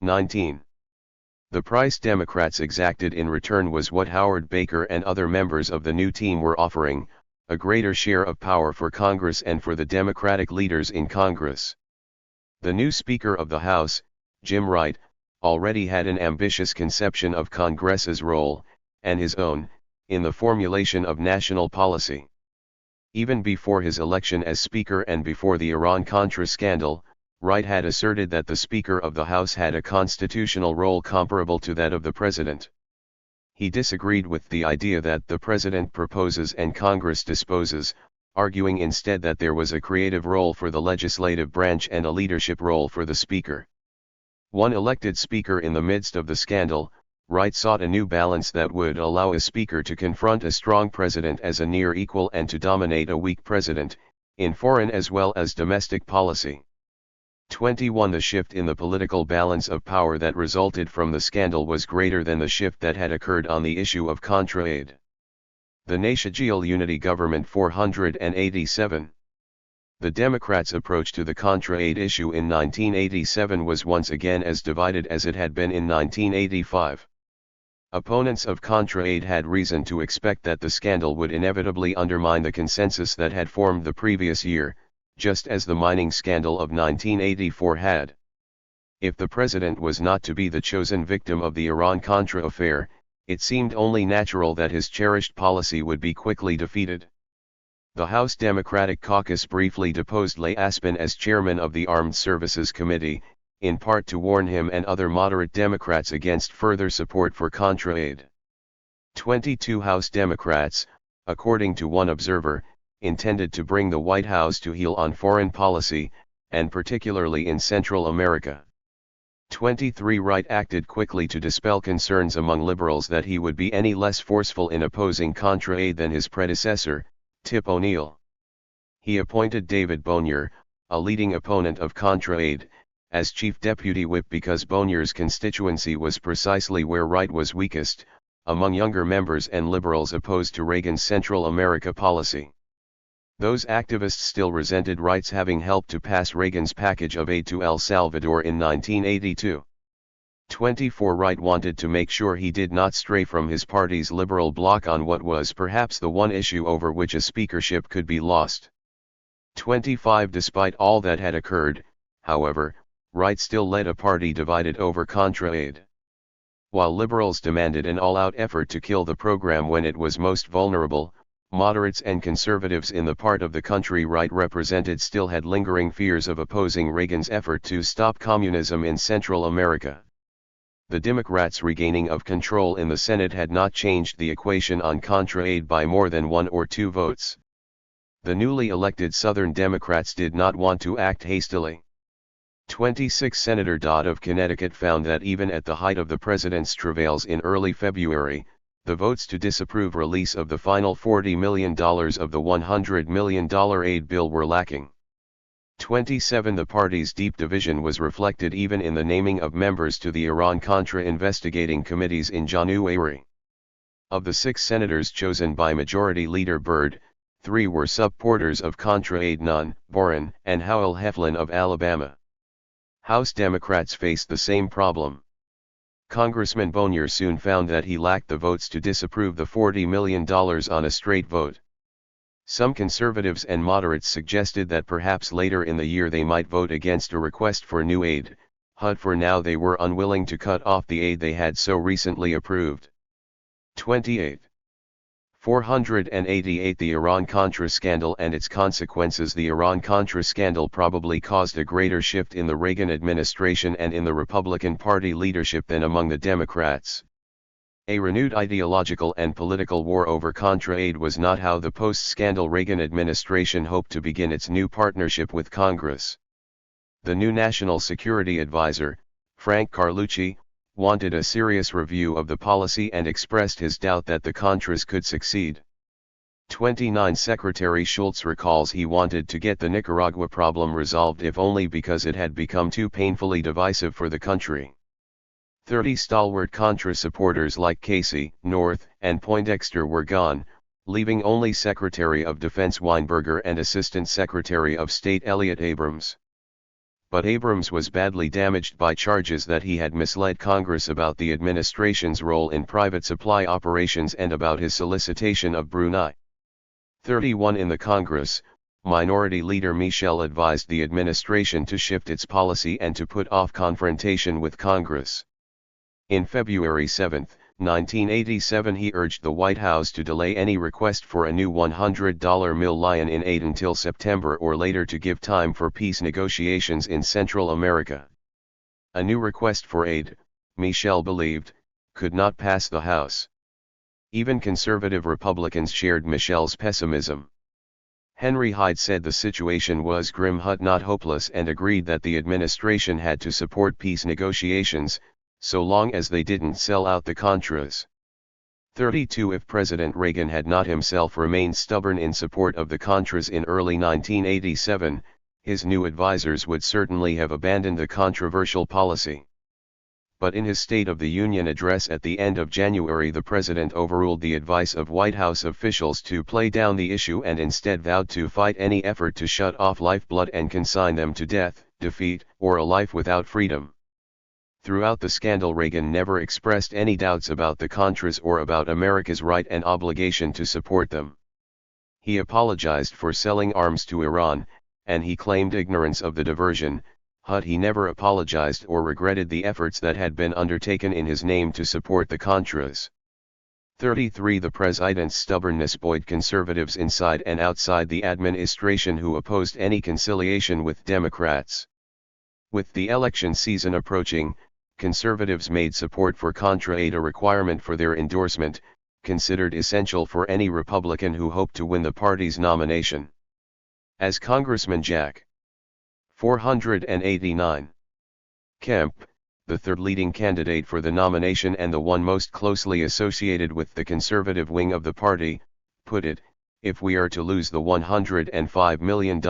19. The price Democrats exacted in return was what Howard Baker and other members of the new team were offering, a greater share of power for Congress and for the Democratic leaders in Congress. The new Speaker of the House, Jim Wright, already had an ambitious conception of Congress's role, and his own, in the formulation of national policy. Even before his election as Speaker and before the Iran-Contra scandal, Wright had asserted that the Speaker of the House had a constitutional role comparable to that of the President. He disagreed with the idea that the President proposes and Congress disposes, arguing instead that there was a creative role for the legislative branch and a leadership role for the Speaker. One elected Speaker in the midst of the scandal, Wright sought a new balance that would allow a Speaker to confront a strong President as a near equal and to dominate a weak President, in foreign as well as domestic policy. 21. The shift in the political balance of power that resulted from the scandal was greater than the shift that had occurred on the issue of Contra aid. The National Unity Government 487. The Democrats' approach to the Contra aid issue in 1987 was once again as divided as it had been in 1985. Opponents of Contra aid had reason to expect that the scandal would inevitably undermine the consensus that had formed the previous year, just as the mining scandal of 1984 had. If the president was not to be the chosen victim of the Iran-Contra affair, it seemed only natural that his cherished policy would be quickly defeated. The House Democratic Caucus briefly deposed Leigh Aspin as chairman of the Armed Services Committee, in part to warn him and other moderate Democrats against further support for Contra aid. 22 House Democrats, according to one observer, intended to bring the White House to heel on foreign policy, and particularly in Central America. 23 Wright acted quickly to dispel concerns among liberals that he would be any less forceful in opposing Contra aid than his predecessor, Tip O'Neill. He appointed David Bonnier, a leading opponent of Contra aid, as chief deputy whip because Bonnier's constituency was precisely where Wright was weakest, among younger members and liberals opposed to Reagan's Central America policy. Those activists still resented Wright's having helped to pass Reagan's package of aid to El Salvador in 1982. 24 Wright wanted to make sure he did not stray from his party's liberal bloc on what was perhaps the one issue over which a speakership could be lost. 25 Despite all that had occurred, however, Wright still led a party divided over Contra aid. While liberals demanded an all-out effort to kill the program when it was most vulnerable, moderates and conservatives in the part of the country Wright represented still had lingering fears of opposing Reagan's effort to stop communism in Central America. The Democrats' regaining of control in the Senate had not changed the equation on Contra aid by more than 1 or 2 votes. The newly elected Southern Democrats did not want to act hastily. 26 Senator Dodd of Connecticut found that even at the height of the president's travails in early February, the votes to disapprove release of the final $40 million of the $100 million aid bill were lacking. 27 The party's deep division was reflected even in the naming of members to the Iran-Contra investigating committees in January. Of the 6 senators chosen by Majority Leader Byrd, 3 were supporters of Contra aid: Nunn, Boren, and Howell Heflin of Alabama. House Democrats faced the same problem. Congressman Bonnier soon found that he lacked the votes to disapprove the $40 million on a straight vote. Some conservatives and moderates suggested that perhaps later in the year they might vote against a request for new aid, but for now they were unwilling to cut off the aid they had so recently approved. 28. 488 The Iran-Contra scandal and its consequences. The Iran-Contra scandal probably caused a greater shift in the Reagan administration and in the Republican Party leadership than among the Democrats. A renewed ideological and political war over Contra aid was not how the post-scandal Reagan administration hoped to begin its new partnership with Congress. The new National Security Advisor, Frank Carlucci, wanted a serious review of the policy and expressed his doubt that the Contras could succeed. 29 Secretary Shultz recalls he wanted to get the Nicaragua problem resolved if only because it had become too painfully divisive for the country. 30 Stalwart Contra supporters like Casey, North, and Poindexter were gone, leaving only Secretary of Defense Weinberger and Assistant Secretary of State Elliott Abrams. But Abrams was badly damaged by charges that he had misled Congress about the administration's role in private supply operations and about his solicitation of Brunei. 31 In the Congress, Minority Leader Michel advised the administration to shift its policy and to put off confrontation with Congress. In February 7, 1987 he urged the White House to delay any request for a new $100 million in aid until September or later to give time for peace negotiations in Central America. A new request for aid, Michel believed, could not pass the House. Even conservative Republicans shared Michel's pessimism. Henry Hyde said the situation was grim but not hopeless and agreed that the administration had to support peace negotiations, so long as they didn't sell out the Contras. 32 If President Reagan had not himself remained stubborn in support of the Contras in early 1987, his new advisers would certainly have abandoned the controversial policy. But in his State of the Union address at the end of January, the president overruled the advice of White House officials to play down the issue and instead vowed to fight any effort to shut off lifeblood and consign them to death, defeat, or a life without freedom. Throughout the scandal, Reagan never expressed any doubts about the Contras or about America's right and obligation to support them. He apologized for selling arms to Iran, and he claimed ignorance of the diversion, but he never apologized or regretted the efforts that had been undertaken in his name to support the Contras. 33 The president's stubbornness buoyed conservatives inside and outside the administration who opposed any conciliation with Democrats. With the election season approaching, conservatives made support for Contra aid a requirement for their endorsement, considered essential for any Republican who hoped to win the party's nomination. As Congressman Jack 489 Kemp, the third leading candidate for the nomination and the one most closely associated with the conservative wing of the party, put it, "If we are to lose the $105 million,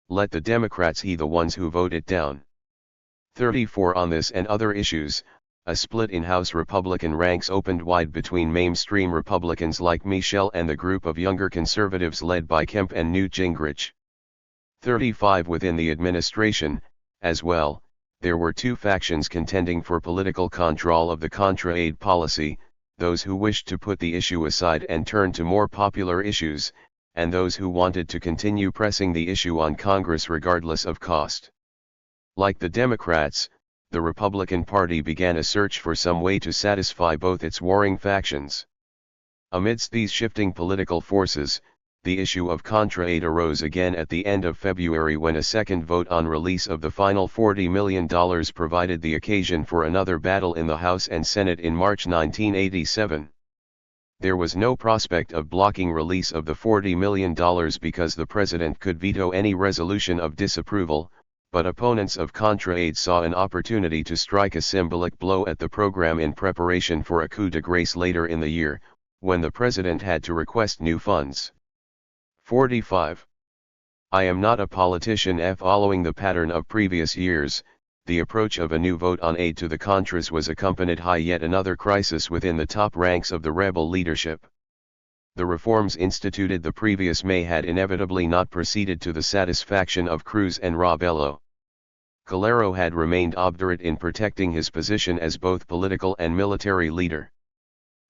let the Democrats be the ones who vote it down." 34 On this and other issues, a split in House Republican ranks opened wide between mainstream Republicans like Michel and the group of younger conservatives led by Kemp and Newt Gingrich. 35 Within the administration, as well, there were two factions contending for political control of the Contra aid policy, those who wished to put the issue aside and turn to more popular issues, and those who wanted to continue pressing the issue on Congress regardless of cost. Like the Democrats, the Republican Party began a search for some way to satisfy both its warring factions. Amidst these shifting political forces, the issue of Contra aid arose again at the end of February when a second vote on release of the final $40 million provided the occasion for another battle in the House and Senate in March 1987. There was no prospect of blocking release of the $40 million because the president could veto any resolution of disapproval, but opponents of Contra aid saw an opportunity to strike a symbolic blow at the program in preparation for a coup de grace later in the year, when the president had to request new funds. 45. I am not a politician. Following the pattern of previous years, the approach of a new vote on aid to the Contras was accompanied by yet another crisis within the top ranks of the rebel leadership. The reforms instituted the previous May had inevitably not proceeded to the satisfaction of Cruz and Robelo. Calero had remained obdurate in protecting his position as both political and military leader.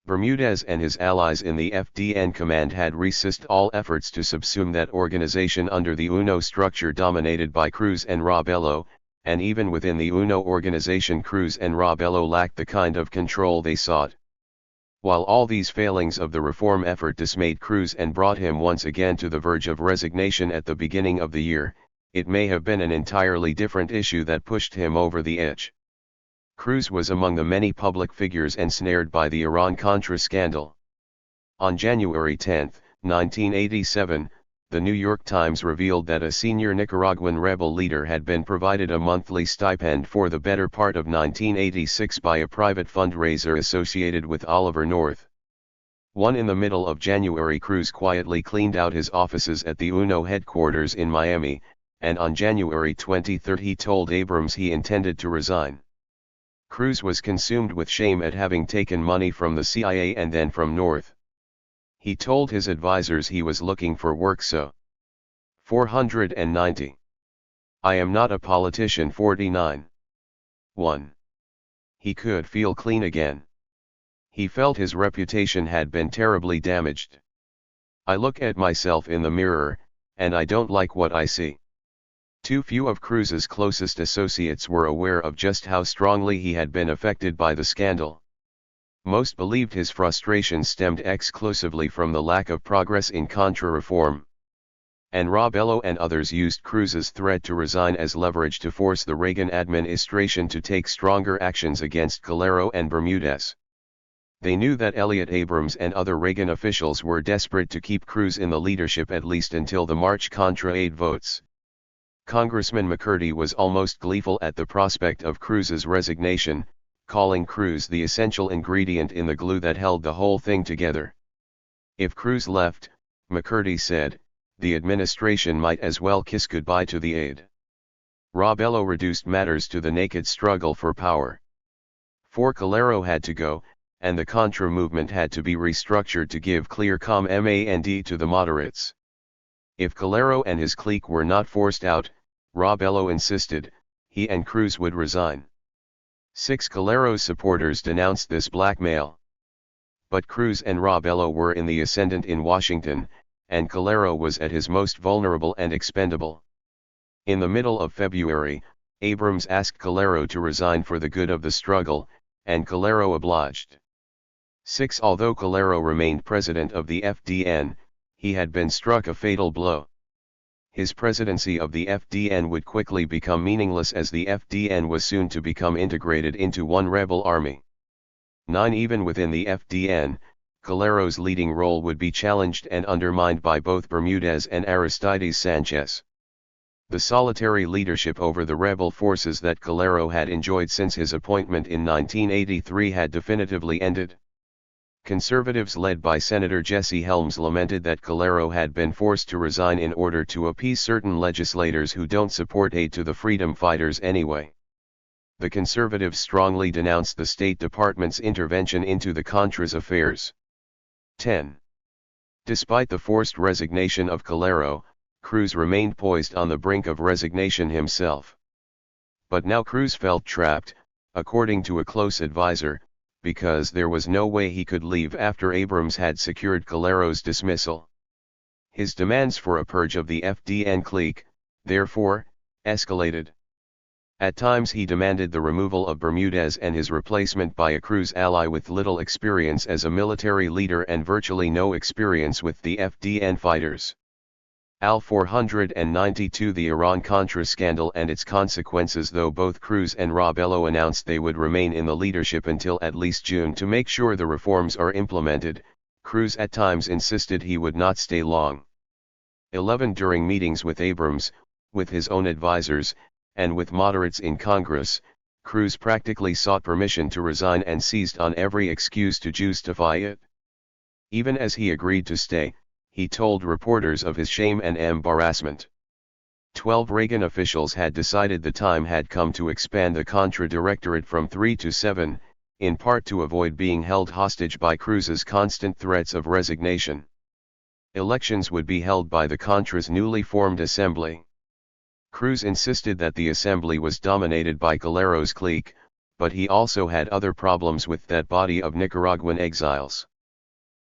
Bermudez and his allies in the FDN command had resisted all efforts to subsume that organization under the UNO structure dominated by Cruz and Robelo, and even within the UNO organization Cruz and Robelo lacked the kind of control they sought. While all these failings of the reform effort dismayed Cruz and brought him once again to the verge of resignation at the beginning of the year, it may have been an entirely different issue that pushed him over the edge. Cruz was among the many public figures ensnared by the Iran-Contra scandal. On January 10, 1987, the New York Times revealed that a senior Nicaraguan rebel leader had been provided a monthly stipend for the better part of 1986 by a private fundraiser associated with Oliver North. In the middle of January, Cruz quietly cleaned out his offices at the UNO headquarters in Miami, and on January 23 he told Abrams he intended to resign. Cruz was consumed with shame at having taken money from the CIA and then from North. He told his advisors he was looking for work. 490. I am not a politician. 49. 1. He could feel clean again. He felt his reputation had been terribly damaged. I look at myself in the mirror, and I don't like what I see. Too few of Cruz's closest associates were aware of just how strongly he had been affected by the scandal. Most believed his frustration stemmed exclusively from the lack of progress in Contra reform. And Robello and others used Cruz's threat to resign as leverage to force the Reagan administration to take stronger actions against Calero and Bermudez. They knew that Elliott Abrams and other Reagan officials were desperate to keep Cruz in the leadership at least until the March Contra-Aid votes. Congressman McCurdy was almost gleeful at the prospect of Cruz's resignation, calling Cruz the essential ingredient in the glue that held the whole thing together. If Cruz left, McCurdy said, the administration might as well kiss goodbye to the aid. Robello reduced matters to the naked struggle for power. For Calero had to go, and the Contra movement had to be restructured to give clear command to the moderates. If Calero and his clique were not forced out, Robello insisted, he and Cruz would resign. 6 Calero's supporters denounced this blackmail. But Cruz and Robello were in the ascendant in Washington, and Calero was at his most vulnerable and expendable. In the middle of February, Abrams asked Calero to resign for the good of the struggle, and Calero obliged. 6 Although Calero remained president of the FDN, he had been struck a fatal blow. His presidency of the FDN would quickly become meaningless as the FDN was soon to become integrated into one rebel army. 9 Even within the FDN, Calero's leading role would be challenged and undermined by both Bermudez and Aristides Sanchez. The solitary leadership over the rebel forces that Calero had enjoyed since his appointment in 1983 had definitively ended. Conservatives led by Senator Jesse Helms lamented that Calero had been forced to resign in order to appease certain legislators who don't support aid to the freedom fighters anyway. The conservatives strongly denounced the State Department's intervention into the Contras affairs. 10. Despite the forced resignation of Calero, Cruz remained poised on the brink of resignation himself. But now Cruz felt trapped, according to a close advisor, because there was no way he could leave after Abrams had secured Calero's dismissal. His demands for a purge of the FDN clique, therefore, escalated. At times he demanded the removal of Bermudez and his replacement by a Cruz ally with little experience as a military leader and virtually no experience with the FDN fighters. Al 492 The Iran-Contra scandal and its consequences. Though both Cruz and Robello announced they would remain in the leadership until at least June to make sure the reforms are implemented, Cruz at times insisted he would not stay long. 11 During meetings with Abrams, with his own advisors, and with moderates in Congress, Cruz practically sought permission to resign and seized on every excuse to justify it. Even as he agreed to stay, he told reporters of his shame and embarrassment. 12 Reagan officials had decided the time had come to expand the Contra Directorate from 3 to 7, in part to avoid being held hostage by Cruz's constant threats of resignation. Elections would be held by the Contra's newly formed assembly. Cruz insisted that the assembly was dominated by Calero's clique, but he also had other problems with that body of Nicaraguan exiles.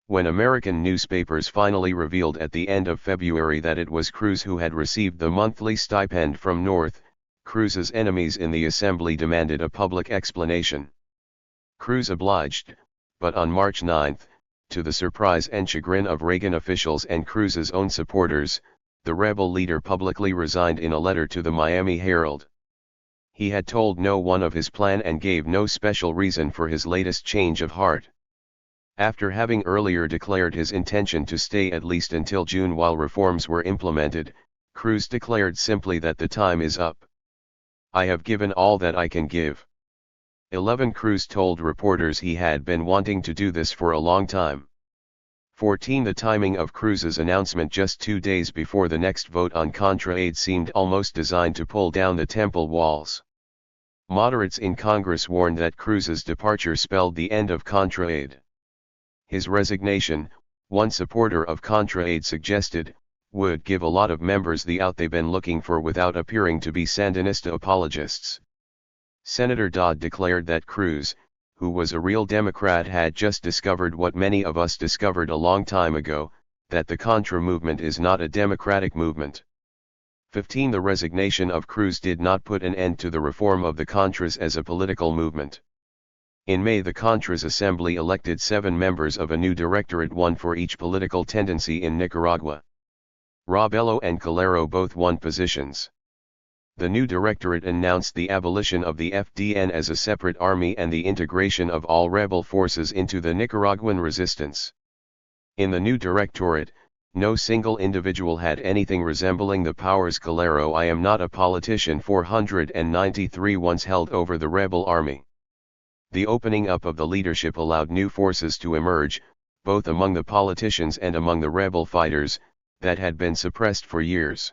When American newspapers finally revealed at the end of February that it was Cruz who had received the monthly stipend from North, Cruz's enemies in the assembly demanded a public explanation. Cruz obliged, but on March 9, to the surprise and chagrin of Reagan officials and Cruz's own supporters, the rebel leader publicly resigned in a letter to the Miami Herald. He had told no one of his plan and gave no special reason for his latest change of heart. After having earlier declared his intention to stay at least until June while reforms were implemented, Cruz declared simply that the time is up. I have given all that I can give. 11 Cruz told reporters he had been wanting to do this for a long time. 14 The timing of Cruz's announcement just 2 days before the next vote on Contra aid seemed almost designed to pull down the temple walls. Moderates in Congress warned that Cruz's departure spelled the end of Contra aid. His resignation, one supporter of Contra aid suggested, would give a lot of members the out they've been looking for without appearing to be Sandinista apologists. Senator Dodd declared that Cruz, who was a real Democrat, had just discovered what many of us discovered a long time ago, that the Contra movement is not a democratic movement. 15. The resignation of Cruz did not put an end to the reform of the Contras as a political movement. In May, the Contras Assembly elected 7 members of a new directorate, 1 for each political tendency in Nicaragua. Robelo and Calero both won positions. The new directorate announced the abolition of the FDN as a separate army and the integration of all rebel forces into the Nicaraguan resistance. In the new directorate, no single individual had anything resembling the powers Calero, I am not a politician, 493 once held over the rebel army. The opening up of the leadership allowed new forces to emerge, both among the politicians and among the rebel fighters, that had been suppressed for years.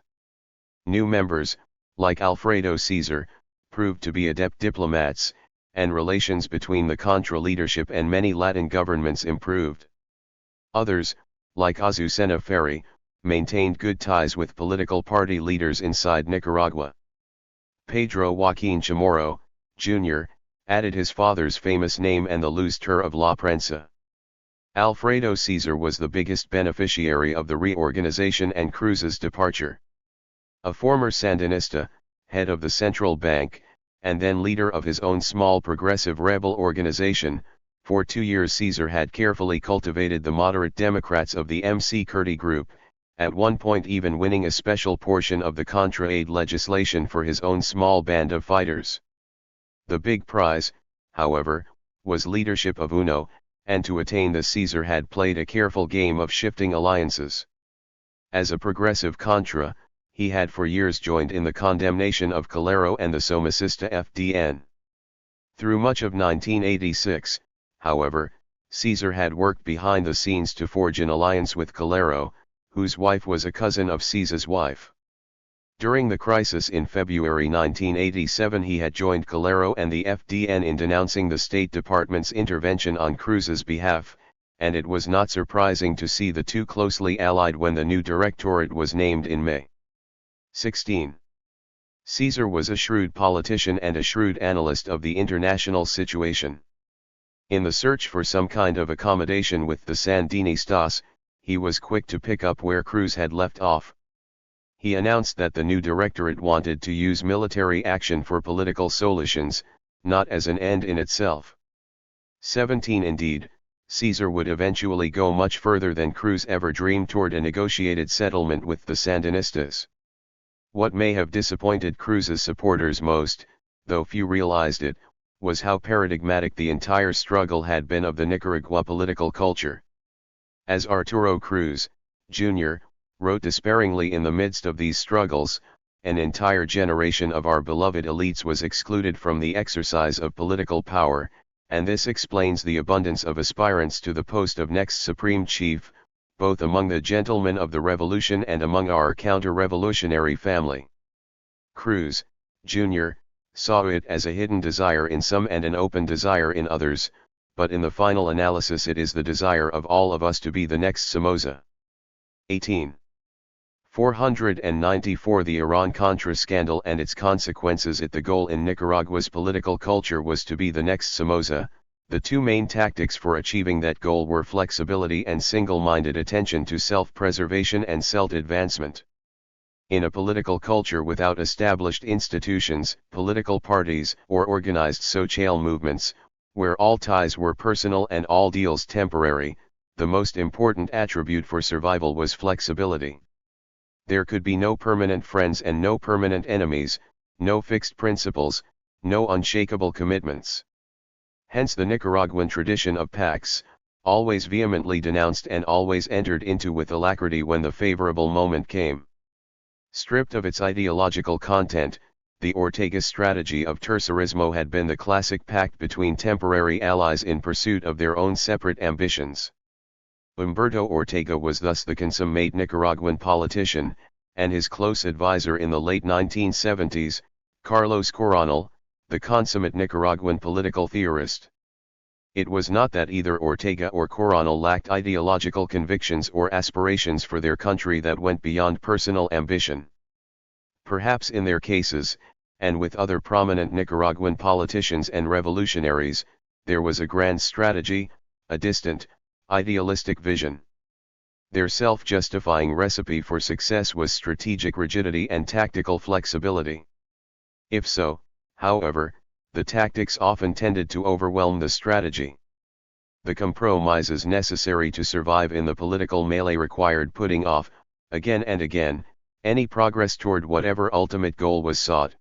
New members, like Alfredo Caesar, proved to be adept diplomats, and relations between the Contra leadership and many Latin governments improved. Others, like Azucena Ferry, maintained good ties with political party leaders inside Nicaragua. Pedro Joaquin Chamorro, Jr., added his father's famous name and the lustre of La Prensa. Alfredo Caesar was the biggest beneficiary of the reorganization and Cruz's departure. A former Sandinista, head of the central bank, and then leader of his own small progressive rebel organization, for 2 years Caesar had carefully cultivated the moderate Democrats of the MC Curti group, at one point even winning a special portion of the Contra aid legislation for his own small band of fighters. The big prize, however, was leadership of UNO, and to attain this Caesar had played a careful game of shifting alliances. As a progressive Contra, he had for years joined in the condemnation of Calero and the Somocista FDN. Through much of 1986, however, Caesar had worked behind the scenes to forge an alliance with Calero, whose wife was a cousin of Caesar's wife. During the crisis in February 1987, he had joined Calero and the FDN in denouncing the State Department's intervention on Cruz's behalf, and it was not surprising to see the two closely allied when the new directorate was named in May. 16. Caesar was a shrewd politician and a shrewd analyst of the international situation. In the search for some kind of accommodation with the Sandinistas, he was quick to pick up where Cruz had left off. He announced that the new directorate wanted to use military action for political solutions, not as an end in itself. 17. Indeed, Caesar would eventually go much further than Cruz ever dreamed toward a negotiated settlement with the Sandinistas. What may have disappointed Cruz's supporters most, though few realized it, was how paradigmatic the entire struggle had been of the Nicaragua political culture. As Arturo Cruz, Jr., wrote despairingly in the midst of these struggles, an entire generation of our beloved elites was excluded from the exercise of political power, and this explains the abundance of aspirants to the post of next Supreme Chief, both among the gentlemen of the Revolution and among our counter-revolutionary family. Cruz, Jr., saw it as a hidden desire in some and an open desire in others, but in the final analysis it is the desire of all of us to be the next Somoza. 18. 494. The Iran-Contra scandal and its consequences. The goal in Nicaragua's political culture was to be the next Somoza. The two main tactics for achieving that goal were flexibility and single-minded attention to self-preservation and self-advancement. In a political culture without established institutions, political parties, or organized social movements, where all ties were personal and all deals temporary, the most important attribute for survival was flexibility. There could be no permanent friends and no permanent enemies, no fixed principles, no unshakable commitments. Hence the Nicaraguan tradition of pacts, always vehemently denounced and always entered into with alacrity when the favorable moment came. Stripped of its ideological content, the Ortega strategy of tercerismo had been the classic pact between temporary allies in pursuit of their own separate ambitions. Humberto Ortega was thus the consummate Nicaraguan politician, and his close advisor in the late 1970s, Carlos Coronel, the consummate Nicaraguan political theorist. It was not that either Ortega or Coronel lacked ideological convictions or aspirations for their country that went beyond personal ambition. Perhaps in their cases, and with other prominent Nicaraguan politicians and revolutionaries, there was a grand strategy, a distant, idealistic vision. Their self-justifying recipe for success was strategic rigidity and tactical flexibility. If so, however, the tactics often tended to overwhelm the strategy. The compromises necessary to survive in the political melee required putting off, again and again, any progress toward whatever ultimate goal was sought.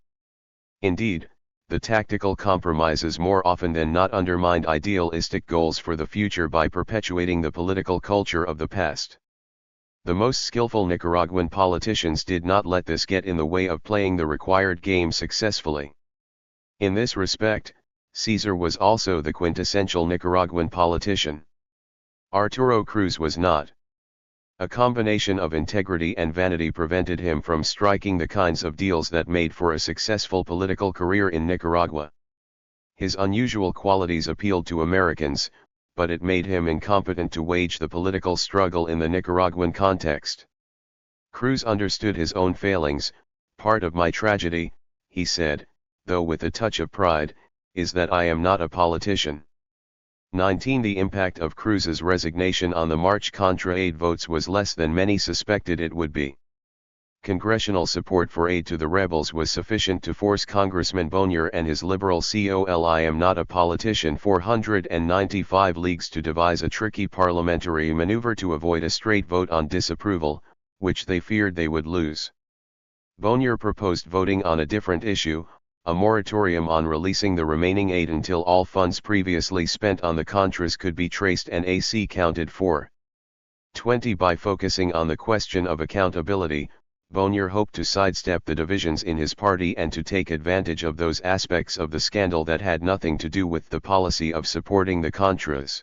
Indeed, the tactical compromises more often than not undermined idealistic goals for the future by perpetuating the political culture of the past. The most skillful Nicaraguan politicians did not let this get in the way of playing the required game successfully. In this respect, Caesar was also the quintessential Nicaraguan politician. Arturo Cruz was not. A combination of integrity and vanity prevented him from striking the kinds of deals that made for a successful political career in Nicaragua. His unusual qualities appealed to Americans, but it made him incompetent to wage the political struggle in the Nicaraguan context. Cruz understood his own failings. Part of my tragedy, he said, though with a touch of pride, is that I am not a politician. 19. The impact of Cruz's resignation on the March contra aid votes was less than many suspected it would be. Congressional support for aid to the rebels was sufficient to force Congressman Bonnier and his liberal COL I am not a politician 495 leagues to devise a tricky parliamentary maneuver to avoid a straight vote on disapproval, which they feared they would lose. Bonnier proposed voting on a different issue, a moratorium on releasing the remaining aid until all funds previously spent on the Contras could be traced and accounted for. 20. By focusing on the question of accountability, Bonnier hoped to sidestep the divisions in his party and to take advantage of those aspects of the scandal that had nothing to do with the policy of supporting the Contras.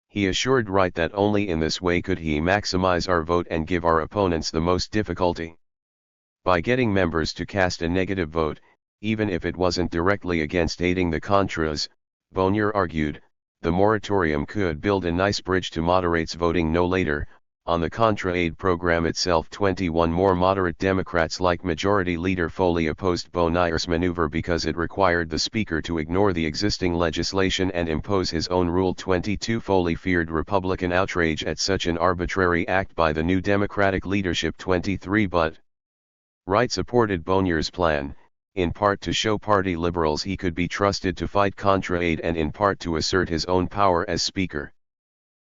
He assured Wright that only in this way could he maximize our vote and give our opponents the most difficulty. By getting members to cast a negative vote, even if it wasn't directly against aiding the Contras, Bonnier argued, the moratorium could build a nice bridge to moderates voting no later. On the Contra aid program itself, 21 more moderate Democrats like Majority Leader Foley opposed Bonnier's maneuver because it required the Speaker to ignore the existing legislation and impose his own rule. 22 Foley feared Republican outrage at such an arbitrary act by the new Democratic leadership. 23 But Wright supported Bonnier's plan, in part to show party liberals he could be trusted to fight Contra aid and in part to assert his own power as Speaker.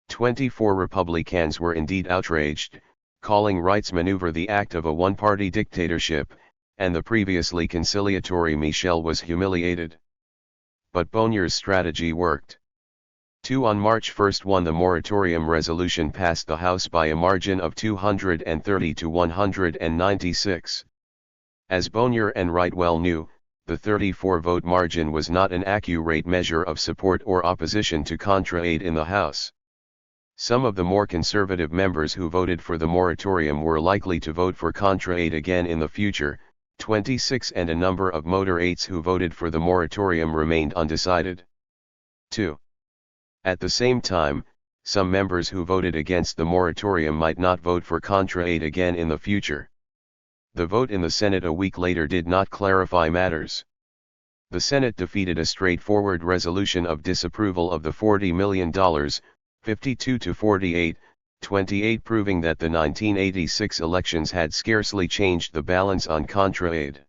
24 Republicans were indeed outraged, calling Wright's maneuver the act of a one-party dictatorship, and the previously conciliatory Michel was humiliated. But Bonnier's strategy worked. 2 On March 1 the moratorium resolution passed the House by a margin of 230 to 196. As Bonnier and Wright well knew, the 34-vote margin was not an accurate measure of support or opposition to Contra aid in the House. Some of the more conservative members who voted for the moratorium were likely to vote for Contra aid again in the future, 26, and a number of moderates who voted for the moratorium remained undecided. 2. At the same time, some members who voted against the moratorium might not vote for Contra aid again in the future. The vote in the Senate a week later did not clarify matters. The Senate defeated a straightforward resolution of disapproval of the $40 million, 52 to 48, 28, proving that the 1986 elections had scarcely changed the balance on Contra aid.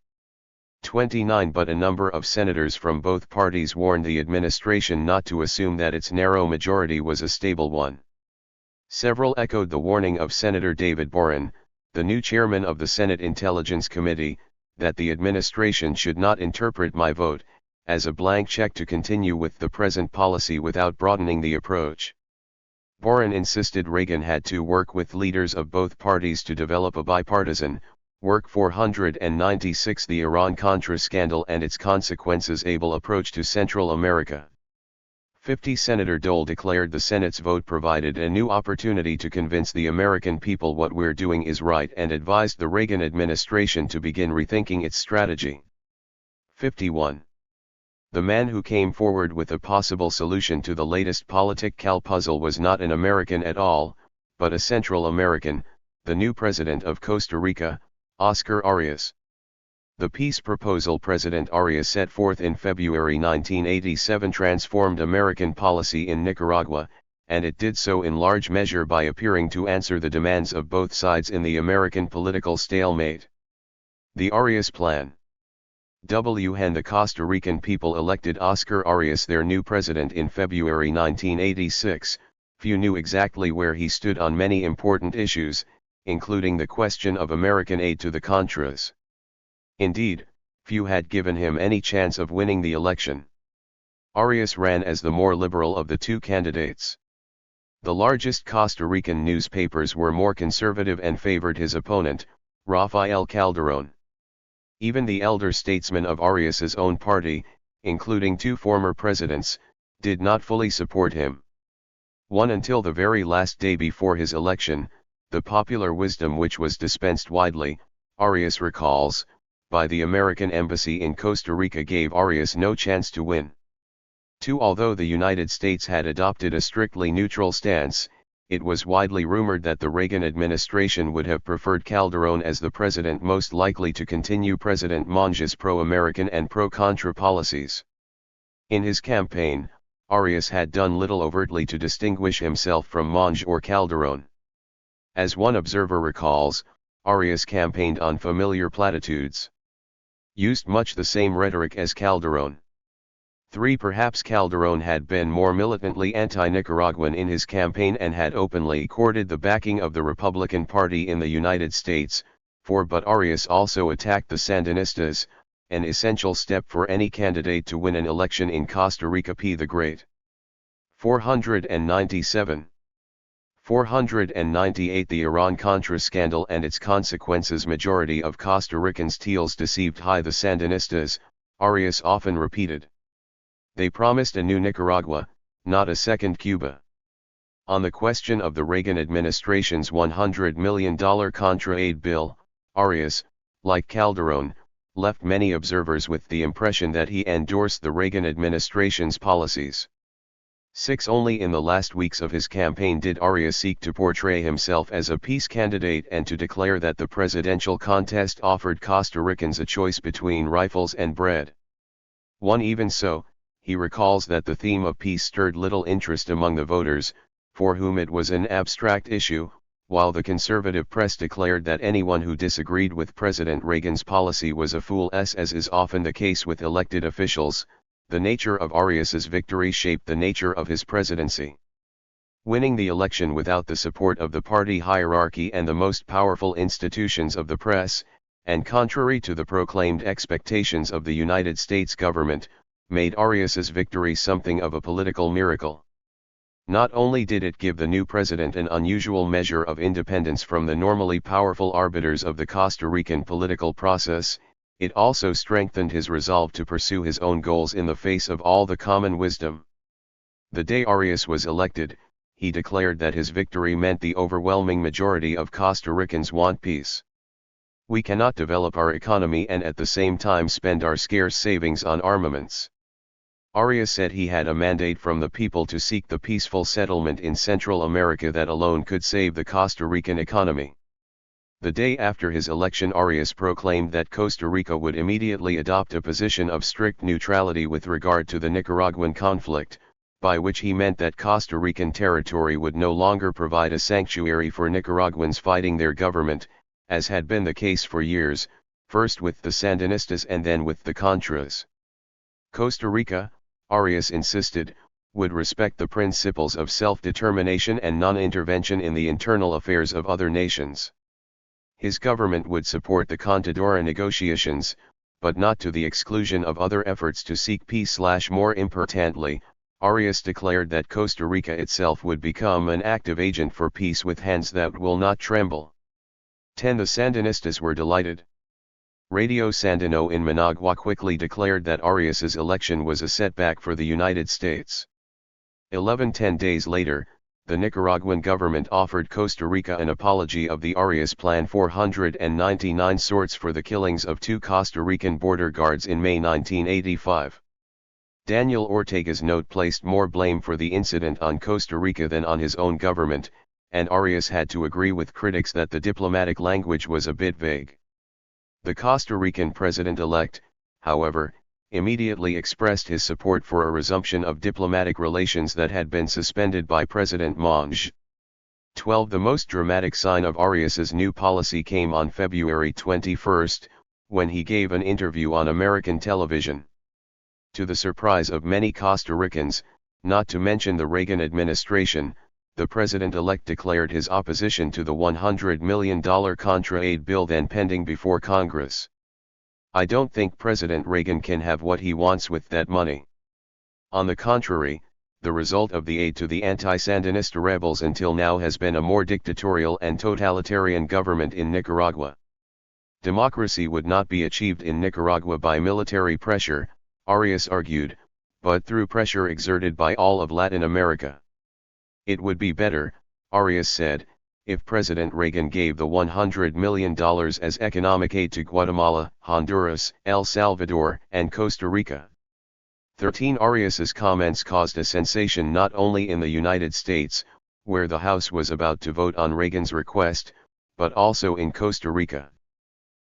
29 But a number of senators from both parties warned the administration not to assume that its narrow majority was a stable one. Several echoed the warning of Senator David Boren, the new chairman of the Senate Intelligence Committee, that the administration should not interpret my vote as a blank check to continue with the present policy without broadening the approach. Boren insisted Reagan had to work with leaders of both parties to develop a bipartisan, work 496 the Iran-Contra scandal and its consequences able approach to Central America. 50 Senator Dole declared the Senate's vote provided a new opportunity to convince the American people what we're doing is right and advised the Reagan administration to begin rethinking its strategy. 51. The man who came forward with a possible solution to the latest political puzzle was not an American at all, but a Central American, the new president of Costa Rica, Oscar Arias. The peace proposal President Arias set forth in February 1987 transformed American policy in Nicaragua, and it did so in large measure by appearing to answer the demands of both sides in the American political stalemate. The Arias Plan. When the Costa Rican people elected Oscar Arias their new president in February 1986, few knew exactly where he stood on many important issues, including the question of American aid to the Contras. Indeed, few had given him any chance of winning the election. Arias ran as the more liberal of the two candidates. The largest Costa Rican newspapers were more conservative and favored his opponent, Rafael Calderón. Even the elder statesmen of Arias's own party, including two former presidents, did not fully support him. Until the very last day before his election, the popular wisdom which was dispensed widely, Arias recalls, by the American embassy in Costa Rica gave Arias no chance to win. Although the United States had adopted a strictly neutral stance, it was widely rumored that the Reagan administration would have preferred Calderón as the president most likely to continue President Monge's pro-American and pro-Contra policies. In his campaign, Arias had done little overtly to distinguish himself from Monge or Calderón. As one observer recalls, Arias campaigned on familiar platitudes. Used much the same rhetoric as Calderón. Perhaps Calderón had been more militantly anti-Nicaraguan in his campaign and had openly courted the backing of the Republican Party in the United States, but Arias also attacked the Sandinistas, an essential step for any candidate to win an election in Costa Rica. P. the Great. 497. 498 The Iran-Contra scandal and its consequences. Majority of Costa Ricans deceived the Sandinistas, Arias often repeated. They promised a new Nicaragua, not a second Cuba. On the question of the Reagan administration's $100 million Contra aid bill, Arias, like Calderón, left many observers with the impression that he endorsed the Reagan administration's policies. Only in the last weeks of his campaign did Arias seek to portray himself as a peace candidate and to declare that the presidential contest offered Costa Ricans a choice between rifles and bread. Even so, he recalls that the theme of peace stirred little interest among the voters, for whom it was an abstract issue, while the conservative press declared that anyone who disagreed with President Reagan's policy was a fool. As is often the case with elected officials, the nature of Arias's victory shaped the nature of his presidency. Winning the election without the support of the party hierarchy and the most powerful institutions of the press, and contrary to the proclaimed expectations of the United States government, made Arias's victory something of a political miracle. Not only did it give the new president an unusual measure of independence from the normally powerful arbiters of the Costa Rican political process, it also strengthened his resolve to pursue his own goals in the face of all the common wisdom. The day Arias was elected, he declared that his victory meant the overwhelming majority of Costa Ricans want peace. We cannot develop our economy and at the same time spend our scarce savings on armaments. Arias said he had a mandate from the people to seek the peaceful settlement in Central America that alone could save the Costa Rican economy. The day after his election, Arias proclaimed that Costa Rica would immediately adopt a position of strict neutrality with regard to the Nicaraguan conflict, by which he meant that Costa Rican territory would no longer provide a sanctuary for Nicaraguans fighting their government, as had been the case for years, first with the Sandinistas and then with the Contras. Costa Rica, Arias insisted, would respect the principles of self-determination and non-intervention in the internal affairs of other nations. His government would support the Contadora negotiations, but not to the exclusion of other efforts to seek peace. More importantly, Arias declared that Costa Rica itself would become an active agent for peace with hands that will not tremble. The Sandinistas were delighted. Radio Sandino in Managua quickly declared that Arias's election was a setback for the United States. 10 days later, the Nicaraguan government offered Costa Rica an apology of the Arias Plan. 499 sorts for the killings of 2 Costa Rican border guards in May 1985. Daniel Ortega's note placed more blame for the incident on Costa Rica than on his own government, and Arias had to agree with critics that the diplomatic language was a bit vague. The Costa Rican president-elect, however, immediately expressed his support for a resumption of diplomatic relations that had been suspended by President Monge. 12. The most dramatic sign of Arias's new policy came on February 21, when he gave an interview on American television. To the surprise of many Costa Ricans, not to mention the Reagan administration, the president-elect declared his opposition to the $100 million contra-aid bill then pending before Congress. "I don't think President Reagan can have what he wants with that money. On the contrary, the result of the aid to the anti-Sandinista rebels until now has been a more dictatorial and totalitarian government in Nicaragua. Democracy would not be achieved in Nicaragua by military pressure," Arias argued, "but through pressure exerted by all of Latin America. It would be better," Arias said, "if President Reagan gave the $100 million as economic aid to Guatemala, Honduras, El Salvador, and Costa Rica." 13. Arias's comments caused a sensation not only in the United States, where the House was about to vote on Reagan's request, but also in Costa Rica.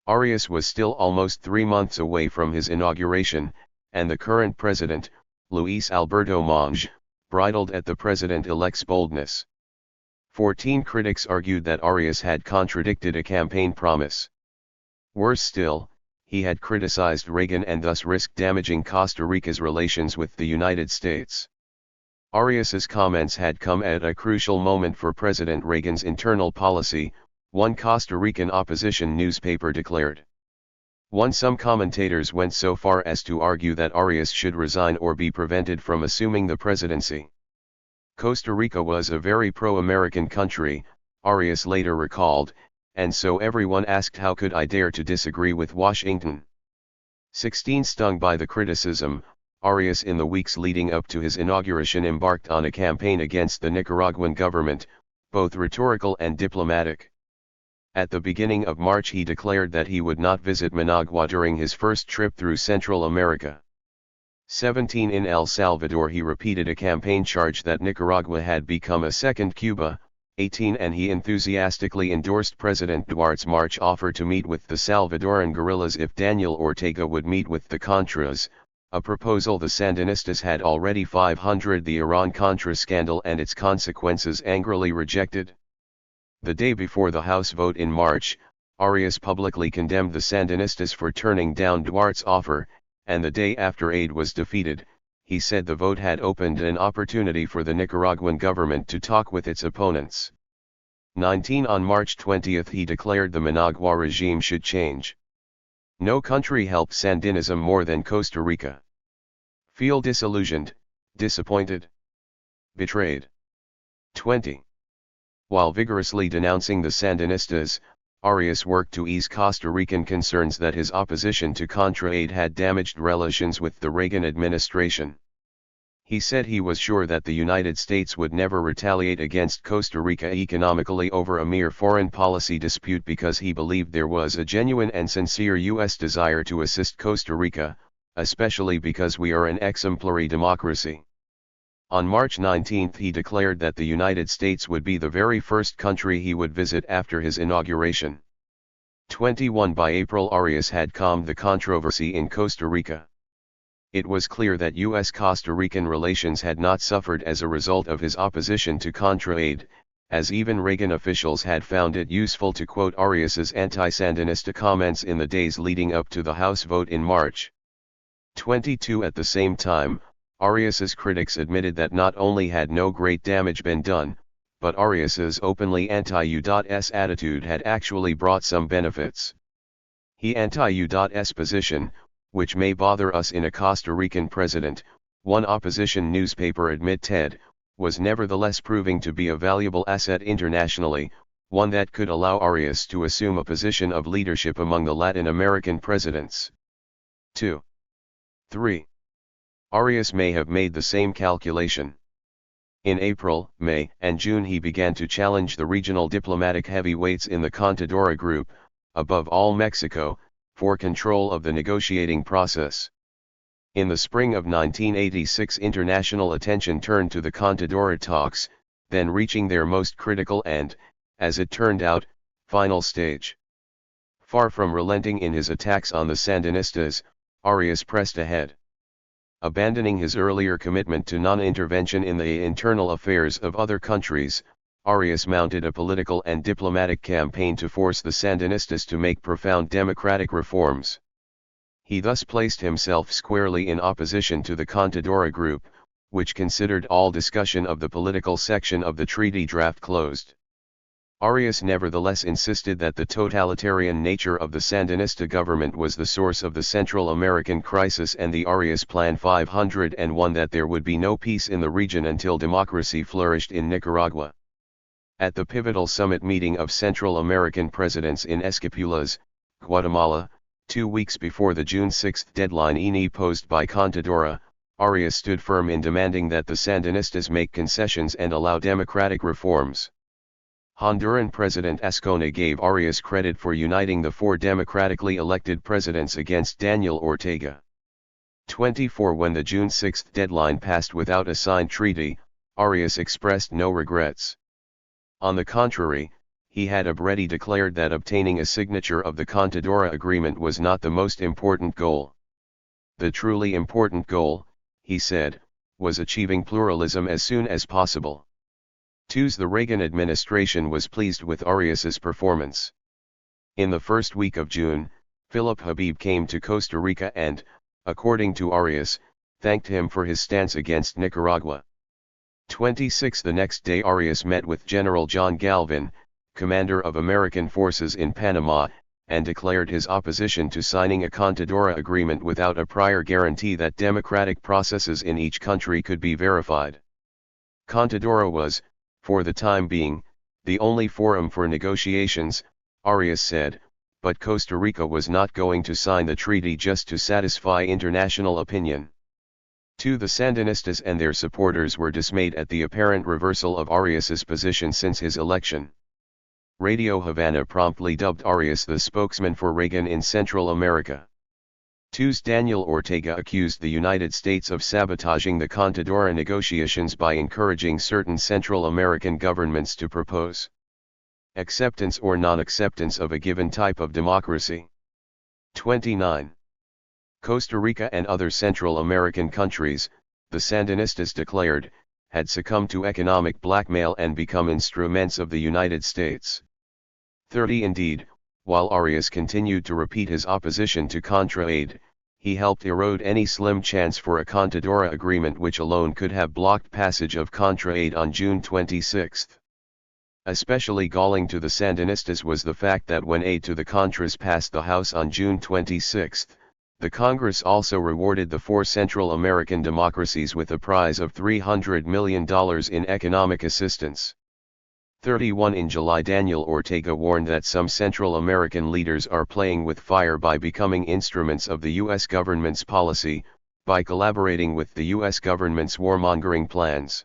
Arias was still almost 3 months away from his inauguration, and the current president, Luis Alberto Monge, bridled at the president-elect's boldness. 14. Critics argued that Arias had contradicted a campaign promise. Worse still, he had criticized Reagan and thus risked damaging Costa Rica's relations with the United States. Arias's comments had come at a crucial moment for President Reagan's internal policy, one Costa Rican opposition newspaper declared. Some commentators went so far as to argue that Arias should resign or be prevented from assuming the presidency. Costa Rica was a very pro-American country, Arias later recalled, and so everyone asked how could I dare to disagree with Washington. 16. Stung by the criticism, Arias in the weeks leading up to his inauguration embarked on a campaign against the Nicaraguan government, both rhetorical and diplomatic. At the beginning of March he declared that he would not visit Managua during his first trip through Central America. 17. In El Salvador he repeated a campaign charge that Nicaragua had become a second Cuba. 18. And he enthusiastically endorsed President Duarte's March offer to meet with the Salvadoran guerrillas if Daniel Ortega would meet with the Contras, a proposal the Sandinistas had already 500 the Iran-Contra scandal and its consequences angrily rejected. The day before the House vote in March, Arias publicly condemned the Sandinistas for turning down Duarte's offer, and the day after aid was defeated, he said the vote had opened an opportunity for the Nicaraguan government to talk with its opponents. 19. On March 20 he declared the Managua regime should change. No country helped Sandinism more than Costa Rica. Feel disillusioned, disappointed, betrayed. 20. While vigorously denouncing the Sandinistas, Arias worked to ease Costa Rican concerns that his opposition to Contra aid had damaged relations with the Reagan administration. He said he was sure that the United States would never retaliate against Costa Rica economically over a mere foreign policy dispute because he believed there was a genuine and sincere U.S. desire to assist Costa Rica, especially because we are an exemplary democracy. On March 19 he declared that the United States would be the very first country he would visit after his inauguration. 21. By April Arias had calmed the controversy in Costa Rica. It was clear that U.S.-Costa Rican relations had not suffered as a result of his opposition to Contra aid, as even Reagan officials had found it useful to quote Arias's anti-Sandinista comments in the days leading up to the House vote in March. 22. At the same time, Arias's critics admitted that not only had no great damage been done, but Arias's openly anti-U.S. attitude had actually brought some benefits. He anti-U.S. position, which may bother us in a Costa Rican president, one opposition newspaper admitted, was nevertheless proving to be a valuable asset internationally, one that could allow Arias to assume a position of leadership among the Latin American presidents. 2. 3. Arias may have made the same calculation. In April, May, and June he began to challenge the regional diplomatic heavyweights in the Contadora group, above all Mexico, for control of the negotiating process. In the spring of 1986, international attention turned to the Contadora talks, then reaching their most critical and, as it turned out, final stage. Far from relenting in his attacks on the Sandinistas, Arias pressed ahead. Abandoning his earlier commitment to non-intervention in the internal affairs of other countries, Arias mounted a political and diplomatic campaign to force the Sandinistas to make profound democratic reforms. He thus placed himself squarely in opposition to the Contadora group, which considered all discussion of the political section of the treaty draft closed. Arias nevertheless insisted that the totalitarian nature of the Sandinista government was the source of the Central American crisis, and the Arias Plan 501 that there would be no peace in the region until democracy flourished in Nicaragua. At the pivotal summit meeting of Central American presidents in Esquipulas, Guatemala, 2 weeks before the June 6 deadline posed by Contadora, Arias stood firm in demanding that the Sandinistas make concessions and allow democratic reforms. Honduran President Ascona gave Arias credit for uniting the 4 democratically elected presidents against Daniel Ortega. 24 When the June 6 deadline passed without a signed treaty, Arias expressed no regrets. On the contrary, he had already declared that obtaining a signature of the Contadora agreement was not the most important goal. The truly important goal, he said, was achieving pluralism as soon as possible. The Reagan administration was pleased with Arias's performance. In the first week of June, Philip Habib came to Costa Rica and, according to Arias, thanked him for his stance against Nicaragua. 26 The next day Arias met with General John Galvin, commander of American forces in Panama, and declared his opposition to signing a Contadora agreement without a prior guarantee that democratic processes in each country could be verified. Contadora was, for the time being, the only forum for negotiations, Arias said, but Costa Rica was not going to sign the treaty just to satisfy international opinion. The Sandinistas and their supporters were dismayed at the apparent reversal of Arias's position since his election. Radio Havana promptly dubbed Arias the spokesman for Reagan in Central America. Daniel Ortega accused the United States of sabotaging the Contadora negotiations by encouraging certain Central American governments to propose acceptance or non-acceptance of a given type of democracy. 29. Costa Rica and other Central American countries, the Sandinistas declared, had succumbed to economic blackmail and become instruments of the United States. 30 Indeed, while Arias continued to repeat his opposition to Contra aid, he helped erode any slim chance for a Contadora agreement which alone could have blocked passage of Contra aid on June 26. Especially galling to the Sandinistas was the fact that when aid to the Contras passed the House on June 26, the Congress also rewarded the 4 Central American democracies with a prize of $300 million in economic assistance. 31 In July Daniel Ortega warned that some Central American leaders are playing with fire by becoming instruments of the U.S. government's policy, by collaborating with the U.S. government's warmongering plans.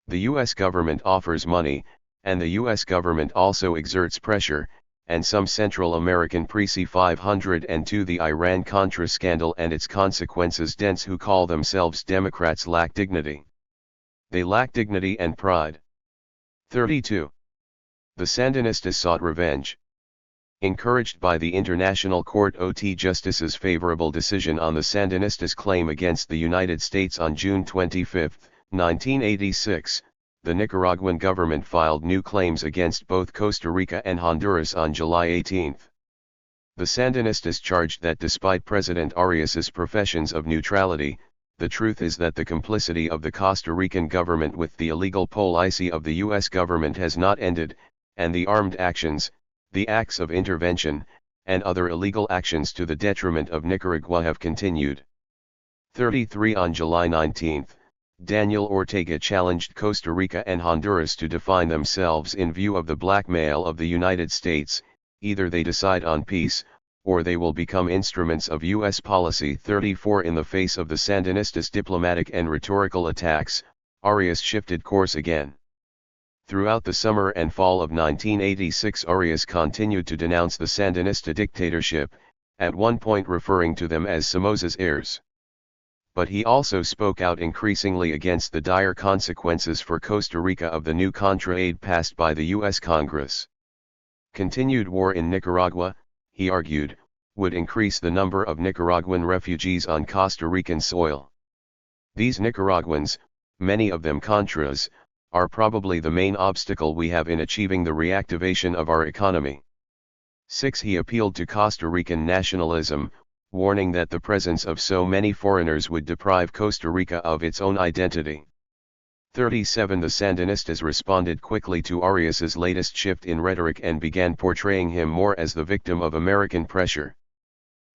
The U.S. government offers money, and the U.S. government also exerts pressure, and some Central American pre-see 502 the Iran-Contra scandal and its consequences. Dents who call themselves Democrats lack dignity. They lack dignity and pride. 32. The Sandinistas sought revenge. Encouraged by the International Court of Justice's favorable decision on the Sandinistas' claim against the United States on June 25, 1986, the Nicaraguan government filed new claims against both Costa Rica and Honduras on July 18. The Sandinistas charged that despite President Arias's professions of neutrality, the truth is that the complicity of the Costa Rican government with the illegal policy of the U.S. government has not ended, and the armed actions, the acts of intervention, and other illegal actions to the detriment of Nicaragua have continued. 33 On July 19, Daniel Ortega challenged Costa Rica and Honduras to define themselves in view of the blackmail of the United States. Either they decide on peace, or they will become instruments of U.S. policy. 34 In the face of the Sandinistas' diplomatic and rhetorical attacks, Arias shifted course again. Throughout the summer and fall of 1986 Arias continued to denounce the Sandinista dictatorship, at one point referring to them as Somoza's heirs. but he also spoke out increasingly against the dire consequences for Costa Rica of the new Contra aid passed by the U.S. Congress. Continued war in Nicaragua, he argued, would increase the number of Nicaraguan refugees on Costa Rican soil. These Nicaraguans, many of them Contras, are probably the main obstacle we have in achieving the reactivation of our economy. 6. He appealed to Costa Rican nationalism, warning that the presence of so many foreigners would deprive Costa Rica of its own identity. 37. The Sandinistas responded quickly to Arias's latest shift in rhetoric and began portraying him more as the victim of American pressure.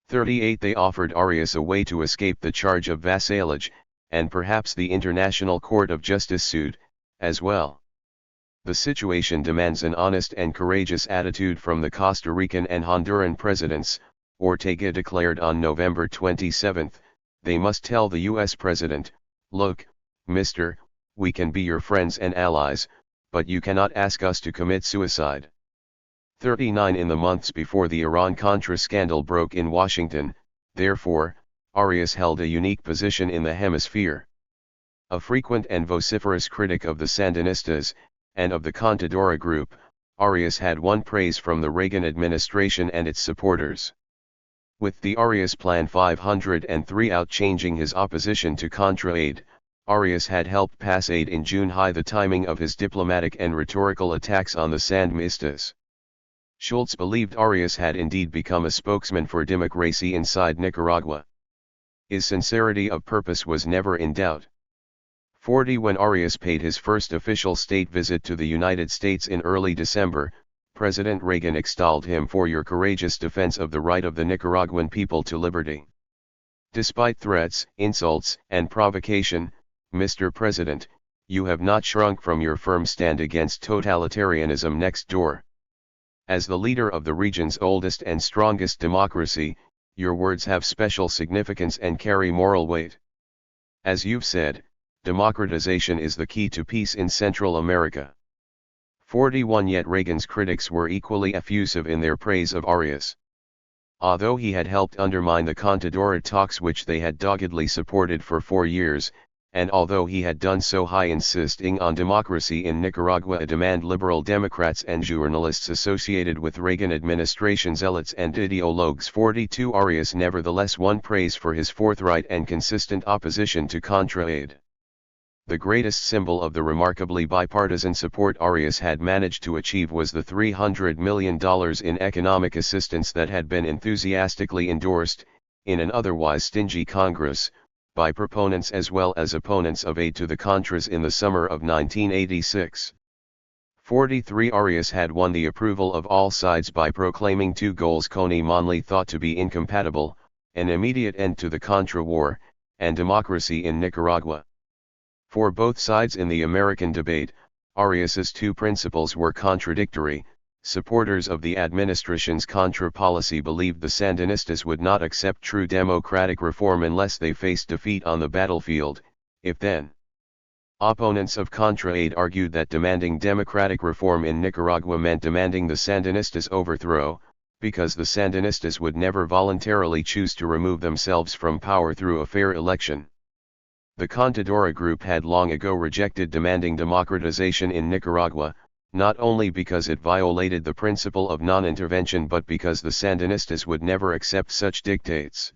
38. They offered Arias a way to escape the charge of vassalage, and perhaps the International Court of Justice suit, as well. The situation demands an honest and courageous attitude from the Costa Rican and Honduran presidents, Ortega declared on November 27. They must tell the U.S. president, "Look, Mr., we can be your friends and allies, but you cannot ask us to commit suicide." 39. In the months before the Iran-Contra scandal broke in Washington, therefore, Arias held a unique position in the hemisphere. A frequent and vociferous critic of the Sandinistas, and of the Contadora group, Arias had won praise from the Reagan administration and its supporters. With the Arias Plan 503 out changing his opposition to Contra aid, Arias had helped pass aid in June. The timing of his diplomatic and rhetorical attacks on the Sandinistas. Schultz believed Arias had indeed become a spokesman for democracy inside Nicaragua. His sincerity of purpose was never in doubt. 40. When Arias paid his first official state visit to the United States in early December, President Reagan extolled him for your courageous defense of the right of the Nicaraguan people to liberty. Despite threats, insults, and provocation, Mr. President, you have not shrunk from your firm stand against totalitarianism next door. As the leader of the region's oldest and strongest democracy, your words have special significance and carry moral weight. As you've said, democratization is the key to peace in Central America. 41. Yet Reagan's critics were equally effusive in their praise of Arias. Although he had helped undermine the Contadora talks which they had doggedly supported for 4 years, and although he had done so insisting on democracy in Nicaragua, a demand liberal Democrats and journalists associated with Reagan administration zealots and ideologues. 42. Arias nevertheless won praise for his forthright and consistent opposition to Contra aid. The greatest symbol of the remarkably bipartisan support Arias had managed to achieve was the $300 million in economic assistance that had been enthusiastically endorsed, in an otherwise stingy Congress, by proponents as well as opponents of aid to the Contras in the summer of 1986. 43. Arias had won the approval of all sides by proclaiming 2 goals commonly thought to be incompatible: an immediate end to the Contra war, and democracy in Nicaragua. For both sides in the American debate, Arias's 2 principles were contradictory. Supporters of the administration's Contra policy believed the Sandinistas would not accept true democratic reform unless they faced defeat on the battlefield, if then. Opponents of Contra aid argued that demanding democratic reform in Nicaragua meant demanding the Sandinistas' overthrow, because the Sandinistas would never voluntarily choose to remove themselves from power through a fair election. The Contadora group had long ago rejected demanding democratization in Nicaragua, not only because it violated the principle of non-intervention but because the Sandinistas would never accept such dictates.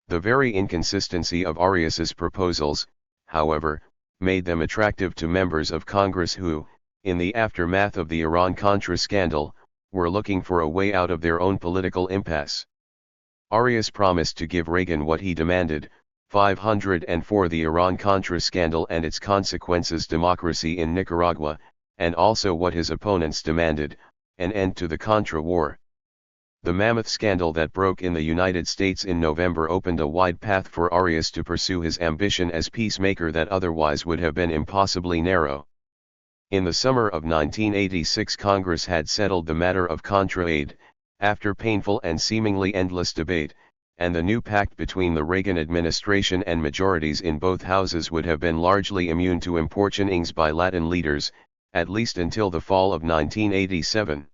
The very inconsistency of Arias's proposals, however, made them attractive to members of Congress who, in the aftermath of the Iran-Contra scandal, were looking for a way out of their own political impasse. Arias promised to give Reagan what he demanded: 504 the Iran-Contra scandal and its consequences, democracy in Nicaragua, and also what his opponents demanded, an end to the Contra war. The mammoth scandal that broke in the United States in November opened a wide path for Arias to pursue his ambition as peacemaker that otherwise would have been impossibly narrow. In the summer of 1986, Congress had settled the matter of Contra aid, after painful and seemingly endless debate, and the new pact between the Reagan administration and majorities in both houses would have been largely immune to importunings by Latin leaders, at least until the fall of 1987.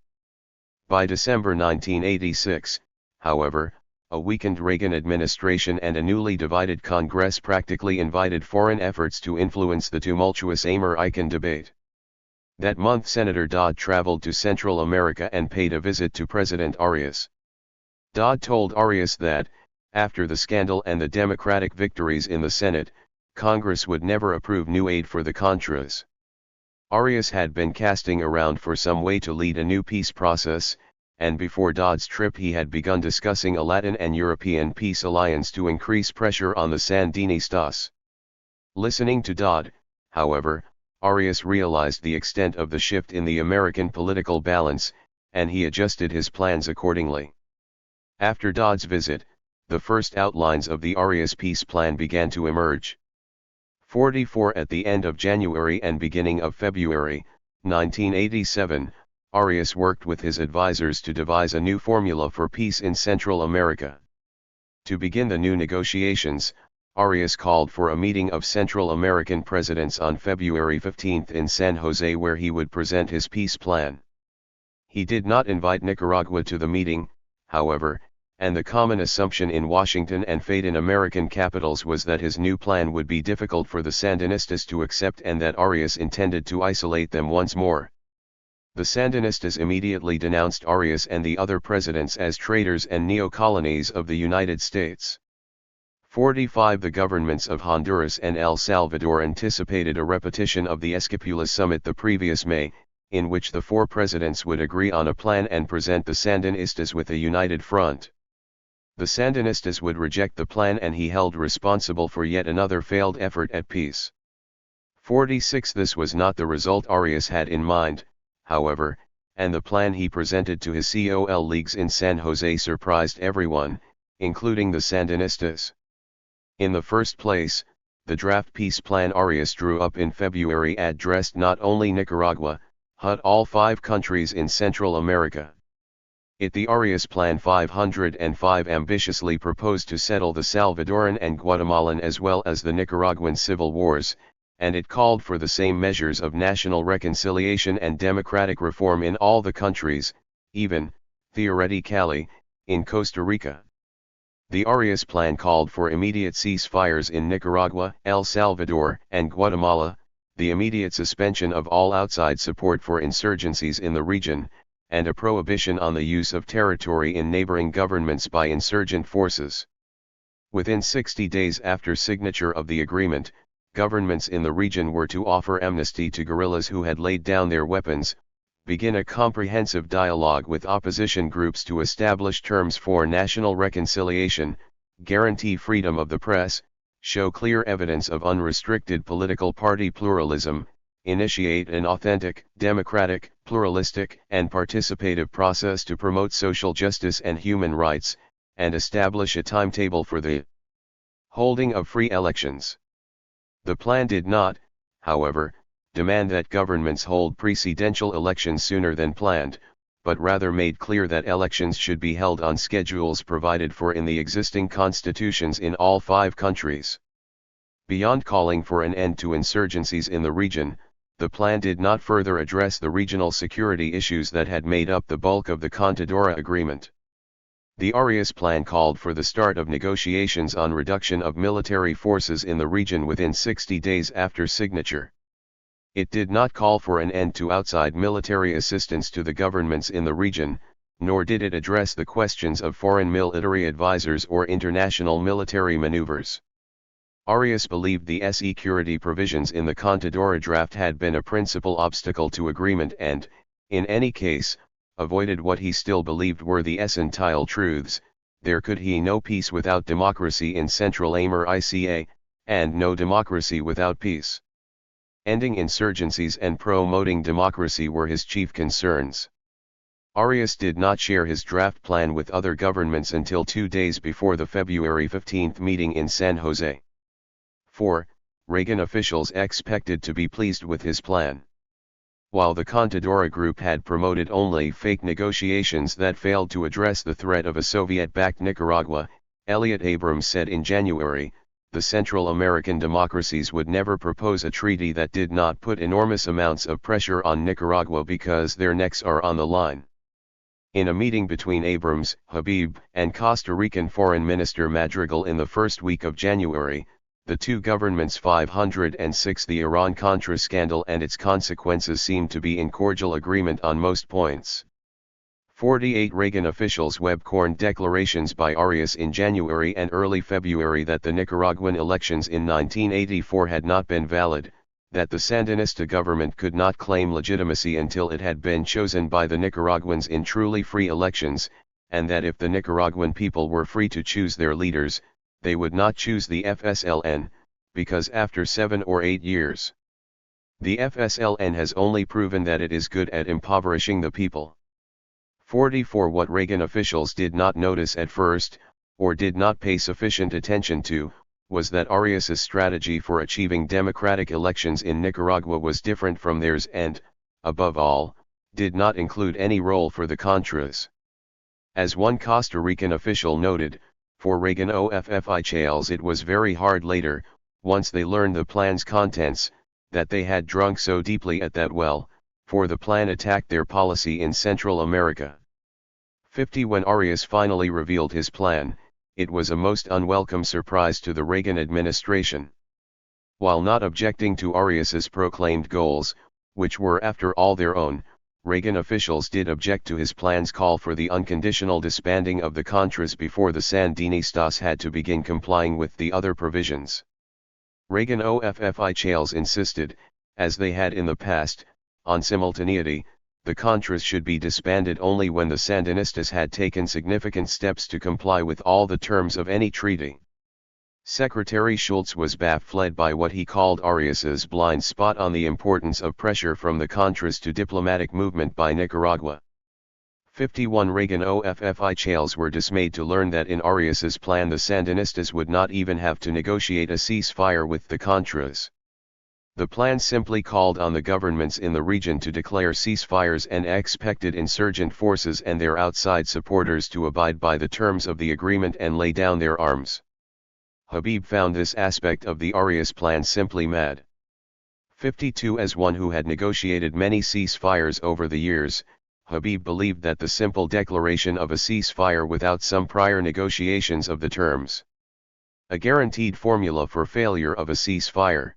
By December 1986, however, a weakened Reagan administration and a newly divided Congress practically invited foreign efforts to influence the tumultuous Amer-Icon debate. That month Senator Dodd traveled to Central America and paid a visit to President Arias. Dodd told Arias that, after the scandal and the Democratic victories in the Senate, Congress would never approve new aid for the Contras. Arias had been casting around for some way to lead a new peace process, and before Dodd's trip he had begun discussing a Latin and European peace alliance to increase pressure on the Sandinistas. Listening to Dodd, however, Arias realized the extent of the shift in the American political balance, and he adjusted his plans accordingly. After Dodd's visit, the first outlines of the Arias peace plan began to emerge. 44 At the end of January and beginning of February, 1987, Arias worked with his advisors to devise a new formula for peace in Central America. To begin the new negotiations, Arias called for a meeting of Central American presidents on February 15 in San Jose where he would present his peace plan. He did not invite Nicaragua to the meeting, however, and the common assumption in Washington and fate in American capitals was that his new plan would be difficult for the Sandinistas to accept and that Arias intended to isolate them once more. The Sandinistas immediately denounced Arias and the other presidents as traitors and neo-colonies of the United States. 45 The governments of Honduras and El Salvador anticipated a repetition of the Escapula summit the previous May, in which the four presidents would agree on a plan and present the Sandinistas with a united front. The Sandinistas would reject the plan and he held responsible for yet another failed effort at peace. 46 This was not the result Arias had in mind, however, and the plan he presented to his COL leagues in San Jose surprised everyone, including the Sandinistas. In the first place, the draft peace plan Arias drew up in February addressed not only Nicaragua, but all 5 countries in Central America. The Arias Plan 505 ambitiously proposed to settle the Salvadoran and Guatemalan as well as the Nicaraguan civil wars, and it called for the same measures of national reconciliation and democratic reform in all the countries, even, theoretically, in Costa Rica. The Arias Plan called for immediate ceasefires in Nicaragua, El Salvador, and Guatemala, the immediate suspension of all outside support for insurgencies in the region, and a prohibition on the use of territory in neighboring governments by insurgent forces. Within 60 days after signature of the agreement, governments in the region were to offer amnesty to guerrillas who had laid down their weapons, begin a comprehensive dialogue with opposition groups to establish terms for national reconciliation, guarantee freedom of the press, show clear evidence of unrestricted political party pluralism, initiate an authentic, democratic, pluralistic, and participative process to promote social justice and human rights, and establish a timetable for the holding of free elections. The plan did not, however, demand that governments hold presidential elections sooner than planned, but rather made clear that elections should be held on schedules provided for in the existing constitutions in all 5 countries. Beyond calling for an end to insurgencies in the region, the plan did not further address the regional security issues that had made up the bulk of the Contadora Agreement. The Arias Plan called for the start of negotiations on reduction of military forces in the region within 60 days after signature. It did not call for an end to outside military assistance to the governments in the region, nor did it address the questions of foreign military advisors or international military maneuvers. Arias believed the security provisions in the Contadora draft had been a principal obstacle to agreement and, in any case, avoided what he still believed were the essential truths: there could be no peace without democracy in Central America, and no democracy without peace. Ending insurgencies and promoting democracy were his chief concerns. Arias did not share his draft plan with other governments until 2 days before the February 15 meeting in San Jose. 4. Reagan officials expected to be pleased with his plan. While the Contadora Group had promoted only fake negotiations that failed to address the threat of a Soviet-backed Nicaragua, Elliott Abrams said in January, the Central American democracies would never propose a treaty that did not put enormous amounts of pressure on Nicaragua because their necks are on the line. In a meeting between Abrams, Habib, and Costa Rican Foreign Minister Madrigal in the first week of January, the two governments 506 the Iran-Contra scandal and its consequences seemed to be in cordial agreement on most points. 48 Reagan officials web-corned declarations by Arias in January and early February that the Nicaraguan elections in 1984 had not been valid, that the Sandinista government could not claim legitimacy until it had been chosen by the Nicaraguans in truly free elections, and that if the Nicaraguan people were free to choose their leaders, they would not choose the FSLN, because after 7 or 8 years, the FSLN has only proven that it is good at impoverishing the people. 44 What Reagan officials did not notice at first, or did not pay sufficient attention to, was that Arias's strategy for achieving democratic elections in Nicaragua was different from theirs and, above all, did not include any role for the Contras. As one Costa Rican official noted, for Reagan officials it was very hard later, once they learned the plan's contents, that they had drunk so deeply at that well, for the plan attacked their policy in Central America. 50 When Arias finally revealed his plan, it was a most unwelcome surprise to the Reagan administration. While not objecting to Arias's proclaimed goals, which were after all their own, Reagan officials did object to his plan's call for the unconditional disbanding of the Contras before the Sandinistas had to begin complying with the other provisions. Reagan officials insisted, as they had in the past, on simultaneity. The Contras should be disbanded only when the Sandinistas had taken significant steps to comply with all the terms of any treaty. Secretary Schultz was baffled by what he called Arias's blind spot on the importance of pressure from the Contras to diplomatic movement by Nicaragua. 51 Reagan officials were dismayed to learn that in Arias's plan the Sandinistas would not even have to negotiate a ceasefire with the Contras. The plan simply called on the governments in the region to declare ceasefires and expected insurgent forces and their outside supporters to abide by the terms of the agreement and lay down their arms. Habib found this aspect of the Arias plan simply mad. 52 As one who had negotiated many ceasefires over the years, Habib believed that the simple declaration of a ceasefire without some prior negotiations of the terms, a guaranteed formula for failure of a ceasefire.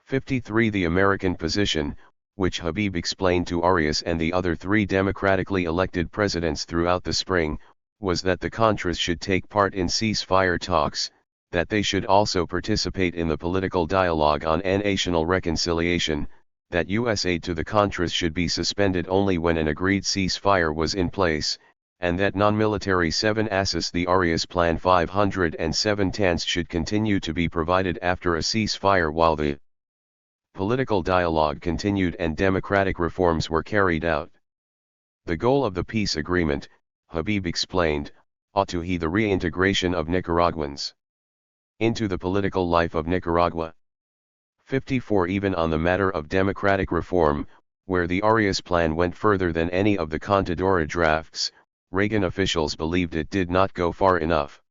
53 The American position, which Habib explained to Arias and the other three democratically elected presidents throughout the spring, was that the Contras should take part in ceasefire talks, that they should also participate in the political dialogue on national reconciliation, that U.S. aid to the Contras should be suspended only when an agreed ceasefire was in place, and that non-military 7 assets the Arias Plan 507 tanks should continue to be provided after a ceasefire while the political dialogue continued and democratic reforms were carried out. The goal of the peace agreement, Habib explained, ought to be the reintegration of Nicaraguans into the political life of Nicaragua. 54 Even on the matter of democratic reform, where the Arias plan went further than any of the Contadora drafts, Reagan officials believed it did not go far enough.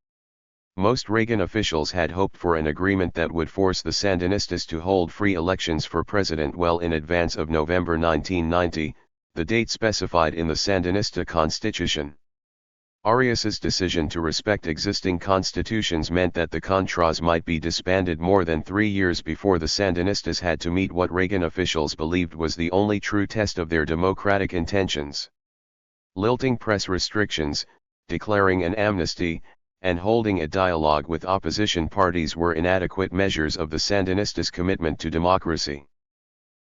Most Reagan officials had hoped for an agreement that would force the Sandinistas to hold free elections for president well in advance of November 1990, the date specified in the Sandinista constitution. Arias's decision to respect existing constitutions meant that the Contras might be disbanded more than 3 years before the Sandinistas had to meet what Reagan officials believed was the only true test of their democratic intentions. Lilting press restrictions, declaring an amnesty, and holding a dialogue with opposition parties were inadequate measures of the Sandinistas' commitment to democracy.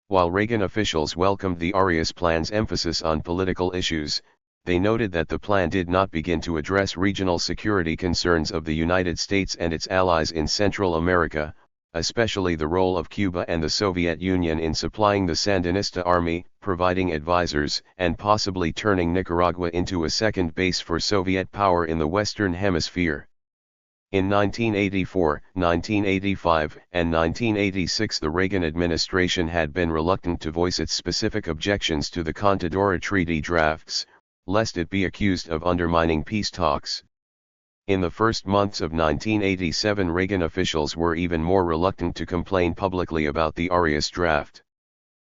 While Reagan officials welcomed the Arias plan's emphasis on political issues, they noted that the plan did not begin to address regional security concerns of the United States and its allies in Central America, especially the role of Cuba and the Soviet Union in supplying the Sandinista army, providing advisors, and possibly turning Nicaragua into a second base for Soviet power in the Western Hemisphere. In 1984, 1985, and 1986 the Reagan administration had been reluctant to voice its specific objections to the Contadora Treaty drafts, lest it be accused of undermining peace talks. In the first months of 1987 Reagan officials were even more reluctant to complain publicly about the Arias draft.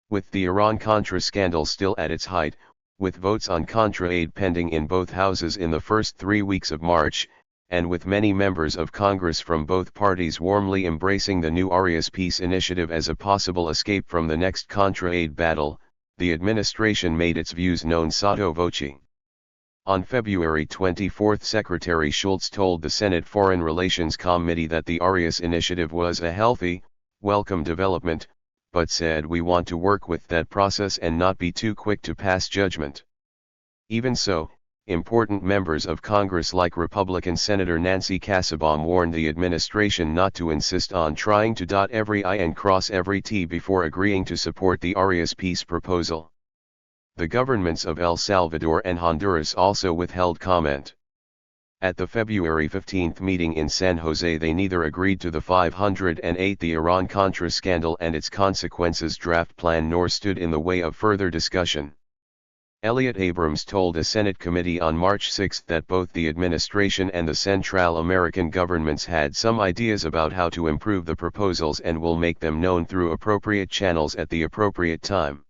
With the Iran-Contra scandal still at its height, with votes on Contra aid pending in both houses in the first 3 weeks of March, and with many members of Congress from both parties warmly embracing the new Arias peace initiative as a possible escape from the next Contra aid battle, the administration made its views known sotto voce. On February 24, Secretary Shultz told the Senate Foreign Relations Committee that the Arias initiative was a healthy, welcome development, but said we want to work with that process and not be too quick to pass judgment. Even so, important members of Congress like Republican Senator Nancy Kassebaum warned the administration not to insist on trying to dot every I and cross every T before agreeing to support the Arias peace proposal. The governments of El Salvador and Honduras also withheld comment. At the February 15 meeting in San Jose, they neither agreed to the 508 the Iran-Contra scandal and its consequences draft plan nor stood in the way of further discussion. Elliott Abrams told a Senate committee on March 6 that both the administration and the Central American governments had some ideas about how to improve the proposals and will make them known through appropriate channels at the appropriate time.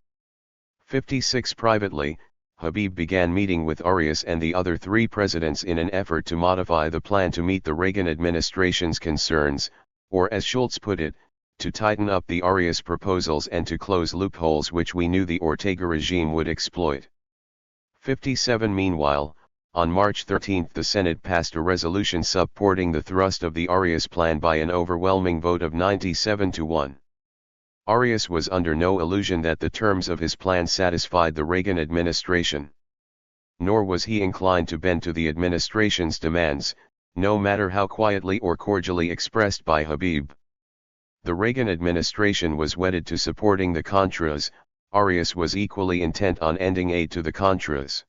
56 Privately, Habib began meeting with Arias and the other 3 presidents in an effort to modify the plan to meet the Reagan administration's concerns, or as Shultz put it, to tighten up the Arias proposals and to close loopholes which we knew the Ortega regime would exploit. 57 Meanwhile, on March 13 the Senate passed a resolution supporting the thrust of the Arias plan by an overwhelming vote of 97-1. Arias was under no illusion that the terms of his plan satisfied the Reagan administration. Nor was he inclined to bend to the administration's demands, no matter how quietly or cordially expressed by Habib. The Reagan administration was wedded to supporting the Contras. Arias was equally intent on ending aid to the Contras.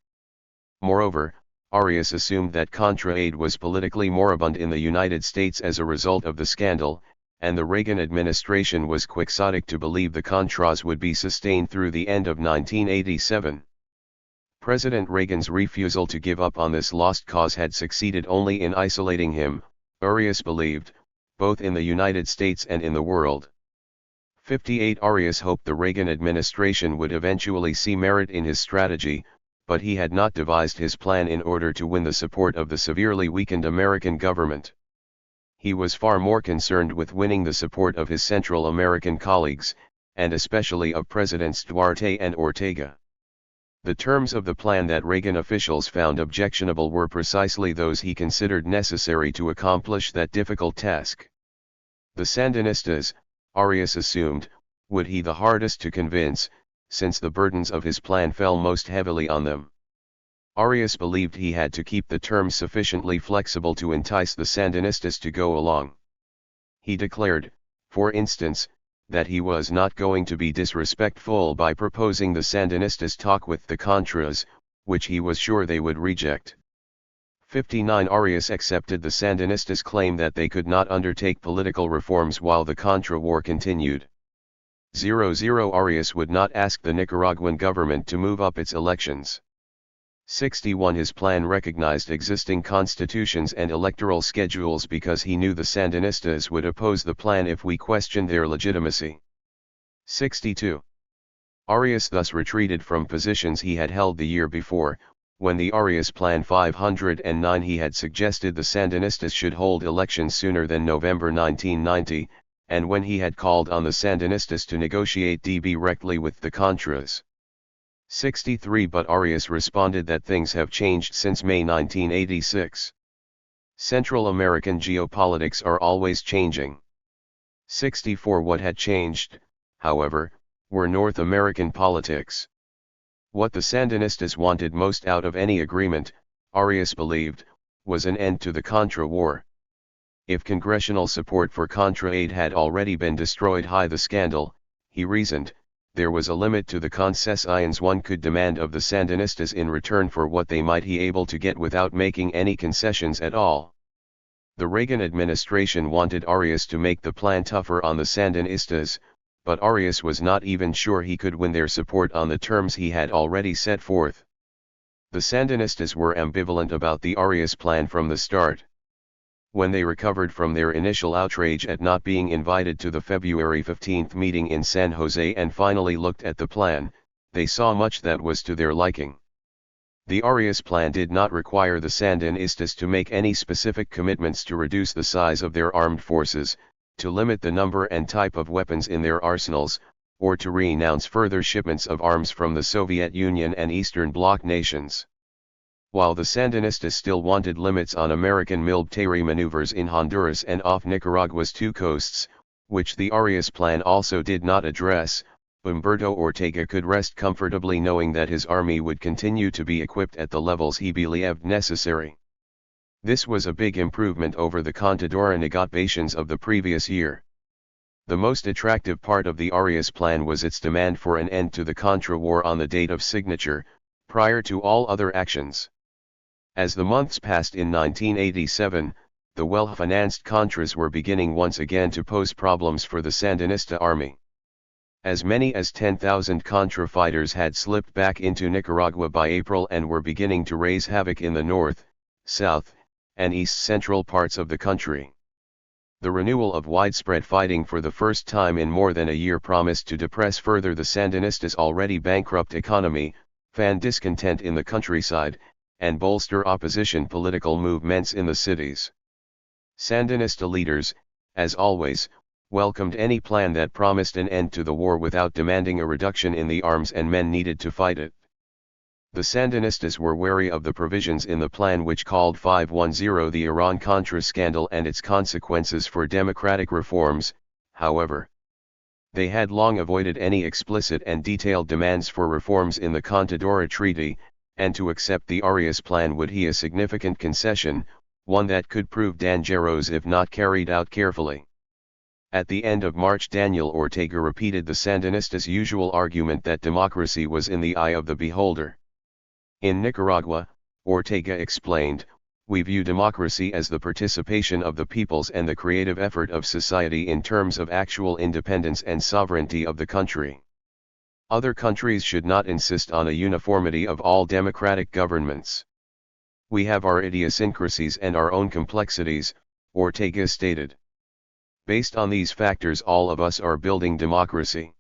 Moreover, Arias assumed that Contra aid was politically moribund in the United States as a result of the scandal, and the Reagan administration was quixotic to believe the Contras would be sustained through the end of 1987. President Reagan's refusal to give up on this lost cause had succeeded only in isolating him, Arias believed, both in the United States and in the world. 58 Arias hoped the Reagan administration would eventually see merit in his strategy, but he had not devised his plan in order to win the support of the severely weakened American government. He was far more concerned with winning the support of his Central American colleagues, and especially of Presidents Duarte and Ortega. The terms of the plan that Reagan officials found objectionable were precisely those he considered necessary to accomplish that difficult task. The Sandinistas, Arias assumed, would be the hardest to convince, since the burdens of his plan fell most heavily on them. Arias believed he had to keep the terms sufficiently flexible to entice the Sandinistas to go along. He declared, for instance, that he was not going to be disrespectful by proposing the Sandinistas talk with the Contras, which he was sure they would reject. 59 Arias accepted the Sandinistas' claim that they could not undertake political reforms while the Contra war continued. 00 Arias would not ask the Nicaraguan government to move up its elections. 61 His plan recognized existing constitutions and electoral schedules because he knew the Sandinistas would oppose the plan if we questioned their legitimacy. 62 Arias thus retreated from positions he had held the year before, when the Arias Plan 509 he had suggested the Sandinistas should hold elections sooner than November 1990, and when he had called on the Sandinistas to negotiate directly with the Contras. 63 But Arias responded that things have changed since May 1986. Central American geopolitics are always changing. 64 What had changed, however, were North American politics. What the Sandinistas wanted most out of any agreement, Arias believed, was an end to the Contra war. If congressional support for Contra aid had already been destroyed by the scandal, he reasoned, there was a limit to the concessions one could demand of the Sandinistas in return for what they might be able to get without making any concessions at all. The Reagan administration wanted Arias to make the plan tougher on the Sandinistas, but Arias was not even sure he could win their support on the terms he had already set forth. The Sandinistas were ambivalent about the Arias plan from the start. When they recovered from their initial outrage at not being invited to the February 15 meeting in San Jose and finally looked at the plan, they saw much that was to their liking. The Arias Plan did not require the Sandinistas to make any specific commitments to reduce the size of their armed forces, to limit the number and type of weapons in their arsenals, or to renounce further shipments of arms from the Soviet Union and Eastern Bloc nations. While the Sandinistas still wanted limits on American military maneuvers in Honduras and off Nicaragua's two coasts, which the Arias Plan also did not address, Humberto Ortega could rest comfortably knowing that his army would continue to be equipped at the levels he believed necessary. This was a big improvement over the Contadora negotiations of the previous year. The most attractive part of the Arias Plan was its demand for an end to the Contra War on the date of signature, prior to all other actions. As the months passed in 1987, the well-financed Contras were beginning once again to pose problems for the Sandinista army. As many as 10,000 Contra fighters had slipped back into Nicaragua by April and were beginning to raise havoc in the north, south, and east-central parts of the country. The renewal of widespread fighting for the first time in more than a year promised to depress further the Sandinistas' already bankrupt economy, fan discontent in the countryside, and bolster opposition political movements in the cities. Sandinista leaders, as always, welcomed any plan that promised an end to the war without demanding a reduction in the arms and men needed to fight it. The Sandinistas were wary of the provisions in the plan which called 510 the Iran-Contra scandal and its consequences for democratic reforms. However, they had long avoided any explicit and detailed demands for reforms in the Contadora Treaty, and to accept the Arias Plan would be a significant concession, one that could prove dangerous if not carried out carefully. At the end of March, Daniel Ortega repeated the Sandinistas' usual argument that democracy was in the eye of the beholder. In Nicaragua, Ortega explained, "We view democracy as the participation of the peoples and the creative effort of society in terms of actual independence and sovereignty of the country. Other countries should not insist on a uniformity of all democratic governments. We have our idiosyncrasies and our own complexities," Ortega stated. "Based on these factors, all of us are building democracy."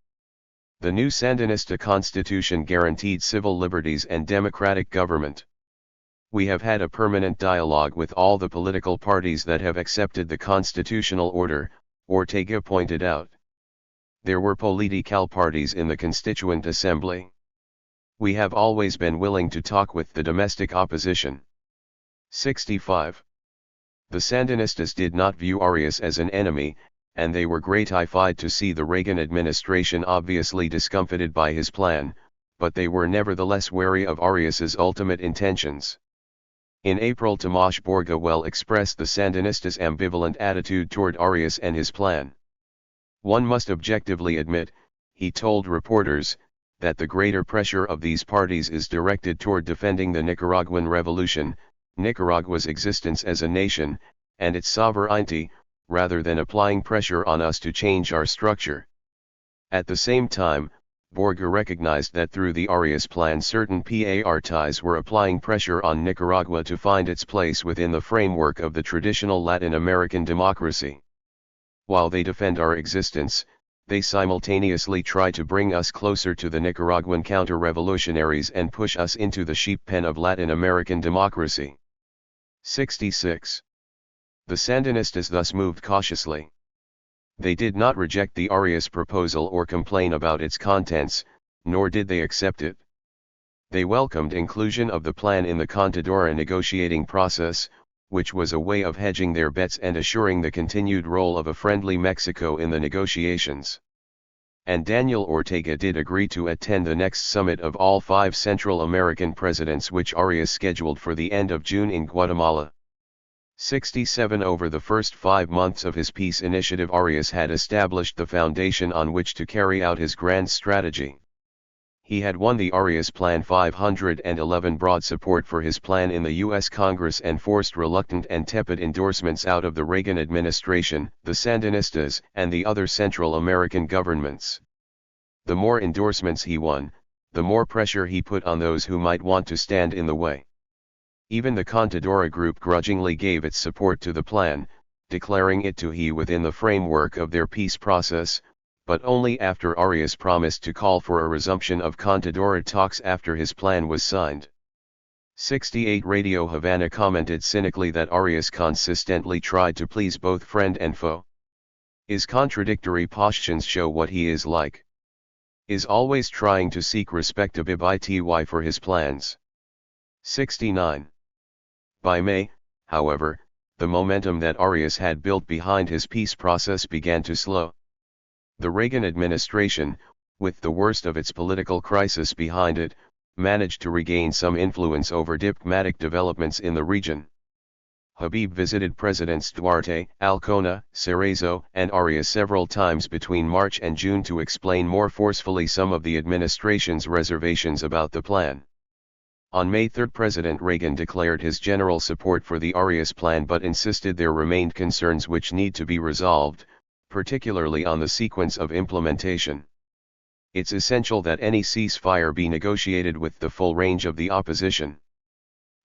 The new Sandinista constitution guaranteed civil liberties and democratic government. "We have had a permanent dialogue with all the political parties that have accepted the constitutional order," Ortega pointed out. "There were political parties in the Constituent Assembly. We have always been willing to talk with the domestic opposition." 65. The Sandinistas did not view Arias as an enemy, and they were gratified to see the Reagan administration obviously discomfited by his plan, but they were nevertheless wary of Arias's ultimate intentions. In April, Tomás Borga well expressed the Sandinistas' ambivalent attitude toward Arias and his plan. "One must objectively admit," he told reporters, "that the greater pressure of these parties is directed toward defending the Nicaraguan revolution, Nicaragua's existence as a nation, and its sovereignty, rather than applying pressure on us to change our structure." At the same time, Borga recognized that through the Arias Plan certain parties were applying pressure on Nicaragua to find its place within the framework of the traditional Latin American democracy. "While they defend our existence, they simultaneously try to bring us closer to the Nicaraguan counter-revolutionaries and push us into the sheep pen of Latin American democracy." 66. The Sandinistas thus moved cautiously. They did not reject the Arias proposal or complain about its contents, nor did they accept it. They welcomed inclusion of the plan in the Contadora negotiating process, which was a way of hedging their bets and assuring the continued role of a friendly Mexico in the negotiations. And Daniel Ortega did agree to attend the next summit of all 5 Central American presidents, which Arias scheduled for the end of June in Guatemala. 67. Over the first 5 months of his peace initiative, Arias had established the foundation on which to carry out his grand strategy. He had won the Arias Plan 511 broad support for his plan in the U.S. Congress and forced reluctant and tepid endorsements out of the Reagan administration, the Sandinistas, and the other Central American governments. The more endorsements he won, the more pressure he put on those who might want to stand in the way. Even the Contadora group grudgingly gave its support to the plan, declaring it to be within the framework of their peace process, but only after Arias promised to call for a resumption of Contadora talks after his plan was signed. 68 Radio Havana commented cynically that Arias consistently tried to please both friend and foe. His contradictory positions show what he is like. Is always trying to seek respectability for his plans. 69. By May, however, the momentum that Arias had built behind his peace process began to slow. The Reagan administration, with the worst of its political crisis behind it, managed to regain some influence over diplomatic developments in the region. Habib visited Presidents Duarte, Alcona, Cerezo, and Arias several times between March and June to explain more forcefully some of the administration's reservations about the plan. On May 3, President Reagan declared his general support for the Arias plan but insisted there remained concerns which need to be resolved, particularly on the sequence of implementation. It's essential that any ceasefire be negotiated with the full range of the opposition.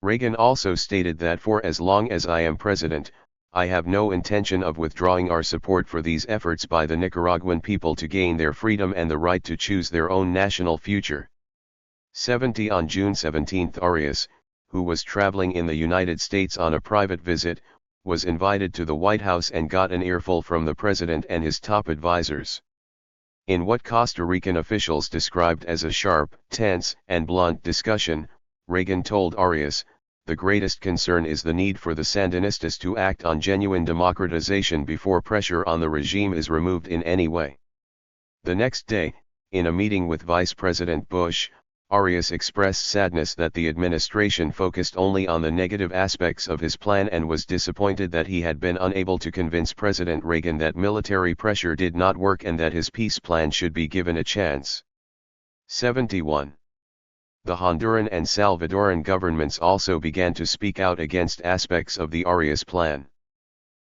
Reagan also stated that for as long as I am president, I have no intention of withdrawing our support for these efforts by the Nicaraguan people to gain their freedom and the right to choose their own national future. 70 On June 17, Arias, who was traveling in the United States on a private visit, was invited to the White House and got an earful from the president and his top advisors. In what Costa Rican officials described as a sharp, tense, and blunt discussion, Reagan told Arias, "The greatest concern is the need for the Sandinistas to act on genuine democratization before pressure on the regime is removed in any way." The next day, in a meeting with Vice President Bush, Arias expressed sadness that the administration focused only on the negative aspects of his plan and was disappointed that he had been unable to convince President Reagan that military pressure did not work and that his peace plan should be given a chance. 71. The Honduran and Salvadoran governments also began to speak out against aspects of the Arias plan.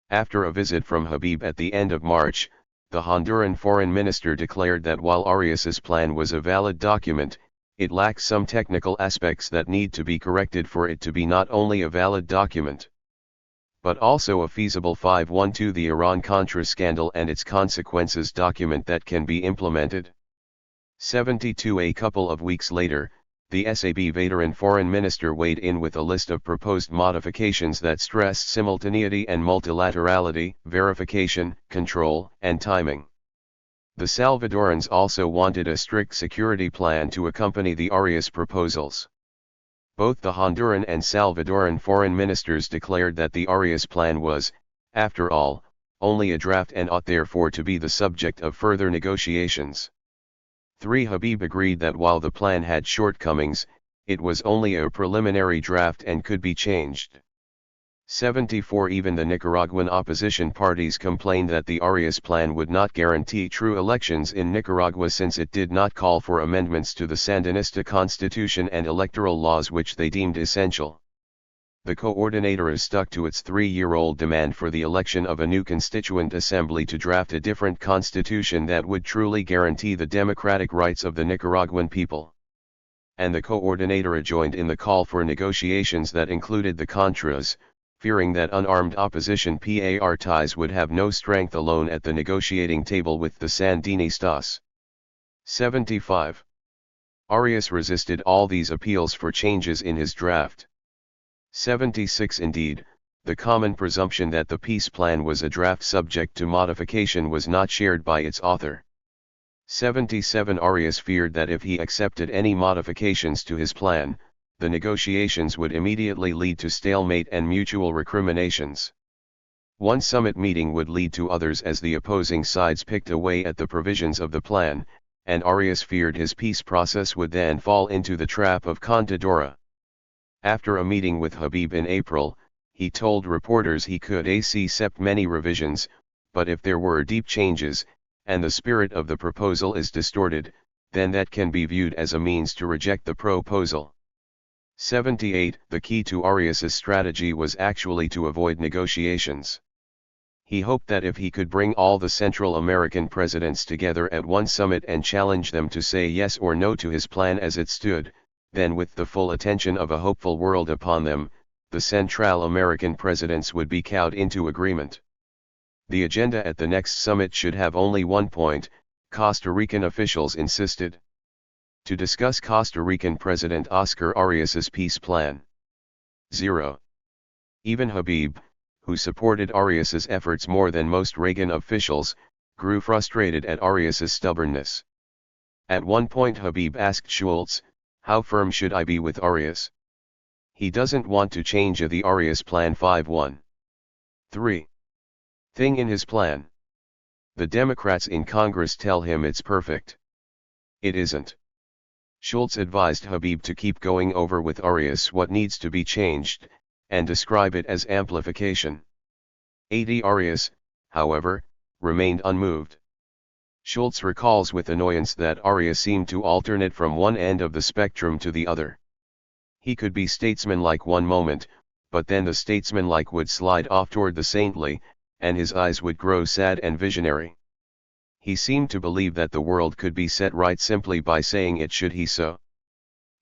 After a visit from Habib at the end of March, the Honduran foreign minister declared that while Arias's plan was a valid document, it lacks some technical aspects that need to be corrected for it to be not only a valid document, but also a feasible 512 the Iran-Contra scandal and its consequences document that can be implemented. 72 A couple of weeks later, the SAB veteran foreign minister weighed in with a list of proposed modifications that stressed simultaneity and multilaterality, verification, control, and timing. The Salvadorans also wanted a strict security plan to accompany the Arias proposals. Both the Honduran and Salvadoran foreign ministers declared that the Arias plan was, after all, only a draft and ought therefore to be the subject of further negotiations. 3 Habib agreed that while the plan had shortcomings, it was only a preliminary draft and could be changed. 74 Even the Nicaraguan opposition parties complained that the Arias plan would not guarantee true elections in Nicaragua since it did not call for amendments to the Sandinista constitution and electoral laws which they deemed essential. The coordinator is stuck to its 3-year-old demand for the election of a new constituent assembly to draft a different constitution that would truly guarantee the democratic rights of the Nicaraguan people. And the coordinator joined in the call for negotiations that included the Contras, fearing that unarmed opposition parties would have no strength alone at the negotiating table with the Sandinistas. 75. Arias resisted all these appeals for changes in his draft. 76 Indeed, the common presumption that the peace plan was a draft subject to modification was not shared by its author. 77 Arias feared that if he accepted any modifications to his plan, the negotiations would immediately lead to stalemate and mutual recriminations. One summit meeting would lead to others as the opposing sides picked away at the provisions of the plan, and Arias feared his peace process would then fall into the trap of Contadora. After a meeting with Habib in April, he told reporters he could accept many revisions, but if there were deep changes, and the spirit of the proposal is distorted, then that can be viewed as a means to reject the proposal. 78 The key to Arias's strategy was actually to avoid negotiations. He hoped that if he could bring all the Central American presidents together at one summit and challenge them to say yes or no to his plan as it stood, then with the full attention of a hopeful world upon them, the Central American presidents would be cowed into agreement. The agenda at the next summit should have only one point, Costa Rican officials insisted. To discuss Costa Rican President Oscar Arias's peace plan. 0. Even Habib, who supported Arias's efforts more than most Reagan officials, grew frustrated at Arias's stubbornness. At one point Habib asked Schultz, "How firm should I be with Arias? He doesn't want to change the Arias plan 5-1. 3. Thing in his plan. The Democrats in Congress tell him it's perfect. It isn't." Schultz advised Habib to keep going over with Arias what needs to be changed, and describe it as amplification. Arias, however, remained unmoved. Schultz recalls with annoyance that Arias seemed to alternate from one end of the spectrum to the other. He could be statesmanlike one moment, but then the statesmanlike would slide off toward the saintly, and his eyes would grow sad and visionary. He seemed to believe that the world could be set right simply by saying it should he so.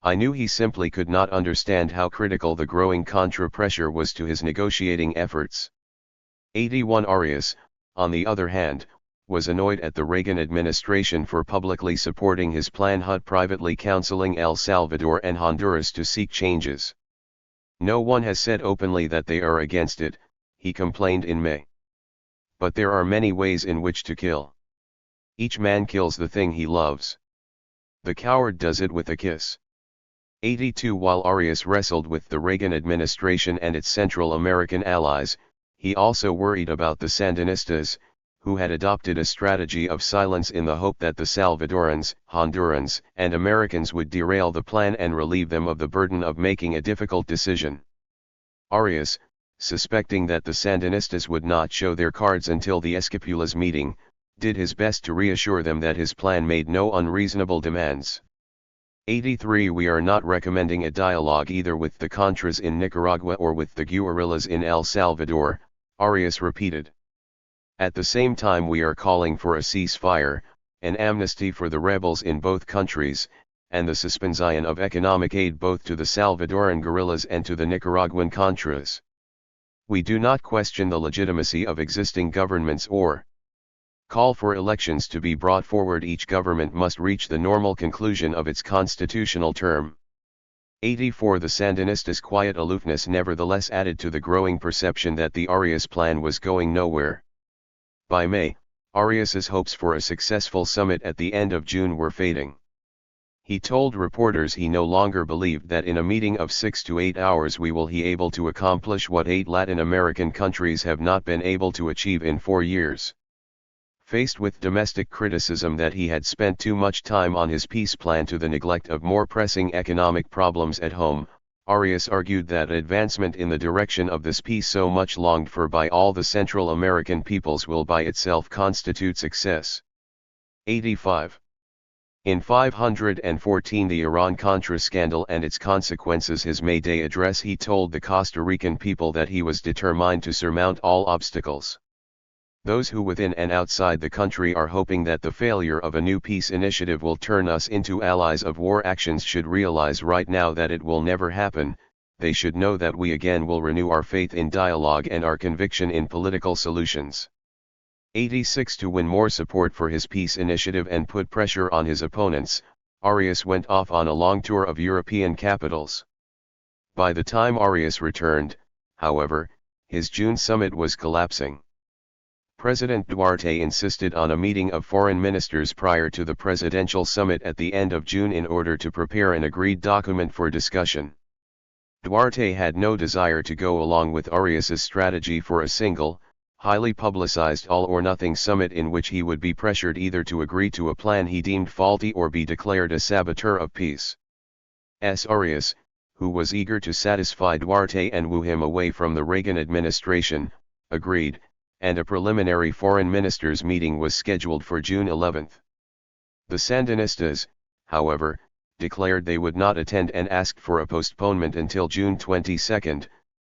I knew he simply could not understand how critical the growing contra-pressure was to his negotiating efforts. 81 Arias, on the other hand, was annoyed at the Reagan administration for publicly supporting his plan, privately counseling El Salvador and Honduras to seek changes. "No one has said openly that they are against it," he complained in May. "But there are many ways in which to kill. Each man kills the thing he loves. The coward does it with a kiss." 82 While Arias wrestled with the Reagan administration and its Central American allies, he also worried about the Sandinistas, who had adopted a strategy of silence in the hope that the Salvadorans, Hondurans, and Americans would derail the plan and relieve them of the burden of making a difficult decision. Arias, suspecting that the Sandinistas would not show their cards until the Escapulas meeting, did his best to reassure them that his plan made no unreasonable demands. 83 We are not recommending a dialogue either with the Contras in Nicaragua or with the guerrillas in El Salvador, Arias repeated. At the same time we are calling for a ceasefire, an amnesty for the rebels in both countries, and the suspension of economic aid both to the Salvadoran guerrillas and to the Nicaraguan Contras. We do not question the legitimacy of existing governments or call for elections to be brought forward. Each government must reach the normal conclusion of its constitutional term. 84 The Sandinistas' quiet aloofness nevertheless added to the growing perception that the Arias plan was going nowhere. By May, Arias's hopes for a successful summit at the end of June were fading. He told reporters he no longer believed that in a meeting of 6 to 8 hours we will be able to accomplish what 8 Latin American countries have not been able to achieve in 4 years. Faced with domestic criticism that he had spent too much time on his peace plan to the neglect of more pressing economic problems at home, Arias argued that advancement in the direction of this peace so much longed for by all the Central American peoples will by itself constitute success. 85. In 514 the Iran-Contra scandal and its consequences. His May Day address, he told the Costa Rican people that he was determined to surmount all obstacles. Those who within and outside the country are hoping that the failure of a new peace initiative will turn us into allies of war actions should realize right now that it will never happen. They should know that we again will renew our faith in dialogue and our conviction in political solutions. 86 To win more support for his peace initiative and put pressure on his opponents, Arias went off on a long tour of European capitals. By the time Arias returned, however, his June summit was collapsing. President Duarte insisted on a meeting of foreign ministers prior to the presidential summit at the end of June in order to prepare an agreed document for discussion. Duarte had no desire to go along with Arias's strategy for a single, highly publicized all-or-nothing summit in which he would be pressured either to agree to a plan he deemed faulty or be declared a saboteur of peace. Arias, who was eager to satisfy Duarte and woo him away from the Reagan administration, agreed, and a preliminary foreign ministers meeting was scheduled for June 11. The Sandinistas, however, declared they would not attend and asked for a postponement until June 22,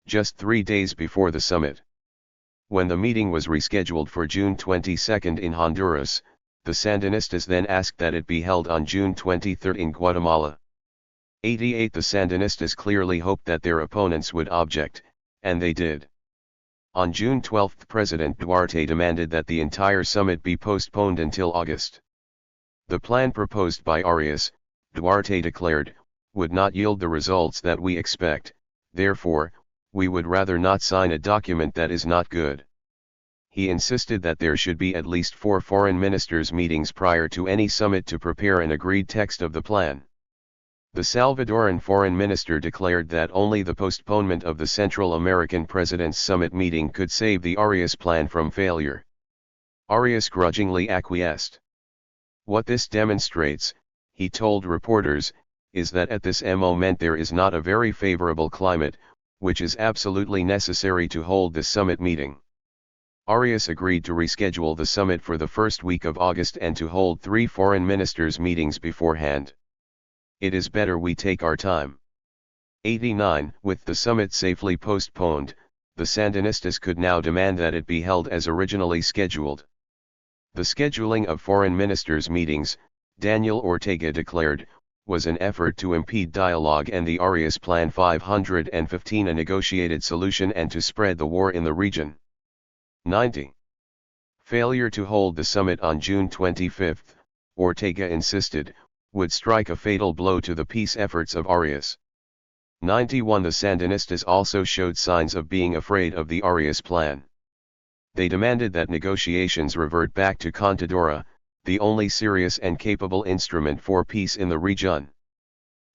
just 3 days before the summit. When the meeting was rescheduled for June 22 in Honduras, the Sandinistas then asked that it be held on June 23 in Guatemala. 88 The Sandinistas clearly hoped that their opponents would object, and they did. On June 12 President Duarte demanded that the entire summit be postponed until August. The plan proposed by Arias, Duarte declared, would not yield the results that we expect, Therefore, we would rather not sign a document that is not good. He insisted that there should be at least 4 foreign ministers' meetings prior to any summit to prepare an agreed text of the plan. The Salvadoran foreign minister declared that only the postponement of the Central American President's Summit meeting could save the Arias plan from failure. Arias grudgingly acquiesced. What this demonstrates, he told reporters, is that at this moment there is not a very favorable climate, which is absolutely necessary to hold the summit meeting. Arias agreed to reschedule the summit for the first week of August and to hold 3 foreign ministers' meetings beforehand. It is better we take our time. 89. With the summit safely postponed, the Sandinistas could now demand that it be held as originally scheduled. The scheduling of foreign ministers' meetings, Daniel Ortega declared, was an effort to impede dialogue and the Arias Plan 515 a negotiated solution and to spread the war in the region. 90. Failure to hold the summit on June 25, Ortega insisted, would strike a fatal blow to the peace efforts of Arias. 91. The Sandinistas also showed signs of being afraid of the Arias plan. They demanded that negotiations revert back to Contadora, the only serious and capable instrument for peace in the region.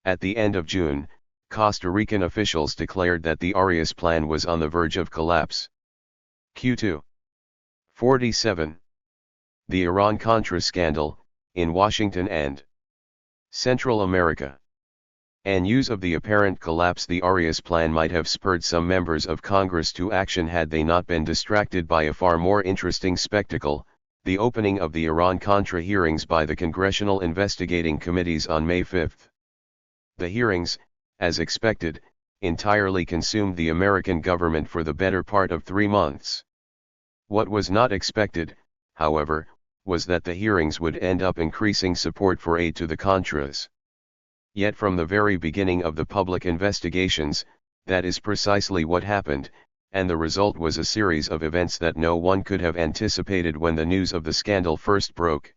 At the end of June, Costa Rican officials declared that the Arias plan was on the verge of collapse. Q2. 47. The Iran-Contra scandal, in Washington and Central America. News of the apparent collapse the Arias plan might have spurred some members of Congress to action had they not been distracted by a far more interesting spectacle, the opening of the Iran-Contra hearings by the Congressional Investigating Committees on May 5. The hearings, as expected, entirely consumed the American government for the better part of 3 months. What was not expected, however, was that the hearings would end up increasing support for aid to the Contras. Yet from the very beginning of the public investigations, that is precisely what happened, and the result was a series of events that no one could have anticipated when the news of the scandal first broke.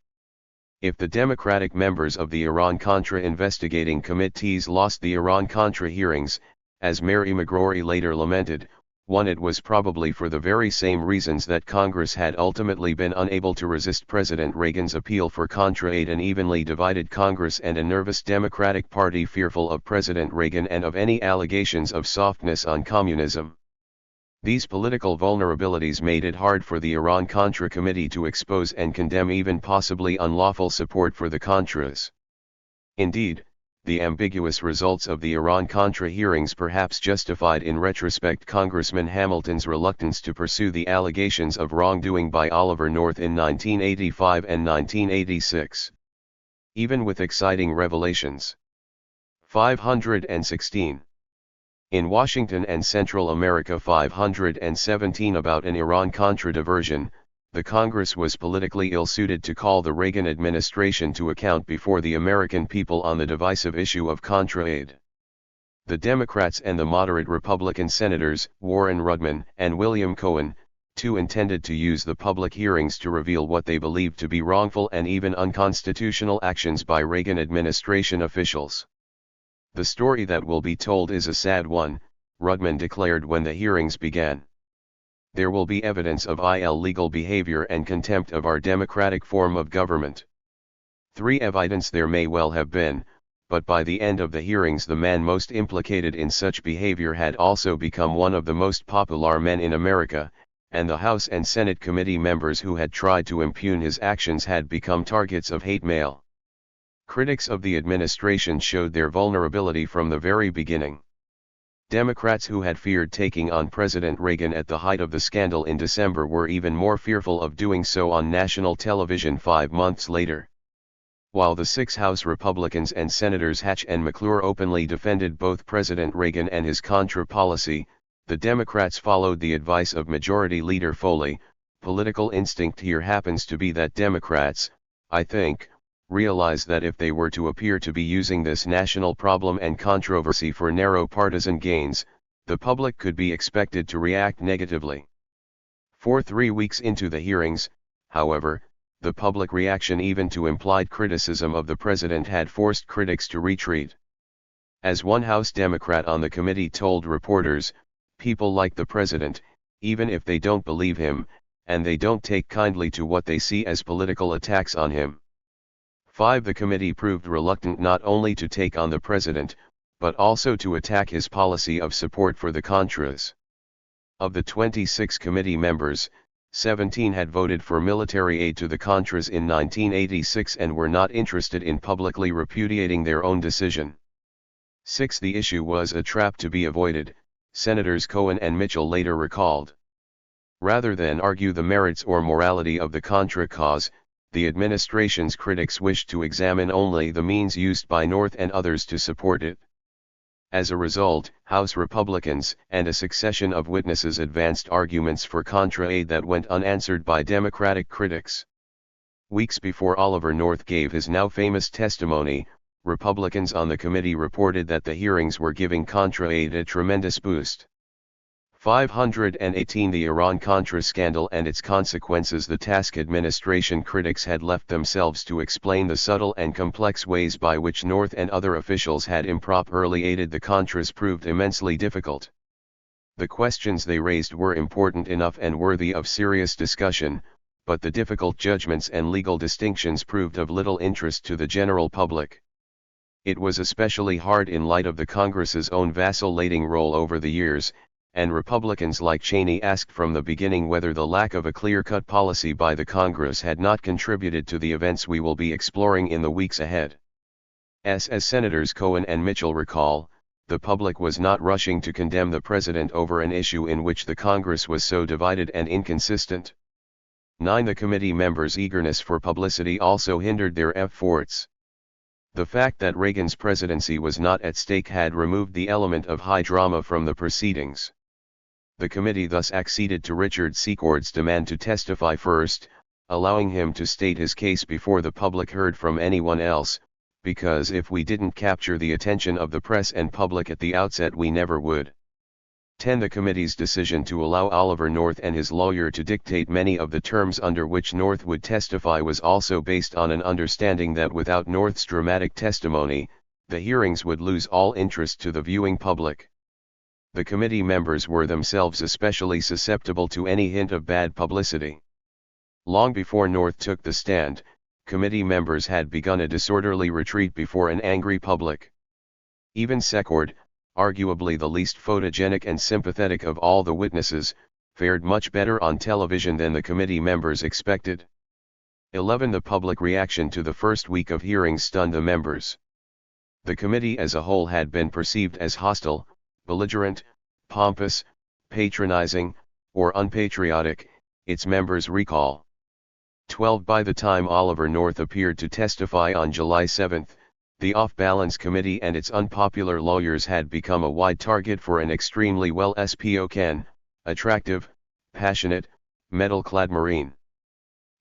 If the Democratic members of the Iran-Contra investigating committees lost the Iran-Contra hearings, as Mary McGrory later lamented, it was probably for the very same reasons that Congress had ultimately been unable to resist President Reagan's appeal for Contra aid, an evenly divided Congress and a nervous Democratic Party fearful of President Reagan and of any allegations of softness on communism. These political vulnerabilities made it hard for the Iran-Contra Committee to expose and condemn even possibly unlawful support for the Contras. Indeed, the ambiguous results of the Iran-Contra hearings perhaps justified in retrospect Congressman Hamilton's reluctance to pursue the allegations of wrongdoing by Oliver North in 1985 and 1986. Even with exciting revelations. 516. In Washington and Central America 517 about an Iran-Contra diversion, the Congress was politically ill-suited to call the Reagan administration to account before the American people on the divisive issue of Contra aid. The Democrats and the moderate Republican senators, Warren Rudman and William Cohen, too intended to use the public hearings to reveal what they believed to be wrongful and even unconstitutional actions by Reagan administration officials. The story that will be told is a sad one, Rudman declared when the hearings began. There will be evidence of illegal behavior and contempt of our democratic form of government. 3. Evidence there may well have been, but by the end of the hearings the man most implicated in such behavior had also become one of the most popular men in America, and the House and Senate committee members who had tried to impugn his actions had become targets of hate mail. Critics of the administration showed their vulnerability from the very beginning. Democrats who had feared taking on President Reagan at the height of the scandal in December were even more fearful of doing so on national television 5 months later. While the 6 House Republicans and Senators Hatch and McClure openly defended both President Reagan and his Contra policy, the Democrats followed the advice of Majority Leader Foley. Political instinct here happens to be that Democrats, I think, realize that if they were to appear to be using this national problem and controversy for narrow partisan gains, the public could be expected to react negatively. 3 weeks into the hearings, however, the public reaction even to implied criticism of the president had forced critics to retreat. As one House Democrat on the committee told reporters, people like the president, even if they don't believe him, and they don't take kindly to what they see as political attacks on him. 5. The committee proved reluctant not only to take on the president, but also to attack his policy of support for the Contras. Of the 26 committee members, 17 had voted for military aid to the Contras in 1986 and were not interested in publicly repudiating their own decision. 6. The issue was a trap to be avoided, Senators Cohen and Mitchell later recalled. Rather than argue the merits or morality of the Contra cause, the administration's critics wished to examine only the means used by North and others to support it. As a result, House Republicans and a succession of witnesses advanced arguments for Contra aid that went unanswered by Democratic critics. Weeks before Oliver North gave his now famous testimony, Republicans on the committee reported that the hearings were giving Contra aid a tremendous boost. 518 The Iran-Contra scandal and its consequences. The task administration critics had left themselves to explain the subtle and complex ways by which North and other officials had improperly aided the Contras proved immensely difficult. The questions they raised were important enough and worthy of serious discussion, but the difficult judgments and legal distinctions proved of little interest to the general public. It was especially hard in light of the Congress's own vacillating role over the years, and Republicans like Cheney asked from the beginning whether the lack of a clear-cut policy by the Congress had not contributed to the events we will be exploring in the weeks ahead. As Senators Cohen and Mitchell recall, the public was not rushing to condemn the president over an issue in which the Congress was so divided and inconsistent. 9. The committee members' eagerness for publicity also hindered their efforts. The fact that Reagan's presidency was not at stake had removed the element of high drama from the proceedings. The committee thus acceded to Richard Secord's demand to testify first, allowing him to state his case before the public heard from anyone else, because if we didn't capture the attention of the press and public at the outset we never would. 10. The committee's decision to allow Oliver North and his lawyer to dictate many of the terms under which North would testify was also based on an understanding that without North's dramatic testimony, the hearings would lose all interest to the viewing public. The committee members were themselves especially susceptible to any hint of bad publicity. Long before North took the stand, committee members had begun a disorderly retreat before an angry public. Even Secord, arguably the least photogenic and sympathetic of all the witnesses, fared much better on television than the committee members expected. 11. The public reaction to the first week of hearings stunned the members. The committee as a whole had been perceived as hostile, belligerent, pompous, patronizing, or unpatriotic, its members recall. 12. By the time Oliver North appeared to testify on July 7, the off-balance committee and its unpopular lawyers had become a wide target for an extremely well-spoken, attractive, passionate, metal-clad Marine.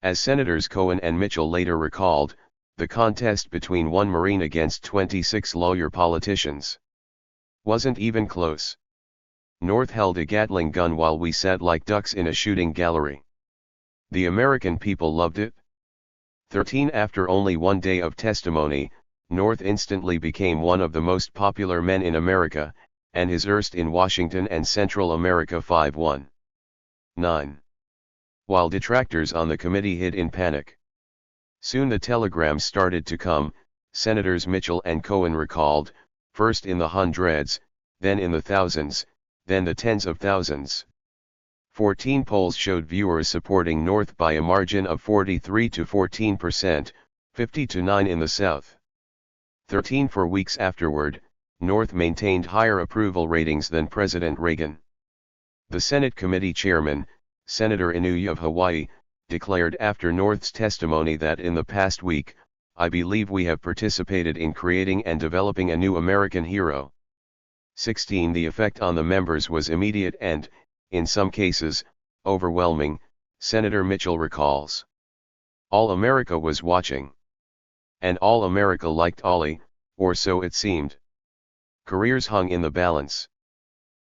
As Senators Cohen and Mitchell later recalled, the contest between one Marine against 26 lawyer politicians wasn't even close. North held a Gatling gun while we sat like ducks in a shooting gallery. The American people loved it. 13. After only one day of testimony, North instantly became one of the most popular men in America, and his erst in Washington and Central America 5-1. 9. While detractors on the committee hid in panic. Soon the telegrams started to come, Senators Mitchell and Cohen recalled, first in the hundreds, then in the thousands, then the tens of thousands. 14 polls showed viewers supporting North by a margin of 43 to 14%, 50 to 9 in the South. 13 For weeks afterward, North maintained higher approval ratings than President Reagan. The Senate Committee Chairman, Senator Inouye of Hawaii, declared after North's testimony that in the past week, I believe we have participated in creating and developing a new American hero. 16 The effect on the members was immediate and, in some cases, overwhelming, Senator Mitchell recalls. All America was watching. And all America liked Ollie, or so it seemed. Careers hung in the balance.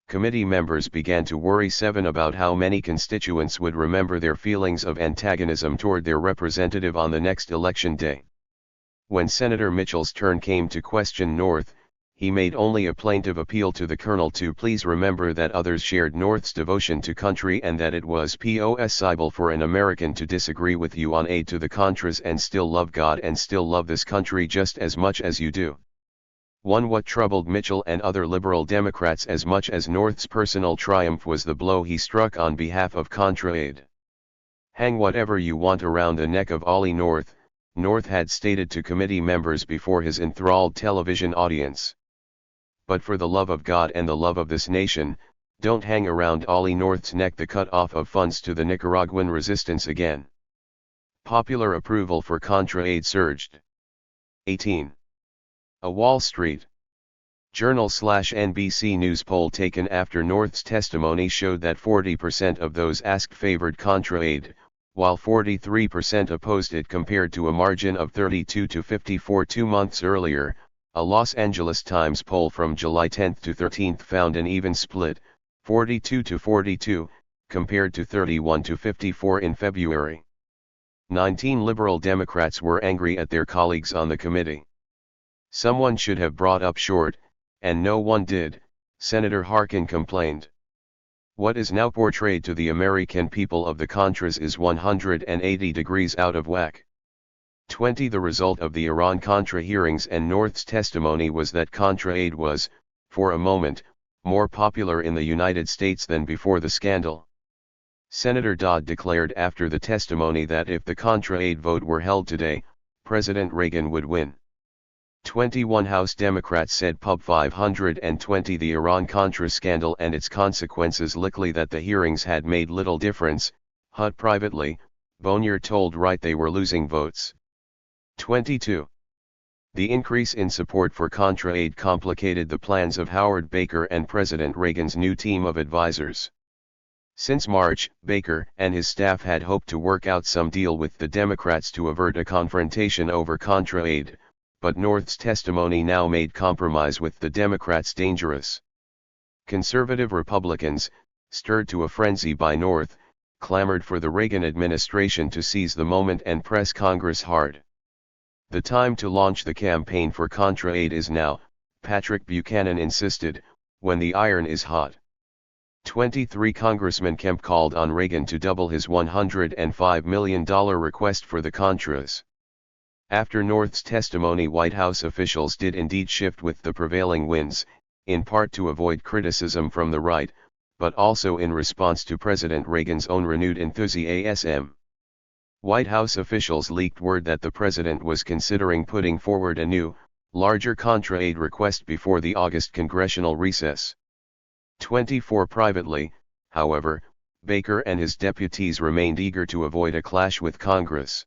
Committee members began to worry about how many constituents would remember their feelings of antagonism toward their representative on the next election day. When Senator Mitchell's turn came to question North, he made only a plaintive appeal to the colonel to please remember that others shared North's devotion to country and that it was possible for an American to disagree with you on aid to the Contras and still love God and still love this country just as much as you do. What troubled Mitchell and other liberal Democrats as much as North's personal triumph was the blow he struck on behalf of Contra aid. Hang whatever you want around the neck of Ollie North, North had stated to committee members before his enthralled television audience. But for the love of God and the love of this nation, don't hang around Ollie North's neck the cut-off of funds to the Nicaraguan resistance again. Popular approval for Contra aid surged. 18. A Wall Street Journal/NBC News poll taken after North's testimony showed that 40% of those asked favored Contra aid, while 43% opposed it compared to a margin of 32 to 54 2 months earlier. A Los Angeles Times poll from July 10 to 13 found an even split, 42 to 42, compared to 31 to 54 in February. 19 liberal Democrats were angry at their colleagues on the committee. Someone should have brought up short, and no one did, Senator Harkin complained. What is now portrayed to the American people of the Contras is 180 degrees out of whack. 20. The result of the Iran-Contra hearings and North's testimony was that Contra aid was, for a moment, more popular in the United States than before the scandal. Senator Dodd declared after the testimony that if the Contra aid vote were held today, President Reagan would win. 21. House Democrats said Pub 520 the Iran-Contra scandal and its consequences likely that the hearings had made little difference. HUD privately, Bonnier told Wright they were losing votes. 22. The increase in support for Contra aid complicated the plans of Howard Baker and President Reagan's new team of advisors. Since March, Baker and his staff had hoped to work out some deal with the Democrats to avert a confrontation over Contra aid, but North's testimony now made compromise with the Democrats dangerous. Conservative Republicans, stirred to a frenzy by North, clamored for the Reagan administration to seize the moment and press Congress hard. The time to launch the campaign for Contra aid is now, Patrick Buchanan insisted, when the iron is hot. 23. Congressman Kemp called on Reagan to double his $105 million request for the Contras. After North's testimony, White House officials did indeed shift with the prevailing winds, in part to avoid criticism from the right, but also in response to President Reagan's own renewed enthusiasm. White House officials leaked word that the president was considering putting forward a new, larger Contra aid request before the August congressional recess. 24. Privately, however, Baker and his deputies remained eager to avoid a clash with Congress.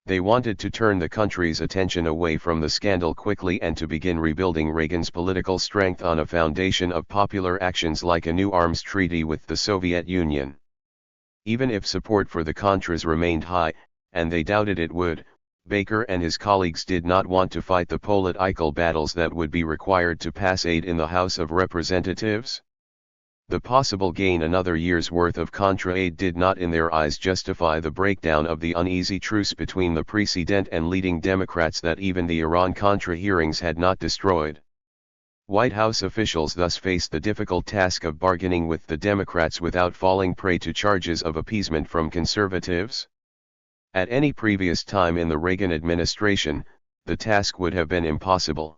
They wanted to turn the country's attention away from the scandal quickly and to begin rebuilding Reagan's political strength on a foundation of popular actions like a new arms treaty with the Soviet Union. Even if support for the Contras remained high, and they doubted it would, Baker and his colleagues did not want to fight the political battles that would be required to pass aid in the House of Representatives. The possible gain another year's worth of Contra aid did not in their eyes justify the breakdown of the uneasy truce between the President and leading Democrats that even the Iran-Contra hearings had not destroyed. White House officials thus faced the difficult task of bargaining with the Democrats without falling prey to charges of appeasement from conservatives. At any previous time in the Reagan administration, the task would have been impossible.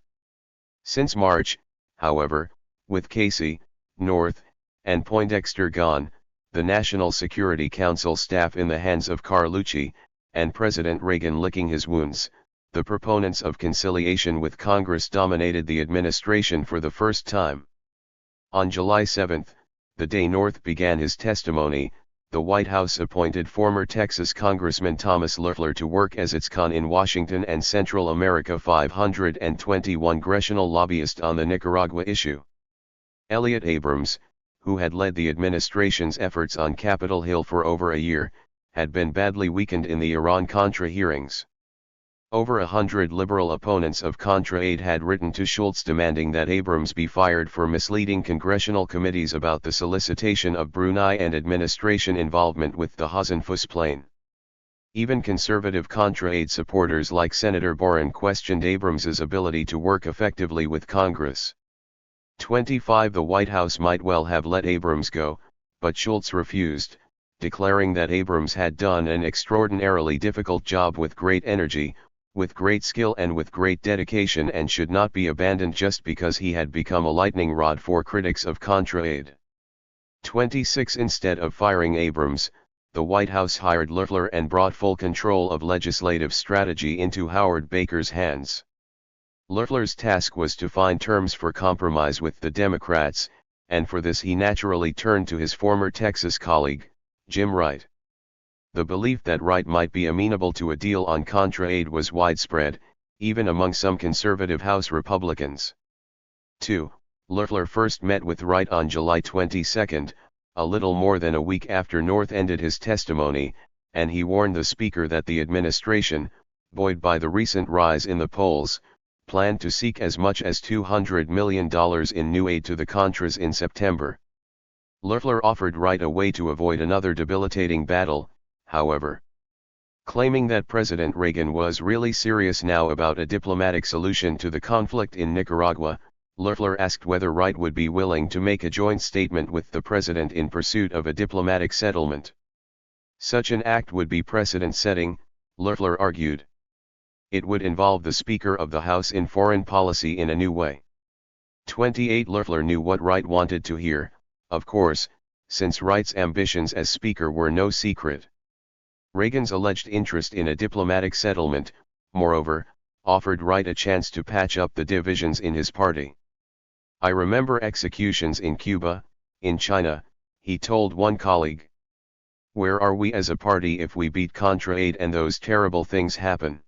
Since March, however, with Casey, North, and Poindexter gone, the National Security Council staff in the hands of Carlucci, and President Reagan licking his wounds, the proponents of conciliation with Congress dominated the administration for the first time. On July 7, the day North began his testimony, the White House appointed former Texas Congressman Thomas Loeffler to work as its con in Washington and Central America 521 congressional lobbyist on the Nicaragua issue. Elliott Abrams, who had led the administration's efforts on Capitol Hill for over a year, had been badly weakened in the Iran-Contra hearings. Over 100 liberal opponents of Contra aid had written to Schultz demanding that Abrams be fired for misleading congressional committees about the solicitation of Brunei and administration involvement with the Hasan Fus plane. Even conservative Contra-Aid supporters like Senator Boren questioned Abrams's ability to work effectively with Congress. 25 The White House might well have let Abrams go, but Schultz refused, declaring that Abrams had done an extraordinarily difficult job with great energy, with great skill and with great dedication, and should not be abandoned just because he had become a lightning rod for critics of Contra-Aid. 26 Instead of firing Abrams, the White House hired Loeffler and brought full control of legislative strategy into Howard Baker's hands. Loeffler's task was to find terms for compromise with the Democrats, and for this he naturally turned to his former Texas colleague, Jim Wright. The belief that Wright might be amenable to a deal on Contra-Aid was widespread, even among some conservative House Republicans. 2. Loeffler first met with Wright on July 22, a little more than a week after North ended his testimony, and he warned the Speaker that the administration, buoyed by the recent rise in the polls, planned to seek as much as $200 million in new aid to the Contras in September. Loeffler offered Wright a way to avoid another debilitating battle, however. Claiming that President Reagan was really serious now about a diplomatic solution to the conflict in Nicaragua, Loeffler asked whether Wright would be willing to make a joint statement with the president in pursuit of a diplomatic settlement. Such an act would be precedent-setting, Loeffler argued. It would involve the Speaker of the House in foreign policy in a new way. 28 Loeffler knew what Wright wanted to hear, of course, since Wright's ambitions as Speaker were no secret. Reagan's alleged interest in a diplomatic settlement, moreover, offered Wright a chance to patch up the divisions in his party. "I remember executions in Cuba, in China," he told one colleague. "Where are we as a party if we beat Contra-Aid and those terrible things happen?"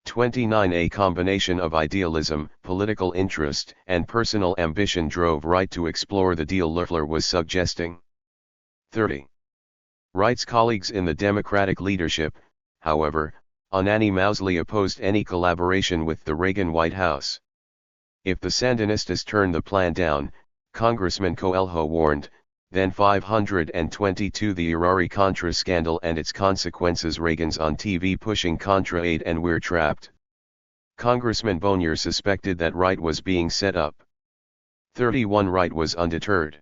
29 A combination of idealism, political interest, and personal ambition drove Wright to explore the deal Loeffler was suggesting. 30. Wright's colleagues in the Democratic leadership, however, unanimously opposed any collaboration with the Reagan White House. If the Sandinistas turned the plan down, Congressman Coelho warned, then 522 the Irari-Contra scandal and its consequences. Reagan's on TV pushing Contra-Aid and we're trapped. Congressman Bonnier suspected that Wright was being set up. 31 Wright was undeterred.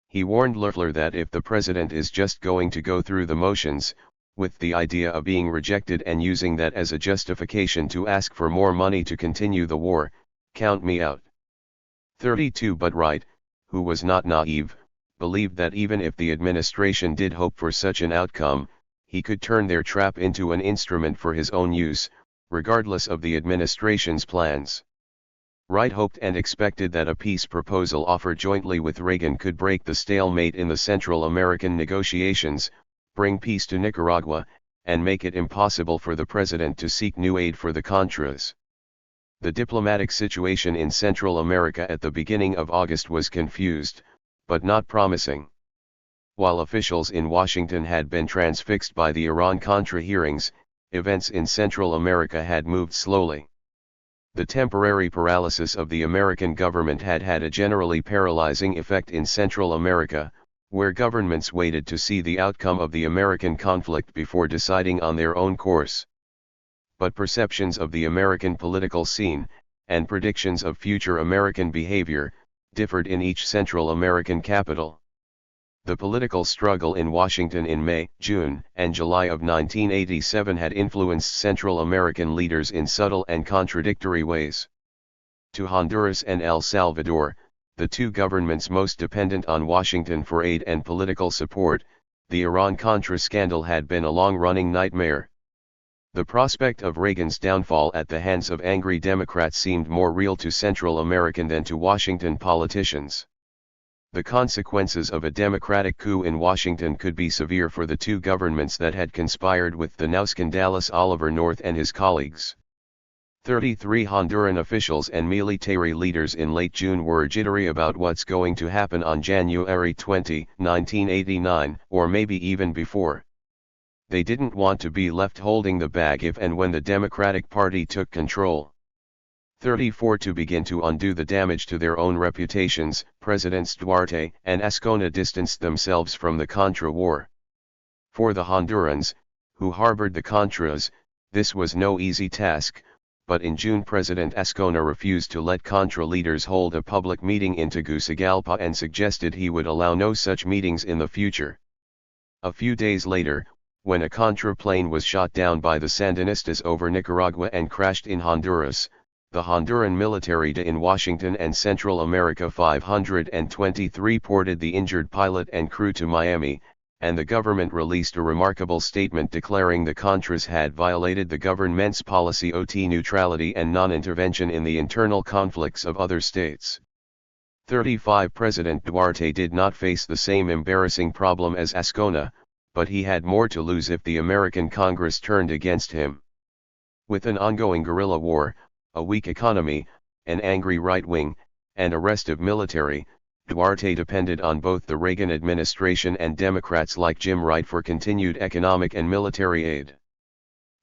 He warned Loeffler that if the president is just going to go through the motions, with the idea of being rejected and using that as a justification to ask for more money to continue the war, count me out. 32 But Wright, who was not naive, believed that even if the administration did hope for such an outcome, he could turn their trap into an instrument for his own use, regardless of the administration's plans. Wright hoped and expected that a peace proposal offered jointly with Reagan could break the stalemate in the Central American negotiations, bring peace to Nicaragua, and make it impossible for the president to seek new aid for the Contras. The diplomatic situation in Central America at the beginning of August was confused, but not promising. While officials in Washington had been transfixed by the Iran-Contra hearings, events in Central America had moved slowly. The temporary paralysis of the American government had had a generally paralyzing effect in Central America, where governments waited to see the outcome of the American conflict before deciding on their own course. But perceptions of the American political scene, and predictions of future American behavior, differed in each Central American capital. The political struggle in Washington in May, June, and July of 1987 had influenced Central American leaders in subtle and contradictory ways. To Honduras and El Salvador, the two governments most dependent on Washington for aid and political support, the Iran-Contra scandal had been a long-running nightmare. The prospect of Reagan's downfall at the hands of angry Democrats seemed more real to Central American than to Washington politicians. The consequences of a Democratic coup in Washington could be severe for the two governments that had conspired with the now scandalous Oliver North and his colleagues. 33 Honduran officials and military leaders in late June were jittery about what's going to happen on January 20, 1989, or maybe even before. They didn't want to be left holding the bag if and when the Democratic Party took control. 34 To begin to undo the damage to their own reputations, Presidents Duarte and Ascona distanced themselves from the Contra War. For the Hondurans, who harbored the Contras. This was no easy task, but in June President Ascona refused to let Contra leaders hold a public meeting in Tegucigalpa and suggested he would allow no such meetings in the future. A few days later, when a Contra plane was shot down by the Sandinistas over Nicaragua and crashed in Honduras, the Honduran military in Washington and Central America 523 ported the injured pilot and crew to Miami, and the government released a remarkable statement declaring the Contras had violated the government's policy of neutrality and non-intervention in the internal conflicts of other states. 35 President Duarte did not face the same embarrassing problem as Ascona, but he had more to lose if the American Congress turned against him. With an ongoing guerrilla war, a weak economy, an angry right wing, and a restive military, Duarte depended on both the Reagan administration and Democrats like Jim Wright for continued economic and military aid.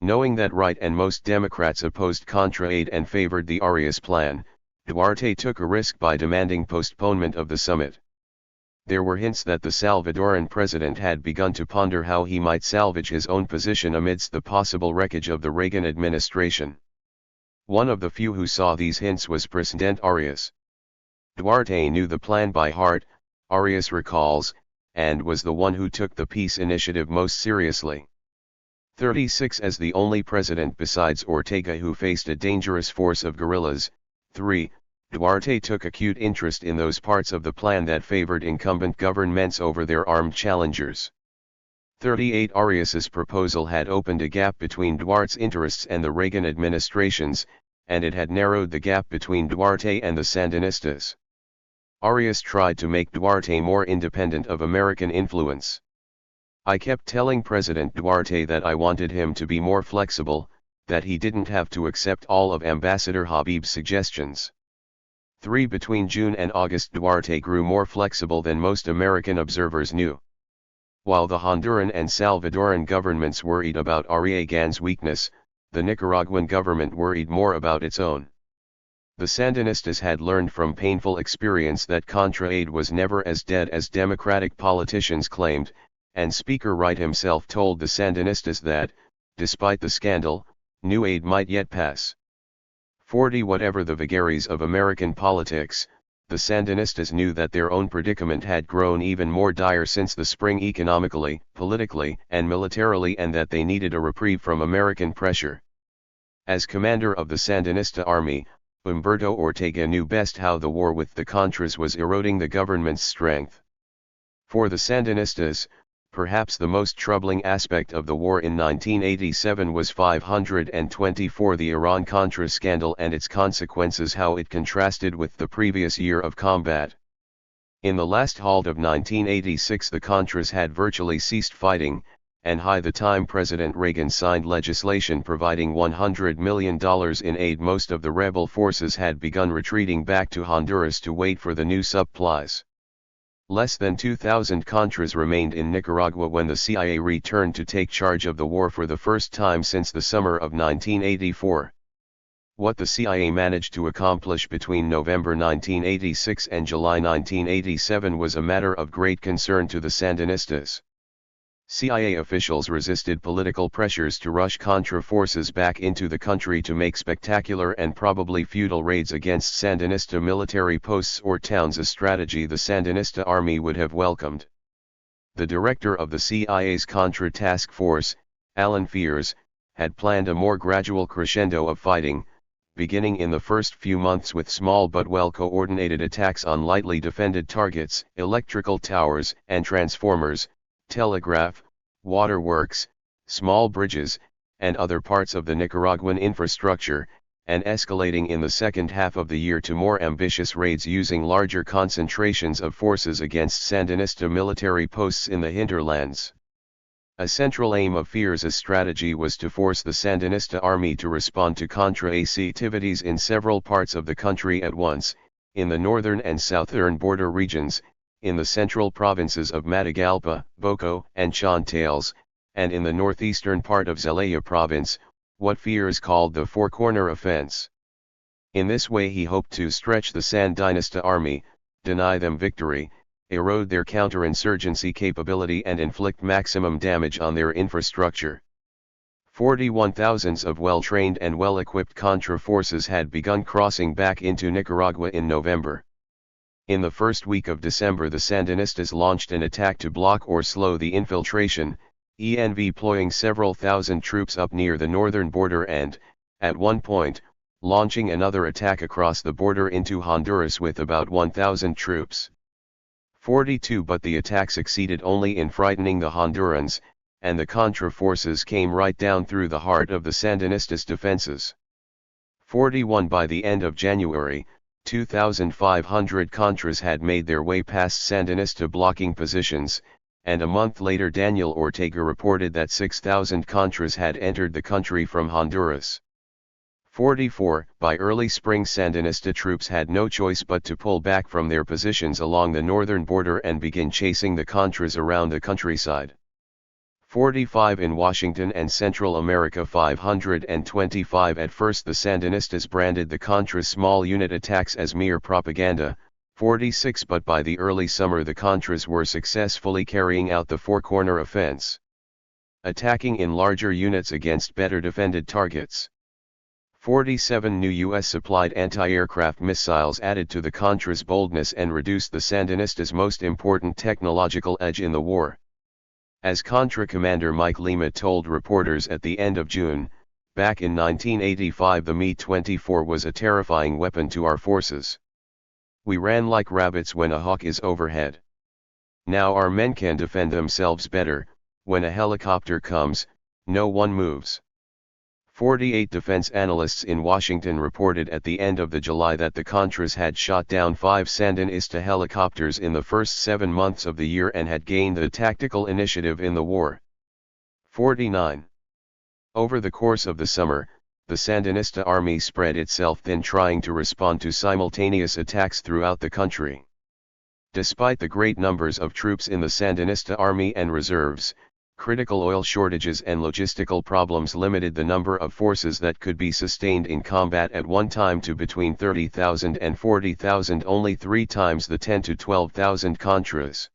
Knowing that Wright and most Democrats opposed Contra aid and favored the Arias plan, Duarte took a risk by demanding postponement of the summit. There were hints that the Salvadoran president had begun to ponder how he might salvage his own position amidst the possible wreckage of the Reagan administration. One of the few who saw these hints was President Arias. Duarte knew the plan by heart, Arias recalls, and was the one who took the peace initiative most seriously. 36 As the only president besides Ortega who faced a dangerous force of guerrillas, 3. Duarte took acute interest in those parts of the plan that favored incumbent governments over their armed challengers. 38 Arias's proposal had opened a gap between Duarte's interests and the Reagan administration's, and it had narrowed the gap between Duarte and the Sandinistas. Arias tried to make Duarte more independent of American influence. I kept telling President Duarte that I wanted him to be more flexible, that he didn't have to accept all of Ambassador Habib's suggestions. 3 Between June and August Duarte grew more flexible than most American observers knew. While the Honduran and Salvadoran governments worried about Arriagan's weakness, the Nicaraguan government worried more about its own. The Sandinistas had learned from painful experience that Contra aid was never as dead as Democratic politicians claimed, and Speaker Wright himself told the Sandinistas that, despite the scandal, new aid might yet pass. 40 Whatever the vagaries of American politics, the Sandinistas knew that their own predicament had grown even more dire since the spring economically, politically, and militarily, and that they needed a reprieve from American pressure. As commander of the Sandinista army, Humberto Ortega knew best how the war with the Contras was eroding the government's strength. For the Sandinistas, perhaps the most troubling aspect of the war in 1987 was 524 the Iran-Contra scandal and its consequences, how it contrasted with the previous year of combat. In the last halt of 1986 the Contras had virtually ceased fighting, and by the time President Reagan signed legislation providing $100 million in aid, most of the rebel forces had begun retreating back to Honduras to wait for the new supplies. Less than 2,000 Contras remained in Nicaragua when the CIA returned to take charge of the war for the first time since the summer of 1984. What the CIA managed to accomplish between November 1986 and July 1987 was a matter of great concern to the Sandinistas. CIA officials resisted political pressures to rush Contra forces back into the country to make spectacular and probably futile raids against Sandinista military posts or towns, a strategy the Sandinista army would have welcomed. The director of the CIA's Contra Task Force, Alan Fears, had planned a more gradual crescendo of fighting, beginning in the first few months with small but well-coordinated attacks on lightly defended targets, electrical towers and transformers, telegraph, waterworks, small bridges, and other parts of the Nicaraguan infrastructure, and escalating in the second half of the year to more ambitious raids using larger concentrations of forces against Sandinista military posts in the hinterlands. A central aim of Fears' strategy was to force the Sandinista army to respond to Contra activities in several parts of the country at once, in the northern and southern border regions, in the central provinces of Matagalpa, Boco, and Chontales, and in the northeastern part of Zelaya province, what Fears called the Four-Corner Offense. In this way he hoped to stretch the Sandinista army, deny them victory, erode their counterinsurgency capability and inflict maximum damage on their infrastructure. 41,000 of well-trained and well-equipped Contra forces had begun crossing back into Nicaragua in November. In the first week of December, the Sandinistas launched an attack to block or slow the infiltration, deploying several thousand troops up near the northern border and, at one point, launching another attack across the border into Honduras with about 1,000 troops. 42 But the attack succeeded only in frightening the Hondurans, and the Contra forces came right down through the heart of the Sandinistas' defenses. 41 By the end of January, 2,500 Contras had made their way past Sandinista blocking positions, and a month later Daniel Ortega reported that 6,000 Contras had entered the country from Honduras. 44 By early spring, Sandinista troops had no choice but to pull back from their positions along the northern border and begin chasing the Contras around the countryside. 45 In Washington and Central America, 525 At first the Sandinistas branded the Contras' small unit attacks as mere propaganda. 46 But by the early summer the Contras were successfully carrying out the four-corner offense, attacking in larger units against better defended targets. 47 New U.S.-supplied anti-aircraft missiles added to the Contras' boldness and reduced the Sandinistas' most important technological edge in the war. As Contra commander Mike Lima told reporters at the end of June, back in 1985 the Mi-24 was a terrifying weapon to our forces. We ran like rabbits when a hawk is overhead. Now our men can defend themselves better. When a helicopter comes, no one moves. 48 Defense analysts in Washington reported at the end of July that the Contras had shot down 5 Sandinista helicopters in the first 7 months of the year and had gained the tactical initiative in the war. 49 Over the course of the summer, the Sandinista army spread itself thin, trying to respond to simultaneous attacks throughout the country. Despite the great numbers of troops in the Sandinista army and reserves, critical oil shortages and logistical problems limited the number of forces that could be sustained in combat at one time to between 30,000 and 40,000, only 3 times the 10,000 to 12,000 Contras.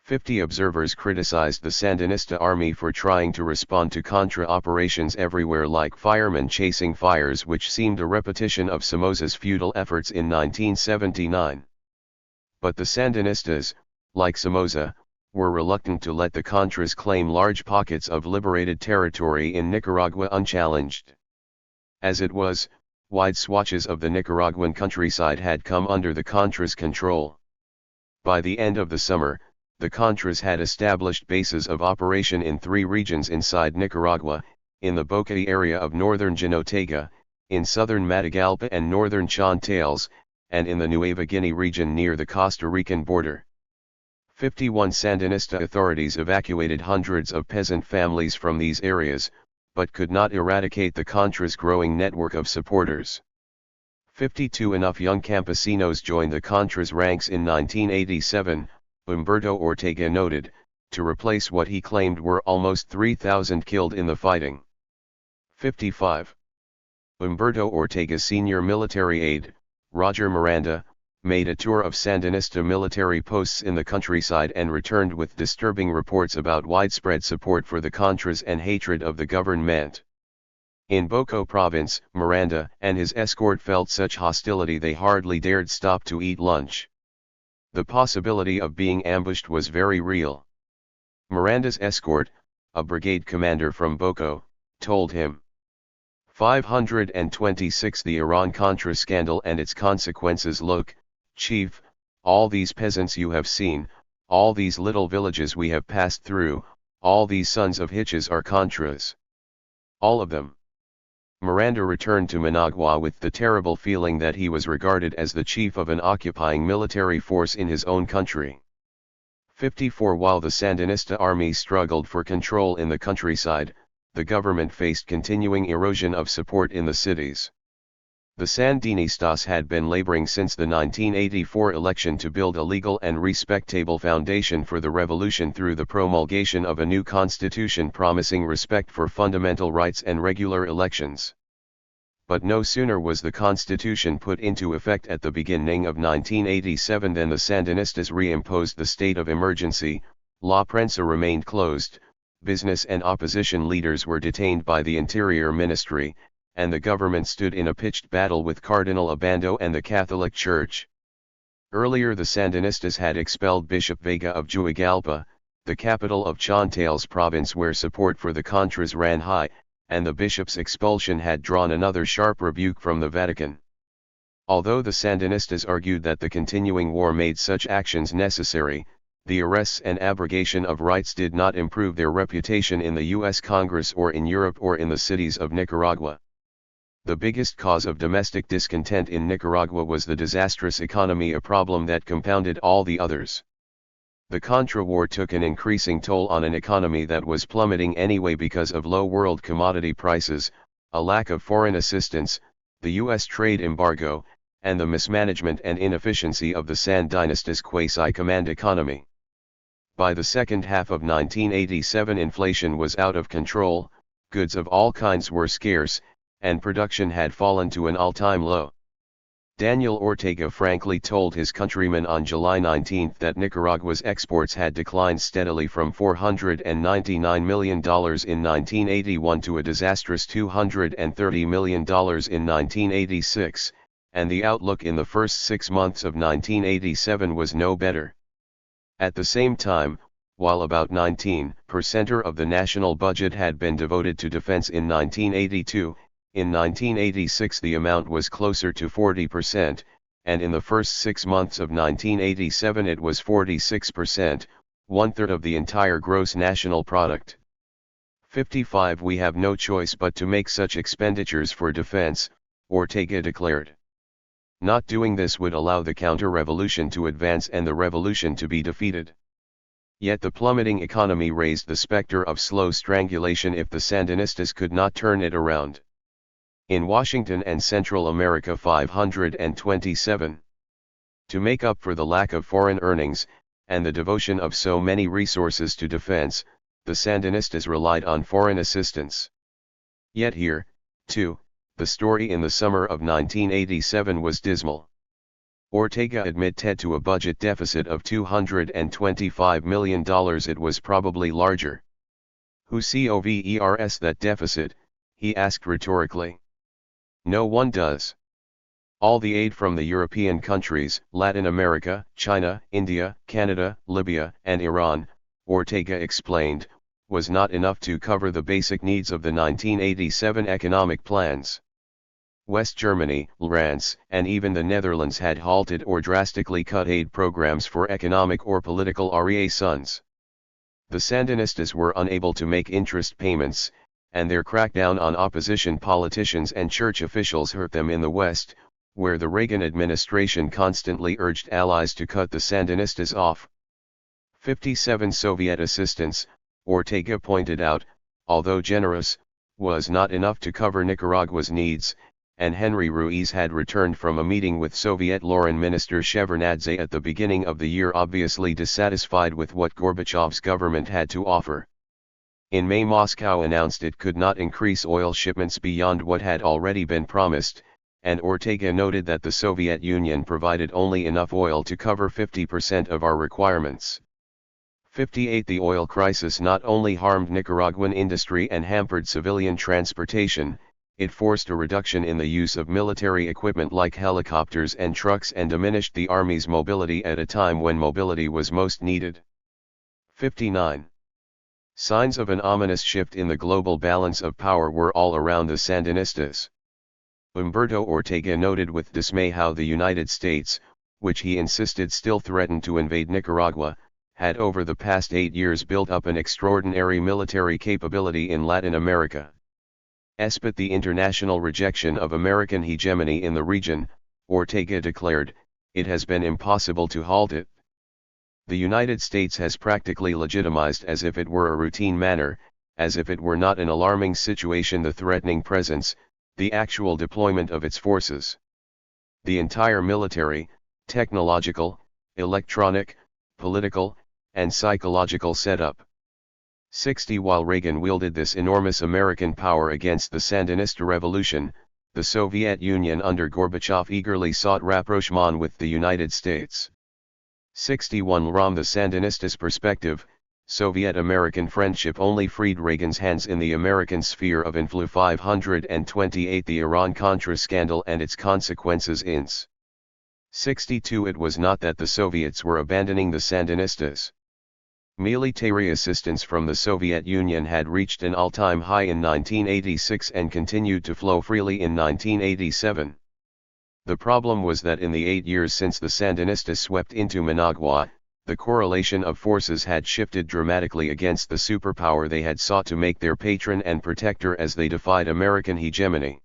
50 observers criticized the Sandinista army for trying to respond to Contra operations everywhere like firemen chasing fires, which seemed a repetition of Somoza's futile efforts in 1979. But the Sandinistas, like Somoza, were reluctant to let the Contras claim large pockets of liberated territory in Nicaragua unchallenged. As it was, wide swatches of the Nicaraguan countryside had come under the Contras' control. By the end of the summer, the Contras had established bases of operation in 3 regions inside Nicaragua, in the Bocay area of northern Jinotega, in southern Matagalpa and northern Chontales, and in the Nueva Guinea region near the Costa Rican border. 51 Sandinista authorities evacuated hundreds of peasant families from these areas, but could not eradicate the Contras' growing network of supporters. 52 Enough young campesinos joined the Contras' ranks in 1987, Humberto Ortega noted, to replace what he claimed were almost 3,000 killed in the fighting. 55 Humberto Ortega's senior military aide, Roger Miranda, made a tour of Sandinista military posts in the countryside and returned with disturbing reports about widespread support for the Contras and hatred of the government. In Boco province, Miranda and his escort felt such hostility they hardly dared stop to eat lunch. The possibility of being ambushed was very real. Miranda's escort, a brigade commander from Boco, told him. 526 The Iran-Contra scandal and its consequences. Look, Chief, all these peasants you have seen, all these little villages we have passed through, all these sons of Hitches are Contras. All of them. Miranda returned to Managua with the terrible feeling that he was regarded as the chief of an occupying military force in his own country. 54 While the Sandinista army struggled for control in the countryside, the government faced continuing erosion of support in the cities. The Sandinistas had been laboring since the 1984 election to build a legal and respectable foundation for the revolution through the promulgation of a new constitution promising respect for fundamental rights and regular elections. But no sooner was the constitution put into effect at the beginning of 1987 than the Sandinistas reimposed the state of emergency. La Prensa remained closed, business and opposition leaders were detained by the Interior Ministry, and the government stood in a pitched battle with Cardinal Obando and the Catholic Church. Earlier the Sandinistas had expelled Bishop Vega of Juigalpa, the capital of Chontales province, where support for the Contras ran high, and the bishop's expulsion had drawn another sharp rebuke from the Vatican. Although the Sandinistas argued that the continuing war made such actions necessary, the arrests and abrogation of rights did not improve their reputation in the U.S. Congress or in Europe or in the cities of Nicaragua. The biggest cause of domestic discontent in Nicaragua was the disastrous economy, a problem that compounded all the others. The Contra War took an increasing toll on an economy that was plummeting anyway because of low world commodity prices, a lack of foreign assistance, the U.S. trade embargo, and the mismanagement and inefficiency of the Sandinistas' quasi-command economy. By the second half of 1987, inflation was out of control, goods of all kinds were scarce, and production had fallen to an all-time low. Daniel Ortega frankly told his countrymen on July 19 that Nicaragua's exports had declined steadily from $499 million in 1981 to a disastrous $230 million in 1986, and the outlook in the first 6 months of 1987 was no better. At the same time, while about 19% of the national budget had been devoted to defense in 1982, in 1986 the amount was closer to 40%, and in the first 6 months of 1987 it was 46%, one-third of the entire gross national product. 55 We have no choice but to make such expenditures for defense, Ortega declared. Not doing this would allow the counter-revolution to advance and the revolution to be defeated. Yet the plummeting economy raised the specter of slow strangulation if the Sandinistas could not turn it around. In Washington and Central America 527. To make up for the lack of foreign earnings, and the devotion of so many resources to defense, the Sandinistas relied on foreign assistance. Yet here, too, the story in the summer of 1987 was dismal. Ortega admitted to a budget deficit of $225 million. It was probably larger. Who covers that deficit? He asked rhetorically. No one does. All the aid from the European countries, Latin America, China, India, Canada, Libya, and Iran, Ortega explained, was not enough to cover the basic needs of the 1987 economic plans. West Germany, France, and even the Netherlands had halted or drastically cut aid programs for economic or political reasons. The Sandinistas were unable to make interest payments, and their crackdown on opposition politicians and church officials hurt them in the West, where the Reagan administration constantly urged allies to cut the Sandinistas off. 57 Soviet assistance, Ortega pointed out, although generous, was not enough to cover Nicaragua's needs, and Henry Ruiz had returned from a meeting with Soviet Foreign Minister Shevardnadze at the beginning of the year, obviously dissatisfied with what Gorbachev's government had to offer. In May, Moscow announced it could not increase oil shipments beyond what had already been promised, and Ortega noted that the Soviet Union provided only enough oil to cover 50% of our requirements. 58 The oil crisis not only harmed Nicaraguan industry and hampered civilian transportation, it forced a reduction in the use of military equipment like helicopters and trucks and diminished the army's mobility at a time when mobility was most needed. 59. Signs of an ominous shift in the global balance of power were all around the Sandinistas. Humberto Ortega noted with dismay how the United States, which he insisted still threatened to invade Nicaragua, had over the past 8 years built up an extraordinary military capability in Latin America. But the international rejection of American hegemony in the region, Ortega declared, it has been impossible to halt it. The United States has practically legitimized as if it were a routine matter, as if it were not an alarming situation, the threatening presence, the actual deployment of its forces. The entire military, technological, electronic, political, and psychological setup. 60 While Reagan wielded this enormous American power against the Sandinista revolution, the Soviet Union under Gorbachev eagerly sought rapprochement with the United States. 61 From the Sandinistas' perspective, Soviet-American friendship only freed Reagan's hands in the American sphere of influence. 528 The Iran-Contra scandal and its consequences. Ins. 62 It was not that the Soviets were abandoning the Sandinistas. Military assistance from the Soviet Union had reached an all-time high in 1986 and continued to flow freely in 1987. The problem was that in the 8 years since the Sandinistas swept into Managua, the correlation of forces had shifted dramatically against the superpower they had sought to make their patron and protector as they defied American hegemony.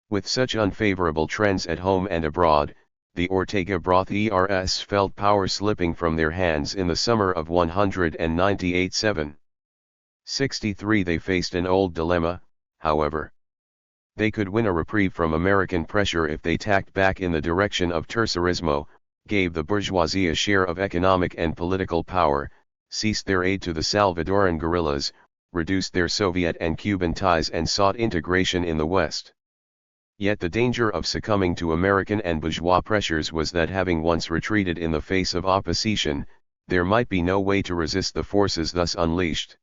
With such unfavorable trends at home and abroad, the Ortega-Brothers felt power slipping from their hands in the summer of 198. 63 They faced an old dilemma, however. They could win a reprieve from American pressure if they tacked back in the direction of terrorismo, gave the bourgeoisie a share of economic and political power, ceased their aid to the Salvadoran guerrillas, reduced their Soviet and Cuban ties and sought integration in the West. Yet the danger of succumbing to American and bourgeois pressures was that having once retreated in the face of opposition, there might be no way to resist the forces thus unleashed.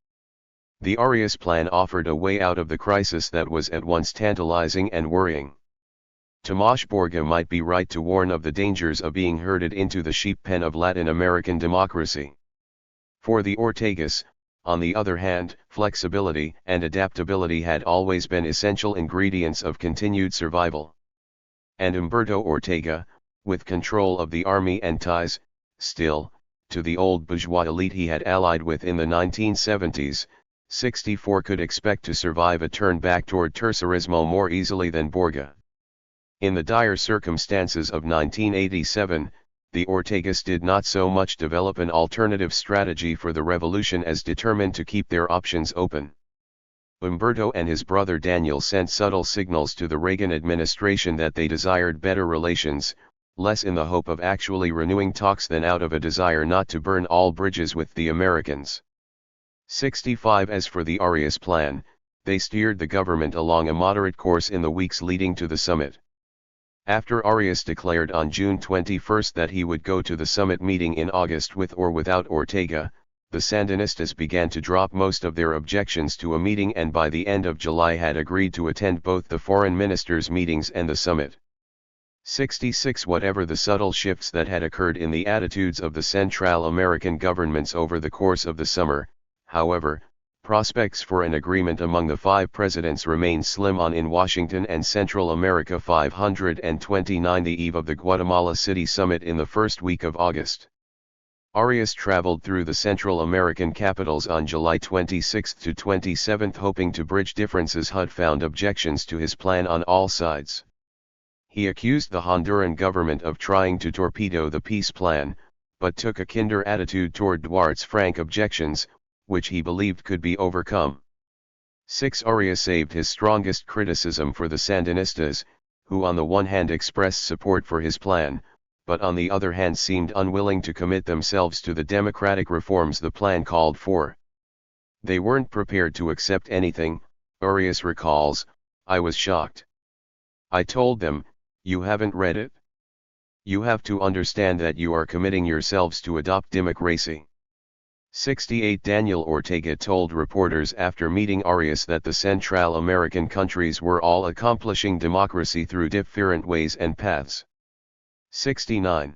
The Arias plan offered a way out of the crisis that was at once tantalizing and worrying. Tomás Borga might be right to warn of the dangers of being herded into the sheep pen of Latin American democracy. For the Ortegas, on the other hand, flexibility and adaptability had always been essential ingredients of continued survival. And Humberto Ortega, with control of the army and ties, still, to the old bourgeois elite he had allied with in the 1970s, 64 could expect to survive a turn back toward terrorismo more easily than Borga. In the dire circumstances of 1987, the Ortegas did not so much develop an alternative strategy for the revolution as determined to keep their options open. Humberto and his brother Daniel sent subtle signals to the Reagan administration that they desired better relations, less in the hope of actually renewing talks than out of a desire not to burn all bridges with the Americans. 65 As for the Arias plan, they steered the government along a moderate course in the weeks leading to the summit. After Arias declared on June 21 that he would go to the summit meeting in August with or without Ortega, the Sandinistas began to drop most of their objections to a meeting and by the end of July had agreed to attend both the foreign ministers' meetings and the summit. 66 Whatever the subtle shifts that had occurred in the attitudes of the Central American governments over the course of the summer, however, prospects for an agreement among the 5 presidents remained slim in Washington and Central America. 529 The eve of the Guatemala City summit in the first week of August. Arias traveled through the Central American capitals on July 26 to 27 hoping to bridge differences. HUD found objections to his plan on all sides. He accused the Honduran government of trying to torpedo the peace plan, but took a kinder attitude toward Duarte's frank objections, which he believed could be overcome. 6 Arias saved his strongest criticism for the Sandinistas, who on the one hand expressed support for his plan, but on the other hand seemed unwilling to commit themselves to the democratic reforms the plan called for. They weren't prepared to accept anything, Arias recalls. I was shocked. I told them, you haven't read it? You have to understand that you are committing yourselves to adopt democracy. 68 Daniel Ortega told reporters after meeting Arias that the Central American countries were all accomplishing democracy through different ways and paths. 69.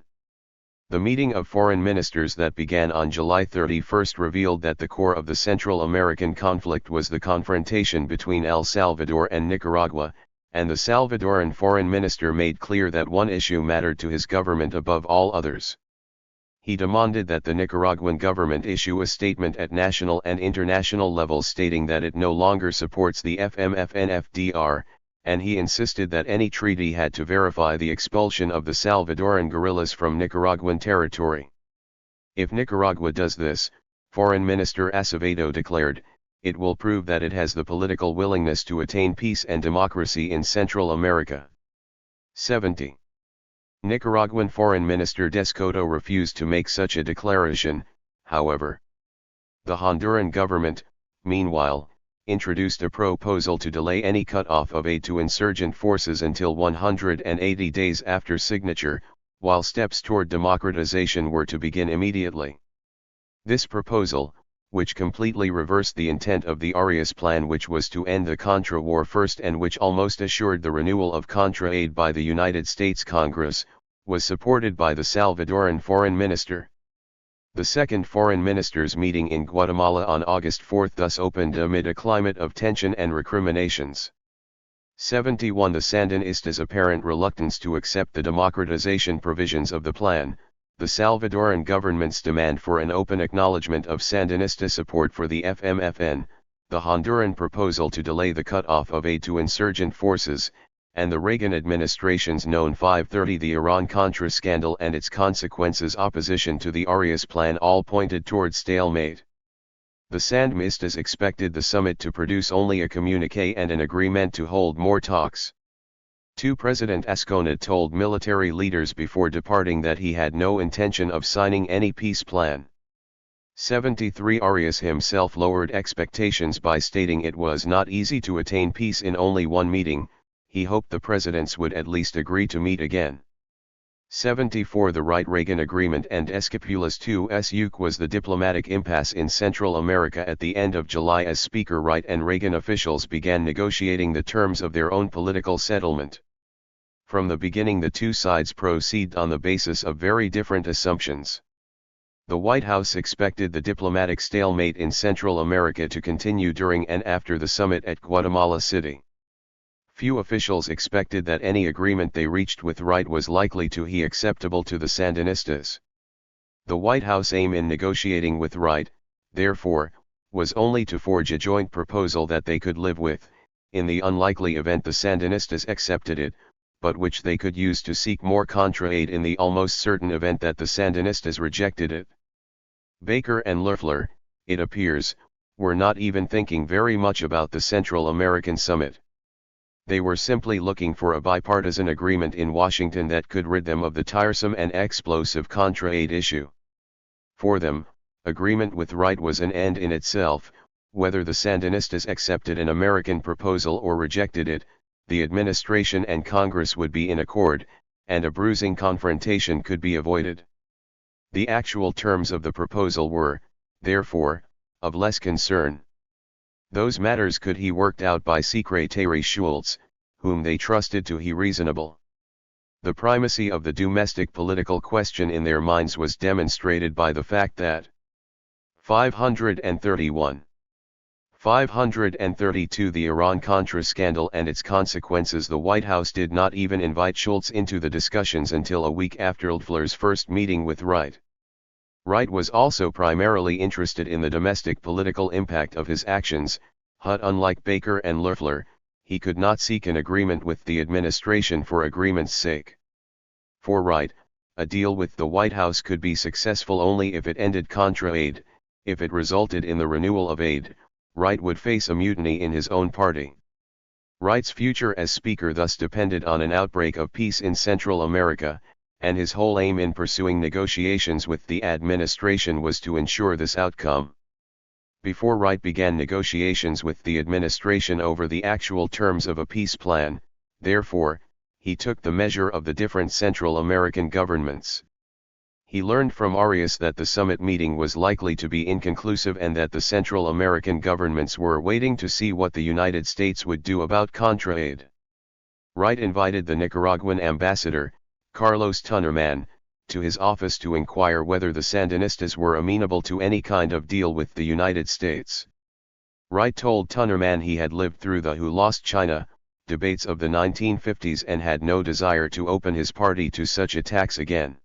The meeting of foreign ministers that began on July 31 revealed that the core of the Central American conflict was the confrontation between El Salvador and Nicaragua, and the Salvadoran foreign minister made clear that one issue mattered to his government above all others. He demanded that the Nicaraguan government issue a statement at national and international levels stating that it no longer supports the FMF-NFDR, and he insisted that any treaty had to verify the expulsion of the Salvadoran guerrillas from Nicaraguan territory. If Nicaragua does this, Foreign Minister Acevedo declared, it will prove that it has the political willingness to attain peace and democracy in Central America. 70. Nicaraguan Foreign Minister Descoto refused to make such a declaration, however. The Honduran government, meanwhile, introduced a proposal to delay any cut-off of aid to insurgent forces until 180 days after signature, while steps toward democratization were to begin immediately. This proposal, which completely reversed the intent of the Arias Plan, which was to end the Contra War first and which almost assured the renewal of Contra aid by the United States Congress, was supported by the Salvadoran foreign minister. The second foreign ministers' meeting in Guatemala on August 4 thus opened amid a climate of tension and recriminations. 71. The Sandinistas' apparent reluctance to accept the democratization provisions of the plan, the Salvadoran government's demand for an open acknowledgement of Sandinista support for the FMFN, the Honduran proposal to delay the cut-off of aid to insurgent forces, and the Reagan administration's known 530 the Iran-Contra scandal and its consequences opposition to the Arias Plan all pointed toward stalemate. The Sandinistas expected the summit to produce only a communiqué and an agreement to hold more talks. 2. President Ascona told military leaders before departing that he had no intention of signing any peace plan. 73. Arias himself lowered expectations by stating it was not easy to attain peace in only one meeting. He hoped the presidents would at least agree to meet again. 74. The Wright-Reagan Agreement and Escapulas II's uke was the diplomatic impasse in Central America at the end of July as Speaker Wright and Reagan officials began negotiating the terms of their own political settlement. From the beginning the two sides proceeded on the basis of very different assumptions. The White House expected the diplomatic stalemate in Central America to continue during and after the summit at Guatemala City. Few officials expected that any agreement they reached with Wright was likely to be acceptable to the Sandinistas. The White House aim in negotiating with Wright, therefore, was only to forge a joint proposal that they could live with, in the unlikely event the Sandinistas accepted it, but which they could use to seek more Contra aid in the almost certain event that the Sandinistas rejected it. Baker and Loeffler, it appears, were not even thinking very much about the Central American summit. They were simply looking for a bipartisan agreement in Washington that could rid them of the tiresome and explosive Contra aid issue. For them, agreement with Wright was an end in itself. Whether the Sandinistas accepted an American proposal or rejected it, the administration and Congress would be in accord, and a bruising confrontation could be avoided. The actual terms of the proposal were, therefore, of less concern. Those matters could be worked out by Secretary Schultz, whom they trusted to be reasonable. The primacy of the domestic political question in their minds was demonstrated by the fact that 531. 532 The Iran-Contra scandal and its consequences. The White House did not even invite Schultz into the discussions until a week after Loeffler's first meeting with Wright. Wright was also primarily interested in the domestic political impact of his actions, but unlike Baker and Loeffler, he could not seek an agreement with the administration for agreement's sake. For Wright, a deal with the White House could be successful only if it ended Contra aid. If it resulted in the renewal of aid, Wright would face a mutiny in his own party. Wright's future as Speaker thus depended on an outbreak of peace in Central America, and his whole aim in pursuing negotiations with the administration was to ensure this outcome. Before Wright began negotiations with the administration over the actual terms of a peace plan, therefore, he took the measure of the different Central American governments. He learned from Arias that the summit meeting was likely to be inconclusive and that the Central American governments were waiting to see what the United States would do about Contra aid. Wright invited the Nicaraguan ambassador, Carlos Tunnerman, to his office to inquire whether the Sandinistas were amenable to any kind of deal with the United States. Wright told Tunnerman he had lived through the Who Lost China debates of the 1950s and had no desire to open his party to such attacks again.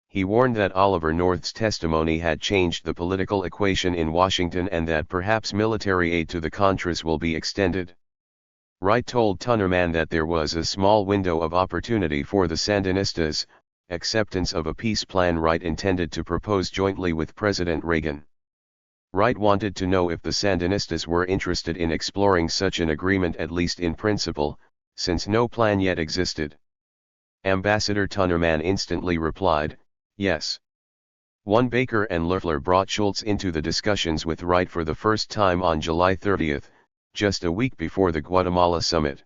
He warned that Oliver North's testimony had changed the political equation in Washington and that perhaps military aid to the Contras will be extended. Wright told Tunnerman that there was a small window of opportunity for the Sandinistas, acceptance of a peace plan Wright intended to propose jointly with President Reagan. Wright wanted to know if the Sandinistas were interested in exploring such an agreement at least in principle, since no plan yet existed. Ambassador Tunnerman instantly replied, yes. Baker and Loeffler brought Schultz into the discussions with Wright for the first time on July 30, just a week before the Guatemala summit.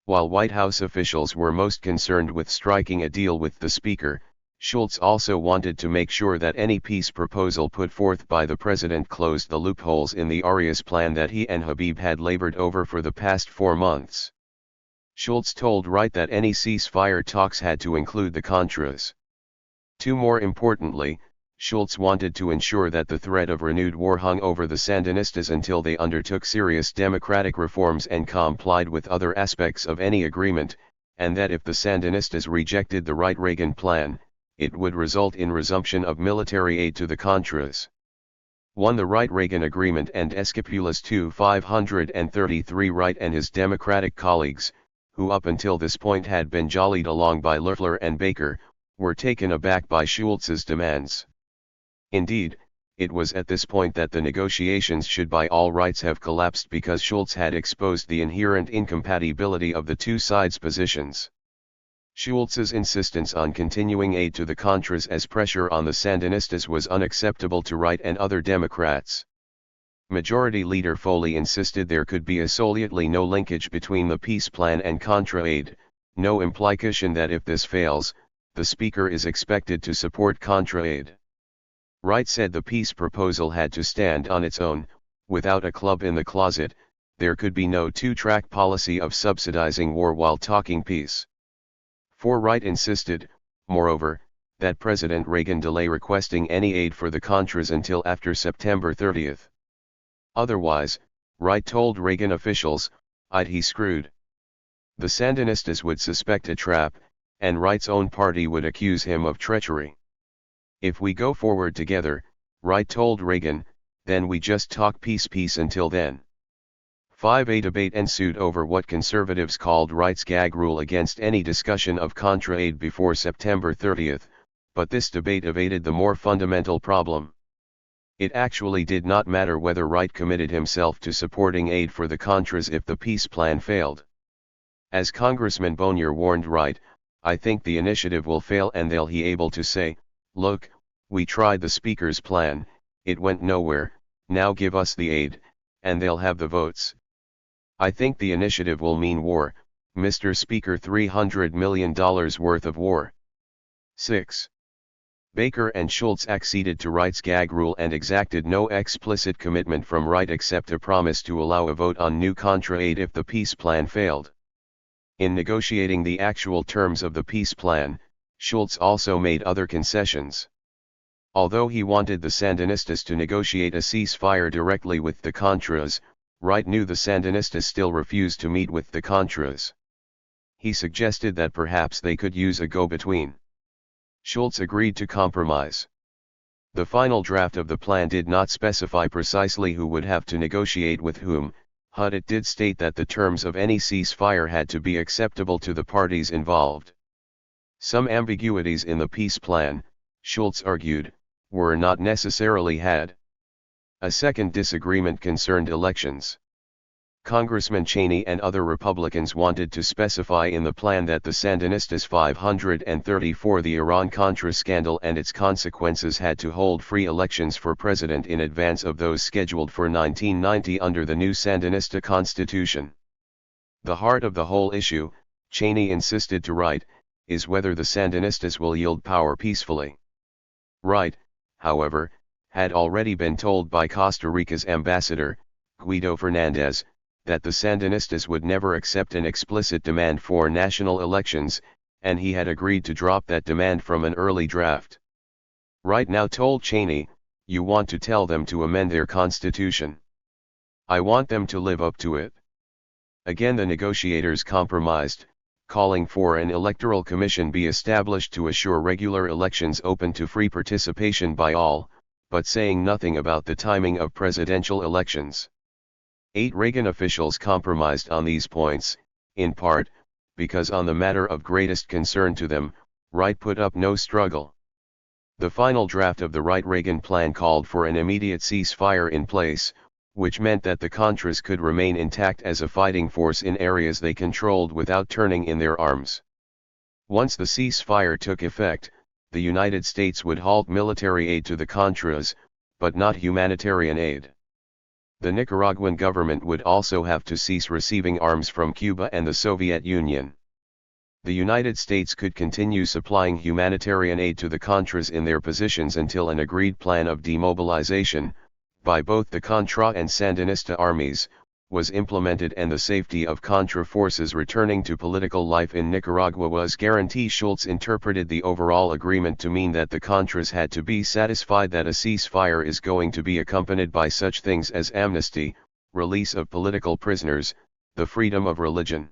While White House officials were most concerned with striking a deal with the Speaker, Schultz also wanted to make sure that any peace proposal put forth by the president closed the loopholes in the Arias plan that he and Habib had labored over for the past 4 months. Schultz told Wright that any ceasefire talks had to include the Contras. More importantly, Schultz wanted to ensure that the threat of renewed war hung over the Sandinistas until they undertook serious democratic reforms and complied with other aspects of any agreement, and that if the Sandinistas rejected the Wright-Reagan plan, it would result in resumption of military aid to the Contras. 1. The Wright-Reagan Agreement and Escapula's 533 Wright and his Democratic colleagues, who up until this point had been jollied along by Loeffler and Baker, were taken aback by Schultz's demands. Indeed, it was at this point that the negotiations should by all rights have collapsed because Schultz had exposed the inherent incompatibility of the two sides' positions. Schultz's insistence on continuing aid to the Contras as pressure on the Sandinistas was unacceptable to Wright and other Democrats. Majority Leader Foley insisted there could be absolutely no linkage between the peace plan and Contra aid, no implication that if this fails, the Speaker is expected to support Contra aid. Wright said the peace proposal had to stand on its own, without a club in the closet. There could be no two-track policy of subsidizing war while talking peace. 4. Wright insisted, moreover, that President Reagan delay requesting any aid for the Contras until after September 30. Otherwise, Wright told Reagan officials, "I'd he screwed. The Sandinistas would suspect a trap, and Wright's own party would accuse him of treachery. If we go forward together," Wright told Reagan, "then we just talk peace until then." 5. A debate ensued over what conservatives called Wright's gag rule against any discussion of Contra aid before September 30, but this debate evaded the more fundamental problem. It actually did not matter whether Wright committed himself to supporting aid for the Contras if the peace plan failed. As Congressman Bonnier warned Wright, "I think the initiative will fail and they'll be able to say, 'Look, we tried the Speaker's plan, it went nowhere, now give us the aid,' and they'll have the votes. I think the initiative will mean war, Mr. Speaker, $300 million worth of war." 6. Baker and Schultz acceded to Wright's gag rule and exacted no explicit commitment from Wright except a promise to allow a vote on new Contra aid if the peace plan failed. In negotiating the actual terms of the peace plan, Schultz also made other concessions. Although he wanted the Sandinistas to negotiate a ceasefire directly with the Contras, Wright knew the Sandinistas still refused to meet with the Contras. He suggested that perhaps they could use a go-between. Schultz agreed to compromise. The final draft of the plan did not specify precisely who would have to negotiate with whom, but it did state that the terms of any ceasefire had to be acceptable to the parties involved. Some ambiguities in the peace plan, Schultz argued, were not necessarily had. A second disagreement concerned elections. Congressman Cheney and other Republicans wanted to specify in the plan that the Sandinistas 534 the Iran-Contra scandal and its consequences had to hold free elections for president in advance of those scheduled for 1990 under the new Sandinista constitution. The heart of the whole issue, Cheney insisted to Wright, is whether the Sandinistas will yield power peacefully. Wright, however, had already been told by Costa Rica's ambassador, Guido Fernandez, that the Sandinistas would never accept an explicit demand for national elections, and he had agreed to drop that demand from an early draft. Wright now told Cheney, "You want to tell them to amend their constitution. I want them to live up to it." Again the negotiators compromised, calling for an electoral commission be established to assure regular elections open to free participation by all, but saying nothing about the timing of presidential elections. 8 Reagan officials compromised on these points, in part, because on the matter of greatest concern to them, Wright put up no struggle. The final draft of the Wright-Reagan plan called for an immediate ceasefire in place, which meant that the Contras could remain intact as a fighting force in areas they controlled without turning in their arms. Once the ceasefire took effect, the United States would halt military aid to the Contras, but not humanitarian aid. The Nicaraguan government would also have to cease receiving arms from Cuba and the Soviet Union. The United States could continue supplying humanitarian aid to the Contras in their positions until an agreed plan of demobilization, by both the Contra and Sandinista armies, was implemented and the safety of Contra forces returning to political life in Nicaragua was guaranteed. Schultz interpreted the overall agreement to mean that the Contras had to be satisfied that a ceasefire is going to be accompanied by such things as amnesty, release of political prisoners, the freedom of religion,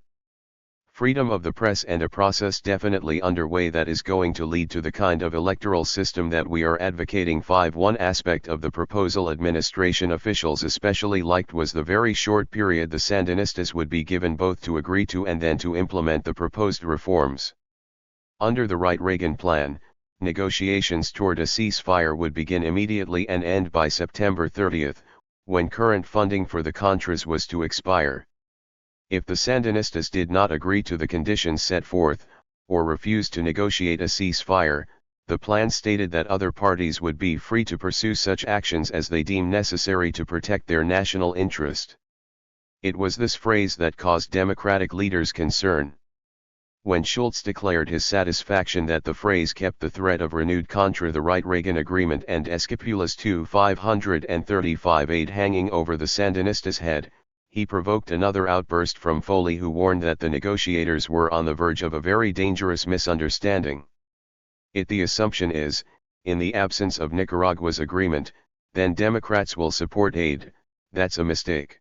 freedom of the press, and a process definitely underway that is going to lead to the kind of electoral system that we are advocating. 5. One aspect of the proposal administration officials especially liked was the very short period the Sandinistas would be given both to agree to and then to implement the proposed reforms. Under the Wright-Reagan plan, negotiations toward a ceasefire would begin immediately and end by September 30, when current funding for the Contras was to expire. If the Sandinistas did not agree to the conditions set forth, or refused to negotiate a ceasefire, the plan stated that other parties would be free to pursue such actions as they deem necessary to protect their national interest. It was this phrase that caused Democratic leaders concern. When Schultz declared his satisfaction that the phrase kept the threat of renewed Contra the Wright-Reagan agreement and Escapula's 535 aid hanging over the Sandinistas' head, he provoked another outburst from Foley, who warned that the negotiators were on the verge of a very dangerous misunderstanding. The assumption is, in the absence of Nicaragua's agreement, then Democrats will support aid. That's a mistake.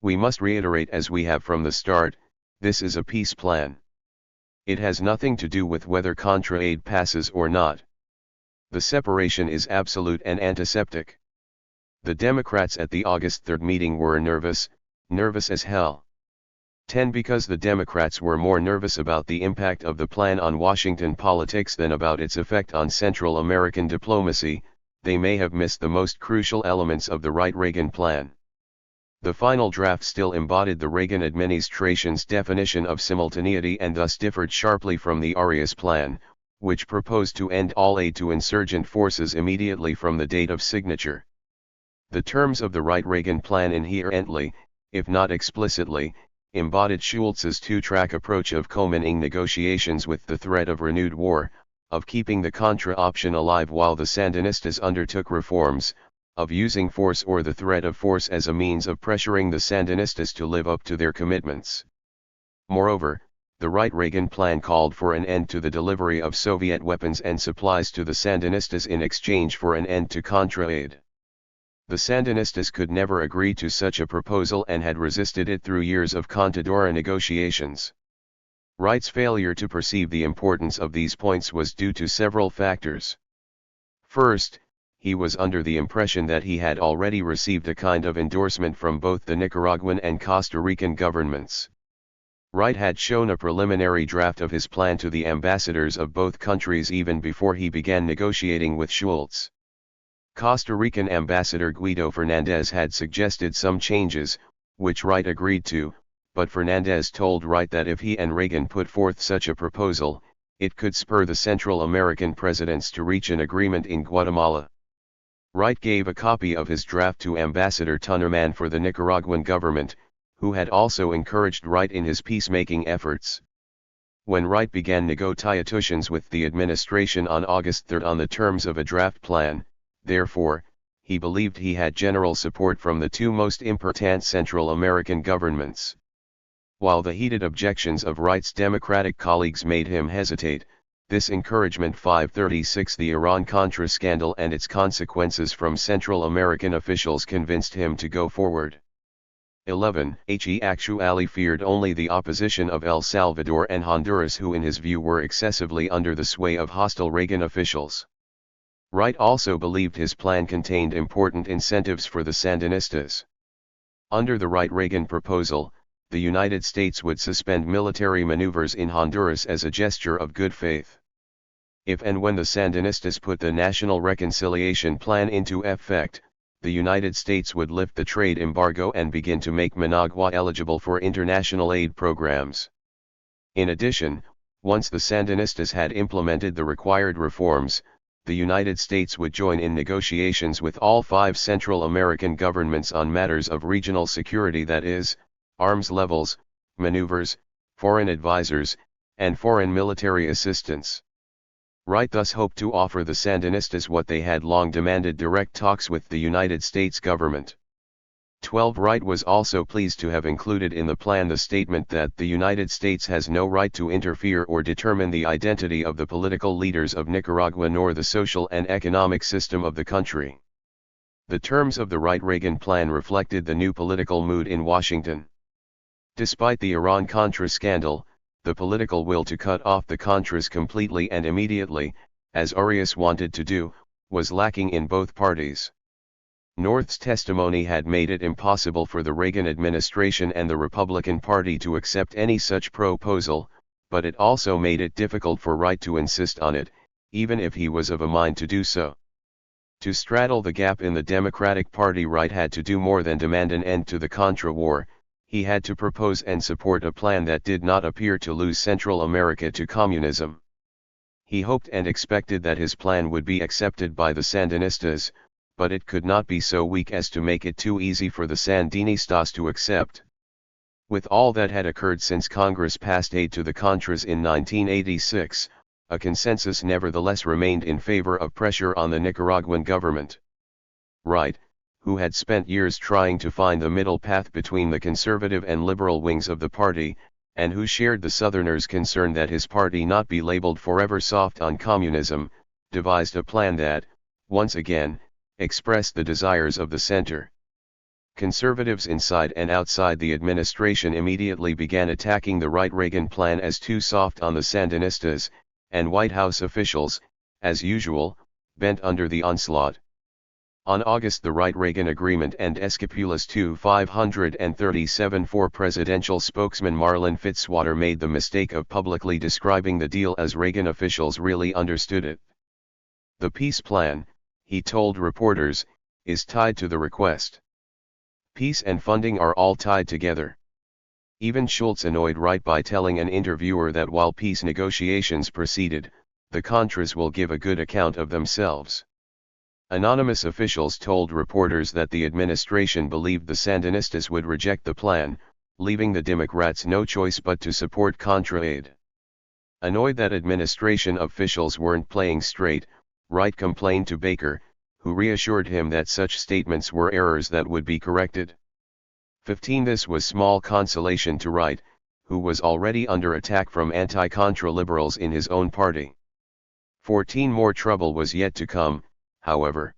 We must reiterate, as we have from the start, this is a peace plan. It has nothing to do with whether Contra aid passes or not. The separation is absolute and antiseptic. The Democrats at the August 3 meeting were nervous as hell. 10. Because the Democrats were more nervous about the impact of the plan on Washington politics than about its effect on Central American diplomacy, they may have missed the most crucial elements of the Wright-Reagan plan. The final draft still embodied the Reagan administration's definition of simultaneity and thus differed sharply from the Arias plan, which proposed to end all aid to insurgent forces immediately from the date of signature. The terms of the Wright-Reagan plan inherently, if not explicitly, embodied Schultz's two-track approach of combining negotiations with the threat of renewed war, of keeping the Contra option alive while the Sandinistas undertook reforms, of using force or the threat of force as a means of pressuring the Sandinistas to live up to their commitments. Moreover, the Wright-Reagan plan called for an end to the delivery of Soviet weapons and supplies to the Sandinistas in exchange for an end to Contra aid. The Sandinistas could never agree to such a proposal and had resisted it through years of Contadora negotiations. Wright's failure to perceive the importance of these points was due to several factors. First, he was under the impression that he had already received a kind of endorsement from both the Nicaraguan and Costa Rican governments. Wright had shown a preliminary draft of his plan to the ambassadors of both countries even before he began negotiating with Schultz. Costa Rican ambassador Guido Fernandez had suggested some changes, which Wright agreed to, but Fernandez told Wright that if he and Reagan put forth such a proposal, it could spur the Central American presidents to reach an agreement in Guatemala. Wright gave a copy of his draft to Ambassador Tunnerman for the Nicaraguan government, who had also encouraged Wright in his peacemaking efforts. When Wright began negotiations with the administration on August 3 on the terms of a draft plan, therefore, he believed he had general support from the two most important Central American governments. While the heated objections of Wright's Democratic colleagues made him hesitate, this encouragement 536 the Iran-Contra scandal and its consequences from Central American officials convinced him to go forward. 11. He actually feared only the opposition of El Salvador and Honduras, who in his view were excessively under the sway of hostile Reagan officials. Wright also believed his plan contained important incentives for the Sandinistas. Under the Wright-Reagan proposal, the United States would suspend military maneuvers in Honduras as a gesture of good faith. If and when the Sandinistas put the National Reconciliation Plan into effect, the United States would lift the trade embargo and begin to make Managua eligible for international aid programs. In addition, once the Sandinistas had implemented the required reforms, the United States would join in negotiations with all 5 Central American governments on matters of regional security, that is, arms levels, maneuvers, foreign advisors, and foreign military assistance. Wright thus hoped to offer the Sandinistas what they had long demanded: direct talks with the United States government. 12. Wright was also pleased to have included in the plan the statement that the United States has no right to interfere or determine the identity of the political leaders of Nicaragua nor the social and economic system of the country. The terms of the Wright-Reagan plan reflected the new political mood in Washington. Despite the Iran-Contra scandal, the political will to cut off the Contras completely and immediately, as Arias wanted to do, was lacking in both parties. North's testimony had made it impossible for the Reagan administration and the Republican Party to accept any such proposal, but it also made it difficult for Wright to insist on it, even if he was of a mind to do so. To straddle the gap in the Democratic Party, Wright had to do more than demand an end to the Contra War. He had to propose and support a plan that did not appear to lose Central America to communism. He hoped and expected that his plan would be accepted by the Sandinistas, but it could not be so weak as to make it too easy for the Sandinistas to accept. With all that had occurred since Congress passed aid to the Contras in 1986, a consensus nevertheless remained in favor of pressure on the Nicaraguan government. Wright, who had spent years trying to find the middle path between the conservative and liberal wings of the party, and who shared the Southerners' concern that his party not be labeled forever soft on communism, devised a plan that, once again, expressed the desires of the center. Conservatives inside and outside the administration immediately began attacking the Wright-Reagan plan as too soft on the Sandinistas, and White House officials, as usual, bent under the onslaught. On August, the Wright-Reagan agreement and Escapulas 537-4 presidential spokesman Marlin Fitzwater made the mistake of publicly describing the deal as Reagan officials really understood it. The peace plan, he told reporters, is tied to the request. Peace and funding are all tied together. Even Schultz annoyed Wright by telling an interviewer that while peace negotiations proceeded, the Contras will give a good account of themselves. Anonymous officials told reporters that the administration believed the Sandinistas would reject the plan, leaving the Democrats no choice but to support Contra aid. Annoyed that administration officials weren't playing straight, Wright complained to Baker, who reassured him that such statements were errors that would be corrected. 15. This was small consolation to Wright, who was already under attack from anti-Contra liberals in his own party. 14. More trouble was yet to come, however.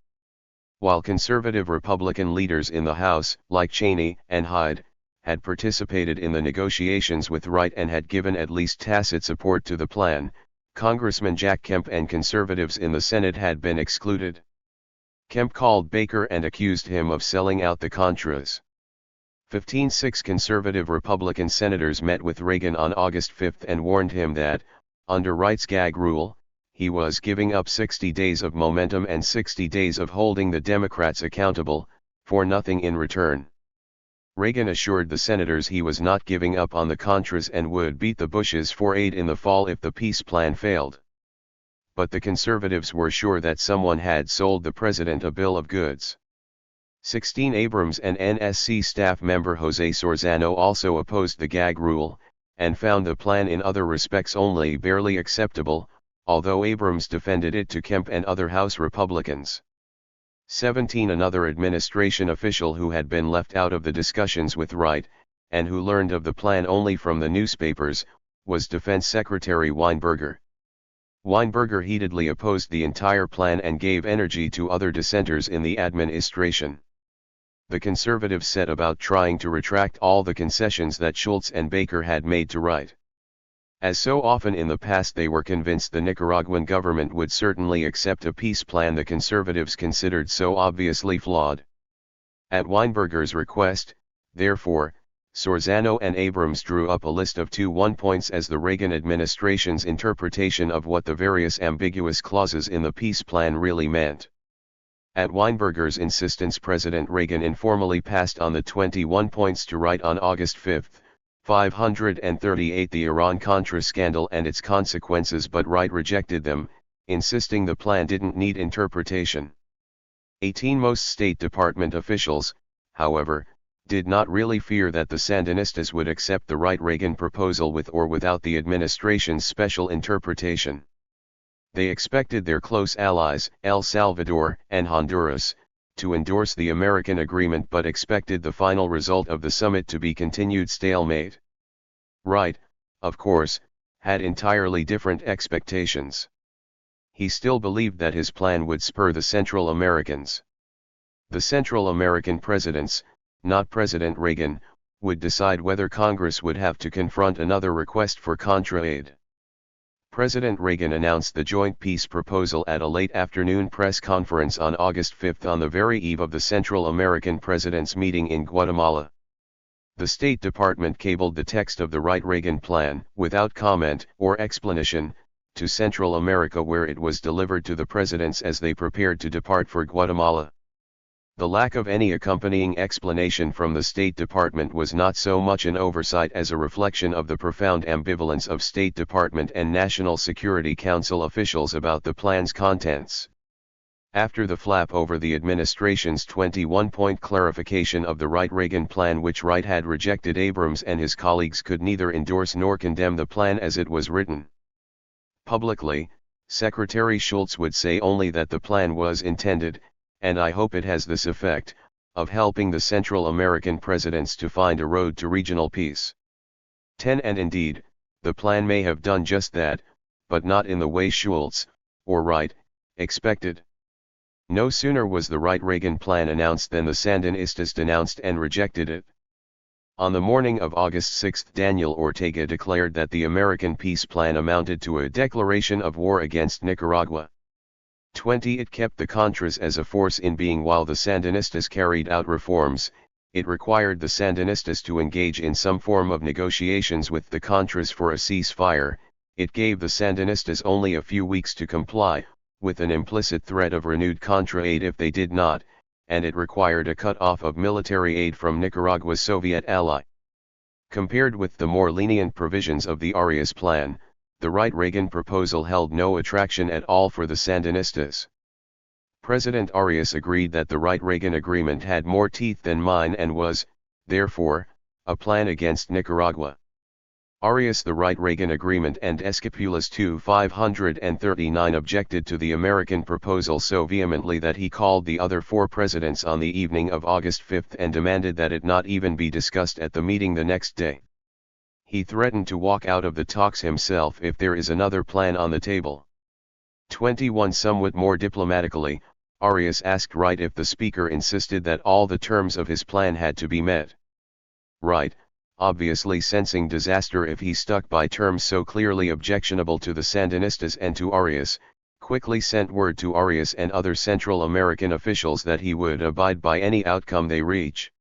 While conservative Republican leaders in the House, like Cheney and Hyde, had participated in the negotiations with Wright and had given at least tacit support to the plan, Congressman Jack Kemp and conservatives in the Senate had been excluded. Kemp called Baker and accused him of selling out the Contras. 15. 6 conservative Republican senators met with Reagan on August 5 and warned him that, under Wright's gag rule, he was giving up 60 days of momentum and 60 days of holding the Democrats accountable, for nothing in return. Reagan assured the senators he was not giving up on the Contras and would beat the Bushes for aid in the fall if the peace plan failed. But the conservatives were sure that someone had sold the president a bill of goods. 16. Abrams and NSC staff member Jose Sorzano also opposed the gag rule, and found the plan in other respects only barely acceptable, although Abrams defended it to Kemp and other House Republicans. 17. Another administration official who had been left out of the discussions with Wright, and who learned of the plan only from the newspapers, was Defense Secretary Weinberger. Weinberger heatedly opposed the entire plan and gave energy to other dissenters in the administration. The conservatives set about trying to retract all the concessions that Schultz and Baker had made to Wright. As so often in the past, they were convinced the Nicaraguan government would certainly accept a peace plan the conservatives considered so obviously flawed. At Weinberger's request, therefore, Sorzano and Abrams drew up a list of 21 points as the Reagan administration's interpretation of what the various ambiguous clauses in the peace plan really meant. At Weinberger's insistence, President Reagan informally passed on the 21 points to Wright on August 5, 538, the Iran-Contra scandal and its consequences, but Wright rejected them, insisting the plan didn't need interpretation. 18. Most State Department officials, however, did not really fear that the Sandinistas would accept the Reagan proposal with or without the administration's special interpretation. They expected their close allies, El Salvador and Honduras, to endorse the American agreement, but expected the final result of the summit to be continued stalemate. Wright, of course, had entirely different expectations. He still believed that his plan would spur the Central Americans. The Central American presidents, not President Reagan, would decide whether Congress would have to confront another request for contra-aid. President Reagan announced the joint peace proposal at a late afternoon press conference on August 5 on the very eve of the Central American presidents' meeting in Guatemala. The State Department cabled the text of the Reagan plan, without comment or explanation, to Central America, where it was delivered to the presidents as they prepared to depart for Guatemala. The lack of any accompanying explanation from the State Department was not so much an oversight as a reflection of the profound ambivalence of State Department and National Security Council officials about the plan's contents. After the flap over the administration's 21-point clarification of the Reagan plan, which Wright had rejected, Abrams and his colleagues could neither endorse nor condemn the plan as it was written. Publicly, Secretary Shultz would say only that the plan was intended, and I hope it has this effect, of helping the Central American presidents to find a road to regional peace. And indeed, the plan may have done just that, but not in the way Shultz, or Wright, expected. No sooner was the Reagan plan announced than the Sandinistas denounced and rejected it. On the morning of August 6, Daniel Ortega declared that the American peace plan amounted to a declaration of war against Nicaragua. It kept the Contras as a force in being while the Sandinistas carried out reforms. It required the Sandinistas to engage in some form of negotiations with the Contras for a ceasefire. It gave the Sandinistas only a few weeks to comply, with an implicit threat of renewed Contra aid if they did not, and it required a cut-off of military aid from Nicaragua's Soviet ally. Compared with the more lenient provisions of the Arias plan, the Reagan proposal held no attraction at all for the Sandinistas. President Arias agreed that the Reagan agreement had more teeth than mine and was, therefore, a plan against Nicaragua. Arias, the Reagan agreement, and Esquipulas II 539 objected to the American proposal so vehemently that he called the other four presidents on the evening of August 5 and demanded that it not even be discussed at the meeting the next day. He threatened to walk out of the talks himself if there is another plan on the table. 21 Somewhat more diplomatically, Arias asked Wright if the speaker insisted that all the terms of his plan had to be met. Wright, obviously sensing disaster if he stuck by terms so clearly objectionable to the Sandinistas and to Arias, quickly sent word to Arias and other Central American officials that he would abide by any outcome they reach.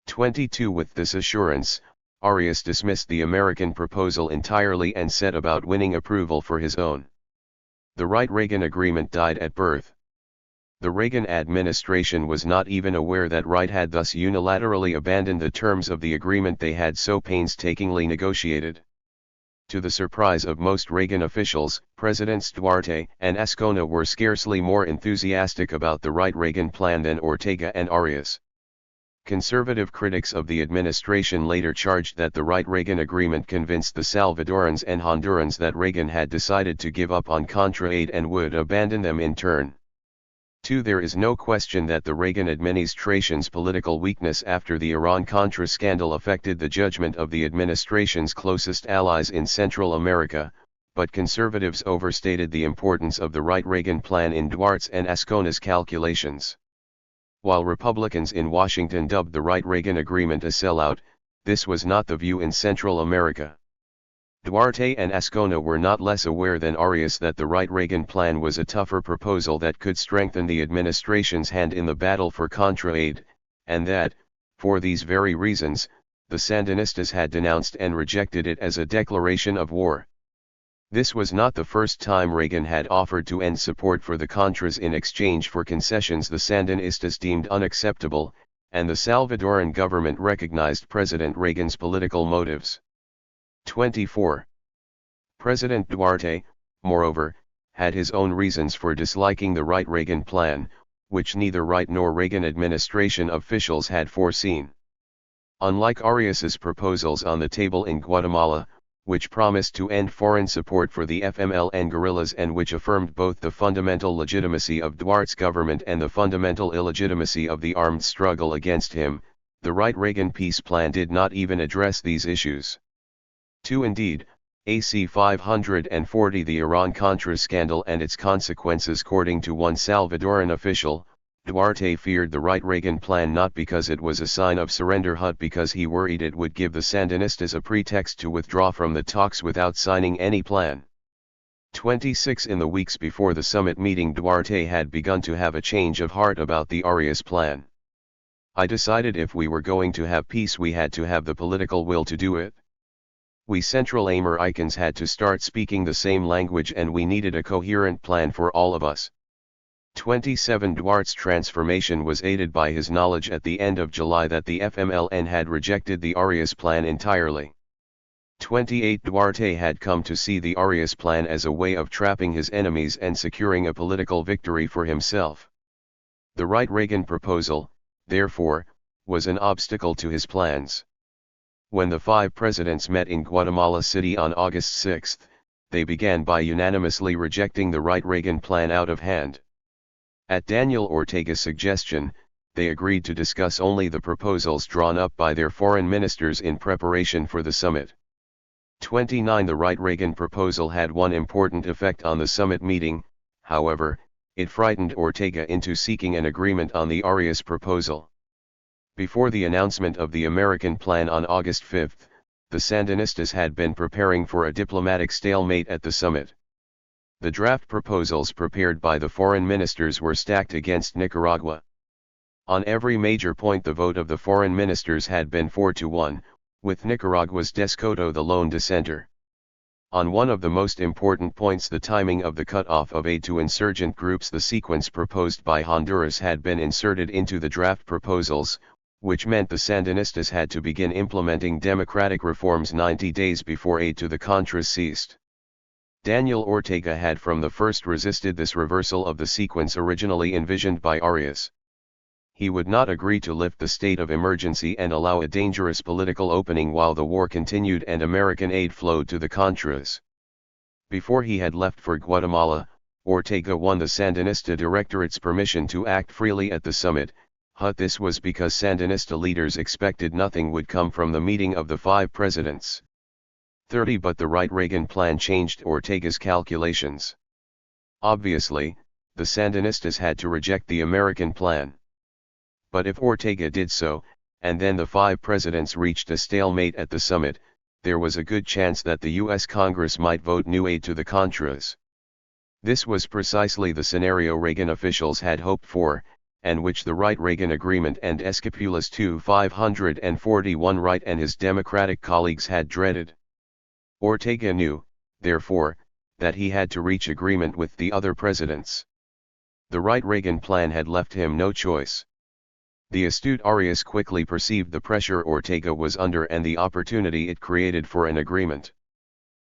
22 With this assurance, Arias dismissed the American proposal entirely and set about winning approval for his own. The Reagan agreement died at birth. The Reagan administration was not even aware that Wright had thus unilaterally abandoned the terms of the agreement they had so painstakingly negotiated. To the surprise of most Reagan officials, Presidents Duarte and Ascona were scarcely more enthusiastic about the Reagan plan than Ortega and Arias. Conservative critics of the administration later charged that the Reagan agreement convinced the Salvadorans and Hondurans that Reagan had decided to give up on Contra aid and would abandon them in turn. 2. There is no question that the Reagan administration's political weakness after the Iran-Contra scandal affected the judgment of the administration's closest allies in Central America, but conservatives overstated the importance of the Reagan plan in Duarte's and Ascona's calculations. While Republicans in Washington dubbed the Reagan agreement a sellout, this was not the view in Central America. Duarte and Ascona were not less aware than Arias that the Reagan plan was a tougher proposal that could strengthen the administration's hand in the battle for Contra aid, and that, for these very reasons, the Sandinistas had denounced and rejected it as a declaration of war. This was not the first time Reagan had offered to end support for the Contras in exchange for concessions the Sandinistas deemed unacceptable, and the Salvadoran government recognized President Reagan's political motives. 24. President Duarte, moreover, had his own reasons for disliking the Reagan plan, which neither Wright nor Reagan administration officials had foreseen. Unlike Arias's proposals on the table in Guatemala, which promised to end foreign support for the FMLN guerrillas and which affirmed both the fundamental legitimacy of Duarte's government and the fundamental illegitimacy of the armed struggle against him, the Wright-Reagan peace plan did not even address these issues. 2. Indeed, AC 540 the Iran-Contra scandal and its consequences. According to one Salvadoran official, Duarte feared the Wright-Reagan plan not because it was a sign of surrender but because he worried it would give the Sandinistas a pretext to withdraw from the talks without signing any plan. 26 In the weeks before the summit meeting, Duarte had begun to have a change of heart about the Arias plan. I decided if we were going to have peace we had to have the political will to do it. We Central Americans had to start speaking the same language and we needed a coherent plan for all of us. 27 Duarte's transformation was aided by his knowledge at the end of July that the FMLN had rejected the Arias plan entirely. 28 Duarte had come to see the Arias plan as a way of trapping his enemies and securing a political victory for himself. The Wright-Reagan proposal, therefore, was an obstacle to his plans. When the 5 presidents met in Guatemala City on August 6, they began by unanimously rejecting the Wright-Reagan plan out of hand. At Daniel Ortega's suggestion, they agreed to discuss only the proposals drawn up by their foreign ministers in preparation for the summit. 29 The Wright-Reagan proposal had one important effect on the summit meeting, however, it frightened Ortega into seeking an agreement on the Arias proposal. Before the announcement of the American plan on August 5, the Sandinistas had been preparing for a diplomatic stalemate at the summit. The draft proposals prepared by the foreign ministers were stacked against Nicaragua. On every major point the vote of the foreign ministers had been 4-1, with Nicaragua's Descoto the lone dissenter. On one of the most important points, the timing of the cutoff of aid to insurgent groups, the sequence proposed by Honduras had been inserted into the draft proposals, which meant the Sandinistas had to begin implementing democratic reforms 90 days before aid to the Contras ceased. Daniel Ortega had from the first resisted this reversal of the sequence originally envisioned by Arias. He would not agree to lift the state of emergency and allow a dangerous political opening while the war continued and American aid flowed to the Contras. Before he had left for Guatemala, Ortega won the Sandinista Directorate's permission to act freely at the summit, but this was because Sandinista leaders expected nothing would come from the meeting of the 5 presidents. 30 But the Wright-Reagan plan changed Ortega's calculations. Obviously, the Sandinistas had to reject the American plan. But if Ortega did so, and then the 5 presidents reached a stalemate at the summit, there was a good chance that the U.S. Congress might vote new aid to the Contras. This was precisely the scenario Reagan officials had hoped for, and which the Wright-Reagan Agreement and Escopulas 541 Wright and his Democratic colleagues had dreaded. Ortega knew, therefore, that he had to reach agreement with the other presidents. The Wright-Reagan plan had left him no choice. The astute Arias quickly perceived the pressure Ortega was under and the opportunity it created for an agreement.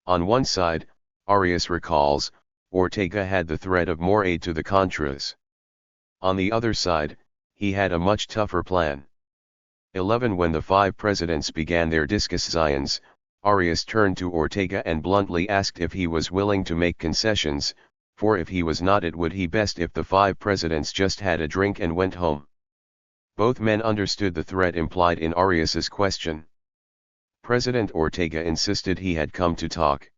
On one side, Arias recalls, Ortega had the threat of more aid to the Contras. On the other side, he had a much tougher plan. 11 When the 5 presidents began their discussions, Arias turned to Ortega and bluntly asked if he was willing to make concessions, for if he was not, it would be best if the 5 presidents just had a drink and went home. Both men understood the threat implied in Arias's question. President Ortega insisted he had come to talk.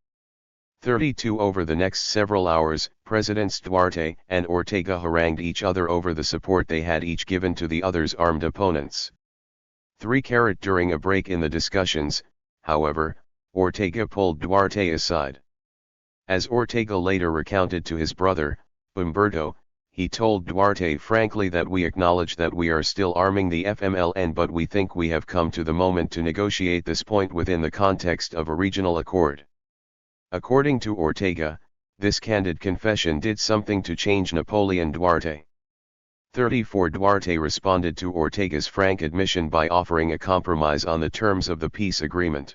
32 Over the next several hours, Presidents Duarte and Ortega harangued each other over the support they had each given to the other's armed opponents. 3 During a break in the discussions, however, Ortega pulled Duarte aside. As Ortega later recounted to his brother, Humberto, he told Duarte frankly that we acknowledge that we are still arming the FMLN, but we think we have come to the moment to negotiate this point within the context of a regional accord. According to Ortega, this candid confession did something to change Napoleon Duarte. 34 Duarte responded to Ortega's frank admission by offering a compromise on the terms of the peace agreement.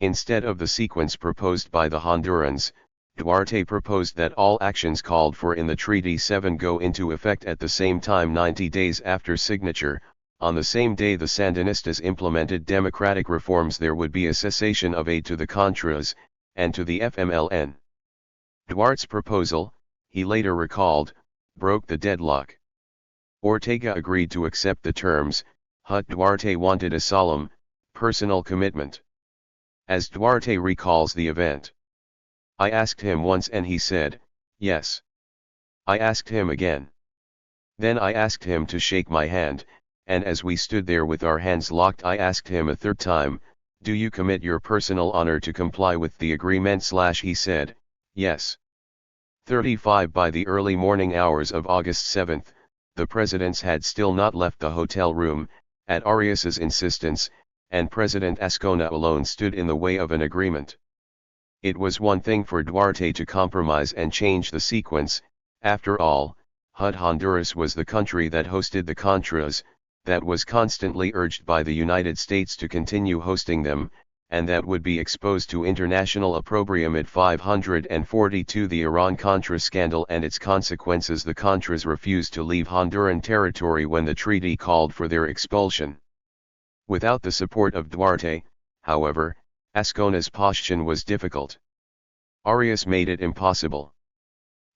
Instead of the sequence proposed by the Hondurans, Duarte proposed that all actions called for in the Treaty 7 go into effect at the same time 90 days after signature, On the same day the Sandinistas implemented democratic reforms, there would be a cessation of aid to the Contras, and to the FMLN. Duarte's proposal, he later recalled, broke the deadlock. Ortega agreed to accept the terms, but Duarte wanted a solemn, personal commitment. As Duarte recalls the event, "I asked him once and he said, yes. I asked him again. Then I asked him to shake my hand, and as we stood there with our hands locked, I asked him a third time, do you commit your personal honor to comply with the agreement? He said, yes." 35 By the early morning hours of August 7, the presidents had still not left the hotel room, at Arias's insistence, and President Ascona alone stood in the way of an agreement. It was one thing for Duarte to compromise and change the sequence. After all, Honduras was the country that hosted the Contras, that was constantly urged by the United States to continue hosting them, and that would be exposed to international opprobrium at 542. The Iran-Contra scandal and its consequences. The Contras refused to leave Honduran territory when the treaty called for their expulsion. Without the support of Duarte, however, Ascona's position was difficult. Arias made it impossible.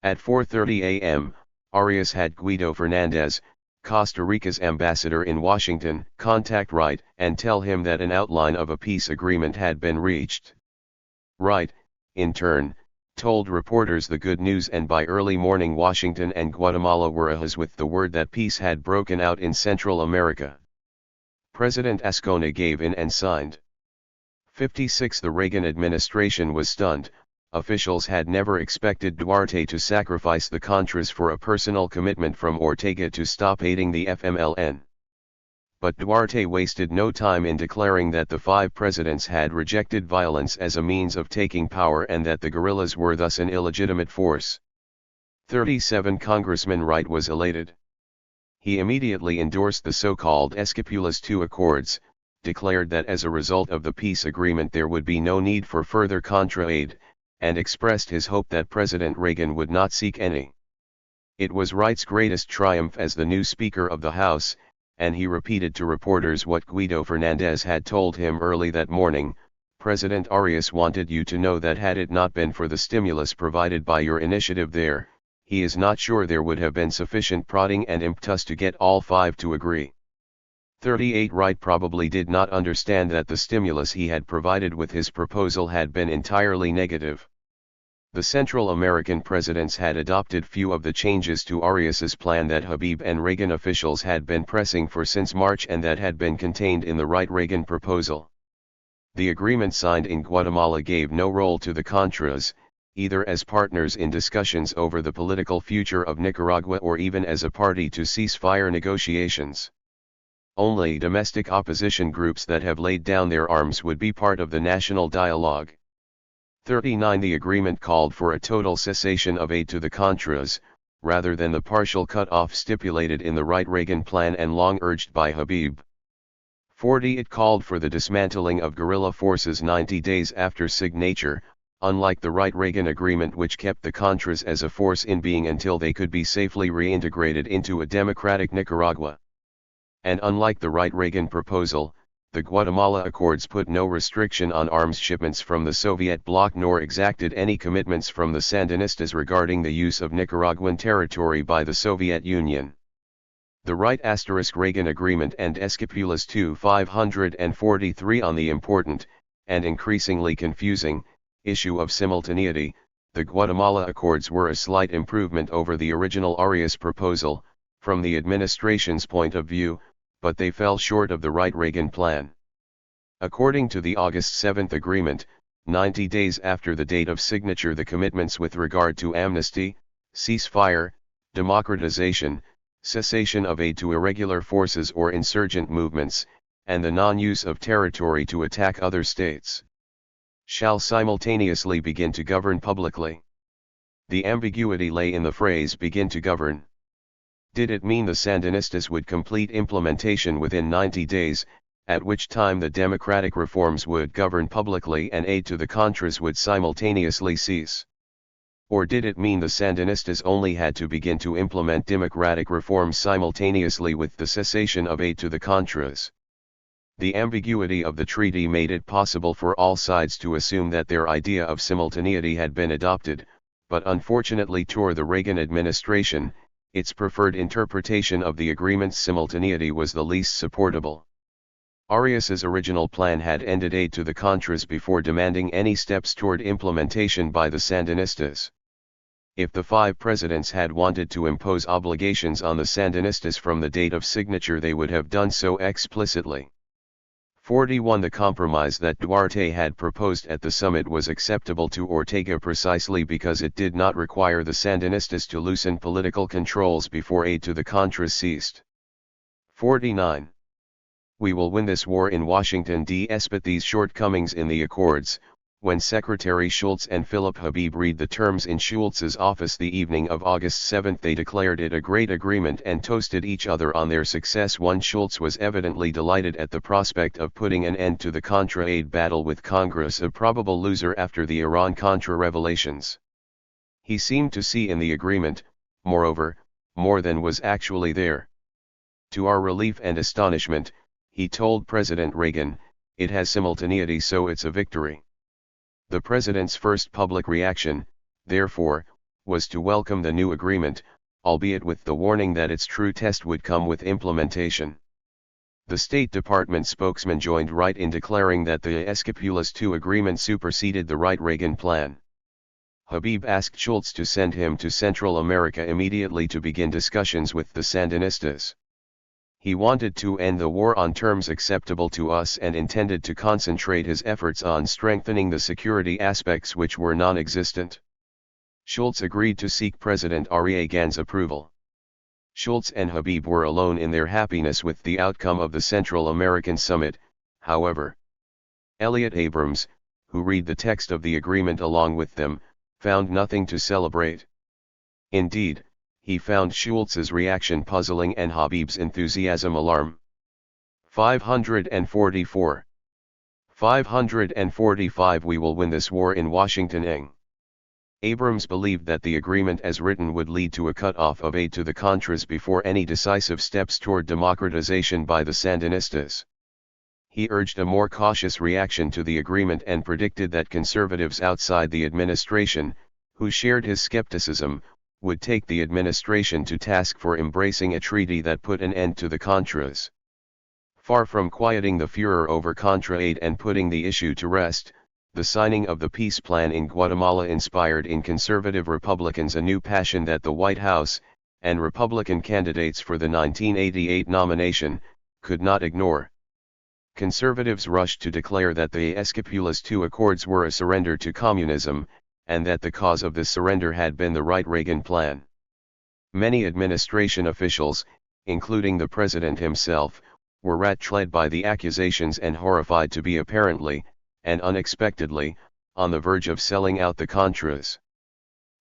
At 4:30 a.m., Arias had Guido Fernandez, Costa Rica's ambassador in Washington, contact Wright and tell him that an outline of a peace agreement had been reached. Wright, in turn, told reporters the good news, and by early morning Washington and Guatemala were ahaz with the word that peace had broken out in Central America. President Ascona gave in and signed. 56 The Reagan administration was stunned. Officials had never expected Duarte to sacrifice the Contras for a personal commitment from Ortega to stop aiding the FMLN. But Duarte wasted no time in declaring that the 5 presidents had rejected violence as a means of taking power and that the guerrillas were thus an illegitimate force. 37 Congressman Wright was elated. He immediately endorsed the so-called Escapulas II Accords, declared that as a result of the peace agreement there would be no need for further Contra aid, and expressed his hope that President Reagan would not seek any. It was Wright's greatest triumph as the new Speaker of the House, and he repeated to reporters what Guido Fernandez had told him early that morning: "President Arias wanted you to know that had it not been for the stimulus provided by your initiative there, he is not sure there would have been sufficient prodding and impetus to get all 5 to agree." 38 Wright probably did not understand that the stimulus he had provided with his proposal had been entirely negative. The Central American presidents had adopted few of the changes to Arias's plan that Habib and Reagan officials had been pressing for since March and that had been contained in the Wright-Reagan proposal. The agreement signed in Guatemala gave no role to the Contras, either as partners in discussions over the political future of Nicaragua or even as a party to ceasefire negotiations. Only domestic opposition groups that have laid down their arms would be part of the national dialogue. 39 The agreement called for a total cessation of aid to the Contras, rather than the partial cut-off stipulated in the Wright-Reagan plan and long urged by Habib. 40 It called for the dismantling of guerrilla forces 90 days after signature, unlike the Wright-Reagan agreement which kept the Contras as a force in being until they could be safely reintegrated into a democratic Nicaragua. And unlike the Wright-Reagan proposal, the Guatemala Accords put no restriction on arms shipments from the Soviet bloc nor exacted any commitments from the Sandinistas regarding the use of Nicaraguan territory by the Soviet Union. The Wright-Reagan Agreement and Escapulas II 543 On the important, and increasingly confusing, issue of simultaneity, the Guatemala Accords were a slight improvement over the original Arias proposal, from the administration's point of view, but they fell short of the Wright-Reagan plan. According to the August 7 agreement, 90 days after the date of signature, the commitments with regard to amnesty, ceasefire, democratization, cessation of aid to irregular forces or insurgent movements, and the non-use of territory to attack other states, shall simultaneously begin to govern publicly. The ambiguity lay in the phrase "begin to govern." Did it mean the Sandinistas would complete implementation within 90 days, at which time the democratic reforms would govern publicly and aid to the Contras would simultaneously cease? Or did it mean the Sandinistas only had to begin to implement democratic reforms simultaneously with the cessation of aid to the Contras? The ambiguity of the treaty made it possible for all sides to assume that their idea of simultaneity had been adopted, but unfortunately toward the Reagan administration, its preferred interpretation of the agreement's simultaneity was the least supportable. Arias's original plan had ended aid to the Contras before demanding any steps toward implementation by the Sandinistas. If the 5 presidents had wanted to impose obligations on the Sandinistas from the date of signature, they would have done so explicitly. 41 The compromise that Duarte had proposed at the summit was acceptable to Ortega precisely because it did not require the Sandinistas to loosen political controls before aid to the Contras ceased. 49. We will win this war in Washington, despite these shortcomings in the accords. When Secretary Schultz and Philip Habib read the terms in Schultz's office the evening of August 7, they declared it a great agreement and toasted each other on their success. Schultz was evidently delighted at the prospect of putting an end to the Contra aid battle with Congress, a probable loser after the Iran-Contra revelations. He seemed to see in the agreement, moreover, more than was actually there. To our relief and astonishment, he told President Reagan, "It has simultaneity, so it's a victory." The president's first public reaction, therefore, was to welcome the new agreement, albeit with the warning that its true test would come with implementation. The State Department spokesman joined Wright in declaring that the Escapulus II agreement superseded the Wright-Reagan plan. Habib asked Schultz to send him to Central America immediately to begin discussions with the Sandinistas. He wanted to end the war on terms acceptable to us and intended to concentrate his efforts on strengthening the security aspects which were non-existent. Schultz agreed to seek President Reagan's approval. Schultz and Habib were alone in their happiness with the outcome of the Central American Summit, however. Elliott Abrams, who read the text of the agreement along with them, found nothing to celebrate. Indeed, he found Schultz's reaction puzzling and Habib's enthusiasm alarming. 544. 545 We will win this war in Washington. Abrams believed that the agreement as written would lead to a cut-off of aid to the Contras before any decisive steps toward democratization by the Sandinistas. He urged a more cautious reaction to the agreement and predicted that conservatives outside the administration, who shared his skepticism, would take the administration to task for embracing a treaty that put an end to the Contras. Far from quieting the furor over Contra aid and putting the issue to rest, the signing of the peace plan in Guatemala inspired in conservative Republicans a new passion that the White House, and Republican candidates for the 1988 nomination, could not ignore. Conservatives rushed to declare that the Escapulus II Accords were a surrender to communism, and that the cause of this surrender had been the Wright-Reagan plan. Many administration officials, including the president himself, were rat-led by the accusations and horrified to be apparently, and unexpectedly, on the verge of selling out the Contras.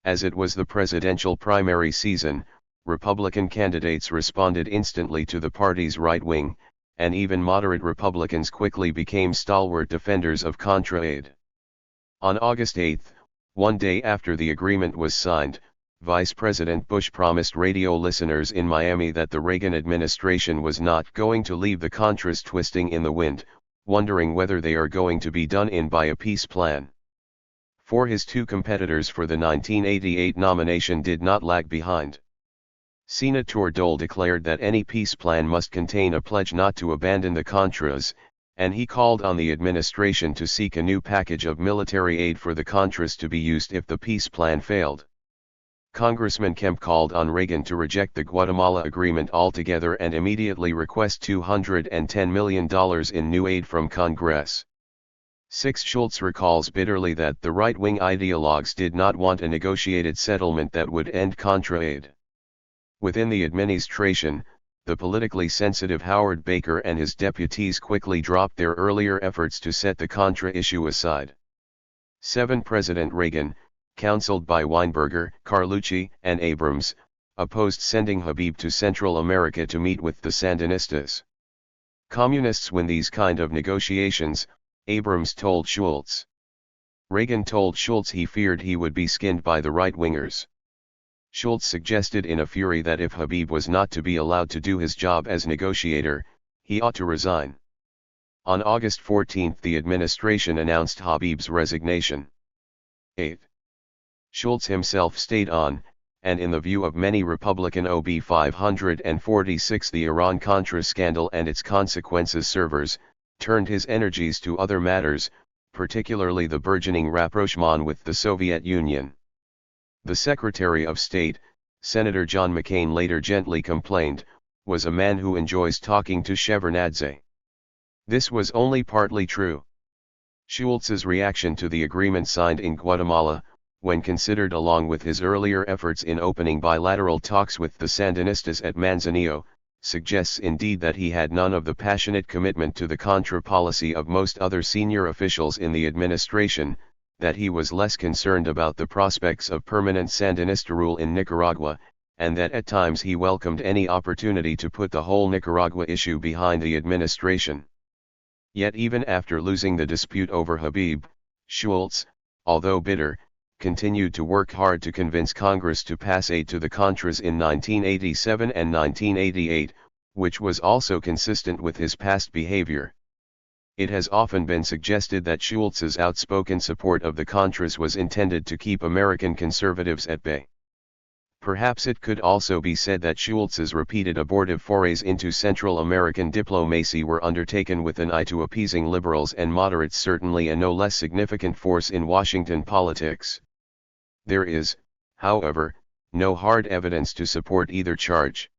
As it was the presidential primary season, Republican candidates responded instantly to the party's right wing, and even moderate Republicans quickly became stalwart defenders of Contra aid. On August 8, one day after the agreement was signed, Vice President Bush promised radio listeners in Miami that the Reagan administration was not going to leave the Contras twisting in the wind, wondering whether they are going to be done in by a peace plan. For his two competitors for the 1988 nomination did not lag behind. Senator Dole declared that any peace plan must contain a pledge not to abandon the Contras, and he called on the administration to seek a new package of military aid for the Contras to be used if the peace plan failed. Congressman Kemp called on Reagan to reject the Guatemala agreement altogether and immediately request $210 million in new aid from Congress. 6 Schultz recalls bitterly that the right-wing ideologues did not want a negotiated settlement that would end Contra aid. Within the administration, the politically sensitive Howard Baker and his deputies quickly dropped their earlier efforts to set the Contra issue aside. 7 President Reagan, counseled by Weinberger, Carlucci, and Abrams, opposed sending Habib to Central America to meet with the Sandinistas. Communists win these kind of negotiations, Abrams told Schultz. Reagan told Schultz he feared he would be skinned by the right-wingers. Schultz suggested in a fury that if Habib was not to be allowed to do his job as negotiator, he ought to resign. On August 14 the administration announced Habib's resignation. 8. Schultz himself stayed on, and in the view of many Republican OB 546 the Iran-Contra scandal and its consequences servers, turned his energies to other matters, particularly the burgeoning rapprochement with the Soviet Union. The Secretary of State, Senator John McCain later gently complained, was a man who enjoys talking to Shevardnadze. This was only partly true. Schultz's reaction to the agreement signed in Guatemala, when considered along with his earlier efforts in opening bilateral talks with the Sandinistas at Manzanillo, suggests indeed that he had none of the passionate commitment to the Contra policy of most other senior officials in the administration, that he was less concerned about the prospects of permanent Sandinista rule in Nicaragua, and that at times he welcomed any opportunity to put the whole Nicaragua issue behind the administration. Yet even after losing the dispute over Habib, Schultz, although bitter, continued to work hard to convince Congress to pass aid to the Contras in 1987 and 1988, which was also consistent with his past behavior. It has often been suggested that Schultz's outspoken support of the Contras was intended to keep American conservatives at bay. Perhaps it could also be said that Schultz's repeated abortive forays into Central American diplomacy were undertaken with an eye to appeasing liberals and moderates, certainly a no less significant force in Washington politics. There is, however, no hard evidence to support either charge.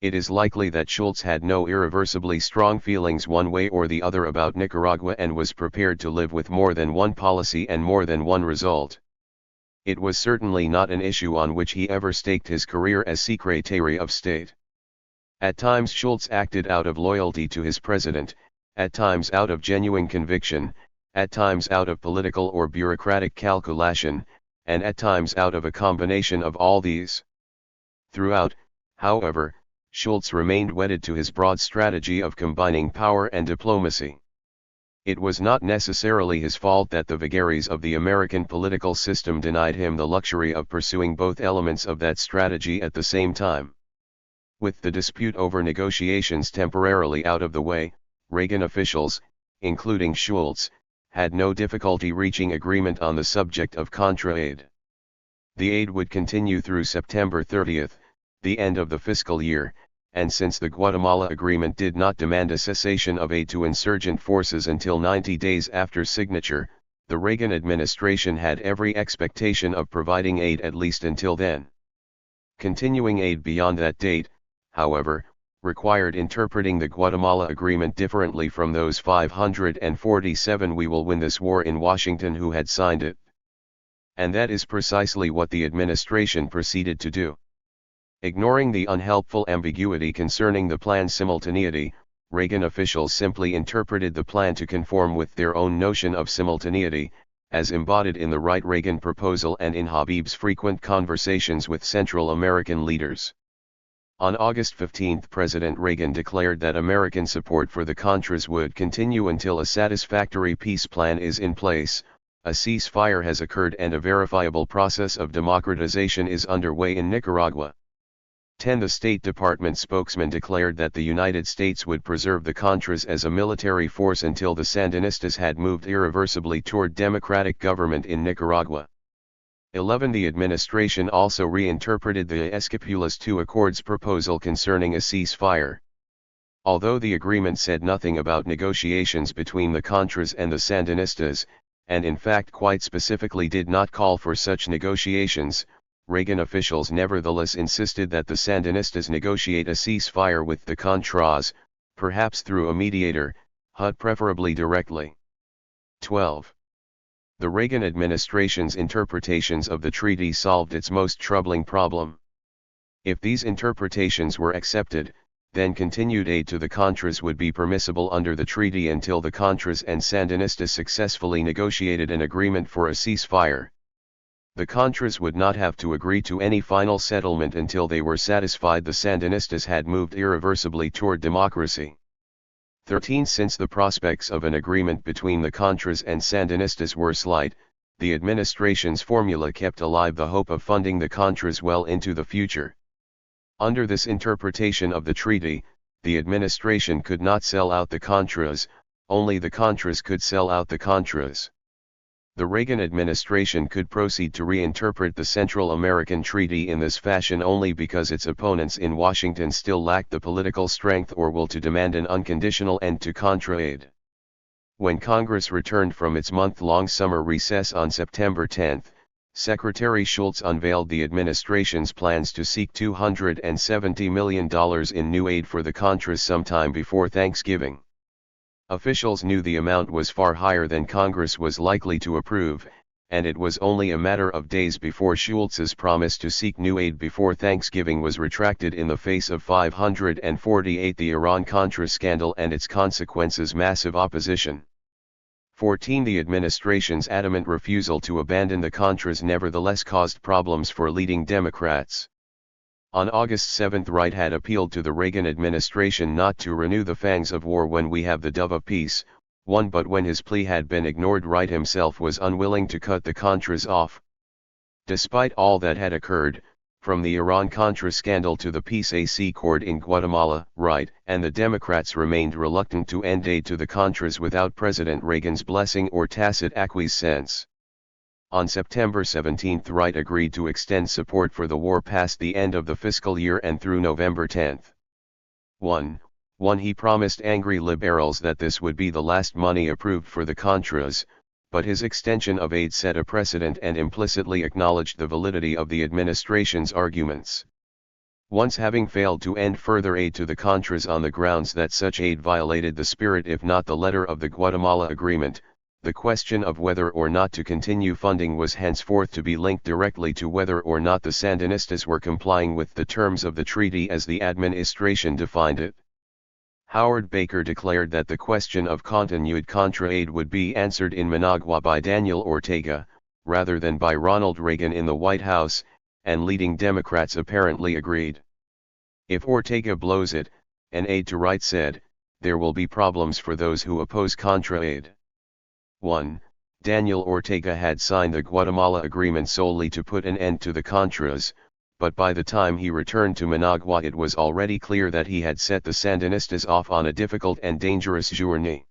It is likely that Schultz had no irreversibly strong feelings one way or the other about Nicaragua and was prepared to live with more than one policy and more than one result. It was certainly not an issue on which he ever staked his career as Secretary of State. At times Schultz acted out of loyalty to his president, at times out of genuine conviction, at times out of political or bureaucratic calculation, and at times out of a combination of all these. Throughout, however, Schultz remained wedded to his broad strategy of combining power and diplomacy. It was not necessarily his fault that the vagaries of the American political system denied him the luxury of pursuing both elements of that strategy at the same time. With the dispute over negotiations temporarily out of the way, Reagan officials, including Schultz, had no difficulty reaching agreement on the subject of Contra aid. The aid would continue through September 30, the end of the fiscal year, and since the Guatemala agreement did not demand a cessation of aid to insurgent forces until 90 days after signature, the Reagan administration had every expectation of providing aid at least until then. Continuing aid beyond that date, however, required interpreting the Guatemala agreement differently from those 547 "we will win this war" in Washington who had signed it. And that is precisely what the administration proceeded to do. Ignoring the unhelpful ambiguity concerning the plan's simultaneity, Reagan officials simply interpreted the plan to conform with their own notion of simultaneity, as embodied in the Wright-Reagan proposal and in Habib's frequent conversations with Central American leaders. On August 15, President Reagan declared that American support for the Contras would continue until a satisfactory peace plan is in place, a ceasefire has occurred and a verifiable process of democratization is underway in Nicaragua. 10. The State Department spokesman declared that the United States would preserve the Contras as a military force until the Sandinistas had moved irreversibly toward democratic government in Nicaragua. 11. The administration also reinterpreted the Esquipulas II Accords proposal concerning a ceasefire. Although the agreement said nothing about negotiations between the Contras and the Sandinistas, and in fact quite specifically did not call for such negotiations, Reagan officials nevertheless insisted that the Sandinistas negotiate a ceasefire with the Contras, perhaps through a mediator, but preferably directly. 12. The Reagan administration's interpretations of the treaty solved its most troubling problem. If these interpretations were accepted, then continued aid to the Contras would be permissible under the treaty until the Contras and Sandinistas successfully negotiated an agreement for a ceasefire. The Contras would not have to agree to any final settlement until they were satisfied the Sandinistas had moved irreversibly toward democracy. 13. Since the prospects of an agreement between the Contras and Sandinistas were slight, the administration's formula kept alive the hope of funding the Contras well into the future. Under this interpretation of the treaty, the administration could not sell out the Contras, only the Contras could sell out the Contras. The Reagan administration could proceed to reinterpret the Central American Treaty in this fashion only because its opponents in Washington still lacked the political strength or will to demand an unconditional end to Contra aid. When Congress returned from its month-long summer recess on September 10, Secretary Shultz unveiled the administration's plans to seek $270 million in new aid for the Contras sometime before Thanksgiving. Officials knew the amount was far higher than Congress was likely to approve, and it was only a matter of days before Shultz's promise to seek new aid before Thanksgiving was retracted in the face of 548 the Iran-Contra scandal and its consequences massive opposition. 14 The administration's adamant refusal to abandon the Contras nevertheless caused problems for leading Democrats. On August 7 Wright had appealed to the Reagan administration not to renew the fangs of war when we have the dove of peace, but when his plea had been ignored Wright himself was unwilling to cut the Contras off. Despite all that had occurred, from the Iran-Contra scandal to the peace accord in Guatemala, Wright and the Democrats remained reluctant to end aid to the Contras without President Reagan's blessing or tacit acquiescence. On September 17 Wright agreed to extend support for the war past the end of the fiscal year and through November 10. 1. He promised angry liberals that this would be the last money approved for the Contras, but his extension of aid set a precedent and implicitly acknowledged the validity of the administration's arguments. Once having failed to end further aid to the Contras on the grounds that such aid violated the spirit if not the letter of the Guatemala Agreement, the question of whether or not to continue funding was henceforth to be linked directly to whether or not the Sandinistas were complying with the terms of the treaty as the administration defined it. Howard Baker declared that the question of continued Contra aid would be answered in Managua by Daniel Ortega, rather than by Ronald Reagan in the White House, and leading Democrats apparently agreed. If Ortega blows it, an aide to Wright said, there will be problems for those who oppose Contra aid. 1. Daniel Ortega had signed the Guatemala Agreement solely to put an end to the Contras, but by the time he returned to Managua it was already clear that he had set the Sandinistas off on a difficult and dangerous journey.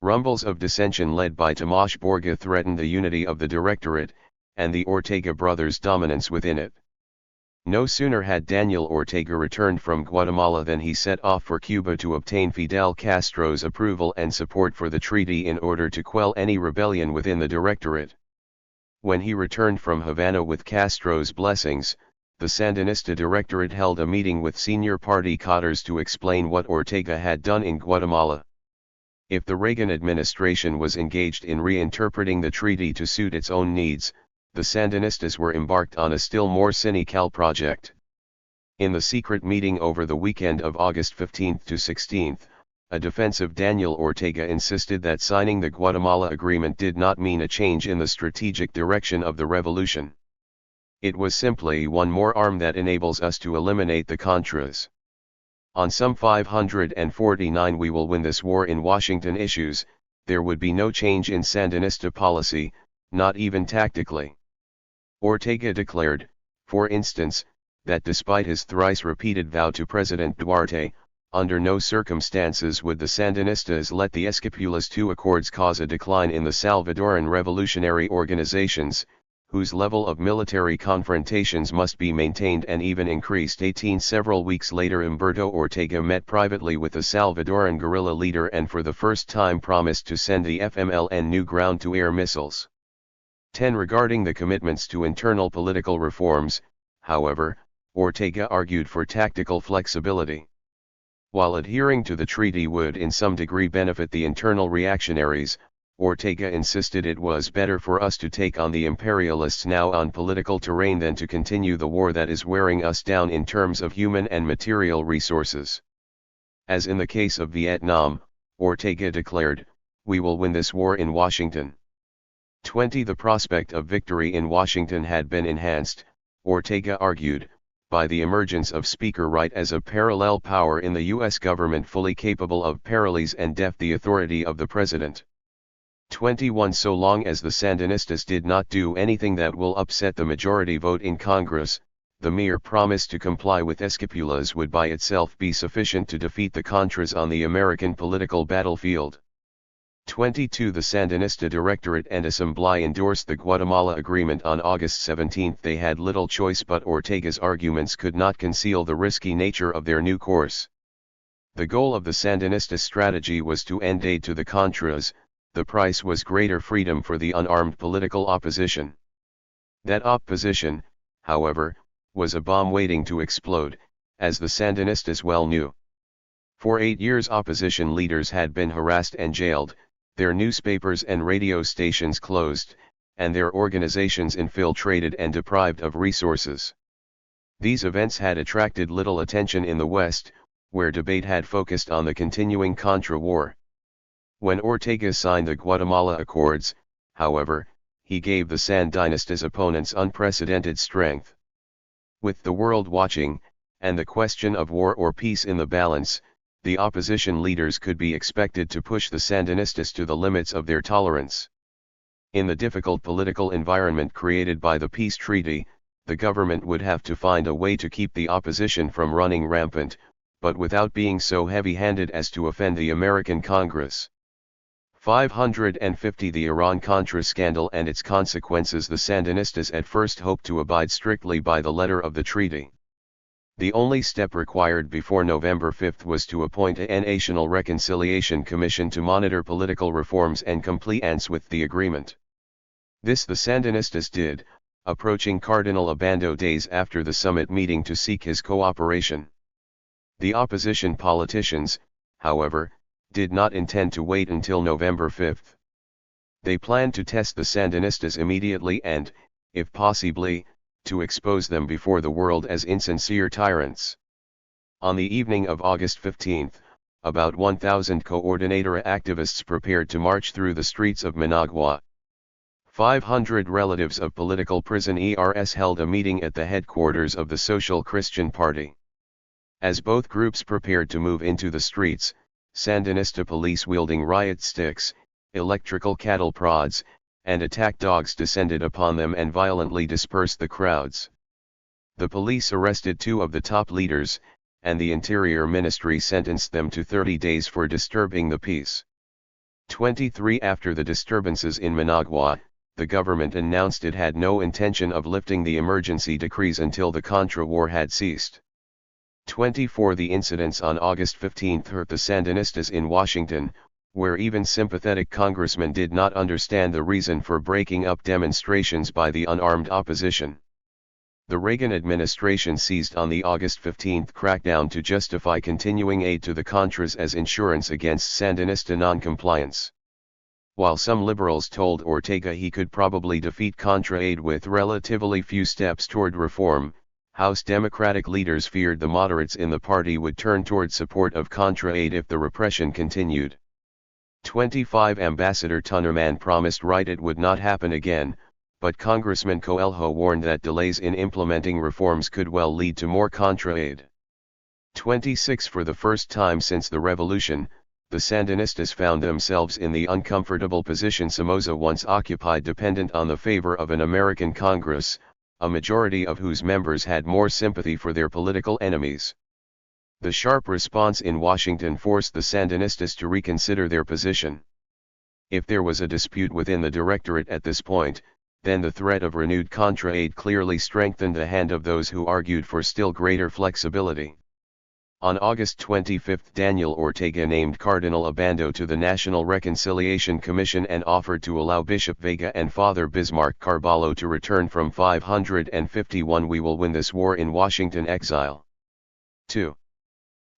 Rumbles of dissension led by Tomas Borga threatened the unity of the Directorate, and the Ortega brothers' dominance within it. No sooner had Daniel Ortega returned from Guatemala than he set off for Cuba to obtain Fidel Castro's approval and support for the treaty in order to quell any rebellion within the Directorate. When he returned from Havana with Castro's blessings, the Sandinista Directorate held a meeting with senior party cadres to explain what Ortega had done in Guatemala. If the Reagan administration was engaged in reinterpreting the treaty to suit its own needs, the Sandinistas were embarked on a still more cynical project. In the secret meeting over the weekend of August 15 to 16, a defensive Daniel Ortega insisted that signing the Guatemala Agreement did not mean a change in the strategic direction of the revolution. It was simply one more arm that enables us to eliminate the Contras. On some 549 "we will win this war in Washington" issues, there would be no change in Sandinista policy, not even tactically. Ortega declared, for instance, that despite his thrice-repeated vow to President Duarte, under no circumstances would the Sandinistas let the Esquipulas II Accords cause a decline in the Salvadoran revolutionary organizations, whose level of military confrontations must be maintained and even increased. Several weeks later Humberto Ortega met privately with the Salvadoran guerrilla leader and for the first time promised to send the FMLN new ground-to-air missiles. 10 Regarding the commitments to internal political reforms, however, Ortega argued for tactical flexibility. While adhering to the treaty would in some degree benefit the internal reactionaries, Ortega insisted it was better for us to take on the imperialists now on political terrain than to continue the war that is wearing us down in terms of human and material resources. As in the case of Vietnam, Ortega declared, "We will win this war in Washington." 20 The prospect of victory in Washington had been enhanced, Ortega argued, by the emergence of Speaker Wright as a parallel power in the U.S. government fully capable of paralyze and deft the authority of the President. 21 So long as the Sandinistas did not do anything that will upset the majority vote in Congress, the mere promise to comply with escapulas would by itself be sufficient to defeat the Contras on the American political battlefield. 22 The Sandinista Directorate and Assembly endorsed the Guatemala Agreement on August 17. They had little choice, but Ortega's arguments could not conceal the risky nature of their new course. The goal of the Sandinista strategy was to end aid to the Contras. The price was greater freedom for the unarmed political opposition. That opposition, however, was a bomb waiting to explode, as the Sandinistas well knew. For 8 years opposition leaders had been harassed and jailed, their newspapers and radio stations closed, and their organizations infiltrated and deprived of resources. These events had attracted little attention in the West, where debate had focused on the continuing Contra War. When Ortega signed the Guatemala Accords, however, he gave the Sandinistas' opponents unprecedented strength. With the world watching, and the question of war or peace in the balance, the opposition leaders could be expected to push the Sandinistas to the limits of their tolerance. In the difficult political environment created by the peace treaty, the government would have to find a way to keep the opposition from running rampant, but without being so heavy-handed as to offend the American Congress. 550 The Iran-Contra scandal and its consequences. The Sandinistas at first hoped to abide strictly by the letter of the treaty. The only step required before November 5 was to appoint a National Reconciliation Commission to monitor political reforms and compliance with the agreement. This the Sandinistas did, approaching Cardinal Obando days after the summit meeting to seek his cooperation. The opposition politicians, however, did not intend to wait until November 5. They planned to test the Sandinistas immediately and, if possibly, to expose them before the world as insincere tyrants. On the evening of August 15, about 1,000 Coordinadora activists prepared to march through the streets of Managua. 500 relatives of political prisoners held a meeting at the headquarters of the Social Christian Party. As both groups prepared to move into the streets, Sandinista police wielding riot sticks, electrical cattle prods, and attack dogs descended upon them and violently dispersed the crowds. The police arrested 2 of the top leaders, and the Interior Ministry sentenced them to 30 days for disturbing the peace. 23 After the disturbances in Managua, the government announced it had no intention of lifting the emergency decrees until the Contra War had ceased. 24 The incidents on August 15 hurt the Sandinistas in Washington, where even sympathetic congressmen did not understand the reason for breaking up demonstrations by the unarmed opposition. The Reagan administration seized on the August 15 crackdown to justify continuing aid to the Contras as insurance against Sandinista noncompliance. While some liberals told Ortega he could probably defeat Contra aid with relatively few steps toward reform, House Democratic leaders feared the moderates in the party would turn toward support of Contra aid if the repression continued. 25 Ambassador Tunnerman promised it would not happen again, but Congressman Coelho warned that delays in implementing reforms could well lead to more Contra aid. 26 For the first time since the revolution, the Sandinistas found themselves in the uncomfortable position Somoza once occupied, dependent on the favor of an American Congress, a majority of whose members had more sympathy for their political enemies. The sharp response in Washington forced the Sandinistas to reconsider their position. If there was a dispute within the Directorate at this point, then the threat of renewed Contra aid clearly strengthened the hand of those who argued for still greater flexibility. On August 25 Daniel Ortega named Cardinal Obando to the National Reconciliation Commission and offered to allow Bishop Vega and Father Bismarck Carballo to return from 551 We will win this war in Washington exile. 2.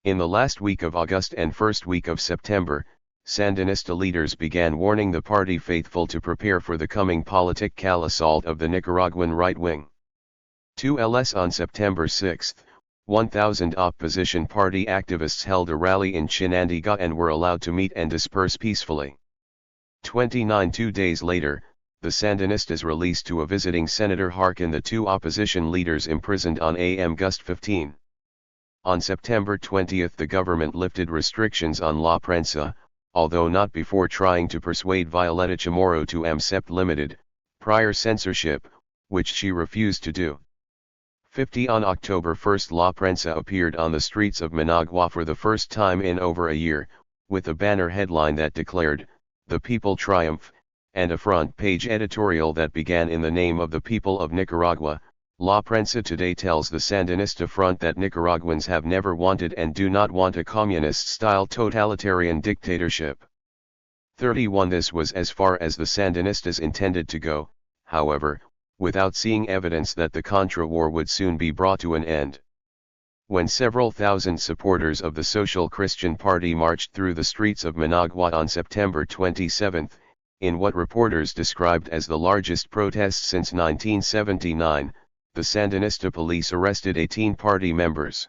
In the last week of August and first week of September, Sandinista leaders began warning the party faithful to prepare for the coming political assault of the Nicaraguan right wing. 2ls On September 6, 1,000 opposition party activists held a rally in Chinandega and were allowed to meet and disperse peacefully. 29 2 days later, the Sandinistas released to a visiting Senator Harkin the 2 opposition leaders imprisoned on August 15. On September 20 the government lifted restrictions on La Prensa, although not before trying to persuade Violeta Chamorro to accept limited, prior censorship, which she refused to do. 50 On October 1 La Prensa appeared on the streets of Managua for the first time in over a year, with a banner headline that declared, "The People Triumph," and a front-page editorial that began in the name of the people of Nicaragua. La Prensa today tells the Sandinista front that Nicaraguans have never wanted and do not want a communist-style totalitarian dictatorship. 31 This was as far as the Sandinistas intended to go, however, without seeing evidence that the Contra War would soon be brought to an end. When several thousand supporters of the Social Christian Party marched through the streets of Managua on September 27, in what reporters described as the largest protest since 1979, the Sandinista police arrested 18 party members.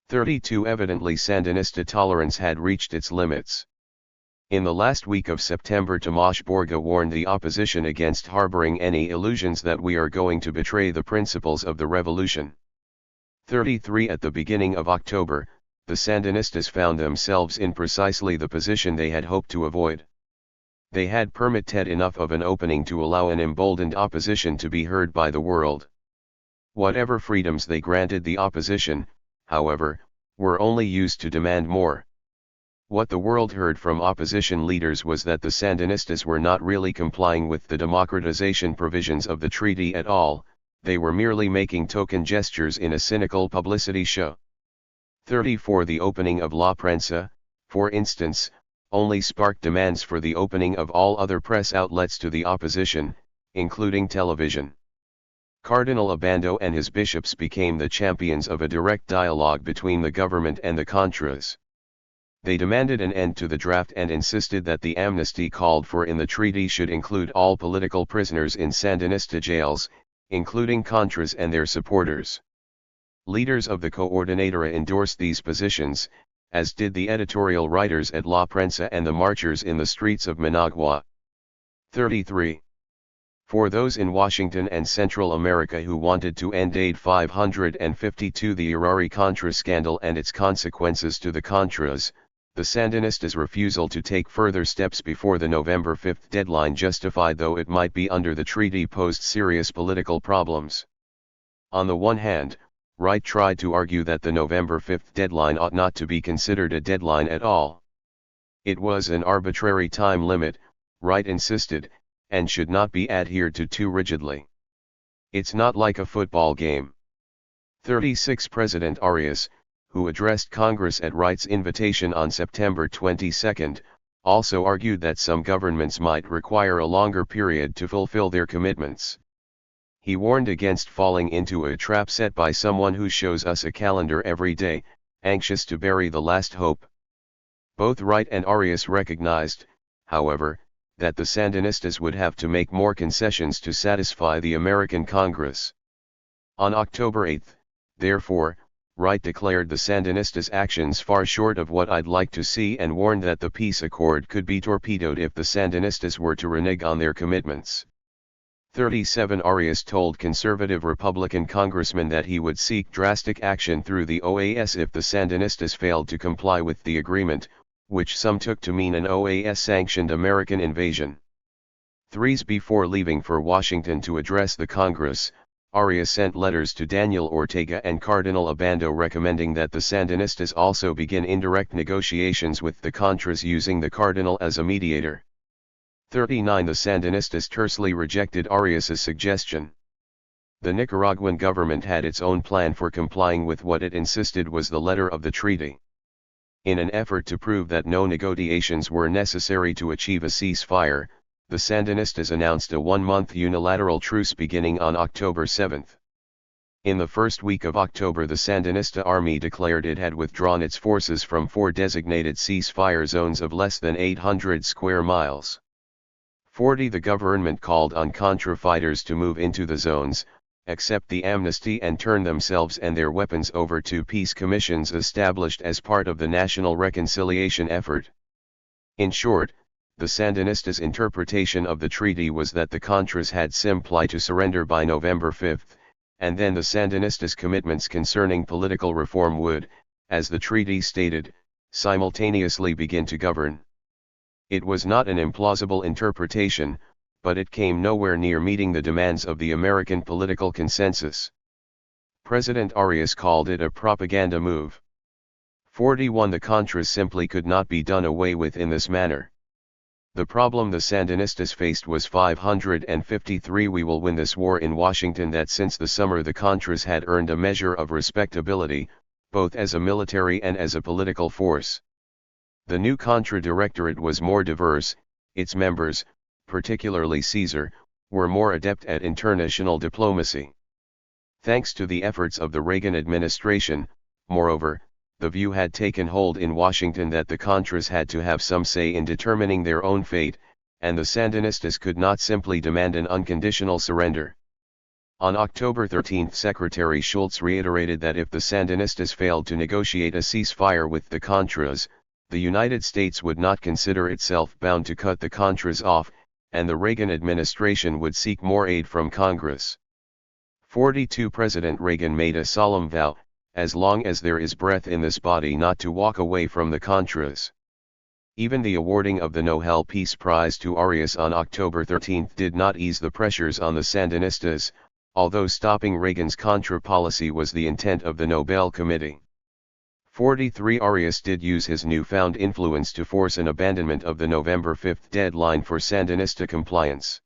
32 Evidently Sandinista tolerance had reached its limits. In the last week of September, Tomas Borga warned the opposition against harboring any illusions that we are going to betray the principles of the revolution. 33 At the beginning of October, the Sandinistas found themselves in precisely the position they had hoped to avoid. They had permitted enough of an opening to allow an emboldened opposition to be heard by the world. Whatever freedoms they granted the opposition, however, were only used to demand more. What the world heard from opposition leaders was that the Sandinistas were not really complying with the democratization provisions of the treaty at all, they were merely making token gestures in a cynical publicity show. 34 The opening of La Prensa, for instance, only sparked demands for the opening of all other press outlets to the opposition, including television. Cardinal Obando and his bishops became the champions of a direct dialogue between the government and the Contras. They demanded an end to the draft and insisted that the amnesty called for in the treaty should include all political prisoners in Sandinista jails, including Contras and their supporters. Leaders of the Coordinadora endorsed these positions, as did the editorial writers at La Prensa and the marchers in the streets of Managua. 33. For those in Washington and Central America who wanted to end aid 552 the Irari Contra scandal and its consequences to the Contras, the Sandinistas' refusal to take further steps before the November 5 deadline, justified though it might be under the treaty, posed serious political problems. On the one hand, Right tried to argue that the November 5 deadline ought not to be considered a deadline at all. It was an arbitrary time limit, Right insisted, and should not be adhered to too rigidly. It's not like a football game. 36 President Arias, who addressed Congress at Right's invitation on September 22, also argued that some governments might require a longer period to fulfill their commitments. He warned against falling into a trap set by someone who shows us a calendar every day, anxious to bury the last hope. Both Right and Arias recognized, however, that the Sandinistas would have to make more concessions to satisfy the American Congress. On October 8, therefore, Right declared the Sandinistas' actions far short of what I'd like to see and warned that the peace accord could be torpedoed if the Sandinistas were to renege on their commitments. 37 Arias told conservative Republican congressmen that he would seek drastic action through the OAS if the Sandinistas failed to comply with the agreement, which some took to mean an OAS-sanctioned American invasion. 3 Before leaving for Washington to address the Congress, Arias sent letters to Daniel Ortega and Cardinal Obando recommending that the Sandinistas also begin indirect negotiations with the Contras using the Cardinal as a mediator. 39 The Sandinistas tersely rejected Arias's suggestion. The Nicaraguan government had its own plan for complying with what it insisted was the letter of the treaty. In an effort to prove that no negotiations were necessary to achieve a ceasefire, the Sandinistas announced a one-month unilateral truce beginning on October 7. In the first week of October, the Sandinista army declared it had withdrawn its forces from 4 designated ceasefire zones of less than 800 square miles. 40 The government called on Contra fighters to move into the zones, accept the amnesty and turn themselves and their weapons over to peace commissions established as part of the national reconciliation effort. In short, the Sandinistas' interpretation of the treaty was that the Contras had simply to surrender by November 5, and then the Sandinistas' commitments concerning political reform would, as the treaty stated, simultaneously begin to govern. It was not an implausible interpretation, but it came nowhere near meeting the demands of the American political consensus. President Arias called it a propaganda move. 41 The Contras simply could not be done away with in this manner. The problem the Sandinistas faced was 553 We will win this war in Washington. That since the summer the Contras had earned a measure of respectability, both as a military and as a political force. The new Contra Directorate was more diverse, its members, particularly Caesar, were more adept at international diplomacy. Thanks to the efforts of the Reagan administration, moreover, the view had taken hold in Washington that the Contras had to have some say in determining their own fate, and the Sandinistas could not simply demand an unconditional surrender. On October 13, Secretary Shultz reiterated that if the Sandinistas failed to negotiate a ceasefire with the Contras, the United States would not consider itself bound to cut the Contras off, and the Reagan administration would seek more aid from Congress. 42 President Reagan made a solemn vow, as long as there is breath in this body, not to walk away from the Contras. Even the awarding of the Nobel Peace Prize to Arias on October 13 did not ease the pressures on the Sandinistas, although stopping Reagan's Contra policy was the intent of the Nobel Committee. 43 Arias did use his newfound influence to force an abandonment of the November 5 deadline for Sandinista compliance.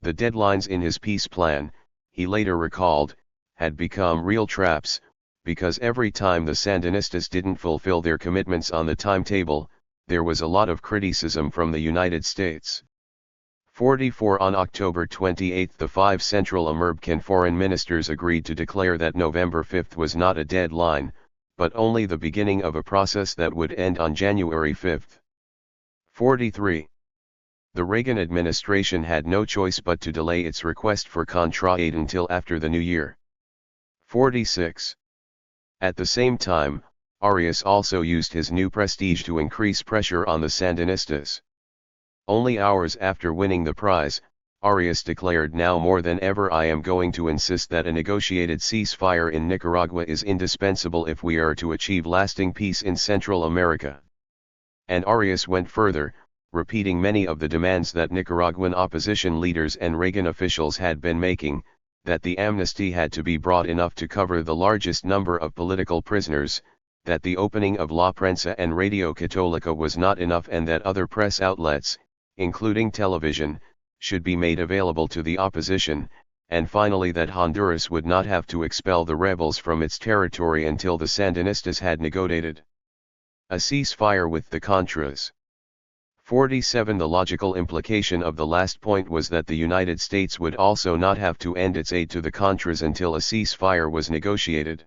The deadlines in his peace plan, he later recalled, had become real traps, because every time the Sandinistas didn't fulfill their commitments on the timetable, there was a lot of criticism from the United States. 44 On October 28 the 5 Central American foreign ministers agreed to declare that November 5 was not a deadline, but only the beginning of a process that would end on January 5. 43. The Reagan administration had no choice but to delay its request for Contra aid until after the new year. 46. At the same time, Arias also used his new prestige to increase pressure on the Sandinistas. Only hours after winning the prize, Arias declared, "Now more than ever I am going to insist that a negotiated ceasefire in Nicaragua is indispensable if we are to achieve lasting peace in Central America." And Arias went further, repeating many of the demands that Nicaraguan opposition leaders and Reagan officials had been making, that the amnesty had to be broad enough to cover the largest number of political prisoners, that the opening of La Prensa and Radio Católica was not enough, and that other press outlets, including television, should be made available to the opposition, and finally that Honduras would not have to expel the rebels from its territory until the Sandinistas had negotiated a ceasefire with the Contras. 47 The logical implication of the last point was that the United States would also not have to end its aid to the Contras until a ceasefire was negotiated.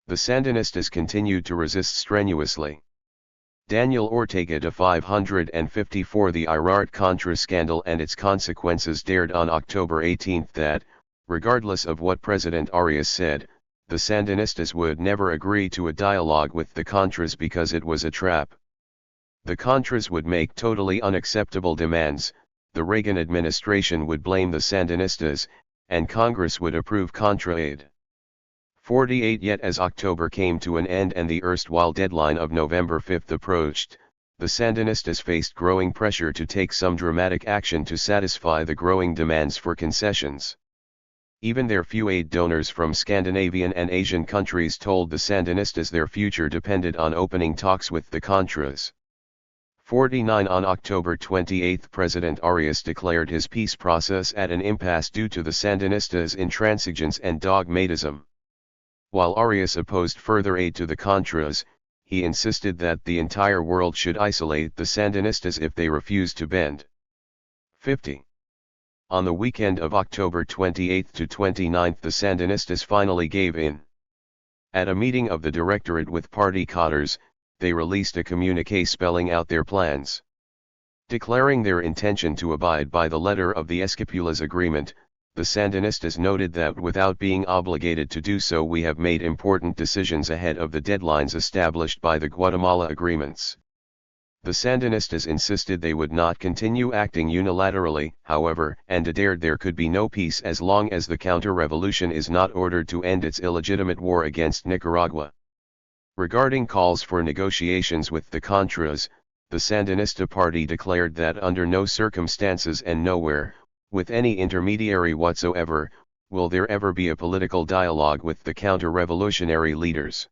The Sandinistas continued to resist strenuously. Daniel Ortega de 554 The Irart-Contra scandal and its consequences dared on October 18 that, regardless of what President Arias said, the Sandinistas would never agree to a dialogue with the Contras because it was a trap. The Contras would make totally unacceptable demands, the Reagan administration would blame the Sandinistas, and Congress would approve Contra aid. 48 Yet as October came to an end and the erstwhile deadline of November 5 approached, the Sandinistas faced growing pressure to take some dramatic action to satisfy the growing demands for concessions. Even their few aid donors from Scandinavian and Asian countries told the Sandinistas their future depended on opening talks with the Contras. 49 On October 28 President Arias declared his peace process at an impasse due to the Sandinistas' intransigence and dogmatism. While Arias opposed further aid to the Contras, he insisted that the entire world should isolate the Sandinistas if they refused to bend. 50. On the weekend of October 28 to 29 the Sandinistas finally gave in. At a meeting of the Directorate with party cadres, they released a communiqué spelling out their plans. Declaring their intention to abide by the letter of the Esquipulas Agreement, the Sandinistas noted that without being obligated to do so we have made important decisions ahead of the deadlines established by the Guatemala agreements. The Sandinistas insisted they would not continue acting unilaterally, however, and declared there could be no peace as long as the counter-revolution is not ordered to end its illegitimate war against Nicaragua. Regarding calls for negotiations with the Contras, the Sandinista party declared that under no circumstances and nowhere, with any intermediary whatsoever, will there ever be a political dialogue with the counter-revolutionary leaders.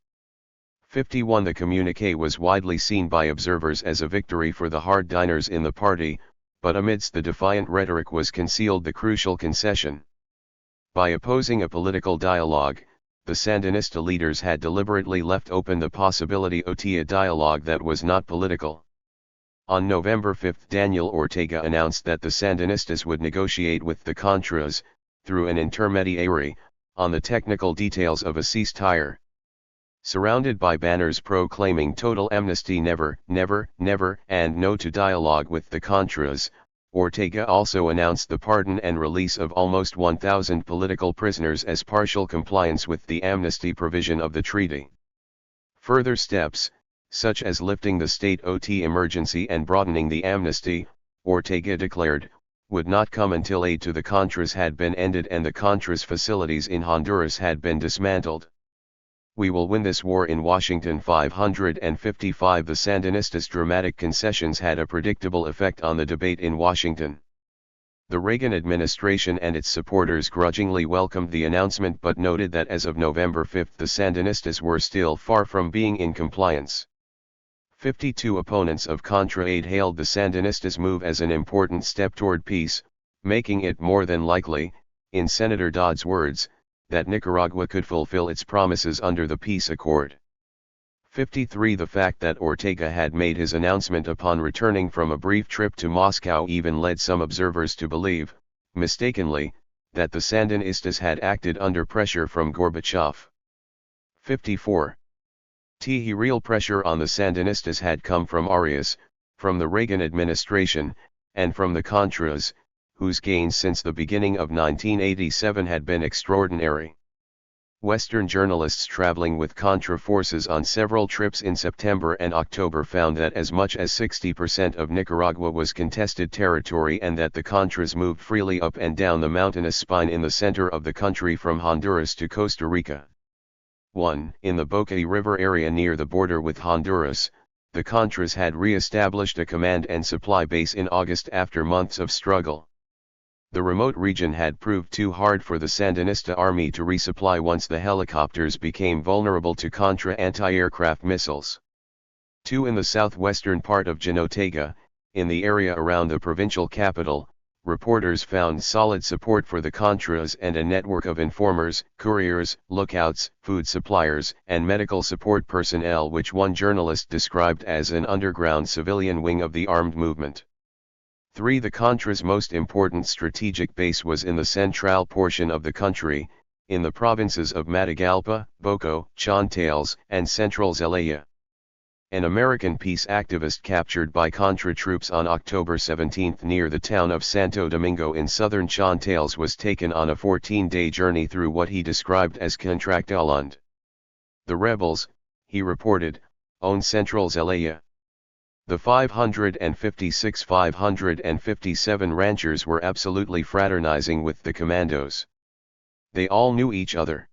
51 The communiqué was widely seen by observers as a victory for the hard-diners in the party, but amidst the defiant rhetoric was concealed the crucial concession. By opposing a political dialogue, the Sandinista leaders had deliberately left open the possibility of a dialogue that was not political. On November 5 Daniel Ortega announced that the Sandinistas would negotiate with the Contras, through an intermediary, on the technical details of a ceasefire. Surrounded by banners proclaiming total amnesty, never, never, never, and no to dialogue with the Contras, Ortega also announced the pardon and release of almost 1,000 political prisoners as partial compliance with the amnesty provision of the treaty. Further steps, such as lifting the state of emergency and broadening the amnesty, Ortega declared, would not come until aid to the Contras had been ended and the Contras facilities in Honduras had been dismantled. We will win this war in Washington. 555 The Sandinistas' dramatic concessions had a predictable effect on the debate in Washington. The Reagan administration and its supporters grudgingly welcomed the announcement but noted that as of November 5 the Sandinistas were still far from being in compliance. 52 Opponents of Contra aid hailed the Sandinistas' move as an important step toward peace, making it more than likely, in Senator Dodd's words, that Nicaragua could fulfill its promises under the peace accord. 53 The fact that Ortega had made his announcement upon returning from a brief trip to Moscow even led some observers to believe, mistakenly, that the Sandinistas had acted under pressure from Gorbachev. 54. Real pressure on the Sandinistas had come from Arias, from the Reagan administration, and from the Contras, whose gains since the beginning of 1987 had been extraordinary. Western journalists traveling with Contra forces on several trips in September and October found that as much as 60% of Nicaragua was contested territory and that the Contras moved freely up and down the mountainous spine in the center of the country from Honduras to Costa Rica. 1. In the Boquete River area near the border with Honduras, the Contras had re-established a command and supply base in August after months of struggle. The remote region had proved too hard for the Sandinista army to resupply once the helicopters became vulnerable to Contra anti-aircraft missiles. 2. In the southwestern part of Jinotega, in the area around the provincial capital, reporters found solid support for the Contras and a network of informers, couriers, lookouts, food suppliers, and medical support personnel which one journalist described as an underground civilian wing of the armed movement. 3. The Contras' most important strategic base was in the central portion of the country, in the provinces of Matagalpa, Boco, Chontales, and Central Zelaya. An American peace activist captured by Contra troops on October 17 near the town of Santo Domingo in southern Chontales was taken on a 14-day journey through what he described as Contractalund. The rebels, he reported, own Central Zelaya. The 557 ranchers were absolutely fraternizing with the commandos. They all knew each other.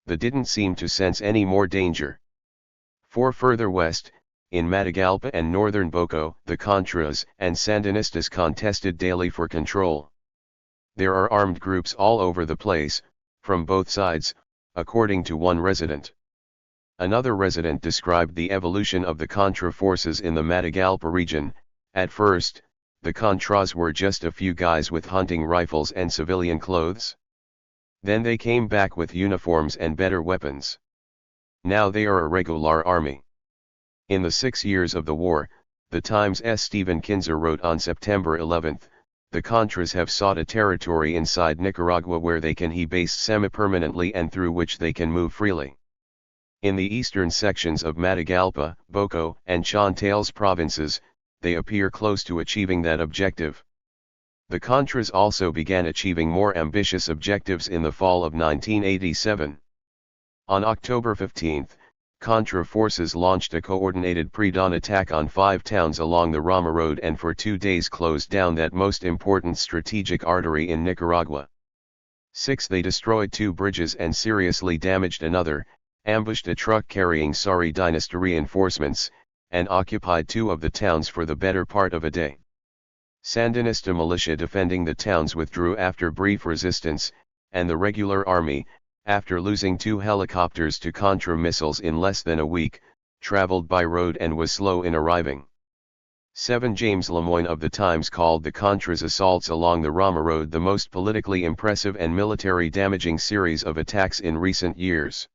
They didn't seem to sense any more danger. 4. Further west, in Matagalpa and northern Boco, the Contras and Sandinistas contested daily for control. There are armed groups all over the place, from both sides, according to one resident. Another resident described the evolution of the Contra forces in the Matagalpa region. At first, the Contras were just a few guys with hunting rifles and civilian clothes. Then they came back with uniforms and better weapons. Now they are a regular army. In the 6 years of the war, the Times' Stephen Kinzer wrote on September 11, the Contras have sought a territory inside Nicaragua where they can be based semi-permanently and through which they can move freely. In the eastern sections of Matagalpa, Boco, and Chontales provinces, they appear close to achieving that objective. The Contras also began achieving more ambitious objectives in the fall of 1987. On October 15, Contra forces launched a coordinated pre-dawn attack on 5 towns along the Rama Road and for 2 days closed down that most important strategic artery in Nicaragua. 6. They destroyed 2 bridges and seriously damaged another, ambushed a truck carrying Sari dynasty reinforcements, and occupied 2 of the towns for the better part of a day. Sandinista militia defending the towns withdrew after brief resistance, and the regular army, after losing 2 helicopters to Contra missiles in less than a week, traveled by road and was slow in arriving. 7 James Lemoyne of the Times called the Contras' assaults along the Rama Road the most politically impressive and military damaging series of attacks in recent years.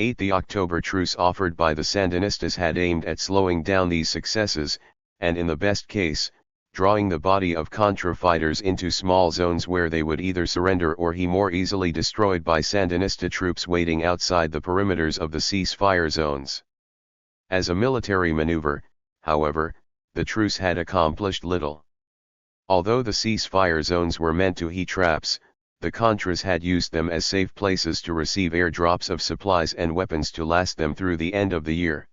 8 The October truce offered by the Sandinistas had aimed at slowing down these successes, and in the best case, drawing the body of Contra fighters into small zones where they would either surrender or be more easily destroyed by Sandinista troops waiting outside the perimeters of the ceasefire zones. As a military maneuver, however, the truce had accomplished little. Although the ceasefire zones were meant to be traps, the Contras had used them as safe places to receive airdrops of supplies and weapons to last them through the end of the year.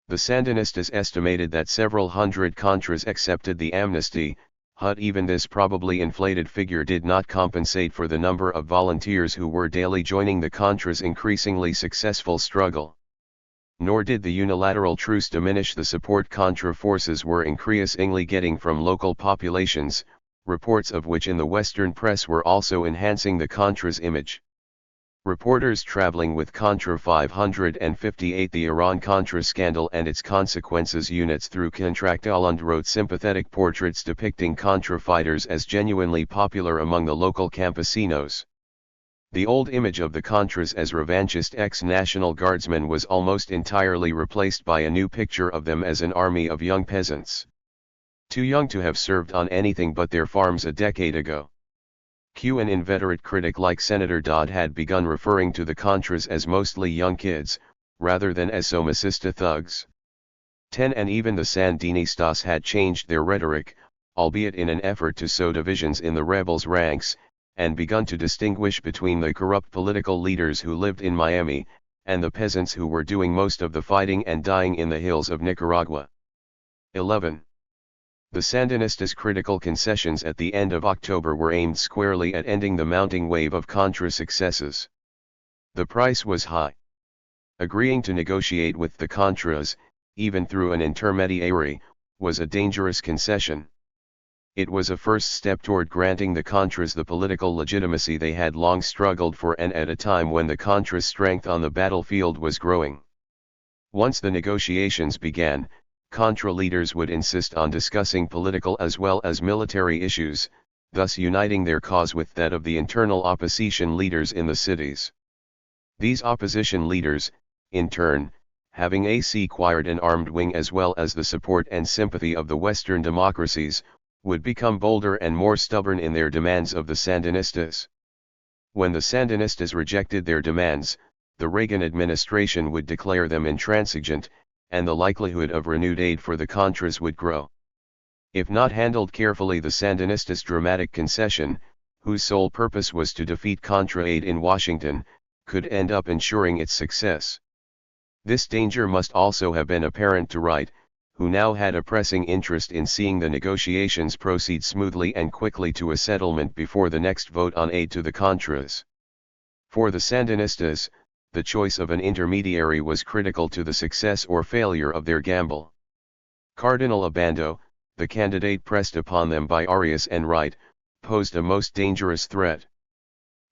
The Sandinistas estimated that several hundred Contras accepted the amnesty, but even this probably inflated figure did not compensate for the number of volunteers who were daily joining the Contras' increasingly successful struggle. Nor did the unilateral truce diminish the support Contra forces were increasingly getting from local populations, reports of which in the Western press were also enhancing the Contras' image. Reporters traveling with Contra 558 the Iran-Contra scandal and its consequences units through Contractaland wrote sympathetic portraits depicting Contra fighters as genuinely popular among the local campesinos. The old image of the Contras as revanchist ex-National Guardsmen was almost entirely replaced by a new picture of them as an army of young peasants. Too young to have served on anything but their farms a decade ago. An inveterate critic like Senator Dodd had begun referring to the Contras as mostly young kids, rather than as Somocista thugs. 10 And even the Sandinistas had changed their rhetoric, albeit in an effort to sow divisions in the rebels' ranks, and begun to distinguish between the corrupt political leaders who lived in Miami, and the peasants who were doing most of the fighting and dying in the hills of Nicaragua. 11. The Sandinistas' critical concessions at the end of October were aimed squarely at ending the mounting wave of Contra successes. The price was high. Agreeing to negotiate with the Contras, even through an intermediary, was a dangerous concession. It was a first step toward granting the Contras the political legitimacy they had long struggled for, and at a time when the Contras' strength on the battlefield was growing. Once the negotiations began, Contra leaders would insist on discussing political as well as military issues, thus uniting their cause with that of the internal opposition leaders in the cities. These opposition leaders, in turn, having acquired an armed wing as well as the support and sympathy of the Western democracies, would become bolder and more stubborn in their demands of the Sandinistas. When the Sandinistas rejected their demands, the Reagan administration would declare them intransigent, and the likelihood of renewed aid for the Contras would grow. If not handled carefully, the Sandinistas' dramatic concession, whose sole purpose was to defeat Contra aid in Washington, could end up ensuring its success. This danger must also have been apparent to Wright, who now had a pressing interest in seeing the negotiations proceed smoothly and quickly to a settlement before the next vote on aid to the Contras. For the Sandinistas, the choice of an intermediary was critical to the success or failure of their gamble. Cardinal Obando, the candidate pressed upon them by Arias and Wright, posed a most dangerous threat.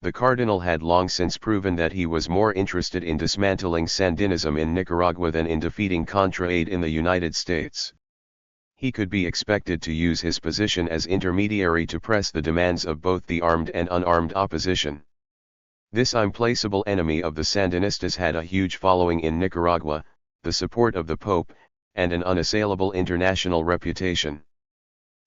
The Cardinal had long since proven that he was more interested in dismantling Sandinism in Nicaragua than in defeating Contra aid in the United States. He could be expected to use his position as intermediary to press the demands of both the armed and unarmed opposition. This implacable enemy of the Sandinistas had a huge following in Nicaragua, the support of the Pope, and an unassailable international reputation.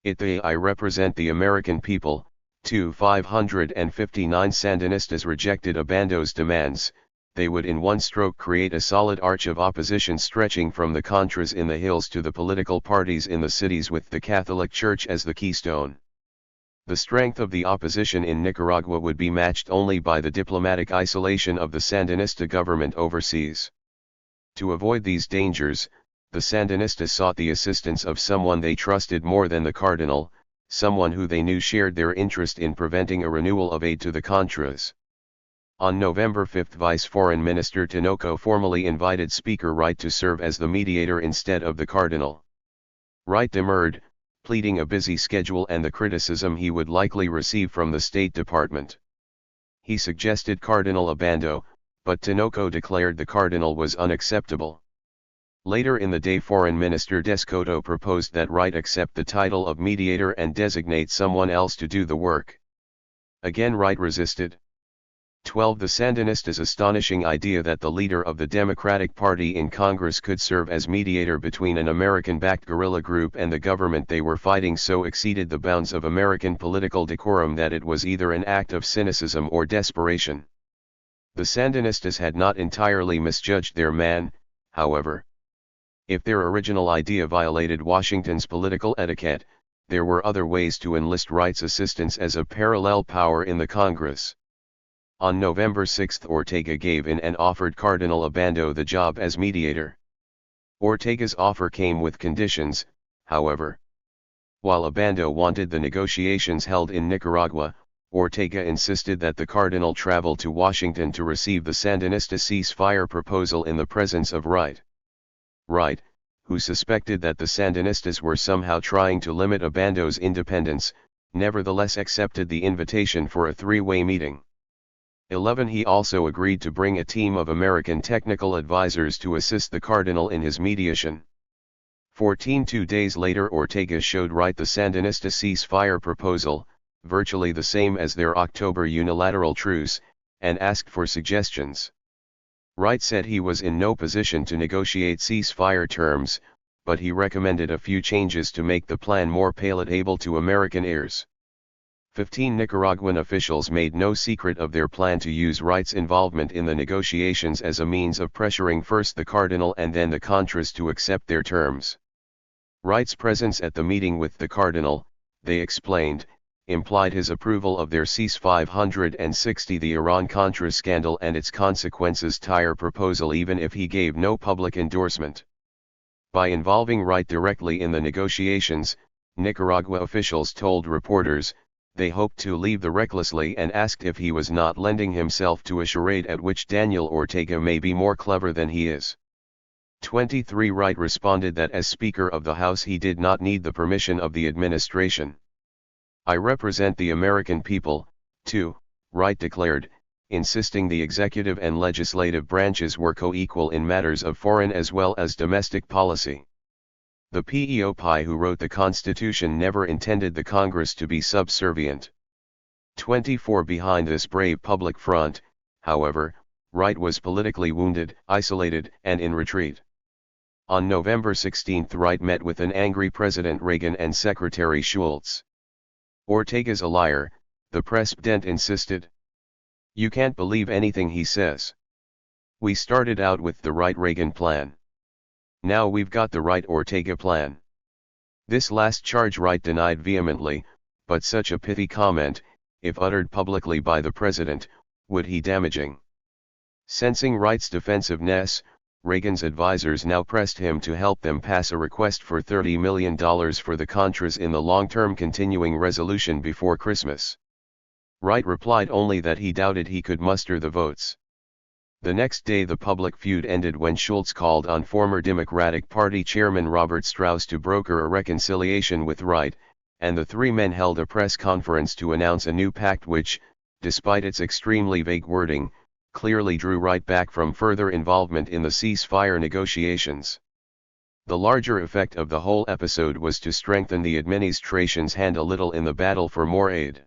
I represent the American people. 559 Sandinistas rejected Obando's demands. They would in one stroke create a solid arch of opposition stretching from the Contras in the hills to the political parties in the cities with the Catholic Church as the keystone. The strength of the opposition in Nicaragua would be matched only by the diplomatic isolation of the Sandinista government overseas. To avoid these dangers, the Sandinistas sought the assistance of someone they trusted more than the Cardinal, someone who they knew shared their interest in preventing a renewal of aid to the Contras. On November 5 Vice Foreign Minister Tinoco formally invited Speaker Wright to serve as the mediator instead of the Cardinal. Wright demurred, pleading a busy schedule and the criticism he would likely receive from the State Department. He suggested Cardinal Obando, but Tinoco declared the Cardinal was unacceptable. Later in the day Foreign Minister Descoto proposed that Wright accept the title of mediator and designate someone else to do the work. Again Wright resisted. 12 The Sandinistas' astonishing idea that the leader of the Democratic Party in Congress could serve as mediator between an American-backed guerrilla group and the government they were fighting so exceeded the bounds of American political decorum that it was either an act of cynicism or desperation. The Sandinistas had not entirely misjudged their man, however. If their original idea violated Washington's political etiquette, there were other ways to enlist Wright's assistance as a parallel power in the Congress. On November 6 Ortega gave in and offered Cardinal Obando the job as mediator. Ortega's offer came with conditions, however. While Obando wanted the negotiations held in Nicaragua, Ortega insisted that the Cardinal travel to Washington to receive the Sandinista ceasefire proposal in the presence of Wright. Wright, who suspected that the Sandinistas were somehow trying to limit Obando's independence, nevertheless accepted the invitation for a three-way meeting. 11 He also agreed to bring a team of American technical advisors to assist the Cardinal in his mediation. 14 2 days later Ortega showed Wright the Sandinista ceasefire proposal, virtually the same as their October unilateral truce, and asked for suggestions. Wright said he was in no position to negotiate ceasefire terms, but he recommended a few changes to make the plan more palatable to American ears. 15 Nicaraguan officials made no secret of their plan to use Wright's involvement in the negotiations as a means of pressuring first the Cardinal and then the Contras to accept their terms. Wright's presence at the meeting with the Cardinal, they explained, implied his approval of their CS-560 the Iran-Contra scandal and its consequences THIRD proposal even if he gave no public endorsement. By involving Wright directly in the negotiations, Nicaragua officials told reporters, they hoped to leave the recklessly and asked if he was not lending himself to a charade at which Daniel Ortega may be more clever than he is. 23 Wright responded that as Speaker of the House he did not need the permission of the administration. I represent the American people, too, Wright declared, insisting the executive and legislative branches were co-equal in matters of foreign as well as domestic policy. The PEOPI who wrote the Constitution never intended the Congress to be subservient. 24 Behind this brave public front, however, Wright was politically wounded, isolated, and in retreat. On November 16 Wright met with an angry President Reagan and Secretary Shultz. Ortega's a liar, the president insisted. You can't believe anything he says. We started out with the Wright-Reagan plan. Now we've got the Wright-Ortega plan. This last charge Wright denied vehemently, but such a pithy comment, if uttered publicly by the president, would be damaging. Sensing Wright's defensiveness, Reagan's advisors now pressed him to help them pass a request for $30 million for the Contras in the long-term continuing resolution before Christmas. Wright replied only that he doubted he could muster the votes. The next day the public feud ended when Shultz called on former Democratic Party Chairman Robert Strauss to broker a reconciliation with Wright, and the three men held a press conference to announce a new pact which, despite its extremely vague wording, clearly drew Wright back from further involvement in the ceasefire negotiations. The larger effect of the whole episode was to strengthen the administration's hand a little in the battle for more aid.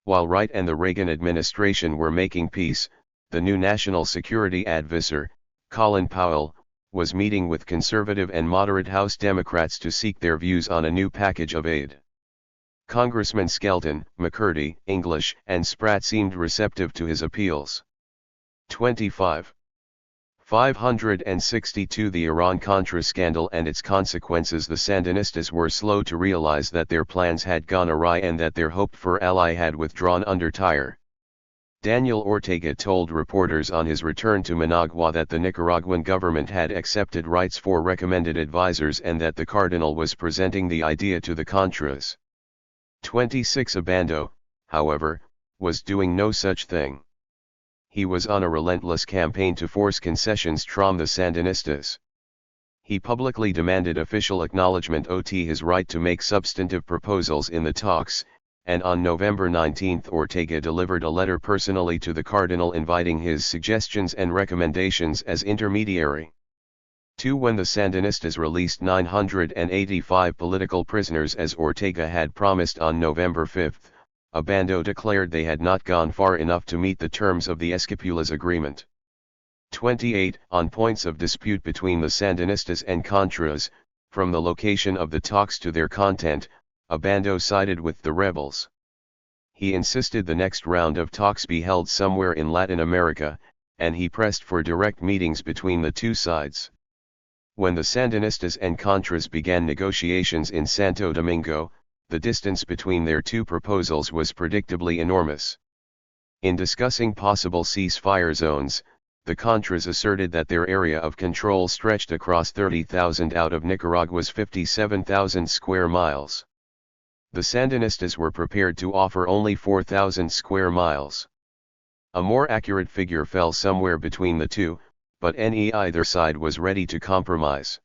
While Wright and the Reagan administration were making peace, the new National Security Advisor, Colin Powell, was meeting with conservative and moderate House Democrats to seek their views on a new package of aid. Congressmen Skelton, McCurdy, English, and Spratt seemed receptive to his appeals. 25. 562 The Iran-Contra scandal and its consequences. The Sandinistas were slow to realize that their plans had gone awry and that their hoped-for ally had withdrawn under THIRD. Daniel Ortega told reporters on his return to Managua that the Nicaraguan government had accepted Wright's four recommended advisors and that the Cardinal was presenting the idea to the Contras. 26 Obando, however, was doing no such thing. he was on a relentless campaign to force concessions from the Sandinistas. He publicly demanded official acknowledgement of his right to make substantive proposals in the talks, and on November 19 Ortega delivered a letter personally to the cardinal inviting his suggestions and recommendations as intermediary. 2. When the Sandinistas released 985 political prisoners as Ortega had promised on November 5, Obando declared they had not gone far enough to meet the terms of the Esquipulas agreement. 28. On points of dispute between the Sandinistas and Contras, from the location of the talks to their content, Obando sided with the rebels. He insisted the next round of talks be held somewhere in Latin America, and he pressed for direct meetings between the two sides. When the Sandinistas and Contras began negotiations in Santo Domingo, the distance between their two proposals was predictably enormous. In discussing possible ceasefire zones, the Contras asserted that their area of control stretched across 30,000 out of Nicaragua's 57,000 square miles. The Sandinistas were prepared to offer only 4,000 square miles. A more accurate figure fell somewhere between the two, but either side was ready to compromise.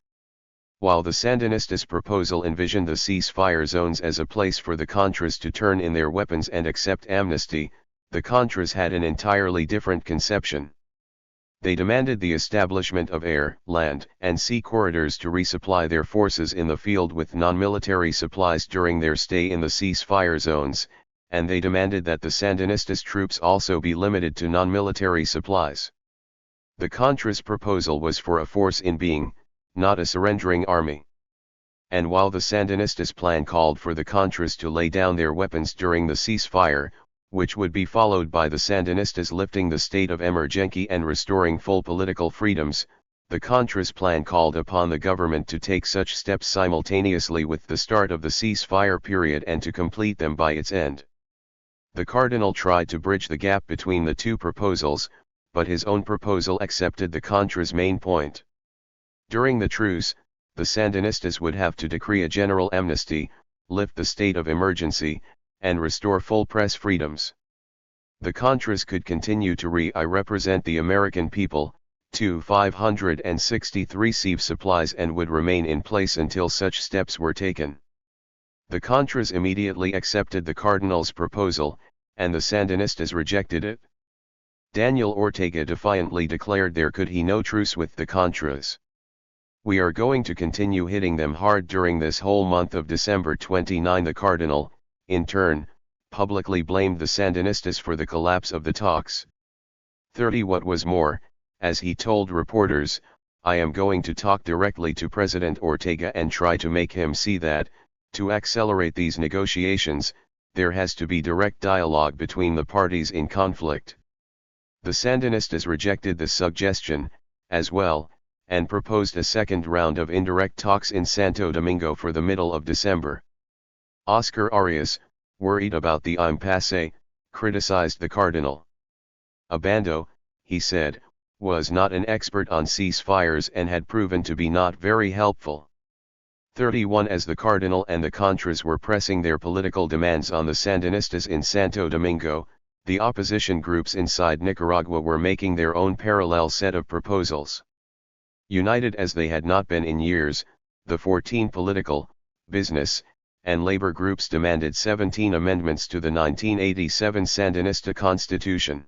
While the Sandinistas' proposal envisioned the ceasefire zones as a place for the Contras to turn in their weapons and accept amnesty, the Contras had an entirely different conception. They demanded the establishment of air, land, and sea corridors to resupply their forces in the field with non-military supplies during their stay in the ceasefire zones, and they demanded that the Sandinistas' troops also be limited to non-military supplies. The Contras' proposal was for a force in being, not a surrendering army. And while the Sandinistas' plan called for the Contras to lay down their weapons during the ceasefire, which would be followed by the Sandinistas lifting the state of emergency and restoring full political freedoms, the Contras' plan called upon the government to take such steps simultaneously with the start of the ceasefire period and to complete them by its end. The Cardinal tried to bridge the gap between the two proposals, but his own proposal accepted the Contras' main point. During the truce, the Sandinistas would have to decree a general amnesty, lift the state of emergency, and restore full press freedoms. The Contras could continue to represent the American people, to 563 receive supplies and would remain in place until such steps were taken. The Contras immediately accepted the Cardinal's proposal, and the Sandinistas rejected it. Daniel Ortega defiantly declared there could be no truce with the Contras. We are going to continue hitting them hard during this whole month of December 29. The Cardinal, in turn, publicly blamed the Sandinistas for the collapse of the talks. 30. What was more, as he told reporters, I am going to talk directly to President Ortega and try to make him see that, to accelerate these negotiations, there has to be direct dialogue between the parties in conflict. The Sandinistas rejected the suggestion, as well, and proposed a second round of indirect talks in Santo Domingo for the middle of December. Oscar Arias, worried about the impasse, criticized the Cardinal. Obando, he said, was not an expert on ceasefires and had proven to be not very helpful. 31. As the Cardinal and the Contras were pressing their political demands on the Sandinistas in Santo Domingo, the opposition groups inside Nicaragua were making their own parallel set of proposals. United as they had not been in years, the 14 political, business, and labor groups demanded 17 amendments to the 1987 Sandinista Constitution.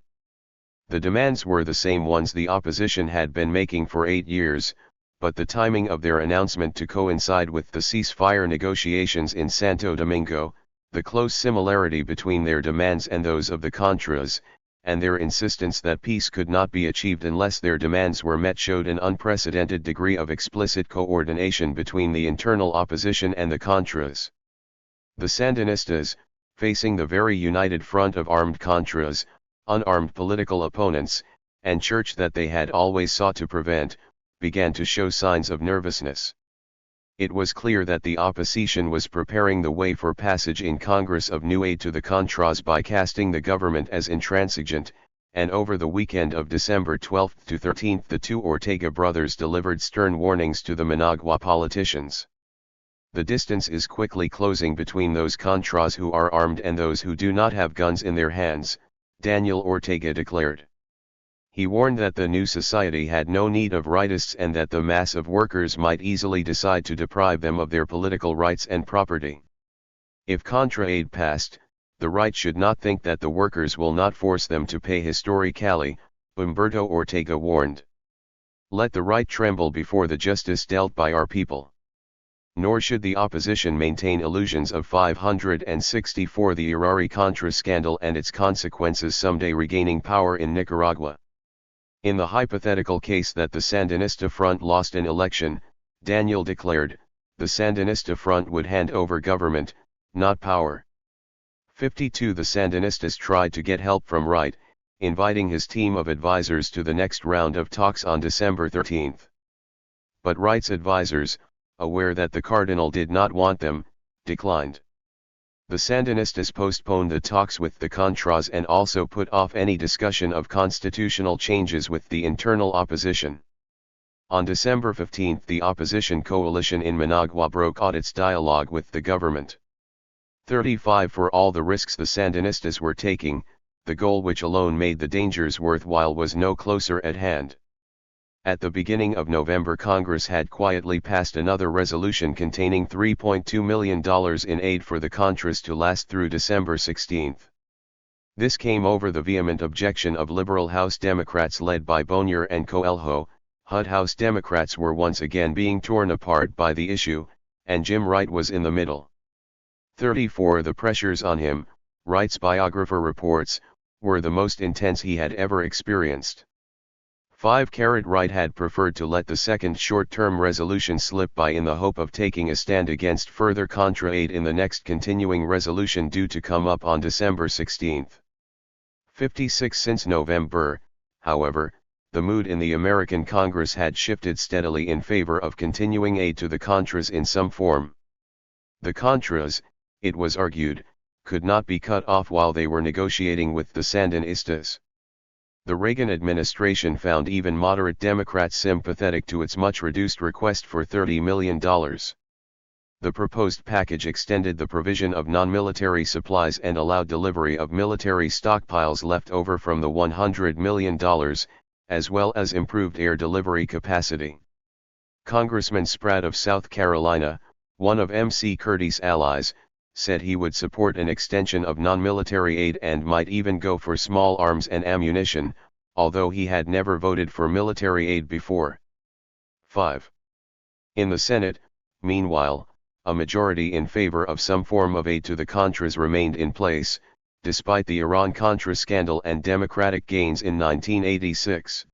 The demands were the same ones the opposition had been making for 8 years, but the timing of their announcement to coincide with the ceasefire negotiations in Santo Domingo, the close similarity between their demands and those of the Contras, and their insistence that peace could not be achieved unless their demands were met showed an unprecedented degree of explicit coordination between the internal opposition and the Contras. The Sandinistas, facing the very united front of armed Contras, unarmed political opponents, and church that they had always sought to prevent, began to show signs of nervousness. It was clear that the opposition was preparing the way for passage in Congress of new aid to the Contras by casting the government as intransigent, and over the weekend of December 12 to 13 the two Ortega brothers delivered stern warnings to the Managua politicians. The distance is quickly closing between those Contras who are armed and those who do not have guns in their hands, Daniel Ortega declared. He warned that the new society had no need of rightists and that the mass of workers might easily decide to deprive them of their political rights and property. If Contra Aid passed, the right should not think that the workers will not force them to pay historically, Humberto Ortega warned. Let the right tremble before the justice dealt by our people. Nor should the opposition maintain illusions of 564 the Irari-Contra scandal and its consequences someday regaining power in Nicaragua. In the hypothetical case that the Sandinista Front lost an election, Daniel declared, the Sandinista Front would hand over government, not power. 52 The Sandinistas tried to get help from Wright, inviting his team of advisors to the next round of talks on December 13. But Wright's advisors, aware that the Cardinal did not want them, declined. The Sandinistas postponed the talks with the Contras and also put off any discussion of constitutional changes with the internal opposition. On December 15 the opposition coalition in Managua broke out its dialogue with the government. 35 For all the risks the Sandinistas were taking, the goal which alone made the dangers worthwhile was no closer at hand. At the beginning of November Congress had quietly passed another resolution containing $3.2 million in aid for the Contras to last through December 16. This came over the vehement objection of liberal House Democrats led by Bonnier and Coelho. HUD House Democrats were once again being torn apart by the issue, and Jim Wright was in the middle. 34 The pressures on him, Wright's biographer reports, were the most intense he had ever experienced. 5 Wright had preferred to let the second short-term resolution slip by in the hope of taking a stand against further Contra aid in the next continuing resolution due to come up on December 16. 56 Since November, however, the mood in the American Congress had shifted steadily in favor of continuing aid to the Contras in some form. The Contras, it was argued, could not be cut off while they were negotiating with the Sandinistas. The Reagan administration found even moderate Democrats sympathetic to its much-reduced request for $30 million. The proposed package extended the provision of non-military supplies and allowed delivery of military stockpiles left over from the $100 million, as well as improved air delivery capacity. Congressman Spratt of South Carolina, one of M.C. Curdy's allies, said he would support an extension of non-military aid and might even go for small arms and ammunition, although he had never voted for military aid before. 5. In the Senate, meanwhile, a majority in favor of some form of aid to the Contras remained in place, despite the Iran-Contra scandal and Democratic gains in 1986.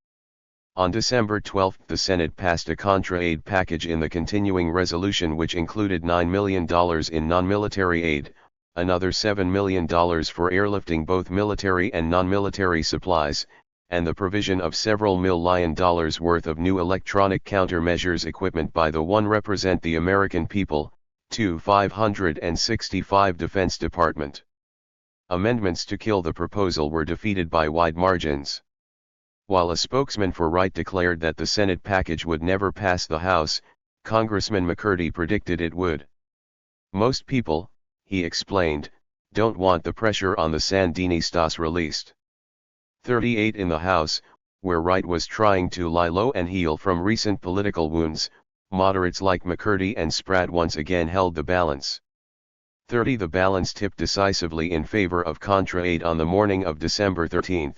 On December 12 the Senate passed a Contra aid package in the continuing resolution which included $9 million in non-military aid, another $7 million for airlifting both military and non-military supplies, and the provision of several $1 million worth of new electronic countermeasures equipment by the one Represent the American People, 565 Defense Department. Amendments to kill the proposal were defeated by wide margins. While a spokesman for Wright declared that the Senate package would never pass the House, Congressman McCurdy predicted it would. Most people, he explained, don't want the pressure on the Sandinistas released. 38 In the House, where Wright was trying to lie low and heal from recent political wounds, moderates like McCurdy and Spratt once again held the balance. 30 The balance tipped decisively in favor of Contra aid on the morning of December 13.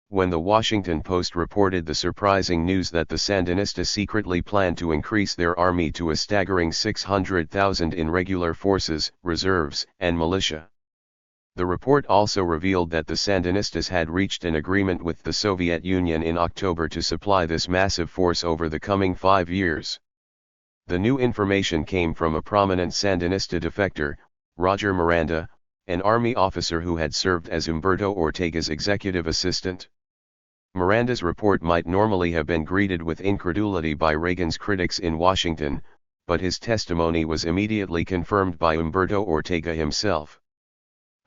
When the Washington Post reported the surprising news that the Sandinistas secretly planned to increase their army to a staggering 600,000 in regular forces, reserves, and militia. The report also revealed that the Sandinistas had reached an agreement with the Soviet Union in October to supply this massive force over the coming 5 years. The new information came from a prominent Sandinista defector, Roger Miranda, an army officer who had served as Humberto Ortega's executive assistant. Miranda's report might normally have been greeted with incredulity by Reagan's critics in Washington, but his testimony was immediately confirmed by Humberto Ortega himself.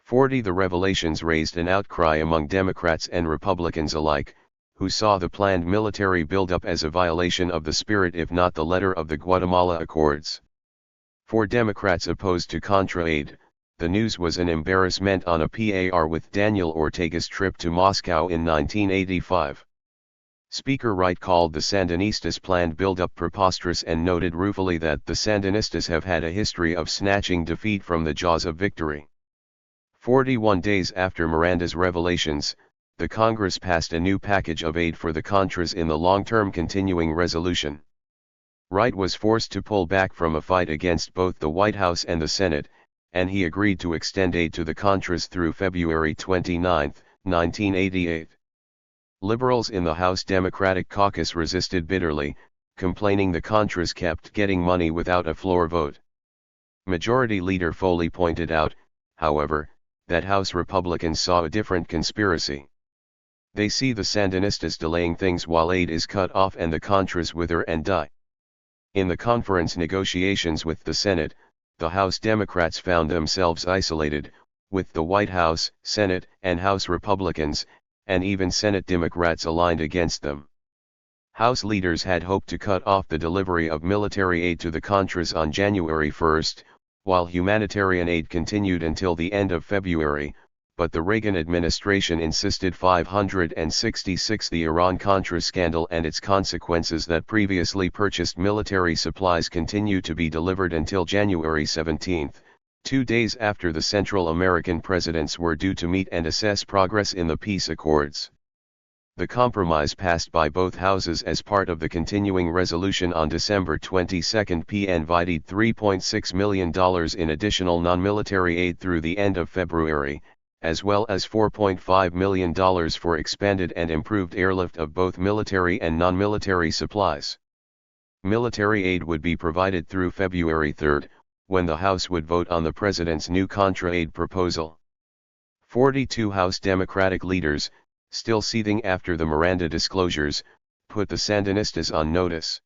40 The revelations raised an outcry among Democrats and Republicans alike, who saw the planned military buildup as a violation of the spirit if not the letter of the Guatemala Accords. For Democrats opposed to Contra aid, the news was an embarrassment on a par with Daniel Ortega's trip to Moscow in 1985. Speaker Wright called the Sandinistas' planned build-up preposterous and noted ruefully that the Sandinistas have had a history of snatching defeat from the jaws of victory. 41 days after Miranda's revelations, the Congress passed a new package of aid for the Contras in the long-term continuing resolution. Wright was forced to pull back from a fight against both the White House and the Senate, and he agreed to extend aid to the Contras through February 29, 1988. Liberals in the House Democratic caucus resisted bitterly, complaining the Contras kept getting money without a floor vote. Majority Leader Foley pointed out, however, that House Republicans saw a different conspiracy. They see the Sandinistas delaying things while aid is cut off and the Contras wither and die. In the conference negotiations with the Senate, the House Democrats found themselves isolated, with the White House, Senate, and House Republicans, and even Senate Democrats aligned against them. House leaders had hoped to cut off the delivery of military aid to the Contras on January 1, while humanitarian aid continued until the end of February, but the Reagan administration insisted 566. The Iran-Contra scandal and its consequences that previously purchased military supplies continue to be delivered until January 17, 2 days after the Central American presidents were due to meet and assess progress in the peace accords. The compromise passed by both houses as part of the continuing resolution on December 22 provided $3.6 million in additional non-military aid through the end of February, as well as $4.5 million for expanded and improved airlift of both military and non-military supplies. Military aid would be provided through February 3, when the House would vote on the President's new Contra aid proposal. 42 House Democratic leaders, still seething after the Miranda disclosures, put the Sandinistas on notice.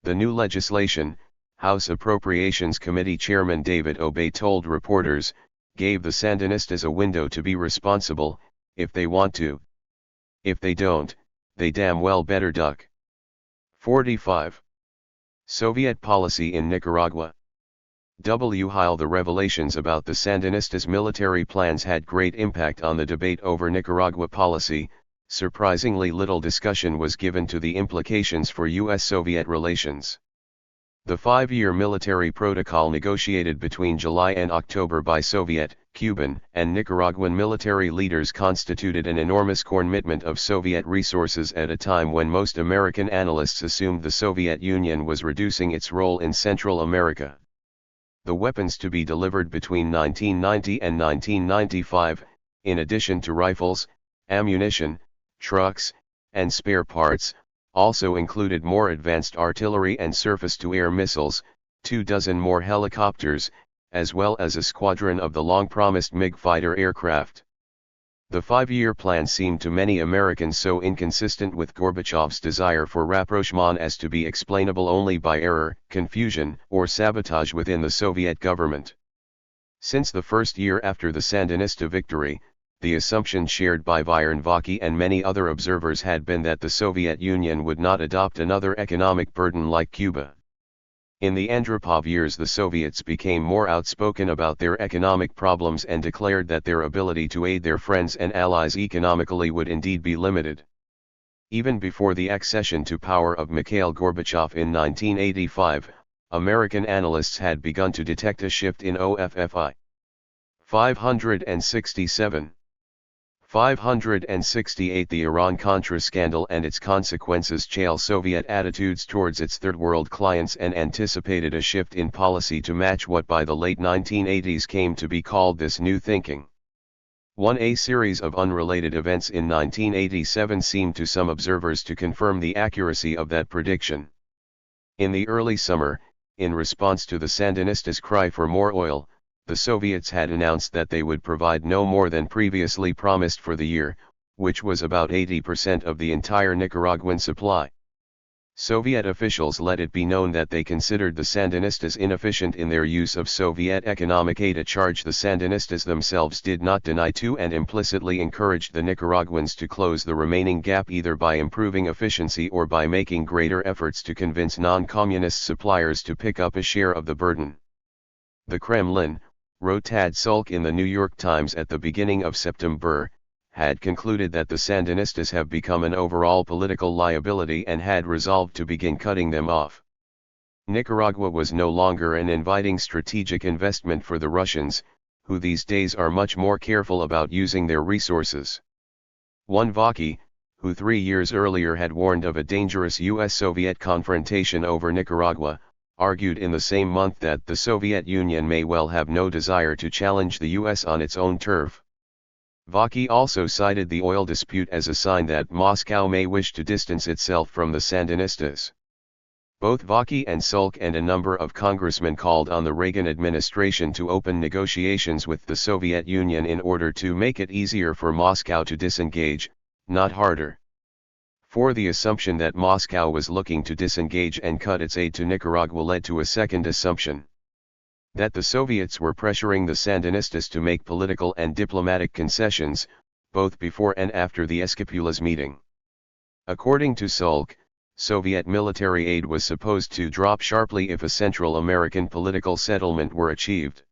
The new legislation, House Appropriations Committee Chairman David Obey told reporters, gave the Sandinistas a window to be responsible, if they want to. If they don't, they damn well better duck. 45. Soviet policy in Nicaragua. While the revelations about the Sandinistas' military plans had great impact on the debate over Nicaragua policy, surprisingly little discussion was given to the implications for U.S.-Soviet relations. The 5-year military protocol negotiated between July and October by Soviet, Cuban, and Nicaraguan military leaders constituted an enormous commitment of Soviet resources at a time when most American analysts assumed the Soviet Union was reducing its role in Central America. The weapons to be delivered between 1990 and 1995, in addition to rifles, ammunition, trucks, and spare parts, also included more advanced artillery and surface-to-air missiles, 24 more helicopters, as well as a squadron of the long-promised MiG fighter aircraft. The 5-year plan seemed to many Americans so inconsistent with Gorbachev's desire for rapprochement as to be explainable only by error, confusion, or sabotage within the Soviet government. Since the first year after the Sandinista victory, the assumption shared by Vairnvaki and many other observers had been that the Soviet Union would not adopt another economic burden like Cuba. In the Andropov years, the Soviets became more outspoken about their economic problems and declared that their ability to aid their friends and allies economically would indeed be limited. Even before the accession to power of Mikhail Gorbachev in 1985, American analysts had begun to detect a shift in OFFI. 567. 568 The Iran-Contra scandal and its consequences changed Soviet attitudes towards its Third World clients and anticipated a shift in policy to match what by the late 1980s came to be called this new thinking. A series of unrelated events in 1987 seemed to some observers to confirm the accuracy of that prediction. In the early summer, in response to the Sandinistas' cry for more oil, the Soviets had announced that they would provide no more than previously promised for the year, which was about 80% of the entire Nicaraguan supply. Soviet officials let it be known that they considered the Sandinistas inefficient in their use of Soviet economic aid, a charge the Sandinistas themselves did not deny to, and implicitly encouraged the Nicaraguans to close the remaining gap either by improving efficiency or by making greater efforts to convince non-communist suppliers to pick up a share of the burden. The Kremlin, wrote Tad Sulk in the New York Times at the beginning of September, had concluded that the Sandinistas have become an overall political liability and had resolved to begin cutting them off. Nicaragua was no longer an inviting strategic investment for the Russians, who these days are much more careful about using their resources. One Vaki, who 3 years earlier had warned of a dangerous US-Soviet confrontation over Nicaragua, argued in the same month that the Soviet Union may well have no desire to challenge the US on its own turf. Vaki also cited the oil dispute as a sign that Moscow may wish to distance itself from the Sandinistas. Both Vaki and Sulk and a number of congressmen called on the Reagan administration to open negotiations with the Soviet Union in order to make it easier for Moscow to disengage, not harder. For the assumption that Moscow was looking to disengage and cut its aid to Nicaragua led to a second assumption: that the Soviets were pressuring the Sandinistas to make political and diplomatic concessions, both before and after the Esquipulas meeting. According to Sulk, Soviet military aid was supposed to drop sharply if a Central American political settlement were achieved.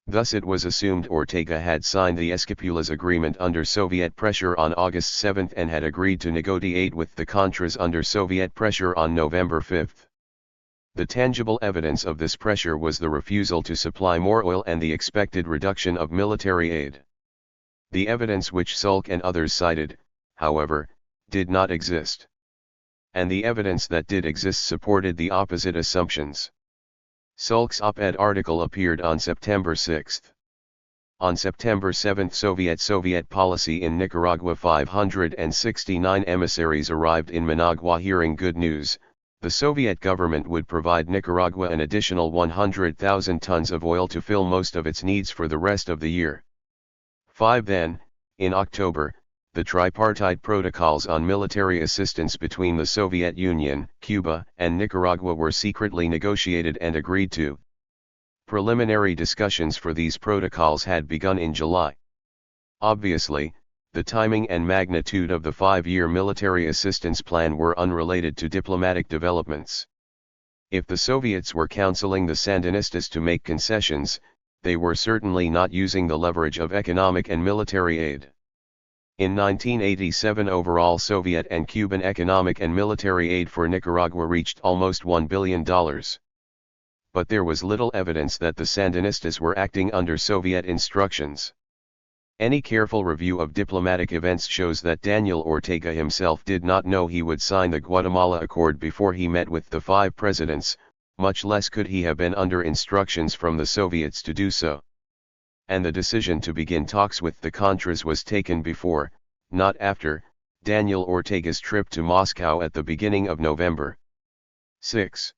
Thus it was assumed Ortega had signed the Esquipulas agreement under Soviet pressure on August 7 and had agreed to negotiate with the Contras under Soviet pressure on November 5. The tangible evidence of this pressure was the refusal to supply more oil and the expected reduction of military aid. The evidence which Sulk and others cited, however, did not exist. And the evidence that did exist supported the opposite assumptions. Sulk's op-ed article appeared on September 6. On September 7, Soviet policy in Nicaragua. 569 emissaries arrived in Managua hearing good news: the Soviet government would provide Nicaragua an additional 100,000 tons of oil to fill most of its needs for the rest of the year. Then, in October, the tripartite protocols on military assistance between the Soviet Union, Cuba, and Nicaragua were secretly negotiated and agreed to. Preliminary discussions for these protocols had begun in July. Obviously, the timing and magnitude of the 5-year military assistance plan were unrelated to diplomatic developments. If the Soviets were counseling the Sandinistas to make concessions, they were certainly not using the leverage of economic and military aid. In 1987, overall Soviet and Cuban economic and military aid for Nicaragua reached almost $1 billion. But there was little evidence that the Sandinistas were acting under Soviet instructions. Any careful review of diplomatic events shows that Daniel Ortega himself did not know he would sign the Guatemala Accord before he met with the 5 presidents, much less could he have been under instructions from the Soviets to do so. And the decision to begin talks with the Contras was taken before, not after, Daniel Ortega's trip to Moscow at the beginning of November. 6.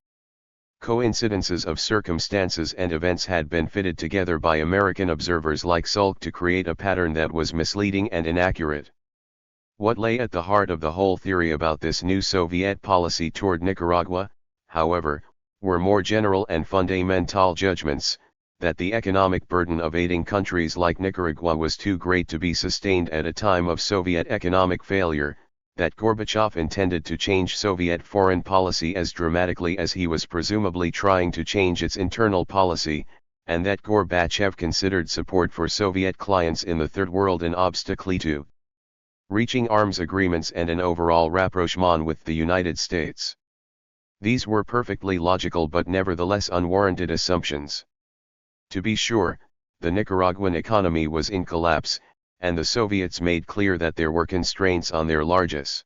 Coincidences of circumstances and events had been fitted together by American observers like Sulk to create a pattern that was misleading and inaccurate. What lay at the heart of the whole theory about this new Soviet policy toward Nicaragua, however, were more general and fundamental judgments: that the economic burden of aiding countries like Nicaragua was too great to be sustained at a time of Soviet economic failure, that Gorbachev intended to change Soviet foreign policy as dramatically as he was presumably trying to change its internal policy, and that Gorbachev considered support for Soviet clients in the Third World an obstacle to reaching arms agreements and an overall rapprochement with the United States. These were perfectly logical but nevertheless unwarranted assumptions. To be sure, the Nicaraguan economy was in collapse, and the Soviets made clear that there were constraints on their largesse.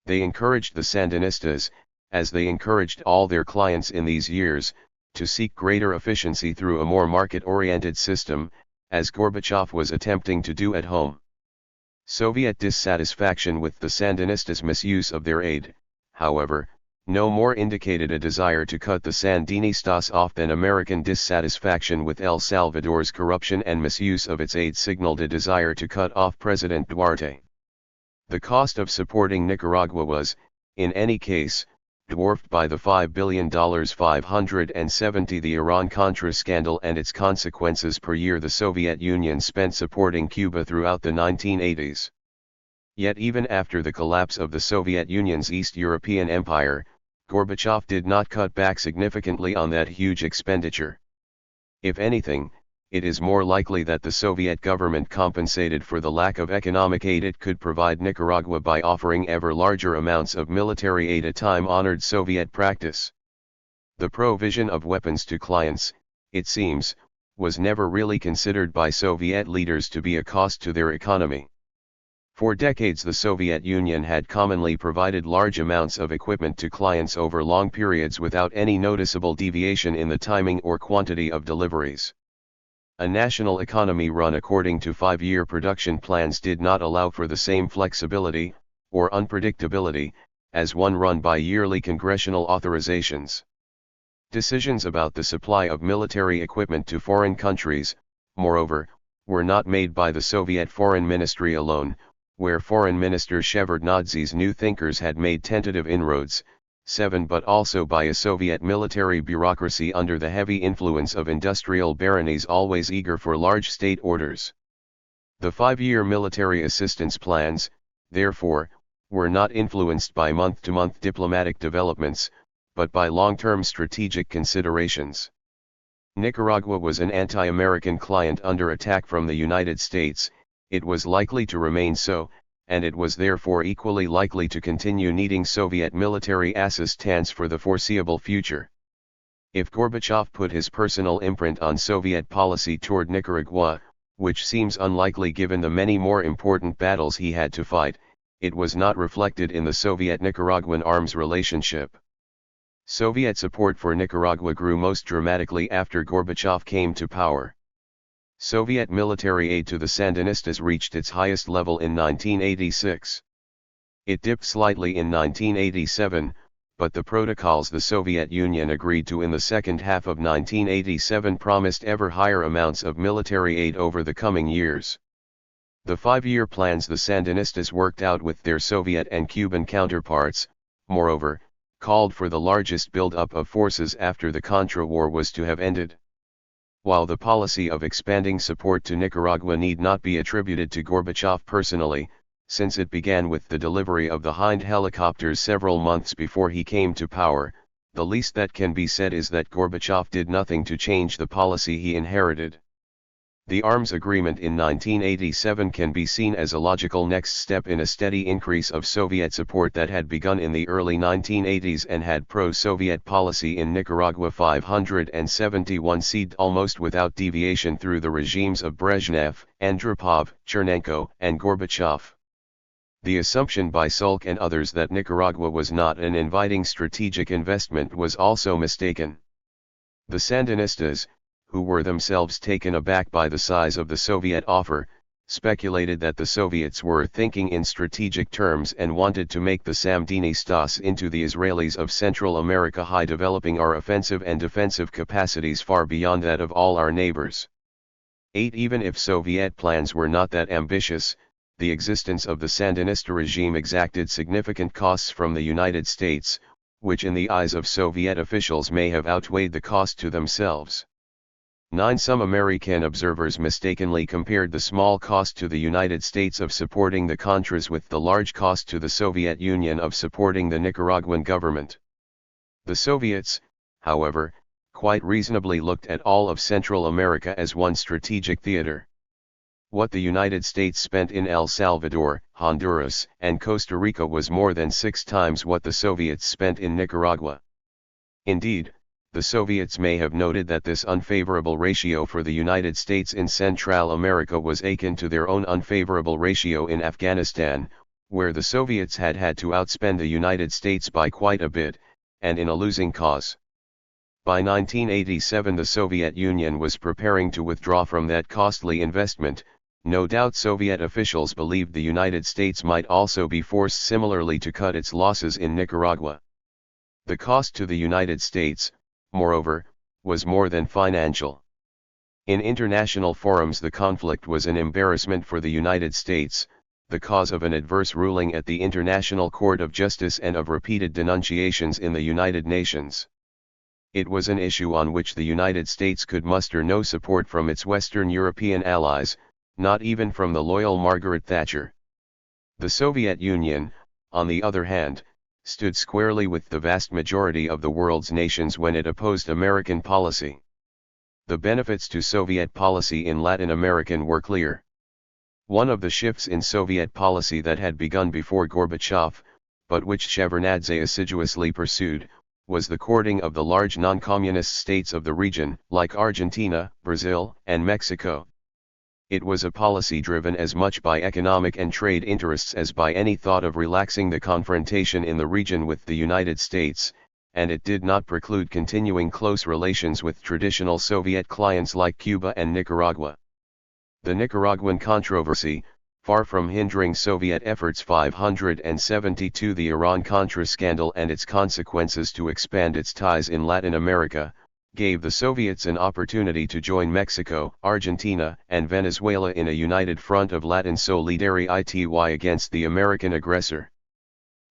They encouraged the Sandinistas, as they encouraged all their clients in these years, to seek greater efficiency through a more market-oriented system, as Gorbachev was attempting to do at home. Soviet dissatisfaction with the Sandinistas' misuse of their aid, however, no more indicated a desire to cut the Sandinistas off than American dissatisfaction with El Salvador's corruption and misuse of its aid signaled a desire to cut off President Duarte. The cost of supporting Nicaragua was, in any case, dwarfed by the $5 billion 570 the Iran-Contra scandal and its consequences per year the Soviet Union spent supporting Cuba throughout the 1980s. Yet even after the collapse of the Soviet Union's East European Empire, Gorbachev did not cut back significantly on that huge expenditure. If anything, it is more likely that the Soviet government compensated for the lack of economic aid it could provide Nicaragua by offering ever larger amounts of military aid, a time-honored Soviet practice. The provision of weapons to clients, it seems, was never really considered by Soviet leaders to be a cost to their economy. For decades the Soviet Union had commonly provided large amounts of equipment to clients over long periods without any noticeable deviation in the timing or quantity of deliveries. A national economy run according to 5-year production plans did not allow for the same flexibility, or unpredictability, as one run by yearly congressional authorizations. Decisions about the supply of military equipment to foreign countries, moreover, were not made by the Soviet Foreign Ministry alone, where Foreign Minister Shevardnadze's New Thinkers had made tentative inroads, but also by a Soviet military bureaucracy under the heavy influence of industrial baronies always eager for large state orders. The 5-year military assistance plans, therefore, were not influenced by month-to-month diplomatic developments, but by long-term strategic considerations. Nicaragua was an anti-American client under attack from the United States, it was likely to remain so, and it was therefore equally likely to continue needing Soviet military assistance for the foreseeable future. If Gorbachev put his personal imprint on Soviet policy toward Nicaragua, which seems unlikely given the many more important battles he had to fight, it was not reflected in the Soviet-Nicaraguan arms relationship. Soviet support for Nicaragua grew most dramatically after Gorbachev came to power. Soviet military aid to the Sandinistas reached its highest level in 1986. It dipped slightly in 1987, but the protocols the Soviet Union agreed to in the second half of 1987 promised ever higher amounts of military aid over the coming years. The 5-year plans the Sandinistas worked out with their Soviet and Cuban counterparts, moreover, called for the largest build-up of forces after the Contra War was to have ended. While the policy of expanding support to Nicaragua need not be attributed to Gorbachev personally, since it began with the delivery of the Hind helicopters several months before he came to power, the least that can be said is that Gorbachev did nothing to change the policy he inherited. The arms agreement in 1987 can be seen as a logical next step in a steady increase of Soviet support that had begun in the early 1980s and had pro-Soviet policy in Nicaragua 571 seed almost without deviation through the regimes of Brezhnev, Andropov, Chernenko, and Gorbachev. The assumption by Sulk and others that Nicaragua was not an inviting strategic investment was also mistaken. The Sandinistas, who were themselves taken aback by the size of the Soviet offer, speculated that the Soviets were thinking in strategic terms and wanted to make the Sandinistas into the Israelis of Central America, high developing our offensive and defensive capacities far beyond that of all our neighbors. 8. Even if Soviet plans were not that ambitious, the existence of the Sandinista regime exacted significant costs from the United States, which in the eyes of Soviet officials may have outweighed the cost to themselves. 9. Some American observers mistakenly compared the small cost to the United States of supporting the Contras with the large cost to the Soviet Union of supporting the Nicaraguan government. The Soviets, however, quite reasonably looked at all of Central America as one strategic theater. What the United States spent in El Salvador, Honduras, and Costa Rica was more than 6 times what the Soviets spent in Nicaragua. Indeed, the Soviets may have noted that this unfavorable ratio for the United States in Central America was akin to their own unfavorable ratio in Afghanistan, where the Soviets had had to outspend the United States by quite a bit, and in a losing cause. By 1987 the Soviet Union was preparing to withdraw from that costly investment. No doubt Soviet officials believed the United States might also be forced similarly to cut its losses in Nicaragua. The cost to the United States, moreover, was more than financial. In international forums the conflict was an embarrassment for the United States, the cause of an adverse ruling at the International Court of Justice and of repeated denunciations in the United Nations. It was an issue on which the United States could muster no support from its Western European allies, not even from the loyal Margaret Thatcher. The Soviet Union, on the other hand, stood squarely with the vast majority of the world's nations when it opposed American policy. the benefits to Soviet policy in Latin America were clear. One of the shifts in Soviet policy that had begun before Gorbachev, but which Shevardnadze assiduously pursued, was the courting of the large non-communist states of the region, like Argentina, Brazil, and Mexico. It was a policy driven as much by economic and trade interests as by any thought of relaxing the confrontation in the region with the United States, and it did not preclude continuing close relations with traditional Soviet clients like Cuba and Nicaragua. The Nicaraguan controversy, far from hindering Soviet efforts 572, the Iran-Contra scandal and its consequences to expand its ties in Latin America, gave the Soviets an opportunity to join Mexico, Argentina, and Venezuela in a united front of Latin solidarity against the American aggressor.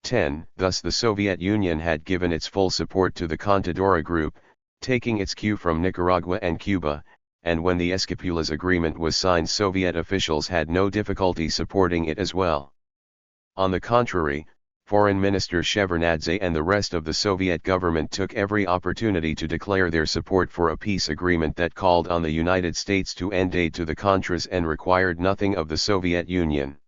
10. Thus the Soviet Union had given its full support to the Contadora Group, taking its cue from Nicaragua and Cuba, and when the Esquipulas Agreement was signed, Soviet officials had no difficulty supporting it as well. On the contrary, Foreign Minister Shevardnadze and the rest of the Soviet government took every opportunity to declare their support for a peace agreement that called on the United States to end aid to the Contras and required nothing of the Soviet Union.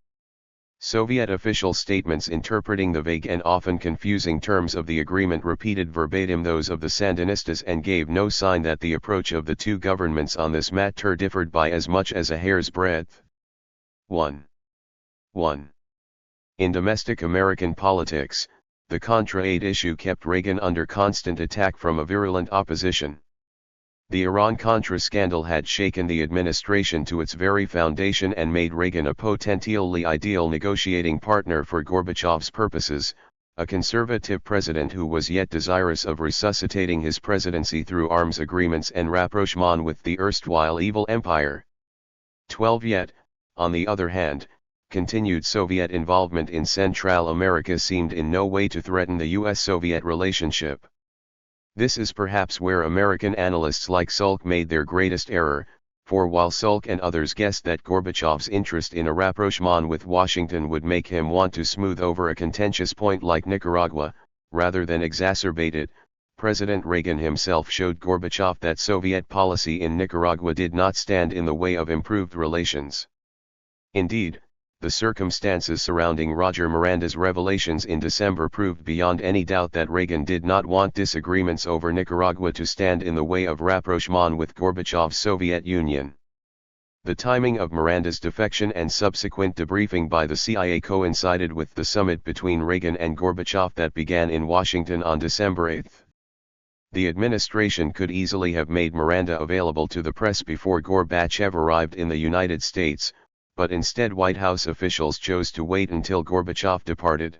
Soviet official statements interpreting the vague and often confusing terms of the agreement repeated verbatim those of the Sandinistas and gave no sign that the approach of the two governments on this matter differed by as much as a hair's breadth. 1. In domestic American politics, the Contra aid issue kept Reagan under constant attack from a virulent opposition. The Iran-Contra scandal had shaken the administration to its very foundation and made Reagan a potentially ideal negotiating partner for Gorbachev's purposes, a conservative president who was yet desirous of resuscitating his presidency through arms agreements and rapprochement with the erstwhile evil empire. 12. Yet, on the other hand, continued Soviet involvement in Central America seemed in no way to threaten the US-Soviet relationship. This is perhaps where American analysts like Salk made their greatest error, for while Salk and others guessed that Gorbachev's interest in a rapprochement with Washington would make him want to smooth over a contentious point like Nicaragua, rather than exacerbate it, President Reagan himself showed Gorbachev that Soviet policy in Nicaragua did not stand in the way of improved relations. Indeed, the circumstances surrounding Roger Miranda's revelations in December proved beyond any doubt that Reagan did not want disagreements over Nicaragua to stand in the way of rapprochement with Gorbachev's Soviet Union. The timing of Miranda's defection and subsequent debriefing by the CIA coincided with the summit between Reagan and Gorbachev that began in Washington on December 8. The administration could easily have made Miranda available to the press before Gorbachev arrived in the United States, but instead White House officials chose to wait until Gorbachev departed.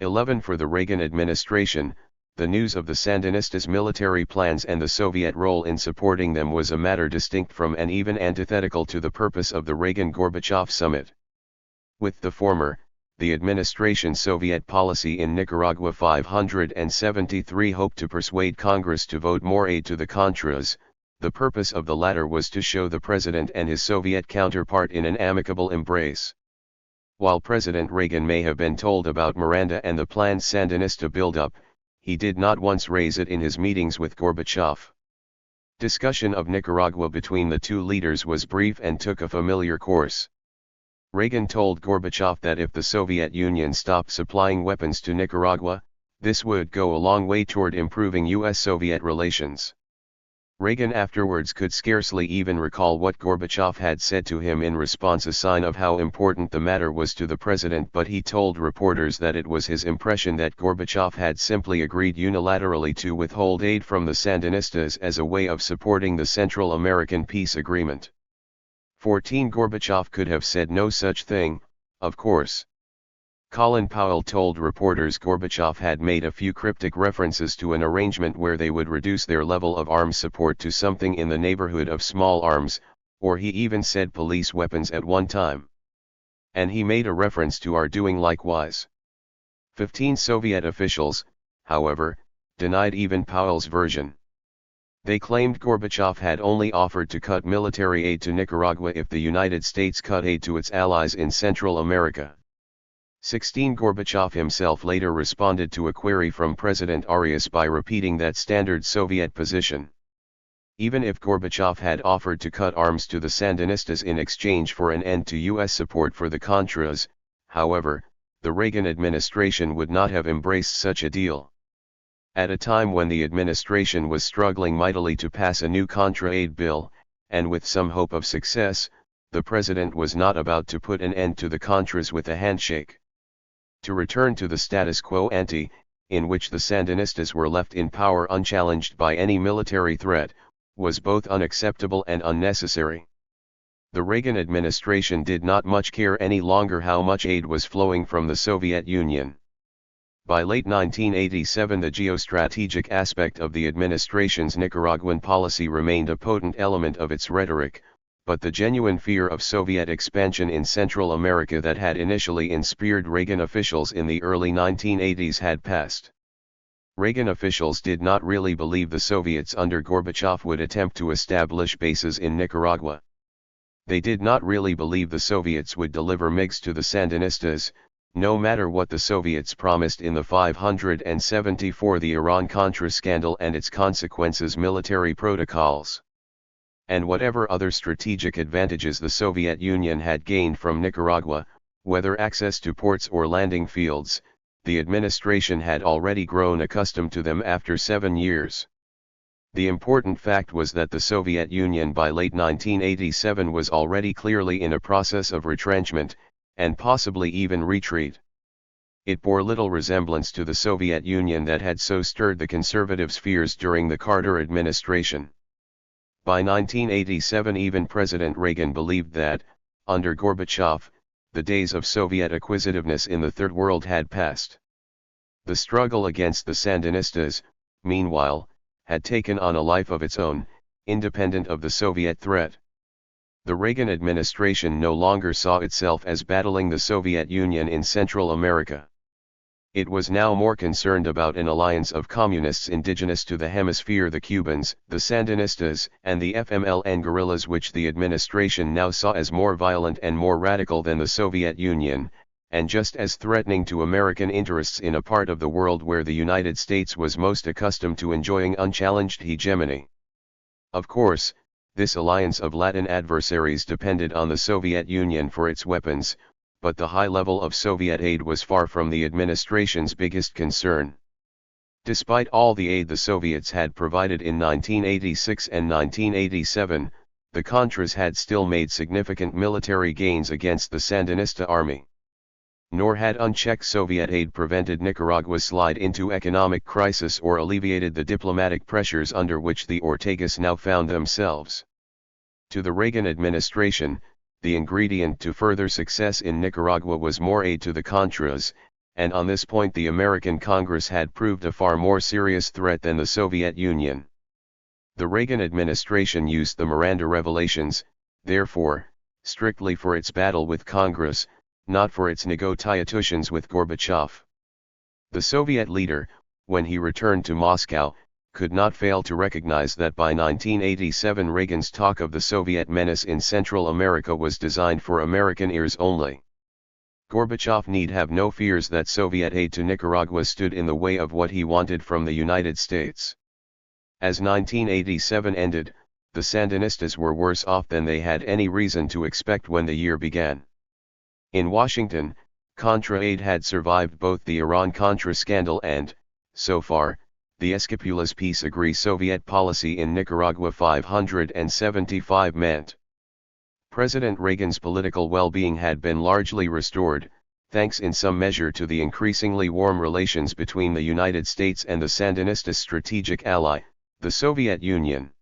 11. For the Reagan administration, the news of the Sandinistas' military plans and the Soviet role in supporting them was a matter distinct from and even antithetical to the purpose of the Reagan-Gorbachev summit. With the former, the administration's Soviet policy in Nicaragua 573 hoped to persuade Congress to vote more aid to the Contras. The purpose of the latter was to show the president and his Soviet counterpart in an amicable embrace. While President Reagan may have been told about Miranda and the planned Sandinista buildup, he did not once raise it in his meetings with Gorbachev. Discussion of Nicaragua between the two leaders was brief and took a familiar course. Reagan told Gorbachev that if the Soviet Union stopped supplying weapons to Nicaragua, this would go a long way toward improving US-Soviet relations. Reagan afterwards could scarcely even recall what Gorbachev had said to him in response, a sign of how important the matter was to the president, but he told reporters that it was his impression that Gorbachev had simply agreed unilaterally to withhold aid from the Sandinistas as a way of supporting the Central American peace agreement. 14. Gorbachev could have said no such thing, of course. Colin Powell told reporters Gorbachev had made a few cryptic references to an arrangement where they would reduce their level of arms support to something in the neighborhood of small arms, or he even said police weapons at one time. And he made a reference to our doing likewise. 15. Soviet officials, however, denied even Powell's version. They claimed Gorbachev had only offered to cut military aid to Nicaragua if the United States cut aid to its allies in Central America. 16. Gorbachev himself later responded to a query from President Arias by repeating that standard Soviet position. Even if Gorbachev had offered to cut arms to the Sandinistas in exchange for an end to U.S. support for the Contras, however, the Reagan administration would not have embraced such a deal. At a time when the administration was struggling mightily to pass a new Contra aid bill, and with some hope of success, the president was not about to put an end to the Contras with a handshake. To return to the status quo ante, in which the Sandinistas were left in power unchallenged by any military threat, was both unacceptable and unnecessary. The Reagan administration did not much care any longer how much aid was flowing from the Soviet Union. By late 1987, the geostrategic aspect of the administration's Nicaraguan policy remained a potent element of its rhetoric, but the genuine fear of Soviet expansion in Central America that had initially inspired Reagan officials in the early 1980s had passed. Reagan officials did not really believe the Soviets under Gorbachev would attempt to establish bases in Nicaragua. They did not really believe the Soviets would deliver MiGs to the Sandinistas, no matter what the Soviets promised in the 574 the Iran-Contra scandal and its consequences military protocols. And whatever other strategic advantages the Soviet Union had gained from Nicaragua, whether access to ports or landing fields, the administration had already grown accustomed to them after 7 years. The important fact was that the Soviet Union by late 1987 was already clearly in a process of retrenchment, and possibly even retreat. It bore little resemblance to the Soviet Union that had so stirred the conservatives' fears during the Carter administration. By 1987 even President Reagan believed that, under Gorbachev, the days of Soviet acquisitiveness in the Third World had passed. The struggle against the Sandinistas, meanwhile, had taken on a life of its own, independent of the Soviet threat. The Reagan administration no longer saw itself as battling the Soviet Union in Central America. It was now more concerned about an alliance of communists indigenous to the hemisphere, the Cubans, the Sandinistas, and the FMLN guerrillas, which the administration now saw as more violent and more radical than the Soviet Union, and just as threatening to American interests in a part of the world where the United States was most accustomed to enjoying unchallenged hegemony. Of course, this alliance of Latin adversaries depended on the Soviet Union for its weapons, but the high level of Soviet aid was far from the administration's biggest concern. Despite all the aid the Soviets had provided in 1986 and 1987, the Contras had still made significant military gains against the Sandinista army. Nor had unchecked Soviet aid prevented Nicaragua's slide into economic crisis or alleviated the diplomatic pressures under which the Ortegas now found themselves. To the Reagan administration, the ingredient to further success in Nicaragua was more aid to the Contras, and on this point the American Congress had proved a far more serious threat than the Soviet Union. The Reagan administration used the Miranda revelations, therefore, strictly for its battle with Congress, not for its negotiations with Gorbachev. The Soviet leader, when he returned to Moscow, could not fail to recognize that by 1987 Reagan's talk of the Soviet menace in Central America was designed for American ears only. Gorbachev need have no fears that Soviet aid to Nicaragua stood in the way of what he wanted from the United States. As 1987 ended, the Sandinistas were worse off than they had any reason to expect when the year began. In Washington, Contra aid had survived both the Iran-Contra scandal and, so far, the Esquipulas peace agree Soviet policy in Nicaragua 575 meant. President Reagan's political well-being had been largely restored, thanks in some measure to the increasingly warm relations between the United States and the Sandinista strategic ally, the Soviet Union.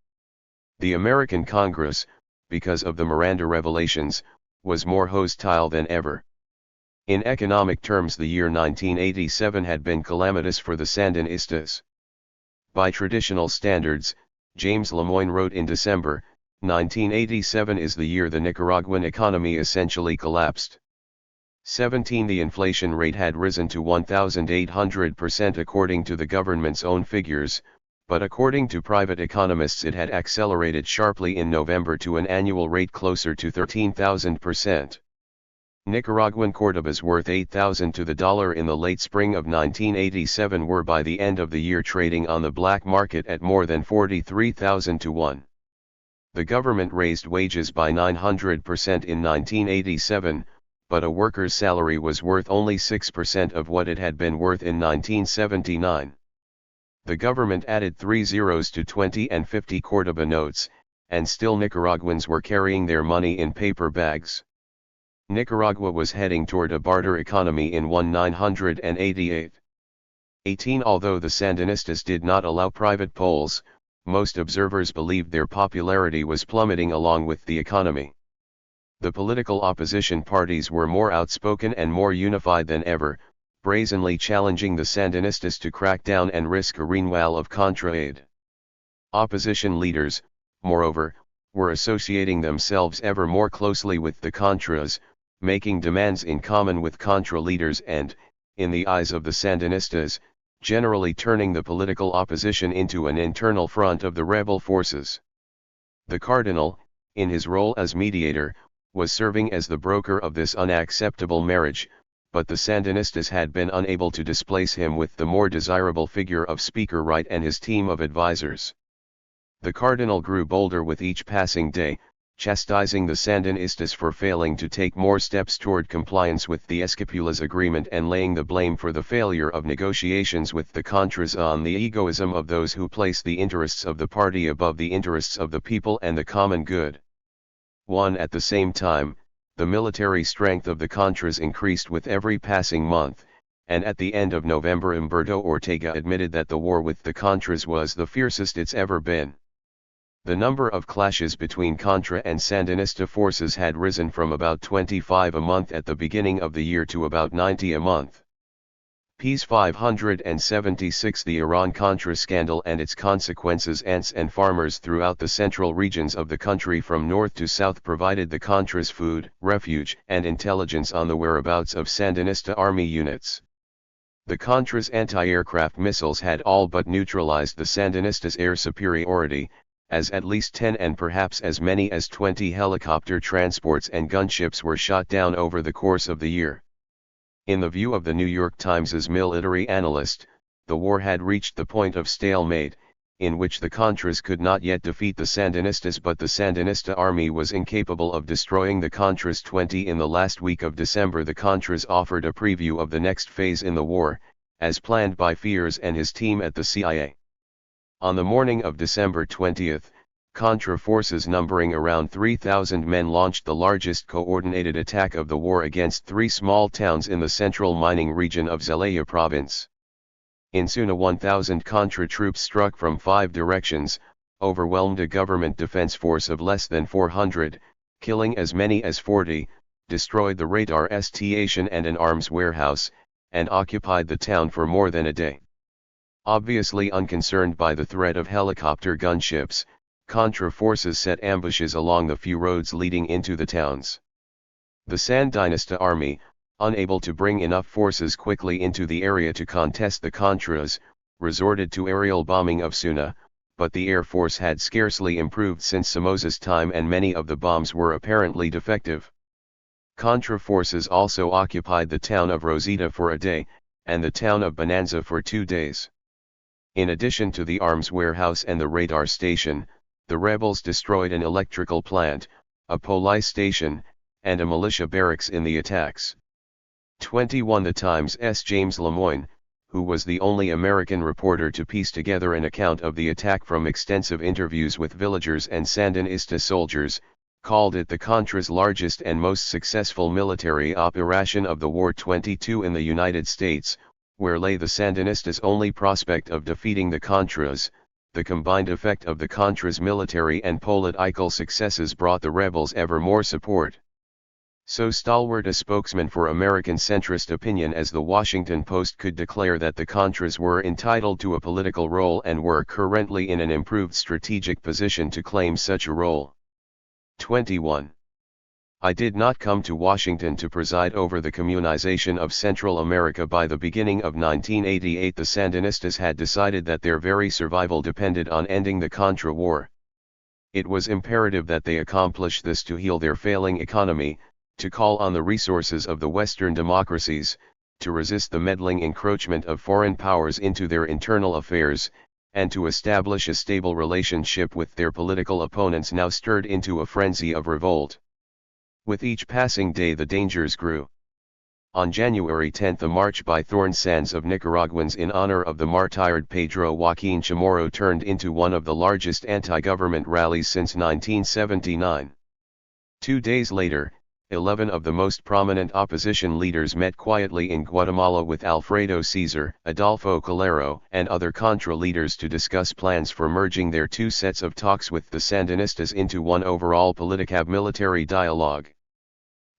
The American Congress, because of the Miranda revelations, was more hostile than ever. In economic terms, the year 1987 had been calamitous for the Sandinistas. By traditional standards, James Lemoyne wrote in December, 1987 is the year the Nicaraguan economy essentially collapsed. 17 The inflation rate had risen to 1,800% according to the government's own figures, but according to private economists it had accelerated sharply in November to an annual rate closer to 13,000%. Nicaraguan Cordobas worth 8,000 to the dollar in the late spring of 1987 were by the end of the year trading on the black market at more than 43,000 to 1. The government raised wages by 900% in 1987, but a worker's salary was worth only 6% of what it had been worth in 1979. The government added 3 zeros to 20 and 50 Cordoba notes, and still Nicaraguans were carrying their money in paper bags. Nicaragua was heading toward a barter economy in 1988. 18 Although the Sandinistas did not allow private polls, most observers believed their popularity was plummeting along with the economy. The political opposition parties were more outspoken and more unified than ever, brazenly challenging the Sandinistas to crack down and risk a renewal of Contra aid. Opposition leaders, moreover, were associating themselves ever more closely with the Contras, making demands in common with Contra leaders and, in the eyes of the Sandinistas, generally turning the political opposition into an internal front of the rebel forces. The Cardinal, in his role as mediator, was serving as the broker of this unacceptable marriage, but the Sandinistas had been unable to displace him with the more desirable figure of Speaker Wright and his team of advisors. The Cardinal grew bolder with each passing day, chastising the Sandinistas for failing to take more steps toward compliance with the Escapulas agreement and laying the blame for the failure of negotiations with the Contras on the egoism of those who place the interests of the party above the interests of the people and the common good. At the same time, the military strength of the Contras increased with every passing month, and at the end of November Humberto Ortega admitted that the war with the Contras was the fiercest it's ever been. The number of clashes between Contra and Sandinista forces had risen from about 25 a month at the beginning of the year to about 90 a month. Ps 576 The Iran-Contra scandal and its consequences. Ants and farmers throughout the central regions of the country from north to south provided the Contras food, refuge and intelligence on the whereabouts of Sandinista army units. The Contras anti-aircraft missiles had all but neutralized the Sandinistas' air superiority, as at least 10 and perhaps as many as 20 helicopter transports and gunships were shot down over the course of the year. In the view of the New York Times's military analyst, the war had reached the point of stalemate, in which the Contras could not yet defeat the Sandinistas, but the Sandinista army was incapable of destroying the Contras. In the last week of December, the Contras offered a preview of the next phase in the war, as planned by Fears and his team at the CIA. On the morning of December 20, Contra forces numbering around 3,000 men launched the largest coordinated attack of the war against 3 small towns in the central mining region of Zelaya province. In Suna, 1,000 Contra troops struck from 5 directions, overwhelmed a government defense force of less than 400, killing as many as 40, destroyed the radar station and an arms warehouse, and occupied the town for more than a day. Obviously unconcerned by the threat of helicopter gunships, Contra forces set ambushes along the few roads leading into the towns. The Sandinista army, unable to bring enough forces quickly into the area to contest the Contras, resorted to aerial bombing of Suna, but the Air Force had scarcely improved since Somoza's time and many of the bombs were apparently defective. Contra forces also occupied the town of Rosita for a day, and the town of Bonanza for 2 days. In addition to the arms warehouse and the radar station, the rebels destroyed an electrical plant, a police station, and a militia barracks in the attacks. 21 The Times' James Lemoyne, who was the only American reporter to piece together an account of the attack from extensive interviews with villagers and Sandinista soldiers, called it the Contras' largest and most successful military operation of the war. 22 In the United States, where lay the Sandinistas' only prospect of defeating the Contras, the combined effect of the Contras' military and political successes brought the rebels ever more support. So stalwart a spokesman for American centrist opinion as the Washington Post could declare that the Contras were entitled to a political role and were currently in an improved strategic position to claim such a role. 21. I did not come to Washington to preside over the communization of Central America. By the beginning of 1988, the Sandinistas had decided that their very survival depended on ending the Contra War. It was imperative that they accomplish this to heal their failing economy, to call on the resources of the Western democracies, to resist the meddling encroachment of foreign powers into their internal affairs, and to establish a stable relationship with their political opponents now stirred into a frenzy of revolt. With each passing day the dangers grew. On January 10 a march by thorn sands of Nicaraguans in honor of the martyred Pedro Joaquin Chamorro turned into one of the largest anti-government rallies since 1979. 2 days later, 11 of the most prominent opposition leaders met quietly in Guatemala with Alfredo Cesar, Adolfo Calero, and other Contra leaders to discuss plans for merging their two sets of talks with the Sandinistas into one overall politic-military dialogue.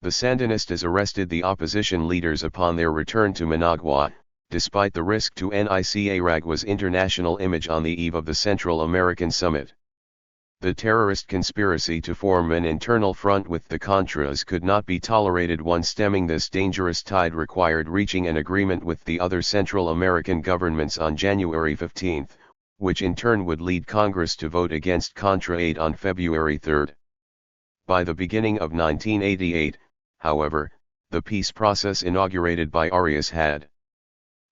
The Sandinistas arrested the opposition leaders upon their return to Managua, despite the risk to Nicaragua's international image on the eve of the Central American Summit. The terrorist conspiracy to form an internal front with the Contras could not be tolerated. One stemming this dangerous tide required reaching an agreement with the other Central American governments on January 15, which in turn would lead Congress to vote against Contra aid on February 3. By the beginning of 1988, however, the peace process inaugurated by Arias had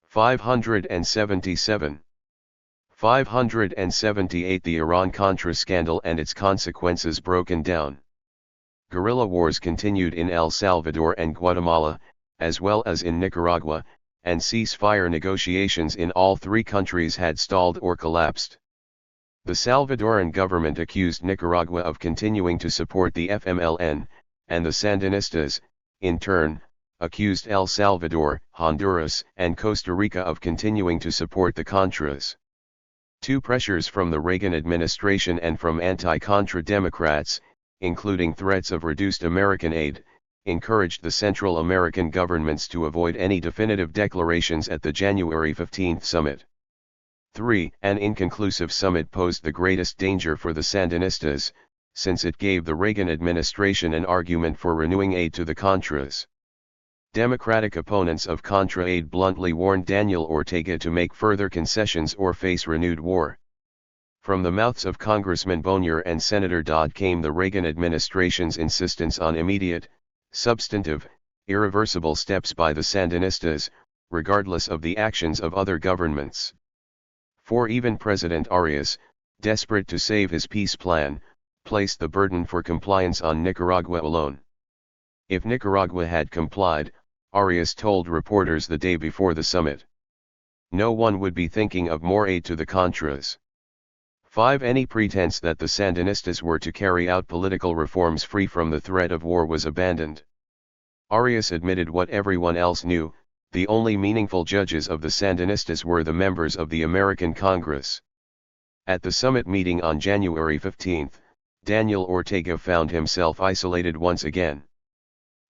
578 the Iran-Contra scandal and its consequences broken down. Guerrilla wars continued in El Salvador and Guatemala, as well as in Nicaragua, and ceasefire negotiations in all three countries had stalled or collapsed. The Salvadoran government accused Nicaragua of continuing to support the FMLN, and the Sandinistas, in turn, accused El Salvador, Honduras, and Costa Rica of continuing to support the Contras. Two pressures from the Reagan administration and from anti-Contra Democrats, including threats of reduced American aid, encouraged the Central American governments to avoid any definitive declarations at the January 15 summit. 3. An inconclusive summit posed the greatest danger for the Sandinistas, since it gave the Reagan administration an argument for renewing aid to the Contras. Democratic opponents of Contra aid bluntly warned Daniel Ortega to make further concessions or face renewed war. From the mouths of Congressman Bonnier and Senator Dodd came the Reagan administration's insistence on immediate, substantive, irreversible steps by the Sandinistas, regardless of the actions of other governments. For even President Arias, desperate to save his peace plan, placed the burden for compliance on Nicaragua alone. If Nicaragua had complied, Arias told reporters the day before the summit, no one would be thinking of more aid to the Contras. 5. Any pretense that the Sandinistas were to carry out political reforms free from the threat of war was abandoned. Arias admitted what everyone else knew: the only meaningful judges of the Sandinistas were the members of the American Congress. At the summit meeting on January 15, Daniel Ortega found himself isolated once again.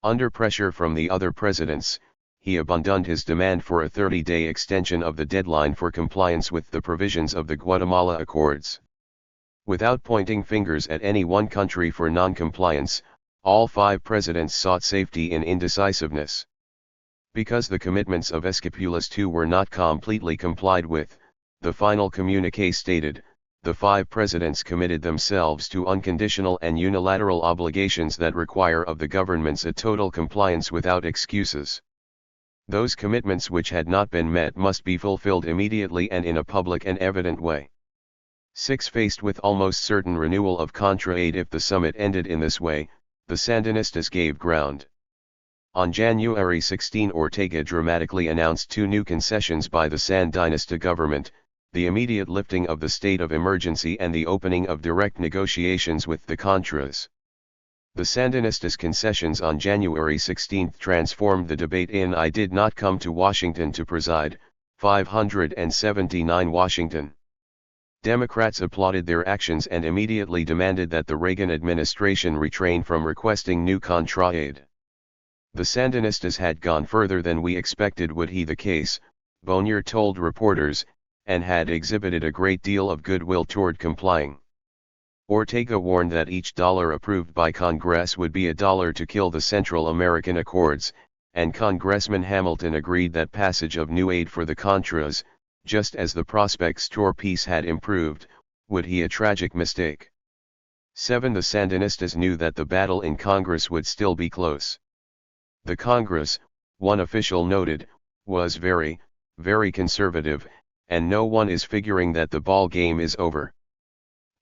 Under pressure from the other presidents, he abandoned his demand for a 30-day extension of the deadline for compliance with the provisions of the Guatemala Accords. Without pointing fingers at any one country for non-compliance, all 5 presidents sought safety in indecisiveness. Because the commitments of Esquipulas II were not completely complied with, the final communiqué stated, the 5 presidents committed themselves to unconditional and unilateral obligations that require of the governments a total compliance without excuses. Those commitments which had not been met must be fulfilled immediately and in a public and evident way. 6. Faced with almost certain renewal of Contra aid if the summit ended in this way, the Sandinistas gave ground. On January 16 Ortega dramatically announced 2 new concessions by the Sandinista government: the immediate lifting of the state of emergency and the opening of direct negotiations with the Contras. The Sandinistas' concessions on January 16 transformed the debate in "I did not come to Washington to preside." 579 Washington. Democrats applauded their actions and immediately demanded that the Reagan administration refrain from requesting new Contra aid. The Sandinistas had gone further than we expected would be the case, Bonnier told reporters, and had exhibited a great deal of goodwill toward complying. Ortega warned that each dollar approved by Congress would be a dollar to kill the Central American Accords, and Congressman Hamilton agreed that passage of new aid for the Contras, just as the prospects toward peace had improved, would be a tragic mistake. 7. The Sandinistas knew that the battle in Congress would still be close. The Congress, one official noted, was very, very conservative, and no one is figuring that the ball game is over.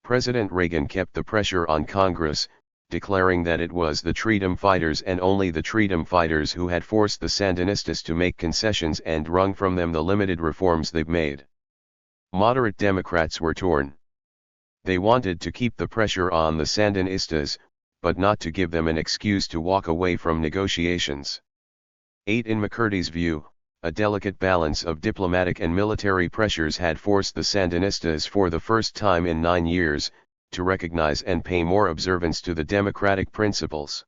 President Reagan kept the pressure on Congress, declaring that it was the Freedom Fighters and only the Freedom Fighters who had forced the Sandinistas to make concessions and wrung from them the limited reforms they've made. Moderate Democrats were torn. They wanted to keep the pressure on the Sandinistas, but not to give them an excuse to walk away from negotiations. 8. In McCurdy's view, a delicate balance of diplomatic and military pressures had forced the Sandinistas for the first time in 9 years, to recognize and pay more observance to the democratic principles.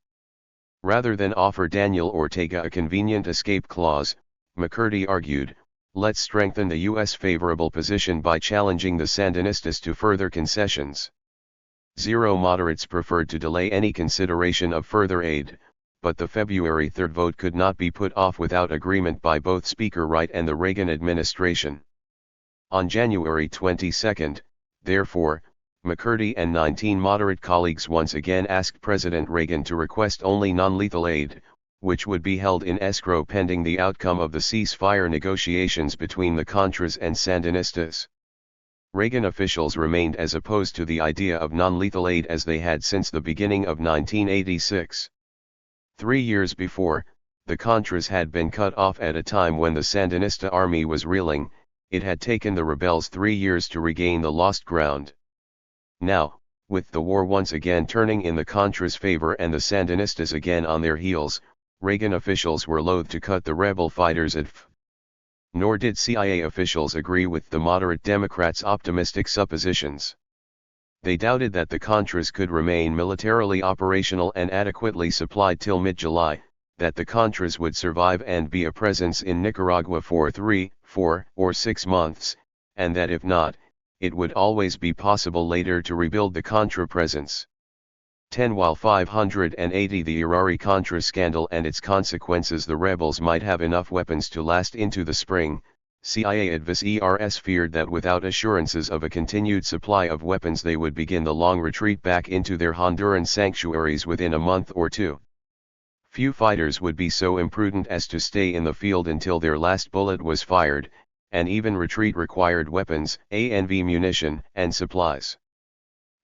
Rather than offer Daniel Ortega a convenient escape clause, McCurdy argued, let's strengthen the U.S. favorable position by challenging the Sandinistas to further concessions. 0. Moderates preferred to delay any consideration of further aid, but the February 3 vote could not be put off without agreement by both Speaker Wright and the Reagan administration. On January 22, therefore, McCurdy and 19 moderate colleagues once again asked President Reagan to request only non-lethal aid, which would be held in escrow pending the outcome of the ceasefire negotiations between the Contras and Sandinistas. Reagan officials remained as opposed to the idea of non-lethal aid as they had since the beginning of 1986. 3 years before, the Contras had been cut off at a time when the Sandinista army was reeling. It had taken the rebels 3 years to regain the lost ground. Now, with the war once again turning in the Contras' favor and the Sandinistas again on their heels, Reagan officials were loath to cut the rebel fighters at f. Nor did CIA officials agree with the moderate Democrats' optimistic suppositions. They doubted that the Contras could remain militarily operational and adequately supplied till mid-July, that the Contras would survive and be a presence in Nicaragua for 3, 4, or 6 months, and that if not, it would always be possible later to rebuild the Contra presence. 10. While 580 the Irari-Contra scandal and its consequences the rebels might have enough weapons to last into the spring, CIA advisors feared that without assurances of a continued supply of weapons they would begin the long retreat back into their Honduran sanctuaries within a month or two. Few fighters would be so imprudent as to stay in the field until their last bullet was fired, and even retreat required weapons, ANV munition, and supplies.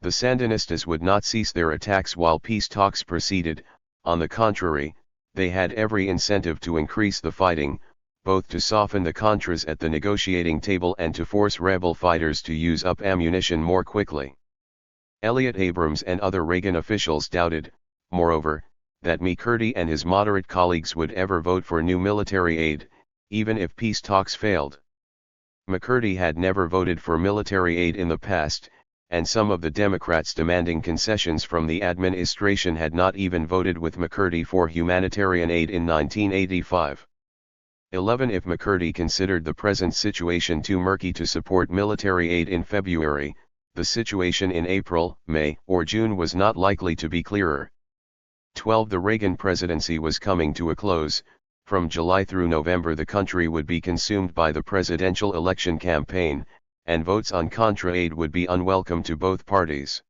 The Sandinistas would not cease their attacks while peace talks proceeded. On the contrary, they had every incentive to increase the fighting, both to soften the Contras at the negotiating table and to force rebel fighters to use up ammunition more quickly. Elliott Abrams and other Reagan officials doubted, moreover, that McCurdy and his moderate colleagues would ever vote for new military aid, even if peace talks failed. McCurdy had never voted for military aid in the past, and some of the Democrats demanding concessions from the administration had not even voted with McCurdy for humanitarian aid in 1985. 11. If McCurdy considered the present situation too murky to support military aid in February, the situation in April, May, or June was not likely to be clearer. 12. The Reagan presidency was coming to a close. From July through November the country would be consumed by the presidential election campaign, and votes on Contra aid would be unwelcome to both parties.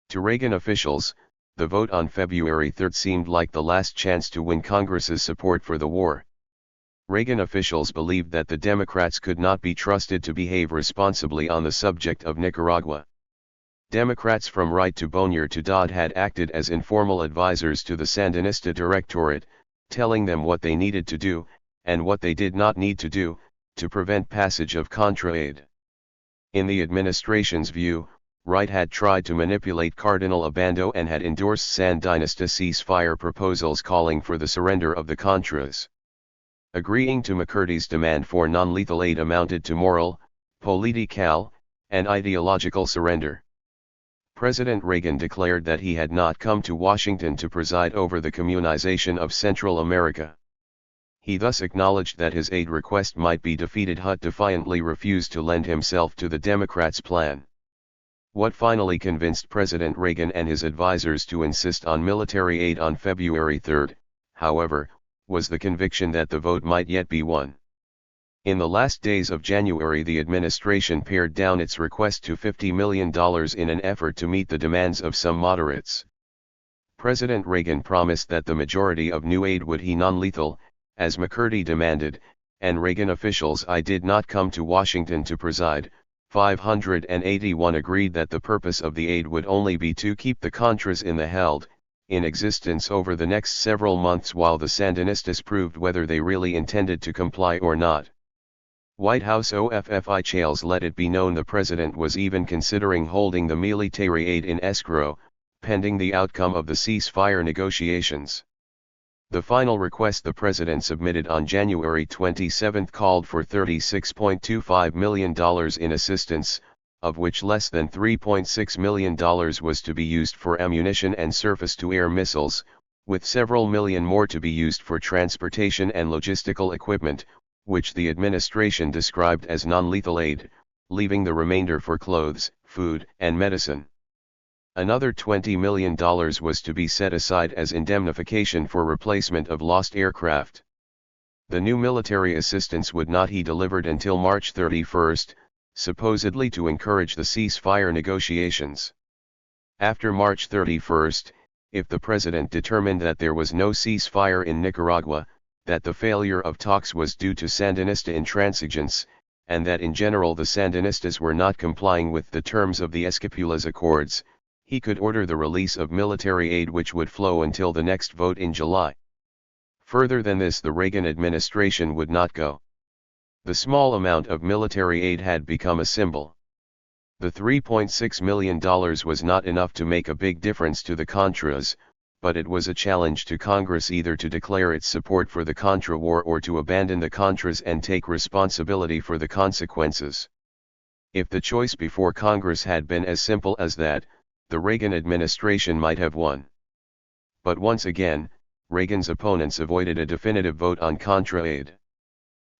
To Reagan officials, the vote on February 3 seemed like the last chance to win Congress's support for the war. Reagan officials believed that the Democrats could not be trusted to behave responsibly on the subject of Nicaragua. Democrats from Wright to Bonnier to Dodd had acted as informal advisors to the Sandinista Directorate, telling them what they needed to do, and what they did not need to do, to prevent passage of Contra aid. In the administration's view, Wright had tried to manipulate Cardinal Obando and had endorsed Sandinista ceasefire proposals calling for the surrender of the Contras. Agreeing to McCurdy's demand for non-lethal aid amounted to moral, political, and ideological surrender. President Reagan declared that he had not come to Washington to preside over the communization of Central America. He thus acknowledged that his aid request might be defeated. Hutt defiantly refused to lend himself to the Democrats' plan. What finally convinced President Reagan and his advisors to insist on military aid on February 3, however, was the conviction that the vote might yet be won. In the last days of January the administration pared down its request to $50 million in an effort to meet the demands of some moderates. President Reagan promised that the majority of new aid would be non-lethal, as McCurdy demanded, and Reagan officials I did not come to Washington to preside. 581 agreed that the purpose of the aid would only be to keep the Contras in existence over the next several months while the Sandinistas proved whether they really intended to comply or not. White House officials let it be known the president was even considering holding the military aid in escrow, pending the outcome of the ceasefire negotiations. The final request the president submitted on January 27 called for $36.25 million in assistance, of which less than $3.6 million was to be used for ammunition and surface-to-air missiles, with several million more to be used for transportation and logistical equipment, which the administration described as non-lethal aid, leaving the remainder for clothes, food, and medicine. Another $20 million was to be set aside as indemnification for replacement of lost aircraft. The new military assistance would not be delivered until March 31, supposedly to encourage the ceasefire negotiations. After March 31, if the president determined that there was no ceasefire in Nicaragua, that the failure of talks was due to Sandinista intransigence, and that in general the Sandinistas were not complying with the terms of the Esquipulas Accords, he could order the release of military aid which would flow until the next vote in July. Further than this the Reagan administration would not go. The small amount of military aid had become a symbol. The $3.6 million was not enough to make a big difference to the Contras, but it was a challenge to Congress either to declare its support for the Contra War or to abandon the Contras and take responsibility for the consequences. If the choice before Congress had been as simple as that, the Reagan administration might have won. But once again, Reagan's opponents avoided a definitive vote on Contra aid.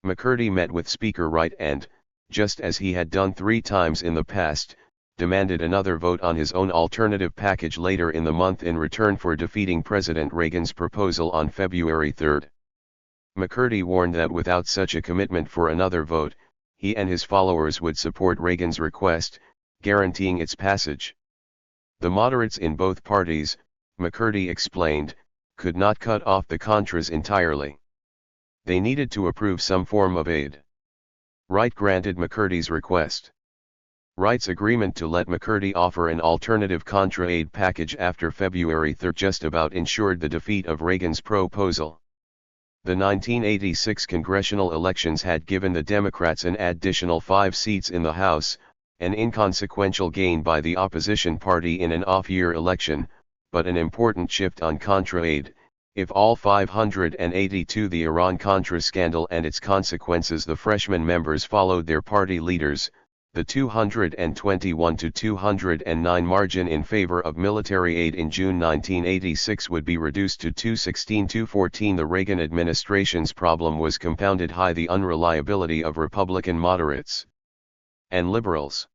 McCurdy met with Speaker Wright and, just as he had done 3 times in the past, demanded another vote on his own alternative package later in the month in return for defeating President Reagan's proposal on February 3. McCurdy warned that without such a commitment for another vote, he and his followers would support Reagan's request, guaranteeing its passage. The moderates in both parties, McCurdy explained, could not cut off the Contras entirely. They needed to approve some form of aid. Wright granted McCurdy's request. Wright's agreement to let McCurdy offer an alternative Contra aid package after February 3 just about ensured the defeat of Reagan's proposal. The 1986 congressional elections had given the Democrats an additional 5 seats in the House, an inconsequential gain by the opposition party in an off-year election, but an important shift on Contra aid. If all 582 the Iran-Contra scandal and its consequences the freshman members followed their party leaders, the 221 to 209 margin in favor of military aid in June 1986 would be reduced to 216 to 14. The Reagan administration's problem was compounded by the unreliability of Republican moderates and liberals.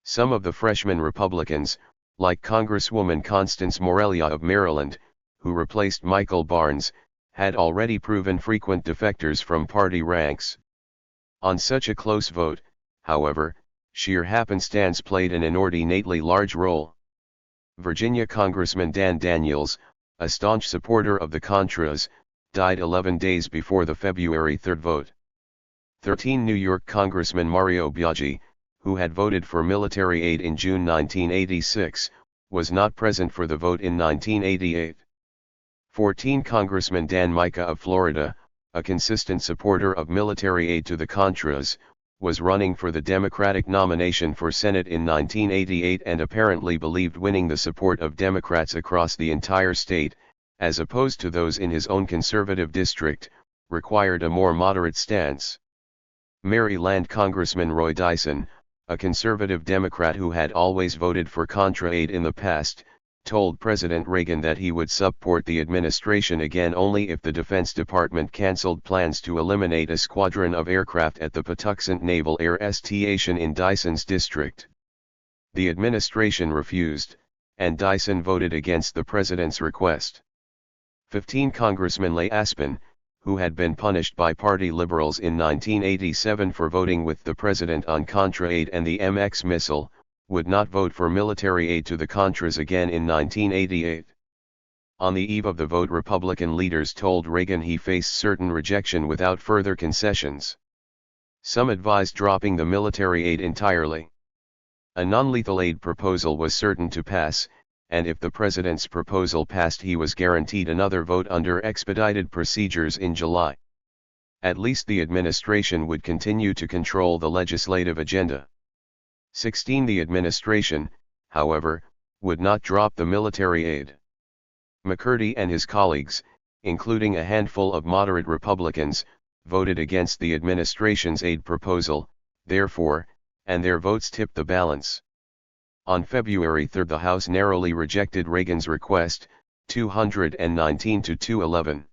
Some of the freshman Republicans, like Congresswoman Constance Morelia of Maryland, who replaced Michael Barnes, had already proven frequent defectors from party ranks. On such a close vote, however, sheer happenstance played an inordinately large role. Virginia Congressman Dan Daniels, a staunch supporter of the Contras, died 11 days before the February 3 vote. 13 New York Congressman Mario Biaggi, who had voted for military aid in June 1986, was not present for the vote in 1988. 14 Congressman Dan Mica of Florida, a consistent supporter of military aid to the Contras, was running for the Democratic nomination for Senate in 1988 and apparently believed winning the support of Democrats across the entire state, as opposed to those in his own conservative district, required a more moderate stance. Maryland Congressman Roy Dyson, a conservative Democrat who had always voted for Contra aid in the past, told President Reagan that he would support the administration again only if the Defense Department canceled plans to eliminate a squadron of aircraft at the Patuxent Naval Air Station in Dyson's district. The administration refused, and Dyson voted against the president's request. 15 Congressman Leigh Aspin, who had been punished by party liberals in 1987 for voting with the president on Contra aid and the MX missile, would not vote for military aid to the Contras again in 1988. On the eve of the vote, Republican leaders told Reagan he faced certain rejection without further concessions. Some advised dropping the military aid entirely. A non-lethal aid proposal was certain to pass, and if the president's proposal passed, he was guaranteed another vote under expedited procedures in July. At least the administration would continue to control the legislative agenda. 16. The administration, however, would not drop the military aid. McCurdy and his colleagues, including a handful of moderate Republicans, voted against the administration's aid proposal, therefore, and their votes tipped the balance. On February 3 the House narrowly rejected Reagan's request, 219 to 211.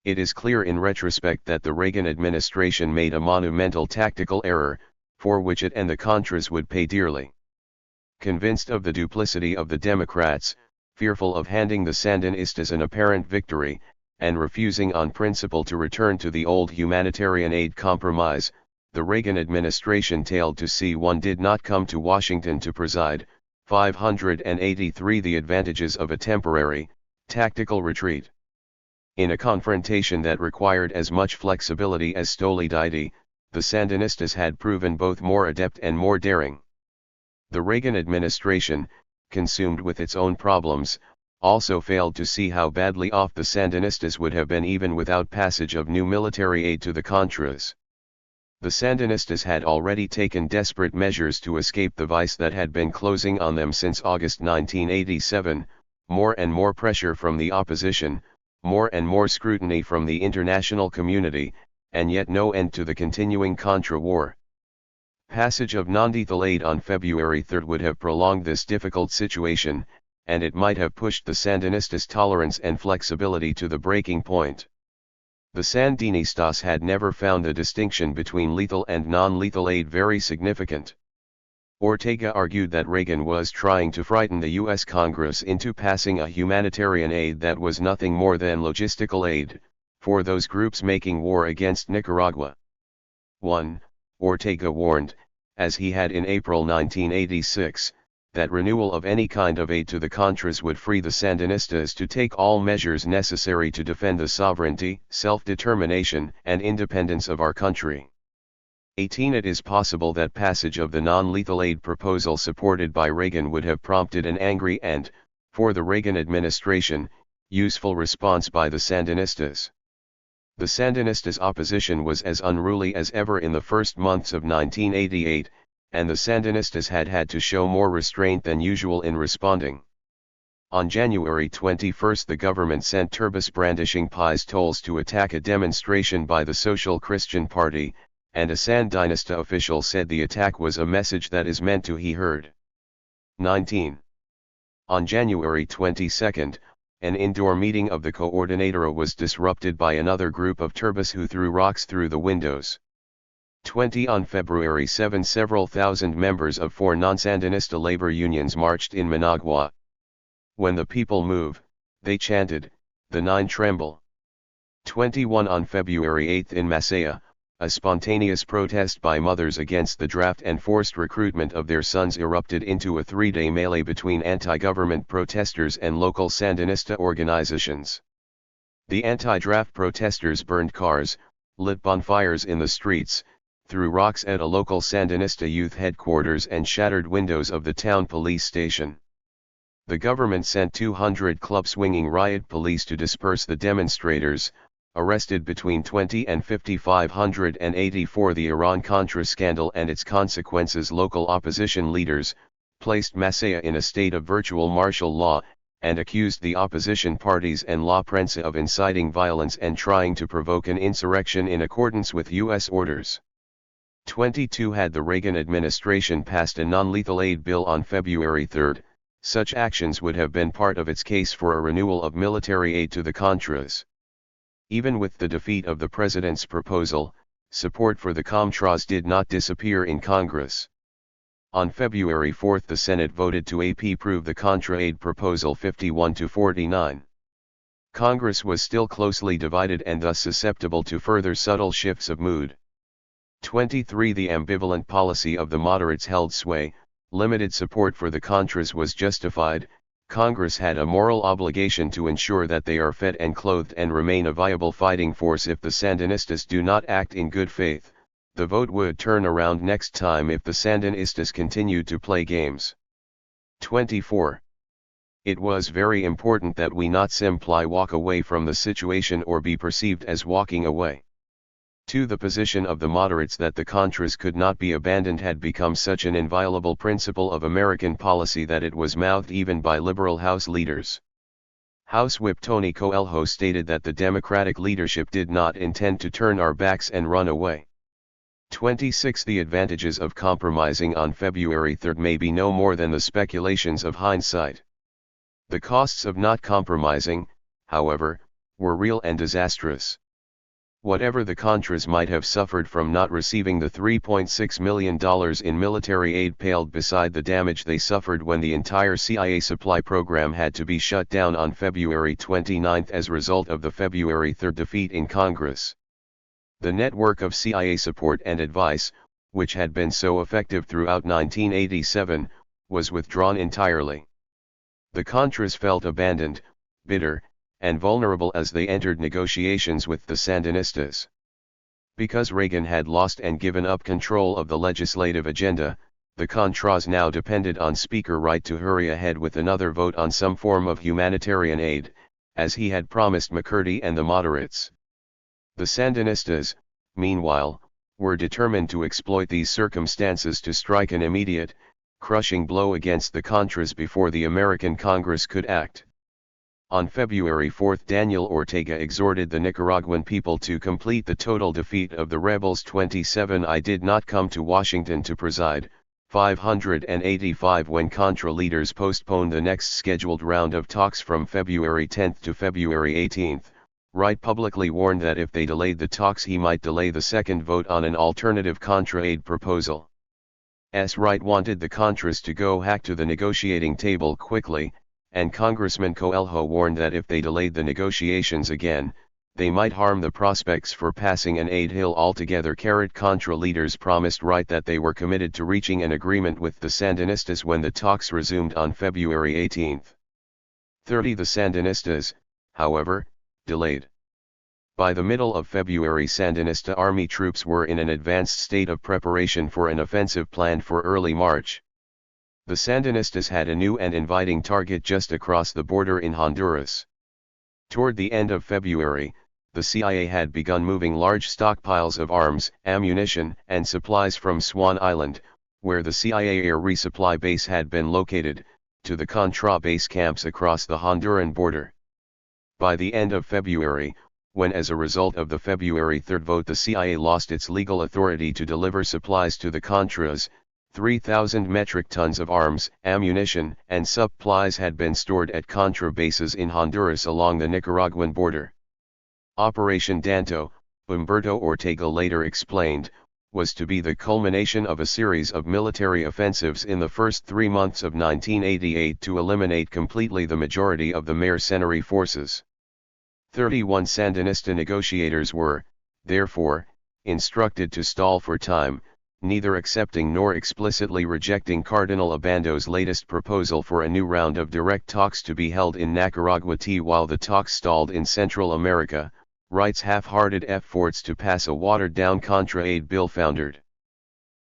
It is clear in retrospect that the Reagan administration made a monumental tactical error, for which it and the Contras would pay dearly. Convinced of the duplicity of the Democrats, fearful of handing the Sandinistas an apparent victory, and refusing on principle to return to the old humanitarian aid compromise, the Reagan administration failed to see one did not come to Washington to preside. 583 The advantages of a temporary, tactical retreat. In a confrontation that required as much flexibility as stolidity, the Sandinistas had proven both more adept and more daring. The Reagan administration, consumed with its own problems, also failed to see how badly off the Sandinistas would have been even without passage of new military aid to the Contras. The Sandinistas had already taken desperate measures to escape the vice that had been closing on them since August 1987, more and more pressure from the opposition, more and more scrutiny from the international community, and yet no end to the continuing Contra war. Passage of non-lethal aid on February 3 would have prolonged this difficult situation, and it might have pushed the Sandinistas' tolerance and flexibility to the breaking point. The Sandinistas had never found the distinction between lethal and non-lethal aid very significant. Ortega argued that Reagan was trying to frighten the U.S. Congress into passing a humanitarian aid that was nothing more than logistical aid, for those groups making war against Nicaragua. 1. Ortega warned, as he had in April 1986, that renewal of any kind of aid to the Contras would free the Sandinistas to take all measures necessary to defend the sovereignty, self-determination, and independence of our country. 18. It is possible that passage of the non-lethal aid proposal supported by Reagan would have prompted an angry and, for the Reagan administration, useful response by the Sandinistas. The Sandinistas' opposition was as unruly as ever in the first months of 1988, and the Sandinistas had to show more restraint than usual in responding. On January 21 the government sent turbos brandishing pistols to attack a demonstration by the Social Christian Party, and a Sandinista official said the attack was a message that is meant to be heard. 19. On January 22, an indoor meeting of the Coordinadora was disrupted by another group of turbos who threw rocks through the windows. 20. On February 7 several thousand members of 4 non-Sandinista labor unions marched in Managua. When the people move, they chanted, the 9 tremble. 21. On February 8 in Masaya, a spontaneous protest by mothers against the draft and forced recruitment of their sons erupted into a 3-day melee between anti-government protesters and local Sandinista organizations. The anti-draft protesters burned cars, lit bonfires in the streets, threw rocks at a local Sandinista youth headquarters and shattered windows of the town police station. The government sent 200 club-swinging riot police to disperse the demonstrators, arrested between 20 and 5,580 for the Iran-Contra scandal and its consequences. Local opposition leaders placed Masaya in a state of virtual martial law, and accused the opposition parties and La Prensa of inciting violence and trying to provoke an insurrection in accordance with U.S. orders. 22. Had the Reagan administration passed a non-lethal aid bill on February 3, such actions would have been part of its case for a renewal of military aid to the Contras. Even with the defeat of the president's proposal, support for the Contras did not disappear in Congress. On February 4 the Senate voted to approve the Contra aid proposal 51-49. Congress was still closely divided and thus susceptible to further subtle shifts of mood. 23. The ambivalent policy of the moderates held sway, limited support for the Contras was justified, Congress had a moral obligation to ensure that they are fed and clothed and remain a viable fighting force. If the Sandinistas do not act in good faith, the vote would turn around next time if the Sandinistas continued to play games. 24. It was very important that we not simply walk away from the situation or be perceived as walking away. To the position of the moderates that the Contras could not be abandoned had become such an inviolable principle of American policy that it was mouthed even by liberal House leaders. House Whip Tony Coelho stated that the Democratic leadership did not intend to turn our backs and run away. 26. The advantages of compromising on February 3 may be no more than the speculations of hindsight. The costs of not compromising, however, were real and disastrous. Whatever the Contras might have suffered from not receiving the $3.6 million in military aid paled beside the damage they suffered when the entire CIA supply program had to be shut down on February 29 as a result of the February 3 defeat in Congress. The network of CIA support and advice, which had been so effective throughout 1987, was withdrawn entirely. The Contras felt abandoned, bitter, and vulnerable as they entered negotiations with the Sandinistas. Because Reagan had lost and given up control of the legislative agenda, the Contras now depended on Speaker Wright to hurry ahead with another vote on some form of humanitarian aid, as he had promised McCurdy and the moderates. The Sandinistas, meanwhile, were determined to exploit these circumstances to strike an immediate, crushing blow against the Contras before the American Congress could act. On February 4, Daniel Ortega exhorted the Nicaraguan people to complete the total defeat of the rebels. 27. I did not come to Washington to preside. 585. When Contra leaders postponed the next scheduled round of talks from February 10 to February 18, Wright publicly warned that if they delayed the talks he might delay the second vote on an alternative Contra aid proposal. Wright wanted the Contras to go back to the negotiating table quickly, and Congressman Coelho warned that if they delayed the negotiations again, they might harm the prospects for passing an aid bill altogether. Contra leaders promised Wright that they were committed to reaching an agreement with the Sandinistas when the talks resumed on February 18. 30. The Sandinistas, however, delayed. By the middle of February, Sandinista army troops were in an advanced state of preparation for an offensive planned for early March. The Sandinistas had a new and inviting target just across the border in Honduras. Toward the end of February, the CIA had begun moving large stockpiles of arms, ammunition, and supplies from Swan Island, where the CIA air resupply base had been located, to the Contra base camps across the Honduran border. By the end of February, when as a result of the February 3 vote the CIA lost its legal authority to deliver supplies to the Contras, 3,000 metric tons of arms, ammunition, and supplies had been stored at Contra bases in Honduras along the Nicaraguan border. Operation Danto, Humberto Ortega later explained, was to be the culmination of a series of military offensives in the first 3 months of 1988 to eliminate completely the majority of the mercenary forces. 31 Sandinista negotiators were, therefore, instructed to stall for time, neither accepting nor explicitly rejecting Cardinal Obando's latest proposal for a new round of direct talks to be held in Nicaragua. While the talks stalled in Central America, Wright's half-hearted efforts to pass a watered-down Contra aid bill foundered.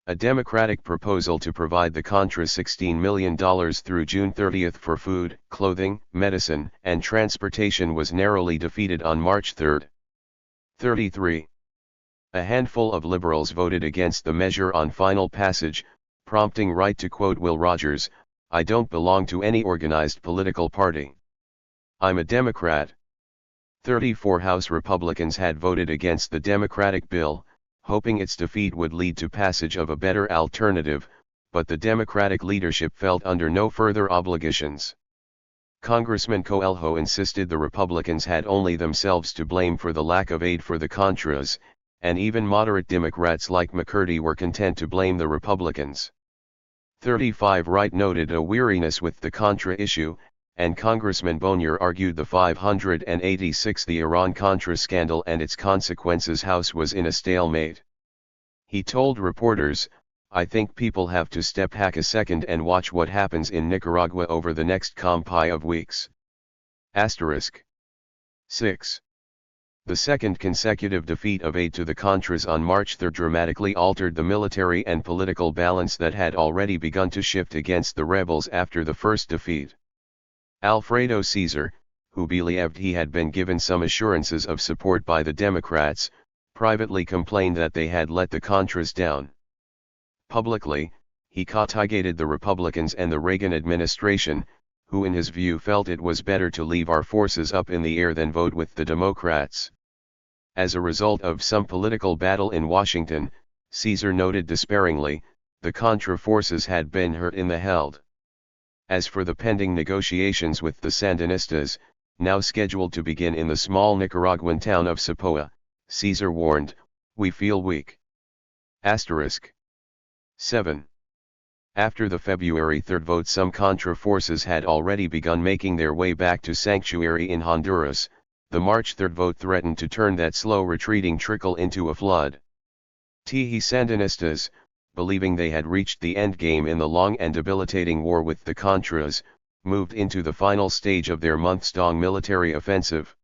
A Democratic proposal to provide the Contras $16 million through June 30 for food, clothing, medicine, and transportation was narrowly defeated on March 3. 33. A handful of liberals voted against the measure on final passage, prompting Wright to quote Will Rogers, "I don't belong to any organized political party. I'm a Democrat." 34 House Republicans had voted against the Democratic bill, hoping its defeat would lead to passage of a better alternative, but the Democratic leadership felt under no further obligations. Congressman Coelho insisted the Republicans had only themselves to blame for the lack of aid for the Contras, and even moderate Democrats like McCurdy were content to blame the Republicans. 35 Wright noted a weariness with the Contra issue, and Congressman Bonnier argued the 586th the Iran-Contra scandal and its consequences House was in a stalemate. He told reporters, I think people have to step back a second and watch what happens in Nicaragua over the next compi of weeks. Asterisk. 6. The second consecutive defeat of aid to the Contras on March 3 dramatically altered the military and political balance that had already begun to shift against the rebels after the first defeat. Alfredo Cesar, who believed he had been given some assurances of support by the Democrats, privately complained that they had let the Contras down. Publicly, he castigated the Republicans and the Reagan administration, who in his view felt it was better to leave our forces up in the air than vote with the Democrats. As a result of some political battle in Washington, Cesar noted despairingly, the Contra forces had been hurt in the held. As for the pending negotiations with the Sandinistas, now scheduled to begin in the small Nicaraguan town of Sapoa, Cesar warned, "We feel weak." Asterisk. 7. After the February 3 vote, some Contra forces had already begun making their way back to sanctuary in Honduras. The March 3 vote threatened to turn that slow retreating trickle into a flood. The Sandinistas, believing they had reached the endgame in the long and debilitating war with the Contras, moved into the final stage of their months-long military offensive.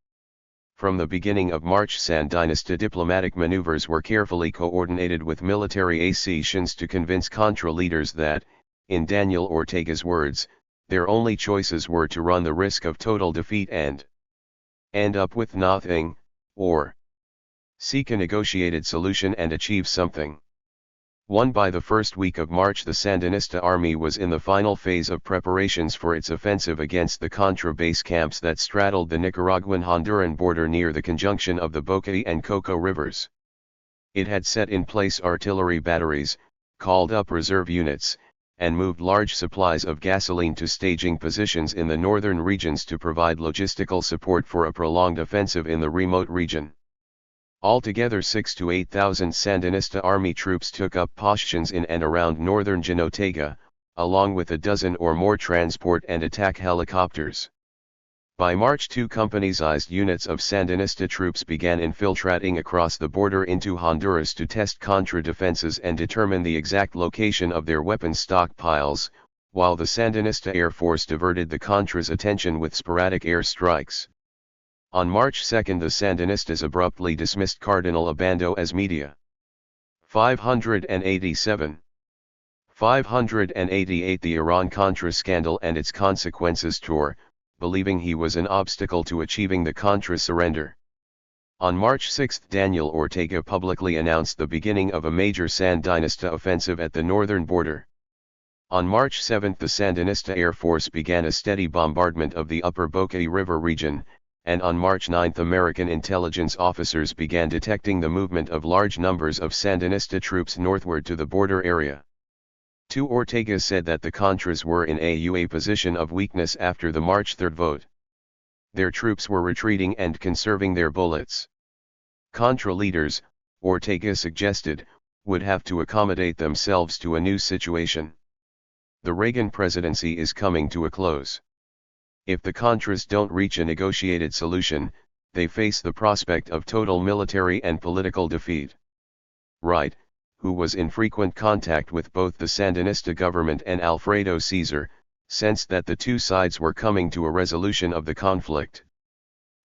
From the beginning of March, Sandinista diplomatic maneuvers were carefully coordinated with military actions to convince Contra leaders that, in Daniel Ortega's words, their only choices were to run the risk of total defeat and end up with nothing, or seek a negotiated solution and achieve something. By the first week of March, the Sandinista army was in the final phase of preparations for its offensive against the Contra base camps that straddled the Nicaraguan-Honduran border near the conjunction of the Boquete and Coco rivers. It had set in place artillery batteries, called up reserve units, and moved large supplies of gasoline to staging positions in the northern regions to provide logistical support for a prolonged offensive in the remote region. Altogether 6,000 to 8,000 Sandinista army troops took up positions in and around northern Jinotega, along with a dozen or more transport and attack helicopters. By March, 2 company-sized units of Sandinista troops began infiltrating across the border into Honduras to test Contra defenses and determine the exact location of their weapons stockpiles, while the Sandinista Air Force diverted the Contras' attention with sporadic air strikes. On March 2 the Sandinistas abruptly dismissed Cardinal Obando as media. 587. 588 The Iran-Contra scandal and its consequences tour, believing he was an obstacle to achieving the Contra surrender. On March 6 Daniel Ortega publicly announced the beginning of a major Sandinista offensive at the northern border. On March 7 the Sandinista Air Force began a steady bombardment of the upper Boquete River region, and on March 9 American intelligence officers began detecting the movement of large numbers of Sandinista troops northward to the border area. Ortega said that the Contras were in a position of weakness after the March 3 vote. Their troops were retreating and conserving their bullets. Contra leaders, Ortega suggested, would have to accommodate themselves to a new situation. The Reagan presidency is coming to a close. If the Contras don't reach a negotiated solution, they face the prospect of total military and political defeat. Wright, who was in frequent contact with both the Sandinista government and Alfredo Cesar, sensed that the two sides were coming to a resolution of the conflict.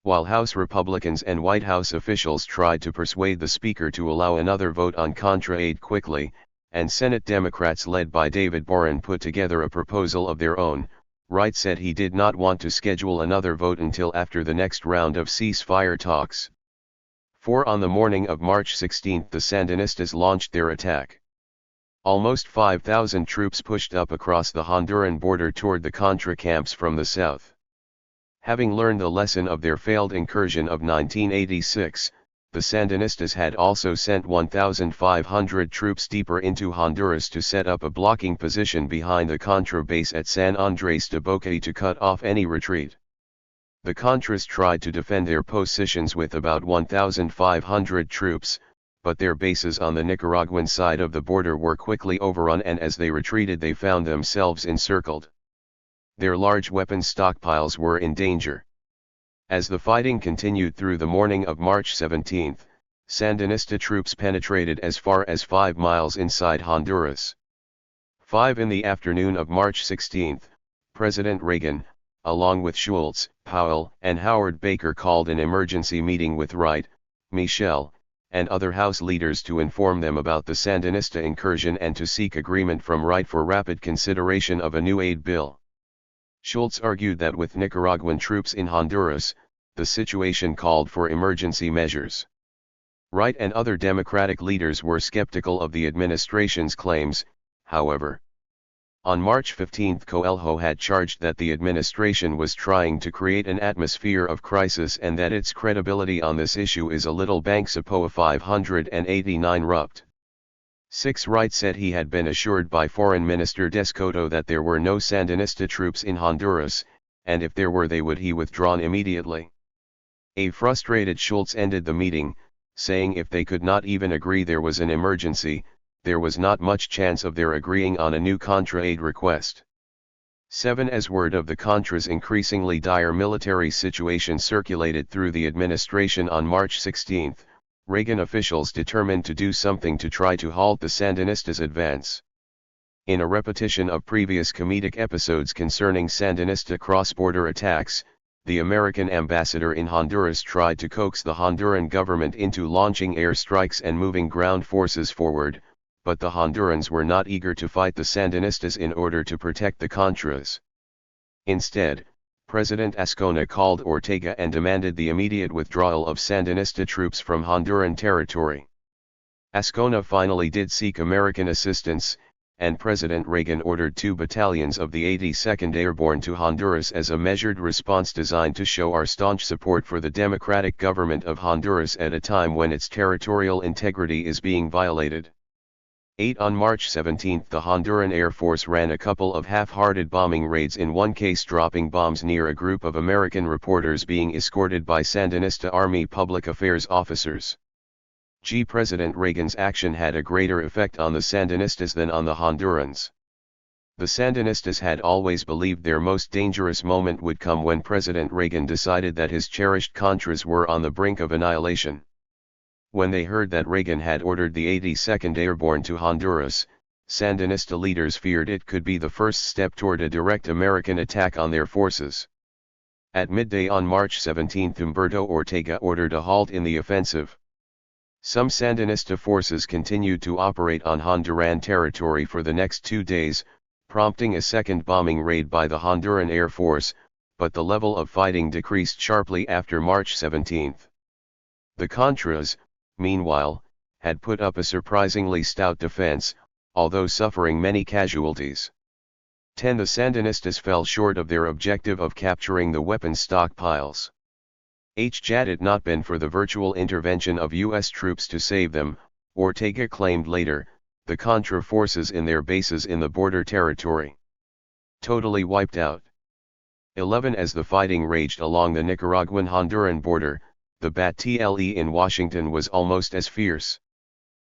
While House Republicans and White House officials tried to persuade the Speaker to allow another vote on Contra aid quickly, and Senate Democrats led by David Boren put together a proposal of their own, Wright said he did not want to schedule another vote until after the next round of ceasefire talks. On the morning of March 16 the Sandinistas launched their attack. Almost 5,000 troops pushed up across the Honduran border toward the Contra camps from the south. Having learned the lesson of their failed incursion of 1986, the Sandinistas had also sent 1,500 troops deeper into Honduras to set up a blocking position behind the Contra base at San Andres de Boquete to cut off any retreat. The Contras tried to defend their positions with about 1,500 troops, but their bases on the Nicaraguan side of the border were quickly overrun, and as they retreated they found themselves encircled. Their large weapons stockpiles were in danger. As the fighting continued through the morning of March 17, Sandinista troops penetrated as far as 5 miles inside Honduras. 5 in the afternoon of March 16, President Reagan, along with Schultz, Powell, and Howard Baker called an emergency meeting with Wright, Michel, and other House leaders to inform them about the Sandinista incursion and to seek agreement from Wright for rapid consideration of a new aid bill. Schultz argued that with Nicaraguan troops in Honduras, the situation called for emergency measures. Wright and other Democratic leaders were skeptical of the administration's claims, however. On March 15, Coelho had charged that the administration was trying to create an atmosphere of crisis and that its credibility on this issue is a little bank Sapoa 589 rupt. 6 Wright said he had been assured by Foreign Minister Descoto that there were no Sandinista troops in Honduras, and if there were they would be withdrawn immediately. A frustrated Schultz ended the meeting, saying if they could not even agree there was an emergency, there was not much chance of their agreeing on a new Contra aid request. 7 As word of the Contra's increasingly dire military situation circulated through the administration on March 16, Reagan officials determined to do something to try to halt the Sandinistas' advance. In a repetition of previous comedic episodes concerning Sandinista cross-border attacks, the American ambassador in Honduras tried to coax the Honduran government into launching airstrikes and moving ground forces forward, but the Hondurans were not eager to fight the Sandinistas in order to protect the Contras. Instead, President Ascona called Ortega and demanded the immediate withdrawal of Sandinista troops from Honduran territory. Ascona finally did seek American assistance, and President Reagan ordered 2 battalions of the 82nd Airborne to Honduras as a measured response designed to show our staunch support for the democratic government of Honduras at a time when its territorial integrity is being violated. 8 On March 17 the Honduran Air Force ran a couple of half-hearted bombing raids, in one case dropping bombs near a group of American reporters being escorted by Sandinista Army public affairs officers. President Reagan's action had a greater effect on the Sandinistas than on the Hondurans. The Sandinistas had always believed their most dangerous moment would come when President Reagan decided that his cherished Contras were on the brink of annihilation. When they heard that Reagan had ordered the 82nd Airborne to Honduras, Sandinista leaders feared it could be the first step toward a direct American attack on their forces. At midday on March 17 Humberto Ortega ordered a halt in the offensive. Some Sandinista forces continued to operate on Honduran territory for the next 2 days, prompting a second bombing raid by the Honduran Air Force, but the level of fighting decreased sharply after March 17. The Contras, meanwhile, had put up a surprisingly stout defense, although suffering many casualties. 10 The Sandinistas fell short of their objective of capturing the weapons stockpiles. Had it not been for the virtual intervention of U.S. troops to save them, Ortega claimed later, the Contra forces in their bases in the border territory totally wiped out. 11 As the fighting raged along the Nicaraguan-Honduran border, the battle in Washington was almost as fierce.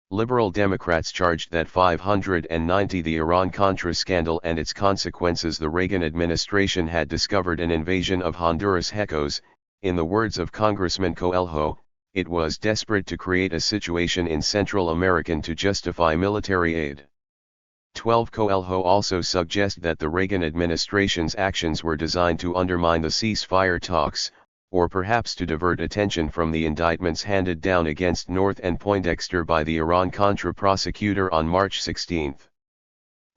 Liberal Democrats charged that 590 the Iran-Contra scandal and its consequences. The Reagan administration had discovered an invasion of Honduras hecos. In the words of Congressman Coelho, it was desperate to create a situation in Central America to justify military aid. 12 Coelho also suggests that the Reagan administration's actions were designed to undermine the ceasefire talks, or perhaps to divert attention from the indictments handed down against North and Poindexter by the Iran-Contra prosecutor on March 16.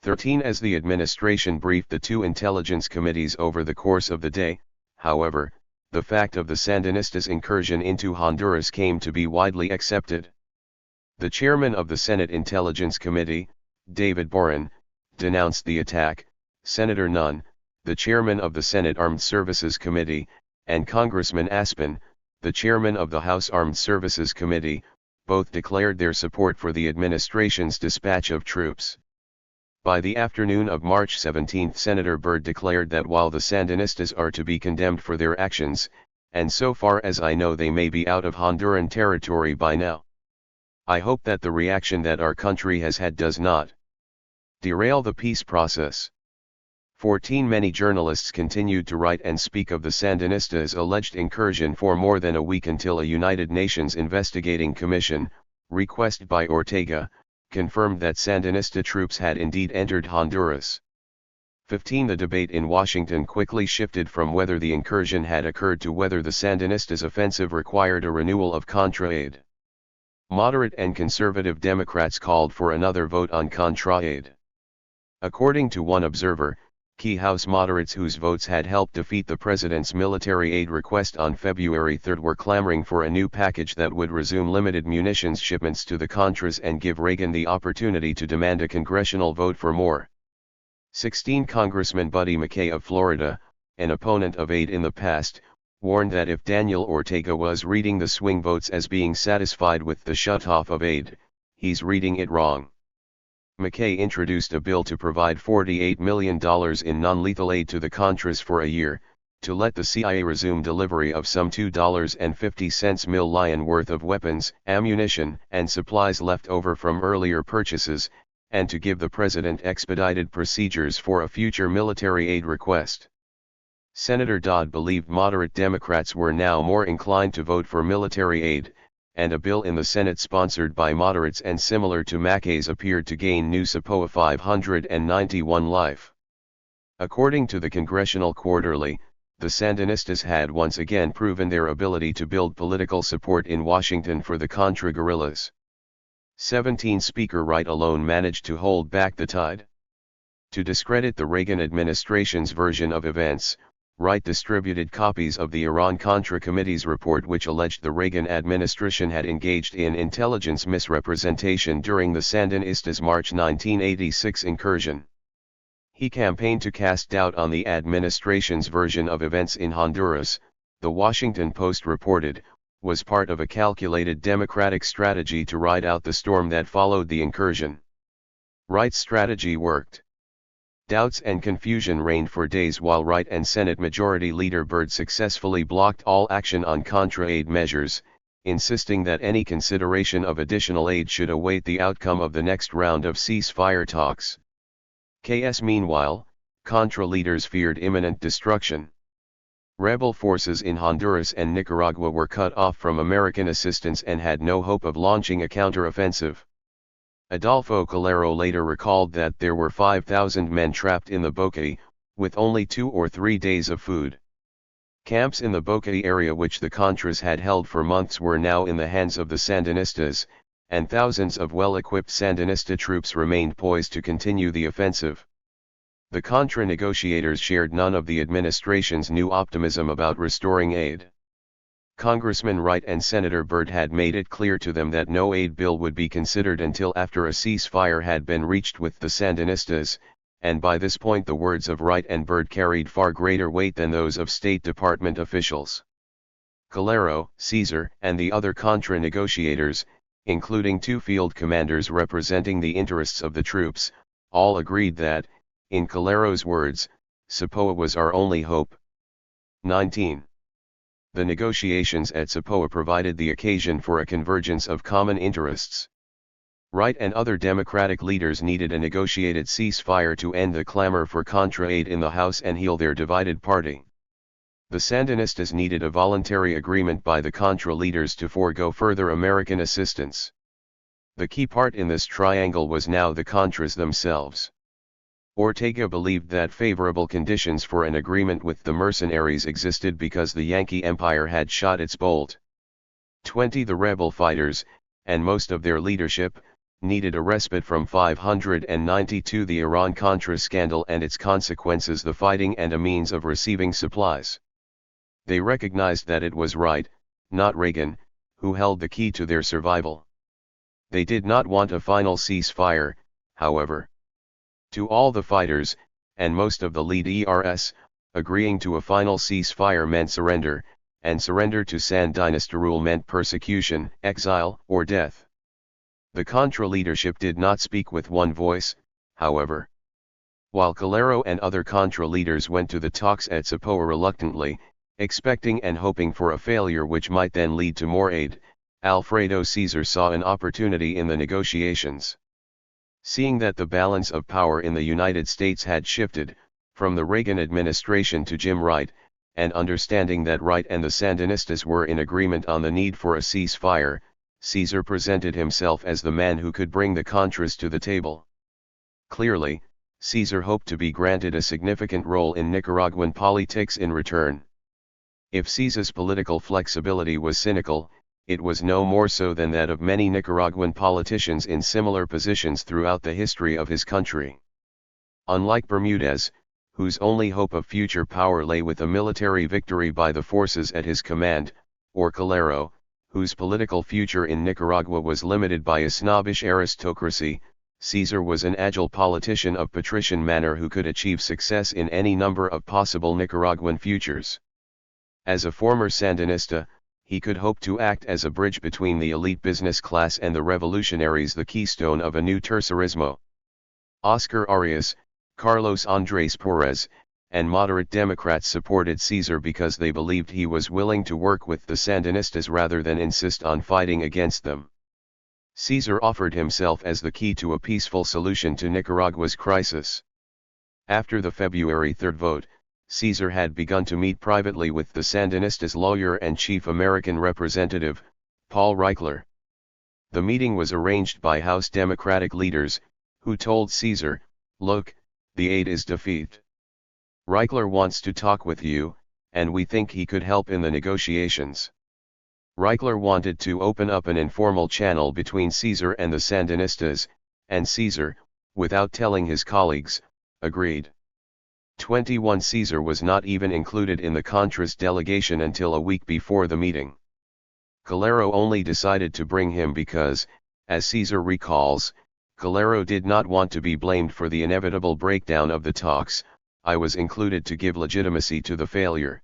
13 As the administration briefed the 2 intelligence committees over the course of the day, however, the fact of the Sandinistas' incursion into Honduras came to be widely accepted. The chairman of the Senate Intelligence Committee, David Boren, denounced the attack. Senator Nunn, the chairman of the Senate Armed Services Committee, and Congressman Aspin, the chairman of the House Armed Services Committee, both declared their support for the administration's dispatch of troops. By the afternoon of March 17, Senator Byrd declared that while the Sandinistas are to be condemned for their actions, and so far as I know they may be out of Honduran territory by now, I hope that the reaction that our country has had does not derail the peace process. 14 Many journalists continued to write and speak of the Sandinistas' alleged incursion for more than a week until a United Nations investigating commission, requested by Ortega, confirmed that Sandinista troops had indeed entered Honduras. 15 The debate in Washington quickly shifted from whether the incursion had occurred to whether the Sandinistas' offensive required a renewal of Contra aid. Moderate and conservative Democrats called for another vote on Contra aid. According to one observer, key House moderates whose votes had helped defeat the president's military aid request on February 3 were clamoring for a new package that would resume limited munitions shipments to the Contras and give Reagan the opportunity to demand a congressional vote for more. 16 Congressman Buddy McKay of Florida, an opponent of aid in the past, warned that if Daniel Ortega was reading the swing votes as being satisfied with the shutoff of aid, he's reading it wrong. McKay introduced a bill to provide $48 million in non-lethal aid to the Contras for a year, to let the CIA resume delivery of some $2.50 million worth of weapons, ammunition, and supplies left over from earlier purchases, and to give the president expedited procedures for a future military aid request. Senator Dodd believed moderate Democrats were now more inclined to vote for military aid, and a bill in the Senate sponsored by moderates and similar to McKay's appeared to gain new SAPOA 591 life. According to the Congressional Quarterly, the Sandinistas had once again proven their ability to build political support in Washington for the Contra guerrillas. 17 Speaker Wright alone managed to hold back the tide. To discredit the Reagan administration's version of events, Wright distributed copies of the Iran-Contra Committee's report which alleged the Reagan administration had engaged in intelligence misrepresentation during the Sandinistas' March 1986 incursion. He campaigned to cast doubt on the administration's version of events in Honduras, the Washington Post reported, was part of a calculated Democratic strategy to ride out the storm that followed the incursion. Wright's strategy worked. Doubts and confusion reigned for days while Wright and Senate Majority Leader Byrd successfully blocked all action on Contra aid measures, insisting that any consideration of additional aid should await the outcome of the next round of ceasefire talks. Meanwhile, Contra leaders feared imminent destruction. Rebel forces in Honduras and Nicaragua were cut off from American assistance and had no hope of launching a counteroffensive. Adolfo Calero later recalled that there were 5,000 men trapped in the Bocay, with only 2 or 3 days of food. Camps in the Bocay area which the Contras had held for months were now in the hands of the Sandinistas, and thousands of well-equipped Sandinista troops remained poised to continue the offensive. The Contra negotiators shared none of the administration's new optimism about restoring aid. Congressman Wright and Senator Byrd had made it clear to them that no aid bill would be considered until after a ceasefire had been reached with the Sandinistas, and by this point the words of Wright and Byrd carried far greater weight than those of State Department officials. Calero, Caesar, and the other Contra negotiators, including 2 field commanders representing the interests of the troops, all agreed that, in Calero's words, SAPOA was our only hope. 19. The negotiations at SAPOA provided the occasion for a convergence of common interests. Wright and other Democratic leaders needed a negotiated ceasefire to end the clamor for Contra aid in the House and heal their divided party. The Sandinistas needed a voluntary agreement by the Contra leaders to forego further American assistance. The key part in this triangle was now the Contras themselves. Ortega believed that favorable conditions for an agreement with the mercenaries existed because the Yankee Empire had shot its bolt. 20 The rebel fighters, and most of their leadership, needed a respite from 592 the Iran-Contra scandal and its consequences, the fighting and a means of receiving supplies. They recognized that it was Wright, not Reagan, who held the key to their survival. They did not want a final ceasefire, however. To all the fighters, and most of the lead ERS, agreeing to a final ceasefire meant surrender, and surrender to Sandinista rule meant persecution, exile, or death. The Contra leadership did not speak with one voice, however. While Calero and other Contra leaders went to the talks at SAPOA reluctantly, expecting and hoping for a failure which might then lead to more aid, Alfredo Caesar saw an opportunity in the negotiations. Seeing that the balance of power in the United States had shifted, From the Reagan administration to Jim Wright, and understanding that Wright and the Sandinistas were in agreement on the need for a ceasefire, Cesar presented himself as the man who could bring the Contras to the table. Clearly, Cesar hoped to be granted a significant role in Nicaraguan politics in return. If Cesar's political flexibility was cynical, it was no more so than that of many Nicaraguan politicians in similar positions throughout the history of his country. Unlike Bermudez, whose only hope of future power lay with a military victory by the forces at his command, or Calero, whose political future in Nicaragua was limited by a snobbish aristocracy, Cesar was an agile politician of patrician manner who could achieve success in any number of possible Nicaraguan futures. As a former Sandinista, he could hope to act as a bridge between the elite business class and the revolutionaries, the keystone of a new tercerismo. Oscar Arias, Carlos Andrés Pérez, and moderate Democrats supported Cesar because they believed he was willing to work with the Sandinistas rather than insist on fighting against them. Cesar offered himself as the key to a peaceful solution to Nicaragua's crisis. After the February 3 vote, Cesar had begun to meet privately with the Sandinistas' lawyer and chief American representative, Paul Reichler. The meeting was arranged by House Democratic leaders, who told Cesar, "Look, the aid is defeated. Reichler wants to talk with you, and we think he could help in the negotiations." Reichler wanted to open up an informal channel between Cesar and the Sandinistas, and Cesar, without telling his colleagues, agreed. 21 Cesar was not even included in the Contras delegation until a week before the meeting. Calero only decided to bring him because, as Cesar recalls, Calero did not want to be blamed for the inevitable breakdown of the talks. "I was included to give legitimacy to the failure."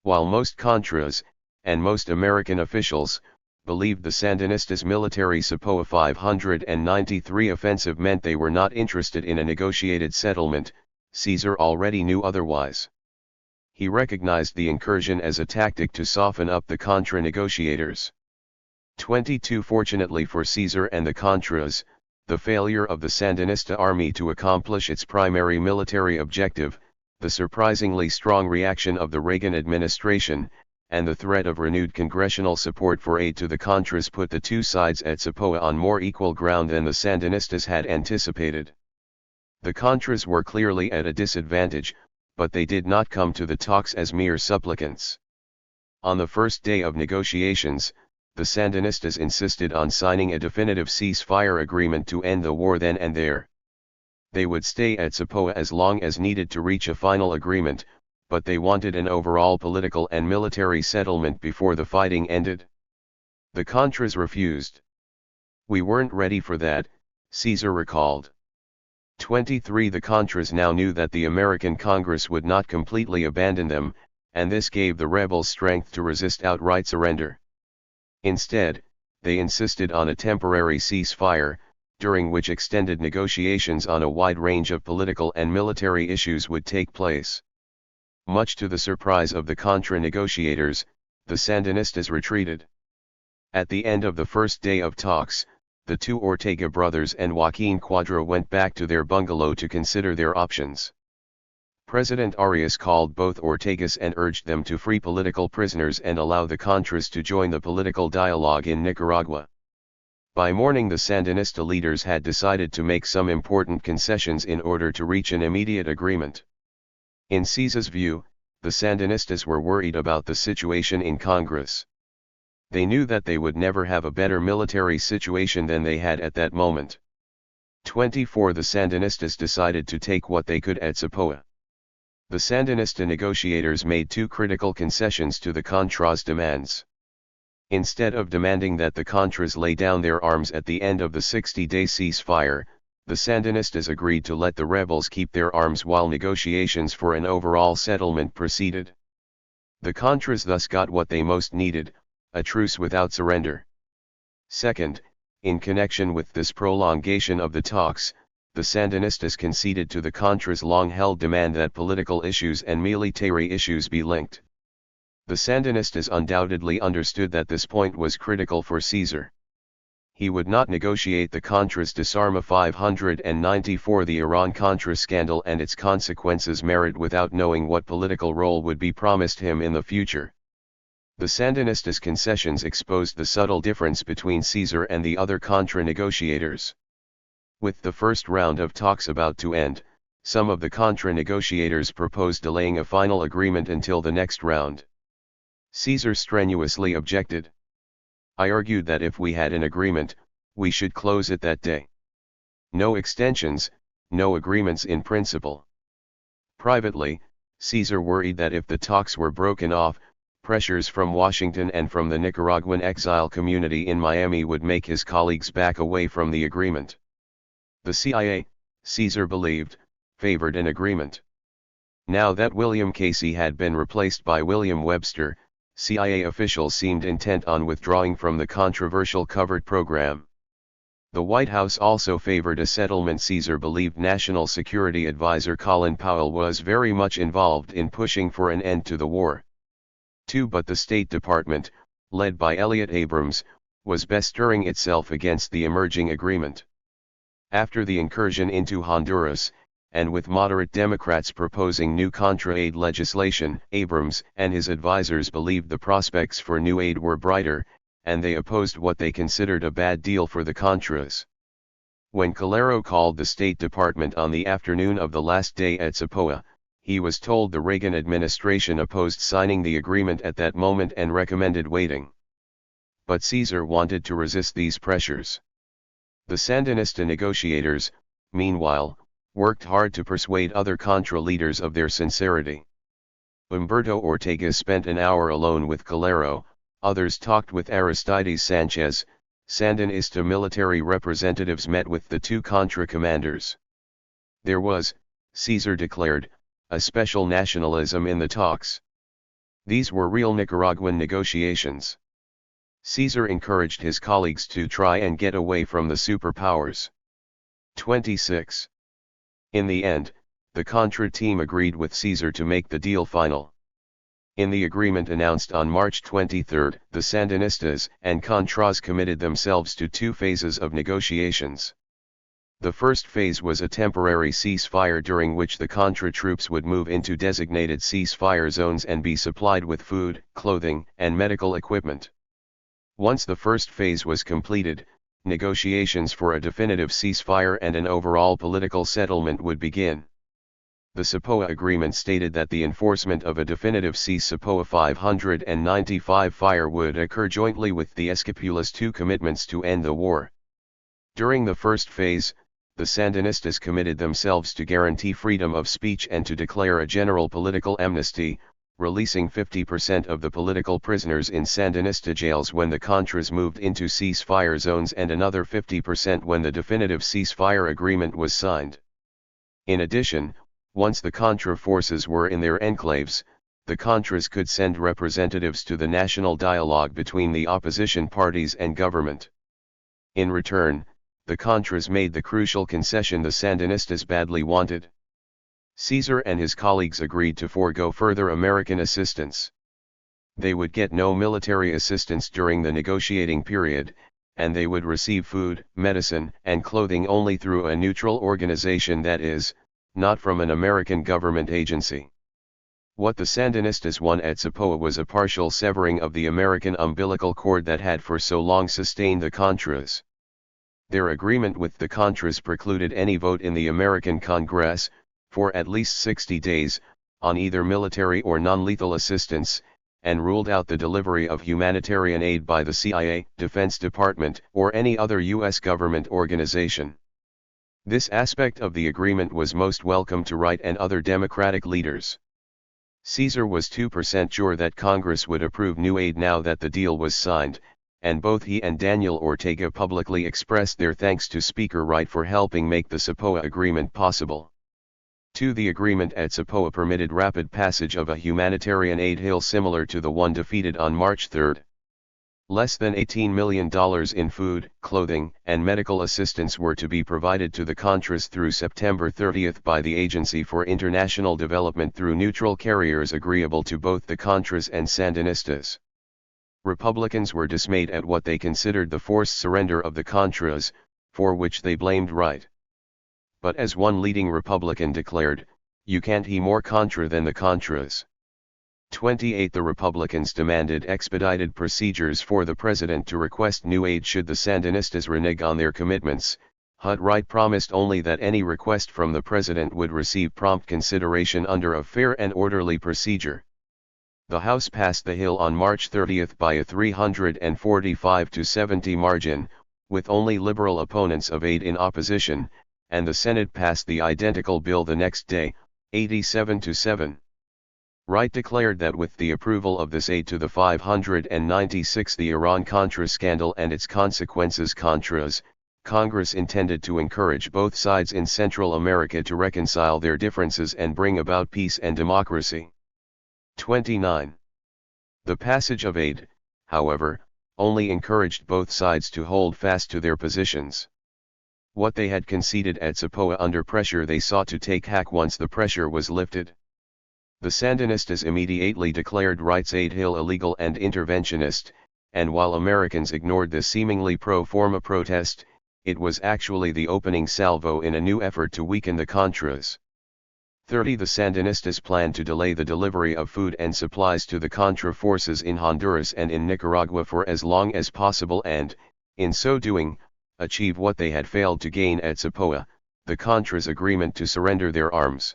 While most Contras, and most American officials, believed the Sandinistas' military Sapoa 593 offensive meant they were not interested in a negotiated settlement, Cesar already knew otherwise. He recognized the incursion as a tactic to soften up the Contra negotiators. 22 Fortunately for Cesar and the Contras, the failure of the Sandinista army to accomplish its primary military objective, the surprisingly strong reaction of the Reagan administration, and the threat of renewed congressional support for aid to the Contras put the two sides at Sapoa on more equal ground than the Sandinistas had anticipated. The Contras were clearly at a disadvantage, but they did not come to the talks as mere supplicants. On the first day of negotiations, the Sandinistas insisted on signing a definitive ceasefire agreement to end the war then and there. They would stay at Sapoa as long as needed to reach a final agreement, but they wanted an overall political and military settlement before the fighting ended. The Contras refused. "We weren't ready for that," Cesar recalled. 23 The Contras now knew that the American Congress would not completely abandon them, and this gave the rebels strength to resist outright surrender. Instead, they insisted on a temporary ceasefire, during which extended negotiations on a wide range of political and military issues would take place. Much to the surprise of the Contra negotiators, the Sandinistas retreated. At the end of the first day of talks, the two Ortega brothers and Joaquin Cuadra went back to their bungalow to consider their options. President Arias called both Ortegas and urged them to free political prisoners and allow the Contras to join the political dialogue in Nicaragua. By morning the Sandinista leaders had decided to make some important concessions in order to reach an immediate agreement. In Cesar's view, the Sandinistas were worried about the situation in Congress. They knew that they would never have a better military situation than they had at that moment. 24 The Sandinistas decided to take what they could at Sapoa. The Sandinista negotiators made two critical concessions to the Contras' demands. Instead of demanding that the Contras lay down their arms at the end of the 60-day ceasefire, the Sandinistas agreed to let the rebels keep their arms while negotiations for an overall settlement proceeded. The Contras thus got what they most needed: a truce without surrender. Second, in connection with this prolongation of the talks, the Sandinistas conceded to the Contras' long-held demand that political issues and military issues be linked. The Sandinistas undoubtedly understood that this point was critical for Cesar. he would not negotiate the Contras Disarma 594. The Iran-Contra scandal and its consequences married without knowing what political role would be promised him in the future. The Sandinistas' concessions exposed the subtle difference between Caesar and the other Contra negotiators. With the first round of talks about to end, some of the Contra negotiators proposed delaying a final agreement until the next round. Caesar strenuously objected. "I argued that if we had an agreement, we should close it that day. No extensions, no agreements in principle." Privately, Caesar worried that if the talks were broken off, pressures from Washington and from the Nicaraguan exile community in Miami would make his colleagues back away from the agreement. The CIA, Caesar believed, favored an agreement. Now that William Casey had been replaced by William Webster, CIA officials seemed intent on withdrawing from the controversial covert program. The White House also favored a settlement. Caesar believed National Security Advisor Colin Powell was very much involved in pushing for an end to the war. But the State Department, led by Elliott Abrams, was bestirring itself against the emerging agreement. After the incursion into Honduras, and with moderate Democrats proposing new Contra aid legislation, Abrams and his advisors believed the prospects for new aid were brighter, and they opposed what they considered a bad deal for the Contras. When Calero called the State Department on the afternoon of the last day at Zapoa, he was told the Reagan administration opposed signing the agreement at that moment and recommended waiting. But Caesar wanted to resist these pressures. The Sandinista negotiators, meanwhile, worked hard to persuade other Contra leaders of their sincerity. Humberto Ortega spent an hour alone with Calero, others talked with Aristides Sanchez. Sandinista military representatives met with the two Contra commanders. There was, Caesar declared, a special nationalism in the talks. These were real Nicaraguan negotiations. Caesar encouraged his colleagues to try and get away from the superpowers. 26. In the end, the Contra team agreed with Caesar to make the deal final. In the agreement announced on March 23, the Sandinistas and Contras committed themselves to two phases of negotiations. The first phase was a temporary ceasefire during which the Contra troops would move into designated ceasefire zones and be supplied with food, clothing, and medical equipment. Once the first phase was completed, negotiations for a definitive ceasefire and an overall political settlement would begin. The Zapoa Agreement stated that the enforcement of a definitive cease-Zapoa 595 fire would occur jointly with the Escapulas II commitments to end the war. During the first phase, the Sandinistas committed themselves to guarantee freedom of speech and to declare a general political amnesty, releasing 50% of the political prisoners in Sandinista jails when the Contras moved into ceasefire zones and another 50% when the definitive ceasefire agreement was signed. In addition, once the Contra forces were in their enclaves, the Contras could send representatives to the national dialogue between the opposition parties and government. In return, the Contras made the crucial concession the Sandinistas badly wanted. Caesar and his colleagues agreed to forego further American assistance. They would get no military assistance during the negotiating period, and they would receive food, medicine, and clothing only through a neutral organization, that is, not from an American government agency. What the Sandinistas won at Zapoa was a partial severing of the American umbilical cord that had for so long sustained the Contras. Their agreement with the Contras precluded any vote in the American Congress, for at least 60 days, on either military or non-lethal assistance, and ruled out the delivery of humanitarian aid by the CIA, Defense Department, or any other U.S. government organization. This aspect of the agreement was most welcome to Wright and other Democratic leaders. Caesar was 2% sure that Congress would approve new aid now that the deal was signed, and both he and Daniel Ortega publicly expressed their thanks to Speaker Wright for helping make the Zapoa Agreement possible. The agreement at Zapoa permitted rapid passage of a humanitarian aid bill similar to the one defeated on March 3. Less than $18 million in food, clothing, and medical assistance were to be provided to the Contras through September 30 by the Agency for International Development through neutral carriers agreeable to both the Contras and Sandinistas. Republicans were dismayed at what they considered the forced surrender of the Contras, for which they blamed Wright. But as one leading Republican declared, "You can't he more Contra than the Contras." 28. The Republicans demanded expedited procedures for the president to request new aid should the Sandinistas renege on their commitments. Wright promised only that any request from the president would receive prompt consideration under a fair and orderly procedure. The House passed the Hill on March 30 by a 345-70 margin, with only liberal opponents of aid in opposition, and the Senate passed the identical bill the next day, 87-7. Wright declared that with the approval of this aid to the 596 the Iran-Contra scandal and its consequences Contras, Congress intended to encourage both sides in Central America to reconcile their differences and bring about peace and democracy. 29. The passage of aid, however, only encouraged both sides to hold fast to their positions. What they had conceded at Zapoa under pressure they sought to take back once the pressure was lifted. The Sandinistas immediately declared Wright's aid Hill illegal and interventionist, and while Americans ignored this seemingly pro forma protest, it was actually the opening salvo in a new effort to weaken the Contras. 30. The Sandinistas planned to delay the delivery of food and supplies to the Contra forces in Honduras and in Nicaragua for as long as possible and, in so doing, achieve what they had failed to gain at Zapoa, the Contras' agreement to surrender their arms.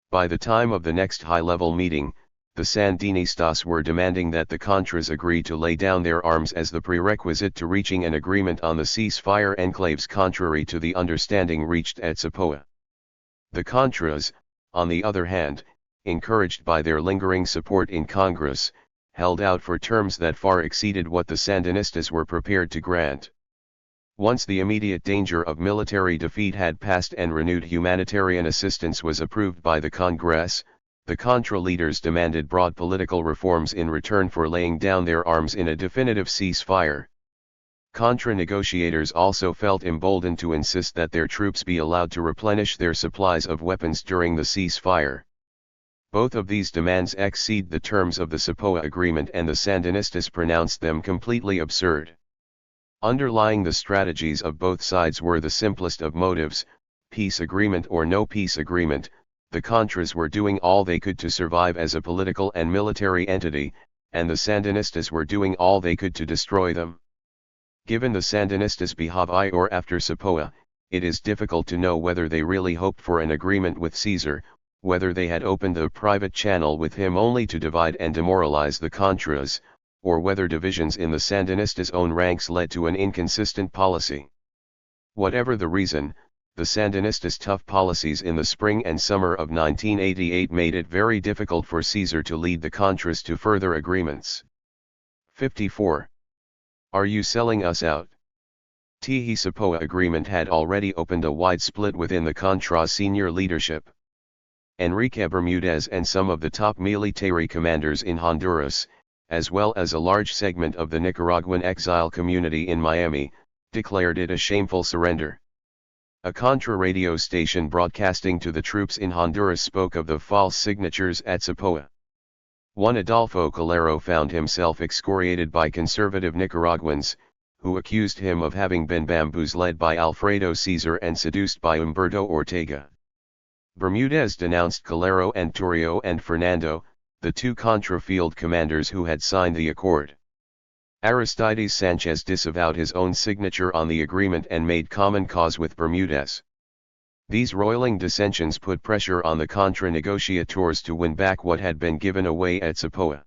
By the time of the next high-level meeting, the Sandinistas were demanding that the Contras agree to lay down their arms as the prerequisite to reaching an agreement on the ceasefire enclaves contrary to the understanding reached at Zapoa. The Contras, on the other hand, encouraged by their lingering support in Congress, held out for terms that far exceeded what the Sandinistas were prepared to grant. Once the immediate danger of military defeat had passed and renewed humanitarian assistance was approved by the Congress, the Contra leaders demanded broad political reforms in return for laying down their arms in a definitive ceasefire. Contra negotiators also felt emboldened to insist that their troops be allowed to replenish their supplies of weapons during the ceasefire. Both of these demands exceed the terms of the Zapoa Agreement and the Sandinistas pronounced them completely absurd. Underlying the strategies of both sides were the simplest of motives: peace agreement or no peace agreement. The Contras were doing all they could to survive as a political and military entity, and the Sandinistas were doing all they could to destroy them. Given the Sandinistas' behavior after Zapoa, it is difficult to know whether they really hoped for an agreement with Caesar, whether they had opened a private channel with him only to divide and demoralize the Contras, or whether divisions in the Sandinistas' own ranks led to an inconsistent policy. Whatever the reason, the Sandinistas' tough policies in the spring and summer of 1988 made it very difficult for Caesar to lead the Contras to further agreements. 54. Are you selling us out? The Zapoa Agreement had already opened a wide split within the Contras senior leadership. Enrique Bermudez and some of the top military commanders in Honduras, as well as a large segment of the Nicaraguan exile community in Miami, declared it a shameful surrender. A Contra radio station broadcasting to the troops in Honduras spoke of the false signatures at Zapoa. One Adolfo Calero found himself excoriated by conservative Nicaraguans, who accused him of having been bamboozled by Alfredo Caesar and seduced by Humberto Ortega. Bermudez denounced Calero and Torrio and Fernando, the two Contra field commanders who had signed the accord. Aristides Sanchez disavowed his own signature on the agreement and made common cause with Bermudez. These roiling dissensions put pressure on the Contra negotiators to win back what had been given away at Zapoa.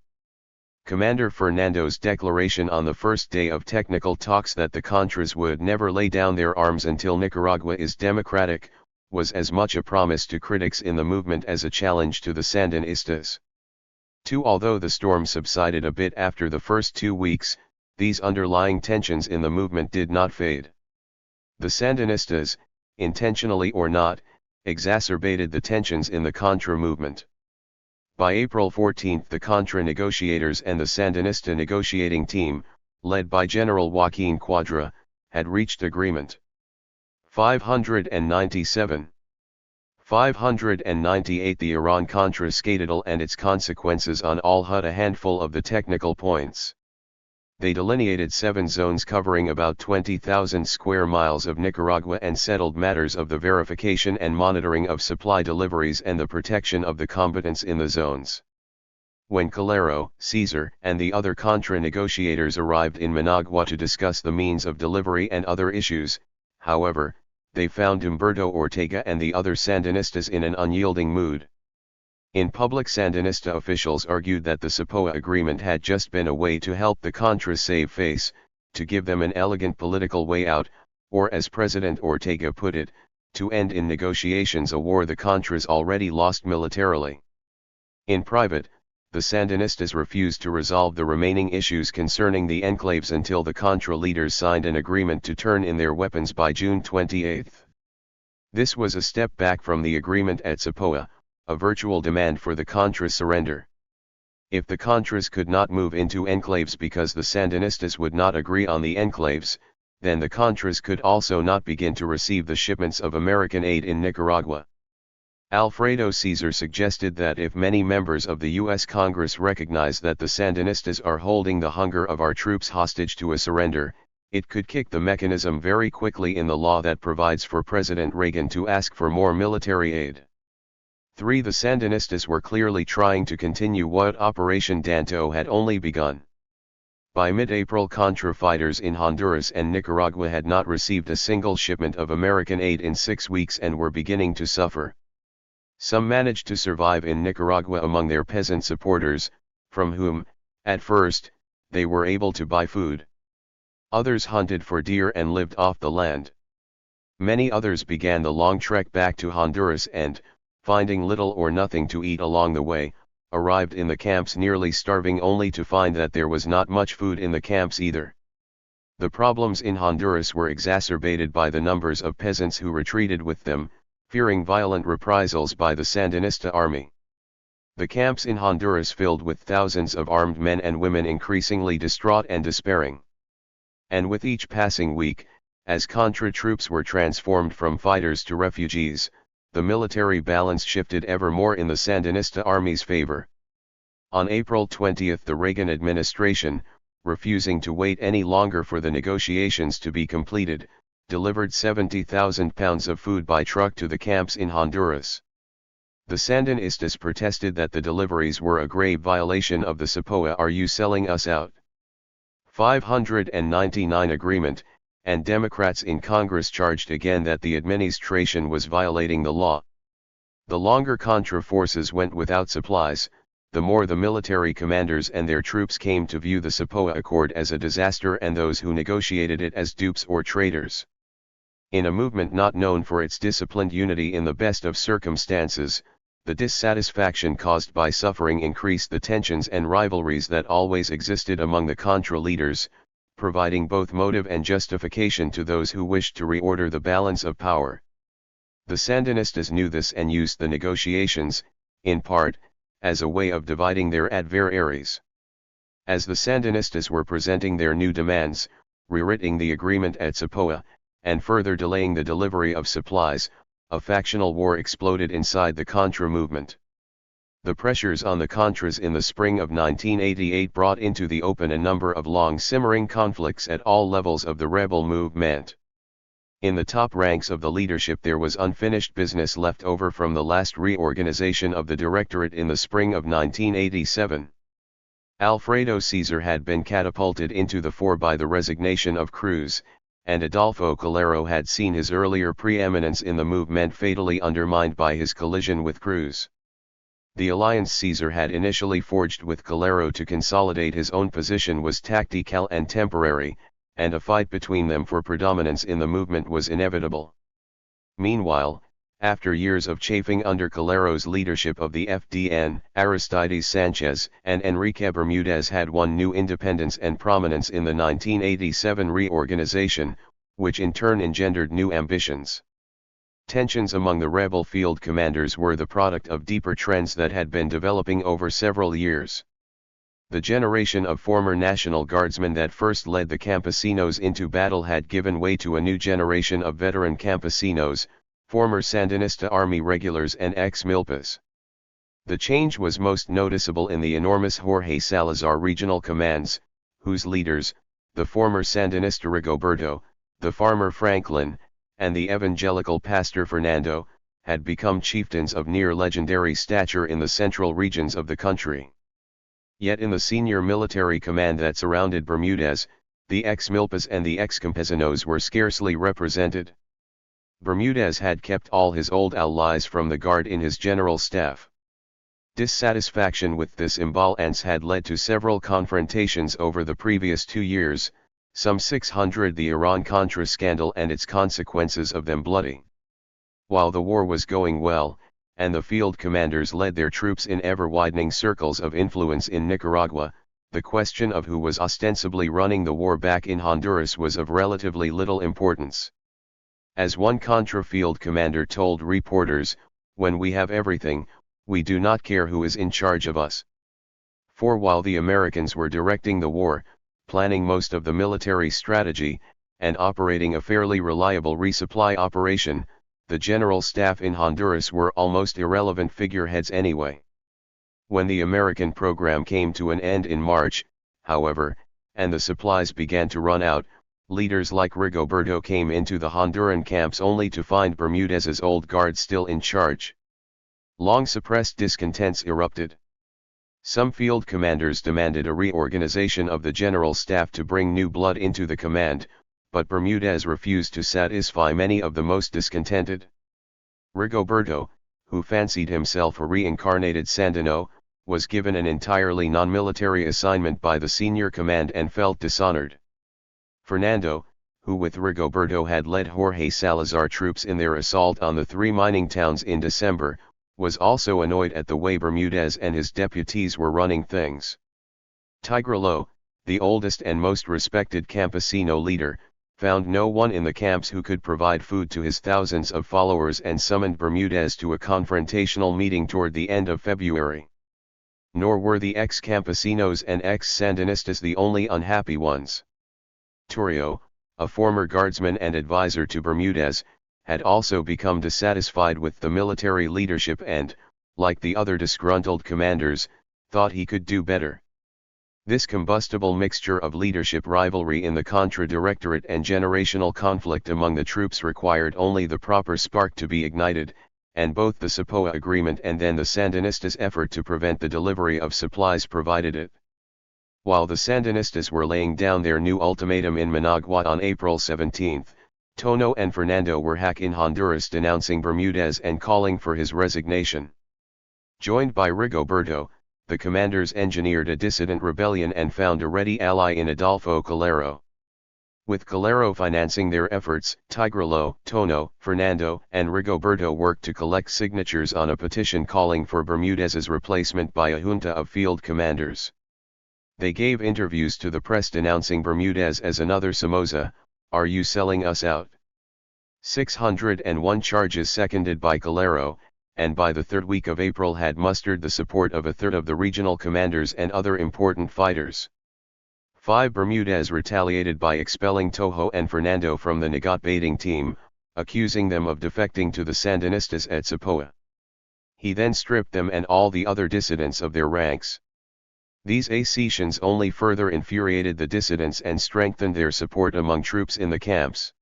Commander Fernando's declaration on the first day of technical talks that the Contras would never lay down their arms until Nicaragua is democratic, was as much a promise to critics in the movement as a challenge to the Sandinistas. Although the storm subsided a bit after the first 2 weeks, these underlying tensions in the movement did not fade. The Sandinistas, intentionally or not, exacerbated the tensions in the Contra movement. By April 14 the Contra negotiators and the Sandinista negotiating team, led by General Joaquin Quadra, had reached agreement. 597. 598 The Iran-Contra scandal and its consequences on all. A handful of the technical points. They delineated 7 zones covering about 20,000 square miles of Nicaragua and settled matters of the verification and monitoring of supply deliveries and the protection of the combatants in the zones. When Calero, Caesar, and the other Contra negotiators arrived in Managua to discuss the means of delivery and other issues, however, they found Humberto Ortega and the other Sandinistas in an unyielding mood. In public, Sandinista officials argued that the SAPOA agreement had just been a way to help the Contras save face, to give them an elegant political way out, or as President Ortega put it, to end in negotiations a war the Contras already lost militarily. In private, the Sandinistas refused to resolve the remaining issues concerning the enclaves until the Contra leaders signed an agreement to turn in their weapons by June 28. This was a step back from the agreement at SAPOA, a virtual demand for the Contras surrender. If the Contras could not move into enclaves because the Sandinistas would not agree on the enclaves, then the Contras could also not begin to receive the shipments of American aid in Nicaragua. Alfredo Caesar suggested that if many members of the U.S. Congress recognize that the Sandinistas are holding the hunger of our troops hostage to a surrender, it could kick the mechanism very quickly in the law that provides for President Reagan to ask for more military aid. 3. The Sandinistas were clearly trying to continue what Operation Danto had only begun. By mid-April, Contra fighters in Honduras and Nicaragua had not received a single shipment of American aid in 6 weeks and were beginning to suffer. Some managed to survive in Nicaragua among their peasant supporters, from whom, at first, they were able to buy food. Others hunted for deer and lived off the land. Many others began the long trek back to Honduras and, finding little or nothing to eat along the way, arrived in the camps nearly starving only to find that there was not much food in the camps either. The problems in Honduras were exacerbated by the numbers of peasants who retreated with them, fearing violent reprisals by the Sandinista army. The camps in Honduras filled with thousands of armed men and women increasingly distraught and despairing. And with each passing week, as Contra troops were transformed from fighters to refugees, the military balance shifted ever more in the Sandinista army's favor. On April 20, the Reagan administration, refusing to wait any longer for the negotiations to be completed, delivered 70,000 pounds of food by truck to the camps in Honduras. The Sandinistas protested that the deliveries were a grave violation of the SAPOA "Are you selling us out?" 599 agreement, and Democrats in Congress charged again that the administration was violating the law. The longer Contra forces went without supplies, the more the military commanders and their troops came to view the SAPOA Accord as a disaster and those who negotiated it as dupes or traitors. In a movement not known for its disciplined unity in the best of circumstances, the dissatisfaction caused by suffering increased the tensions and rivalries that always existed among the Contra leaders, providing both motive and justification to those who wished to reorder the balance of power. The Sandinistas knew this and used the negotiations, in part, as a way of dividing their adversaries. As the Sandinistas were presenting their new demands, rewriting the agreement at SAPOA, and further delaying the delivery of supplies, a factional war exploded inside the Contra movement. The pressures on the Contras in the spring of 1988 brought into the open a number of long-simmering conflicts at all levels of the rebel movement. In the top ranks of the leadership there was unfinished business left over from the last reorganization of the Directorate in the spring of 1987. Alfredo Caesar had been catapulted into the fore by the resignation of Cruz, and Adolfo Calero had seen his earlier preeminence in the movement fatally undermined by his collision with Cruz. The alliance Caesar had initially forged with Calero to consolidate his own position was tactical and temporary, and a fight between them for predominance in the movement was inevitable. Meanwhile, after years of chafing under Calero's leadership of the FDN, Aristides Sanchez and Enrique Bermudez had won new independence and prominence in the 1987 reorganization, which in turn engendered new ambitions. Tensions among the rebel field commanders were the product of deeper trends that had been developing over several years. The generation of former National Guardsmen that first led the campesinos into battle had given way to a new generation of veteran campesinos, former Sandinista Army regulars and ex-milpas. The change was most noticeable in the enormous Jorge Salazar regional commands, whose leaders, the former Sandinista Rigoberto, the farmer Franklin, and the evangelical pastor Fernando, had become chieftains of near legendary stature in the central regions of the country. Yet in the senior military command that surrounded Bermudez, the ex-milpas and the ex-campesinos were scarcely represented. Bermudez had kept all his old allies from the guard in his general staff. Dissatisfaction with this imbalance had led to several confrontations over the previous 2 years, some 600 the Iran-Contra scandal and its consequences of them bloody. While the war was going well, and the field commanders led their troops in ever-widening circles of influence in Nicaragua, the question of who was ostensibly running the war back in Honduras was of relatively little importance. As one Contra field commander told reporters, "When we have everything, we do not care who is in charge of us." For while the Americans were directing the war, planning most of the military strategy, and operating a fairly reliable resupply operation, the general staff in Honduras were almost irrelevant figureheads anyway. When the American program came to an end in March, however, and the supplies began to run out, leaders like Rigoberto came into the Honduran camps only to find Bermudez's old guard still in charge. Long suppressed discontents erupted. Some field commanders demanded a reorganization of the general staff to bring new blood into the command, but Bermudez refused to satisfy many of the most discontented. Rigoberto, who fancied himself a reincarnated Sandino, was given an entirely non-military assignment by the senior command and felt dishonored. Fernando, who with Rigoberto had led Jorge Salazar troops in their assault on the 3 mining towns in December, was also annoyed at the way Bermudez and his deputies were running things. Tigrelo, the oldest and most respected campesino leader, found no one in the camps who could provide food to his thousands of followers and summoned Bermudez to a confrontational meeting toward the end of February. Nor were the ex-campesinos and ex-Sandinistas the only unhappy ones. Torrio, a former guardsman and advisor to Bermudez, had also become dissatisfied with the military leadership and, like the other disgruntled commanders, thought he could do better. This combustible mixture of leadership rivalry in the Contra Directorate and generational conflict among the troops required only the proper spark to be ignited, and both the Sapoa agreement and then the Sandinistas' effort to prevent the delivery of supplies provided it. While the Sandinistas were laying down their new ultimatum in Managua on April 17, Tono and Fernando were back in Honduras denouncing Bermudez and calling for his resignation. Joined by Rigoberto, the commanders engineered a dissident rebellion and found a ready ally in Adolfo Calero. With Calero financing their efforts, Tigrelo, Tono, Fernando, and Rigoberto worked to collect signatures on a petition calling for Bermudez's replacement by a junta of field commanders. They gave interviews to the press denouncing Bermudez as another Somoza. "Are you selling us out?" 601 charges seconded by Calero, and by the third week of April had mustered the support of a third of the regional commanders and other important fighters. 5 Bermudez retaliated by expelling Toho and Fernando from the Nagat baiting team, accusing them of defecting to the Sandinistas at Sapoa. He then stripped them and all the other dissidents of their ranks. These accessions only further infuriated the dissidents and strengthened their support among troops in the camps.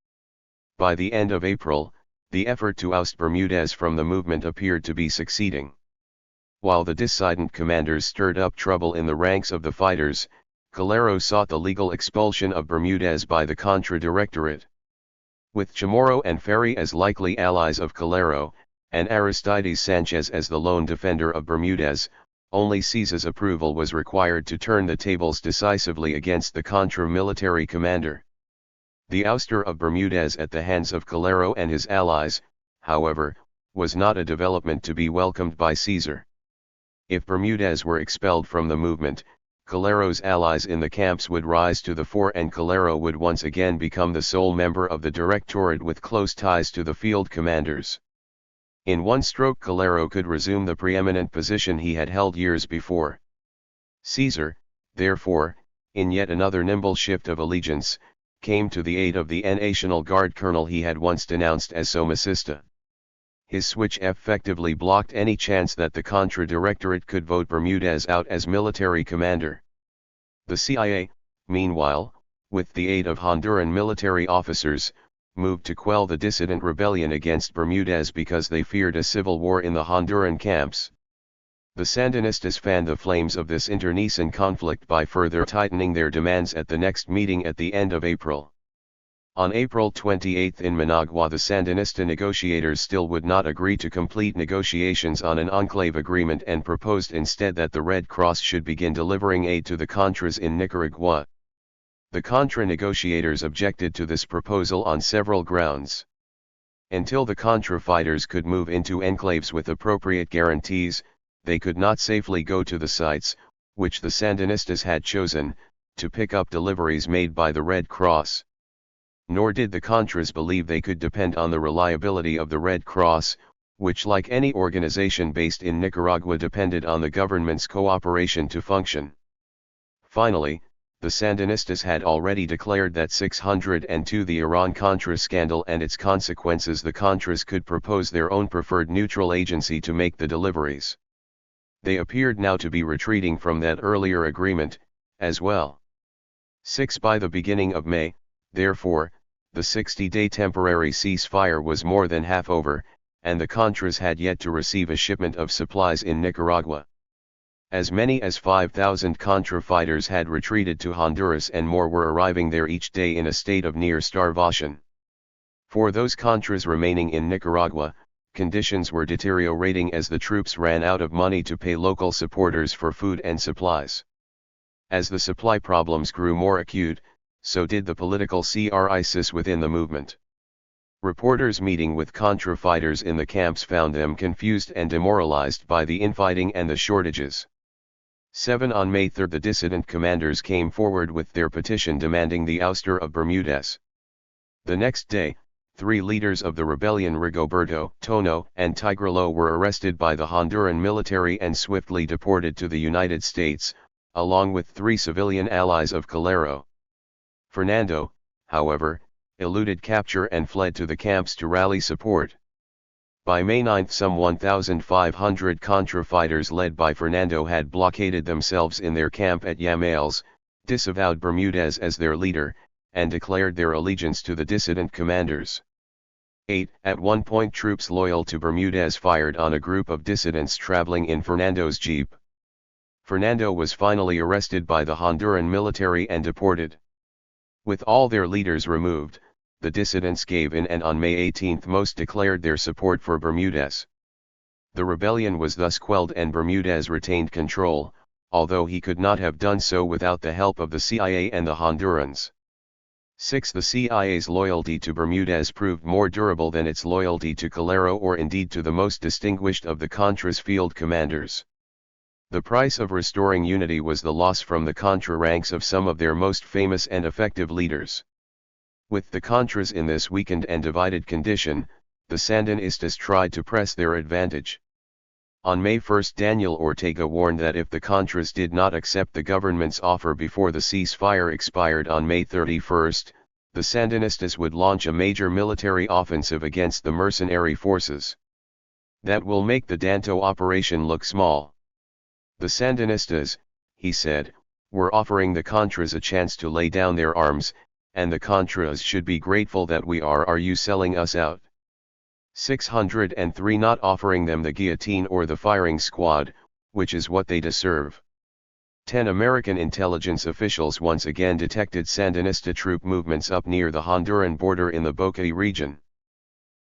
By the end of April, the effort to oust Bermudez from the movement appeared to be succeeding. While the dissident commanders stirred up trouble in the ranks of the fighters, Calero sought the legal expulsion of Bermudez by the Contra Directorate. With Chamorro and Ferry as likely allies of Calero, and Aristides Sanchez as the lone defender of Bermudez, only Caesar's approval was required to turn the tables decisively against the Contra military commander. The ouster of Bermudez at the hands of Calero and his allies, however, was not a development to be welcomed by Caesar. If Bermudez were expelled from the movement, Calero's allies in the camps would rise to the fore and Calero would once again become the sole member of the Directorate with close ties to the field commanders. In one stroke Calero could resume the preeminent position he had held years before. Caesar, therefore, in yet another nimble shift of allegiance, came to the aid of the National Guard colonel he had once denounced as Somocista. His switch effectively blocked any chance that the Contra Directorate could vote Bermudez out as military commander. The CIA, meanwhile, with the aid of Honduran military officers, moved to quell the dissident rebellion against Bermudez because they feared a civil war in the Honduran camps. The Sandinistas fanned the flames of this internecine conflict by further tightening their demands at the next meeting at the end of April. On April 28 in Managua, the Sandinista negotiators still would not agree to complete negotiations on an enclave agreement and proposed instead that the Red Cross should begin delivering aid to the Contras in Nicaragua. The Contra negotiators objected to this proposal on several grounds. Until the Contra fighters could move into enclaves with appropriate guarantees, they could not safely go to the sites, which the Sandinistas had chosen, to pick up deliveries made by the Red Cross. Nor did the Contras believe they could depend on the reliability of the Red Cross, which like any organization based in Nicaragua depended on the government's cooperation to function. Finally, the Sandinistas had already declared that 602 the Iran-Contra scandal and its consequences, the Contras could propose their own preferred neutral agency to make the deliveries. They appeared now to be retreating from that earlier agreement, as well. By the beginning of May, therefore, the 60-day temporary ceasefire was more than half over, and the Contras had yet to receive a shipment of supplies in Nicaragua. As many as 5,000 Contra fighters had retreated to Honduras and more were arriving there each day in a state of near starvation. For those Contras remaining in Nicaragua, conditions were deteriorating as the troops ran out of money to pay local supporters for food and supplies. As the supply problems grew more acute, so did the political crisis within the movement. Reporters meeting with Contra fighters in the camps found them confused and demoralized by the infighting and the shortages. On May 3 the dissident commanders came forward with their petition demanding the ouster of Bermudez. The next day, 3 leaders of the rebellion, Rigoberto, Tono, and Tigrelo, were arrested by the Honduran military and swiftly deported to the United States, along with 3 civilian allies of Calero. Fernando, however, eluded capture and fled to the camps to rally support. By May 9 some 1,500 Contra fighters led by Fernando had blockaded themselves in their camp at Yamales, disavowed Bermudez as their leader, and declared their allegiance to the dissident commanders. At one point troops loyal to Bermudez fired on a group of dissidents traveling in Fernando's jeep. Fernando was finally arrested by the Honduran military and deported. With all their leaders removed, the dissidents gave in and on May 18 most declared their support for Bermudez. The rebellion was thus quelled and Bermudez retained control, although he could not have done so without the help of the CIA and the Hondurans. The CIA's loyalty to Bermudez proved more durable than its loyalty to Calero or indeed to the most distinguished of the Contra's field commanders. The price of restoring unity was the loss from the Contra ranks of some of their most famous and effective leaders. With the Contras in this weakened and divided condition, the Sandinistas tried to press their advantage. On May 1 Daniel Ortega warned that if the Contras did not accept the government's offer before the ceasefire expired on May 31, the Sandinistas would launch a major military offensive against the mercenary forces. That will make the Danto operation look small. The Sandinistas, he said, were offering the Contras a chance to lay down their arms, and the Contras should be grateful that we are you selling us out. 603 not offering them the guillotine or the firing squad, which is what they deserve. 10 American intelligence officials once again detected Sandinista troop movements up near the Honduran border in the Bocay region.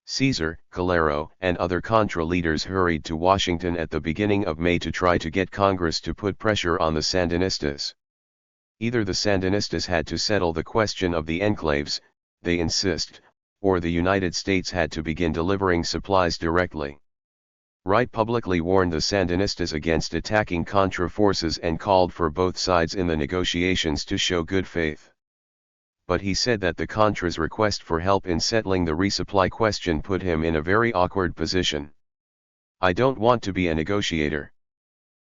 Caesar, Calero, and other Contra leaders hurried to Washington at the beginning of May to try to get Congress to put pressure on the Sandinistas. Either the Sandinistas had to settle the question of the enclaves, they insist, or the United States had to begin delivering supplies directly. Wright publicly warned the Sandinistas against attacking Contra forces and called for both sides in the negotiations to show good faith. But he said that the Contras' request for help in settling the resupply question put him in a very awkward position. "I don't want to be a negotiator."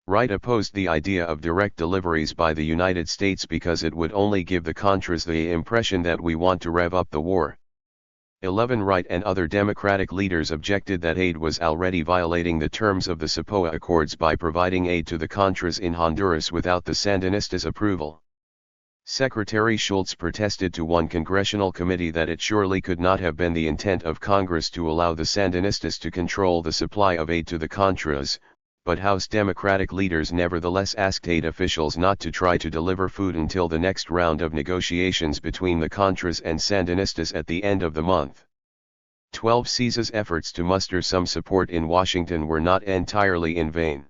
Wright opposed the idea of direct deliveries by the United States because it would only give the Contras the impression that we want to rev up the war. 11 Wright and other Democratic leaders objected that aid was already violating the terms of the SAPOA Accords by providing aid to the Contras in Honduras without the Sandinistas' approval. Secretary Schultz protested to one congressional committee that it surely could not have been the intent of Congress to allow the Sandinistas to control the supply of aid to the Contras, but House Democratic leaders nevertheless asked aid officials not to try to deliver food until the next round of negotiations between the Contras and Sandinistas at the end of the month. 12C's efforts to muster some support in Washington were not entirely in vain.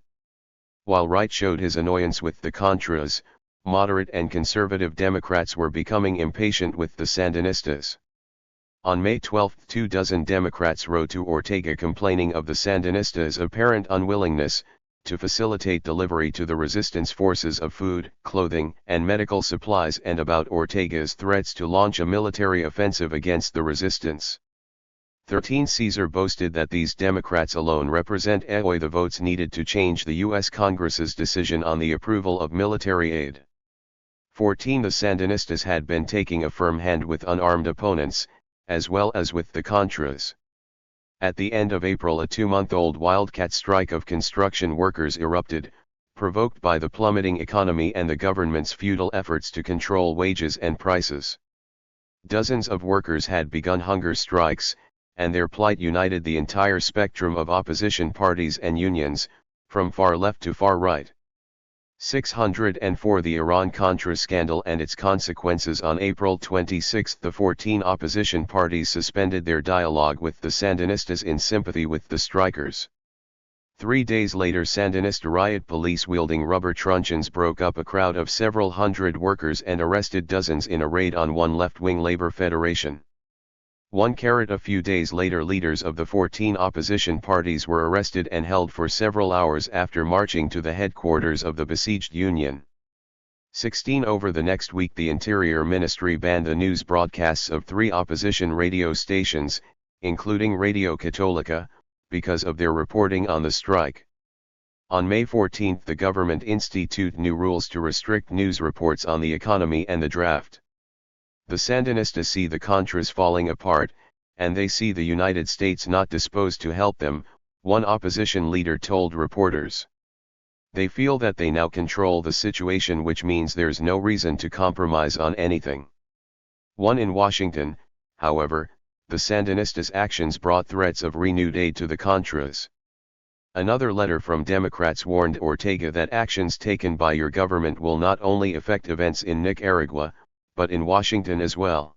While Wright showed his annoyance with the Contras, moderate and conservative Democrats were becoming impatient with the Sandinistas. On May 12, 24 Democrats wrote to Ortega complaining of the Sandinistas' apparent unwillingness to facilitate delivery to the resistance forces of food, clothing, and medical supplies, and about Ortega's threats to launch a military offensive against the resistance. 13C boasted that these Democrats alone represent the votes needed to change the U.S. Congress's decision on the approval of military aid. 14 The Sandinistas had been taking a firm hand with unarmed opponents, as well as with the Contras. At the end of April, a 2-month-old wildcat strike of construction workers erupted, provoked by the plummeting economy and the government's futile efforts to control wages and prices. Dozens of workers had begun hunger strikes, and their plight united the entire spectrum of opposition parties and unions, from far left to far right. 604 The Iran-Contra scandal and its consequences. On April 26, the 14 opposition parties suspended their dialogue with the Sandinistas in sympathy with the strikers. 3 days later, Sandinista riot police wielding rubber truncheons broke up a crowd of several hundred workers and arrested dozens in a raid on one left-wing labor federation. A few days later, leaders of the 14 opposition parties were arrested and held for several hours after marching to the headquarters of the besieged union. 16 Over the next week, the Interior Ministry banned the news broadcasts of 3 opposition radio stations, including Radio Católica, because of their reporting on the strike. On May 14, the government instituted new rules to restrict news reports on the economy and the draft. The Sandinistas see the Contras falling apart, and they see the United States not disposed to help them, one opposition leader told reporters. They feel that they now control the situation, which means there's no reason to compromise on anything. In Washington, however, the Sandinistas' actions brought threats of renewed aid to the Contras. Another letter from Democrats warned Ortega that actions taken by your government will not only affect events in Nicaragua, but in Washington as well.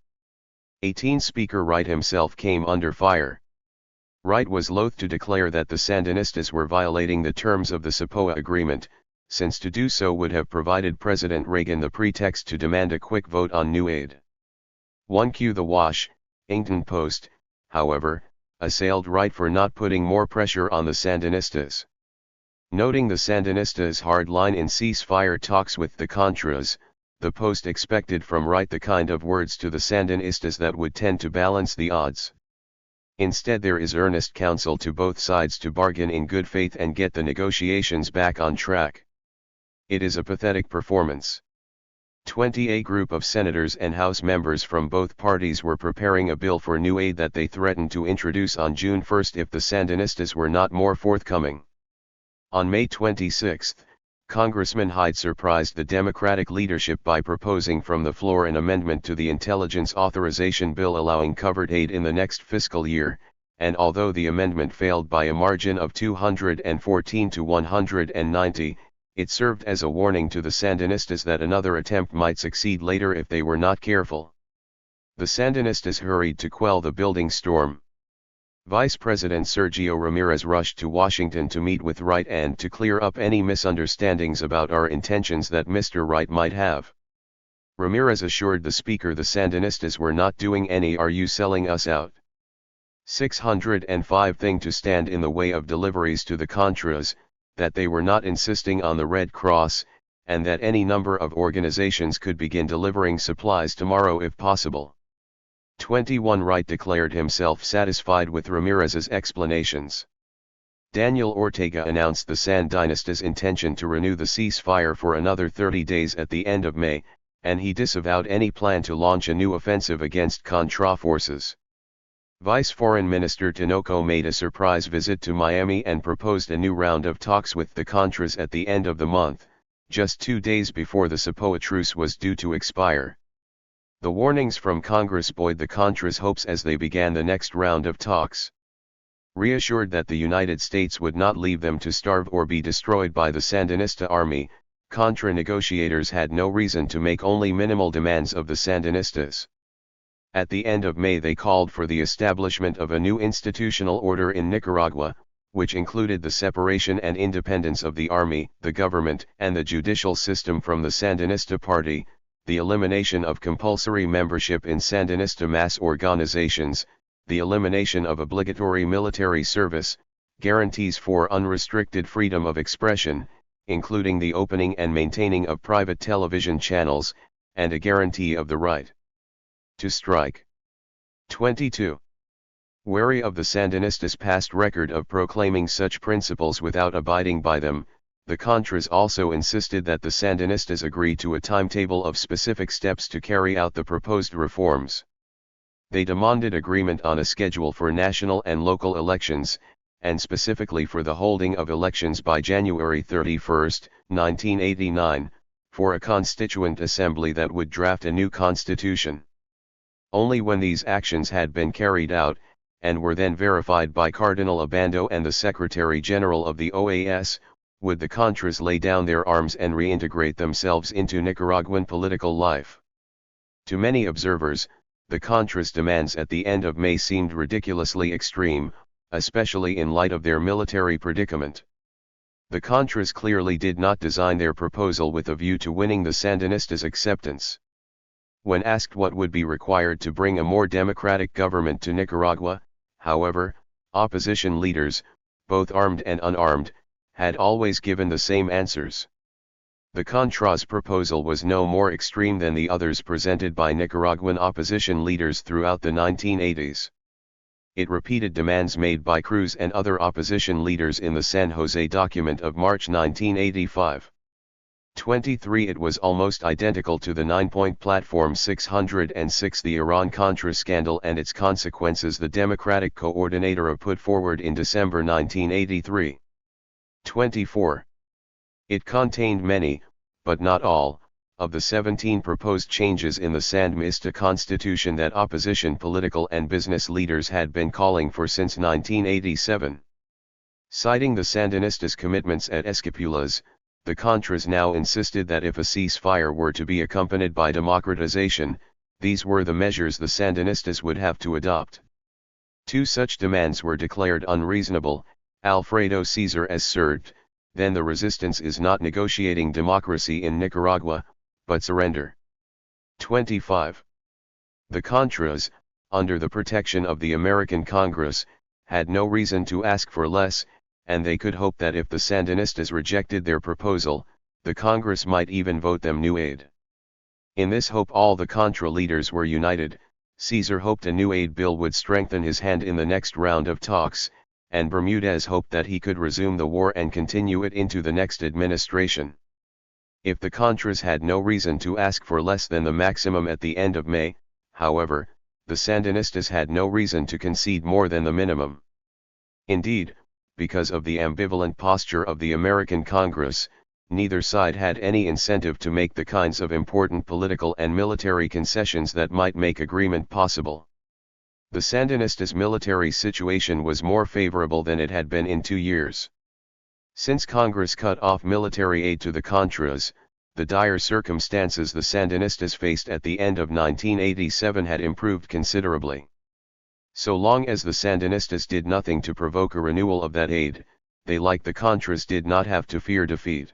18 Speaker Wright himself came under fire. Wright was loath to declare that the Sandinistas were violating the terms of the SAPOA agreement, since to do so would have provided President Reagan the pretext to demand a quick vote on new aid. 1Q The Washington Post, however, assailed Wright for not putting more pressure on the Sandinistas. Noting the Sandinistas' hard line in ceasefire talks with the Contras, the Post expected from Wright the kind of words to the Sandinistas that would tend to balance the odds. Instead, there is earnest counsel to both sides to bargain in good faith and get the negotiations back on track. It is a pathetic performance. 20 A group of senators and House members from both parties were preparing a bill for new aid that they threatened to introduce on June 1 if the Sandinistas were not more forthcoming. On May 26, Congressman Hyde surprised the Democratic leadership by proposing from the floor an amendment to the Intelligence Authorization Bill allowing covered aid in the next fiscal year, and although the amendment failed by a margin of 214 to 190, it served as a warning to the Sandinistas that another attempt might succeed later if they were not careful. The Sandinistas hurried to quell the building storm. Vice President Sergio Ramirez rushed to Washington to meet with Wright and to clear up any misunderstandings about our intentions that Mr. Wright might have. Ramirez assured the Speaker the Sandinistas were not doing any "are you selling us out?" 605 thing to stand in the way of deliveries to the Contras, that they were not insisting on the Red Cross, and that any number of organizations could begin delivering supplies tomorrow if possible. 21 Wright declared himself satisfied with Ramirez's explanations. Daniel Ortega announced the Sandinistas' intention to renew the ceasefire for another 30 days at the end of May, and he disavowed any plan to launch a new offensive against Contra forces. Vice Foreign Minister Tinoco made a surprise visit to Miami and proposed a new round of talks with the Contras at the end of the month, just 2 days before the SAPOA truce was due to expire. The warnings from Congress buoyed the Contras' hopes as they began the next round of talks. Reassured that the United States would not leave them to starve or be destroyed by the Sandinista army, Contra negotiators had no reason to make only minimal demands of the Sandinistas. At the end of May they called for the establishment of a new institutional order in Nicaragua, which included the separation and independence of the army, the government, and the judicial system from the Sandinista party, the elimination of compulsory membership in Sandinista mass organizations, the elimination of obligatory military service, guarantees for unrestricted freedom of expression, including the opening and maintaining of private television channels, and a guarantee of the right to strike. 22. Wary of the Sandinistas' past record of proclaiming such principles without abiding by them, the Contras also insisted that the Sandinistas agree to a timetable of specific steps to carry out the proposed reforms. They demanded agreement on a schedule for national and local elections, and specifically for the holding of elections by January 31, 1989, for a constituent assembly that would draft a new constitution. Only when these actions had been carried out, and were then verified by Cardinal Obando and the Secretary General of the OAS, would the Contras lay down their arms and reintegrate themselves into Nicaraguan political life. To many observers, the Contras' demands at the end of May seemed ridiculously extreme, especially in light of their military predicament. The Contras clearly did not design their proposal with a view to winning the Sandinistas' acceptance. When asked what would be required to bring a more democratic government to Nicaragua, however, opposition leaders, both armed and unarmed, had always given the same answers. The Contras' proposal was no more extreme than the others presented by Nicaraguan opposition leaders throughout the 1980s. It repeated demands made by Cruz and other opposition leaders in the San Jose document of March 1985. 23. It was almost identical to the 9-point platform 606. The Iran-Contra scandal and its consequences the Democratic coordinator put forward in December 1983. 24. It contained many, but not all, of the 17 proposed changes in the Sandinista constitution that opposition political and business leaders had been calling for since 1987. Citing the Sandinistas' commitments at Escapulas, the Contras now insisted that if a ceasefire were to be accompanied by democratization, these were the measures the Sandinistas would have to adopt. Two such demands were declared unreasonable. Alfredo Cesar asserted, then the resistance is not negotiating democracy in Nicaragua, but surrender. 25. The Contras, under the protection of the American Congress, had no reason to ask for less, and they could hope that if the Sandinistas rejected their proposal, the Congress might even vote them new aid. In this hope all the Contra leaders were united. Cesar hoped a new aid bill would strengthen his hand in the next round of talks, and Bermudez hoped that he could resume the war and continue it into the next administration. If the Contras had no reason to ask for less than the maximum at the end of May, however, the Sandinistas had no reason to concede more than the minimum. Indeed, because of the ambivalent posture of the American Congress, neither side had any incentive to make the kinds of important political and military concessions that might make agreement possible. The Sandinistas' military situation was more favorable than it had been in 2 years. Since Congress cut off military aid to the Contras, the dire circumstances the Sandinistas faced at the end of 1987 had improved considerably. So long as the Sandinistas did nothing to provoke a renewal of that aid, they like the Contras did not have to fear defeat.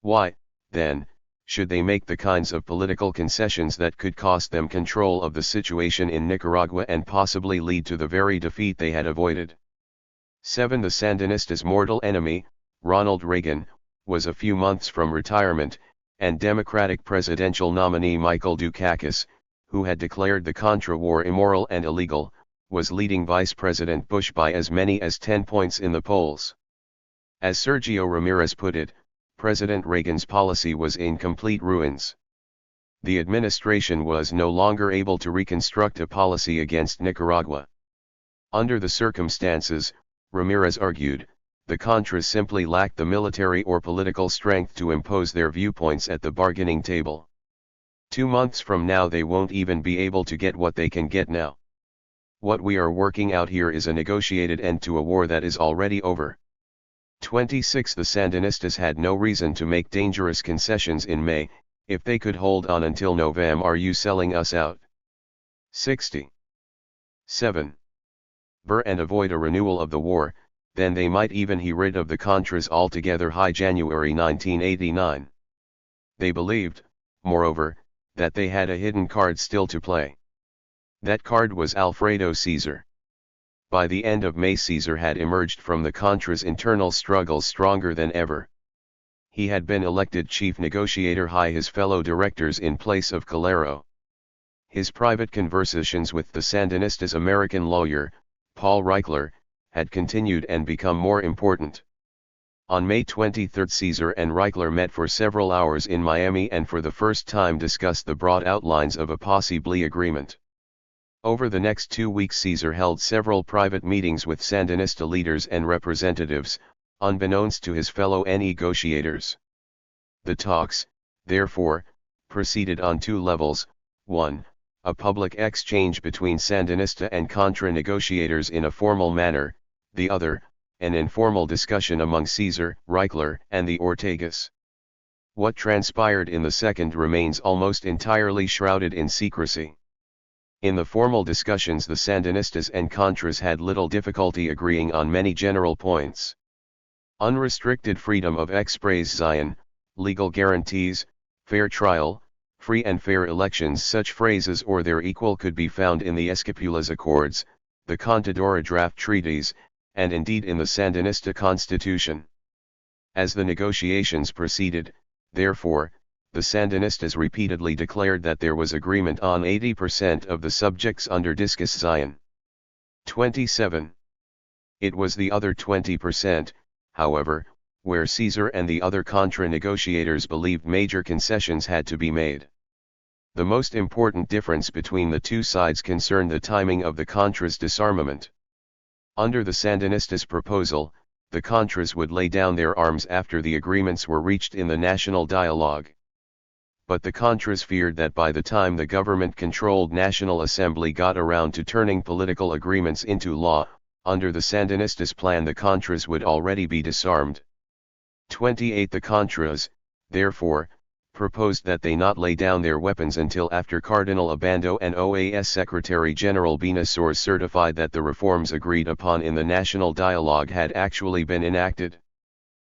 Why, then, should they make the kinds of political concessions that could cost them control of the situation in Nicaragua and possibly lead to the very defeat they had avoided? 7. The Sandinistas' mortal enemy, Ronald Reagan, was a few months from retirement, and Democratic presidential nominee Michael Dukakis, who had declared the Contra War immoral and illegal, was leading Vice President Bush by as many as 10 points in the polls. As Sergio Ramirez put it, President Reagan's policy was in complete ruins. The administration was no longer able to reconstruct a policy against Nicaragua. Under the circumstances, Ramirez argued, the Contras simply lacked the military or political strength to impose their viewpoints at the bargaining table. 2 months from now they won't even be able to get what they can get now. What we are working out here is a negotiated end to a war that is already over. 26 The Sandinistas had no reason to make dangerous concessions in May. If they could hold on until November, are you selling us out? 60. 7. And avoid a renewal of the war, then they might even get rid of the Contras altogether. High January 1989. They believed, moreover, that they had a hidden card still to play. That card was Alfredo Caesar. By the end of May, Caesar had emerged from the Contras' internal struggles stronger than ever. He had been elected chief negotiator, his fellow directors in place of Calero. His private conversations with the Sandinistas' American lawyer, Paul Reichler, had continued and become more important. On May 23, Caesar and Reichler met for several hours in Miami and for the first time discussed the broad outlines of a possible agreement. Over the next 2 weeks, Caesar held several private meetings with Sandinista leaders and representatives, unbeknownst to his fellow negotiators. The talks, therefore, proceeded on 2 levels: 1, a public exchange between Sandinista and Contra negotiators in a formal manner; the other, an informal discussion among Caesar, Reichler, and the Ortegas. What transpired in the second remains almost entirely shrouded in secrecy. In the formal discussions, the Sandinistas and Contras had little difficulty agreeing on many general points. Unrestricted freedom of expression, legal guarantees, fair trial, free and fair elections. Such phrases or their equal could be found in the Esquipulas Accords, the Contadora draft treaties, and indeed in the Sandinista constitution. As the negotiations proceeded, therefore, the Sandinistas repeatedly declared that there was agreement on 80% of the subjects under discussion. 27. It was the other 20%, however, where Caesar and the other Contra negotiators believed major concessions had to be made. The most important difference between the two sides concerned the timing of the Contras' disarmament. Under the Sandinistas' proposal, the Contras would lay down their arms after the agreements were reached in the national dialogue. But the Contras feared that by the time the government-controlled National Assembly got around to turning political agreements into law, under the Sandinistas' plan the Contras would already be disarmed. 28 The Contras, therefore, proposed that they not lay down their weapons until after Cardinal Obando and OAS Secretary-General Benasor certified that the reforms agreed upon in the national dialogue had actually been enacted.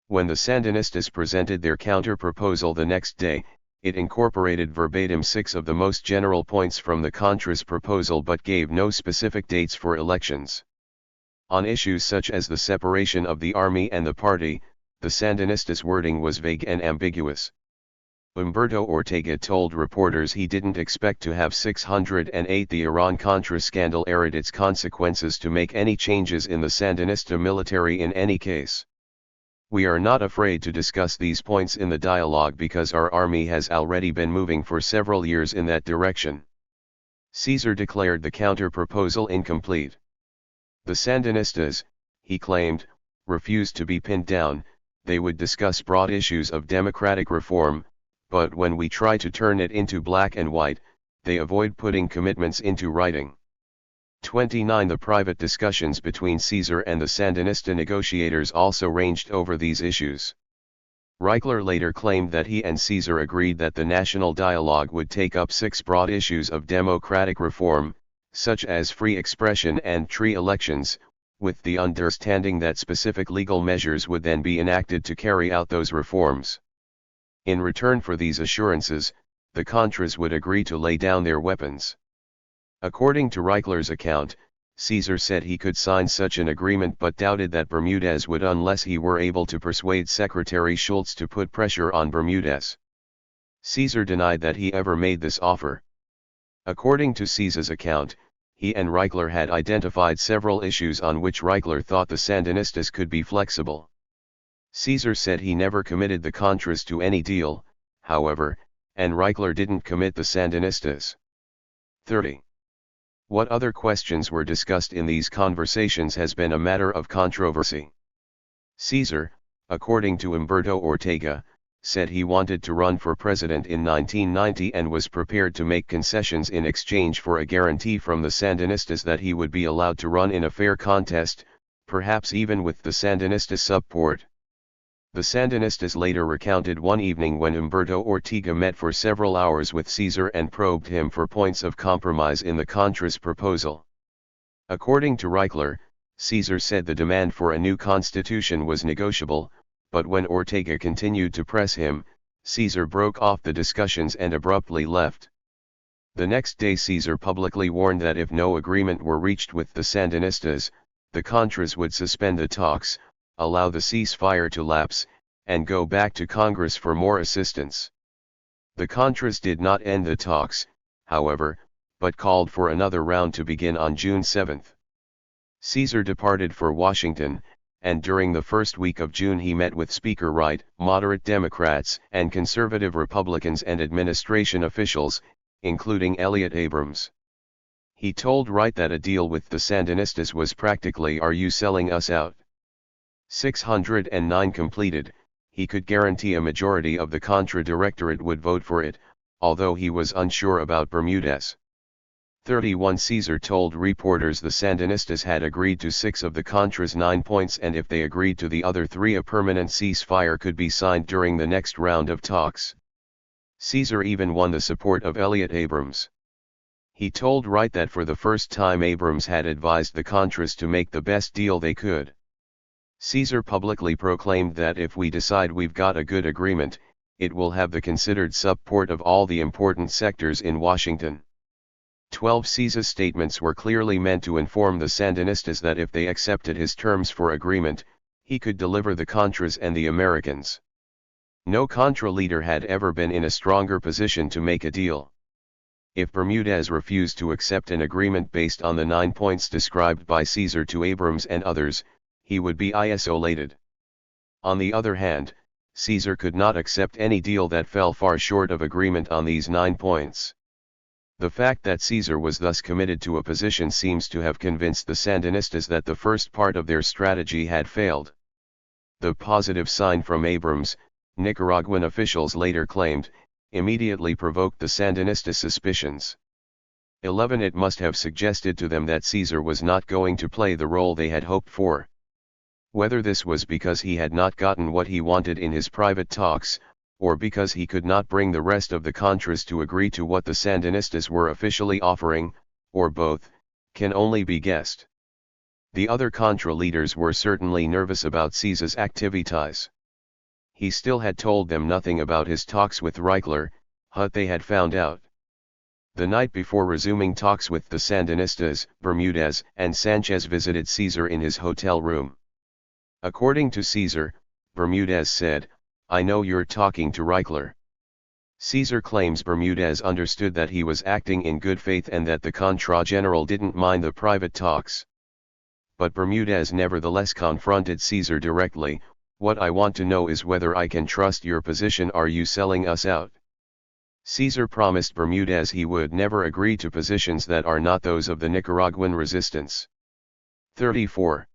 When the Sandinistas presented their counter-proposal the next day, it incorporated verbatim 6 of the most general points from the Contras' proposal but gave no specific dates for elections. On issues such as the separation of the army and the party, the Sandinistas' wording was vague and ambiguous. Humberto Ortega told reporters he didn't expect to have 608 the Iran-Contra scandal aired its consequences to make any changes in the Sandinista military in any case. We are not afraid to discuss these points in the dialogue because our army has already been moving for several years in that direction. Caesar declared the counter-proposal incomplete. The Sandinistas, he claimed, refused to be pinned down. They would discuss broad issues of democratic reform, but when we try to turn it into black and white, they avoid putting commitments into writing. 29 The private discussions between Caesar and the Sandinista negotiators also ranged over these issues. Reichler later claimed that he and Caesar agreed that the national dialogue would take up 6 broad issues of democratic reform, such as free expression and free elections, with the understanding that specific legal measures would then be enacted to carry out those reforms. In return for these assurances, the Contras would agree to lay down their weapons. According to Reichler's account, Caesar said he could sign such an agreement but doubted that Bermudez would unless he were able to persuade Secretary Schultz to put pressure on Bermudez. Caesar denied that he ever made this offer. According to Caesar's account, he and Reichler had identified several issues on which Reichler thought the Sandinistas could be flexible. Caesar said he never committed the Contras to any deal, however, and Reichler didn't commit the Sandinistas. 30. What other questions were discussed in these conversations has been a matter of controversy. Caesar, according to Humberto Ortega, said he wanted to run for president in 1990 and was prepared to make concessions in exchange for a guarantee from the Sandinistas that he would be allowed to run in a fair contest, perhaps even with the Sandinista support. The Sandinistas later recounted one evening when Humberto Ortega met for several hours with Caesar and probed him for points of compromise in the Contras proposal. According to Reichler, Caesar said the demand for a new constitution was negotiable, but when Ortega continued to press him, Caesar broke off the discussions and abruptly left. The next day Caesar publicly warned that if no agreement were reached with the Sandinistas, the Contras would suspend the talks, allow the ceasefire to lapse, and go back to Congress for more assistance. The Contras did not end the talks, however, but called for another round to begin on June 7. Caesar departed for Washington, and during the first week of June he met with Speaker Wright, moderate Democrats and conservative Republicans and administration officials, including Elliott Abrams. He told Wright that a deal with the Sandinistas was practically "Are you selling us out?" 609 completed, he could guarantee a majority of the Contra Directorate would vote for it, although he was unsure about Bermudez. 31 Caesar told reporters the Sandinistas had agreed to 6 of the Contra's 9 points, and if they agreed to the other 3 a permanent ceasefire could be signed during the next round of talks. Caesar even won the support of Elliott Abrams. He told Wright that for the first time Abrams had advised the Contras to make the best deal they could. Caesar publicly proclaimed that if we decide we've got a good agreement, it will have the considered support of all the important sectors in Washington. 12 Caesar's statements were clearly meant to inform the Sandinistas that if they accepted his terms for agreement, he could deliver the Contras and the Americans. No Contra leader had ever been in a stronger position to make a deal. If Bermudez refused to accept an agreement based on the 9 points described by Caesar to Abrams and others, he would be isolated. On the other hand, Caesar could not accept any deal that fell far short of agreement on these 9 points. The fact that Caesar was thus committed to a position seems to have convinced the Sandinistas that the first part of their strategy had failed. The positive sign from Abrams, Nicaraguan officials later claimed, immediately provoked the Sandinista suspicions. 11 It must have suggested to them that Caesar was not going to play the role they had hoped for. Whether this was because he had not gotten what he wanted in his private talks, or because he could not bring the rest of the Contras to agree to what the Sandinistas were officially offering, or both, can only be guessed. The other Contra leaders were certainly nervous about Caesar's activities. He still had told them nothing about his talks with Reichler, but they had found out. The night before resuming talks with the Sandinistas, Bermudez and Sanchez visited Caesar in his hotel room. According to Caesar, Bermudez said, "I know you're talking to Reichler." Caesar claims Bermudez understood that he was acting in good faith and that the Contra General didn't mind the private talks. But Bermudez nevertheless confronted Caesar directly. "What I want to know is whether I can trust your position. Are you selling us out?" Caesar promised Bermudez he would never agree to positions that are not those of the Nicaraguan resistance. 34.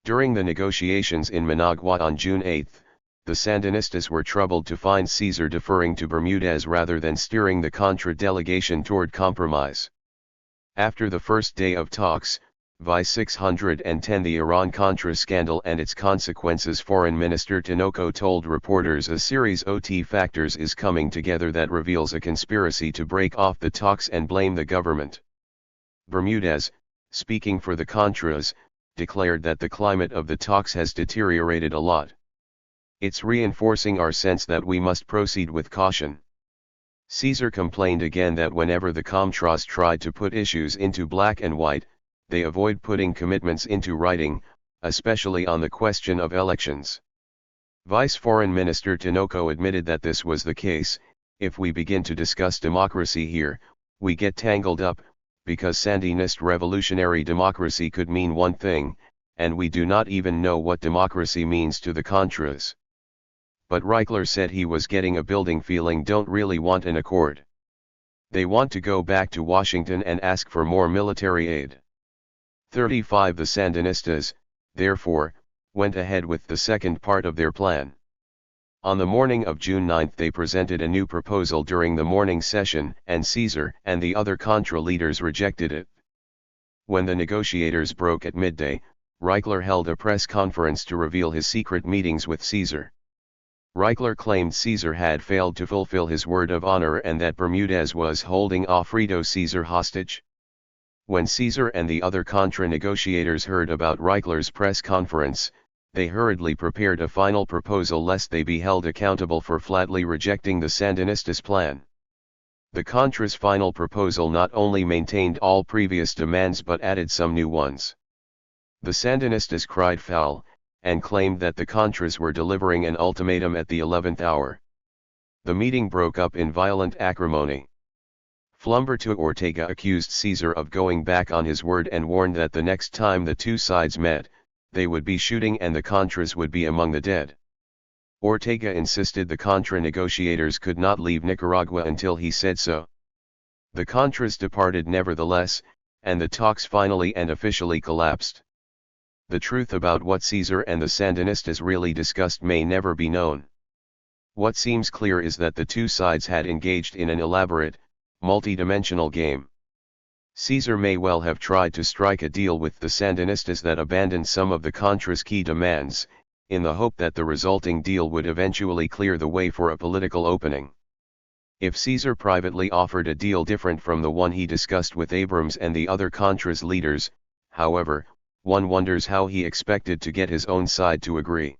During the negotiations in Managua on June 8, the Sandinistas were troubled to find Caesar deferring to Bermudez rather than steering the Contra delegation toward compromise. After the first day of talks, Vi 610 the Iran-Contra scandal and its consequences, Foreign Minister Tinoco told reporters a series of factors is coming together that reveals a conspiracy to break off the talks and blame the government. Bermudez, speaking for the Contras, declared that the climate of the talks has deteriorated a lot. "It's reinforcing our sense that we must proceed with caution." Caesar complained again that whenever the Contras tried to put issues into black and white, they avoid putting commitments into writing, especially on the question of elections. Vice Foreign Minister Tinoco admitted that this was the case. "If we begin to discuss democracy here, we get tangled up, because Sandinist revolutionary democracy could mean one thing, and we do not even know what democracy means to the Contras." But Reichler said he was getting a building feeling don't really want an accord. They want to go back to Washington and ask for more military aid. 35 The Sandinistas, therefore, went ahead with the second part of their plan. On the morning of June 9 they presented a new proposal during the morning session, and Caesar and the other Contra leaders rejected it. When the negotiators broke at midday, Reichler held a press conference to reveal his secret meetings with Caesar. Reichler claimed Caesar had failed to fulfill his word of honor and that Bermudez was holding Alfredo Caesar hostage. When Caesar and the other Contra negotiators heard about Reichler's press conference, they hurriedly prepared a final proposal lest they be held accountable for flatly rejecting the Sandinistas' plan. The Contras' final proposal not only maintained all previous demands but added some new ones. The Sandinistas cried foul, and claimed that the Contras were delivering an ultimatum at the 11th hour. The meeting broke up in violent acrimony. Flumberto Ortega accused Caesar of going back on his word and warned that the next time the two sides met, they would be shooting and the Contras would be among the dead. Ortega insisted the Contra negotiators could not leave Nicaragua until he said so. The Contras departed nevertheless, and the talks finally and officially collapsed. The truth about what Caesar and the Sandinistas really discussed may never be known. What seems clear is that the two sides had engaged in an elaborate, multi-dimensional game. Caesar may well have tried to strike a deal with the Sandinistas that abandoned some of the Contras' key demands, in the hope that the resulting deal would eventually clear the way for a political opening. If Caesar privately offered a deal different from the one he discussed with Abrams and the other Contras leaders, however, one wonders how he expected to get his own side to agree.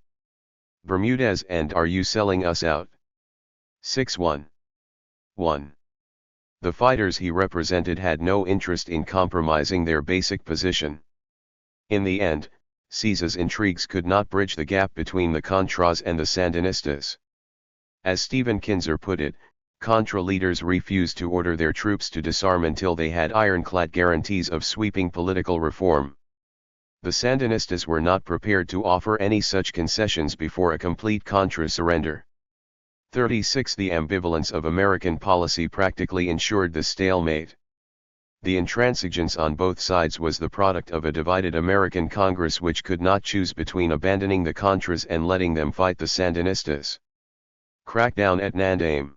Bermudez and "Are you selling us out?" 6-1. 1. The fighters he represented had no interest in compromising their basic position. In the end, Caesar's intrigues could not bridge the gap between the Contras and the Sandinistas. As Stephen Kinzer put it, Contra leaders refused to order their troops to disarm until they had ironclad guarantees of sweeping political reform. The Sandinistas were not prepared to offer any such concessions before a complete Contra surrender. 36. The ambivalence of American policy practically ensured the stalemate. The intransigence on both sides was the product of a divided American Congress which could not choose between abandoning the Contras and letting them fight the Sandinistas. Crackdown at Nandame.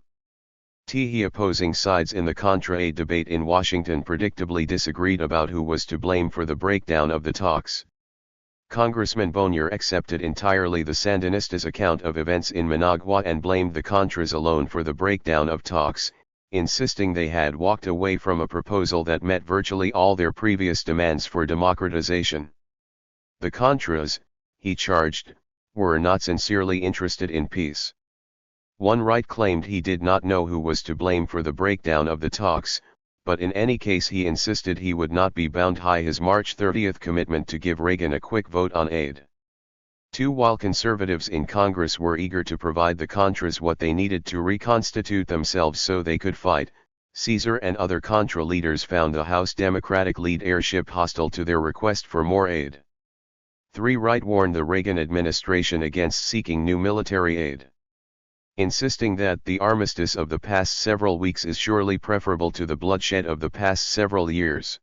The opposing sides in the Contra-Aid debate in Washington predictably disagreed about who was to blame for the breakdown of the talks. Congressman Bonnier accepted entirely the Sandinistas' account of events in Managua and blamed the Contras alone for the breakdown of talks, insisting they had walked away from a proposal that met virtually all their previous demands for democratization. The Contras, he charged, were not sincerely interested in peace. One right claimed he did not know who was to blame for the breakdown of the talks, but in any case he insisted he would not be bound by his March 30 commitment to give Reagan a quick vote on aid. 2. While conservatives in Congress were eager to provide the Contras what they needed to reconstitute themselves so they could fight, Caesar and other Contra leaders found the House Democratic leadership hostile to their request for more aid. 3. Wright warned the Reagan administration against seeking new military aid, insisting that the armistice of the past several weeks is surely preferable to the bloodshed of the past several years.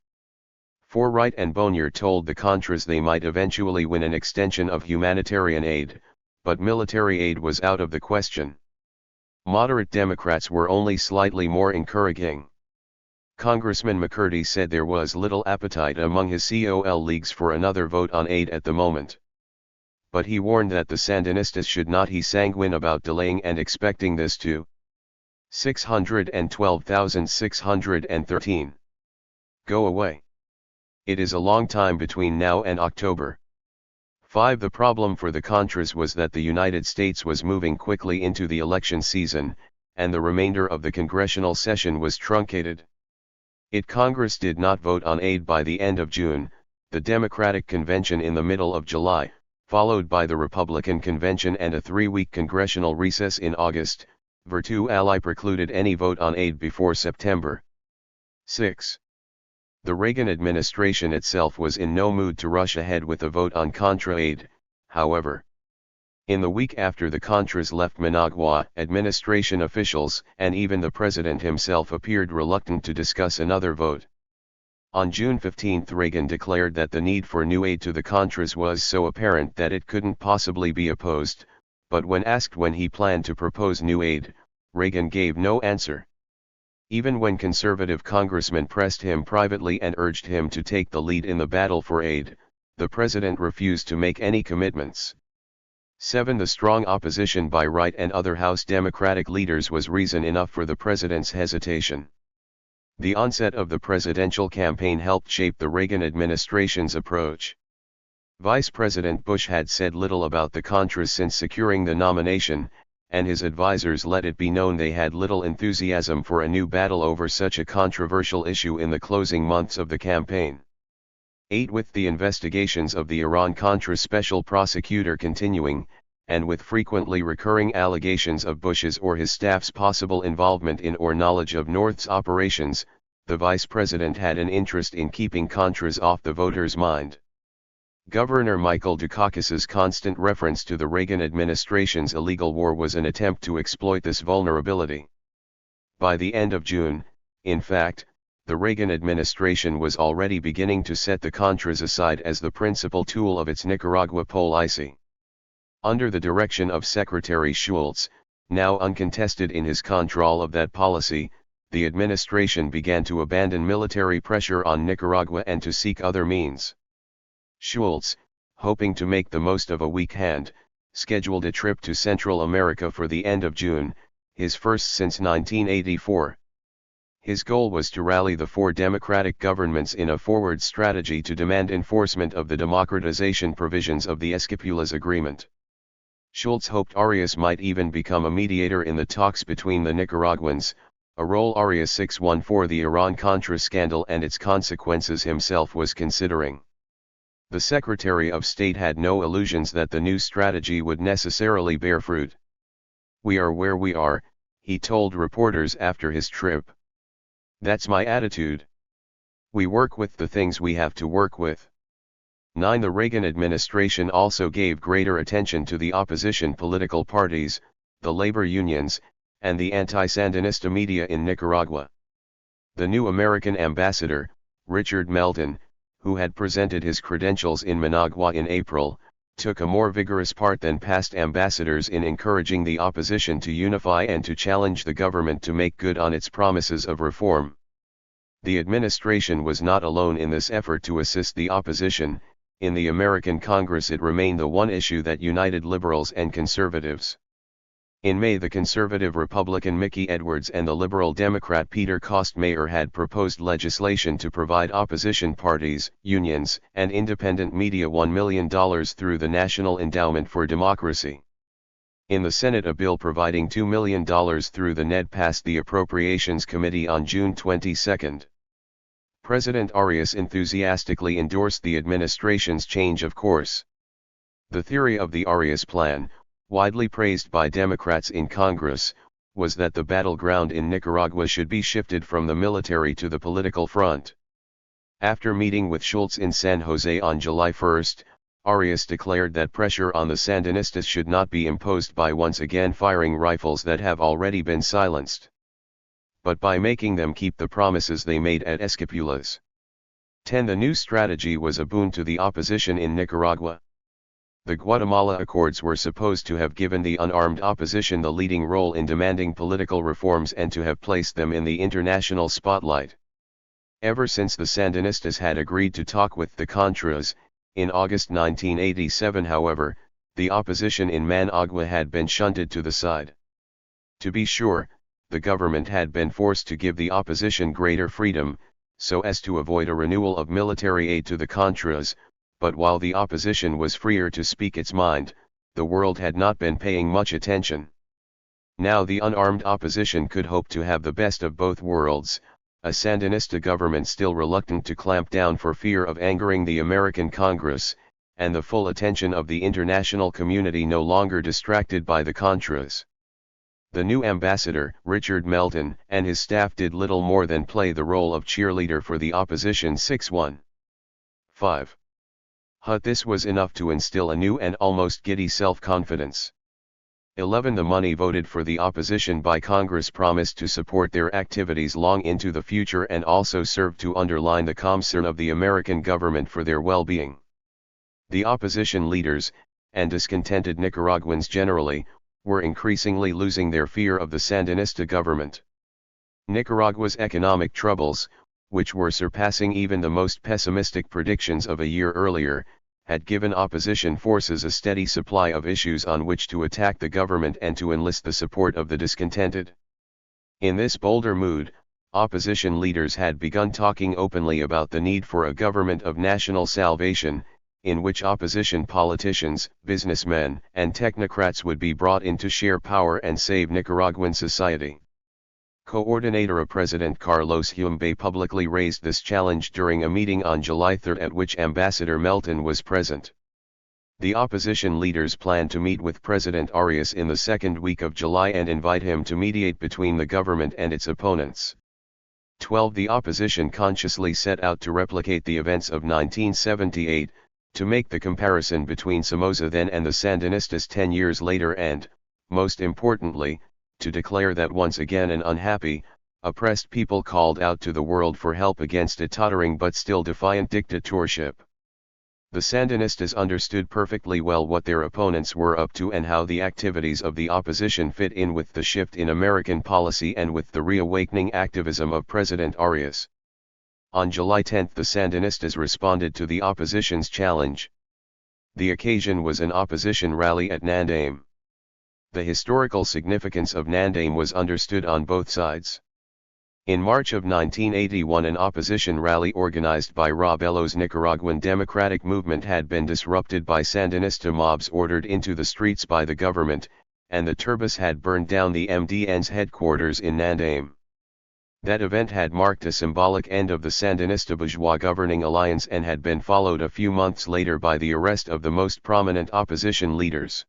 4. Wright and Bonnier told the Contras they might eventually win an extension of humanitarian aid, but military aid was out of the question. Moderate Democrats were only slightly more encouraging. Congressman McCurdy said there was little appetite among his colleagues for another vote on aid at the moment. But he warned that the Sandinistas should not be sanguine about delaying and expecting this to 612,613. Go away. It is a long time between now and October. 5. The problem for the Contras was that the United States was moving quickly into the election season, and the remainder of the congressional session was truncated. Congress did not vote on aid by the end of June, the Democratic convention in the middle of July, followed by the Republican convention and a 3-week congressional recess in August. Virtue ally precluded any vote on aid before September. 6. The Reagan administration itself was in no mood to rush ahead with a vote on Contra aid, however. In the week after the Contras left Managua, administration officials and even the president himself appeared reluctant to discuss another vote. On June 15 Reagan declared that the need for new aid to the Contras was so apparent that it couldn't possibly be opposed, but when asked when he planned to propose new aid, Reagan gave no answer. Even when conservative congressmen pressed him privately and urged him to take the lead in the battle for aid, the president refused to make any commitments. 7. The strong opposition by Wright and other House Democratic leaders was reason enough for the president's hesitation. The onset of the presidential campaign helped shape the Reagan administration's approach. Vice President Bush had said little about the Contras since securing the nomination, and his advisers let it be known they had little enthusiasm for a new battle over such a controversial issue in the closing months of the campaign. 8. With the investigations of the Iran-Contra special prosecutor continuing, and with frequently recurring allegations of Bush's or his staff's possible involvement in or knowledge of North's operations, the vice president had an interest in keeping Contras off the voters' mind. Governor Michael Dukakis's constant reference to the Reagan administration's illegal war was an attempt to exploit this vulnerability. By the end of June, in fact, the Reagan administration was already beginning to set the Contras aside as the principal tool of its Nicaragua policy. Under the direction of Secretary Shultz, now uncontested in his control of that policy, the administration began to abandon military pressure on Nicaragua and to seek other means. Shultz, hoping to make the most of a weak hand, scheduled a trip to Central America for the end of June, his first since 1984. His goal was to rally the four democratic governments in a forward strategy to demand enforcement of the democratization provisions of the Esquipulas Agreement. Shultz hoped Arias might even become a mediator in the talks between the Nicaraguans, a role Arias 614 the Iran-Contra scandal and its consequences himself was considering. The Secretary of State had no illusions that the new strategy would necessarily bear fruit. "We are where we are," he told reporters after his trip. "That's my attitude. We work with the things we have to work with." 9. The Reagan administration also gave greater attention to the opposition political parties, the labor unions, and the anti-Sandinista media in Nicaragua. The new American ambassador, Richard Meldon, who had presented his credentials in Managua in April, took a more vigorous part than past ambassadors in encouraging the opposition to unify and to challenge the government to make good on its promises of reform. The administration was not alone in this effort to assist the opposition. In the American Congress it remained the one issue that united liberals and conservatives. In May the conservative Republican Mickey Edwards and the liberal Democrat Peter Kostmayer had proposed legislation to provide opposition parties, unions, and independent media $1 million through the National Endowment for Democracy. In the Senate a bill providing $2 million through the NED passed the Appropriations Committee on June 22. President Arias enthusiastically endorsed the administration's change of course. The theory of the Arias Plan, widely praised by Democrats in Congress, was that the battleground in Nicaragua should be shifted from the military to the political front. After meeting with Shultz in San Jose on July 1, Arias declared that pressure on the Sandinistas should not be imposed by once again firing rifles that have already been silenced, but by making them keep the promises they made at Esquipulas. 10. The new strategy was a boon to the opposition in Nicaragua. The Guatemala Accords were supposed to have given the unarmed opposition the leading role in demanding political reforms and to have placed them in the international spotlight. Ever since the Sandinistas had agreed to talk with the Contras, in August 1987 however, the opposition in Managua had been shunted to the side. To be sure, the government had been forced to give the opposition greater freedom, so as to avoid a renewal of military aid to the Contras, but while the opposition was freer to speak its mind, the world had not been paying much attention. Now the unarmed opposition could hope to have the best of both worlds, a Sandinista government still reluctant to clamp down for fear of angering the American Congress, and the full attention of the international community no longer distracted by the Contras. The new ambassador, Richard Meldon, and his staff did little more than play the role of cheerleader for the opposition. 5. This was enough to instill a new and almost giddy self-confidence. 11. The money voted for the opposition by Congress promised to support their activities long into the future and also served to underline the concern of the American government for their well-being. The opposition leaders, and discontented Nicaraguans generally, were increasingly losing their fear of the Sandinista government. Nicaragua's economic troubles, which were surpassing even the most pessimistic predictions of a year earlier, had given opposition forces a steady supply of issues on which to attack the government and to enlist the support of the discontented. In this bolder mood, opposition leaders had begun talking openly about the need for a government of national salvation, in which opposition politicians, businessmen, and technocrats would be brought in to share power and save Nicaraguan society. Coordinator of President Carlos Humbay publicly raised this challenge during a meeting on July 3 at which Ambassador Melton was present. The opposition leaders planned to meet with President Arias in the second week of July and invite him to mediate between the government and its opponents. 12. The opposition consciously set out to replicate the events of 1978, to make the comparison between Somoza then and the Sandinistas 10 years later and, most importantly, to declare that once again an unhappy, oppressed people called out to the world for help against a tottering but still defiant dictatorship. The Sandinistas understood perfectly well what their opponents were up to and how the activities of the opposition fit in with the shift in American policy and with the reawakening activism of President Arias. On July 10 the Sandinistas responded to the opposition's challenge. The occasion was an opposition rally at Nandame. The historical significance of Nandame was understood on both sides. In March of 1981 an opposition rally organized by Rabelo's Nicaraguan Democratic Movement had been disrupted by Sandinista mobs ordered into the streets by the government, and the turbas had burned down the MDN's headquarters in Nandame. That event had marked a symbolic end of the Sandinista bourgeois governing alliance and had been followed a few months later by the arrest of the most prominent opposition leaders.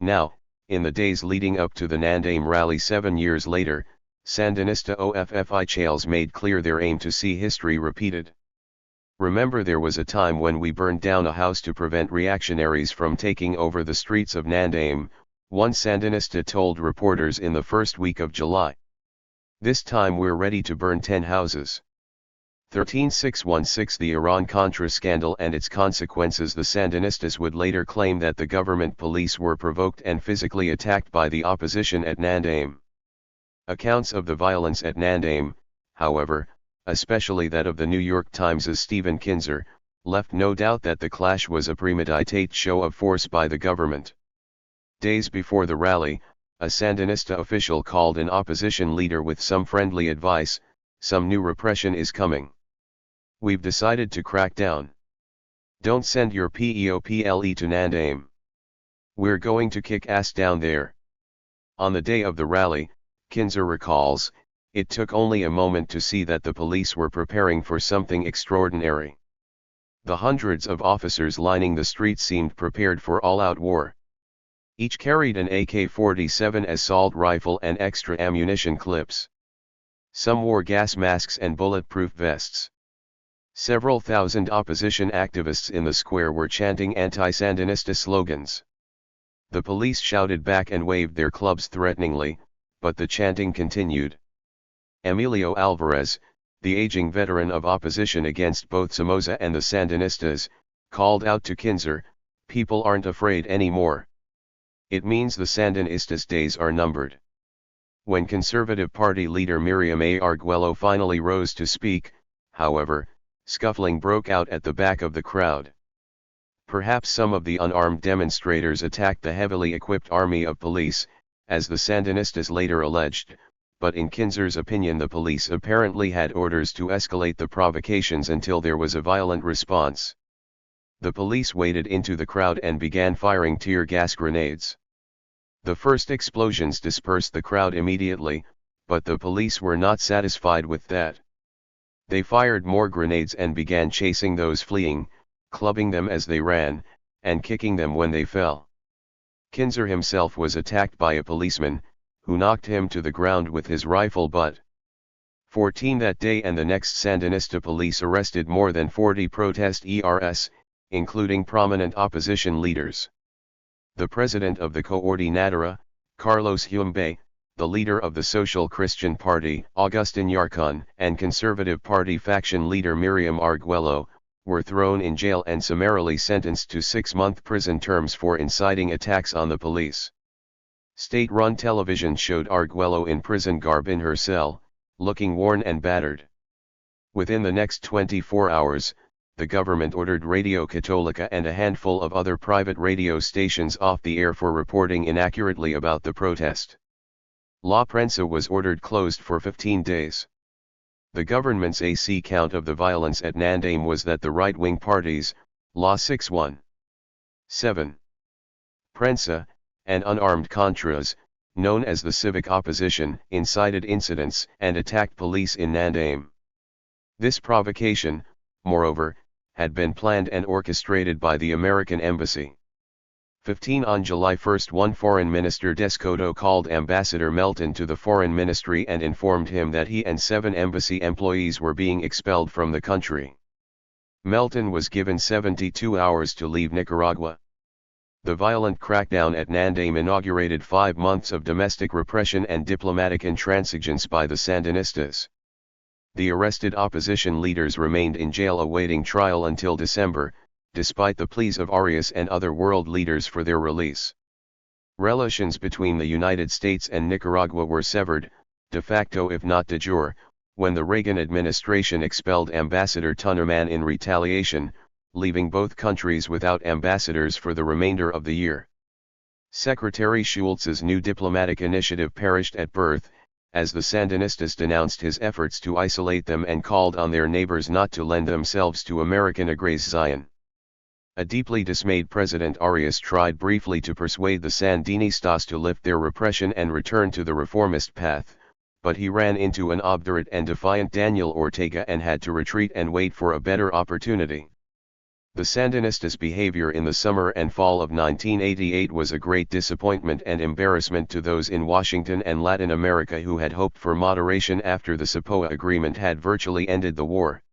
Now, in the days leading up to the Nandame rally 7 years later, Sandinista officials made clear their aim to see history repeated. Remember, there was a time when we burned down a house to prevent reactionaries from taking over the streets of Nandame, one Sandinista told reporters in the first week of July. This time we're ready to burn 10 houses. 13616 The Iran-Contra scandal and its consequences. The Sandinistas would later claim that the government police were provoked and physically attacked by the opposition at Nandame. Accounts of the violence at Nandame, however, especially that of the New York Times' Stephen Kinzer, left no doubt that the clash was a premeditated show of force by the government. Days before the rally, a Sandinista official called an opposition leader with some friendly advice: "Some new repression is coming. We've decided to crack down. Don't send your PEOPLE to Nandame. We're going to kick ass down there." On the day of the rally, Kinzer recalls, it took only a moment to see that the police were preparing for something extraordinary. The hundreds of officers lining the streets seemed prepared for all-out war. Each carried an AK-47 assault rifle and extra ammunition clips. Some wore gas masks and bulletproof vests. Several thousand opposition activists in the square were chanting anti-Sandinista slogans. The police shouted back and waved their clubs threateningly, but the chanting continued. Emilio Alvarez, the aging veteran of opposition against both Somoza and the Sandinistas, called out to Kinzer, "People aren't afraid anymore. It means the Sandinistas' days are numbered." When Conservative Party leader Miriam A. Arguello finally rose to speak, however, scuffling broke out at the back of the crowd. Perhaps some of the unarmed demonstrators attacked the heavily equipped army of police, as the Sandinistas later alleged, but in Kinzer's opinion the police apparently had orders to escalate the provocations until there was a violent response. The police waded into the crowd and began firing tear gas grenades. The first explosions dispersed the crowd immediately, but the police were not satisfied with that. They fired more grenades and began chasing those fleeing, clubbing them as they ran, and kicking them when they fell. Kinzer himself was attacked by a policeman, who knocked him to the ground with his rifle butt. 14 That day and the next, Sandinista police arrested more than 40 protesters, including prominent opposition leaders. The president of the Coordinadora, Carlos Humbe, the leader of the Social Christian Party, Agustin Yarcon, and Conservative Party faction leader Miriam Arguello, were thrown in jail and summarily sentenced to 6-month prison terms for inciting attacks on the police. State-run television showed Arguello in prison garb in her cell, looking worn and battered. Within the next 24 hours, the government ordered Radio Católica and a handful of other private radio stations off the air for reporting inaccurately about the protest. La Prensa was ordered closed for 15 days. The government's AC count of the violence at Nandame was that the right-wing parties, La 617, Prensa, and unarmed Contras, known as the civic opposition, incited incidents and attacked police in Nandame. This provocation, moreover, had been planned and orchestrated by the American Embassy. 15 On July 1, one Foreign Minister Descoto called Ambassador Melton to the Foreign Ministry and informed him that he and 7 embassy employees were being expelled from the country. Melton was given 72 hours to leave Nicaragua. The violent crackdown at Nandame inaugurated 5 months of domestic repression and diplomatic intransigence by the Sandinistas. The arrested opposition leaders remained in jail awaiting trial until December, despite the pleas of Arias and other world leaders for their release. Relations between the United States and Nicaragua were severed, de facto if not de jure, when the Reagan administration expelled Ambassador Tunnerman in retaliation, leaving both countries without ambassadors for the remainder of the year. Secretary Schultz's new diplomatic initiative perished at birth, as the Sandinistas denounced his efforts to isolate them and called on their neighbors not to lend themselves to American aggression. A deeply dismayed President Arias tried briefly to persuade the Sandinistas to lift their repression and return to the reformist path, but he ran into an obdurate and defiant Daniel Ortega and had to retreat and wait for a better opportunity. The Sandinistas' behavior in the summer and fall of 1988 was a great disappointment and embarrassment to those in Washington and Latin America who had hoped for moderation after the SAPOA agreement had virtually ended the war.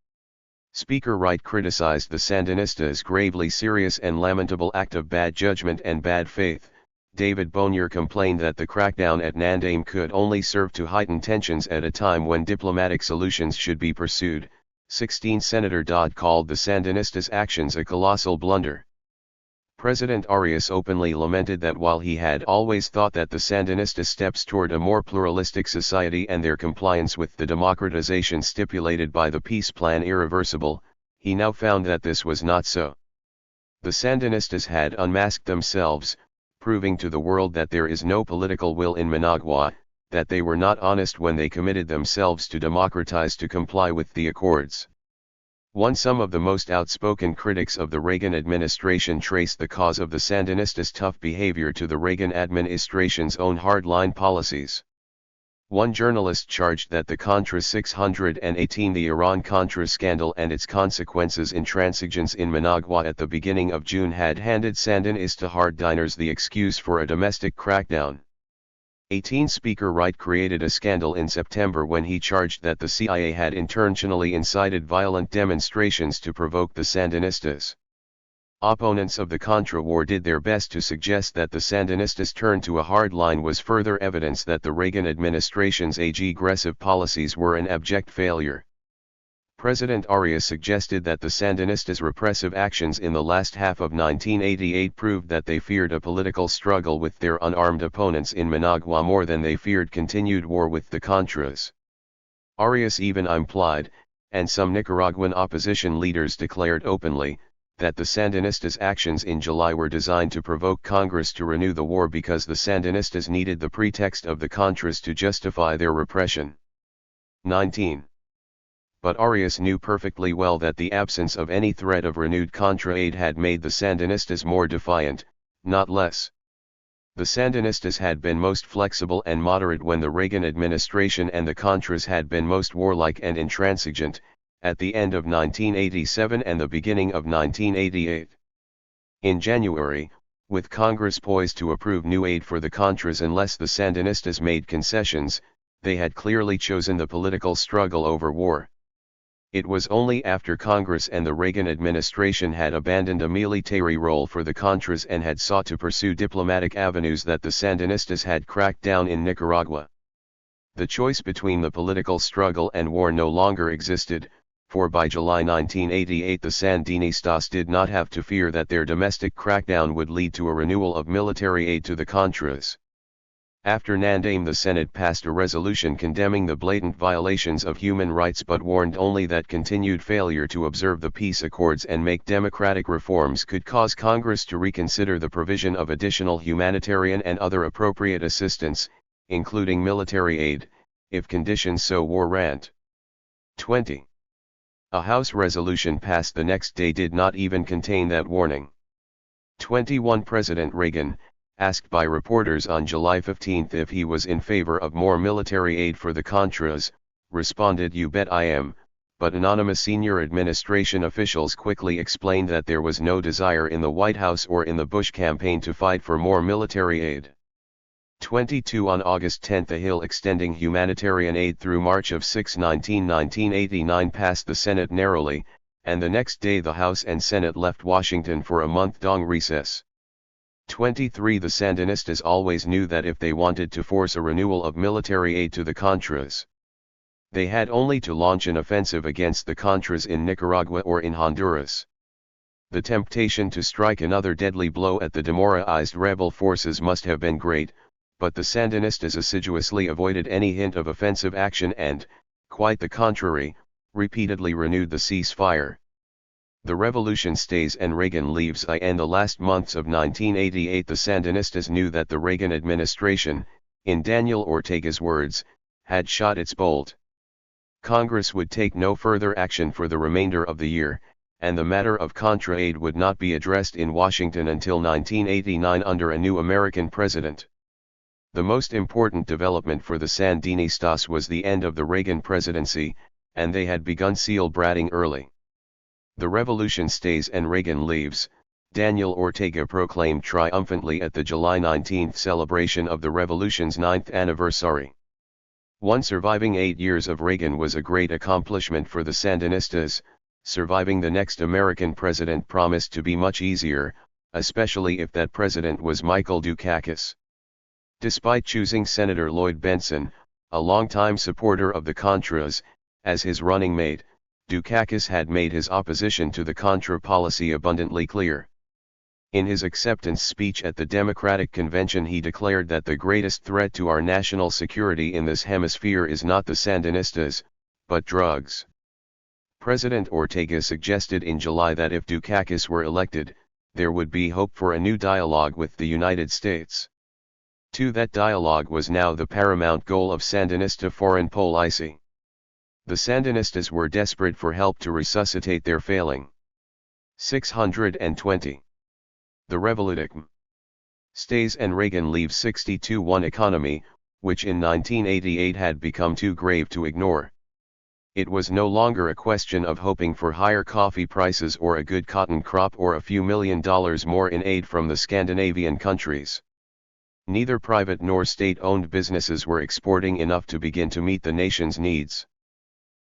Speaker Wright criticized the Sandinistas' gravely serious and lamentable act of bad judgment and bad faith. David Bonnier complained that the crackdown at Nandame could only serve to heighten tensions at a time when diplomatic solutions should be pursued. 16 Senator Dodd called the Sandinistas' actions a colossal blunder. President Arias openly lamented that while he had always thought that the Sandinista steps toward a more pluralistic society and their compliance with the democratization stipulated by the peace plan irreversible, he now found that this was not so. The Sandinistas had unmasked themselves, proving to the world that there is no political will in Managua, that they were not honest when they committed themselves to democratize to comply with the accords. Some of the most outspoken critics of the Reagan administration traced the cause of the Sandinistas' tough behavior to the Reagan administration's own hardline policies. One journalist charged that the Contra 618, the Iran-Contra scandal and its consequences intransigence in Managua at the beginning of June had handed Sandinista hardliners the excuse for a domestic crackdown. 18 Speaker Wright created a scandal in September when he charged that the CIA had intentionally incited violent demonstrations to provoke the Sandinistas. Opponents of the Contra War did their best to suggest that the Sandinistas' turn to a hard line was further evidence that the Reagan administration's aggressive policies were an abject failure. President Arias suggested that the Sandinistas' repressive actions in the last half of 1988 proved that they feared a political struggle with their unarmed opponents in Managua more than they feared continued war with the Contras. Arias even implied, and some Nicaraguan opposition leaders declared openly, that the Sandinistas' actions in July were designed to provoke Congress to renew the war because the Sandinistas needed the pretext of the Contras to justify their repression. 19. But Arias knew perfectly well that the absence of any threat of renewed Contra aid had made the Sandinistas more defiant, not less. The Sandinistas had been most flexible and moderate when the Reagan administration and the Contras had been most warlike and intransigent, at the end of 1987 and the beginning of 1988. In January, with Congress poised to approve new aid for the Contras unless the Sandinistas made concessions, they had clearly chosen the political struggle over war. It was only after Congress and the Reagan administration had abandoned a military role for the Contras and had sought to pursue diplomatic avenues that the Sandinistas had cracked down in Nicaragua. The choice between the political struggle and war no longer existed, for by July 1988 the Sandinistas did not have to fear that their domestic crackdown would lead to a renewal of military aid to the Contras. After Nandame, the Senate passed a resolution condemning the blatant violations of human rights but warned only that continued failure to observe the peace accords and make democratic reforms could cause Congress to reconsider the provision of additional humanitarian and other appropriate assistance, including military aid, if conditions so warrant. 20. A House resolution passed the next day did not even contain that warning. 21. President Reagan, asked by reporters on July 15 if he was in favor of more military aid for the Contras, responded, "You bet I am," but anonymous senior administration officials quickly explained that there was no desire in the White House or in the Bush campaign to fight for more military aid. 22. On August 10 a bill extending humanitarian aid through March of 1989 passed the Senate narrowly, and the next day the House and Senate left Washington for a month-long recess. 23. The Sandinistas always knew that if they wanted to force a renewal of military aid to the Contras, they had only to launch an offensive against the Contras in Nicaragua or in Honduras. The temptation to strike another deadly blow at the demoralized rebel forces must have been great, but the Sandinistas assiduously avoided any hint of offensive action and, quite the contrary, repeatedly renewed the ceasefire. The revolution stays and Reagan leaves. In the last months of 1988 the Sandinistas knew that the Reagan administration, in Daniel Ortega's words, had shot its bolt. Congress would take no further action for the remainder of the year, and the matter of Contra aid would not be addressed in Washington until 1989 under a new American president. The most important development for the Sandinistas was the end of the Reagan presidency, and they had begun seal-bratting early. The revolution stays and Reagan leaves, Daniel Ortega proclaimed triumphantly at the July 19 celebration of the revolution's 9th anniversary. One surviving 8 years of Reagan was a great accomplishment for the Sandinistas. Surviving the next American president promised to be much easier, especially if that president was Michael Dukakis. Despite choosing Senator Lloyd Bentsen, a longtime supporter of the Contras, as his running mate, Dukakis had made his opposition to the Contra policy abundantly clear. In his acceptance speech at the Democratic Convention he declared that the greatest threat to our national security in this hemisphere is not the Sandinistas, but drugs. President Ortega suggested in July that if Dukakis were elected, there would be hope for a new dialogue with the United States. That dialogue was now the paramount goal of Sandinista foreign policy. The Sandinistas were desperate for help to resuscitate their failing. 620. The revolution stays and Reagan leaves. 62. Economy, which in 1988 had become too grave to ignore. It was no longer a question of hoping for higher coffee prices or a good cotton crop or a few $1 million more in aid from the Scandinavian countries. Neither private nor state-owned businesses were exporting enough to begin to meet the nation's needs.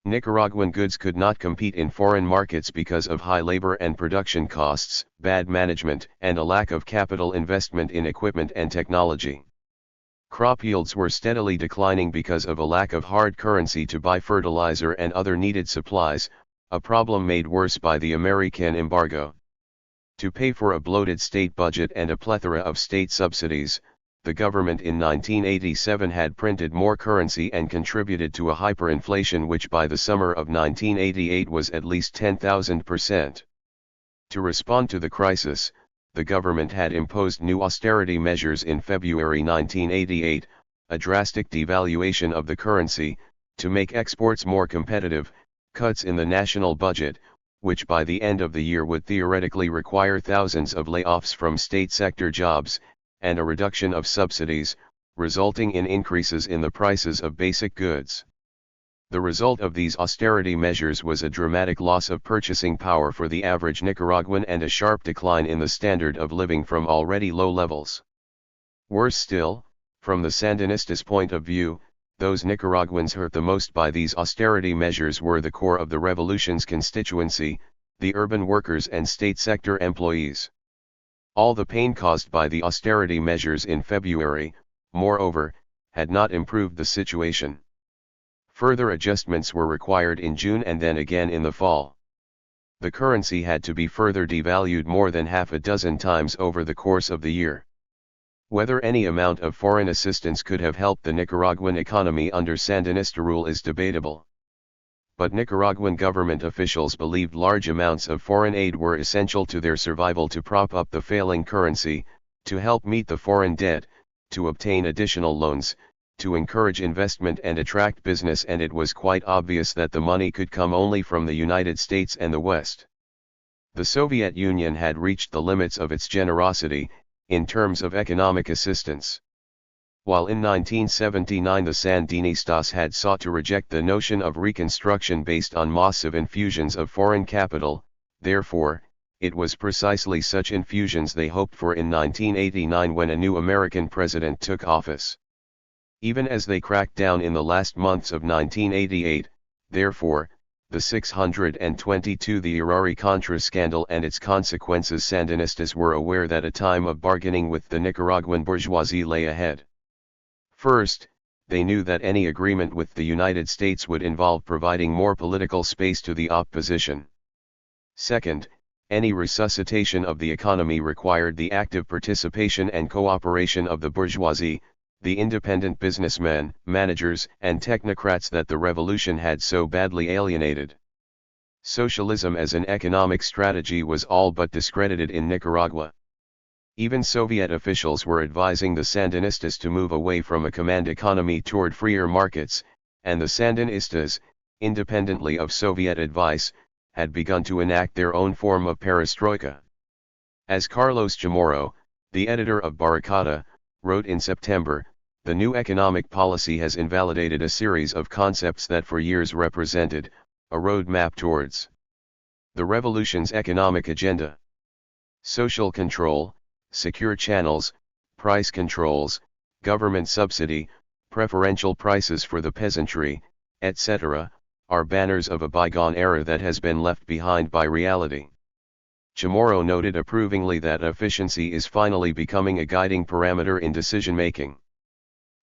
Nicaraguan goods could not compete in foreign markets because of high labor and production costs, bad management, and a lack of capital investment in equipment and technology. Crop yields were steadily declining because of a lack of hard currency to buy fertilizer and other needed supplies, a problem made worse by the American embargo. To pay for a bloated state budget and a plethora of state subsidies, the government in 1987 had printed more currency and contributed to a hyperinflation which by the summer of 1988 was at least 10,000%. To respond to the crisis, the government had imposed new austerity measures in February 1988, a drastic devaluation of the currency, to make exports more competitive, cuts in the national budget, which by the end of the year would theoretically require thousands of layoffs from state sector jobs, and a reduction of subsidies, resulting in increases in the prices of basic goods. The result of these austerity measures was a dramatic loss of purchasing power for the average Nicaraguan and a sharp decline in the standard of living from already low levels. Worse still, from the Sandinistas' point of view, Those Nicaraguans hurt the most by these austerity measures were the core of the revolution's constituency, the urban workers and state sector employees. All the pain caused by the austerity measures in February, moreover, had not improved the situation. Further adjustments were required in June and then again in the fall. The currency had to be further devalued more than half a dozen times over the course of the year. Whether any amount of foreign assistance could have helped the Nicaraguan economy under Sandinista rule is debatable. But Nicaraguan government officials believed large amounts of foreign aid were essential to their survival to prop up the failing currency, to help meet the foreign debt, to obtain additional loans, to encourage investment and attract business, and it was quite obvious that the money could come only from the United States and the West. The Soviet Union had reached the limits of its generosity, in terms of economic assistance. While in 1979 the Sandinistas had sought to reject the notion of reconstruction based on massive infusions of foreign capital, therefore, it was precisely such infusions they hoped for in 1989 when a new American president took office. Even as they cracked down in the last months of 1988, therefore, the 622 the Irari-Contra scandal and its consequences, Sandinistas were aware that a time of bargaining with the Nicaraguan bourgeoisie lay ahead. First, they knew that any agreement with the United States would involve providing more political space to the opposition. Second, any resuscitation of the economy required the active participation and cooperation of the bourgeoisie, the independent businessmen, managers, and technocrats that the revolution had so badly alienated. Socialism as an economic strategy was all but discredited in Nicaragua. Even Soviet officials were advising the Sandinistas to move away from a command economy toward freer markets, and the Sandinistas, independently of Soviet advice, had begun to enact their own form of perestroika. As Carlos Chamorro, the editor of Barricada, wrote in September, the new economic policy has invalidated a series of concepts that for years represented a roadmap towards the revolution's economic agenda. Social control, secure channels, price controls, government subsidy, preferential prices for the peasantry, etc., are banners of a bygone era that has been left behind by reality. Chamorro noted approvingly that efficiency is finally becoming a guiding parameter in decision-making.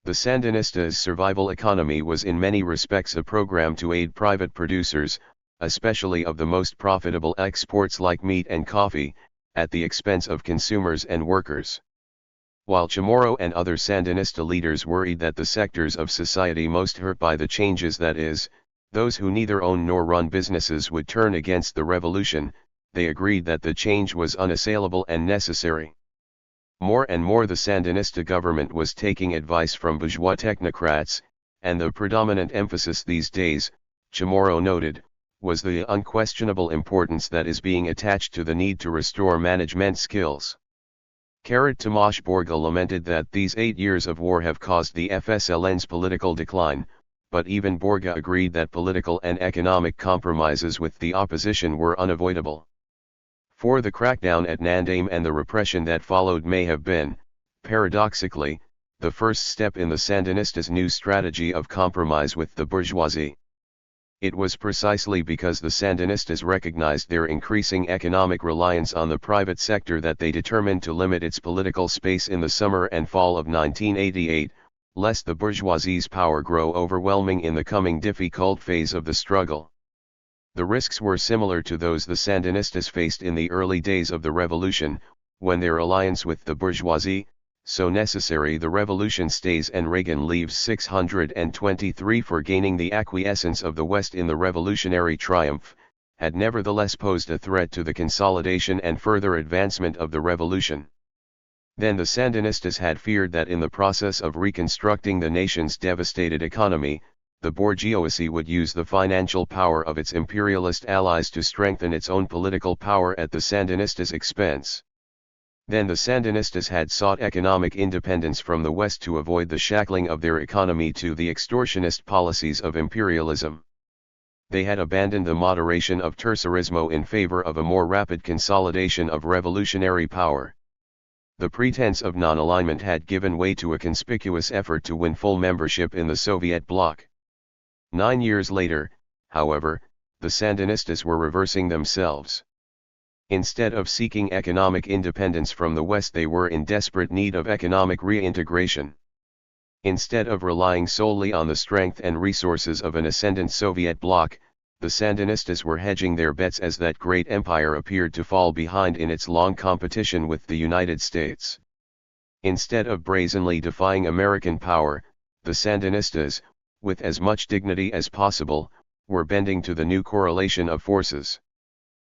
The Sandinistas' survival economy was in many respects a program to aid private producers, especially of the most profitable exports like meat and coffee, at the expense of consumers and workers. While Chamorro and other Sandinista leaders worried that the sectors of society most hurt by the changes, that is, those who neither own nor run businesses, would turn against the revolution, they agreed that the change was unassailable and necessary. More and more the Sandinista government was taking advice from bourgeois technocrats, and the predominant emphasis these days, Chamorro noted, was the unquestionable importance that is being attached to the need to restore management skills. Tomasz Borga lamented that these 8 years of war have caused the FSLN's political decline, but even Borga agreed that political and economic compromises with the opposition were unavoidable. For the crackdown at Nandame and the repression that followed may have been, paradoxically, the first step in the Sandinistas' new strategy of compromise with the bourgeoisie. It was precisely because the Sandinistas recognized their increasing economic reliance on the private sector that they determined to limit its political space in the summer and fall of 1988, lest the bourgeoisie's power grow overwhelming in the coming difficult phase of the struggle. The risks were similar to those the Sandinistas faced in the early days of the revolution, when their alliance with the bourgeoisie, so necessary the revolution stays and Reagan leaves 623 for gaining the acquiescence of the West in the revolutionary triumph, had nevertheless posed a threat to the consolidation and further advancement of the revolution. Then the Sandinistas had feared that in the process of reconstructing the nation's devastated economy, the bourgeoisie would use the financial power of its imperialist allies to strengthen its own political power at the Sandinistas' expense. Then the Sandinistas had sought economic independence from the West to avoid the shackling of their economy to the extortionist policies of imperialism. They had abandoned the moderation of tercerismo in favor of a more rapid consolidation of revolutionary power. The pretense of non-alignment had given way to a conspicuous effort to win full membership in the Soviet bloc. 9 years later, however, the Sandinistas were reversing themselves. Instead of seeking economic independence from the West, they were in desperate need of economic reintegration. Instead of relying solely on the strength and resources of an ascendant Soviet bloc, the Sandinistas were hedging their bets as that great empire appeared to fall behind in its long competition with the United States. Instead of brazenly defying American power, the Sandinistas, with as much dignity as possible, were bending to the new correlation of forces.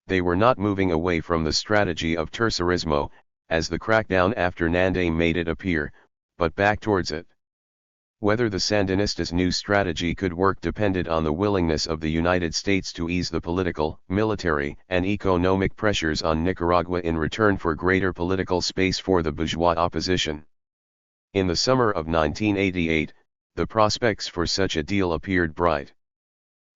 They were not moving away from the strategy of terrorismo, as the crackdown after Nandame made it appear, but back towards it. Whether the Sandinistas' new strategy could work depended on the willingness of the United States to ease the political, military, and economic pressures on Nicaragua in return for greater political space for the bourgeois opposition. In the summer of 1988, the prospects for such a deal appeared bright.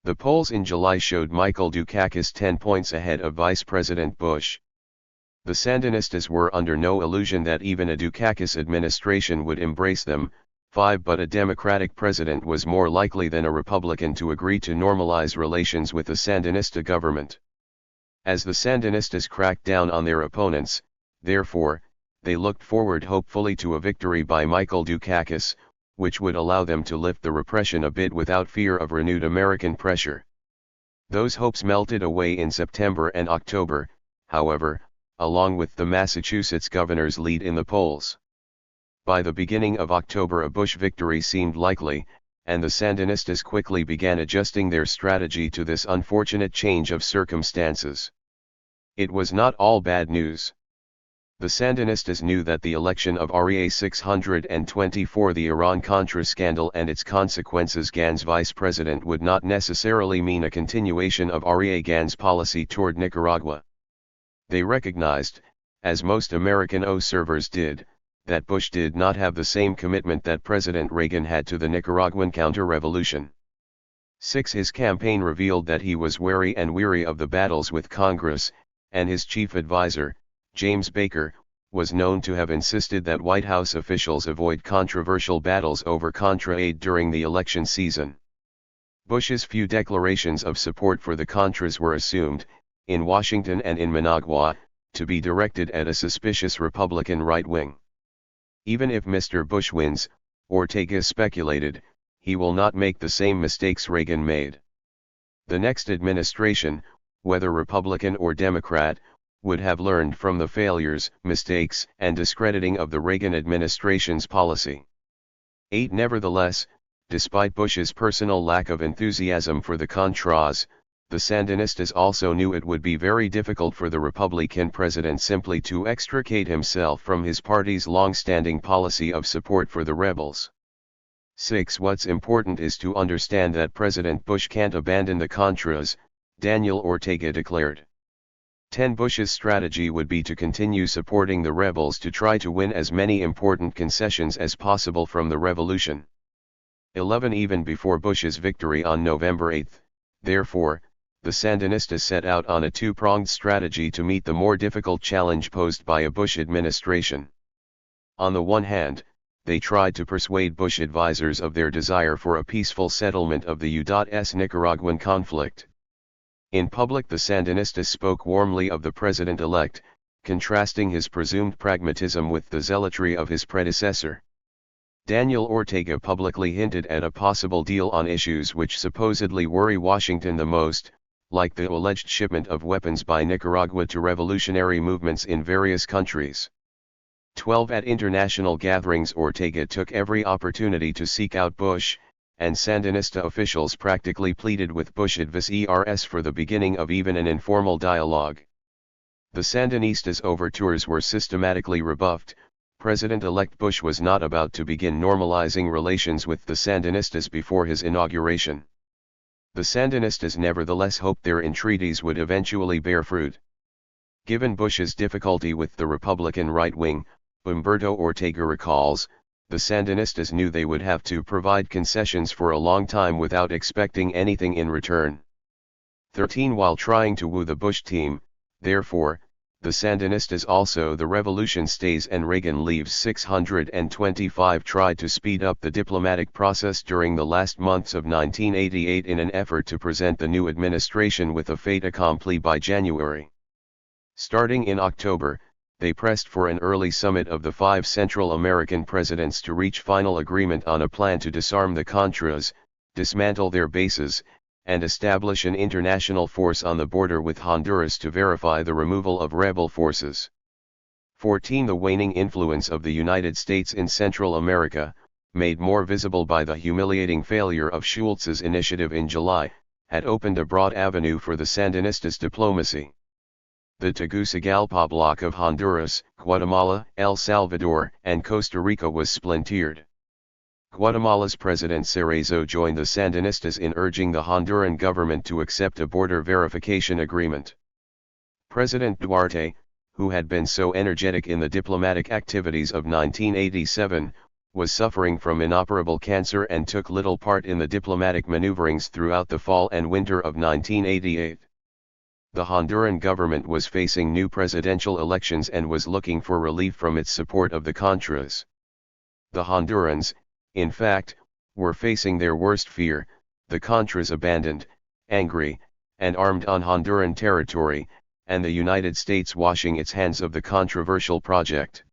The polls in July showed Michael Dukakis 10 points ahead of Vice President Bush. The Sandinistas were under no illusion that even a Dukakis administration would embrace them, but a Democratic president was more likely than a Republican to agree to normalize relations with the Sandinista government. As the Sandinistas cracked down on their opponents, therefore, they looked forward hopefully to a victory by Michael Dukakis, which would allow them to lift the repression a bit without fear of renewed American pressure. Those hopes melted away in September and October, however, along with the Massachusetts governor's lead in the polls. By the beginning of October a Bush victory seemed likely, and the Sandinistas quickly began adjusting their strategy to this unfortunate change of circumstances. It was not all bad news. The Sandinistas knew that the election of REA 624, the Iran-Contra scandal and its consequences GAN's vice president, would not necessarily mean a continuation of REA GAN's policy toward Nicaragua. They recognized, as most American observers did, that Bush did not have the same commitment that President Reagan had to the Nicaraguan counter-revolution. His campaign revealed that he was wary and weary of the battles with Congress, and his chief advisor, James Baker, was known to have insisted that White House officials avoid controversial battles over Contra aid during the election season. Bush's few declarations of support for the Contras were assumed, in Washington and in Managua, to be directed at a suspicious Republican right wing. Even if Mr. Bush wins, Ortega speculated, he will not make the same mistakes Reagan made. The next administration, whether Republican or Democrat, would have learned from the failures, mistakes, and discrediting of the Reagan administration's policy. Nevertheless, despite Bush's personal lack of enthusiasm for the Contras, the Sandinistas also knew it would be very difficult for the Republican president simply to extricate himself from his party's long-standing policy of support for the rebels. What's important is to understand that President Bush can't abandon the Contras, Daniel Ortega declared. Bush's strategy would be to continue supporting the rebels to try to win as many important concessions as possible from the revolution. Even before Bush's victory on November 8, therefore, the Sandinistas set out on a two-pronged strategy to meet the more difficult challenge posed by a Bush administration. On the one hand, they tried to persuade Bush advisors of their desire for a peaceful settlement of the U.S. Nicaraguan conflict. In public, the Sandinistas spoke warmly of the president-elect, contrasting his presumed pragmatism with the zealotry of his predecessor. Daniel Ortega publicly hinted at a possible deal on issues which supposedly worry Washington the most, like the alleged shipment of weapons by Nicaragua to revolutionary movements in various countries. At international gatherings, Ortega took every opportunity to seek out Bush, and Sandinista officials practically pleaded with Bush advisors for the beginning of even an informal dialogue. The Sandinistas' overtures were systematically rebuffed. President-elect Bush was not about to begin normalizing relations with the Sandinistas before his inauguration. The Sandinistas nevertheless hoped their entreaties would eventually bear fruit. Given Bush's difficulty with the Republican right wing, Humberto Ortega recalls, the Sandinistas knew they would have to provide concessions for a long time without expecting anything in return. While trying to woo the Bush team, therefore, the Sandinistas also the revolution stays and Reagan leaves. 625 tried to speed up the diplomatic process during the last months of 1988 in an effort to present the new administration with a fait accompli by January. Starting in October, they pressed for an early summit of the 5 Central American presidents to reach final agreement on a plan to disarm the Contras, dismantle their bases, and establish an international force on the border with Honduras to verify the removal of rebel forces. 14. The waning influence of the United States in Central America, made more visible by the humiliating failure of Schultz's initiative in July, had opened a broad avenue for the Sandinistas' diplomacy. The Tegucigalpa bloc of Honduras, Guatemala, El Salvador, and Costa Rica was splintered. Guatemala's President Cerezo joined the Sandinistas in urging the Honduran government to accept a border verification agreement. President Duarte, who had been so energetic in the diplomatic activities of 1987, was suffering from inoperable cancer and took little part in the diplomatic maneuverings throughout the fall and winter of 1988. The Honduran government was facing new presidential elections and was looking for relief from its support of the Contras. The Hondurans, in fact, were facing their worst fear, the Contras abandoned, angry, and armed on Honduran territory, and the United States washing its hands of the controversial project.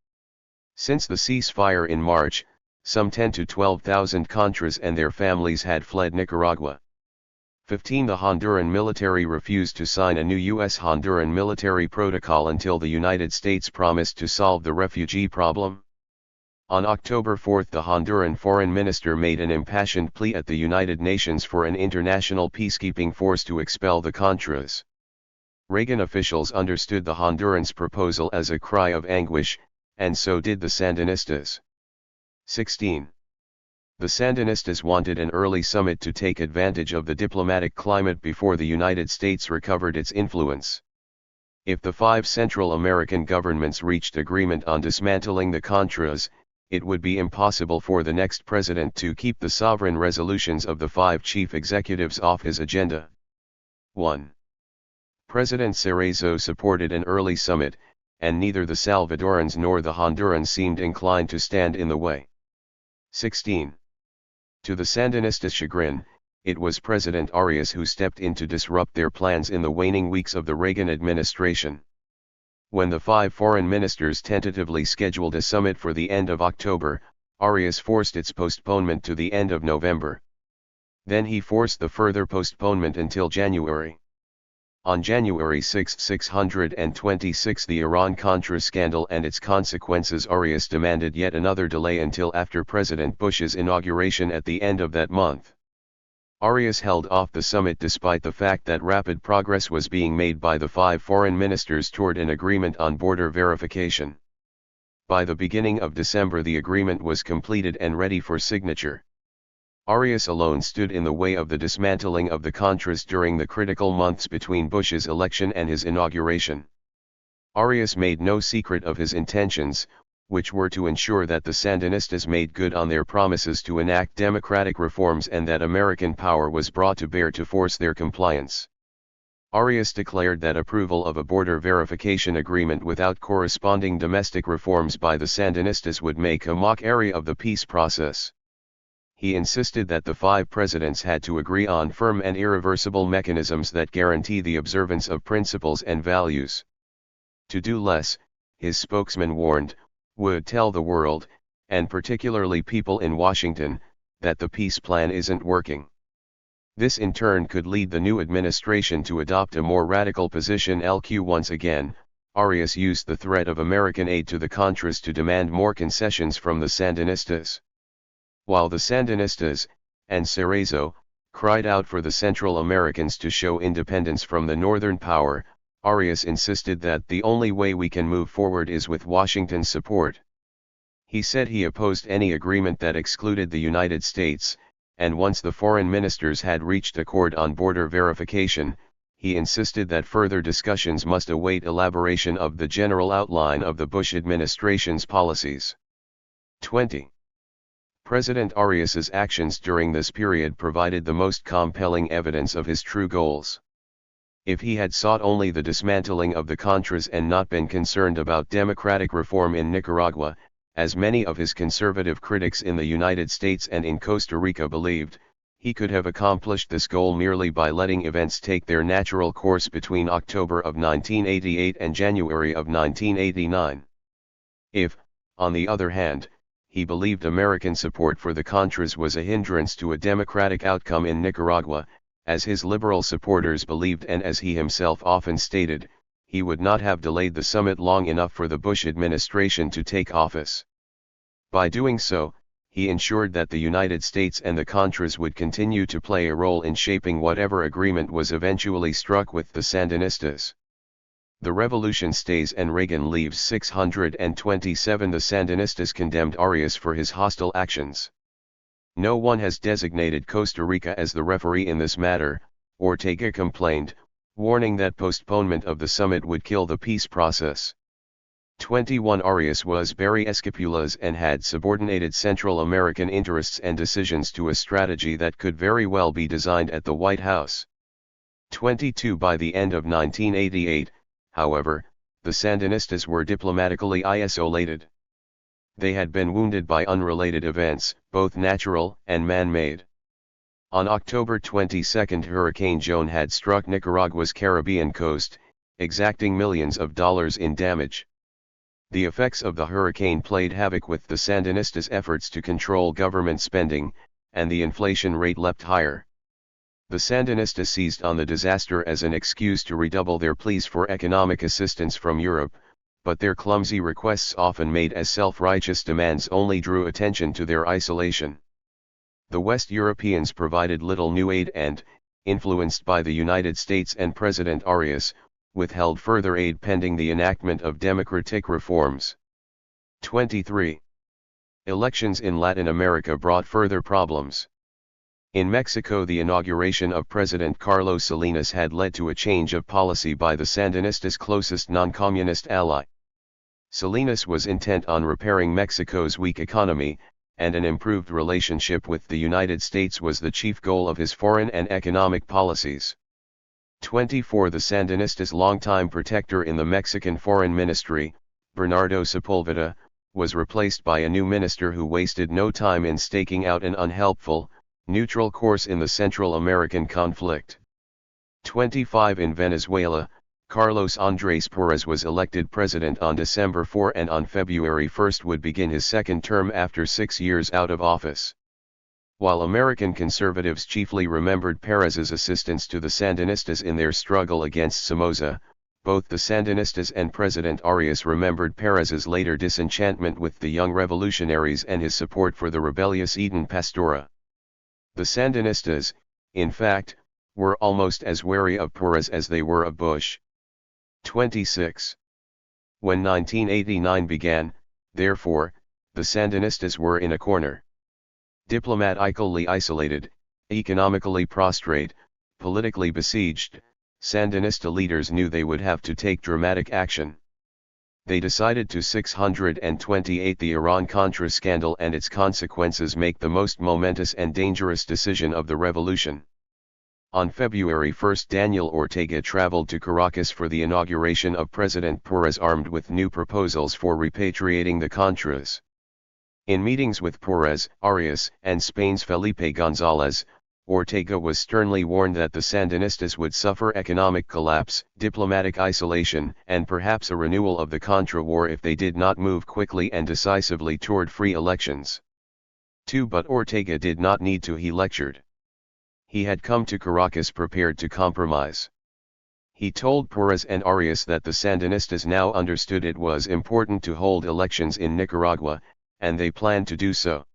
Since the ceasefire in March, some 10 to 12,000 Contras and their families had fled Nicaragua. 15. The Honduran military refused to sign a new U.S.-Honduran military protocol until the United States promised to solve the refugee problem. On October 4 the Honduran foreign minister made an impassioned plea at the United Nations for an international peacekeeping force to expel the Contras. Reagan officials understood the Hondurans' proposal as a cry of anguish, and so did the Sandinistas. 16. The Sandinistas wanted an early summit to take advantage of the diplomatic climate before the United States recovered its influence. If the 5 Central American governments reached agreement on dismantling the Contras, it would be impossible for the next president to keep the sovereign resolutions of the 5 chief executives off his agenda. 1. President Cerezo supported an early summit, and neither the Salvadorans nor the Hondurans seemed inclined to stand in the way. 16. To the Sandinistas' chagrin, it was President Arias who stepped in to disrupt their plans in the waning weeks of the Reagan administration. When the 5 foreign ministers tentatively scheduled a summit for the end of October, Arias forced its postponement to the end of November. Then he forced the further postponement until January. On January 6, 626, the Iran-Contra scandal and its consequences, Arias demanded yet another delay until after President Bush's inauguration at the end of that month. Arias held off the summit despite the fact that rapid progress was being made by the 5 foreign ministers toward an agreement on border verification. By the beginning of December the agreement was completed and ready for signature. Arias alone stood in the way of the dismantling of the Contras during the critical months between Bush's election and his inauguration. Arias made no secret of his intentions, which were to ensure that the Sandinistas made good on their promises to enact democratic reforms and that American power was brought to bear to force their compliance. Arias declared that approval of a border verification agreement without corresponding domestic reforms by the Sandinistas would make a mockery of the peace process. He insisted that the 5 presidents had to agree on firm and irreversible mechanisms that guarantee the observance of principles and values. To do less, his spokesman warned, would tell the world, and particularly people in Washington, that the peace plan isn't working. This in turn could lead the new administration to adopt a more radical position. Once again, Arias used the threat of American aid to the Contras to demand more concessions from the Sandinistas. While the Sandinistas, and Cerezo, cried out for the Central Americans to show independence from the Northern power, Arias insisted that the only way we can move forward is with Washington's support. He said he opposed any agreement that excluded the United States, and once the foreign ministers had reached accord on border verification, he insisted that further discussions must await elaboration of the general outline of the Bush administration's policies. 20. President Arias's actions during this period provided the most compelling evidence of his true goals. If he had sought only the dismantling of the Contras and not been concerned about democratic reform in Nicaragua, as many of his conservative critics in the United States and in Costa Rica believed, he could have accomplished this goal merely by letting events take their natural course between October of 1988 and January of 1989. If, on the other hand, he believed American support for the Contras was a hindrance to a democratic outcome in Nicaragua, as his liberal supporters believed and as he himself often stated, he would not have delayed the summit long enough for the Bush administration to take office. By doing so, he ensured that the United States and the Contras would continue to play a role in shaping whatever agreement was eventually struck with the Sandinistas. The revolution stays and Reagan leaves 627. The Sandinistas condemned Arias for his hostile actions. No one has designated Costa Rica as the referee in this matter, Ortega complained, warning that postponement of the summit would kill the peace process. 21. Arias was very escapulas and had subordinated Central American interests and decisions to a strategy that could very well be designed at the White House. 22. By the end of 1988, however, the Sandinistas were diplomatically isolated. They had been wounded by unrelated events, both natural and man-made. On October 22, Hurricane Joan had struck Nicaragua's Caribbean coast, exacting millions of dollars in damage. The effects of the hurricane played havoc with the Sandinistas' efforts to control government spending, and the inflation rate leapt higher. The Sandinistas seized on the disaster as an excuse to redouble their pleas for economic assistance from Europe, but their clumsy requests, often made as self-righteous demands, only drew attention to their isolation. The West Europeans provided little new aid and, influenced by the United States and President Arias, withheld further aid pending the enactment of democratic reforms. 23. Elections in Latin America brought further problems. In Mexico, the inauguration of President Carlos Salinas had led to a change of policy by the Sandinistas' closest non-communist ally. Salinas was intent on repairing Mexico's weak economy, and an improved relationship with the United States was the chief goal of his foreign and economic policies. 24. The Sandinistas' longtime protector in the Mexican Foreign Ministry, Bernardo Sepulveda, was replaced by a new minister who wasted no time in staking out an unhelpful, neutral course in the Central American conflict. 25. In Venezuela, Carlos Andrés Pérez was elected president on December 4 and on February 1 would begin his second term after 6 years out of office. While American conservatives chiefly remembered Pérez's assistance to the Sandinistas in their struggle against Somoza, both the Sandinistas and President Arias remembered Pérez's later disenchantment with the young revolutionaries and his support for the rebellious Eden Pastora. The Sandinistas, in fact, were almost as wary of Pérez as they were of Bush. 26. When 1989 began, therefore, the Sandinistas were in a corner. Diplomatically isolated, economically prostrate, politically besieged, Sandinista leaders knew they would have to take dramatic action. They decided to 628 the Iran-Contra scandal and its consequences make the most momentous and dangerous decision of the revolution. On February 1, Daniel Ortega traveled to Caracas for the inauguration of President Pérez, armed with new proposals for repatriating the Contras. In meetings with Pérez, Arias, and Spain's Felipe González, Ortega was sternly warned that the Sandinistas would suffer economic collapse, diplomatic isolation, and perhaps a renewal of the Contra War if they did not move quickly and decisively toward free elections. 2. But Ortega did not need to. He lectured. He had come to Caracas prepared to compromise. He told Pérez and Arias that the Sandinistas now understood it was important to hold elections in Nicaragua, and they planned to do so.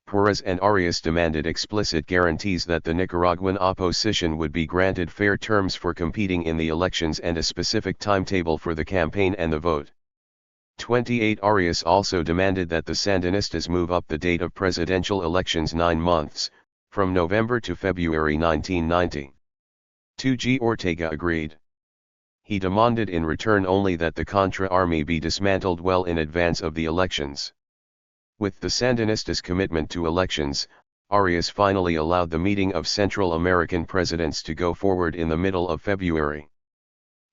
Pérez and Arias demanded explicit guarantees that the Nicaraguan opposition would be granted fair terms for competing in the elections and a specific timetable for the campaign and the vote. 28. Arias also demanded that the Sandinistas move up the date of presidential elections 9 months, from November to February 1990. 2. Ortega agreed. He demanded in return only that the Contra army be dismantled well in advance of the elections. With the Sandinistas' commitment to elections, Arias finally allowed the meeting of Central American presidents to go forward in the middle of February.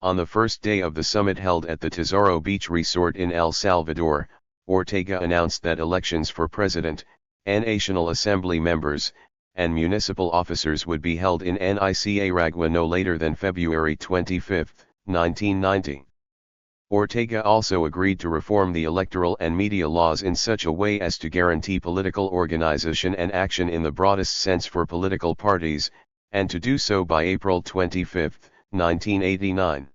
On the first day of the summit held at the Tesoro Beach Resort in El Salvador, Ortega announced that elections for president, National Assembly members, and municipal officers would be held in Nicaragua no later than February 25, 1990. Ortega also agreed to reform the electoral and media laws in such a way as to guarantee political organization and action in the broadest sense for political parties, and to do so by April 25, 1989.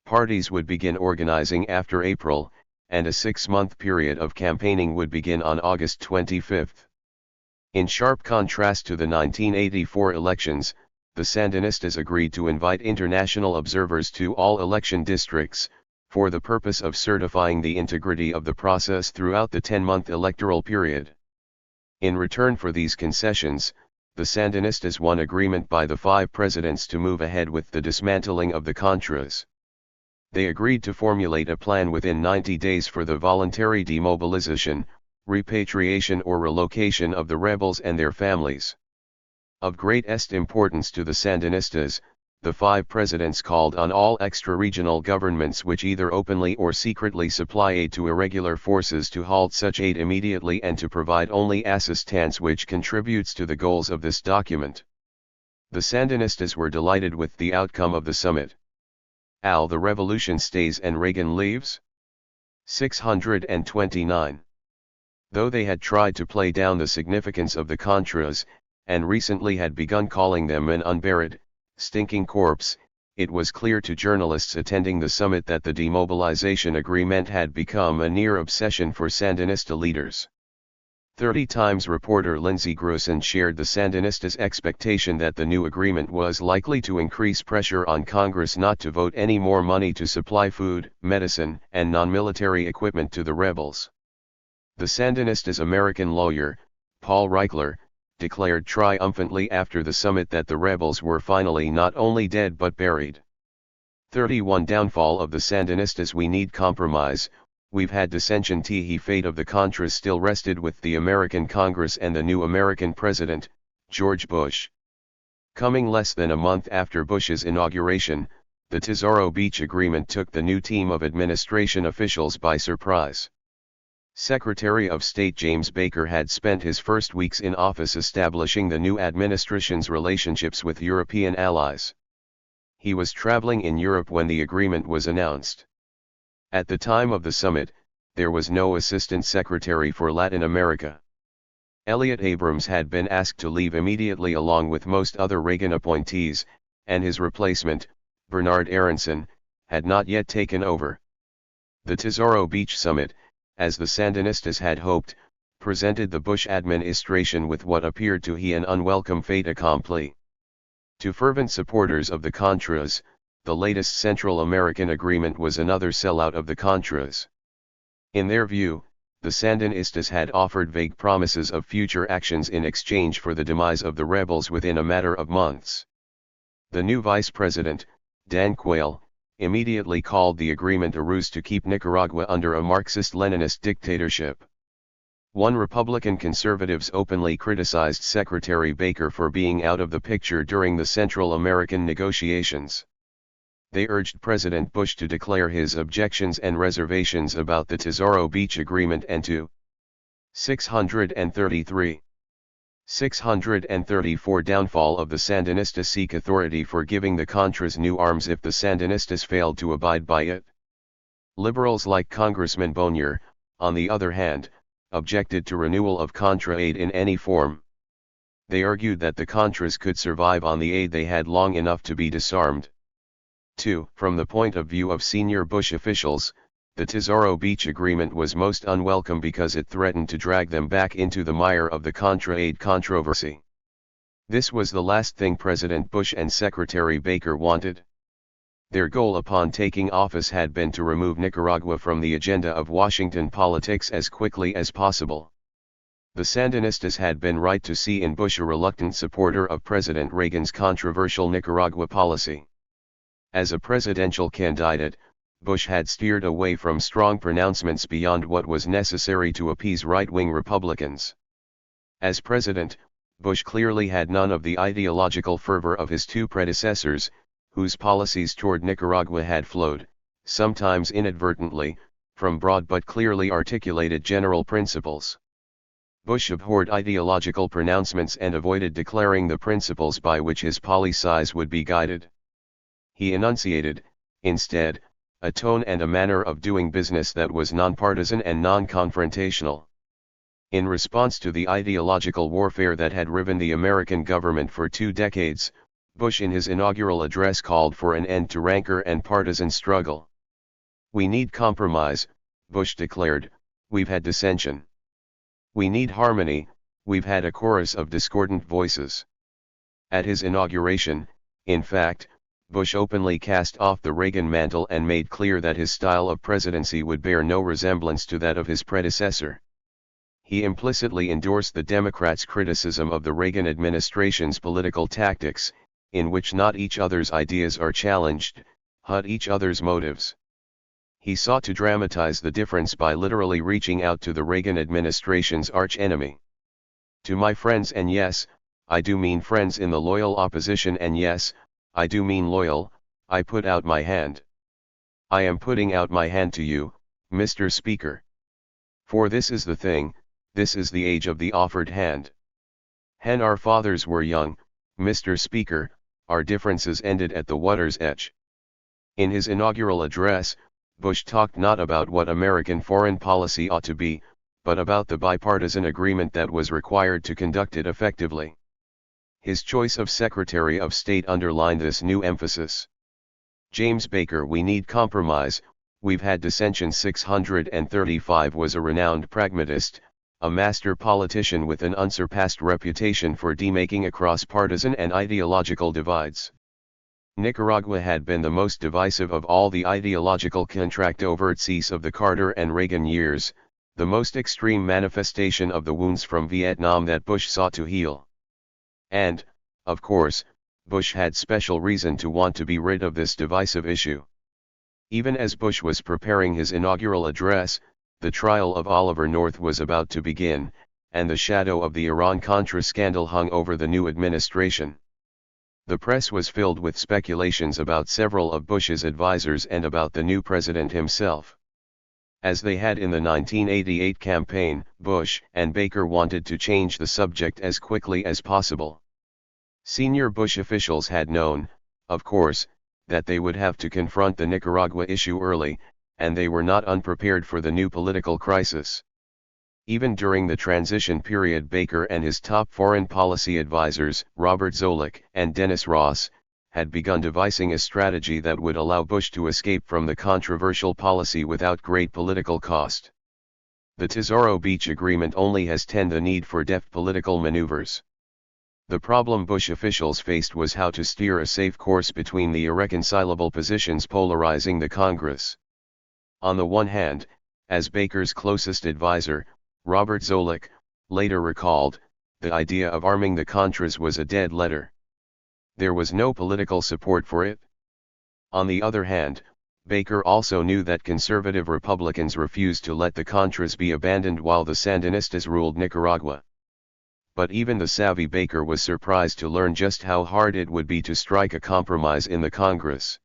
Parties would begin organizing after April, and a 6-month period of campaigning would begin on August 25. In sharp contrast to the 1984 elections, the Sandinistas agreed to invite international observers to all election districts, for the purpose of certifying the integrity of the process throughout the 10-month electoral period. In return for these concessions, the Sandinistas won agreement by the 5 presidents to move ahead with the dismantling of the Contras. They agreed to formulate a plan within 90 days for the voluntary demobilization, repatriation or relocation of the rebels and their families. Of greatest importance to the Sandinistas, the 5 presidents called on all extra-regional governments which either openly or secretly supply aid to irregular forces to halt such aid immediately and to provide only assistance which contributes to the goals of this document. The Sandinistas were delighted with the outcome of the summit. The revolution stays and Reagan leaves? 629. Though they had tried to play down the significance of the Contras, and recently had begun calling them an unburied, stinking corpse, it was clear to journalists attending the summit that the demobilization agreement had become a near obsession for Sandinista leaders. 30 Times reporter Lindsey Grosson shared the Sandinistas' expectation that the new agreement was likely to increase pressure on Congress not to vote any more money to supply food, medicine, and non-military equipment to the rebels. The Sandinistas' American lawyer, Paul Reichler, declared triumphantly after the summit that the rebels were finally not only dead but buried. 31 Downfall of the Sandinistas. We need compromise. We've had dissension. The fate of the Contras still rested with the American Congress and the new American president, George Bush. Coming less than a month after Bush's inauguration, the Tesoro Beach Agreement took the new team of administration officials by surprise. Secretary of State James Baker had spent his first weeks in office establishing the new administration's relationships with European allies. He was traveling in Europe when the agreement was announced. At the time of the summit, there was no Assistant Secretary for Latin America. Elliott Abrams had been asked to leave immediately along with most other Reagan appointees, and his replacement, Bernard Aronson, had not yet taken over. The Tesoro Beach Summit, as the Sandinistas had hoped, presented the Bush administration with what appeared to be an unwelcome fait accompli. To fervent supporters of the Contras, the latest Central American agreement was another sellout of the Contras. In their view, the Sandinistas had offered vague promises of future actions in exchange for the demise of the rebels within a matter of months. The new vice president, Dan Quayle, immediately called the agreement a ruse to keep Nicaragua under a Marxist-Leninist dictatorship. One Republican conservatives openly criticized Secretary Baker for being out of the picture during the Central American negotiations. They urged President Bush to declare his objections and reservations about the Tesoro Beach Agreement and to 633. 634 Downfall of the Sandinistas. Seek authority for giving the Contras new arms if the Sandinistas failed to abide by it. Liberals like Congressman Bonnier, on the other hand, objected to renewal of Contra aid in any form. They argued that the Contras could survive on the aid they had long enough to be disarmed. 2. From the point of view of senior Bush officials, the Tesoro Beach Agreement was most unwelcome because it threatened to drag them back into the mire of the Contra aid controversy. This was the last thing President Bush and Secretary Baker wanted. Their goal upon taking office had been to remove Nicaragua from the agenda of Washington politics as quickly as possible. The Sandinistas had been right to see in Bush a reluctant supporter of President Reagan's controversial Nicaragua policy. As a presidential candidate, Bush had steered away from strong pronouncements beyond what was necessary to appease right-wing Republicans. As president, Bush clearly had none of the ideological fervor of his two predecessors, whose policies toward Nicaragua had flowed, sometimes inadvertently, from broad but clearly articulated general principles. Bush abhorred ideological pronouncements and avoided declaring the principles by which his policies would be guided. He enunciated, instead, a tone and a manner of doing business that was nonpartisan and non-confrontational. In response to the ideological warfare that had riven the American government for 2 decades, Bush in his inaugural address called for an end to rancor and partisan struggle. "We need compromise," Bush declared, "we've had dissension. We need harmony, we've had a chorus of discordant voices." At his inauguration, in fact, Bush openly cast off the Reagan mantle and made clear that his style of presidency would bear no resemblance to that of his predecessor. He implicitly endorsed the Democrats' criticism of the Reagan administration's political tactics, in which not each other's ideas are challenged, but each other's motives. He sought to dramatize the difference by literally reaching out to the Reagan administration's archenemy. "To my friends, and yes, I do mean friends in the loyal opposition, and yes, I do mean loyal, I put out my hand. I am putting out my hand to you, Mr. Speaker. For this is the thing, this is the age of the offered hand. When our fathers were young, Mr. Speaker, our differences ended at the water's edge." In his inaugural address, Bush talked not about what American foreign policy ought to be, but about the bipartisan agreement that was required to conduct it effectively. His choice of Secretary of State underlined this new emphasis. James Baker, "We need compromise, we've had dissension." 635 was a renowned pragmatist, a master politician with an unsurpassed reputation for demaking across partisan and ideological divides. Nicaragua had been the most divisive of all the ideological contractovertsies of the Carter and Reagan years, the most extreme manifestation of the wounds from Vietnam that Bush sought to heal. And, of course, Bush had special reason to want to be rid of this divisive issue. Even as Bush was preparing his inaugural address, the trial of Oliver North was about to begin, and the shadow of the Iran-Contra scandal hung over the new administration. The press was filled with speculations about several of Bush's advisors and about the new president himself. As they had in the 1988 campaign, Bush and Baker wanted to change the subject as quickly as possible. Senior Bush officials had known, of course, that they would have to confront the Nicaragua issue early, and they were not unprepared for the new political crisis. Even during the transition period, Baker and his top foreign policy advisors, Robert Zoellick and Dennis Ross, had begun devising a strategy that would allow Bush to escape from the controversial policy without great political cost. The Tesoro Beach Agreement only has the need for deft political maneuvers. The problem Bush officials faced was how to steer a safe course between the irreconcilable positions polarizing the Congress. On the one hand, as Baker's closest advisor, Robert Zoellick, later recalled, the idea of arming the Contras was a dead letter. There was no political support for it. On the other hand, Baker also knew that conservative Republicans refused to let the Contras be abandoned while the Sandinistas ruled Nicaragua. But even the savvy Baker was surprised to learn just how hard it would be to strike a compromise in the Congress.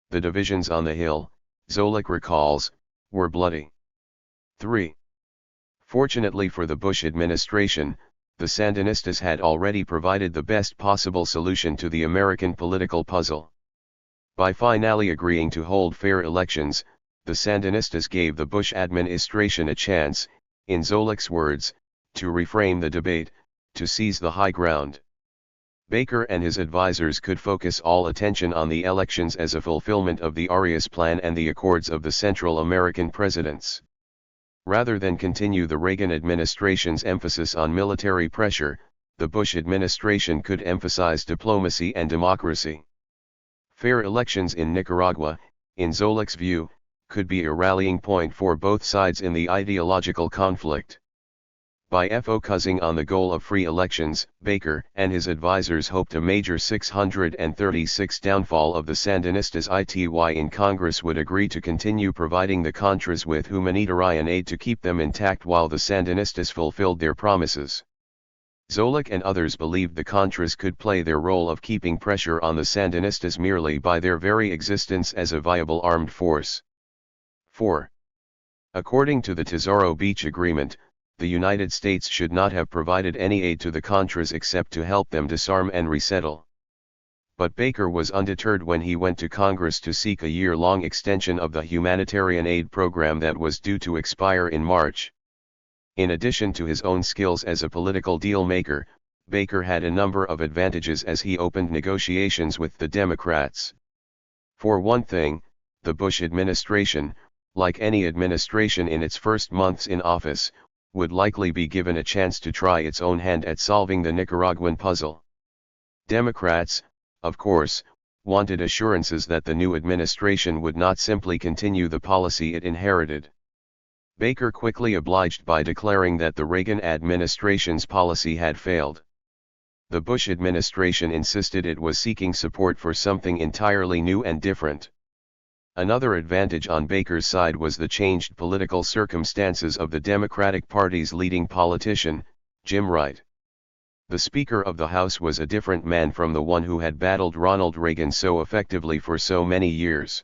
The divisions on the Hill, Zoellick recalls, were bloody. 3. Fortunately for the Bush administration, the Sandinistas had already provided the best possible solution to the American political puzzle. By finally agreeing to hold fair elections, the Sandinistas gave the Bush administration a chance, in Zoellick's words, to reframe the debate, to seize the high ground. Baker and his advisors could focus all attention on the elections as a fulfillment of the Arias Plan and the Accords of the Central American presidents. Rather than continue the Reagan administration's emphasis on military pressure, the Bush administration could emphasize diplomacy and democracy. Fair elections in Nicaragua, in Zoellick's view, could be a rallying point for both sides in the ideological conflict. By focusing on the goal of free elections, Baker and his advisors hoped a major 636 downfall of the Sandinistas in Congress would agree to continue providing the Contras with humanitarian aid to keep them intact while the Sandinistas fulfilled their promises. Zolik and others believed the Contras could play their role of keeping pressure on the Sandinistas merely by their very existence as a viable armed force. 4. According to the Tesoro Beach Agreement, the United States should not have provided any aid to the Contras except to help them disarm and resettle. But Baker was undeterred when he went to Congress to seek a year-long extension of the humanitarian aid program that was due to expire in March. In addition to his own skills as a political deal-maker, Baker had a number of advantages as he opened negotiations with the Democrats. For one thing, the Bush administration, like any administration in its first months in office, would likely be given a chance to try its own hand at solving the Nicaraguan puzzle. Democrats, of course, wanted assurances that the new administration would not simply continue the policy it inherited. Baker quickly obliged by declaring that the Reagan administration's policy had failed. The Bush administration insisted it was seeking support for something entirely new and different. Another advantage on Baker's side was the changed political circumstances of the Democratic Party's leading politician, Jim Wright. The Speaker of the House was a different man from the one who had battled Ronald Reagan so effectively for so many years.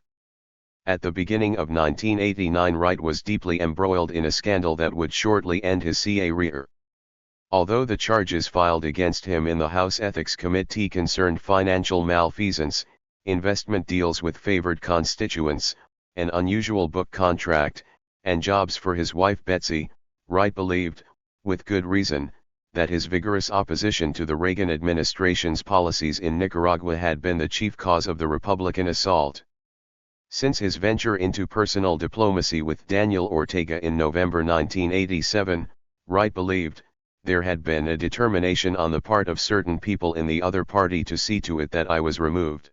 At the beginning of 1989, Wright was deeply embroiled in a scandal that would shortly end his career. Although the charges filed against him in the House Ethics Committee concerned financial malfeasance, investment deals with favored constituents, an unusual book contract, and jobs for his wife Betsy, Wright believed, with good reason, that his vigorous opposition to the Reagan administration's policies in Nicaragua had been the chief cause of the Republican assault. Since his venture into personal diplomacy with Daniel Ortega in November 1987, Wright believed, there had been a determination on the part of certain people in the other party to see to it that I was removed.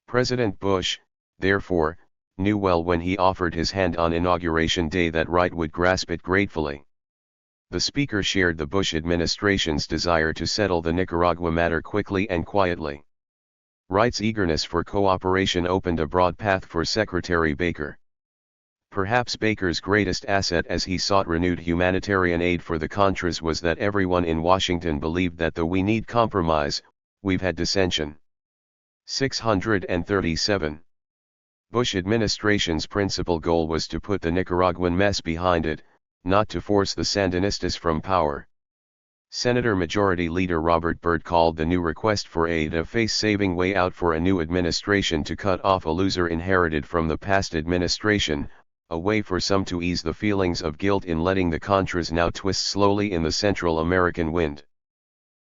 President Bush, therefore, knew well when he offered his hand on Inauguration Day that Wright would grasp it gratefully. The Speaker shared the Bush administration's desire to settle the Nicaragua matter quickly and quietly. Wright's eagerness for cooperation opened a broad path for Secretary Baker. Perhaps Baker's greatest asset as he sought renewed humanitarian aid for the Contras was that everyone in Washington believed that though we need compromise, we've had dissension. 637. Bush administration's principal goal was to put the Nicaraguan mess behind it, not to force the Sandinistas from power. Senator Majority Leader Robert Byrd called the new request for aid a face-saving way out for a new administration to cut off a loser inherited from the past administration, a way for some to ease the feelings of guilt in letting the Contras now twist slowly in the Central American wind.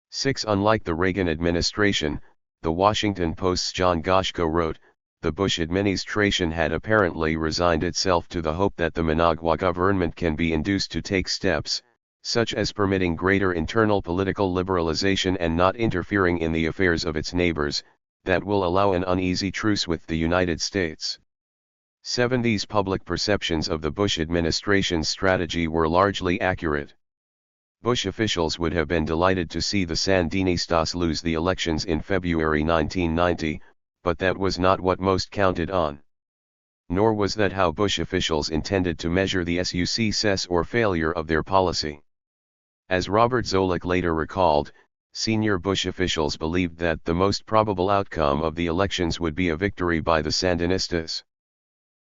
6. Unlike the Reagan administration, the Washington Post's John Goshko wrote, the Bush administration had apparently resigned itself to the hope that the Managua government can be induced to take steps, such as permitting greater internal political liberalization and not interfering in the affairs of its neighbors, that will allow an uneasy truce with the United States. 7. These public perceptions of the Bush administration's strategy were largely accurate. Bush officials would have been delighted to see the Sandinistas lose the elections in February 1990, but that was not what most counted on. Nor was that how Bush officials intended to measure the success or failure of their policy. As Robert Zolik later recalled, senior Bush officials believed that the most probable outcome of the elections would be a victory by the Sandinistas.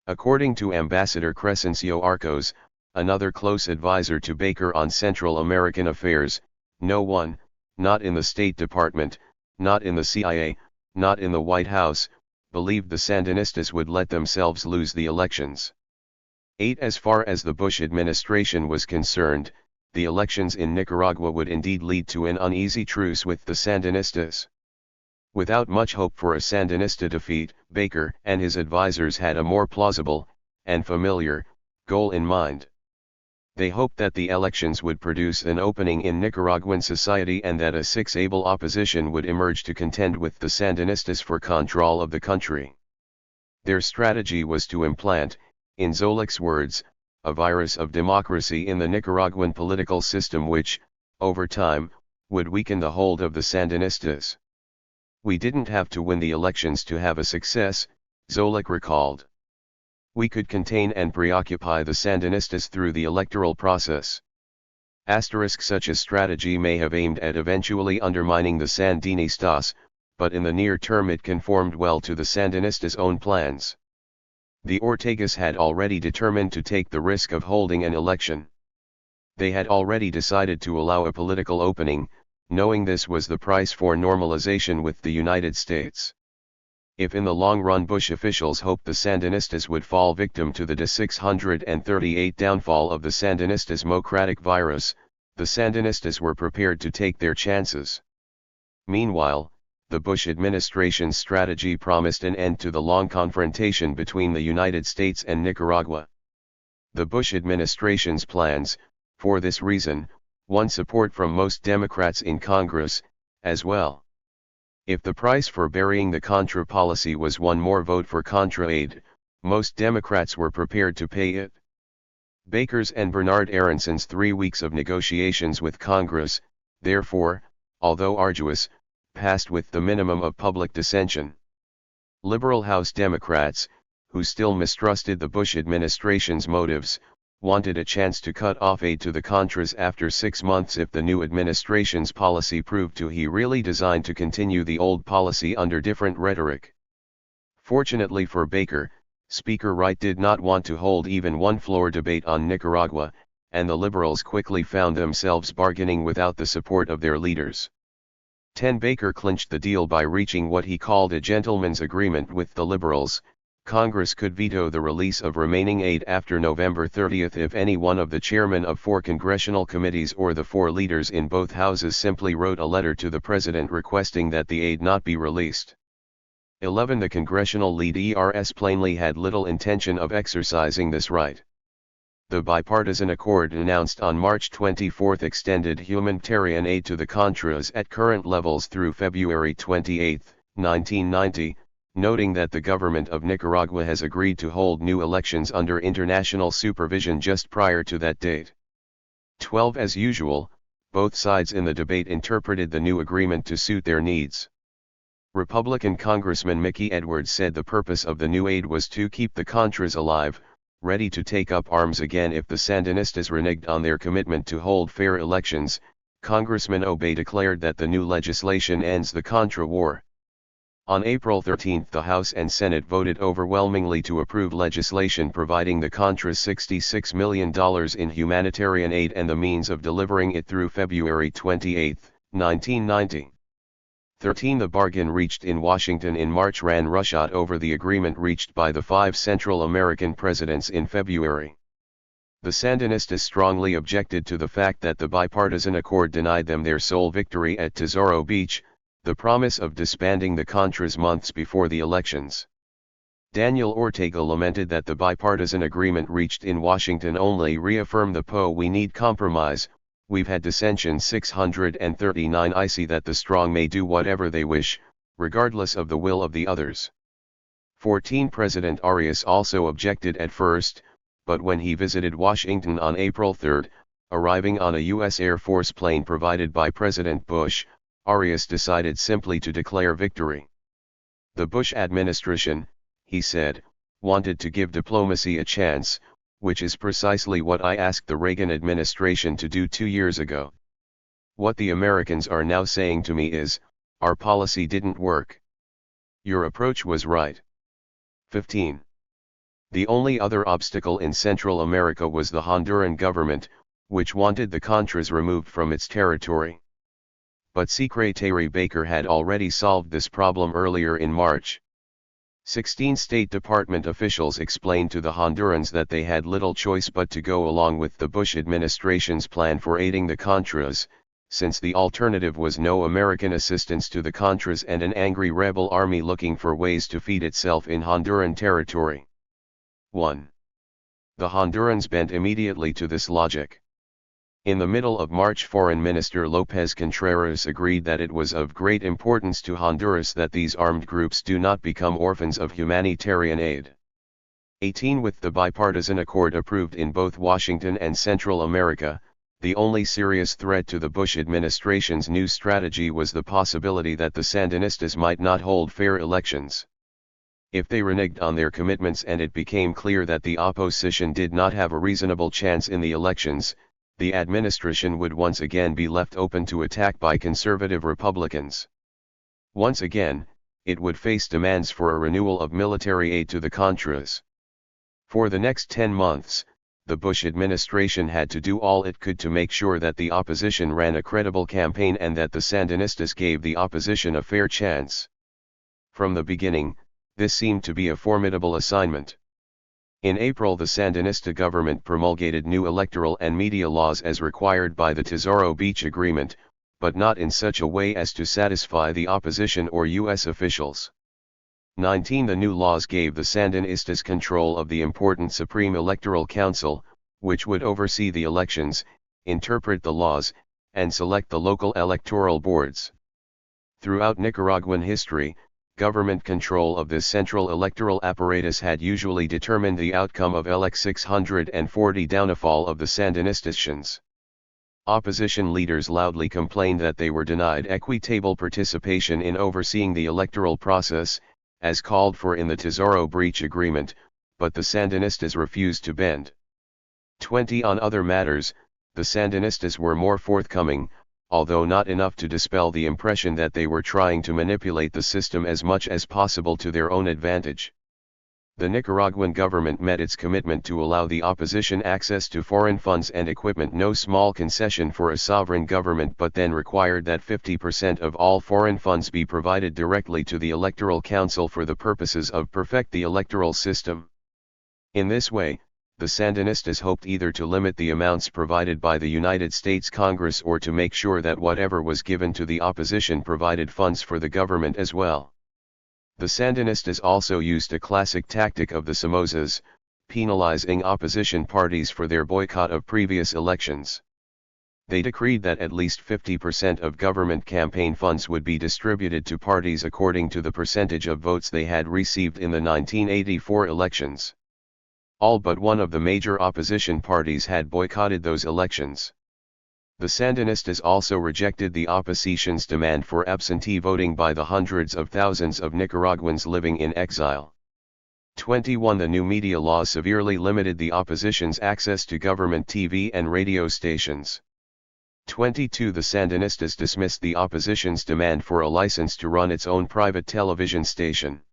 According to Ambassador Crescencio Arcos, another close advisor to Baker on Central American affairs, no one, not in the State Department, not in the CIA, not in the White House, believed the Sandinistas would let themselves lose the elections. 8. As far as the Bush administration was concerned, the elections in Nicaragua would indeed lead to an uneasy truce with the Sandinistas. Without much hope for a Sandinista defeat, Baker and his advisers had a more plausible, and familiar, goal in mind. They hoped that the elections would produce an opening in Nicaraguan society and that a six-able opposition would emerge to contend with the Sandinistas for control of the country. Their strategy was to implant, in Zolik's words, a virus of democracy in the Nicaraguan political system which, over time, would weaken the hold of the Sandinistas. We didn't have to win the elections to have a success, Zolik recalled. We could contain and preoccupy the Sandinistas through the electoral process. Such a strategy may have aimed at eventually undermining the Sandinistas, but in the near term it conformed well to the Sandinistas' own plans. The Ortegas had already determined to take the risk of holding an election. They had already decided to allow a political opening, knowing this was the price for normalization with the United States. If in the long run Bush officials hoped the Sandinistas would fall victim to the 638 downfall of the Sandinistas' democratic virus, the Sandinistas were prepared to take their chances. Meanwhile, the Bush administration's strategy promised an end to the long confrontation between the United States and Nicaragua. The Bush administration's plans, for this reason, won support from most Democrats in Congress, as well. If the price for burying the Contra policy was one more vote for Contra aid, most Democrats were prepared to pay it. Baker's and Bernard Aronson's 3 weeks of negotiations with Congress, therefore, although arduous, passed with the minimum of public dissension. Liberal House Democrats, who still mistrusted the Bush administration's motives, wanted a chance to cut off aid to the Contras after 6 months if the new administration's policy proved to be really designed to continue the old policy under different rhetoric. Fortunately for Baker, Speaker Wright did not want to hold even one floor debate on Nicaragua, and the Liberals quickly found themselves bargaining without the support of their leaders. Baker clinched the deal by reaching what he called a gentleman's agreement with the Liberals. Congress could veto the release of remaining aid after November 30 if any one of the chairmen of 4 congressional committees or the 4 leaders in both houses simply wrote a letter to the president requesting that the aid not be released. 11. The congressional leaders plainly had little intention of exercising this right. The bipartisan accord announced on March 24 extended humanitarian aid to the Contras at current levels through February 28, 1990, noting that the government of Nicaragua has agreed to hold new elections under international supervision just prior to that date. 12. As usual, both sides in the debate interpreted the new agreement to suit their needs. Republican Congressman Mickey Edwards said the purpose of the new aid was to keep the Contras alive, ready to take up arms again if the Sandinistas reneged on their commitment to hold fair elections. Congressman Obey declared that the new legislation ends the Contra war. On April 13 the House and Senate voted overwhelmingly to approve legislation providing the Contras $66 million in humanitarian aid and the means of delivering it through February 28, 1990. 13. The bargain reached in Washington in March ran roughshod over the agreement reached by the 5 Central American presidents in February. The Sandinistas strongly objected to the fact that the bipartisan accord denied them their sole victory at Tesoro Beach, the promise of disbanding the Contras months before the elections. Daniel Ortega lamented that the bipartisan agreement reached in Washington only reaffirmed the we need compromise, we've had dissension 639. I see that the strong may do whatever they wish, regardless of the will of the others. 14. President Arias also objected at first, but when he visited Washington on April 3, arriving on a U.S. Air Force plane provided by President Bush, Arias decided simply to declare victory. The Bush administration, he said, wanted to give diplomacy a chance, which is precisely what I asked the Reagan administration to do 2 years ago. What the Americans are now saying to me is, our policy didn't work. Your approach was right. 15. The only other obstacle in Central America was the Honduran government, which wanted the Contras removed from its territory. But Secretary Baker had already solved this problem earlier in March. 16. State Department officials explained to the Hondurans that they had little choice but to go along with the Bush administration's plan for aiding the Contras, since the alternative was no American assistance to the Contras and an angry rebel army looking for ways to feed itself in Honduran territory. 1. The Hondurans bent immediately to this logic. In the middle of March, Foreign Minister López Contreras agreed that it was of great importance to Honduras that these armed groups do not become orphans of humanitarian aid. 18. With the bipartisan accord approved in both Washington and Central America, the only serious threat to the Bush administration's new strategy was the possibility that the Sandinistas might not hold fair elections. If they reneged on their commitments and it became clear that the opposition did not have a reasonable chance in the elections, the administration would once again be left open to attack by conservative Republicans. Once again, it would face demands for a renewal of military aid to the Contras. For the next 10 months, the Bush administration had to do all it could to make sure that the opposition ran a credible campaign and that the Sandinistas gave the opposition a fair chance. From the beginning, this seemed to be a formidable assignment. In April, the Sandinista government promulgated new electoral and media laws as required by the Tesoro Beach Agreement, but not in such a way as to satisfy the opposition or U.S. officials. 19. The new laws gave the Sandinistas control of the important Supreme Electoral Council, which would oversee the elections, interpret the laws, and select the local electoral boards. Throughout Nicaraguan history, government control of this central electoral apparatus had usually determined the outcome of LX 640. Downfall of the Sandinistas. Opposition leaders loudly complained that they were denied equitable participation in overseeing the electoral process, as called for in the Tesoro Beach Agreement, but the Sandinistas refused to bend. 20. On other matters, the Sandinistas were more forthcoming, although not enough to dispel the impression that they were trying to manipulate the system as much as possible to their own advantage. The Nicaraguan government met its commitment to allow the opposition access to foreign funds and equipment, no small concession for a sovereign government, but then required that 50% of all foreign funds be provided directly to the Electoral Council for the purposes of perfect the electoral system. In this way, the Sandinistas hoped either to limit the amounts provided by the United States Congress or to make sure that whatever was given to the opposition provided funds for the government as well. The Sandinistas also used a classic tactic of the Somozas, penalizing opposition parties for their boycott of previous elections. They decreed that at least 50% of government campaign funds would be distributed to parties according to the percentage of votes they had received in the 1984 elections. All but one of the major opposition parties had boycotted those elections. The Sandinistas also rejected the opposition's demand for absentee voting by the hundreds of thousands of Nicaraguans living in exile. 21. The new media law severely limited the opposition's access to government TV and radio stations. 22. The Sandinistas dismissed the opposition's demand for a license to run its own private television station.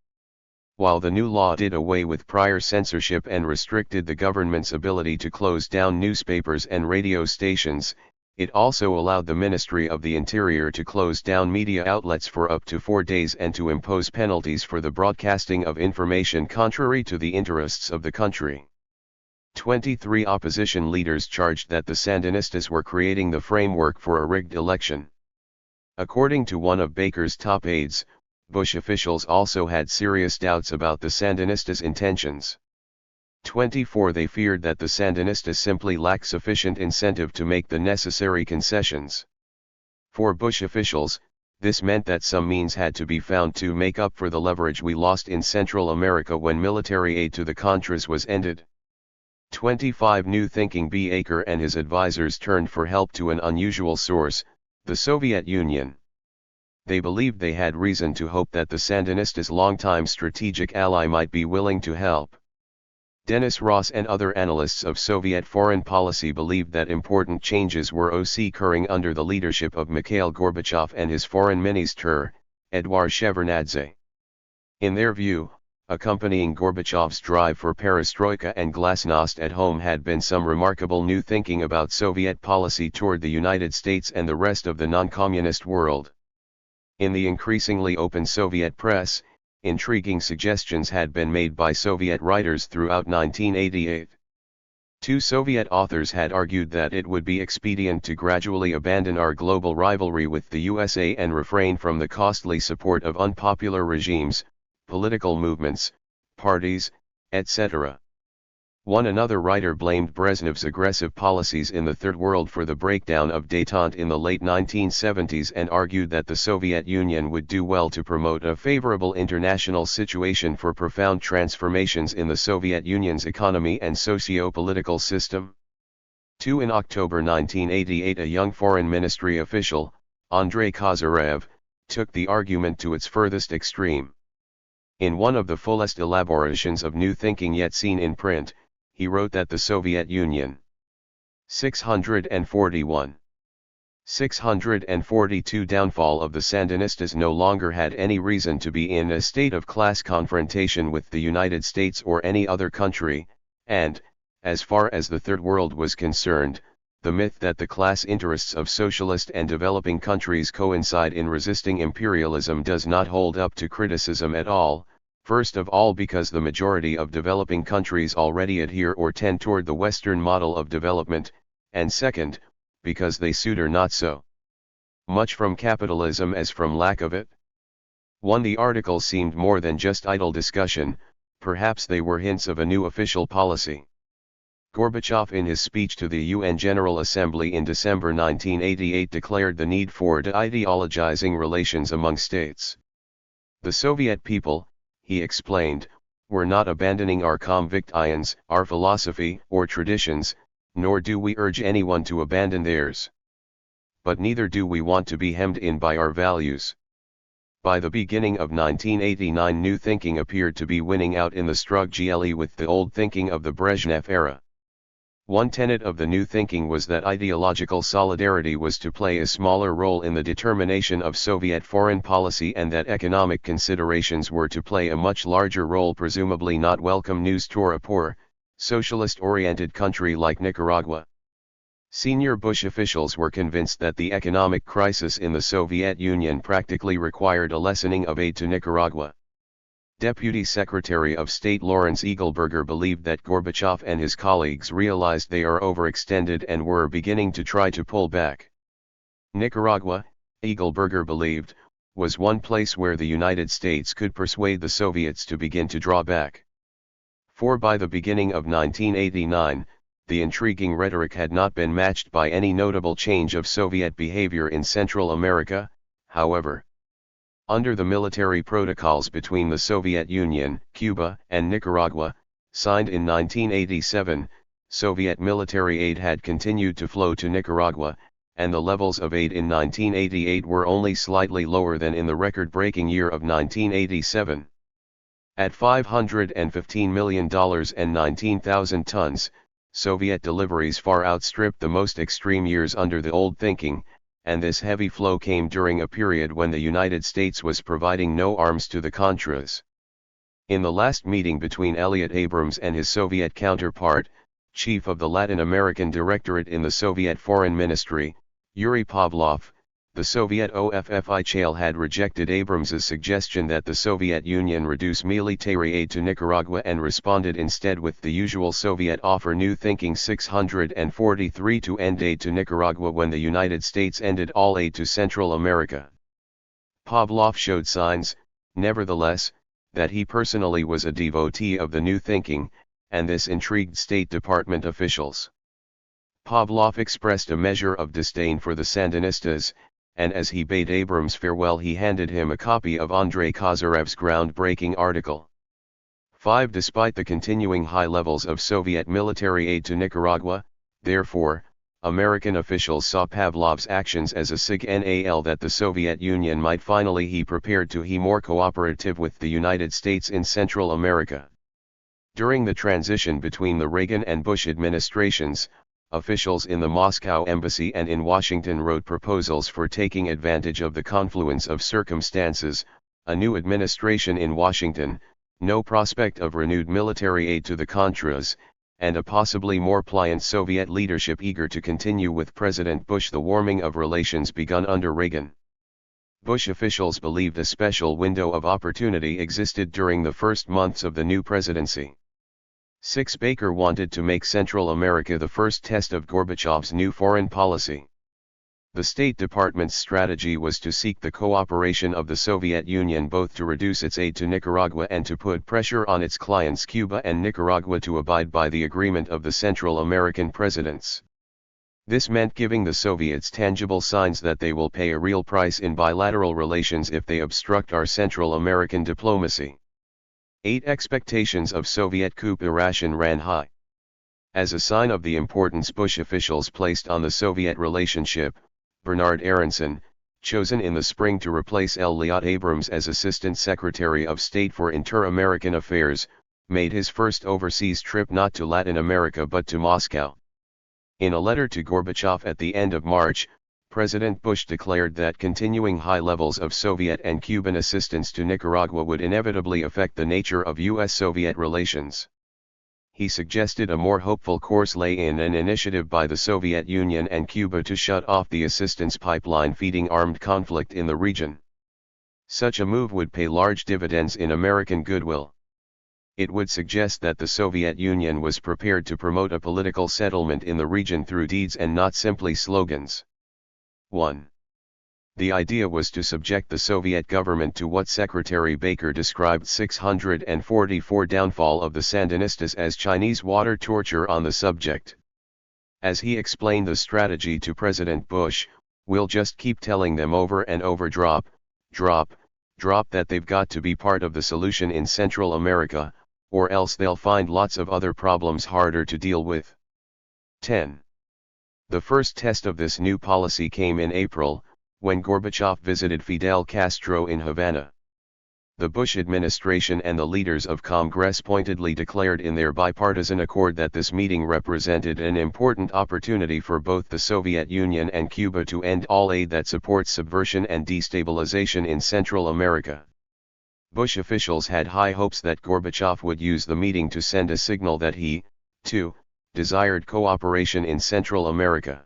While the new law did away with prior censorship and restricted the government's ability to close down newspapers and radio stations, it also allowed the Ministry of the Interior to close down media outlets for up to 4 days and to impose penalties for the broadcasting of information contrary to the interests of the country. 23. Opposition leaders charged that the Sandinistas were creating the framework for a rigged election. According to one of Baker's top aides, Bush officials also had serious doubts about the Sandinistas' intentions. 24. They feared that the Sandinistas simply lacked sufficient incentive to make the necessary concessions. For Bush officials, this meant that some means had to be found to make up for the leverage we lost in Central America when military aid to the Contras was ended. 25. New thinking. Baker and his advisors turned for help to an unusual source, the Soviet Union. They believed they had reason to hope that the Sandinistas' longtime strategic ally might be willing to help. Dennis Ross and other analysts of Soviet foreign policy believed that important changes were occurring under the leadership of Mikhail Gorbachev and his foreign minister, Eduard Shevardnadze. In their view, accompanying Gorbachev's drive for perestroika and glasnost at home had been some remarkable new thinking about Soviet policy toward the United States and the rest of the non-communist world. In the increasingly open Soviet press, intriguing suggestions had been made by Soviet writers throughout 1988. Two Soviet authors had argued that it would be expedient to gradually abandon our global rivalry with the USA and refrain from the costly support of unpopular regimes, political movements, parties, etc. Another writer blamed Brezhnev's aggressive policies in the Third World for the breakdown of détente in the late 1970s and argued that the Soviet Union would do well to promote a favorable international situation for profound transformations in the Soviet Union's economy and socio-political system. 2. In October 1988, a young foreign ministry official, Andrei Kozyrev, took the argument to its furthest extreme. In one of the fullest elaborations of new thinking yet seen in print, he wrote that the Soviet Union 641. 642 Downfall of the Sandinistas. No longer had any reason to be in a state of class confrontation with the United States or any other country, and, as far as the Third World was concerned, the myth that the class interests of socialist and developing countries coincide in resisting imperialism does not hold up to criticism at all, first of all because the majority of developing countries already adhere or tend toward the Western model of development, and second, because they suit or not so much from capitalism as from lack of it. 1. The articles seemed more than just idle discussion, perhaps they were hints of a new official policy. Gorbachev in his speech to the UN General Assembly in December 1988 declared the need for de-ideologizing relations among states. The Soviet people, he explained, were not abandoning our convictions, our philosophy or traditions, nor do we urge anyone to abandon theirs. But neither do we want to be hemmed in by our values. By the beginning of 1989, new thinking appeared to be winning out in the struggle with the old thinking of the Brezhnev era. One tenet of the new thinking was that ideological solidarity was to play a smaller role in the determination of Soviet foreign policy and that economic considerations were to play a much larger role, presumably not welcome news to a poor, socialist-oriented country like Nicaragua. Senior Bush officials were convinced that the economic crisis in the Soviet Union practically required a lessening of aid to Nicaragua. Deputy Secretary of State Lawrence Eagleburger believed that Gorbachev and his colleagues realized they are overextended and were beginning to try to pull back. Nicaragua, Eagleburger believed, was one place where the United States could persuade the Soviets to begin to draw back. For by the beginning of 1989, the intriguing rhetoric had not been matched by any notable change of Soviet behavior in Central America, however. Under the military protocols between the Soviet Union, Cuba, and Nicaragua, signed in 1987, Soviet military aid had continued to flow to Nicaragua, and the levels of aid in 1988 were only slightly lower than in the record-breaking year of 1987. At $515 million and 19,000 tons, Soviet deliveries far outstripped the most extreme years under the old thinking, and this heavy flow came during a period when the United States was providing no arms to the Contras. In the last meeting between Elliot Abrams and his Soviet counterpart, chief of the Latin American Directorate in the Soviet Foreign Ministry, Yuri Pavlov, the Soviet official had rejected Abrams's suggestion that the Soviet Union reduce military aid to Nicaragua and responded instead with the usual Soviet offer. New thinking 643 to end aid to Nicaragua when the United States ended all aid to Central America. Pavlov showed signs, nevertheless, that he personally was a devotee of the new thinking, and this intrigued State Department officials. Pavlov expressed a measure of disdain for the Sandinistas, and as he bade Abrams farewell he handed him a copy of Andrei Kozyrev's groundbreaking article. 5. Despite the continuing high levels of Soviet military aid to Nicaragua, therefore, American officials saw Pavlov's actions as a signal that the Soviet Union might finally be prepared to be more cooperative with the United States in Central America. During the transition between the Reagan and Bush administrations, officials in the Moscow embassy and in Washington wrote proposals for taking advantage of the confluence of circumstances, a new administration in Washington, no prospect of renewed military aid to the Contras, and a possibly more pliant Soviet leadership eager to continue with President Bush the warming of relations begun under Reagan. Bush officials believed a special window of opportunity existed during the first months of the new presidency. 6. Baker wanted to make Central America the first test of Gorbachev's new foreign policy. The State Department's strategy was to seek the cooperation of the Soviet Union both to reduce its aid to Nicaragua and to put pressure on its clients Cuba and Nicaragua to abide by the agreement of the Central American presidents. This meant giving the Soviets tangible signs that they will pay a real price in bilateral relations if they obstruct our Central American diplomacy. 8. Expectations of Soviet cooperation ran high. As a sign of the importance Bush officials placed on the Soviet relationship, Bernard Aronson, chosen in the spring to replace Elliot Abrams as Assistant Secretary of State for Inter-American Affairs, made his first overseas trip not to Latin America but to Moscow. In a letter to Gorbachev at the end of March, President Bush declared that continuing high levels of Soviet and Cuban assistance to Nicaragua would inevitably affect the nature of U.S.-Soviet relations. He suggested a more hopeful course lay in an initiative by the Soviet Union and Cuba to shut off the assistance pipeline feeding armed conflict in the region. Such a move would pay large dividends in American goodwill. It would suggest that the Soviet Union was prepared to promote a political settlement in the region through deeds and not simply slogans. 1. The idea was to subject the Soviet government to what Secretary Baker described 644 downfall of the Sandinistas as Chinese water torture on the subject. As he explained the strategy to President Bush, "We'll just keep telling them over and over drop that they've got to be part of the solution in Central America, or else they'll find lots of other problems harder to deal with." 10. The first test of this new policy came in April, when Gorbachev visited Fidel Castro in Havana. The Bush administration and the leaders of Congress pointedly declared in their bipartisan accord that this meeting represented an important opportunity for both the Soviet Union and Cuba to end all aid that supports subversion and destabilization in Central America. Bush officials had high hopes that Gorbachev would use the meeting to send a signal that he, too, desired cooperation in Central America.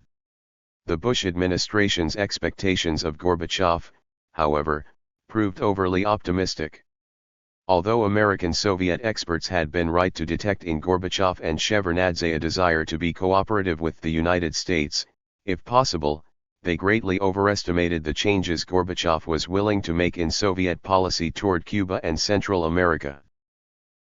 The Bush administration's expectations of Gorbachev, however, proved overly optimistic. Although American Soviet experts had been right to detect in Gorbachev and Shevardnadze a desire to be cooperative with the United States, if possible, they greatly overestimated the changes Gorbachev was willing to make in Soviet policy toward Cuba and Central America.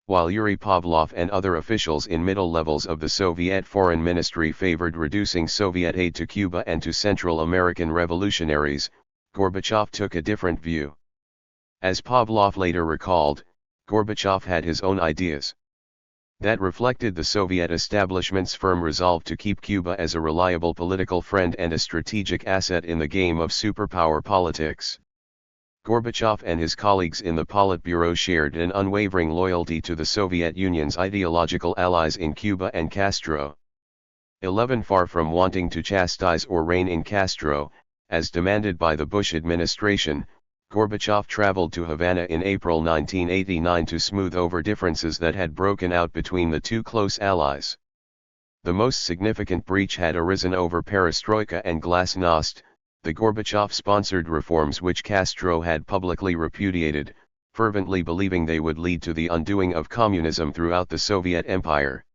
While Yuri Pavlov and other officials in middle levels of the Soviet Foreign Ministry favored reducing Soviet aid to Cuba and to Central American revolutionaries, Gorbachev took a different view. As Pavlov later recalled, Gorbachev had his own ideas that reflected the Soviet establishment's firm resolve to keep Cuba as a reliable political friend and a strategic asset in the game of superpower politics. Gorbachev and his colleagues in the Politburo shared an unwavering loyalty to the Soviet Union's ideological allies in Cuba and Castro. 11. Far from wanting to chastise or rein in Castro, as demanded by the Bush administration, Gorbachev traveled to Havana in April 1989 to smooth over differences that had broken out between the two close allies. The most significant breach had arisen over perestroika and glasnost, the Gorbachev-sponsored reforms which Castro had publicly repudiated, fervently believing they would lead to the undoing of communism throughout the Soviet Empire.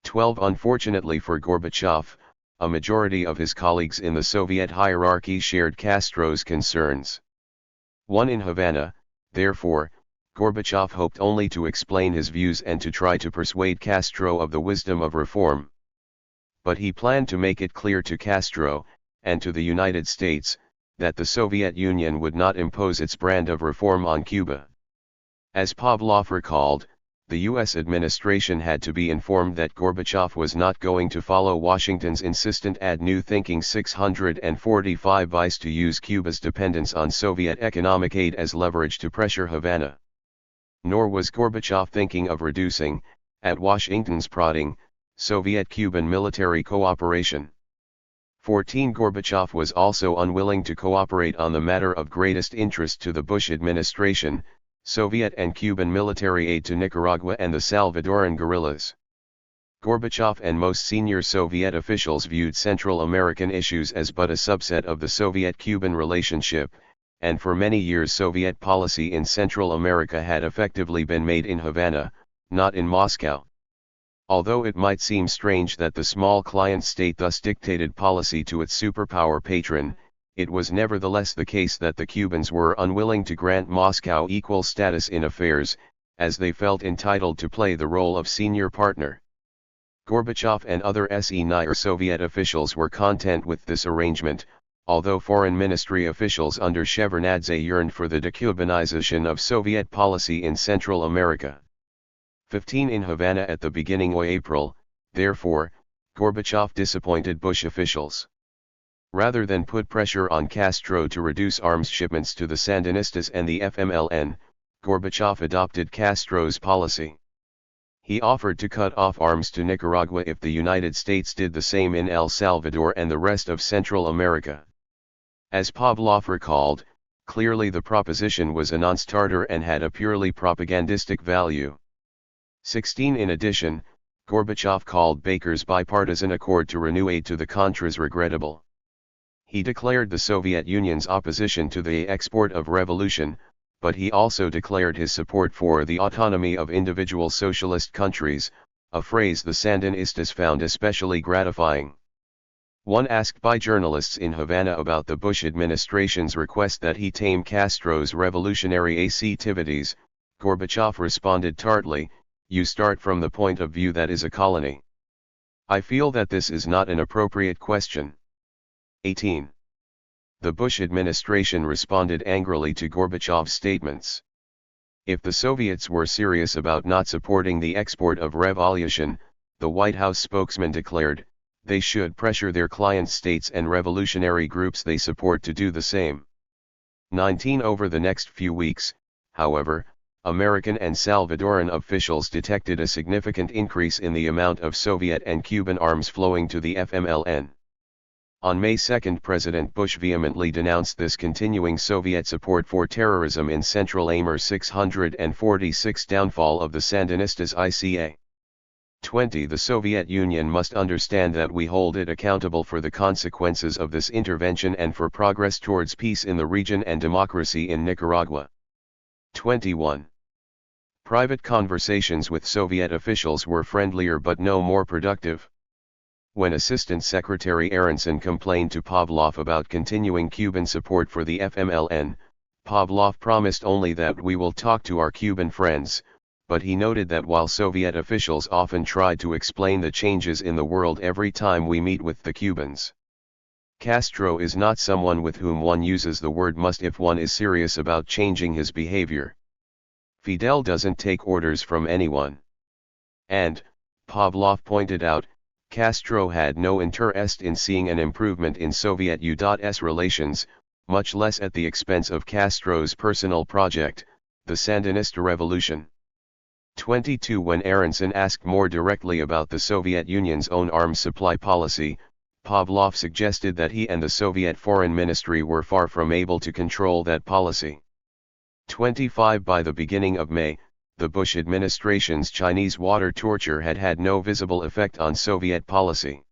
12. Unfortunately for Gorbachev, a majority of his colleagues in the Soviet hierarchy shared Castro's concerns. 1. In Havana, therefore, Gorbachev hoped only to explain his views and to try to persuade Castro of the wisdom of reform. But he planned to make it clear to Castro, and to the United States, that the Soviet Union would not impose its brand of reform on Cuba. As Pavlov recalled, the U.S. administration had to be informed that Gorbachev was not going to follow Washington's insistent add new thinking 645 vice to use Cuba's dependence on Soviet economic aid as leverage to pressure Havana. Nor was Gorbachev thinking of reducing, at Washington's prodding, Soviet-Cuban military cooperation. 14. Gorbachev was also unwilling to cooperate on the matter of greatest interest to the Bush administration, Soviet and Cuban military aid to Nicaragua and the Salvadoran guerrillas. Gorbachev and most senior Soviet officials viewed Central American issues as but a subset of the Soviet-Cuban relationship, and for many years Soviet policy in Central America had effectively been made in Havana, not in Moscow. Although it might seem strange that the small client state thus dictated policy to its superpower patron, it was nevertheless the case that the Cubans were unwilling to grant Moscow equal status in affairs, as they felt entitled to play the role of senior partner. Gorbachev and other senior Soviet officials were content with this arrangement, although foreign ministry officials under Shevardnadze yearned for the decubanization of Soviet policy in Central America. 15. In Havana at the beginning of April, therefore, Gorbachev disappointed Bush officials. Rather than put pressure on Castro to reduce arms shipments to the Sandinistas and the FMLN, Gorbachev adopted Castro's policy. He offered to cut off arms to Nicaragua if the United States did the same in El Salvador and the rest of Central America. As Pavlov recalled, clearly the proposition was a non-starter and had a purely propagandistic value. 16 In addition, Gorbachev called Baker's bipartisan accord to renew aid to the Contras regrettable. He declared the Soviet Union's opposition to the export of revolution, but he also declared his support for the autonomy of individual socialist countries, a phrase the Sandinistas found especially gratifying. One asked by journalists in Havana about the Bush administration's request that he tame Castro's revolutionary activities, Gorbachev responded tartly, "You start from the point of view that is a colony. I feel that this is not an appropriate question." 18. The Bush administration responded angrily to Gorbachev's statements. If the Soviets were serious about not supporting the export of revolution, the White House spokesman declared, they should pressure their client states and revolutionary groups they support to do the same. 19 Over the next few weeks, however, American and Salvadoran officials detected a significant increase in the amount of Soviet and Cuban arms flowing to the FMLN. On May 2, President Bush vehemently denounced this continuing Soviet support for terrorism in Central America. 646 Downfall of the Sandinistas ICA. 20 The Soviet Union must understand that we hold it accountable for the consequences of this intervention and for progress towards peace in the region and democracy in Nicaragua. 21. Private conversations with Soviet officials were friendlier but no more productive. When Assistant Secretary Aronson complained to Pavlov about continuing Cuban support for the FMLN, Pavlov promised only that we will talk to our Cuban friends, but he noted that while Soviet officials often tried to explain the changes in the world every time we meet with the Cubans, Castro is not someone with whom one uses the word must if one is serious about changing his behavior. Fidel doesn't take orders from anyone. And, Pavlov pointed out, Castro had no interest in seeing an improvement in Soviet-US relations, much less at the expense of Castro's personal project, the Sandinista Revolution. 22 When Aronson asked more directly about the Soviet Union's own arms supply policy, Pavlov suggested that he and the Soviet Foreign Ministry were far from able to control that policy. 25 By the beginning of May, the Bush administration's Chinese water torture had had no visible effect on Soviet policy.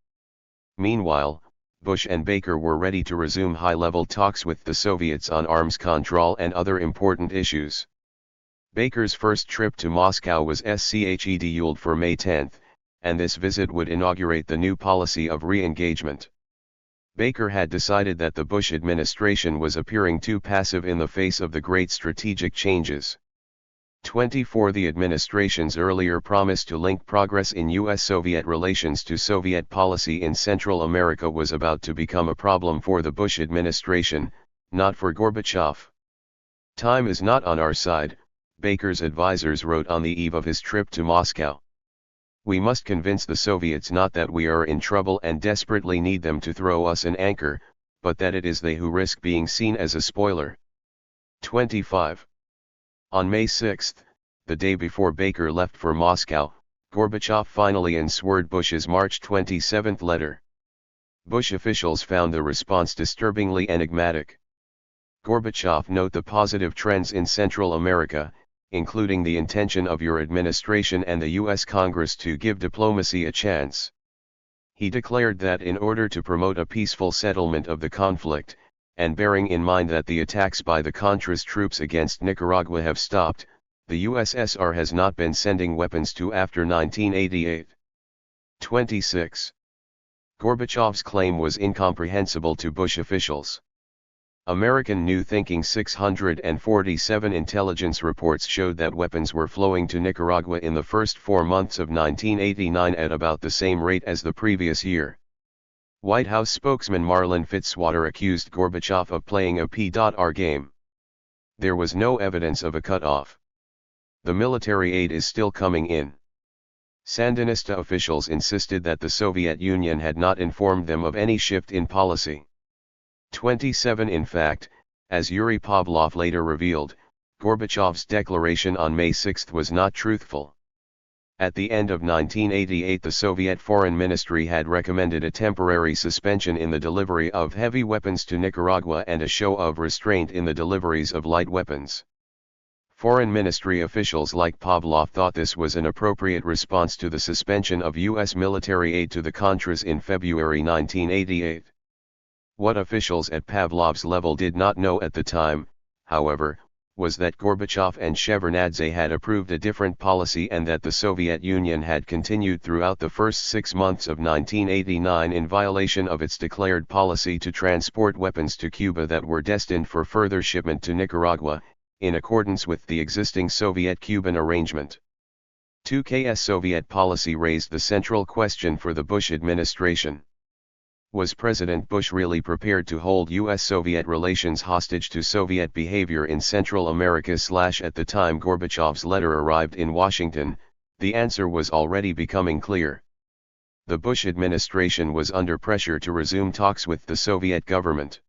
Meanwhile, Bush and Baker were ready to resume high-level talks with the Soviets on arms control and other important issues. Baker's first trip to Moscow was scheduled for May 10, and this visit would inaugurate the new policy of re-engagement. Baker had decided that the Bush administration was appearing too passive in the face of the great strategic changes. 24 The administration's earlier promise to link progress in U.S.-Soviet relations to Soviet policy in Central America was about to become a problem for the Bush administration, not for Gorbachev. Time is not on our side, Baker's advisors wrote on the eve of his trip to Moscow. We must convince the Soviets not that we are in trouble and desperately need them to throw us an anchor, but that it is they who risk being seen as a spoiler. 25. On May 6, the day before Baker left for Moscow, Gorbachev finally ensword Bush's March 27 letter. Bush officials found the response disturbingly enigmatic. Gorbachev note the positive trends in Central America, including the intention of your administration and the U.S. Congress to give diplomacy a chance. He declared that in order to promote a peaceful settlement of the conflict, and bearing in mind that the attacks by the Contras troops against Nicaragua have stopped, the USSR has not been sending weapons to after 1988. 26. Gorbachev's claim was incomprehensible to Bush officials. American New Thinking 647 intelligence reports showed that weapons were flowing to Nicaragua in the first 4 months of 1989 at about the same rate as the previous year. White House spokesman Marlin Fitzwater accused Gorbachev of playing a P.R. game. There was no evidence of a cut-off. The military aid is still coming in. Sandinista officials insisted that the Soviet Union had not informed them of any shift in policy. 27 In fact, as Yuri Pavlov later revealed, Gorbachev's declaration on May 6 was not truthful. At the end of 1988, the Soviet Foreign Ministry had recommended a temporary suspension in the delivery of heavy weapons to Nicaragua and a show of restraint in the deliveries of light weapons. Foreign Ministry officials like Pavlov thought this was an appropriate response to the suspension of U.S. military aid to the Contras in February 1988. What officials at Pavlov's level did not know at the time, however, was that Gorbachev and Shevardnadze had approved a different policy and that the Soviet Union had continued throughout the first 6 months of 1989 in violation of its declared policy to transport weapons to Cuba that were destined for further shipment to Nicaragua, in accordance with the existing Soviet-Cuban arrangement. 2K's Soviet policy raised the central question for the Bush administration. Was President Bush really prepared to hold U.S.-Soviet relations hostage to Soviet behavior in Central America? At the time Gorbachev's letter arrived in Washington, the answer was already becoming clear. The Bush administration was under pressure to resume talks with the Soviet government.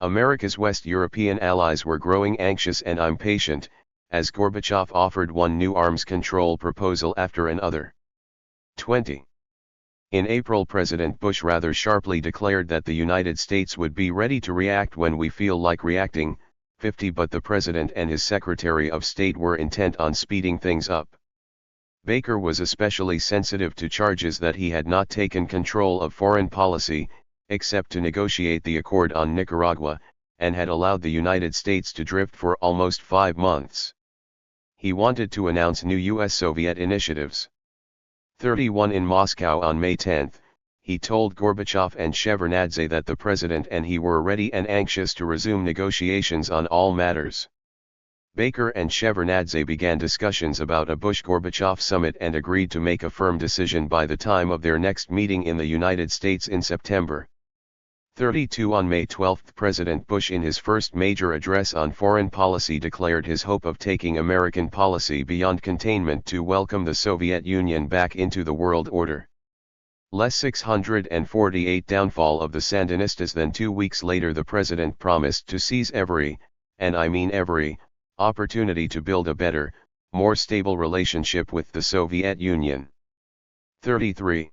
America's West European allies were growing anxious and impatient, as Gorbachev offered one new arms control proposal after another. 20. In April, President Bush rather sharply declared that the United States would be ready to react when we feel like reacting. 50. But the President and his Secretary of State were intent on speeding things up. Baker was especially sensitive to charges that he had not taken control of foreign policy, except to negotiate the accord on Nicaragua, and had allowed the United States to drift for almost 5 months. He wanted to announce new U.S.-Soviet initiatives. 31. In Moscow on May 10, he told Gorbachev and Shevardnadze that the President and he were ready and anxious to resume negotiations on all matters. Baker and Shevardnadze began discussions about a Bush-Gorbachev summit and agreed to make a firm decision by the time of their next meeting in the United States in September. 32. On May 12, President Bush in his first major address on foreign policy declared his hope of taking American policy beyond containment to welcome the Soviet Union back into the world order. 648 Downfall of the Sandinistas. Then 2 weeks later the President promised to seize every, and I mean every, opportunity to build a better, more stable relationship with the Soviet Union. 33.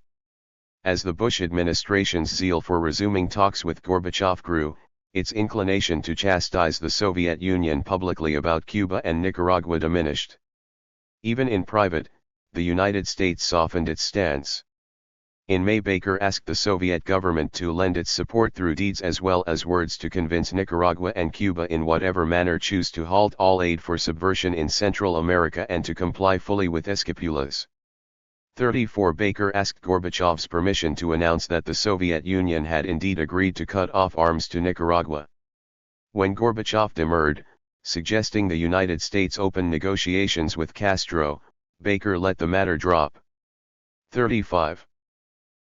As the Bush administration's zeal for resuming talks with Gorbachev grew, its inclination to chastise the Soviet Union publicly about Cuba and Nicaragua diminished. Even in private, the United States softened its stance. In May, Baker asked the Soviet government to lend its support through deeds as well as words to convince Nicaragua and Cuba in whatever manner choose to halt all aid for subversion in Central America and to comply fully with escapulas. 34. Baker asked Gorbachev's permission to announce that the Soviet Union had indeed agreed to cut off arms to Nicaragua. When Gorbachev demurred, suggesting the United States open negotiations with Castro, Baker let the matter drop. 35.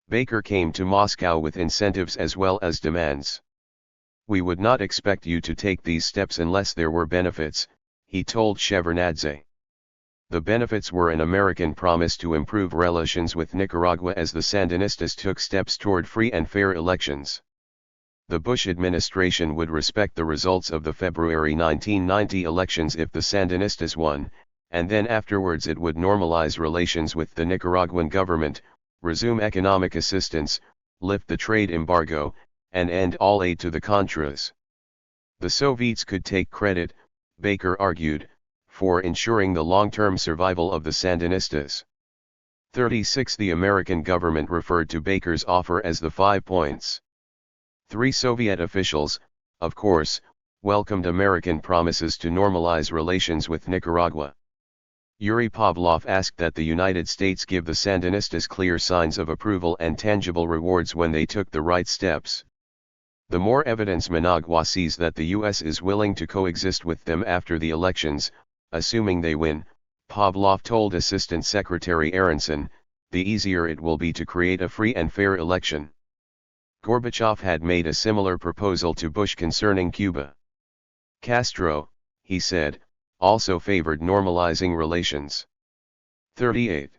Baker came to Moscow with incentives as well as demands. We would not expect you to take these steps unless there were benefits, he told Shevardnadze. The benefits were an American promise to improve relations with Nicaragua as the Sandinistas took steps toward free and fair elections. The Bush administration would respect the results of the February 1990 elections if the Sandinistas won, and then afterwards it would normalize relations with the Nicaraguan government, resume economic assistance, lift the trade embargo, and end all aid to the Contras. The Soviets could take credit, Baker argued, for ensuring the long-term survival of the Sandinistas. 36. The American government referred to Baker's offer as the 5 points. 3 Soviet officials, of course, welcomed American promises to normalize relations with Nicaragua. Yuri Pavlov asked that the United States give the Sandinistas clear signs of approval and tangible rewards when they took the right steps. The more evidence Managua sees that the U.S. is willing to coexist with them after the elections, assuming they win, Pavlov told Assistant Secretary Aronson, the easier it will be to create a free and fair election. Gorbachev had made a similar proposal to Bush concerning Cuba. Castro, he said, also favored normalizing relations. 38.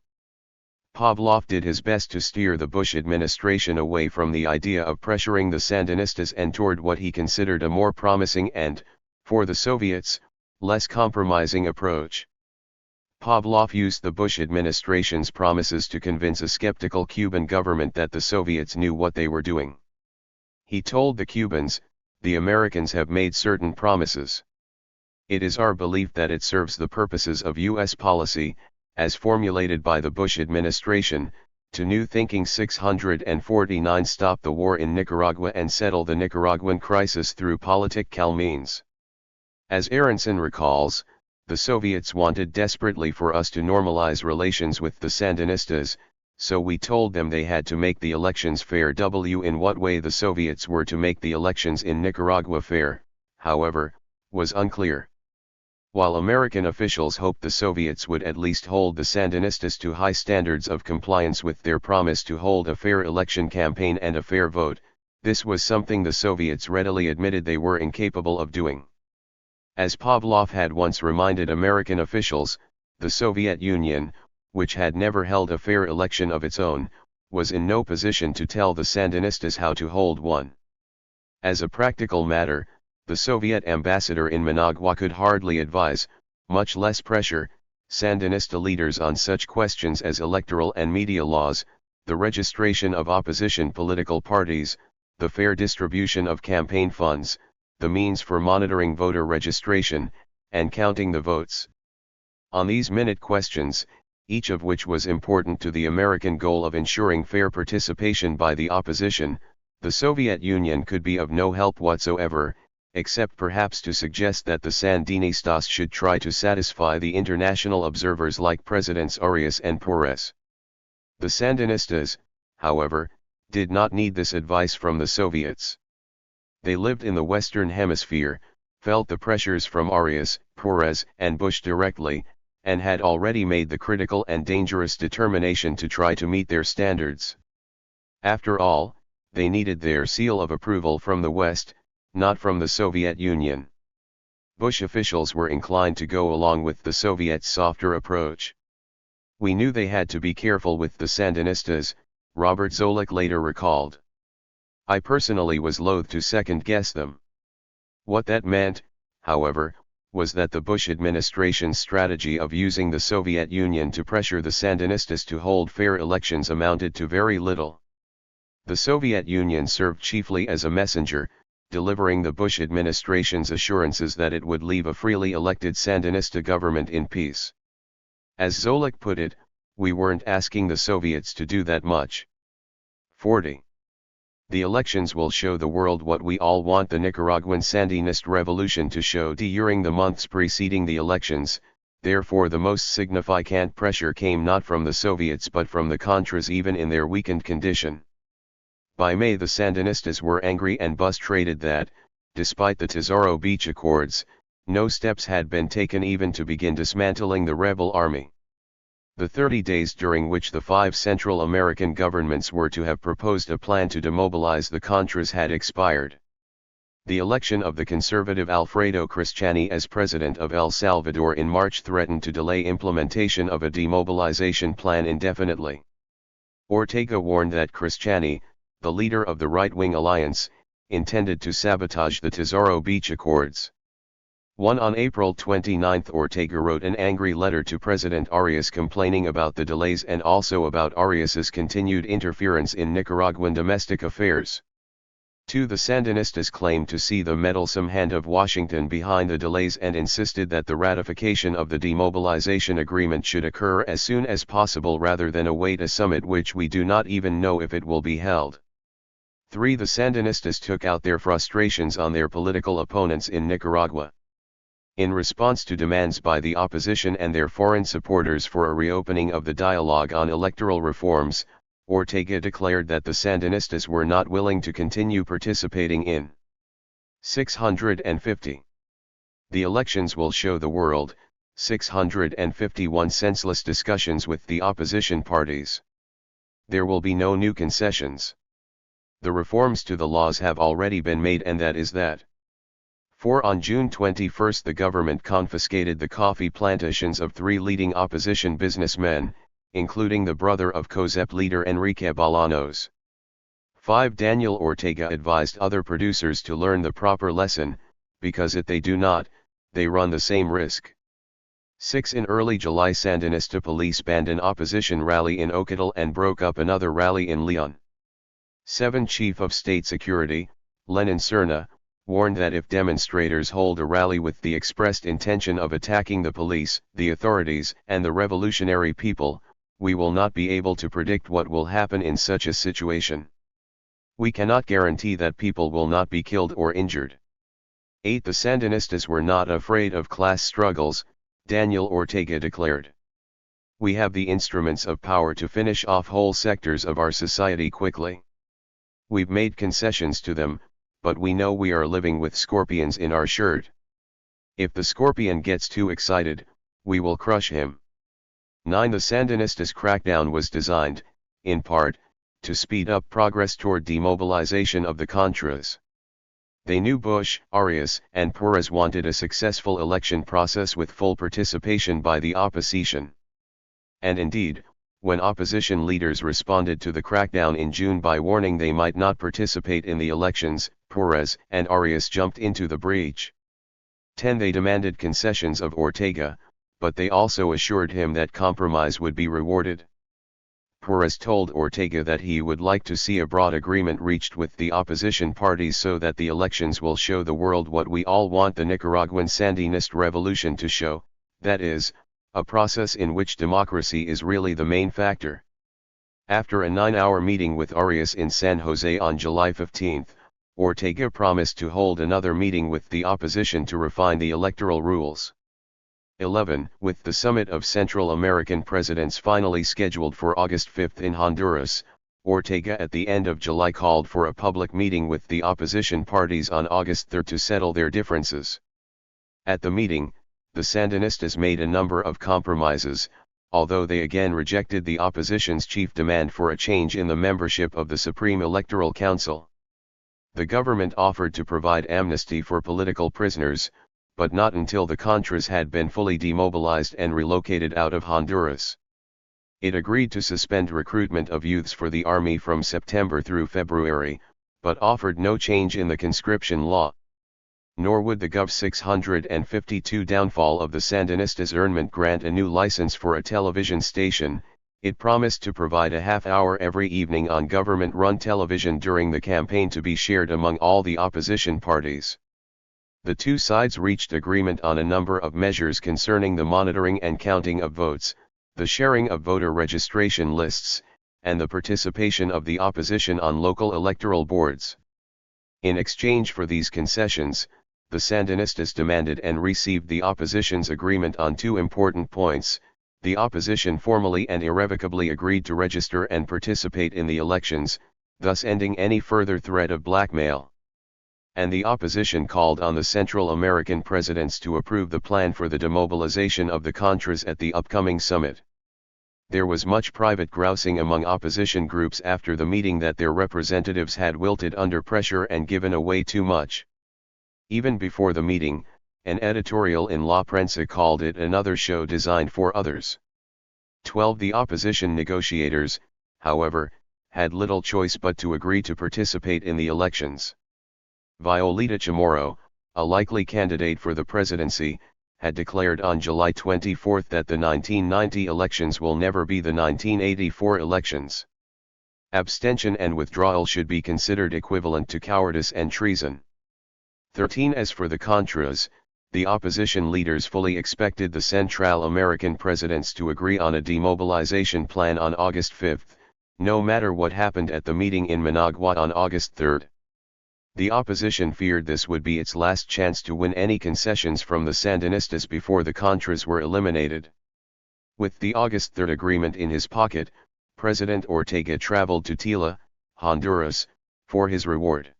Pavlov did his best to steer the Bush administration away from the idea of pressuring the Sandinistas and toward what he considered a more promising and, for the Soviets, less compromising approach. Pavlov used the Bush administration's promises to convince a skeptical Cuban government that the Soviets knew what they were doing. He told the Cubans, "The Americans have made certain promises. It is our belief that it serves the purposes of U.S. policy, as formulated by the Bush administration, to New Thinking 649 stop the war in Nicaragua and settle the Nicaraguan crisis through political means." As Aronson recalls, the Soviets wanted desperately for us to normalize relations with the Sandinistas, so we told them they had to make the elections fair. In what way the Soviets were to make the elections in Nicaragua fair, however, was unclear. While American officials hoped the Soviets would at least hold the Sandinistas to high standards of compliance with their promise to hold a fair election campaign and a fair vote, this was something the Soviets readily admitted they were incapable of doing. As Pavlov had once reminded American officials, the Soviet Union, which had never held a fair election of its own, was in no position to tell the Sandinistas how to hold one. As a practical matter, the Soviet ambassador in Managua could hardly advise, much less pressure, Sandinista leaders on such questions as electoral and media laws, the registration of opposition political parties, the fair distribution of campaign funds, the means for monitoring voter registration, and counting the votes. On these minute questions, each of which was important to the American goal of ensuring fair participation by the opposition, the Soviet Union could be of no help whatsoever, except perhaps to suggest that the Sandinistas should try to satisfy the international observers like Presidents Arias and Porres. The Sandinistas, however, did not need this advice from the Soviets. They lived in the Western Hemisphere, felt the pressures from Arias, Porres, and Bush directly, and had already made the critical and dangerous determination to try to meet their standards. After all, they needed their seal of approval from the West, not from the Soviet Union. Bush officials were inclined to go along with the Soviets' softer approach. "We knew they had to be careful with the Sandinistas," Robert Zoellick later recalled. "I personally was loath to second-guess them." What that meant, however, was that the Bush administration's strategy of using the Soviet Union to pressure the Sandinistas to hold fair elections amounted to very little. The Soviet Union served chiefly as a messenger, delivering the Bush administration's assurances that it would leave a freely elected Sandinista government in peace. As Zoellick put it, "We weren't asking the Soviets to do that much." 40. The elections will show the world what we all want the Nicaraguan Sandinist revolution to show. During the months preceding the elections, therefore the most significant pressure came not from the Soviets but from the Contras, even in their weakened condition. By May the Sandinistas were angry and frustrated that, despite the Tesoro Beach Accords, no steps had been taken even to begin dismantling the rebel army. The 30 days during which the 5 Central American governments were to have proposed a plan to demobilize the Contras had expired. The election of the conservative Alfredo Cristiani as president of El Salvador in March threatened to delay implementation of a demobilization plan indefinitely. Ortega warned that Cristiani, the leader of the right-wing alliance, intended to sabotage the Tesoro Beach Accords. On April 29, Ortega wrote an angry letter to President Arias complaining about the delays and also about Arias's continued interference in Nicaraguan domestic affairs. The Sandinistas claimed to see the meddlesome hand of Washington behind the delays and insisted that the ratification of the demobilization agreement should occur as soon as possible rather than await a summit which we do not even know if it will be held. The Sandinistas took out their frustrations on their political opponents in Nicaragua. In response to demands by the opposition and their foreign supporters for a reopening of the dialogue on electoral reforms, Ortega declared that the Sandinistas were not willing to continue participating in 650. The elections will show the world, 651 senseless discussions with the opposition parties. There will be no new concessions. The reforms to the laws have already been made, and that is that. On June 21 the government confiscated the coffee plantations of 3 leading opposition businessmen, including the brother of COSEP leader Enrique Bolaños. Daniel Ortega advised other producers to learn the proper lesson, because if they do not, they run the same risk. 6. In early July, Sandinista police banned an opposition rally in Ocotal and broke up another rally in Leon. 7. Chief of State Security, Lenin Cerna, warned that if demonstrators hold a rally with the expressed intention of attacking the police, the authorities, and the revolutionary people, we will not be able to predict what will happen in such a situation. We cannot guarantee that people will not be killed or injured. 8. The Sandinistas were not afraid of class struggles, Daniel Ortega declared. We have the instruments of power to finish off whole sectors of our society quickly. We've made concessions to them, but we know we are living with scorpions in our shirt. If the scorpion gets too excited, we will crush him. 9. The Sandinistas' crackdown was designed, in part, to speed up progress toward demobilization of the Contras. They knew Bush, Arias, and Perez wanted a successful election process with full participation by the opposition. And indeed, when opposition leaders responded to the crackdown in June by warning they might not participate in the elections, Perez and Arias jumped into the breach. 10. They demanded concessions of Ortega, but they also assured him that compromise would be rewarded. Perez told Ortega that he would like to see a broad agreement reached with the opposition parties so that the elections will show the world what we all want the Nicaraguan Sandinist revolution to show, that is, a process in which democracy is really the main factor. After a 9-hour meeting with Arias in San Jose on July 15, Ortega promised to hold another meeting with the opposition to refine the electoral rules. 11. With the summit of Central American presidents finally scheduled for August 5 in Honduras, Ortega at the end of July called for a public meeting with the opposition parties on August 3 to settle their differences. At the meeting, the Sandinistas made a number of compromises, although they again rejected the opposition's chief demand for a change in the membership of the Supreme Electoral Council. The government offered to provide amnesty for political prisoners, but not until the Contras had been fully demobilized and relocated out of Honduras. It agreed to suspend recruitment of youths for the army from September through February, but offered no change in the conscription law. Nor would the Gov. 652 downfall of the Sandinistas' earnment grant a new license for a television station. It promised to provide a half-hour every evening on government-run television during the campaign to be shared among all the opposition parties. The two sides reached agreement on a number of measures concerning the monitoring and counting of votes, the sharing of voter registration lists, and the participation of the opposition on local electoral boards. In exchange for these concessions, the Sandinistas demanded and received the opposition's agreement on two important points. The opposition formally and irrevocably agreed to register and participate in the elections, thus ending any further threat of blackmail. And the opposition called on the Central American presidents to approve the plan for the demobilization of the Contras at the upcoming summit. There was much private grousing among opposition groups after the meeting that their representatives had wilted under pressure and given away too much. Even before the meeting, an editorial in La Prensa called it another show designed for others. 12. The opposition negotiators, however, had little choice but to agree to participate in the elections. Violeta Chamorro, a likely candidate for the presidency, had declared on July 24 that the 1990 elections will never be the 1984 elections. Abstention and withdrawal should be considered equivalent to cowardice and treason. 13. As for the Contras, the opposition leaders fully expected the Central American presidents to agree on a demobilization plan on August 5, no matter what happened at the meeting in Managua on August 3. The opposition feared this would be its last chance to win any concessions from the Sandinistas before the Contras were eliminated. With the August 3 agreement in his pocket, President Ortega traveled to Tila, Honduras, for his reward.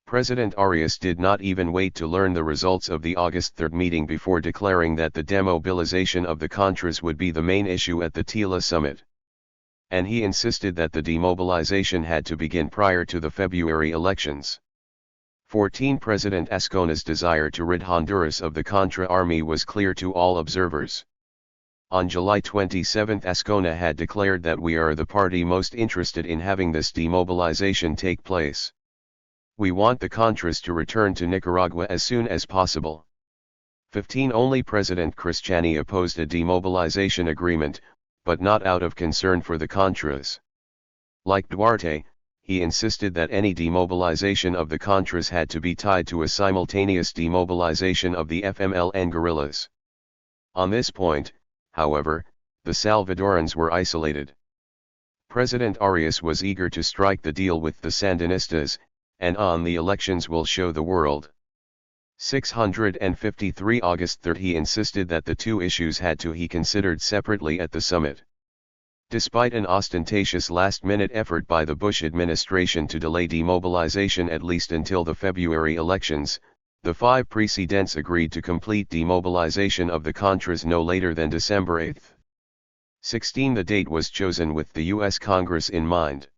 President Arias did not even wait to learn the results of the August 3 meeting before declaring that the demobilization of the Contras would be the main issue at the Tila summit. And he insisted that the demobilization had to begin prior to the February elections. 14. President Azcona's desire to rid Honduras of the Contra army was clear to all observers. On July 27, Azcona had declared that we are the party most interested in having this demobilization take place. We want the Contras to return to Nicaragua as soon as possible. 15 Only President Cristiani opposed a demobilization agreement, but not out of concern for the Contras. Like Duarte, he insisted that any demobilization of the Contras had to be tied to a simultaneous demobilization of the FMLN guerrillas. On this point, however, the Salvadorans were isolated. President Arias was eager to strike the deal with the Sandinistas, and on the elections will show the world. 653 August 3 he insisted that the two issues had to be considered separately at the summit. Despite an ostentatious last-minute effort by the Bush administration to delay demobilization at least until the February elections, the five presidents agreed to complete demobilization of the Contras no later than December 8. 16 The date was chosen with the U.S. Congress in mind.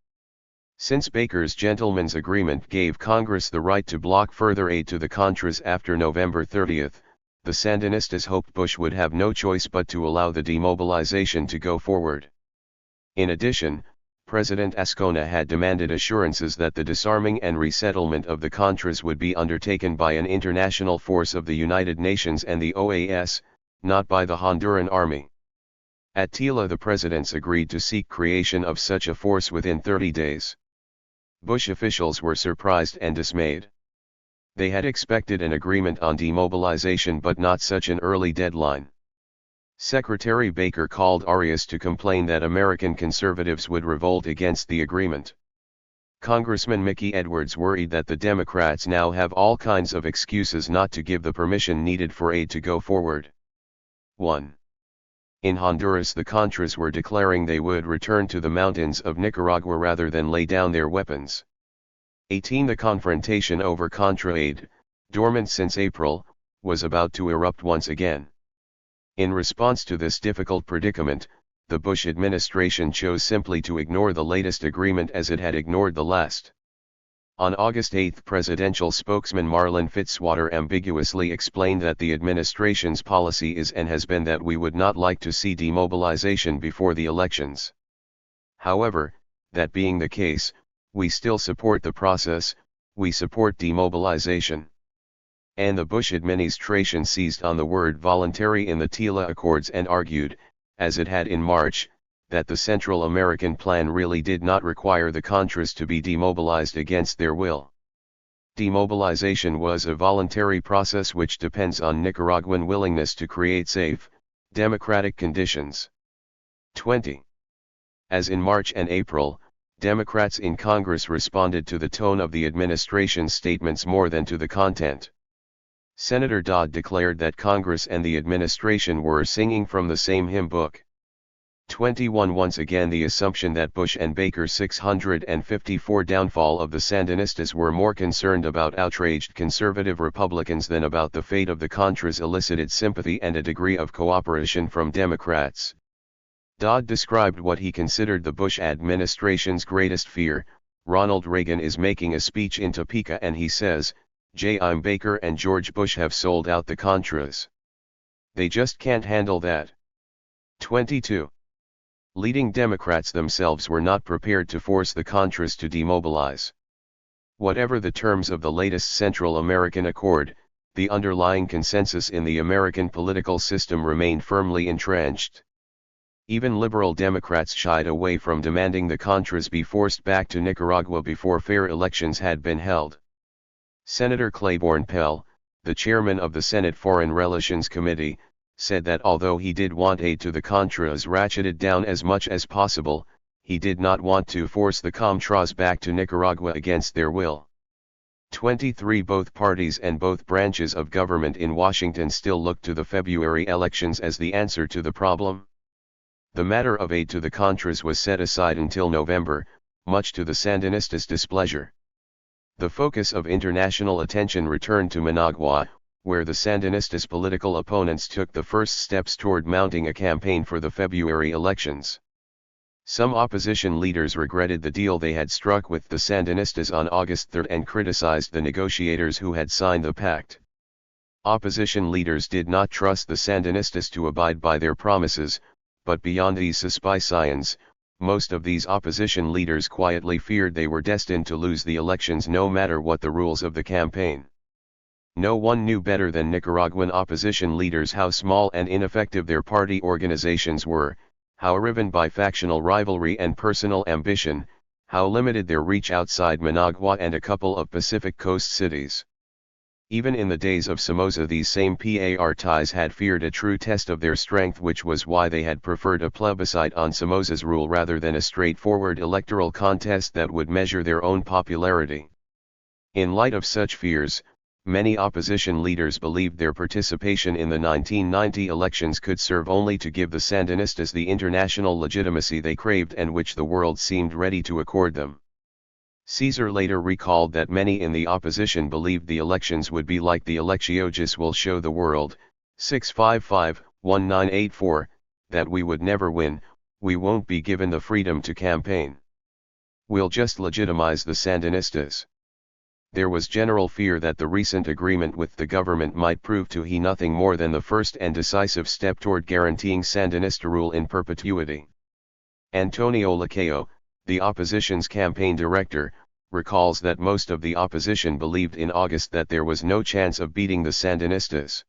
Since Baker's gentleman's agreement gave Congress the right to block further aid to the Contras after November 30, the Sandinistas hoped Bush would have no choice but to allow the demobilization to go forward. In addition, President Ascona had demanded assurances that the disarming and resettlement of the Contras would be undertaken by an international force of the United Nations and the OAS, not by the Honduran army. At Tila the presidents agreed to seek creation of such a force within 30 days. Bush officials were surprised and dismayed. They had expected an agreement on demobilization but not such an early deadline. Secretary Baker called Arias to complain that American conservatives would revolt against the agreement. Congressman Mickey Edwards worried that the Democrats now have all kinds of excuses not to give the permission needed for aid to go forward. 1. In Honduras the Contras were declaring they would return to the mountains of Nicaragua rather than lay down their weapons. 18 The confrontation over Contra aid, dormant since April, was about to erupt once again. In response to this difficult predicament, the Bush administration chose simply to ignore the latest agreement as it had ignored the last. On August 8 presidential spokesman Marlin Fitzwater ambiguously explained that the administration's policy is and has been that we would not like to see demobilization before the elections. However, that being the case, we still support the process, we support demobilization. And the Bush administration seized on the word voluntary in the Tila Accords and argued, as it had in March, that the Central American plan really did not require the Contras to be demobilized against their will. Demobilization was a voluntary process which depends on Nicaraguan willingness to create safe, democratic conditions. 20. As in March and April, Democrats in Congress responded to the tone of the administration's statements more than to the content. Senator Dodd declared that Congress and the administration were singing from the same hymn book. 21 Once again the assumption that Bush and Baker's 654 downfall of the Sandinistas were more concerned about outraged conservative Republicans than about the fate of the Contras elicited sympathy and a degree of cooperation from Democrats. Dodd described what he considered the Bush administration's greatest fear. Ronald Reagan is making a speech in Topeka and he says, "I'm Baker and George Bush have sold out the Contras. They just can't handle that." 22. Leading Democrats themselves were not prepared to force the Contras to demobilize. Whatever the terms of the latest Central American Accord, the underlying consensus in the American political system remained firmly entrenched. Even liberal Democrats shied away from demanding the Contras be forced back to Nicaragua before fair elections had been held. Senator Claiborne Pell, the chairman of the Senate Foreign Relations Committee, said that although he did want aid to the Contras ratcheted down as much as possible, he did not want to force the Contras back to Nicaragua against their will. 23 Both parties and both branches of government in Washington still look to the February elections as the answer to the problem. The matter of aid to the Contras was set aside until November, much to the Sandinistas' displeasure. The focus of international attention returned to Managua, where the Sandinistas' political opponents took the first steps toward mounting a campaign for the February elections. Some opposition leaders regretted the deal they had struck with the Sandinistas on August 3 and criticized the negotiators who had signed the pact. Opposition leaders did not trust the Sandinistas to abide by their promises, but beyond these suspicions, most of these opposition leaders quietly feared they were destined to lose the elections no matter what the rules of the campaign. No one knew better than Nicaraguan opposition leaders how small and ineffective their party organizations were, how riven by factional rivalry and personal ambition, how limited their reach outside Managua and a couple of Pacific Coast cities. Even in the days of Somoza, these same parties had feared a true test of their strength, which was why they had preferred a plebiscite on Somoza's rule rather than a straightforward electoral contest that would measure their own popularity. In light of such fears, many opposition leaders believed their participation in the 1990 elections could serve only to give the Sandinistas the international legitimacy they craved and which the world seemed ready to accord them. Caesar later recalled that many in the opposition believed the elections would be like the Elecciojus will show the world, 655-1984, that we would never win, we won't be given the freedom to campaign. We'll just legitimize the Sandinistas. There was general fear that the recent agreement with the government might prove to be nothing more than the first and decisive step toward guaranteeing Sandinista rule in perpetuity. Antonio Lacayo, the opposition's campaign director, recalls that most of the opposition believed in August that there was no chance of beating the Sandinistas.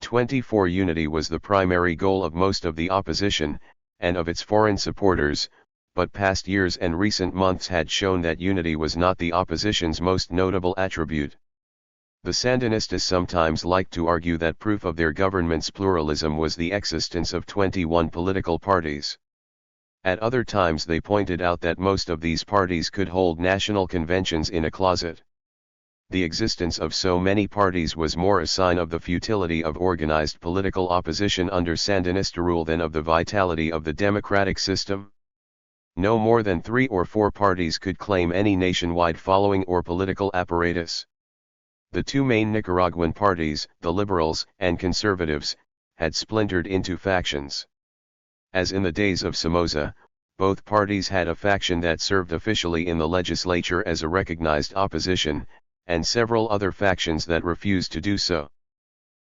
24 Unity was the primary goal of most of the opposition, and of its foreign supporters, but past years and recent months had shown that unity was not the opposition's most notable attribute. The Sandinistas sometimes liked to argue that proof of their government's pluralism was the existence of 21 political parties. At other times they pointed out that most of these parties could hold national conventions in a closet. The existence of so many parties was more a sign of the futility of organized political opposition under Sandinista rule than of the vitality of the democratic system. No more than 3 or 4 parties could claim any nationwide following or political apparatus. The two main Nicaraguan parties, the Liberals and Conservatives, had splintered into factions. As in the days of Somoza, both parties had a faction that served officially in the legislature as a recognized opposition, and several other factions that refused to do so.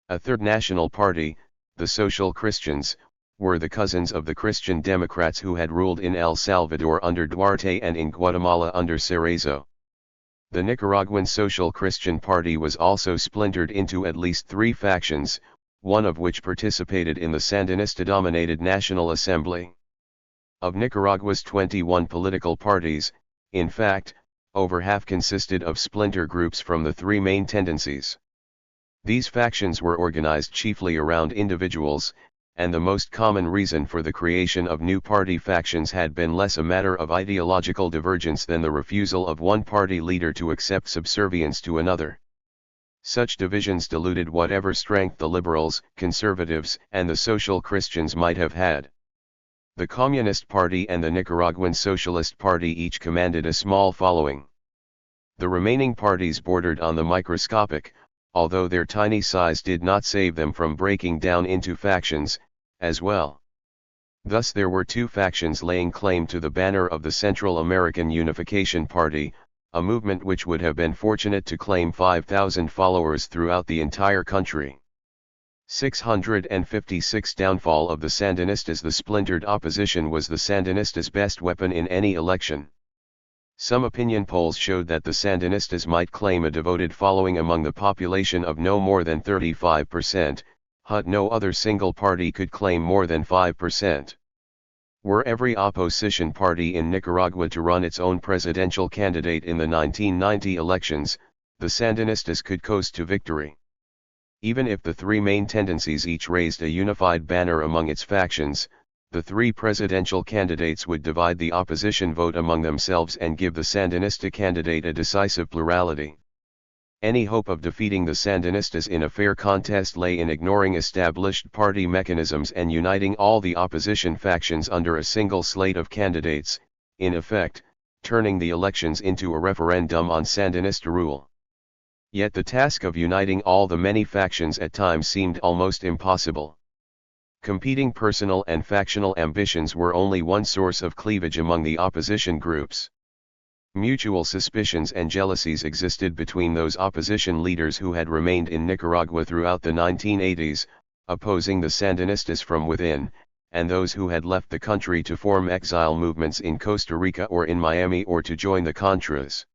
A third national party, the Social Christians, were the cousins of the Christian Democrats who had ruled in El Salvador under Duarte and in Guatemala under Cerezo. The Nicaraguan Social Christian Party was also splintered into at least 3 factions, one of which participated in the Sandinista-dominated National Assembly. Of Nicaragua's 21 political parties, in fact, over half consisted of splinter groups from the 3 main tendencies. These factions were organized chiefly around individuals, and the most common reason for the creation of new party factions had been less a matter of ideological divergence than the refusal of one party leader to accept subservience to another. Such divisions diluted whatever strength the Liberals, Conservatives, and the Social Christians might have had. The Communist Party and the Nicaraguan Socialist Party each commanded a small following. The remaining parties bordered on the microscopic, although their tiny size did not save them from breaking down into factions, as well. Thus there were 2 factions laying claim to the banner of the Central American Unification Party, a movement which would have been fortunate to claim 5,000 followers throughout the entire country. 656 Downfall of the Sandinistas. The splintered opposition was the Sandinistas' best weapon in any election. Some opinion polls showed that the Sandinistas might claim a devoted following among the population of no more than 35%, but no other single party could claim more than 5%. Were every opposition party in Nicaragua to run its own presidential candidate in the 1990 elections, the Sandinistas could coast to victory. Even if the 3 main tendencies each raised a unified banner among its factions, the 3 presidential candidates would divide the opposition vote among themselves and give the Sandinista candidate a decisive plurality. Any hope of defeating the Sandinistas in a fair contest lay in ignoring established party mechanisms and uniting all the opposition factions under a single slate of candidates, in effect, turning the elections into a referendum on Sandinista rule. Yet the task of uniting all the many factions at times seemed almost impossible. Competing personal and factional ambitions were only one source of cleavage among the opposition groups. Mutual suspicions and jealousies existed between those opposition leaders who had remained in Nicaragua throughout the 1980s, opposing the Sandinistas from within, and those who had left the country to form exile movements in Costa Rica or in Miami or to join the Contras.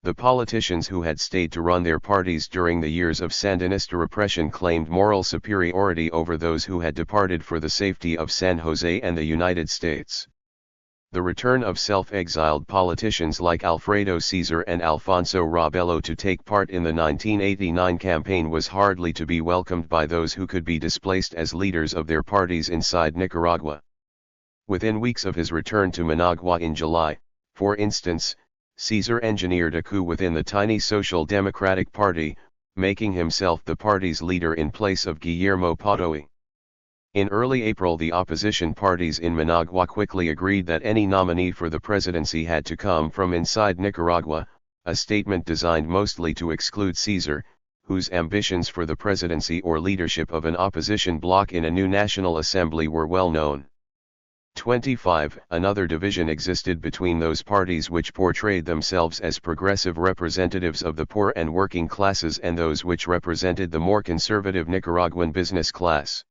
The politicians who had stayed to run their parties during the years of Sandinista repression claimed moral superiority over those who had departed for the safety of San Jose and the United States. The return of self-exiled politicians like Alfredo Cesar and Alfonso Robelo to take part in the 1989 campaign was hardly to be welcomed by those who could be displaced as leaders of their parties inside Nicaragua. Within weeks of his return to Managua in July, for instance, Cesar engineered a coup within the tiny Social Democratic Party, making himself the party's leader in place of Guillermo Potoy. In early April, the opposition parties in Managua quickly agreed that any nominee for the presidency had to come from inside Nicaragua, a statement designed mostly to exclude Cesar, whose ambitions for the presidency or leadership of an opposition bloc in a new National Assembly were well known. 25. Another division existed between those parties which portrayed themselves as progressive representatives of the poor and working classes and those which represented the more conservative Nicaraguan business class.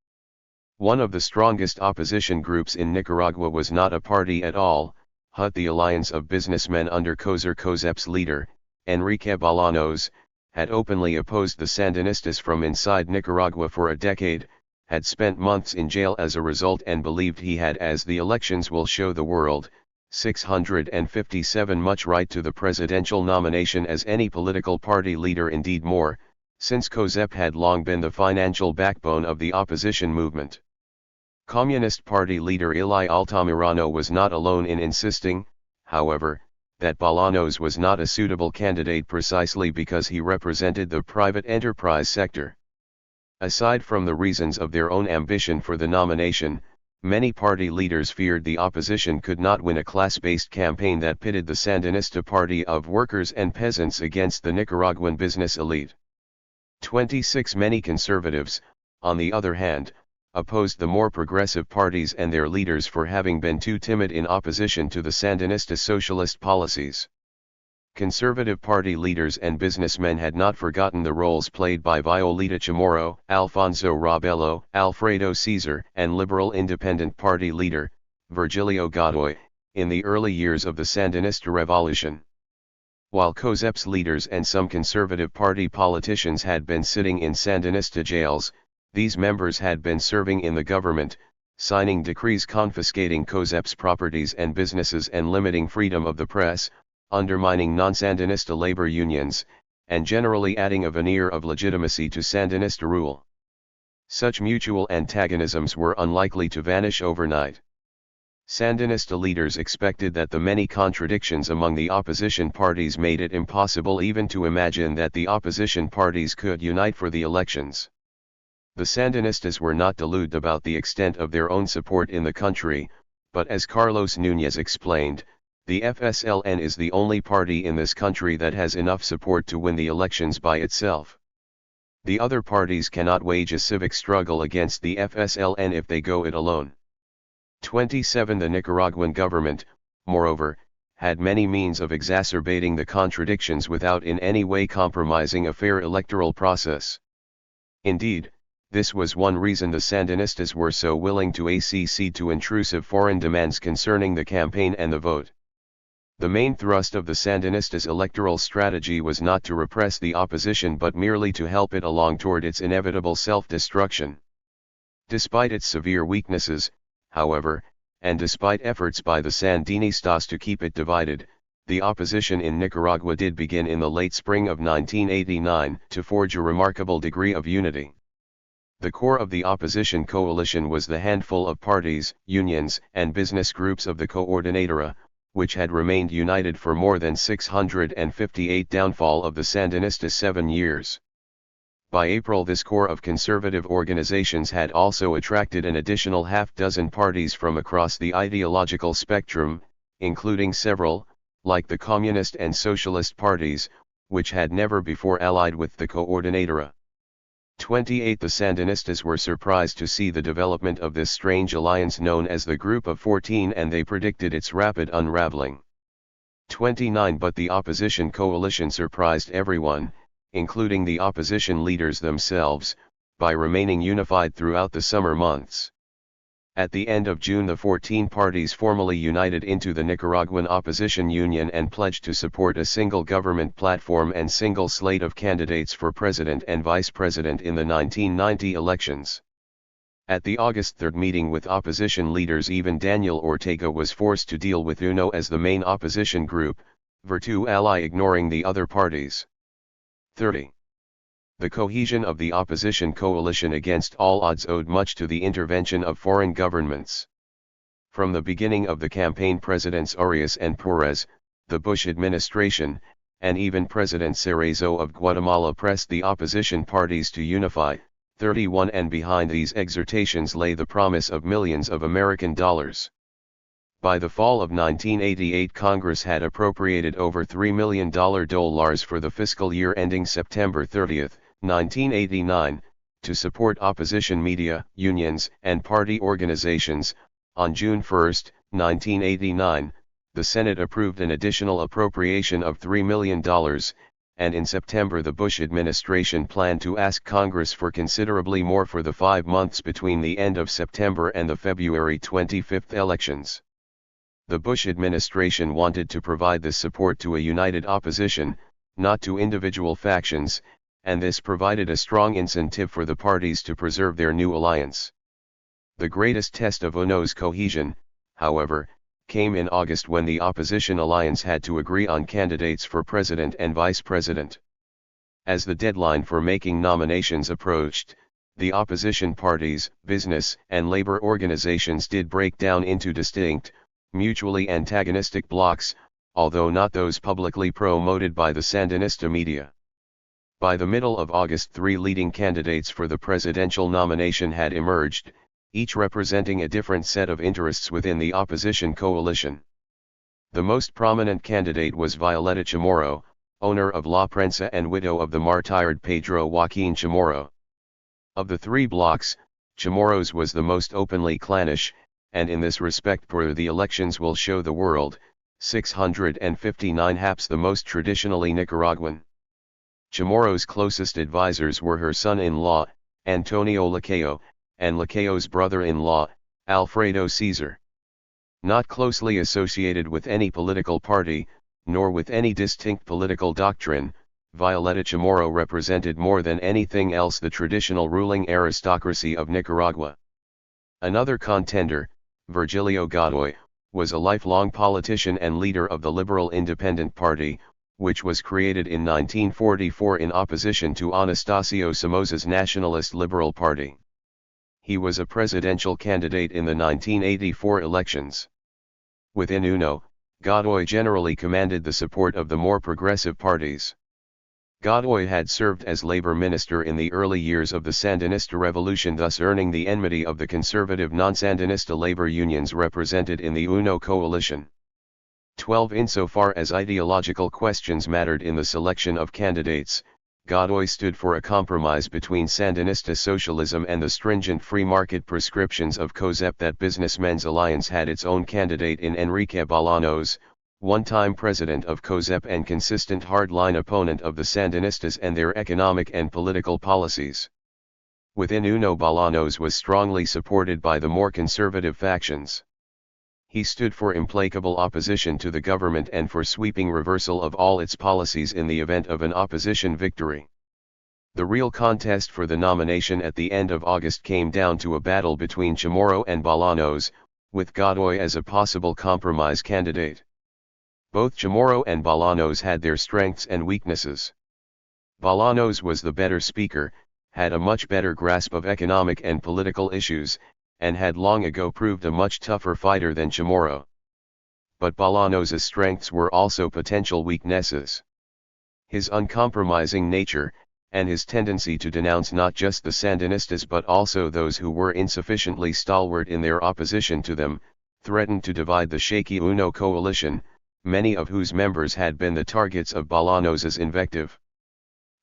One of the strongest opposition groups in Nicaragua was not a party at all, HUT, the Alliance of Businessmen under COSEP's leader, Enrique Bolaños, had openly opposed the Sandinistas from inside Nicaragua for a decade, had spent months in jail as a result and believed he had, as the elections will show the world, 657 much right to the presidential nomination as any political party leader, indeed more, since COSEP had long been the financial backbone of the opposition movement. Communist Party leader Eli Altamirano was not alone in insisting, however, that Bolaños was not a suitable candidate precisely because he represented the private enterprise sector. Aside from the reasons of their own ambition for the nomination, many party leaders feared the opposition could not win a class-based campaign that pitted the Sandinista Party of Workers and Peasants against the Nicaraguan business elite. 26. Many conservatives, on the other hand, opposed the more progressive parties and their leaders for having been too timid in opposition to the Sandinista socialist policies. Conservative party leaders and businessmen had not forgotten the roles played by Violeta Chamorro, Alfonso Robelo, Alfredo Cesar, and Liberal Independent Party leader, Virgilio Godoy, in the early years of the Sandinista revolution. While COSEP's leaders and some conservative party politicians had been sitting in Sandinista jails, these members had been serving in the government, signing decrees confiscating COSEP's properties and businesses and limiting freedom of the press, undermining non-Sandinista labor unions, and generally adding a veneer of legitimacy to Sandinista rule. Such mutual antagonisms were unlikely to vanish overnight. Sandinista leaders expected that the many contradictions among the opposition parties made it impossible even to imagine that the opposition parties could unite for the elections. The Sandinistas were not deluded about the extent of their own support in the country, but as Carlos Núñez explained, the FSLN is the only party in this country that has enough support to win the elections by itself. The other parties cannot wage a civic struggle against the FSLN if they go it alone. 27. The Nicaraguan government, moreover, had many means of exacerbating the contradictions without in any way compromising a fair electoral process. Indeed, this was one reason the Sandinistas were so willing to accede to intrusive foreign demands concerning the campaign and the vote. The main thrust of the Sandinistas' electoral strategy was not to repress the opposition but merely to help it along toward its inevitable self-destruction. Despite its severe weaknesses, however, and despite efforts by the Sandinistas to keep it divided, the opposition in Nicaragua did begin in the late spring of 1989 to forge a remarkable degree of unity. The core of the opposition coalition was the handful of parties, unions, and business groups of the Coordinadora, which had remained united for more than 658 downfall of the Sandinistas 7 years. By April, this core of conservative organizations had also attracted an additional half-dozen parties from across the ideological spectrum, including several, like the Communist and Socialist parties, which had never before allied with the Coordinadora. 28. The Sandinistas were surprised to see the development of this strange alliance known as the Group of 14, and they predicted its rapid unraveling. 29. But the opposition coalition surprised everyone, including the opposition leaders themselves, by remaining unified throughout the summer months. At the end of June, the 14 parties formally united into the Nicaraguan Opposition Union and pledged to support a single government platform and single slate of candidates for president and vice president in the 1990 elections. At the August 3 meeting with opposition leaders, even Daniel Ortega was forced to deal with UNO as the main opposition group, Virtu ally, ignoring the other parties. 30. The cohesion of the opposition coalition against all odds owed much to the intervention of foreign governments. From the beginning of the campaign, Presidents Arias and Perez, the Bush administration, and even President Cerezo of Guatemala pressed the opposition parties to unify. 31 And behind these exhortations lay the promise of millions of American dollars. By the fall of 1988, Congress had appropriated over $3 million for the fiscal year ending September 30, 1989, to support opposition media, unions, and party organizations. On June 1, 1989, the Senate approved an additional appropriation of $3 million, and in September the Bush administration planned to ask Congress for considerably more for the 5 months between the end of September and the February 25 elections. The Bush administration wanted to provide this support to a united opposition, not to individual factions, and this provided a strong incentive for the parties to preserve their new alliance. The greatest test of UNO's cohesion, however, came in August when the opposition alliance had to agree on candidates for president and vice president. As the deadline for making nominations approached, the opposition parties, business and labor organizations did break down into distinct, mutually antagonistic blocs, although not those publicly promoted by the Sandinista media. By the middle of August, 3 leading candidates for the presidential nomination had emerged, each representing a different set of interests within the opposition coalition. The most prominent candidate was Violeta Chamorro, owner of La Prensa and widow of the martyred Pedro Joaquin Chamorro. Of the 3 blocs, Chamorro's was the most openly clannish, and in this respect the elections will show the world, 659 haps the most traditionally Nicaraguan. Chamorro's closest advisors were her son-in-law, Antonio Lacayo, and Lacayo's brother-in-law, Alfredo Caesar. Not closely associated with any political party, nor with any distinct political doctrine, Violeta Chamorro represented more than anything else the traditional ruling aristocracy of Nicaragua. Another contender, Virgilio Godoy, was a lifelong politician and leader of the Liberal Independent Party, which was created in 1944 in opposition to Anastasio Somoza's Nationalist Liberal Party. He was a presidential candidate in the 1984 elections. Within UNO, Godoy generally commanded the support of the more progressive parties. Godoy had served as labor minister in the early years of the Sandinista revolution, thus earning the enmity of the conservative non-Sandinista labor unions represented in the UNO coalition. 12 Insofar as ideological questions mattered in the selection of candidates, Godoy stood for a compromise between Sandinista socialism and the stringent free market prescriptions of COSEP. That Businessmen's Alliance had its own candidate in Enrique Bolaños, one-time president of COSEP and consistent hard-line opponent of the Sandinistas and their economic and political policies. Within UNO, Bolaños was strongly supported by the more conservative factions. He stood for implacable opposition to the government and for sweeping reversal of all its policies in the event of an opposition victory. The real contest for the nomination at the end of August came down to a battle between Chamorro and Bolaños, with Godoy as a possible compromise candidate. Both Chamorro and Bolaños had their strengths and weaknesses. Bolaños was the better speaker, had a much better grasp of economic and political issues, and had long ago proved a much tougher fighter than Chamorro. But Bolaños's strengths were also potential weaknesses. His uncompromising nature, and his tendency to denounce not just the Sandinistas but also those who were insufficiently stalwart in their opposition to them, threatened to divide the shaky UNO coalition, many of whose members had been the targets of Bolaños's invective.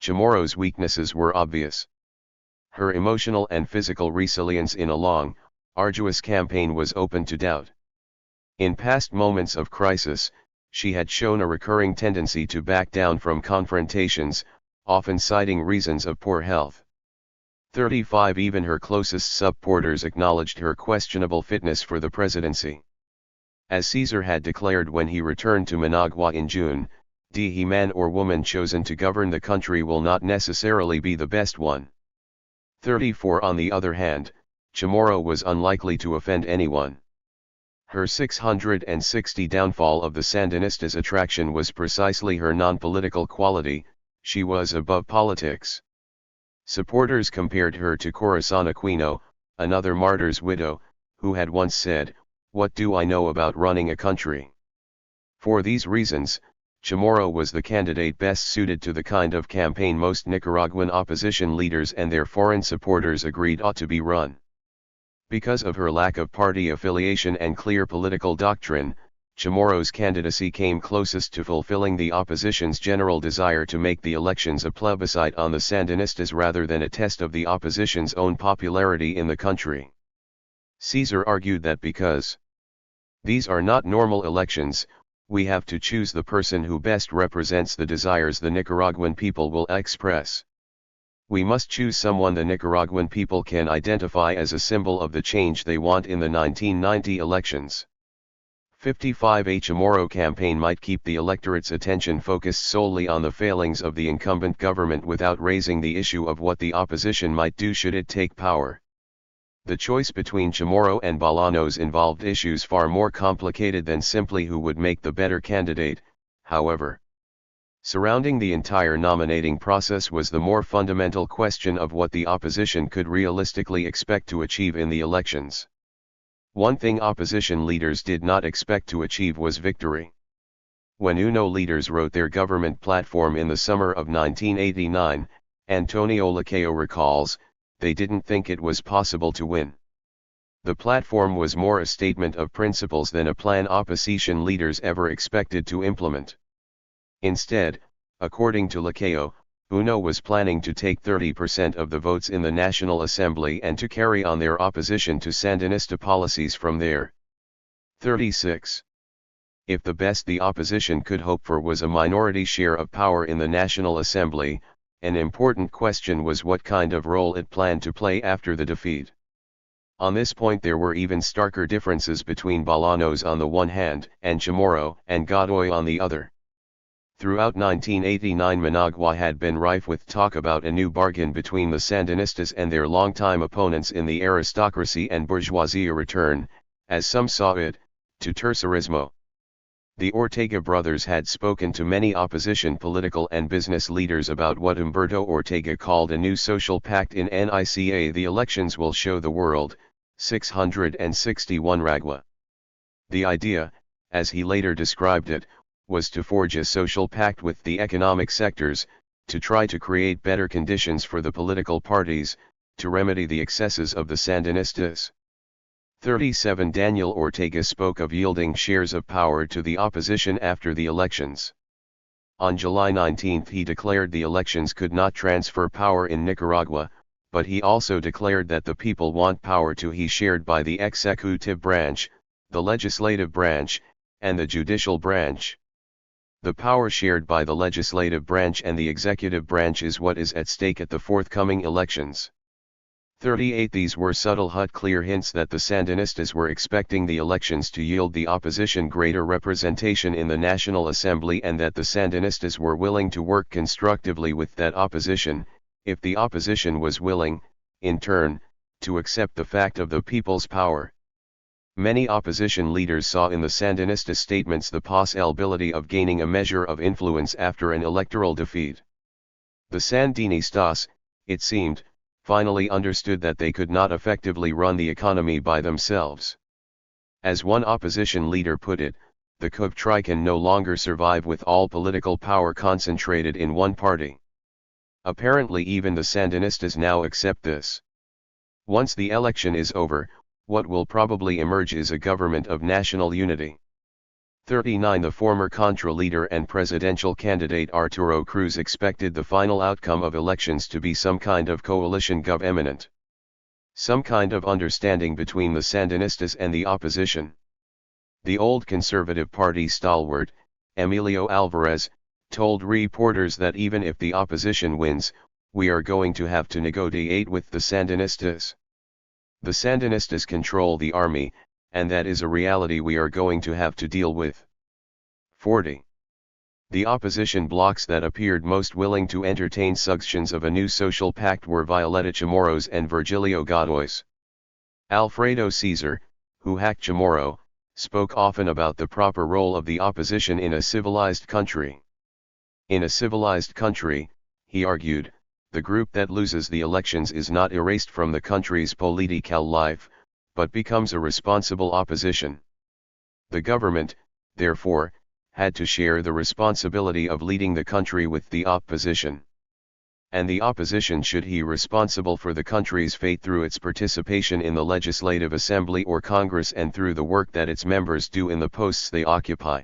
Chamorro's weaknesses were obvious. Her emotional and physical resilience in a long, arduous campaign was open to doubt. In past moments of crisis, she had shown a recurring tendency to back down from confrontations, often citing reasons of poor health. 35 Even her closest supporters acknowledged her questionable fitness for the presidency. As Caesar had declared when he returned to Managua in June, the man or woman chosen to govern the country will not necessarily be the best one. 34 On the other hand, Chamorro was unlikely to offend anyone. Her 660 downfall of the Sandinistas' attraction was precisely her non-political quality. She was above politics. Supporters compared her to Corazon Aquino, another martyr's widow, who had once said, "What do I know about running a country?" For these reasons, Chamorro was the candidate best suited to the kind of campaign most Nicaraguan opposition leaders and their foreign supporters agreed ought to be run. Because of her lack of party affiliation and clear political doctrine, Chamorro's candidacy came closest to fulfilling the opposition's general desire to make the elections a plebiscite on the Sandinistas rather than a test of the opposition's own popularity in the country. Caesar argued that because these are not normal elections, we have to choose the person who best represents the desires the Nicaraguan people will express. We must choose someone the Nicaraguan people can identify as a symbol of the change they want in the 1990 elections. 55 A Chamorro campaign might keep the electorate's attention focused solely on the failings of the incumbent government without raising the issue of what the opposition might do should it take power. The choice between Chamorro and Bolaños involved issues far more complicated than simply who would make the better candidate, however. Surrounding the entire nominating process was the more fundamental question of what the opposition could realistically expect to achieve in the elections. One thing opposition leaders did not expect to achieve was victory. When UNO leaders wrote their government platform in the summer of 1989, Antonio Lacayo recalls, they didn't think it was possible to win. The platform was more a statement of principles than a plan opposition leaders ever expected to implement. Instead, according to Lacayo, UNO was planning to take 30% of the votes in the National Assembly and to carry on their opposition to Sandinista policies from there. 36. If the best the opposition could hope for was a minority share of power in the National Assembly, an important question was what kind of role it planned to play after the defeat. On this point there were even starker differences between Bolaños on the one hand and Chamorro and Godoy on the other. Throughout 1989 Managua had been rife with talk about a new bargain between the Sandinistas and their longtime opponents in the aristocracy and bourgeoisie, a return, as some saw it, to tercerismo. The Ortega brothers had spoken to many opposition political and business leaders about what Humberto Ortega called a new social pact in Nica. The elections will show the world, 661 Ragua. The idea, as he later described it, was to forge a social pact with the economic sectors, to try to create better conditions for the political parties, to remedy the excesses of the Sandinistas. 37 Daniel Ortega spoke of yielding shares of power to the opposition after the elections. On July 19 he declared the elections could not transfer power in Nicaragua, but he also declared that the people want power to be shared by the executive branch, the legislative branch, and the judicial branch. The power shared by the legislative branch and the executive branch is what is at stake at the forthcoming elections. 38 These were subtle but clear hints that the Sandinistas were expecting the elections to yield the opposition greater representation in the National Assembly and that the Sandinistas were willing to work constructively with that opposition, if the opposition was willing, in turn, to accept the fact of the people's power. Many opposition leaders saw in the Sandinista statements the possibility of gaining a measure of influence after an electoral defeat. The Sandinistas, it seemed, finally understood that they could not effectively run the economy by themselves. As one opposition leader put it, the country can no longer survive with all political power concentrated in one party. Apparently even the Sandinistas now accept this. Once the election is over, what will probably emerge is a government of national unity. 39 The former Contra leader and presidential candidate Arturo Cruz expected the final outcome of elections to be some kind of coalition government. Some kind of understanding between the Sandinistas and the opposition. The old Conservative Party stalwart, Emilio Alvarez, told reporters that even if the opposition wins, we are going to have to negotiate with the Sandinistas. The Sandinistas control the army, and that is a reality we are going to have to deal with. 40. The opposition blocs that appeared most willing to entertain suggestions of a new social pact were Violeta Chamorro's and Virgilio Godoy's. Alfredo Caesar, who hacked Chamorro, spoke often about the proper role of the opposition in a civilized country. In a civilized country, he argued, the group that loses the elections is not erased from the country's political life, but becomes a responsible opposition. The government, therefore, had to share the responsibility of leading the country with the opposition. And the opposition should be responsible for the country's fate through its participation in the Legislative Assembly or Congress and through the work that its members do in the posts they occupy.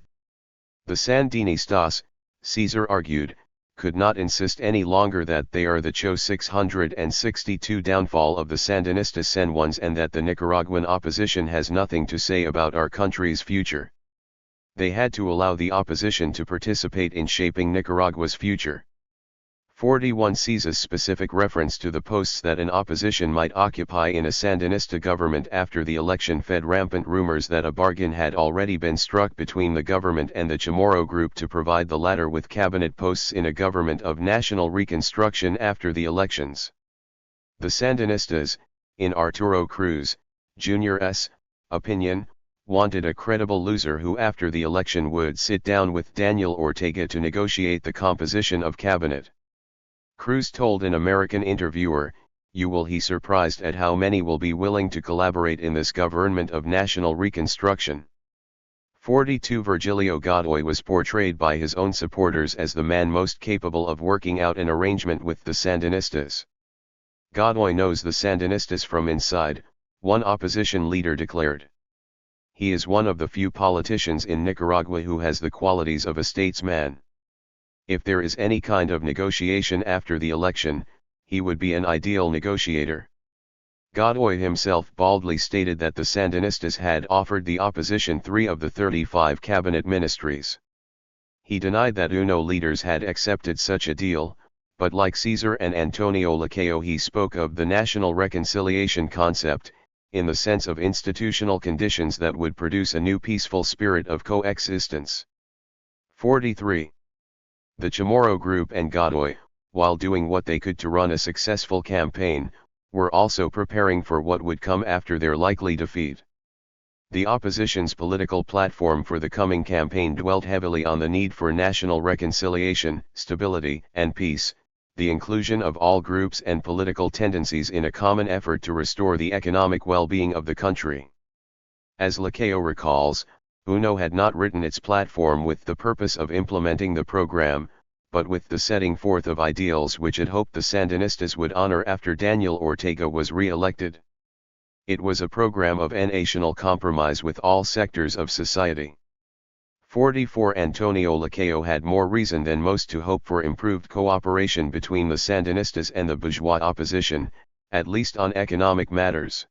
The Sandinistas, Caesar argued, could not insist any longer that they are the CHO 662 downfall of the Sandinista Sen-ones and that the Nicaraguan opposition has nothing to say about our country's future. They had to allow the opposition to participate in shaping Nicaragua's future. 41 sees a specific reference to the posts that an opposition might occupy in a Sandinista government after the election fed rampant rumors that a bargain had already been struck between the government and the Chamorro group to provide the latter with cabinet posts in a government of national reconstruction after the elections. The Sandinistas, in Arturo Cruz, Jr.'s opinion, wanted a credible loser who after the election would sit down with Daniel Ortega to negotiate the composition of cabinet. Cruz told an American interviewer, "You will be surprised at how many will be willing to collaborate in this government of national reconstruction." 42 Virgilio Godoy was portrayed by his own supporters as the man most capable of working out an arrangement with the Sandinistas. Godoy knows the Sandinistas from inside, one opposition leader declared. He is one of the few politicians in Nicaragua who has the qualities of a statesman. If there is any kind of negotiation after the election, he would be an ideal negotiator. Godoy himself baldly stated that the Sandinistas had offered the opposition 3 of the 35 cabinet ministries. He denied that UNO leaders had accepted such a deal, but like Caesar and Antonio Lacayo he spoke of the national reconciliation concept, in the sense of institutional conditions that would produce a new peaceful spirit of coexistence. 43. The Chamorro group and Godoy, while doing what they could to run a successful campaign, were also preparing for what would come after their likely defeat. The opposition's political platform for the coming campaign dwelt heavily on the need for national reconciliation, stability, and peace, the inclusion of all groups and political tendencies in a common effort to restore the economic well-being of the country. As Lacayo recalls, UNO had not written its platform with the purpose of implementing the program, but with the setting forth of ideals which it hoped the Sandinistas would honor after Daniel Ortega was re-elected. It was a program of national compromise with all sectors of society. 44 Antonio Lacayo had more reason than most to hope for improved cooperation between the Sandinistas and the bourgeois opposition, at least on economic matters.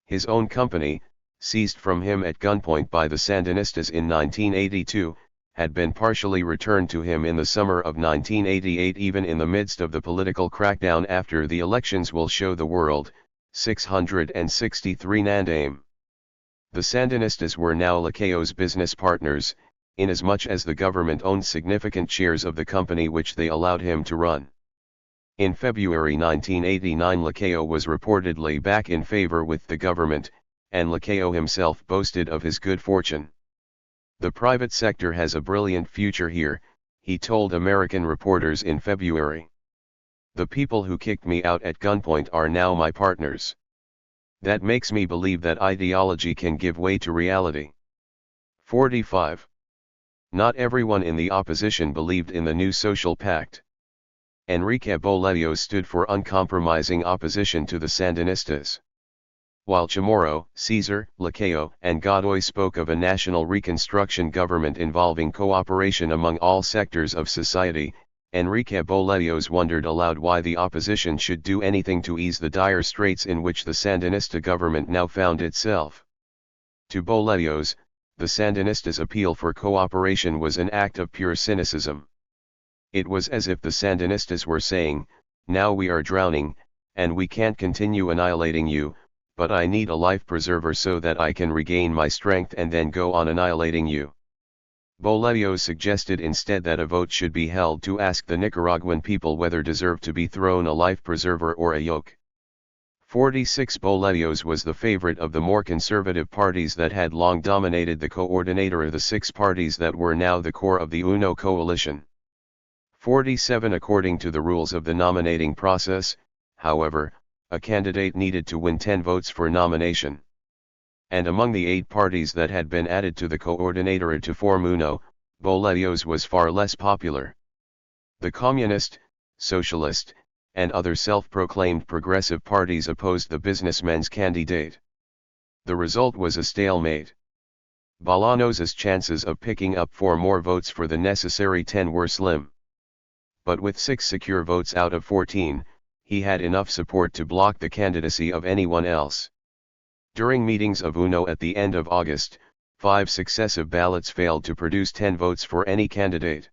His own company, seized from him at gunpoint by the Sandinistas in 1982, had been partially returned to him in the summer of 1988 even in the midst of the political crackdown after the elections will show the world. 663 Nandame. The Sandinistas were now Lacayo's business partners, inasmuch as the government owned significant shares of the company which they allowed him to run. In February 1989 Lacayo was reportedly back in favor with the government, and Lacayo himself boasted of his good fortune. "The private sector has a brilliant future here," he told American reporters in February. "The people who kicked me out at gunpoint are now my partners. That makes me believe that ideology can give way to reality." 45. Not everyone in the opposition believed in the new social pact. Enrique Boledio stood for uncompromising opposition to the Sandinistas. While Chamorro, Caesar, Lacayo, and Godoy spoke of a national reconstruction government involving cooperation among all sectors of society, Enrique Boledio wondered aloud why the opposition should do anything to ease the dire straits in which the Sandinista government now found itself. To Boledio, the Sandinistas' appeal for cooperation was an act of pure cynicism. It was as if the Sandinistas were saying, now we are drowning, and we can't continue annihilating you, but I need a life preserver so that I can regain my strength and then go on annihilating you. Bolaños suggested instead that a vote should be held to ask the Nicaraguan people whether deserve to be thrown a life preserver or a yoke. 46 Bolaños was the favorite of the more conservative parties that had long dominated the coordinator of the six parties that were now the core of the UNO coalition. 47 According to the rules of the nominating process, however, a candidate needed to win 10 votes for nomination. And among the 8 parties that had been added to the coordinator to form UNO, Bolaños was far less popular. The Communist, Socialist, and other self-proclaimed progressive parties opposed the businessmen's candidate. The result was a stalemate. Bolaños's chances of picking up 4 more votes for the necessary 10 were slim. But with 6 secure votes out of 14, he had enough support to block the candidacy of anyone else. During meetings of UNO at the end of August, 5 successive ballots failed to produce 10 votes for any candidate.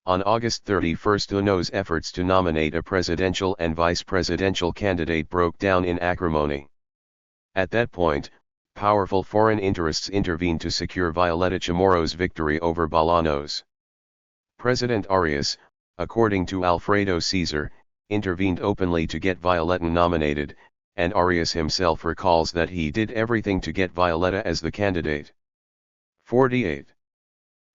On August 31, UNO's efforts to nominate a presidential and vice presidential candidate broke down in acrimony. At that point, powerful foreign interests intervened to secure Violeta Chamorro's victory over Bolaños. President Arias, according to Alfredo Cesar, intervened openly to get Violeta nominated, and Arias himself recalls that he did everything to get Violeta as the candidate. 48.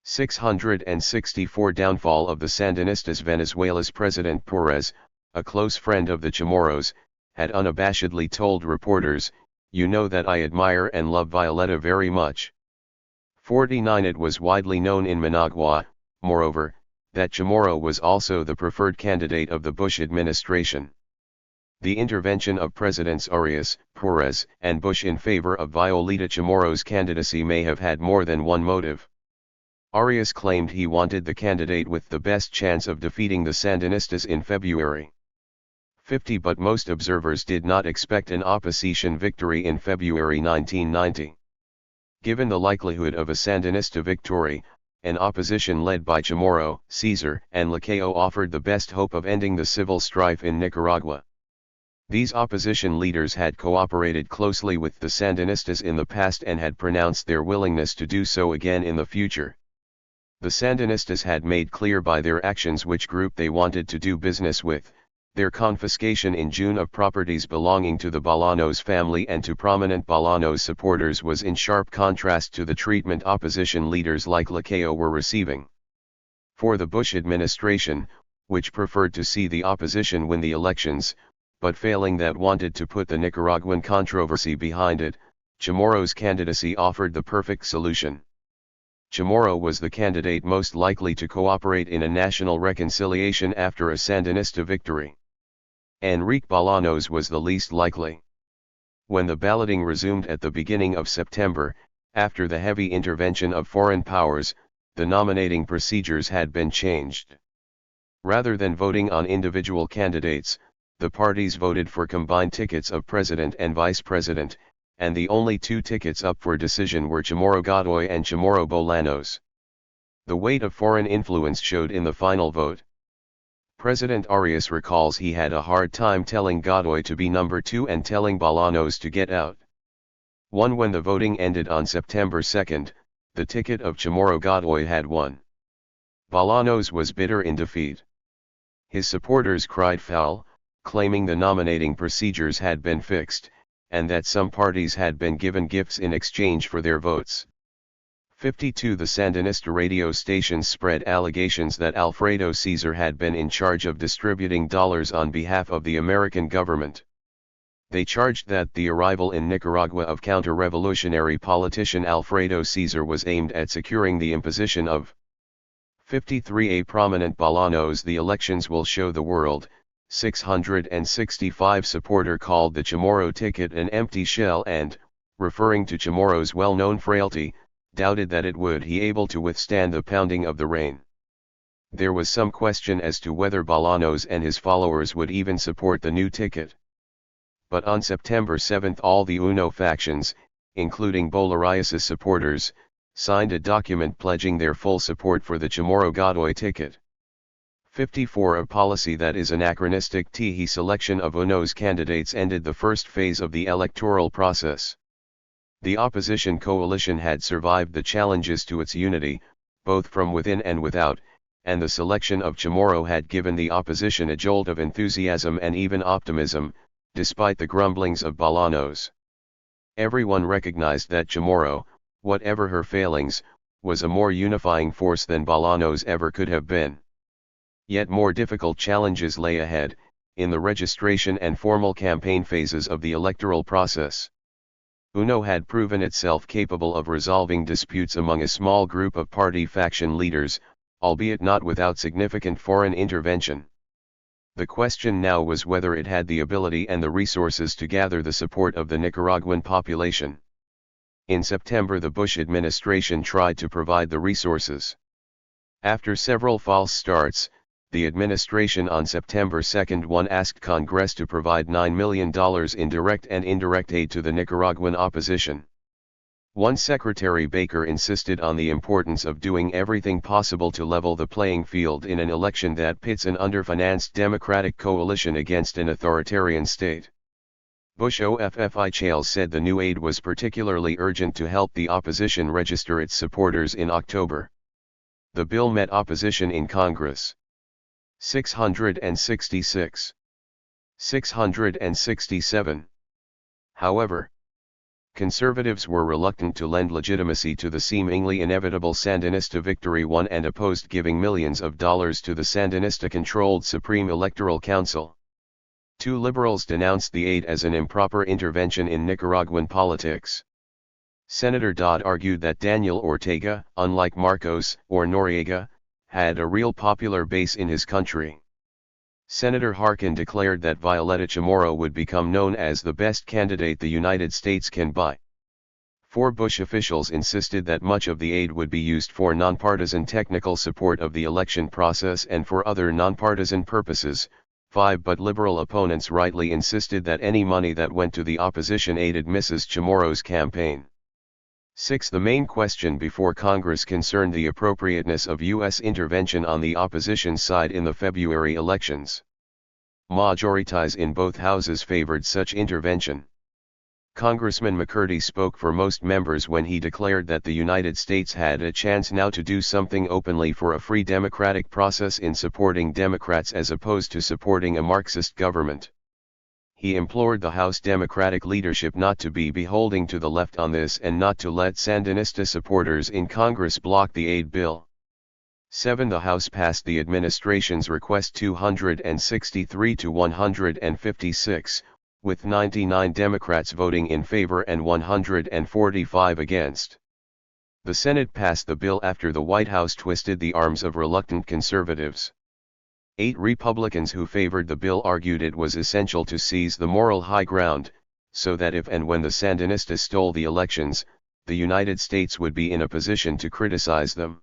664 Downfall of the Sandinistas. Venezuela's President Pérez, a close friend of the Chamorros, had unabashedly told reporters, "You know that I admire and love Violeta very much." 49 It was widely known in Managua, moreover, that Chamorro was also the preferred candidate of the Bush administration. The intervention of Presidents Arias, Pérez, and Bush in favor of Violeta Chamorro's candidacy may have had more than one motive. Arias claimed he wanted the candidate with the best chance of defeating the Sandinistas in February. 50 But most observers did not expect an opposition victory in February 1990. Given the likelihood of a Sandinista victory, an opposition led by Chamorro, Cesar, and Lacayo offered the best hope of ending the civil strife in Nicaragua. These opposition leaders had cooperated closely with the Sandinistas in the past and had pronounced their willingness to do so again in the future. The Sandinistas had made clear by their actions which group they wanted to do business with. Their confiscation in June of properties belonging to the Bolaños family and to prominent Bolaños supporters was in sharp contrast to the treatment opposition leaders like Lacayo were receiving. For the Bush administration, which preferred to see the opposition win the elections, but failing that wanted to put the Nicaraguan controversy behind it, Chamorro's candidacy offered the perfect solution. Chamorro was the candidate most likely to cooperate in a national reconciliation after a Sandinista victory. Enrique Bolaños was the least likely. When the balloting resumed at the beginning of September, after the heavy intervention of foreign powers, the nominating procedures had been changed. Rather than voting on individual candidates, the parties voted for combined tickets of president and vice president, and the only 2 tickets up for decision were Chamorro Godoy and Chamorro Bolaños. The weight of foreign influence showed in the final vote. President Arias recalls he had a hard time telling Godoy to be number 2 and telling Bolaños to get out. When the voting ended on September 2, the ticket of Chamorro Godoy had won. Bolaños was bitter in defeat. His supporters cried foul, claiming the nominating procedures had been fixed, and that some parties had been given gifts in exchange for their votes. 52 The Sandinista radio stations spread allegations that Alfredo Cesar had been in charge of distributing dollars on behalf of the American government. They charged that the arrival in Nicaragua of counter-revolutionary politician Alfredo Cesar was aimed at securing the imposition of 53 A prominent Bolaños. The elections will show the world. 665 supporter called the Chamorro ticket an empty shell and, referring to Chamorro's well-known frailty, doubted that it would be able to withstand the pounding of the rain. There was some question as to whether Bolaños and his followers would even support the new ticket. But on September 7 all the UNO factions, including Bolaños's supporters, signed a document pledging their full support for the Chamorro Godoy ticket. 54 A policy that is anachronistic. The selection of UNO's candidates ended the first phase of the electoral process. The opposition coalition had survived the challenges to its unity, both from within and without, and the selection of Chamorro had given the opposition a jolt of enthusiasm and even optimism, despite the grumblings of Bolaños. Everyone recognized that Chamorro, whatever her failings, was a more unifying force than Bolaños ever could have been. Yet more difficult challenges lay ahead, in the registration and formal campaign phases of the electoral process. UNO had proven itself capable of resolving disputes among a small group of party faction leaders, albeit not without significant foreign intervention. The question now was whether it had the ability and the resources to gather the support of the Nicaraguan population. In September, the Bush administration tried to provide the resources. After several false starts, the administration on September 2 asked Congress to provide $9 million in direct and indirect aid to the Nicaraguan opposition. Secretary Baker insisted on the importance of doing everything possible to level the playing field in an election that pits an underfinanced Democratic coalition against an authoritarian state. Bush officials said the new aid was particularly urgent to help the opposition register its supporters in October. The bill met opposition in Congress. 666. 667. However, conservatives were reluctant to lend legitimacy to the seemingly inevitable Sandinista victory and opposed giving millions of dollars to the Sandinista-controlled Supreme Electoral Council. Two liberals denounced the aid as an improper intervention in Nicaraguan politics. Senator Dodd argued that Daniel Ortega, unlike Marcos or Noriega, had a real popular base in his country. Senator Harkin declared that Violeta Chamorro would become known as the best candidate the United States can buy. 4 Bush officials insisted that much of the aid would be used for nonpartisan technical support of the election process and for other nonpartisan purposes. 5 But liberal opponents rightly insisted that any money that went to the opposition aided Mrs. Chamorro's campaign. 6 The main question before Congress concerned the appropriateness of U.S. intervention on the opposition's side in the February elections. Majorities in both houses favored such intervention. Congressman McCurdy spoke for most members when he declared that the United States had a chance now to do something openly for a free democratic process in supporting Democrats as opposed to supporting a Marxist government. He implored the House Democratic leadership not to be beholden to the left on this and not to let Sandinista supporters in Congress block the aid bill. 7 The House passed the administration's request 263 to 156, with 99 Democrats voting in favor and 145 against. The Senate passed the bill after the White House twisted the arms of reluctant conservatives. 8 Republicans who favored the bill argued it was essential to seize the moral high ground, so that if and when the Sandinistas stole the elections, the United States would be in a position to criticize them.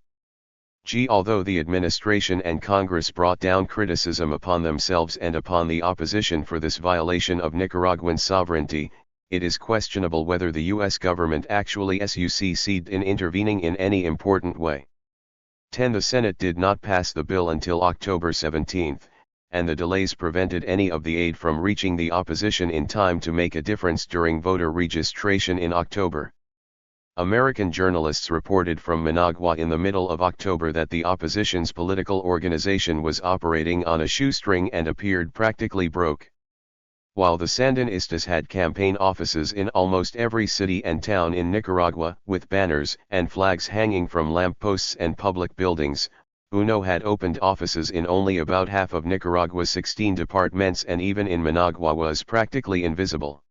Although the administration and Congress brought down criticism upon themselves and upon the opposition for this violation of Nicaraguan sovereignty, it is questionable whether the U.S. government actually succeeded in intervening in any important way. 10 The Senate did not pass the bill until October 17, and the delays prevented any of the aid from reaching the opposition in time to make a difference during voter registration in October. American journalists reported from Managua in the middle of October that the opposition's political organization was operating on a shoestring and appeared practically broke. While the Sandinistas had campaign offices in almost every city and town in Nicaragua, with banners and flags hanging from lampposts and public buildings, UNO had opened offices in only about half of Nicaragua's 16 departments and even in Managua was practically invisible.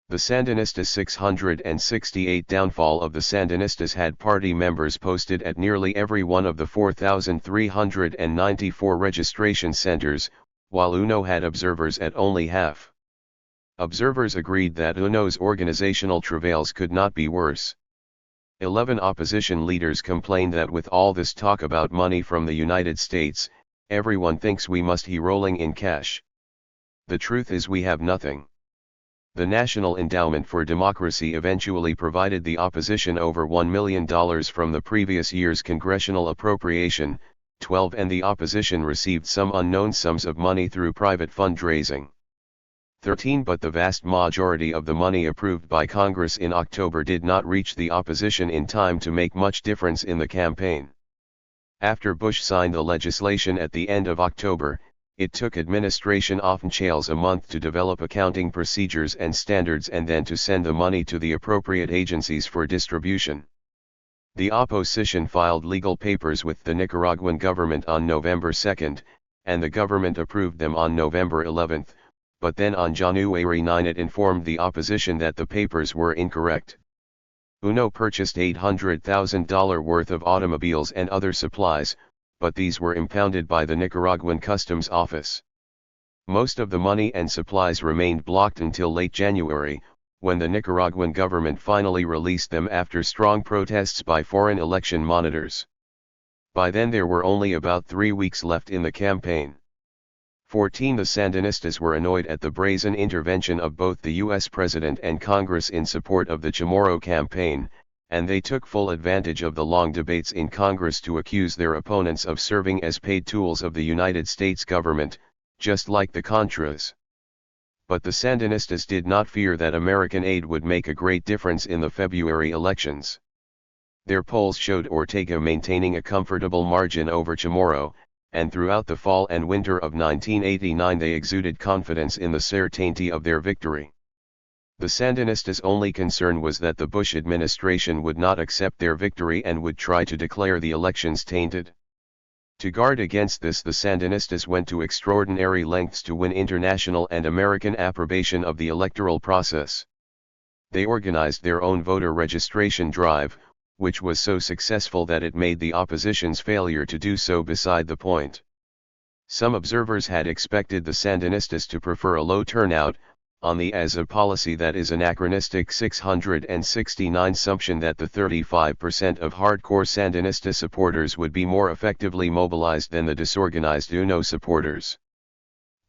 The Sandinista 668 downfall of the Sandinistas had party members posted at nearly every one of the 4,394 registration centers, while UNO had observers at only half. Observers agreed that UNO's organizational travails could not be worse. 11 opposition leaders complained that with all this talk about money from the United States, everyone thinks we must be rolling in cash. The truth is we have nothing. The National Endowment for Democracy eventually provided the opposition over $1 million from the previous year's congressional appropriation, 12 and the opposition received some unknown sums of money through private fundraising. 13 But the vast majority of the money approved by Congress in October did not reach the opposition in time to make much difference in the campaign. After Bush signed the legislation at the end of October, it took administration officials a month to develop accounting procedures and standards and then to send the money to the appropriate agencies for distribution. The opposition filed legal papers with the Nicaraguan government on November 2, and the government approved them on November 11, but then on January 9 it informed the opposition that the papers were incorrect. UNO purchased $800,000 worth of automobiles and other supplies, but these were impounded by the Nicaraguan Customs Office. Most of the money and supplies remained blocked until late January, when the Nicaraguan government finally released them after strong protests by foreign election monitors. By then there were only about 3 weeks left in the campaign. 14 The Sandinistas were annoyed at the brazen intervention of both the U.S. President and Congress in support of the Chamorro campaign, and they took full advantage of the long debates in Congress to accuse their opponents of serving as paid tools of the United States government, just like the Contras. But the Sandinistas did not fear that American aid would make a great difference in the February elections. Their polls showed Ortega maintaining a comfortable margin over Chamorro, and throughout the fall and winter of 1989 they exuded confidence in the certainty of their victory. The Sandinistas' only concern was that the Bush administration would not accept their victory and would try to declare the elections tainted. To guard against this, the Sandinistas went to extraordinary lengths to win international and American approbation of the electoral process. They organized their own voter registration drive, which was so successful that it made the opposition's failure to do so beside the point. Some observers had expected the Sandinistas to prefer a low turnout, on the as a policy that is anachronistic 669 assumption that the 35% of hardcore Sandinista supporters would be more effectively mobilized than the disorganized UNO supporters.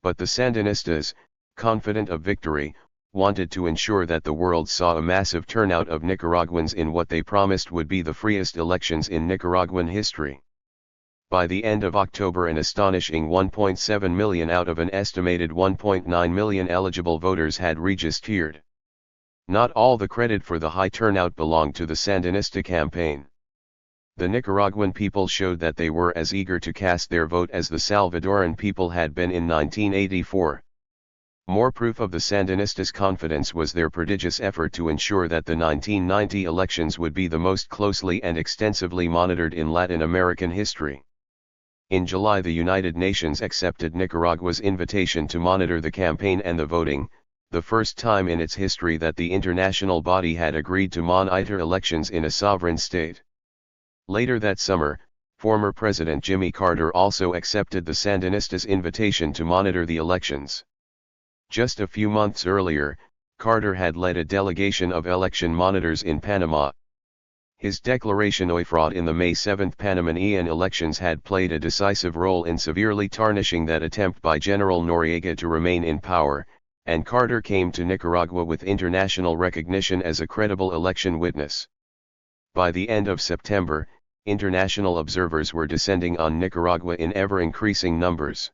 But the Sandinistas, confident of victory, wanted to ensure that the world saw a massive turnout of Nicaraguans in what they promised would be the freest elections in Nicaraguan history. By the end of October, an astonishing 1.7 million out of an estimated 1.9 million eligible voters had registered. Not all the credit for the high turnout belonged to the Sandinista campaign. The Nicaraguan people showed that they were as eager to cast their vote as the Salvadoran people had been in 1984. More proof of the Sandinistas' confidence was their prodigious effort to ensure that the 1990 elections would be the most closely and extensively monitored in Latin American history. In July, the United Nations accepted Nicaragua's invitation to monitor the campaign and the voting, the first time in its history that the international body had agreed to monitor elections in a sovereign state. Later that summer, former President Jimmy Carter also accepted the Sandinistas' invitation to monitor the elections. Just a few months earlier, Carter had led a delegation of election monitors in Panama. His declaration of fraud in the May 7 Panamanian elections had played a decisive role in severely tarnishing that attempt by General Noriega to remain in power, and Carter came to Nicaragua with international recognition as a credible election witness. By the end of September, international observers were descending on Nicaragua in ever-increasing numbers.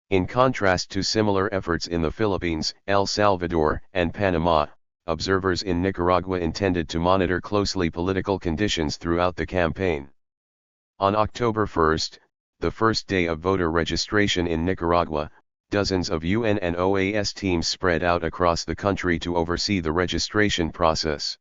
In contrast to similar efforts in the Philippines, El Salvador, and Panama, observers in Nicaragua intended to monitor closely political conditions throughout the campaign. On October 1, the first day of voter registration in Nicaragua, dozens of UN and OAS teams spread out across the country to oversee the registration process.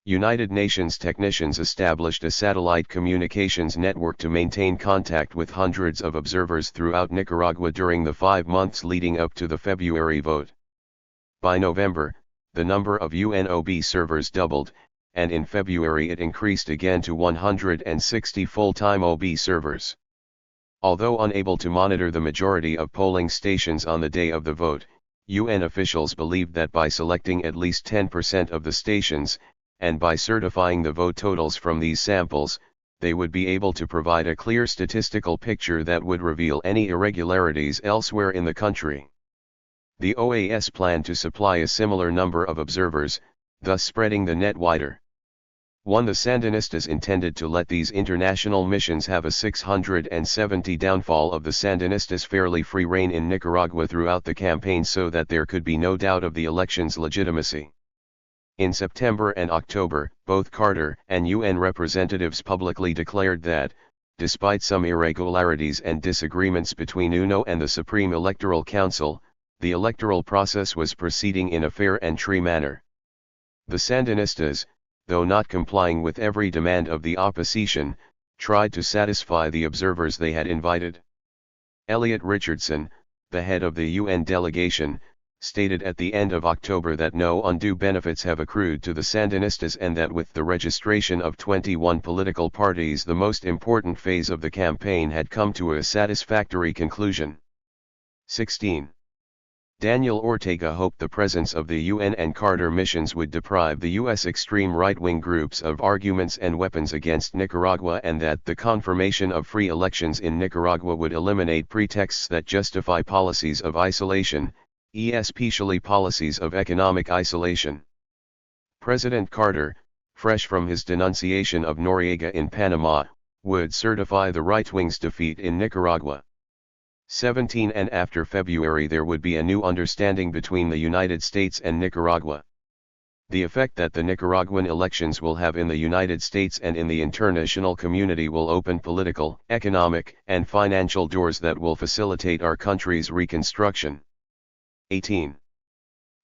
United Nations technicians established a satellite communications network to maintain contact with hundreds of observers throughout Nicaragua during the 5 months leading up to the February vote. By November, the number of UNOB servers doubled, and in February it increased again to 160 full-time OB servers. Although unable to monitor the majority of polling stations on the day of the vote, UN officials believed that by selecting at least 10% of the stations, and by certifying the vote totals from these samples, they would be able to provide a clear statistical picture that would reveal any irregularities elsewhere in the country. The OAS planned to supply a similar number of observers, thus spreading the net wider. 1. The Sandinistas intended to let these international missions have a 670 downfall of the Sandinistas fairly free reign in Nicaragua throughout the campaign so that there could be no doubt of the election's legitimacy. In September and October, both Carter and UN representatives publicly declared that, despite some irregularities and disagreements between UNO and the Supreme Electoral Council, the electoral process was proceeding in a fair and true manner. The Sandinistas, though not complying with every demand of the opposition, tried to satisfy the observers they had invited. Elliot Richardson, the head of the UN delegation, stated at the end of October that no undue benefits have accrued to the Sandinistas and that with the registration of 21 political parties the most important phase of the campaign had come to a satisfactory conclusion. 16. Daniel Ortega hoped the presence of the UN and Carter missions would deprive the U.S. extreme right-wing groups of arguments and weapons against Nicaragua and that the confirmation of free elections in Nicaragua would eliminate pretexts that justify policies of isolation, especially policies of economic isolation. President Carter, fresh from his denunciation of Noriega in Panama, would certify the right-wing's defeat in Nicaragua. 17. And after February there would be a new understanding between the United States and Nicaragua. The effect that the Nicaraguan elections will have in the United States and in the international community will open political, economic, and financial doors that will facilitate our country's reconstruction. 18.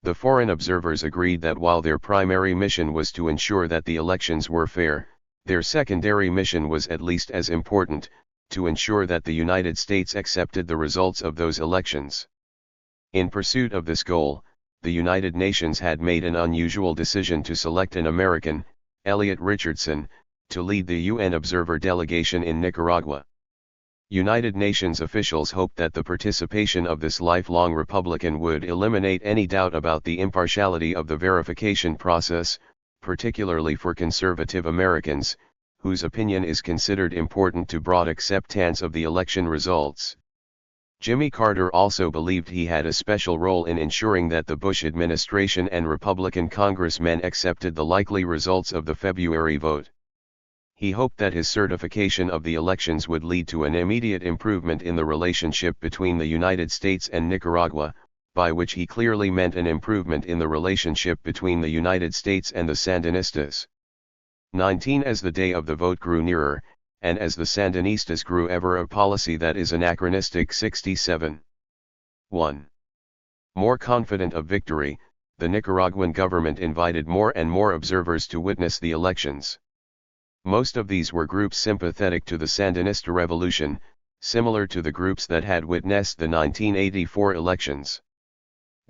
The foreign observers agreed that while their primary mission was to ensure that the elections were fair, their secondary mission was at least as important, to ensure that the United States accepted the results of those elections. In pursuit of this goal, the United Nations had made an unusual decision to select an American, Elliot Richardson, to lead the UN observer delegation in Nicaragua. United Nations officials hoped that the participation of this lifelong Republican would eliminate any doubt about the impartiality of the verification process, particularly for conservative Americans, whose opinion is considered important to broad acceptance of the election results. Jimmy Carter also believed he had a special role in ensuring that the Bush administration and Republican congressmen accepted the likely results of the February vote. He hoped that his certification of the elections would lead to an immediate improvement in the relationship between the United States and Nicaragua, by which he clearly meant an improvement in the relationship between the United States and the Sandinistas. 19. As the day of the vote grew nearer, and as the Sandinistas grew ever a policy that is anachronistic. 67. 1. More confident of victory, the Nicaraguan government invited more and more observers to witness the elections. Most of these were groups sympathetic to the Sandinista revolution, similar to the groups that had witnessed the 1984 elections.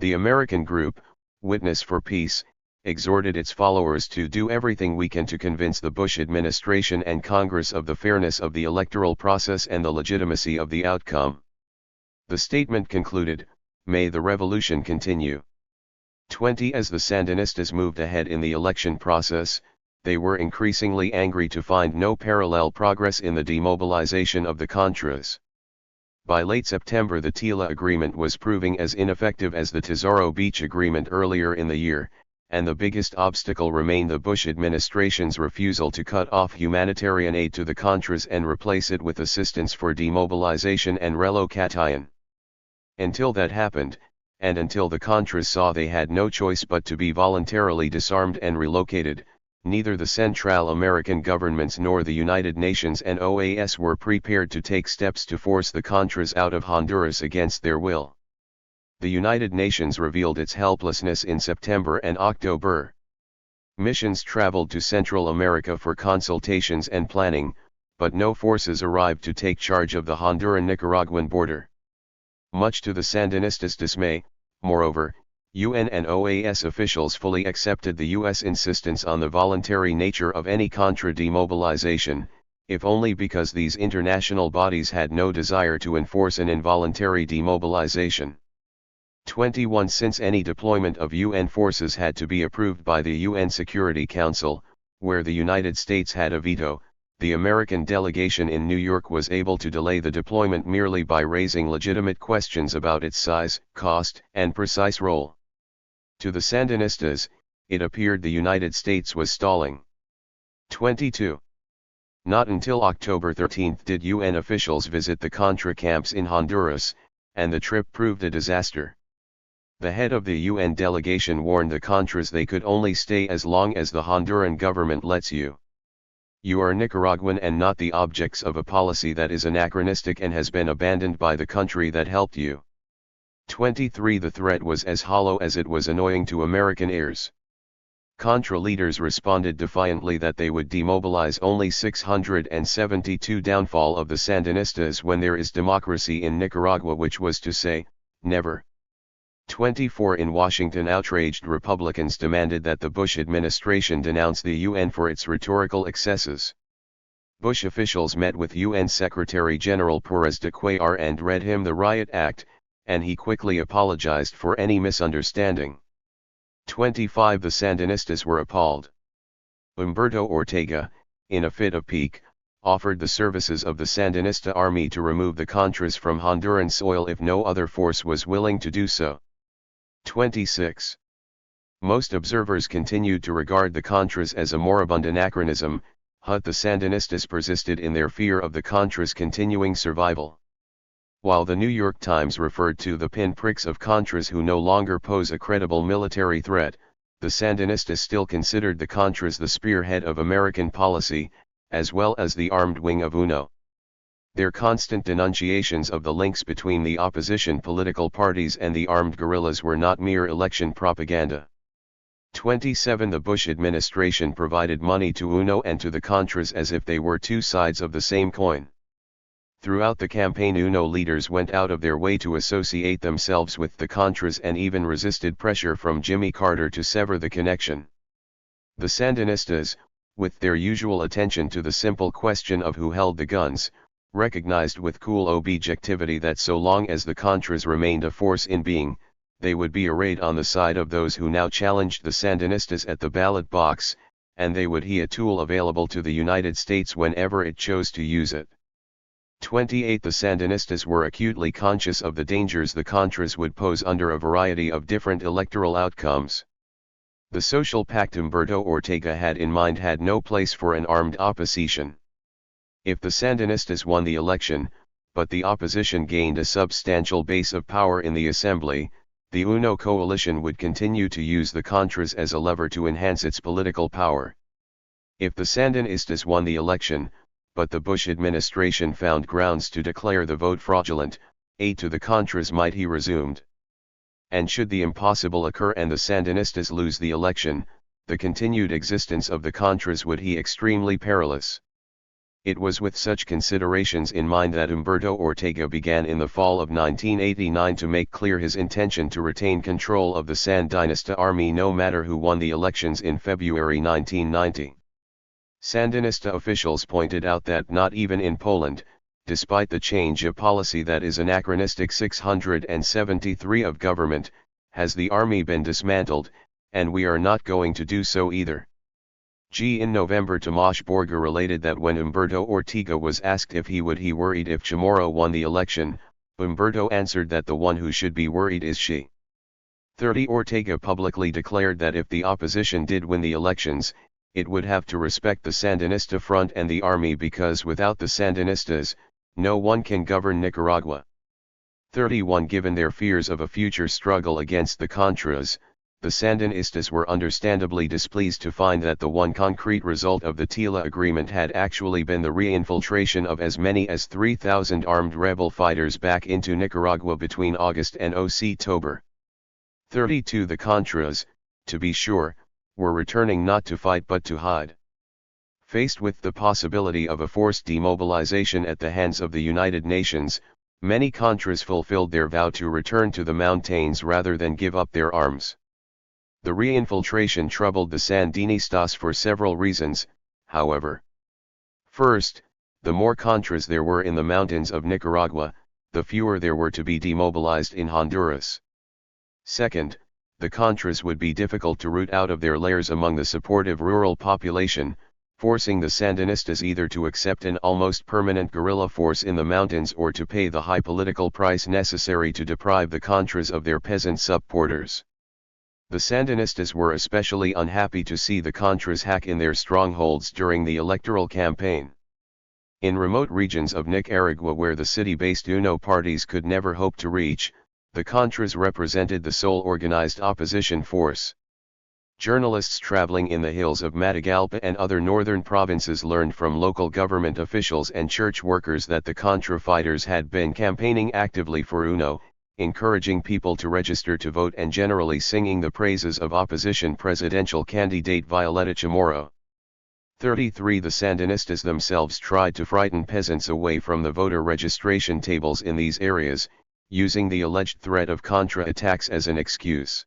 The American group, Witness for Peace, exhorted its followers to do everything we can to convince the Bush administration and Congress of the fairness of the electoral process and the legitimacy of the outcome. The statement concluded, "May the revolution continue." 20. As the Sandinistas moved ahead in the election process, they were increasingly angry to find no parallel progress in the demobilization of the Contras. By late September the TILA agreement was proving as ineffective as the Tesoro Beach agreement earlier in the year, and the biggest obstacle remained the Bush administration's refusal to cut off humanitarian aid to the Contras and replace it with assistance for demobilization and relocation. Until that happened, and until the Contras saw they had no choice but to be voluntarily disarmed and relocated, neither the Central American governments nor the United Nations and OAS were prepared to take steps to force the Contras out of Honduras against their will. The United Nations revealed its helplessness in September and October. Missions traveled to Central America for consultations and planning, but no forces arrived to take charge of the Honduran-Nicaraguan border. Much to the Sandinistas' dismay, moreover, UN and OAS officials fully accepted the U.S. insistence on the voluntary nature of any Contra demobilization, if only because these international bodies had no desire to enforce an involuntary demobilization. 21. Since any deployment of UN forces had to be approved by the UN Security Council, where the United States had a veto, the American delegation in New York was able to delay the deployment merely by raising legitimate questions about its size, cost, and precise role. To the Sandinistas, it appeared the United States was stalling. 22. Not until October 13 did UN officials visit the Contra camps in Honduras, and the trip proved a disaster. The head of the UN delegation warned the Contras they could only stay as long as the Honduran government lets you. You are Nicaraguan and not the objects of a policy that is anachronistic and has been abandoned by the country that helped you. 23. The threat was as hollow as it was annoying to American ears. Contra leaders responded defiantly that they would demobilize only 672. Downfall of the Sandinistas when there is democracy in Nicaragua, which was to say, never. 24. In Washington, outraged Republicans demanded that the Bush administration denounce the UN for its rhetorical excesses. Bush officials met with UN Secretary General Pérez de Cuellar and read him the Riot Act, and he quickly apologized for any misunderstanding. 25. The Sandinistas were appalled. Humberto Ortega, in a fit of pique, offered the services of the Sandinista army to remove the Contras from Honduran soil if no other force was willing to do so. 26. Most observers continued to regard the Contras as a moribund anachronism, but the Sandinistas persisted in their fear of the Contras' continuing survival. While the New York Times referred to the pinpricks of Contras who no longer pose a credible military threat, the Sandinistas still considered the Contras the spearhead of American policy, as well as the armed wing of UNO. Their constant denunciations of the links between the opposition political parties and the armed guerrillas were not mere election propaganda. 27. The Bush administration provided money to UNO and to the Contras as if they were two sides of the same coin. Throughout the campaign, UNO leaders went out of their way to associate themselves with the Contras and even resisted pressure from Jimmy Carter to sever the connection. The Sandinistas, with their usual attention to the simple question of who held the guns, recognized with cool objectivity that so long as the Contras remained a force in being, they would be arrayed on the side of those who now challenged the Sandinistas at the ballot box, and they would be a tool available to the United States whenever it chose to use it. 28. The Sandinistas were acutely conscious of the dangers the Contras would pose under a variety of different electoral outcomes. The social pact Humberto Ortega had in mind had no place for an armed opposition. If the Sandinistas won the election, but the opposition gained a substantial base of power in the assembly, the UNO coalition would continue to use the Contras as a lever to enhance its political power. If the Sandinistas won the election, but the Bush administration found grounds to declare the vote fraudulent, aid to the Contras might be resumed. And should the impossible occur and the Sandinistas lose the election, the continued existence of the Contras would be extremely perilous. It was with such considerations in mind that Humberto Ortega began in the fall of 1989 to make clear his intention to retain control of the Sandinista army no matter who won the elections in February 1990. Sandinista officials pointed out that not even in Poland, despite the change of policy that is anachronistic 673 of government, has the army been dismantled, and we are not going to do so either. In November Tomasz Borger related that when Humberto Ortega was asked if he would be worried if Chamorro won the election, Humberto answered that the one who should be worried is she. 30. Ortega publicly declared that if the opposition did win the elections, it would have to respect the Sandinista front and the army because without the Sandinistas, no one can govern Nicaragua. 31. Given their fears of a future struggle against the Contras, the Sandinistas were understandably displeased to find that the one concrete result of the TILA agreement had actually been the re-infiltration of as many as 3,000 armed rebel fighters back into Nicaragua between August and October. 32. The Contras, to be sure, were returning not to fight but to hide. Faced with the possibility of a forced demobilization at the hands of the United Nations, many Contras fulfilled their vow to return to the mountains rather than give up their arms. The re-infiltration troubled the Sandinistas for several reasons, however. First, the more Contras there were in the mountains of Nicaragua, the fewer there were to be demobilized in Honduras. Second, the Contras would be difficult to root out of their lairs among the supportive rural population, forcing the Sandinistas either to accept an almost permanent guerrilla force in the mountains or to pay the high political price necessary to deprive the Contras of their peasant supporters. The Sandinistas were especially unhappy to see the Contras hack in their strongholds during the electoral campaign. In remote regions of Nicaragua where the city-based UNO parties could never hope to reach, the Contras represented the sole organized opposition force. Journalists traveling in the hills of Matagalpa and other northern provinces learned from local government officials and church workers that the Contra fighters had been campaigning actively for UNO, encouraging people to register to vote and generally singing the praises of opposition presidential candidate Violeta Chamorro. 33 The Sandinistas themselves tried to frighten peasants away from the voter registration tables in these areas, using the alleged threat of Contra attacks as an excuse.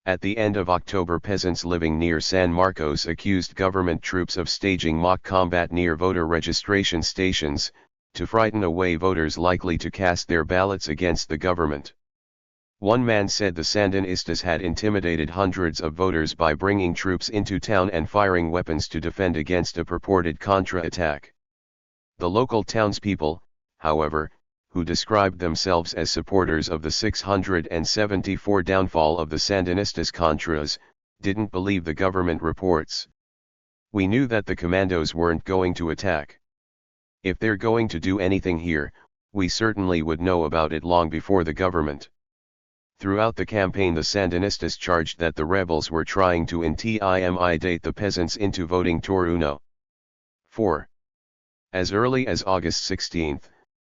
At the end of October, peasants living near San Marcos accused government troops of staging mock combat near voter registration stations, to frighten away voters likely to cast their ballots against the government. One man said the Sandinistas had intimidated hundreds of voters by bringing troops into town and firing weapons to defend against a purported Contra attack. The local townspeople, however, who described themselves as supporters of the 674 downfall of the Sandinistas Contras, didn't believe the government reports. We knew that the commandos weren't going to attack. If they're going to do anything here, we certainly would know about it long before the government. Throughout the campaign, the Sandinistas charged that the rebels were trying to intimidate the peasants into voting por UNO. 4. As early as August 16,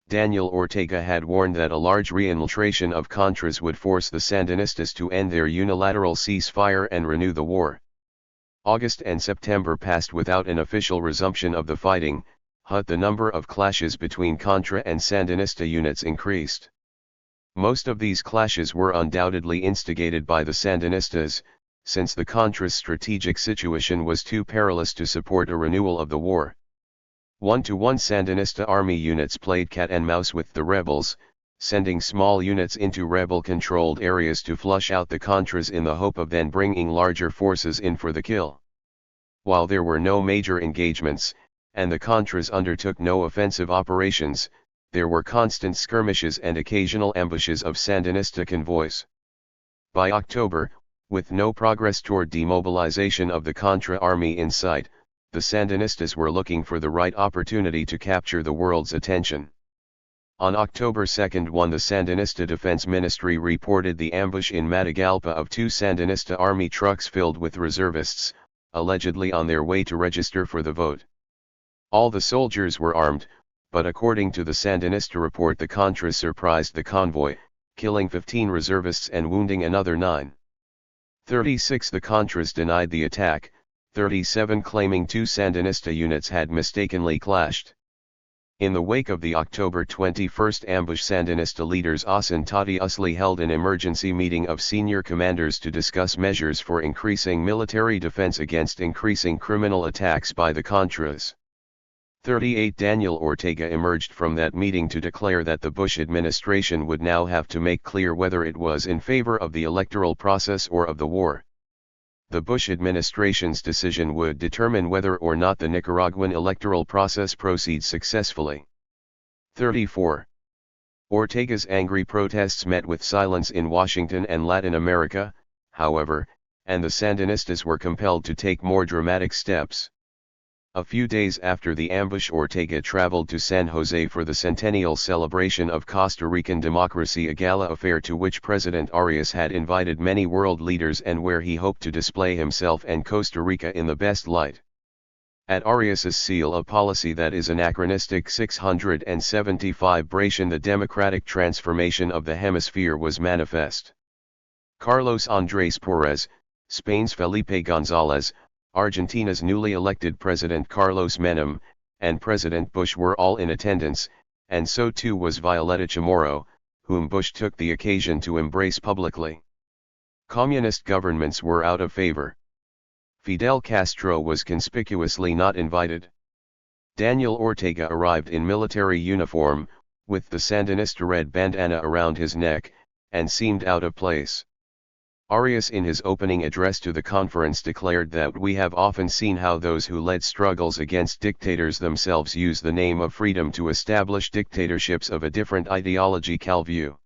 Daniel Ortega had warned that a large reinfiltration of Contras would force the Sandinistas to end their unilateral ceasefire and renew the war. August and September passed without an official resumption of the fighting, but the number of clashes between Contra and Sandinista units increased. Most of these clashes were undoubtedly instigated by the Sandinistas, since the Contras' strategic situation was too perilous to support a renewal of the war. One-to-one Sandinista army units played cat and mouse with the rebels, sending small units into rebel-controlled areas to flush out the Contras in the hope of then bringing larger forces in for the kill. While there were no major engagements, and the Contras undertook no offensive operations, there were constant skirmishes and occasional ambushes of Sandinista convoys. By October, with no progress toward demobilization of the Contra army in sight, the Sandinistas were looking for the right opportunity to capture the world's attention. On October 2, the Sandinista Defense Ministry reported the ambush in Matagalpa of 2 Sandinista army trucks filled with reservists, allegedly on their way to register for the vote. All the soldiers were armed, but according to the Sandinista report, the Contras surprised the convoy, killing 15 reservists and wounding another 9. 36 The Contras denied the attack, 37 claiming 2 Sandinista units had mistakenly clashed. In the wake of the October 21 ambush, Sandinista leaders Asen Tati Usli held an emergency meeting of senior commanders to discuss measures for increasing military defense against increasing criminal attacks by the Contras. 38 Daniel Ortega emerged from that meeting to declare that the Bush administration would now have to make clear whether it was in favor of the electoral process or of the war. The Bush administration's decision would determine whether or not the Nicaraguan electoral process proceeds successfully. 34. Ortega's angry protests met with silence in Washington and Latin America, however, and the Sandinistas were compelled to take more dramatic steps. A few days after the ambush, Ortega traveled to San Jose for the centennial celebration of Costa Rican democracy, a gala affair to which President Arias had invited many world leaders and where he hoped to display himself and Costa Rica in the best light. At Arias's seal, a policy that is anachronistic, 675 Bration, the democratic transformation of the hemisphere was manifest. Carlos Andrés Pérez, Spain's Felipe González, Argentina's newly elected President Carlos Menem, and President Bush were all in attendance, and so too was Violeta Chamorro, whom Bush took the occasion to embrace publicly. Communist governments were out of favor. Fidel Castro was conspicuously not invited. Daniel Ortega arrived in military uniform, with the Sandinista red bandana around his neck, and seemed out of place. Arias in his opening address to the conference declared that we have often seen how those who led struggles against dictators themselves use the name of freedom to establish dictatorships of a different ideological view.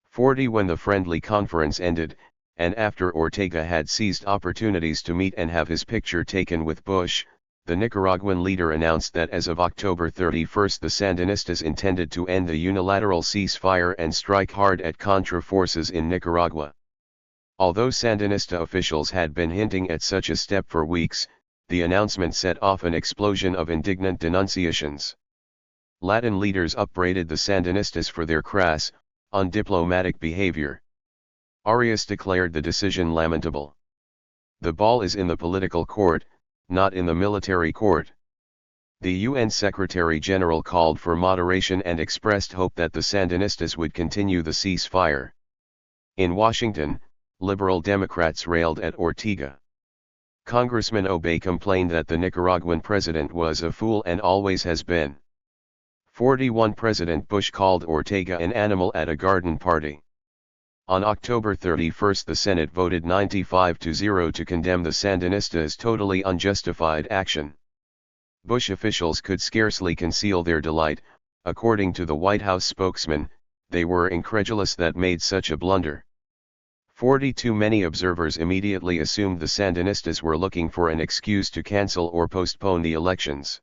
40 When the friendly conference ended, and after Ortega had seized opportunities to meet and have his picture taken with Bush, the Nicaraguan leader announced that as of October 31 the Sandinistas intended to end the unilateral ceasefire and strike hard at Contra forces in Nicaragua. Although Sandinista officials had been hinting at such a step for weeks, the announcement set off an explosion of indignant denunciations. Latin leaders upbraided the Sandinistas for their crass, undiplomatic behavior. Arias declared the decision lamentable. The ball is in the political court, not in the military court. The UN Secretary-General called for moderation and expressed hope that the Sandinistas would continue the ceasefire. In Washington, liberal Democrats railed at Ortega. Congressman Obey complained that the Nicaraguan president was a fool and always has been. 41 President Bush called Ortega an animal at a garden party. On October 31 the Senate voted 95-0 to condemn the Sandinistas' totally unjustified action. Bush officials could scarcely conceal their delight. According to the White House spokesman, they were incredulous that made such a blunder. 42 Many observers immediately assumed the Sandinistas were looking for an excuse to cancel or postpone the elections.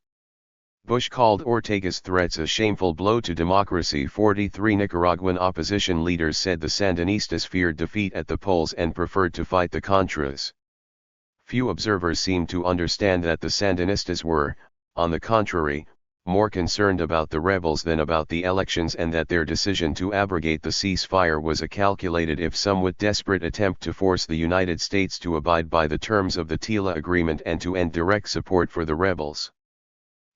Bush called Ortega's threats a shameful blow to democracy. 43 Nicaraguan opposition leaders said the Sandinistas feared defeat at the polls and preferred to fight the Contras. Few observers seemed to understand that the Sandinistas were, on the contrary, more concerned about the rebels than about the elections, and that their decision to abrogate the ceasefire was a calculated if somewhat desperate attempt to force the United States to abide by the terms of the TILA agreement and to end direct support for the rebels.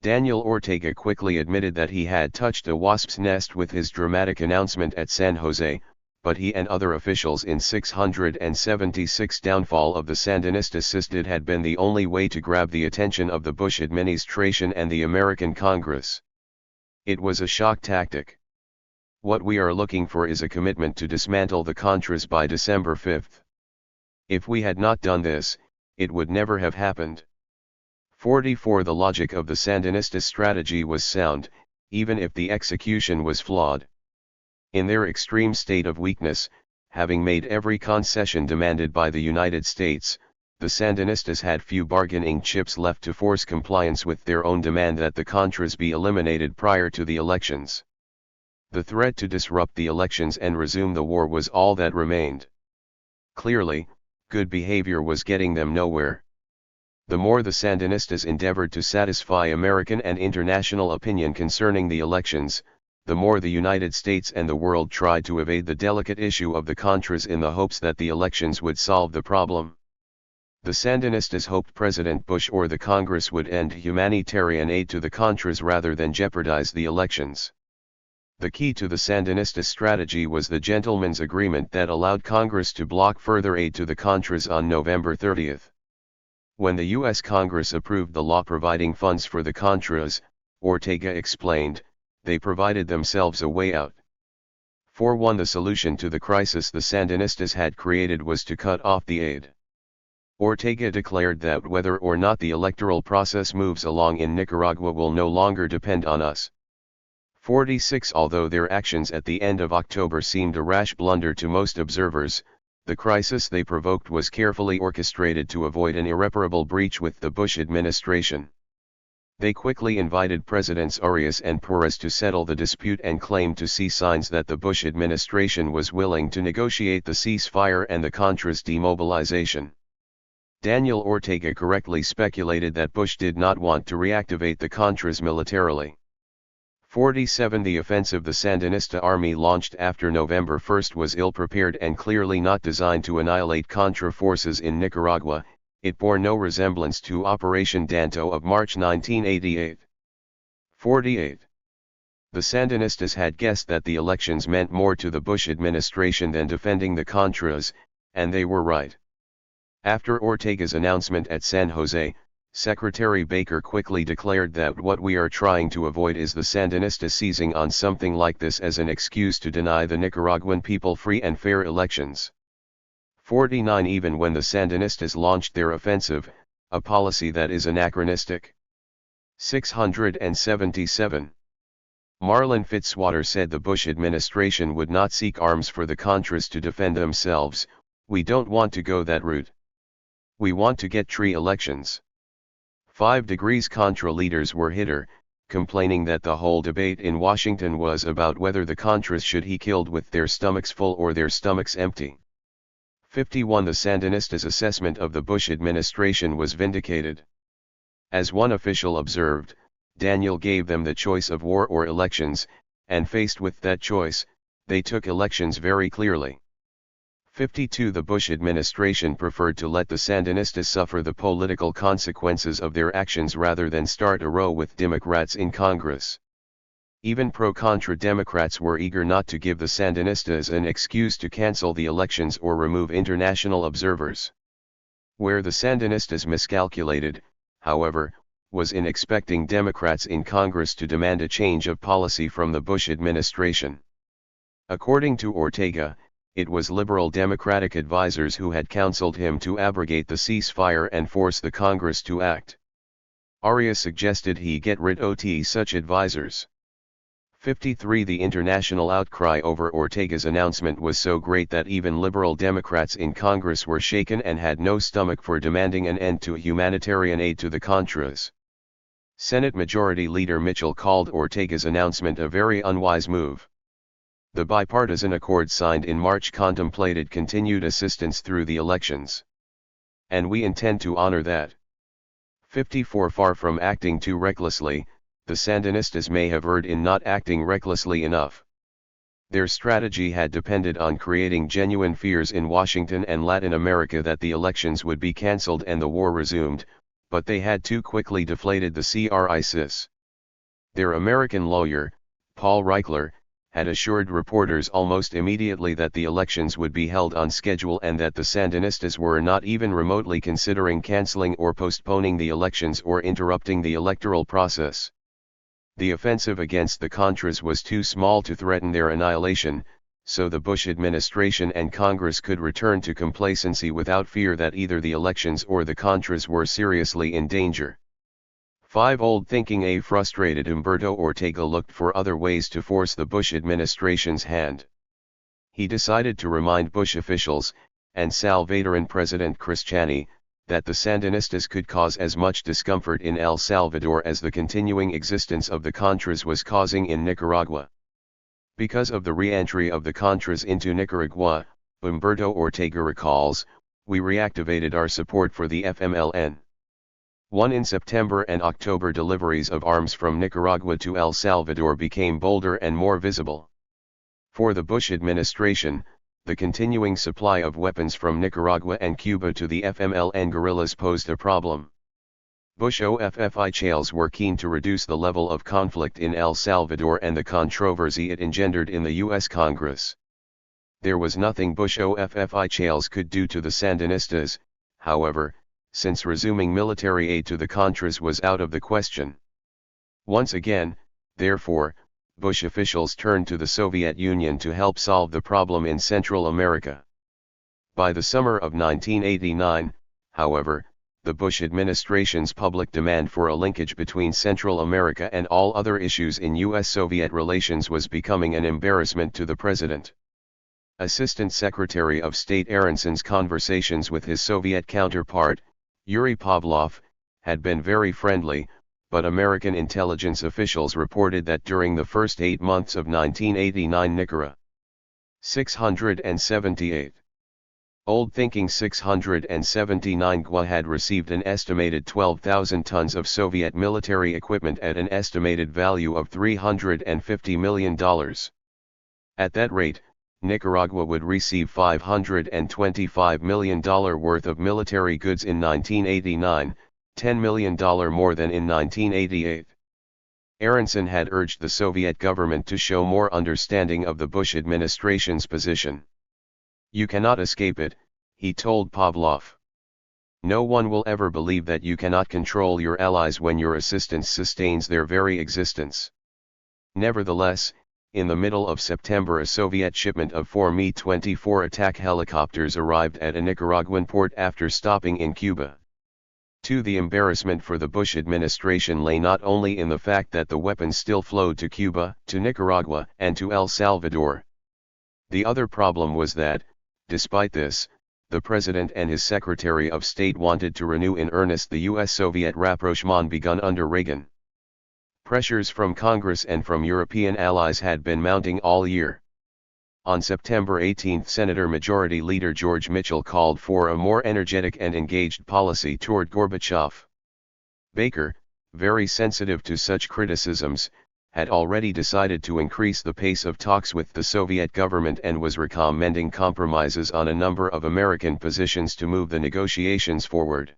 Daniel Ortega quickly admitted that he had touched a wasp's nest with his dramatic announcement at San Jose, but he and other officials in 676 downfall of the Sandinistas system had been the only way to grab the attention of the Bush administration and the American Congress. It was a shock tactic. What we are looking for is a commitment to dismantle the Contras by December 5. If we had not done this, it would never have happened. 44 The logic of the Sandinista strategy was sound, even if the execution was flawed. In their extreme state of weakness, having made every concession demanded by the United States, the Sandinistas had few bargaining chips left to force compliance with their own demand that the Contras be eliminated prior to the elections. The threat to disrupt the elections and resume the war was all that remained. Clearly, good behavior was getting them nowhere. The more the Sandinistas endeavored to satisfy American and international opinion concerning the elections, the more the United States and the world tried to evade the delicate issue of the Contras in the hopes that the elections would solve the problem. The Sandinistas hoped President Bush or the Congress would end humanitarian aid to the Contras rather than jeopardize the elections. The key to the Sandinista strategy was the gentleman's agreement that allowed Congress to block further aid to the Contras on November 30. When the U.S. Congress approved the law providing funds for the Contras, Ortega explained, they provided themselves a way out. 4-1 The solution to the crisis the Sandinistas had created was to cut off the aid. Ortega declared that whether or not the electoral process moves along in Nicaragua will no longer depend on us. 46 Although their actions at the end of October seemed a rash blunder to most observers, the crisis they provoked was carefully orchestrated to avoid an irreparable breach with the Bush administration. They quickly invited Presidents Arias and Perez to settle the dispute and claimed to see signs that the Bush administration was willing to negotiate the ceasefire and the Contras' demobilization. Daniel Ortega correctly speculated that Bush did not want to reactivate the Contras militarily. 47 The offensive the Sandinista army launched after November 1 was ill-prepared and clearly not designed to annihilate Contra forces in Nicaragua. It bore no resemblance to Operation Danto of March 1988. 48. The Sandinistas had guessed that the elections meant more to the Bush administration than defending the Contras, and they were right. After Ortega's announcement at San Jose, Secretary Baker quickly declared that what we are trying to avoid is the Sandinistas seizing on something like this as an excuse to deny the Nicaraguan people free and fair elections. 49 Even when the Sandinistas launched their offensive, a policy that is anachronistic. 677. Marlon Fitzwater said the Bush administration would not seek arms for the Contras to defend themselves, We don't want to go that route. We want to get free elections. 5 degrees Contra leaders were hitter, complaining that the whole debate in Washington was about whether the Contras should be killed with their stomachs full or their stomachs empty. 51 The Sandinistas' assessment of the Bush administration was vindicated. As one official observed, Daniel gave them the choice of war or elections, and faced with that choice, they took elections very clearly. 52 The Bush administration preferred to let the Sandinistas suffer the political consequences of their actions rather than start a row with Democrats in Congress. Even pro-Contra Democrats were eager not to give the Sandinistas an excuse to cancel the elections or remove international observers. Where the Sandinistas miscalculated, however, was in expecting Democrats in Congress to demand a change of policy from the Bush administration. According to Ortega, it was liberal Democratic advisers who had counseled him to abrogate the ceasefire and force the Congress to act. Arias suggested he get rid of such advisers. 53 The international outcry over Ortega's announcement was so great that even liberal Democrats in Congress were shaken and had no stomach for demanding an end to humanitarian aid to the Contras. Senate Majority Leader Mitchell called Ortega's announcement a very unwise move. The bipartisan accord signed in March contemplated continued assistance through the elections. And we intend to honor that. 54 Far from acting too recklessly, the Sandinistas may have erred in not acting recklessly enough. Their strategy had depended on creating genuine fears in Washington and Latin America that the elections would be cancelled and the war resumed, but they had too quickly deflated the crisis. Their American lawyer, Paul Reichler, had assured reporters almost immediately that the elections would be held on schedule and that the Sandinistas were not even remotely considering canceling or postponing the elections or interrupting the electoral process. The offensive against the Contras was too small to threaten their annihilation, so the Bush administration and Congress could return to complacency without fear that either the elections or the Contras were seriously in danger. 5 Old-thinking A frustrated Humberto Ortega looked for other ways to force the Bush administration's hand. He decided to remind Bush officials, and Salvadoran President Cristiani, that the Sandinistas could cause as much discomfort in El Salvador as the continuing existence of the Contras was causing in Nicaragua. Because of the re-entry of the Contras into Nicaragua, Humberto Ortega recalls, we reactivated our support for the FMLN. In September and October deliveries of arms from Nicaragua to El Salvador became bolder and more visible. For the Bush administration, the continuing supply of weapons from Nicaragua and Cuba to the FMLN guerrillas posed a problem. Bush officials were keen to reduce the level of conflict in El Salvador and the controversy it engendered in the U.S. Congress. There was nothing Bush officials could do to the Sandinistas, however, since resuming military aid to the Contras was out of the question. Once again, therefore, Bush officials turned to the Soviet Union to help solve the problem in Central America. By the summer of 1989, however, the Bush administration's public demand for a linkage between Central America and all other issues in U.S.-Soviet relations was becoming an embarrassment to the president. Assistant Secretary of State Aronson's conversations with his Soviet counterpart, Yuri Pavlov, had been very friendly, but American intelligence officials reported that during the first 8 months of 1989 Nicaragua 678. Old-thinking 679 GWA had received an estimated 12,000 tons of Soviet military equipment at an estimated value of $350 million. At that rate, Nicaragua would receive $525 million worth of military goods in 1989, $10 million more than in 1988. Aronson had urged the Soviet government to show more understanding of the Bush administration's position. "You cannot escape it," he told Pavlov. "No one will ever believe that you cannot control your allies when your assistance sustains their very existence." Nevertheless, in the middle of September a Soviet shipment of 4 Mi-24 attack helicopters arrived at a Nicaraguan port after stopping in Cuba. The embarrassment for the Bush administration lay not only in the fact that the weapons still flowed to Cuba, to Nicaragua, and to El Salvador. The other problem was that, despite this, the President and his Secretary of State wanted to renew in earnest the US-Soviet rapprochement begun under Reagan. Pressures from Congress and from European allies had been mounting all year. On September 18, Senator Majority Leader George Mitchell called for a more energetic and engaged policy toward Gorbachev. Baker, very sensitive to such criticisms, had already decided to increase the pace of talks with the Soviet government and was recommending compromises on a number of American positions to move the negotiations forward.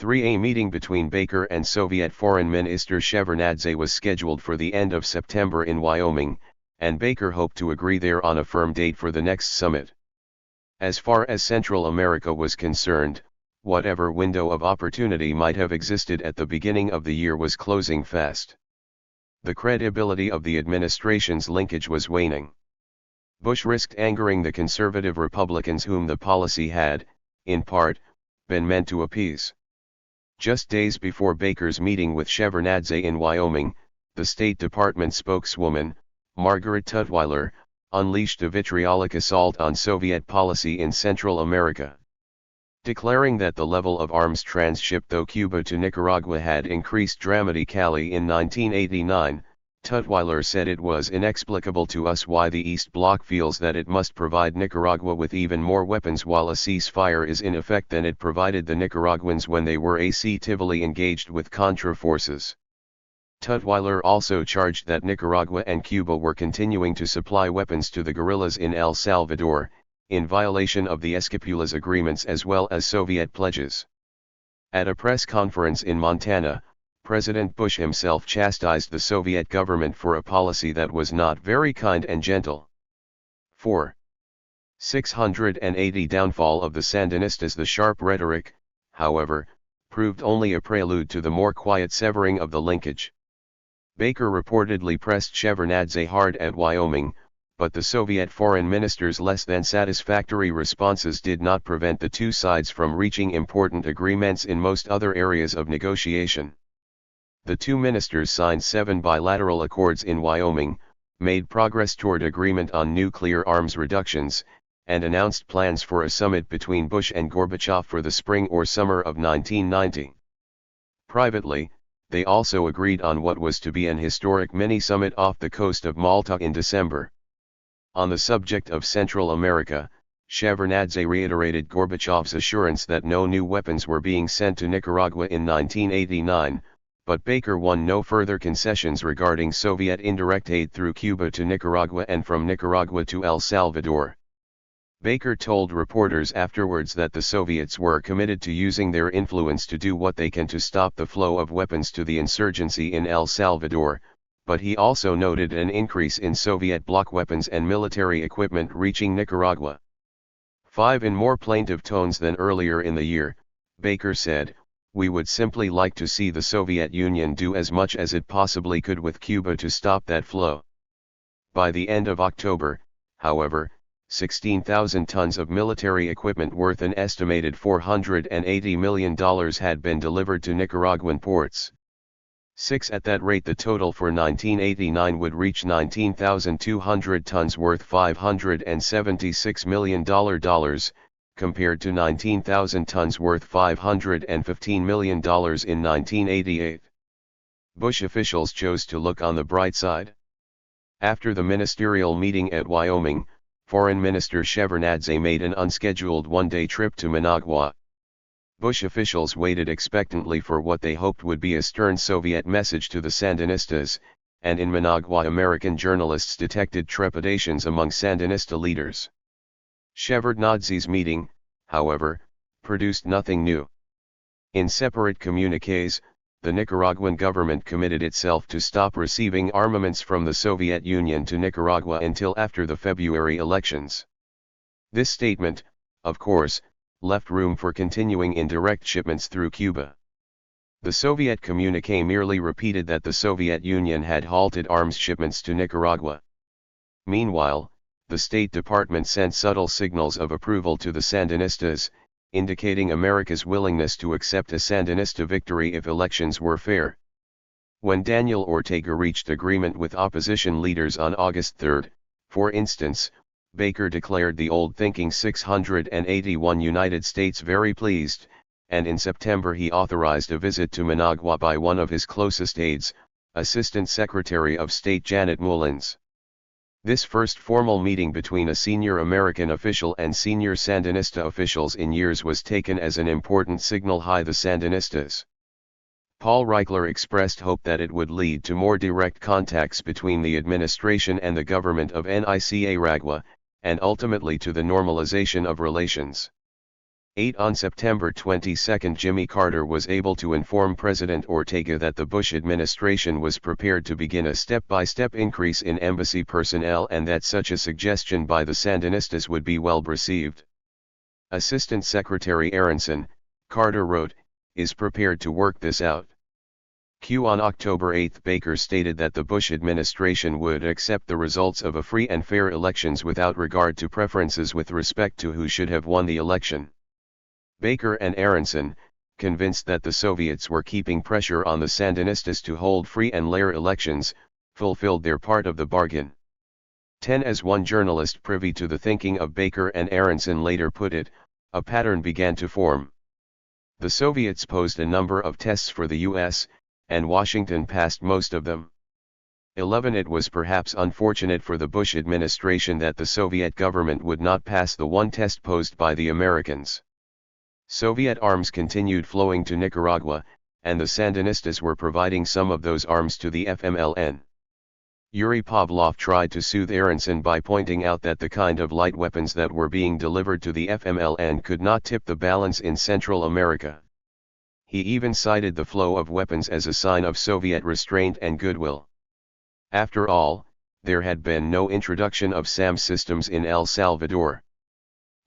A meeting between Baker and Soviet Foreign Minister Shevardnadze was scheduled for the end of September in Wyoming, and Baker hoped to agree there on a firm date for the next summit. As far as Central America was concerned, whatever window of opportunity might have existed at the beginning of the year was closing fast. The credibility of the administration's linkage was waning. Bush risked angering the conservative Republicans whom the policy had, in part, been meant to appease. Just days before Baker's meeting with Shevardnadze in Wyoming, the State Department spokeswoman, Margaret Tutwiler, unleashed a vitriolic assault on Soviet policy in Central America. Declaring that the level of arms transshipped through Cuba to Nicaragua had increased dramatically in 1989, Tutwiler said it was inexplicable to us why the East Bloc feels that it must provide Nicaragua with even more weapons while a ceasefire is in effect than it provided the Nicaraguans when they were actively engaged with Contra forces. Tutwiler also charged that Nicaragua and Cuba were continuing to supply weapons to the guerrillas in El Salvador, in violation of the Escapulas agreements as well as Soviet pledges. At a press conference in Montana, President Bush himself chastised the Soviet government for a policy that was not very kind and gentle. 680 Downfall of the Sandinistas. The sharp rhetoric, however, proved only a prelude to the more quiet severing of the linkage. Baker reportedly pressed Shevardnadze hard at Wyoming, but the Soviet foreign minister's less than satisfactory responses did not prevent the two sides from reaching important agreements in most other areas of negotiation. The two ministers signed 7 bilateral accords in Wyoming, made progress toward agreement on nuclear arms reductions, and announced plans for a summit between Bush and Gorbachev for the spring or summer of 1990. Privately, they also agreed on what was to be an historic mini-summit off the coast of Malta in December. On the subject of Central America, Shevardnadze reiterated Gorbachev's assurance that no new weapons were being sent to Nicaragua in 1989, but Baker won no further concessions regarding Soviet indirect aid through Cuba to Nicaragua and from Nicaragua to El Salvador. Baker told reporters afterwards that the Soviets were committed to using their influence to do what they can to stop the flow of weapons to the insurgency in El Salvador, but he also noted an increase in Soviet bloc weapons and military equipment reaching Nicaragua. In more plaintive tones than earlier in the year, Baker said, "We would simply like to see the Soviet Union do as much as it possibly could with Cuba to stop that flow." By the end of October, however, 16,000 tons of military equipment worth an estimated $480 million had been delivered to Nicaraguan ports. At that rate, the total for 1989 would reach 19,200 tons worth $576 million, compared to 19,000 tons worth $515 million in 1988. Bush officials chose to look on the bright side. After the ministerial meeting at Wyoming, Foreign Minister Shevardnadze made an unscheduled one-day trip to Managua. Bush officials waited expectantly for what they hoped would be a stern Soviet message to the Sandinistas, and in Managua American journalists detected trepidations among Sandinista leaders. Shevardnadze's meeting, however, produced nothing new. In separate communiques, the Nicaraguan government committed itself to stop receiving armaments from the Soviet Union to Nicaragua until after the February elections. This statement, of course, left room for continuing indirect shipments through Cuba. The Soviet communique merely repeated that the Soviet Union had halted arms shipments to Nicaragua. Meanwhile, the State Department sent subtle signals of approval to the Sandinistas, indicating America's willingness to accept a Sandinista victory if elections were fair. When Daniel Ortega reached agreement with opposition leaders on August 3, for instance, Baker declared the old-thinking 681 United States very pleased, and in September he authorized a visit to Managua by one of his closest aides, Assistant Secretary of State Janet Mullins. This first formal meeting between a senior American official and senior Sandinista officials in years was taken as an important signal by the Sandinistas. Paul Reichler expressed hope that it would lead to more direct contacts between the administration and the government of Nicaragua, and ultimately to the normalization of relations. On September 22, Jimmy Carter was able to inform President Ortega that the Bush administration was prepared to begin a step-by-step increase in embassy personnel and that such a suggestion by the Sandinistas would be well received. Assistant Secretary Aronson, Carter wrote, is prepared to work this out. On October 8 Baker stated that the Bush administration would accept the results of a free and fair elections without regard to preferences with respect to who should have won the election. Baker and Aronson, convinced that the Soviets were keeping pressure on the Sandinistas to hold free and fair elections, fulfilled their part of the bargain. As one journalist privy to the thinking of Baker and Aronson later put it, a pattern began to form. The Soviets posed a number of tests for the U.S., and Washington passed most of them. It was perhaps unfortunate for the Bush administration that the Soviet government would not pass the one test posed by the Americans. Soviet arms continued flowing to Nicaragua, and the Sandinistas were providing some of those arms to the FMLN. Yuri Pavlov tried to soothe Aronson by pointing out that the kind of light weapons that were being delivered to the FMLN could not tip the balance in Central America. He even cited the flow of weapons as a sign of Soviet restraint and goodwill. After all, there had been no introduction of SAM systems in El Salvador.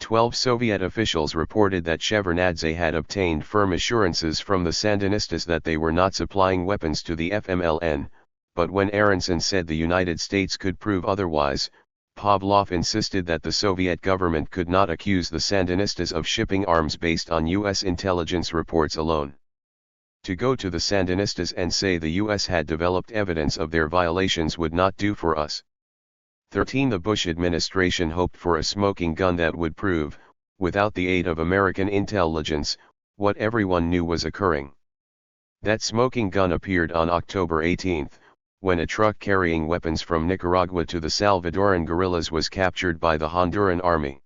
12 Soviet officials reported that Shevardnadze had obtained firm assurances from the Sandinistas that they were not supplying weapons to the FMLN, but when Aronson said the United States could prove otherwise, Pavlov insisted that the Soviet government could not accuse the Sandinistas of shipping arms based on U.S. intelligence reports alone. To go to the Sandinistas and say the U.S. had developed evidence of their violations would not do for us. The Bush administration hoped for a smoking gun that would prove, without the aid of American intelligence, what everyone knew was occurring. That smoking gun appeared on October 18, when a truck carrying weapons from Nicaragua to the Salvadoran guerrillas was captured by the Honduran army.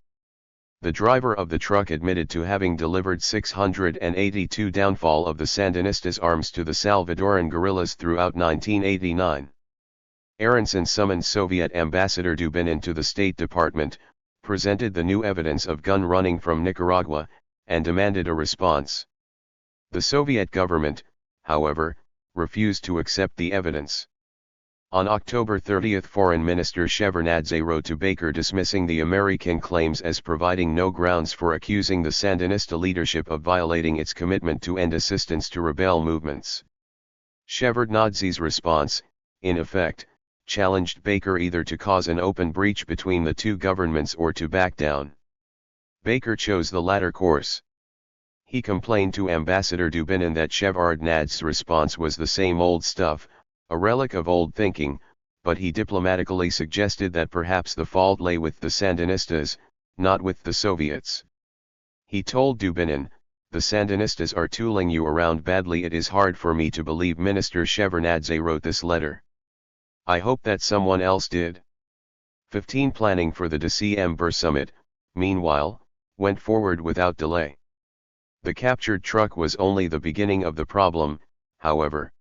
The driver of the truck admitted to having delivered 682 downfall of the Sandinistas' arms to the Salvadoran guerrillas throughout 1989. Aronson summoned Soviet Ambassador Dubinin to the State Department, presented the new evidence of gun running from Nicaragua, and demanded a response. The Soviet government, however, refused to accept the evidence. On October 30, Foreign Minister Shevardnadze wrote to Baker dismissing the American claims as providing no grounds for accusing the Sandinista leadership of violating its commitment to end assistance to rebel movements. Shevardnadze's response, in effect, challenged Baker either to cause an open breach between the two governments or to back down. Baker chose the latter course. He complained to Ambassador Dubinin that Shevardnadze's response was the same old stuff, a relic of old thinking, but he diplomatically suggested that perhaps the fault lay with the Sandinistas, not with the Soviets. He told Dubinin, "The Sandinistas are tooling you around badly. It is hard for me to believe Minister Shevardnadze wrote this letter. I hope that someone else did." Planning for the December summit, meanwhile, went forward without delay. The captured truck was only the beginning of the problem, however.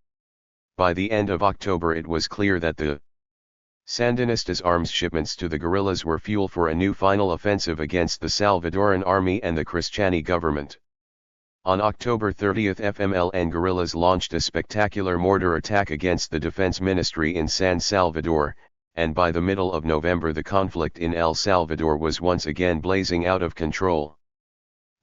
By the end of October it was clear that the Sandinistas' arms shipments to the guerrillas were fuel for a new final offensive against the Salvadoran army and the Cristiani government. On October 30, FMLN guerrillas launched a spectacular mortar attack against the Defense Ministry in San Salvador, and by the middle of November the conflict in El Salvador was once again blazing out of control.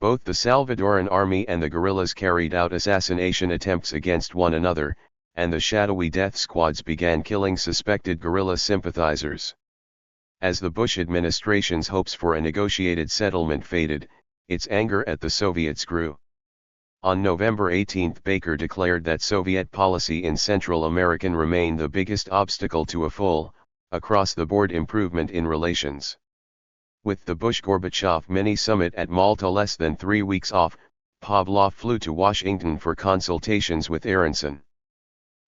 Both the Salvadoran army and the guerrillas carried out assassination attempts against one another, and the shadowy death squads began killing suspected guerrilla sympathizers. As the Bush administration's hopes for a negotiated settlement faded, its anger at the Soviets grew. On November 18 Baker declared that Soviet policy in Central America remained the biggest obstacle to a full, across-the-board improvement in relations. With the Bush-Gorbachev mini-summit at Malta less than 3 weeks off, Pavlov flew to Washington for consultations with Aronson.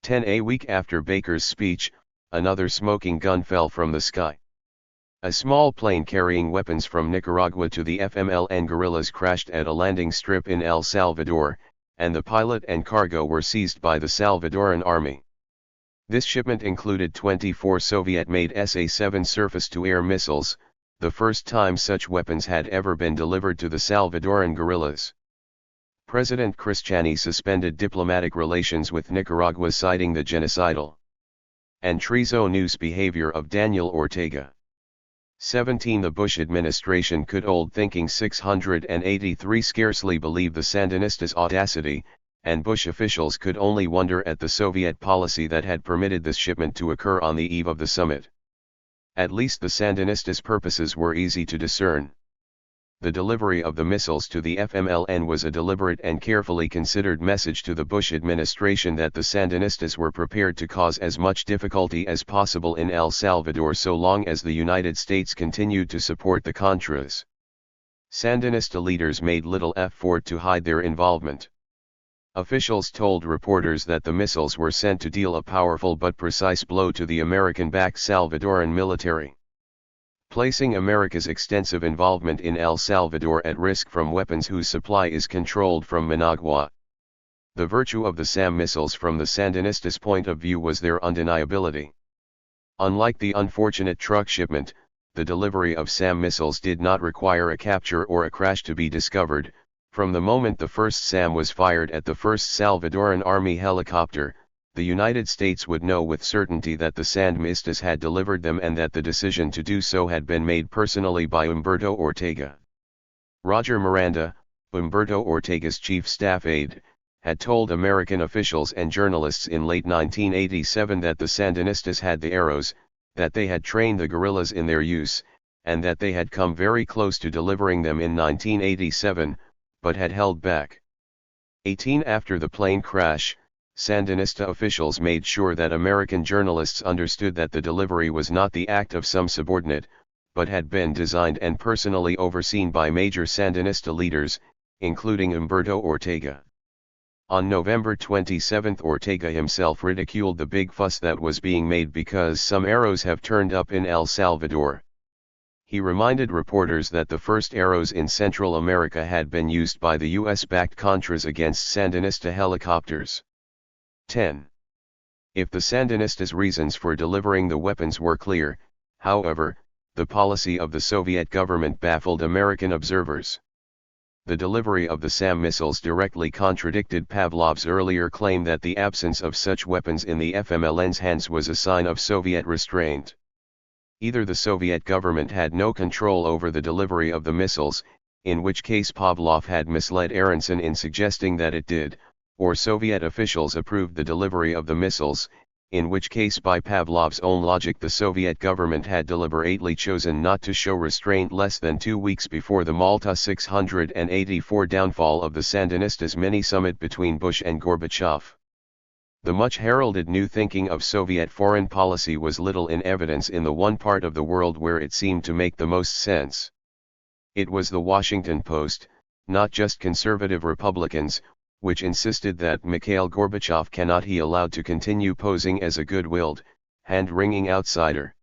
A week after Baker's speech, another smoking gun fell from the sky. A small plane carrying weapons from Nicaragua to the FMLN guerrillas crashed at a landing strip in El Salvador, and the pilot and cargo were seized by the Salvadoran army. This shipment included 24 Soviet-made SA-7 surface-to-air missiles, the first time such weapons had ever been delivered to the Salvadoran guerrillas. President Cristiani suspended diplomatic relations with Nicaragua, citing the genocidal and treasonous behavior of Daniel Ortega. 17 The Bush administration could old-thinking 683 scarcely believe the Sandinistas' audacity, and Bush officials could only wonder at the Soviet policy that had permitted this shipment to occur on the eve of the summit. At least the Sandinistas' purposes were easy to discern. The delivery of the missiles to the FMLN was a deliberate and carefully considered message to the Bush administration that the Sandinistas were prepared to cause as much difficulty as possible in El Salvador so long as the United States continued to support the Contras. Sandinista leaders made little effort to hide their involvement. Officials told reporters that the missiles were sent to deal a powerful but precise blow to the American-backed Salvadoran military, placing America's extensive involvement in El Salvador at risk from weapons whose supply is controlled from Managua. The virtue of the SAM missiles from the Sandinistas' point of view was their undeniability. Unlike the unfortunate truck shipment, the delivery of SAM missiles did not require a capture or a crash to be discovered. From the moment the first SAM was fired at the first Salvadoran Army helicopter, the United States would know with certainty that the Sandinistas had delivered them and that the decision to do so had been made personally by Humberto Ortega. Roger Miranda, Humberto Ortega's chief staff aide, had told American officials and journalists in late 1987 that the Sandinistas had the arrows, that they had trained the guerrillas in their use, and that they had come very close to delivering them in 1987, but had held back. 18 After the plane crash, Sandinista officials made sure that American journalists understood that the delivery was not the act of some subordinate, but had been designed and personally overseen by major Sandinista leaders, including Humberto Ortega. On November 27, Ortega himself ridiculed the big fuss that was being made because some arrows have turned up in El Salvador. He reminded reporters that the first arrows in Central America had been used by the US-backed Contras against Sandinista helicopters. 10. If the Sandinistas' reasons for delivering the weapons were clear, however, the policy of the Soviet government baffled American observers. The delivery of the SAM missiles directly contradicted Pavlov's earlier claim that the absence of such weapons in the FMLN's hands was a sign of Soviet restraint. Either the Soviet government had no control over the delivery of the missiles, in which case Pavlov had misled Aronson in suggesting that it did, or Soviet officials approved the delivery of the missiles, in which case by Pavlov's own logic the Soviet government had deliberately chosen not to show restraint less than 2 weeks before the Malta 684 downfall of the Sandinistas mini-summit between Bush and Gorbachev. The much-heralded new thinking of Soviet foreign policy was little in evidence in the one part of the world where it seemed to make the most sense. It was the Washington Post, not just conservative Republicans, which insisted that Mikhail Gorbachev cannot be allowed to continue posing as a good-willed, hand-wringing outsider.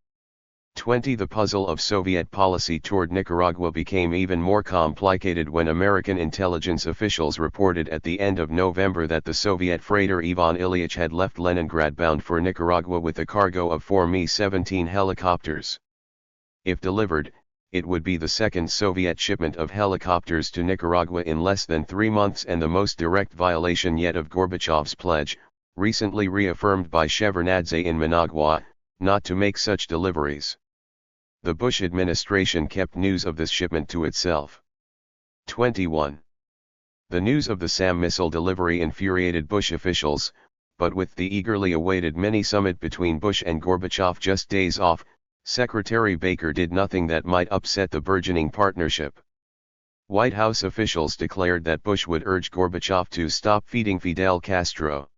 20 The puzzle of Soviet policy toward Nicaragua became even more complicated when American intelligence officials reported at the end of November that the Soviet freighter Ivan Ilyich had left Leningrad bound for Nicaragua with a cargo of 4 Mi-17 helicopters. If delivered, it would be the second Soviet shipment of helicopters to Nicaragua in less than 3 months and the most direct violation yet of Gorbachev's pledge, recently reaffirmed by Shevardnadze in Managua, not to make such deliveries. The Bush administration kept news of this shipment to itself. 21. The news of the SAM missile delivery infuriated Bush officials, but with the eagerly awaited mini-summit between Bush and Gorbachev just days off, Secretary Baker did nothing that might upset the burgeoning partnership. White House officials declared that Bush would urge Gorbachev to stop feeding Fidel Castro.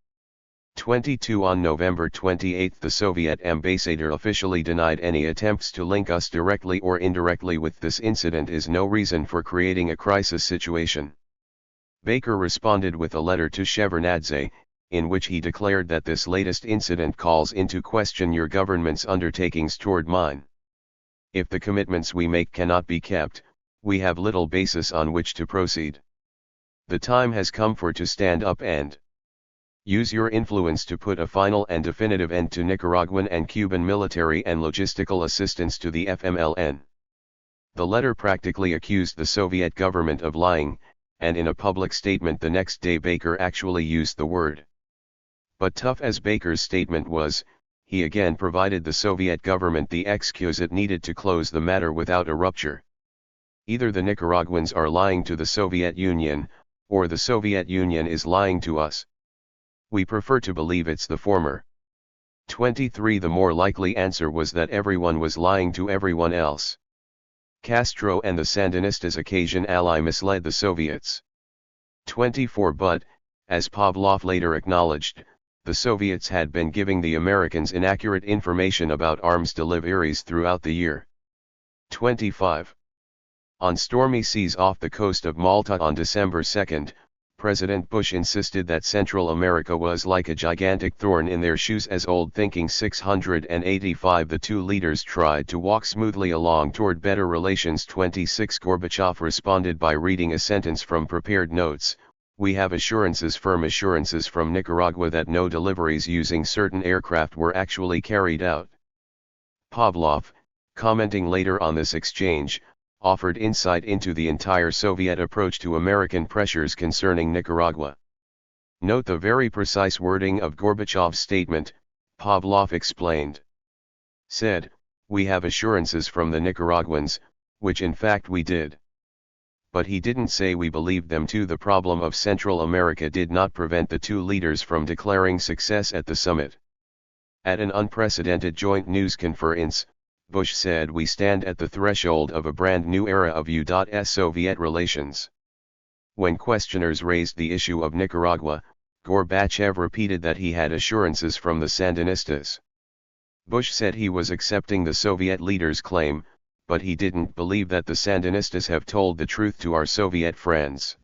22 On November 28 the Soviet ambassador officially denied any attempts to link us directly or indirectly with this incident is no reason for creating a crisis situation. Baker responded with a letter to Shevardnadze, in which he declared that this latest incident calls into question your government's undertakings toward mine. If the commitments we make cannot be kept, we have little basis on which to proceed. The time has come for to stand up and use your influence to put a final and definitive end to Nicaraguan and Cuban military and logistical assistance to the FMLN. The letter practically accused the Soviet government of lying, and in a public statement the next day Baker actually used the word. But tough as Baker's statement was, he again provided the Soviet government the excuse it needed to close the matter without a rupture. Either the Nicaraguans are lying to the Soviet Union, or the Soviet Union is lying to us. We prefer to believe it's the former. 23 The more likely answer was that everyone was lying to everyone else. Castro and the Sandinistas' occasion ally misled the Soviets. 24 But, as Pavlov later acknowledged, the Soviets had been giving the Americans inaccurate information about arms deliveries throughout the year. 25 On stormy seas off the coast of Malta on December 2, President Bush insisted that Central America was like a gigantic thorn in their shoes as old thinking 685 The two leaders tried to walk smoothly along toward better relations. 26 Gorbachev responded by reading a sentence from prepared notes, "We have firm assurances from Nicaragua that no deliveries using certain aircraft were actually carried out." Pavlov, commenting later on this exchange, offered insight into the entire Soviet approach to American pressures concerning Nicaragua. Note the very precise wording of Gorbachev's statement, Pavlov explained. Said, "We have assurances from the Nicaraguans," which in fact we did. But he didn't say we believed them too. The problem of Central America did not prevent the two leaders from declaring success at the summit. At an unprecedented joint news conference, Bush said we stand at the threshold of a brand new era of U.S.-Soviet relations. When questioners raised the issue of Nicaragua, Gorbachev repeated that he had assurances from the Sandinistas. Bush said he was accepting the Soviet leaders' claim, but he didn't believe that the Sandinistas have told the truth to our Soviet friends.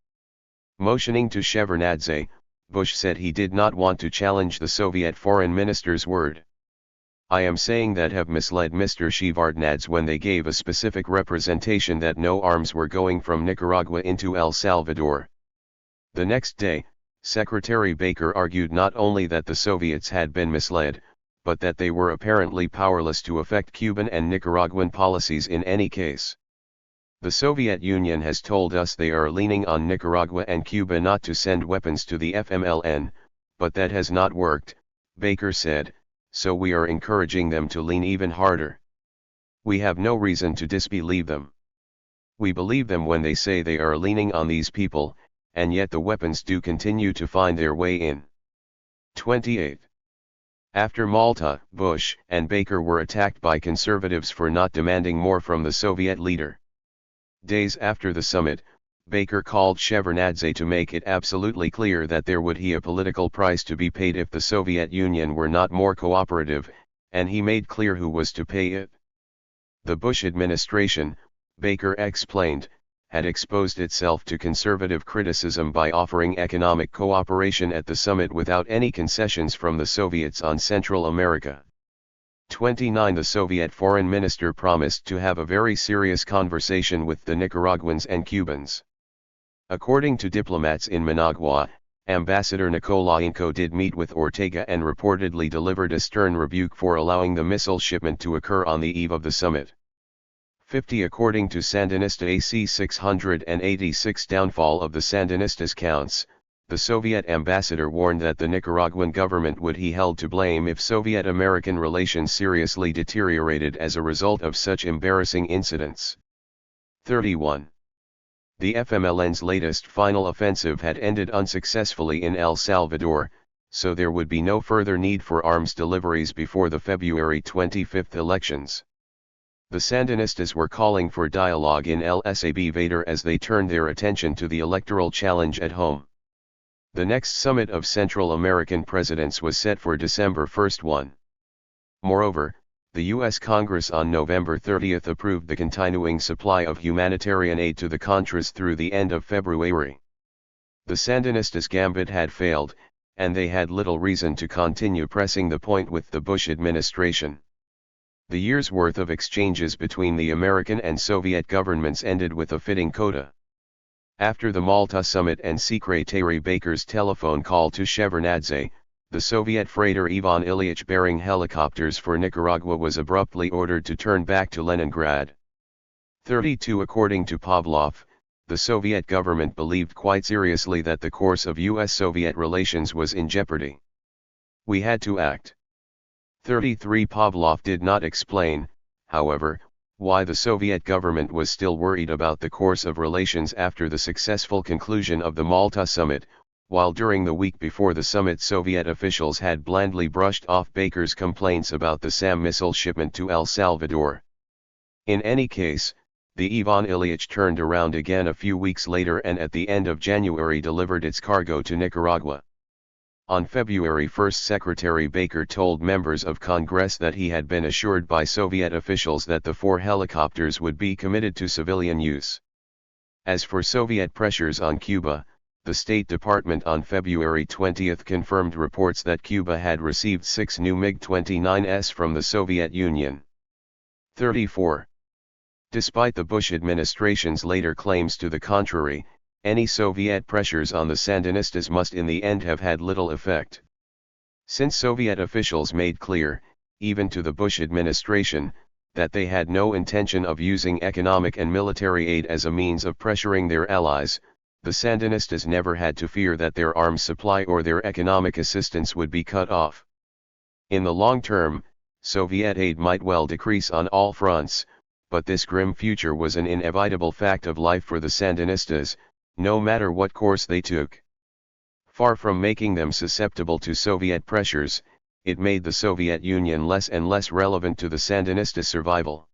Motioning to Shevardnadze, Bush said he did not want to challenge the Soviet foreign minister's word. "I am saying that have misled Mr. Shevardnadze when they gave a specific representation that no arms were going from Nicaragua into El Salvador." The next day, Secretary Baker argued not only that the Soviets had been misled, but that they were apparently powerless to affect Cuban and Nicaraguan policies in any case. "The Soviet Union has told us they are leaning on Nicaragua and Cuba not to send weapons to the FMLN, but that has not worked," Baker said, "so we are encouraging them to lean even harder. We have no reason to disbelieve them. We believe them when they say they are leaning on these people, and yet the weapons do continue to find their way in." 28. After Malta, Bush and Baker were attacked by conservatives for not demanding more from the Soviet leader. Days after the summit, Baker called Shevardnadze to make it absolutely clear that there would be a political price to be paid if the Soviet Union were not more cooperative, and he made clear who was to pay it. The Bush administration, Baker explained, had exposed itself to conservative criticism by offering economic cooperation at the summit without any concessions from the Soviets on Central America. 29 The Soviet foreign minister promised to have a very serious conversation with the Nicaraguans and Cubans. According to diplomats in Managua, Ambassador Nikolayenko did meet with Ortega and reportedly delivered a stern rebuke for allowing the missile shipment to occur on the eve of the summit. 50 According to Sandinista AC 686 downfall of the Sandinistas counts, the Soviet ambassador warned that the Nicaraguan government would be held to blame if Soviet-American relations seriously deteriorated as a result of such embarrassing incidents. 31. The FMLN's latest final offensive had ended unsuccessfully in El Salvador, so there would be no further need for arms deliveries before the February 25 elections. The Sandinistas were calling for dialogue in El Salvador as they turned their attention to the electoral challenge at home. The next summit of Central American presidents was set for December 1. Moreover, the U.S. Congress on November 30 approved the continuing supply of humanitarian aid to the Contras through the end of February. The Sandinistas' gambit had failed, and they had little reason to continue pressing the point with the Bush administration. The year's worth of exchanges between the American and Soviet governments ended with a fitting coda. After the Malta summit and Secretary Baker's telephone call to Shevardnadze, the Soviet freighter Ivan Ilyich bearing helicopters for Nicaragua was abruptly ordered to turn back to Leningrad. 32 According to Pavlov, the Soviet government believed quite seriously that the course of US-Soviet relations was in jeopardy. We had to act. 33 Pavlov did not explain, however, why the Soviet government was still worried about the course of relations after the successful conclusion of the Malta summit, while during the week before the summit Soviet officials had blandly brushed off Baker's complaints about the SAM missile shipment to El Salvador. In any case, the Ivan Ilyich turned around again a few weeks later and at the end of January delivered its cargo to Nicaragua. On February 1, Secretary Baker told members of Congress that he had been assured by Soviet officials that the 4 helicopters would be committed to civilian use. As for Soviet pressures on Cuba, the State Department on February 20 confirmed reports that Cuba had received 6 new MiG-29s from the Soviet Union. 34. Despite the Bush administration's later claims to the contrary, any Soviet pressures on the Sandinistas must in the end have had little effect. Since Soviet officials made clear, even to the Bush administration, that they had no intention of using economic and military aid as a means of pressuring their allies, the Sandinistas never had to fear that their arms supply or their economic assistance would be cut off. In the long term, Soviet aid might well decrease on all fronts, but this grim future was an inevitable fact of life for the Sandinistas, no matter what course they took. Far from making them susceptible to Soviet pressures, it made the Soviet Union less and less relevant to the Sandinista survival.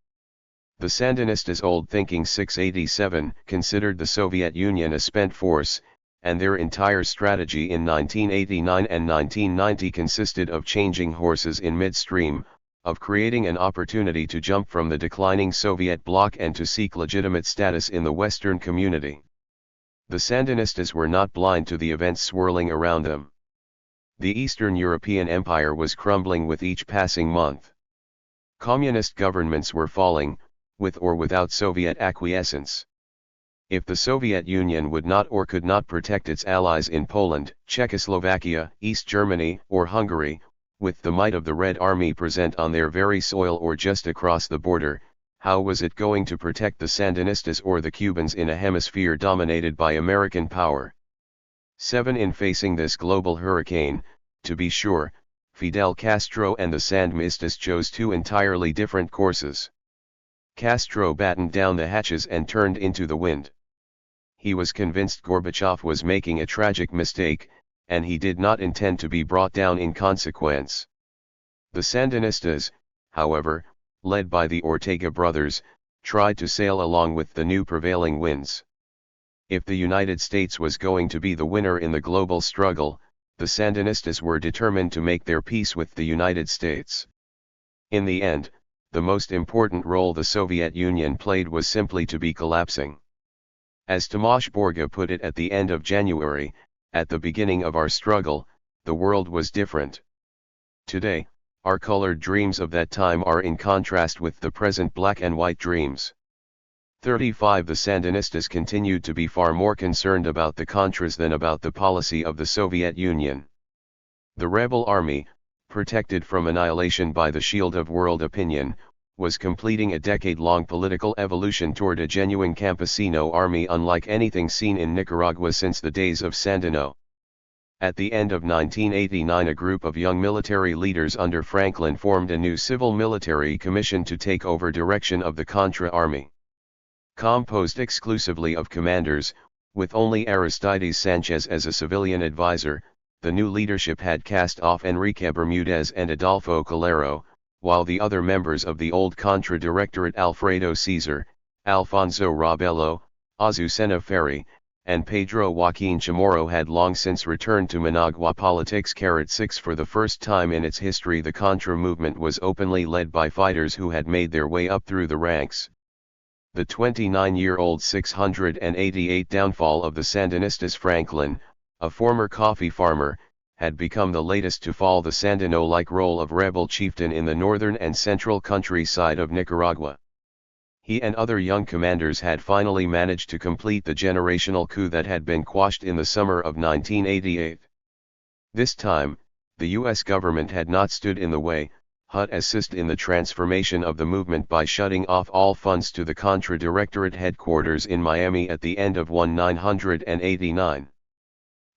The Sandinistas' old thinking 687 considered the Soviet Union a spent force, and their entire strategy in 1989 and 1990 consisted of changing horses in midstream, of creating an opportunity to jump from the declining Soviet bloc and to seek legitimate status in the Western community. The Sandinistas were not blind to the events swirling around them. The Eastern European Empire was crumbling with each passing month. Communist governments were falling, with or without Soviet acquiescence. If the Soviet Union would not or could not protect its allies in Poland, Czechoslovakia, East Germany, or Hungary, with the might of the Red Army present on their very soil or just across the border, how was it going to protect the Sandinistas or the Cubans in a hemisphere dominated by American power? 7. In facing this global hurricane, to be sure, Fidel Castro and the Sandinistas chose 2 entirely different courses. Castro battened down the hatches and turned into the wind. He was convinced Gorbachev was making a tragic mistake, and he did not intend to be brought down in consequence. The Sandinistas, however, led by the Ortega brothers, tried to sail along with the new prevailing winds. If the United States was going to be the winner in the global struggle, the Sandinistas were determined to make their peace with the United States. In the end, the most important role the Soviet Union played was simply to be collapsing. As Tomasz Borga put it at the end of January, at the beginning of our struggle, the world was different. Today, our colored dreams of that time are in contrast with the present black and white dreams. 35. The Sandinistas continued to be far more concerned about the Contras than about the policy of the Soviet Union. The rebel army, protected from annihilation by the shield of world opinion, was completing a decade-long political evolution toward a genuine campesino army unlike anything seen in Nicaragua since the days of Sandino. At the end of 1989, a group of young military leaders under Franklin formed a new civil-military commission to take over direction of the Contra Army. Composed exclusively of commanders, with only Aristides Sanchez as a civilian advisor, the new leadership had cast off Enrique Bermudez and Adolfo Calero, while the other members of the old Contra Directorate Alfredo Cesar, Alfonso Rabello, Azucena Ferri, and Pedro Joaquin Chamorro had long since returned to Managua politics. 6 For the first time in its history, the Contra movement was openly led by fighters who had made their way up through the ranks. The 29-year-old 688 downfall of the Sandinistas. Franklin, a former coffee farmer, had become the latest to fall the Sandino-like role of rebel chieftain in the northern and central countryside of Nicaragua. He and other young commanders had finally managed to complete the generational coup that had been quashed in the summer of 1988. This time, the U.S. government had not stood in the way. HUD assisted in the transformation of the movement by shutting off all funds to the Contra Directorate headquarters in Miami at the end of 1989.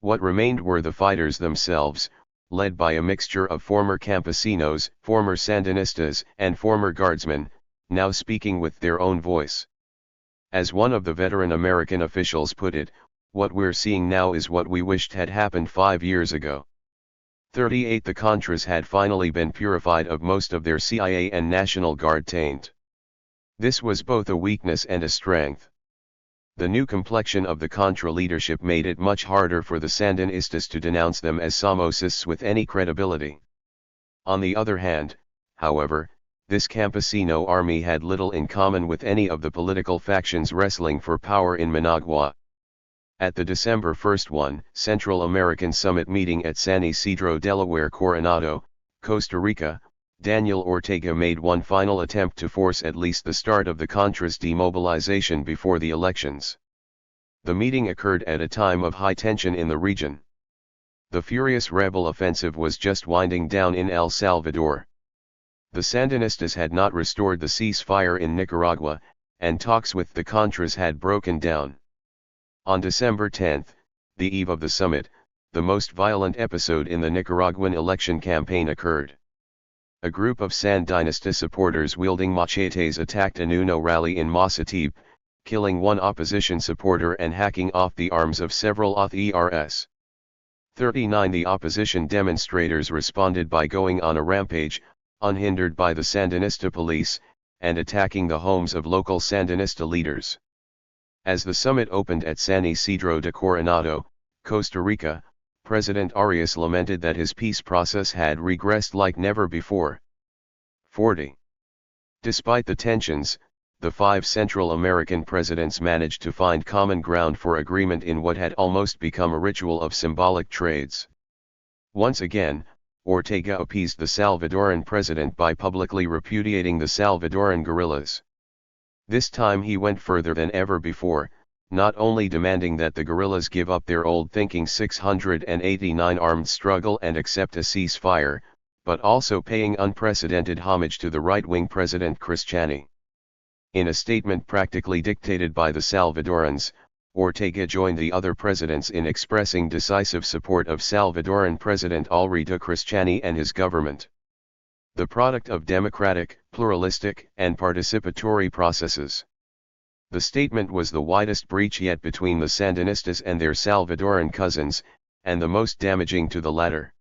What remained were the fighters themselves, led by a mixture of former campesinos, former Sandinistas, and former guardsmen, now speaking with their own voice. As one of the veteran American officials put it, "What we're seeing now is what we wished had happened 5 years ago." 38 The Contras had finally been purified of most of their CIA and National Guard taint. This was both a weakness and a strength. The new complexion of the Contra leadership made it much harder for the Sandinistas to denounce them as Somocists with any credibility. On the other hand, however, this campesino army had little in common with any of the political factions wrestling for power in Managua. At the December 1 Central American Summit meeting at San Isidro Delaware Coronado, Costa Rica, Daniel Ortega made one final attempt to force at least the start of the Contras demobilization before the elections. The meeting occurred at a time of high tension in the region. The furious rebel offensive was just winding down in El Salvador. The Sandinistas had not restored the ceasefire in Nicaragua, and talks with the Contras had broken down. On December 10, the eve of the summit, the most violent episode in the Nicaraguan election campaign occurred. A group of Sandinista supporters wielding machetes attacked a Nuno rally in Masatip, killing one opposition supporter and hacking off the arms of several OTHERs. 39 The opposition demonstrators responded by going on a rampage, unhindered by the Sandinista police, and attacking the homes of local Sandinista leaders. As the summit opened at San Isidro de Coronado, Costa Rica, President Arias lamented that his peace process had regressed like never before. 40. Despite the tensions, the 5 Central American presidents managed to find common ground for agreement in what had almost become a ritual of symbolic trades. Once again, Ortega appeased the Salvadoran president by publicly repudiating the Salvadoran guerrillas. This time he went further than ever before, not only demanding that the guerrillas give up their old-thinking 689 armed struggle and accept a ceasefire, but also paying unprecedented homage to the right-wing President Cristiani. In a statement practically dictated by the Salvadorans, Ortega joined the other presidents in expressing decisive support of Salvadoran President Alredo Cristiani and his government. The product of democratic, pluralistic, and participatory processes. The statement was the widest breach yet between the Sandinistas and their Salvadoran cousins, and the most damaging to the latter.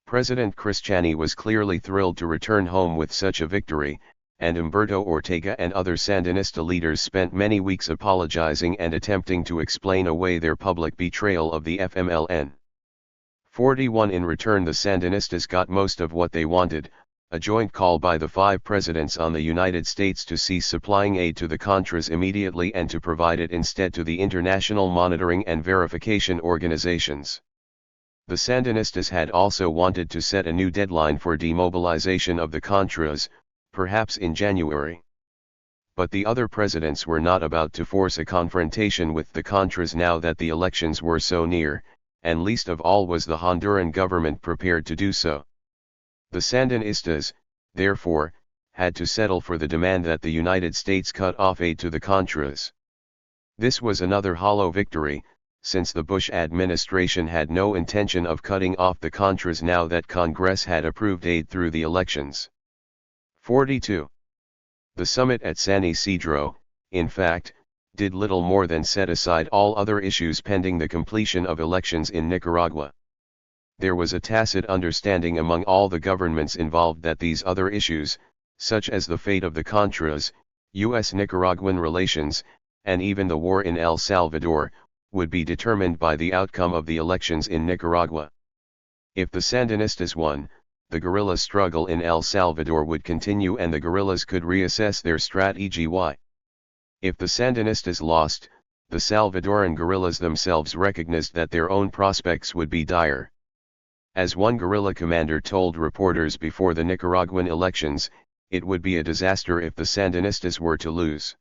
President Cristiani was clearly thrilled to return home with such a victory, and Humberto Ortega and other Sandinista leaders spent many weeks apologizing and attempting to explain away their public betrayal of the FMLN. 41 In return, the Sandinistas got most of what they wanted: a joint call by the 5 presidents on the United States to cease supplying aid to the Contras immediately and to provide it instead to the international monitoring and verification organizations. The Sandinistas had also wanted to set a new deadline for demobilization of the Contras, perhaps in January. But the other presidents were not about to force a confrontation with the Contras now that the elections were so near, and least of all was the Honduran government prepared to do so. The Sandinistas, therefore, had to settle for the demand that the United States cut off aid to the Contras. This was another hollow victory, since the Bush administration had no intention of cutting off the Contras now that Congress had approved aid through the elections. 42. The summit at San Isidro, in fact, did little more than set aside all other issues pending the completion of elections in Nicaragua. There was a tacit understanding among all the governments involved that these other issues, such as the fate of the Contras, U.S.-Nicaraguan relations, and even the war in El Salvador, would be determined by the outcome of the elections in Nicaragua. If the Sandinistas won, the guerrilla struggle in El Salvador would continue and the guerrillas could reassess their strategy. If the Sandinistas lost, the Salvadoran guerrillas themselves recognized that their own prospects would be dire. As one guerrilla commander told reporters before the Nicaraguan elections, it would be a disaster if the Sandinistas were to lose.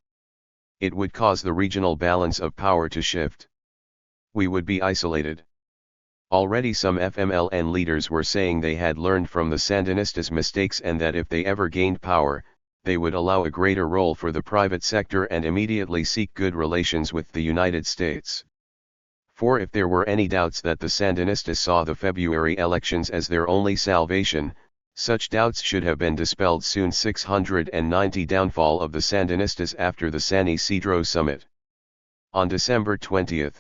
It would cause the regional balance of power to shift. We would be isolated. Already some FMLN leaders were saying they had learned from the Sandinistas' mistakes and that if they ever gained power, they would allow a greater role for the private sector and immediately seek good relations with the United States. For if there were any doubts that the Sandinistas saw the February elections as their only salvation, such doubts should have been dispelled soon. 690 Downfall of the Sandinistas after the San Isidro Summit. On December 20,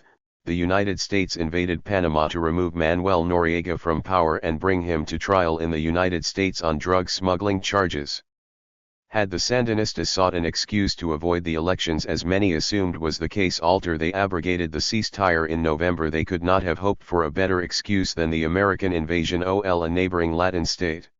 the United States invaded Panama to remove Manuel Noriega from power and bring him to trial in the United States on drug smuggling charges. Had the Sandinistas sought an excuse to avoid the elections, as many assumed was the case after they abrogated the ceasefire in November, they could not have hoped for a better excuse than the American invasion of a neighboring Latin state.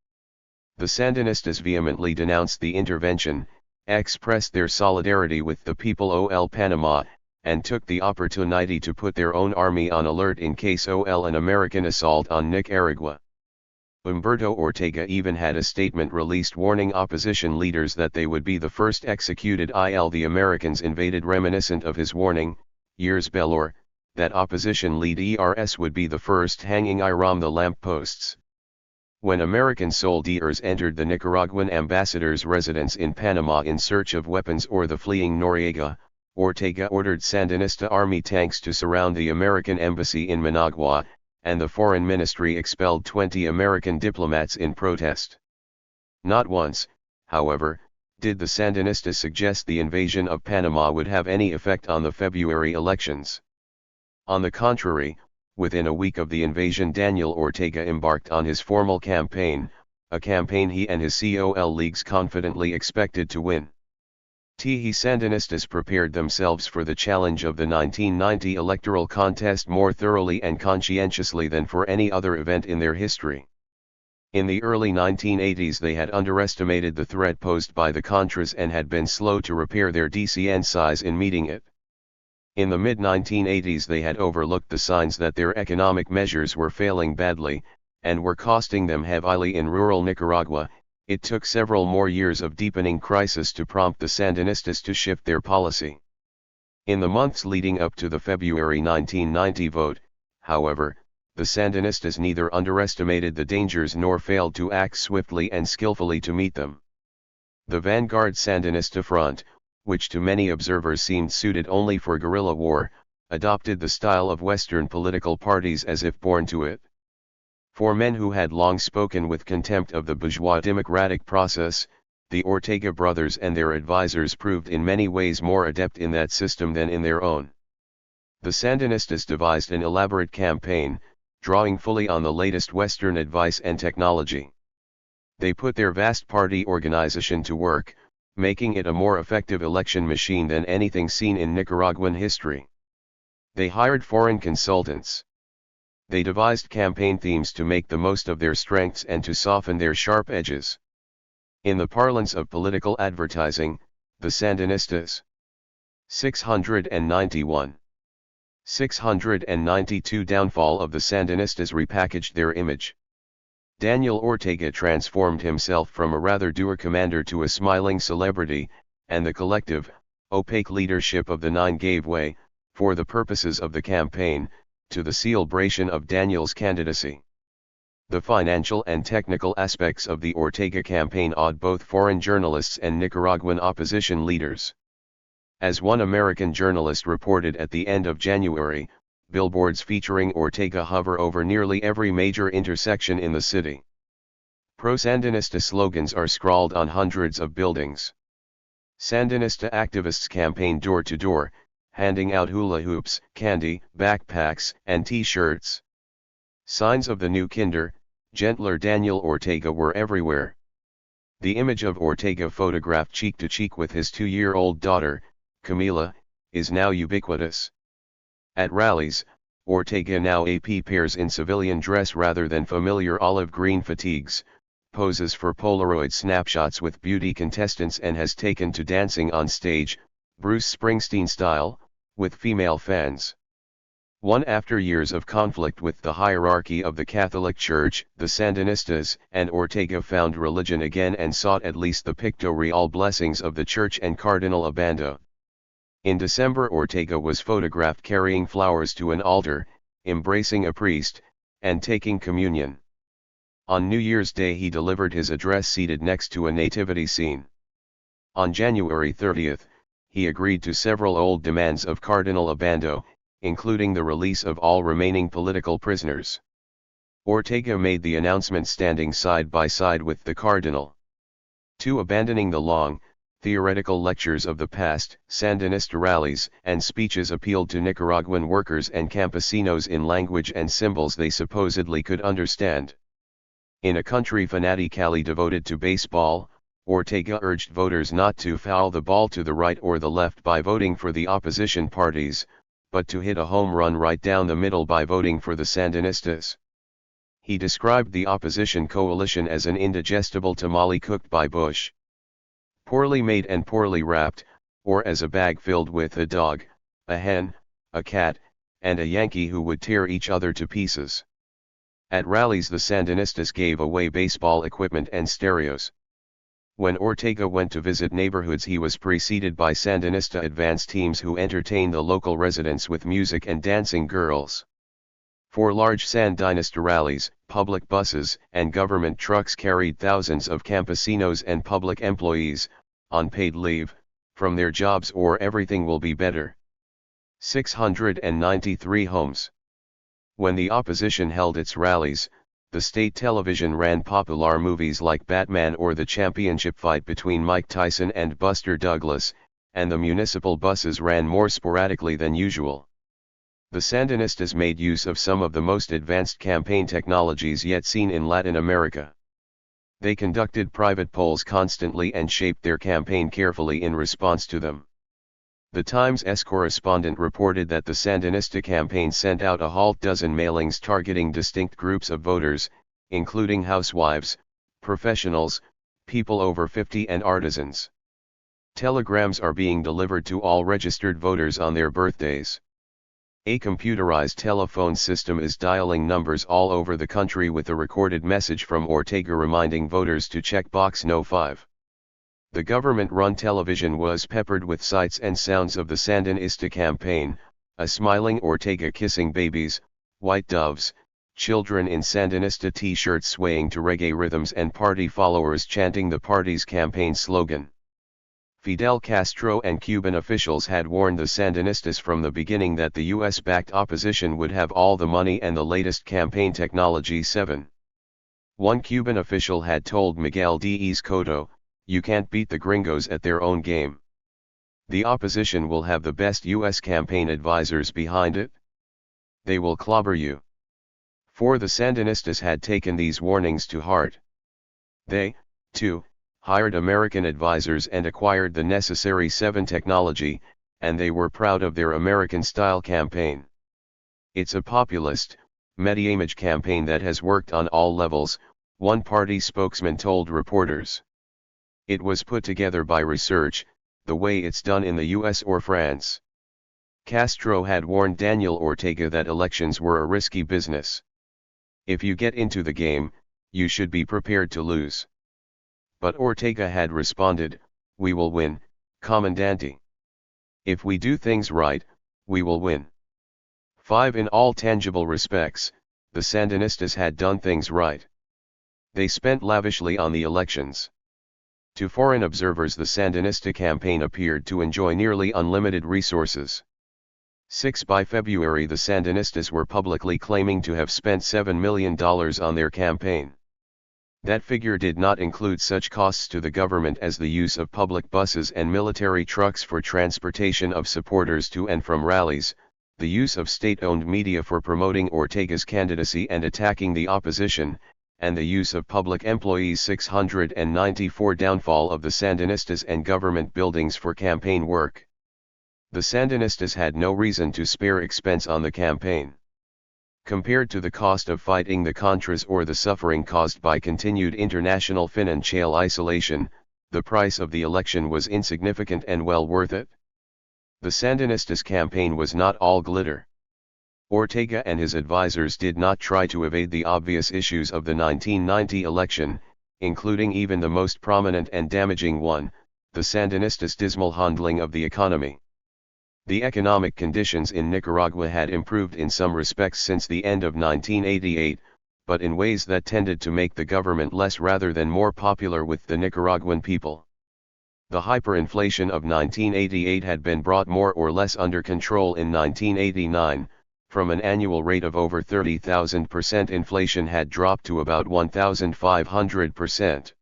The Sandinistas vehemently denounced the intervention, expressed their solidarity with the people of Panama, and took the opportunity to put their own army on alert in case of an American assault on Nicaragua. Humberto Ortega even had a statement released warning opposition leaders that they would be the first executed il the Americans invaded, reminiscent of his warning, years before, that opposition leaders would be the first hanging from the lampposts. When American soldiers entered the Nicaraguan ambassador's residence in Panama in search of weapons or the fleeing Noriega, Ortega ordered Sandinista army tanks to surround the American embassy in Managua, and the foreign ministry expelled 20 American diplomats in protest. Not once, however, did the Sandinistas suggest the invasion of Panama would have any effect on the February elections. On the contrary, within a week of the invasion, Daniel Ortega embarked on his formal campaign, a campaign he and his COL leagues confidently expected to win. The Sandinistas prepared themselves for the challenge of the 1990 electoral contest more thoroughly and conscientiously than for any other event in their history. In the early 1980s they had underestimated the threat posed by the Contras and had been slow to repair their DCN in meeting it. In the mid-1980s they had overlooked the signs that their economic measures were failing badly, and were costing them heavily in rural Nicaragua. It took several more years of deepening crisis to prompt the Sandinistas to shift their policy. In the months leading up to the February 1990 vote, however, the Sandinistas neither underestimated the dangers nor failed to act swiftly and skillfully to meet them. The vanguard Sandinista front, which to many observers seemed suited only for guerrilla war, adopted the style of Western political parties as if born to it. For men who had long spoken with contempt of the bourgeois democratic process, the Ortega brothers and their advisers proved in many ways more adept in that system than in their own. The Sandinistas devised an elaborate campaign, drawing fully on the latest Western advice and technology. They put their vast party organization to work, making it a more effective election machine than anything seen in Nicaraguan history. They hired foreign consultants. They devised campaign themes to make the most of their strengths and to soften their sharp edges. In the parlance of political advertising, the Sandinistas. 691. 692 Downfall of the Sandinistas repackaged their image. Daniel Ortega transformed himself from a rather dour commander to a smiling celebrity, and the collective, opaque leadership of the Nine gave way, for the purposes of the campaign, to the celebration of Daniel's candidacy. The financial and technical aspects of the Ortega campaign awed both foreign journalists and Nicaraguan opposition leaders. As one American journalist reported at the end of January, billboards featuring Ortega hover over nearly every major intersection in the city. Pro-Sandinista slogans are scrawled on hundreds of buildings. Sandinista activists campaign door to door, handing out hula hoops, candy, backpacks, and t-shirts. Signs of the new kinder, gentler Daniel Ortega were everywhere. The image of Ortega photographed cheek to cheek with his 2-year-old daughter, Camila, is now ubiquitous. At rallies, Ortega now appears in civilian dress rather than familiar olive green fatigues, poses for Polaroid snapshots with beauty contestants and has taken to dancing on stage, Bruce Springsteen style, with female fans. After years of conflict with the hierarchy of the Catholic Church, the Sandinistas and Ortega found religion again and sought at least the pictorial blessings of the Church and Cardinal Obando. In December, Ortega was photographed carrying flowers to an altar, embracing a priest, and taking communion. On New Year's Day he delivered his address seated next to a nativity scene. On January 30, he agreed to several old demands of Cardinal Obando, including the release of all remaining political prisoners. Ortega made the announcement standing side by side with the Cardinal. Abandoning the long, theoretical lectures of the past, Sandinista rallies and speeches appealed to Nicaraguan workers and campesinos in language and symbols they supposedly could understand. In a country fanatically devoted to baseball, Ortega urged voters not to foul the ball to the right or the left by voting for the opposition parties, but to hit a home run right down the middle by voting for the Sandinistas. He described the opposition coalition as an indigestible tamale cooked by Bush, poorly made and poorly wrapped, or as a bag filled with a dog, a hen, a cat, and a Yankee who would tear each other to pieces. At rallies the Sandinistas gave away baseball equipment and stereos. When Ortega went to visit neighborhoods he was preceded by Sandinista advance teams who entertained the local residents with music and dancing girls. For large Sandinista rallies, public buses and government trucks carried thousands of campesinos and public employees, on paid leave, from their jobs or everything will be better. 693 homes. When the opposition held its rallies, the state television ran popular movies like Batman or the championship fight between Mike Tyson and Buster Douglas, and the municipal buses ran more sporadically than usual. The Sandinistas made use of some of the most advanced campaign technologies yet seen in Latin America. They conducted private polls constantly and shaped their campaign carefully in response to them. The Times' correspondent reported that the Sandinista campaign sent out a half dozen mailings targeting distinct groups of voters, including housewives, professionals, people over 50 and artisans. Telegrams are being delivered to all registered voters on their birthdays. A computerized telephone system is dialing numbers all over the country with a recorded message from Ortega reminding voters to check box No. 5. The government-run television was peppered with sights and sounds of the Sandinista campaign, a smiling Ortega kissing babies, white doves, children in Sandinista t-shirts swaying to reggae rhythms and party followers chanting the party's campaign slogan. Fidel Castro and Cuban officials had warned the Sandinistas from the beginning that the US-backed opposition would have all the money and the latest campaign technology. One Cuban official had told Miguel Díaz Cotto, "You can't beat the gringos at their own game. The opposition will have the best US campaign advisors behind it. They will clobber you." For the Sandinistas had taken these warnings to heart. They, too, hired American advisors and acquired the necessary technology, and they were proud of their American-style campaign. It's a populist, medi-image campaign that has worked on all levels, one party spokesman told reporters. It was put together by research, the way it's done in the US or France. Castro had warned Daniel Ortega that elections were a risky business. If you get into the game, you should be prepared to lose. But Ortega had responded, "We will win, Comandante. If we do things right, we will win." 5. In all tangible respects, the Sandinistas had done things right. They spent lavishly on the elections. To foreign observers the Sandinista campaign appeared to enjoy nearly unlimited resources. 6. By February the Sandinistas were publicly claiming to have spent $7 million on their campaign. That figure did not include such costs to the government as the use of public buses and military trucks for transportation of supporters to and from rallies, the use of state-owned media for promoting Ortega's candidacy and attacking the opposition, and the use of public employees. 694 Downfall of the Sandinistas and government buildings for campaign work. The Sandinistas had no reason to spare expense on the campaign. Compared to the cost of fighting the Contras or the suffering caused by continued international financial isolation, the price of the election was insignificant and well worth it. The Sandinistas' campaign was not all glitter. Ortega and his advisors did not try to evade the obvious issues of the 1990 election, including even the most prominent and damaging one, the Sandinistas' dismal handling of the economy. The economic conditions in Nicaragua had improved in some respects since the end of 1988, but in ways that tended to make the government less rather than more popular with the Nicaraguan people. The hyperinflation of 1988 had been brought more or less under control in 1989, from an annual rate of over 30,000%. Inflation had dropped to about 1,500%.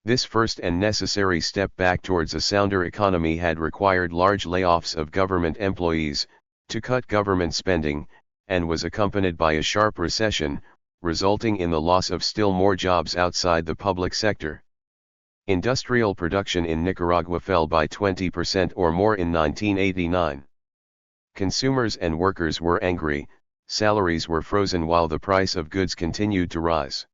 This first and necessary step back towards a sounder economy had required large layoffs of government employees, to cut government spending, and was accompanied by a sharp recession, resulting in the loss of still more jobs outside the public sector. Industrial production in Nicaragua fell by 20% or more in 1989. Consumers and workers were angry, salaries were frozen while the price of goods continued to rise.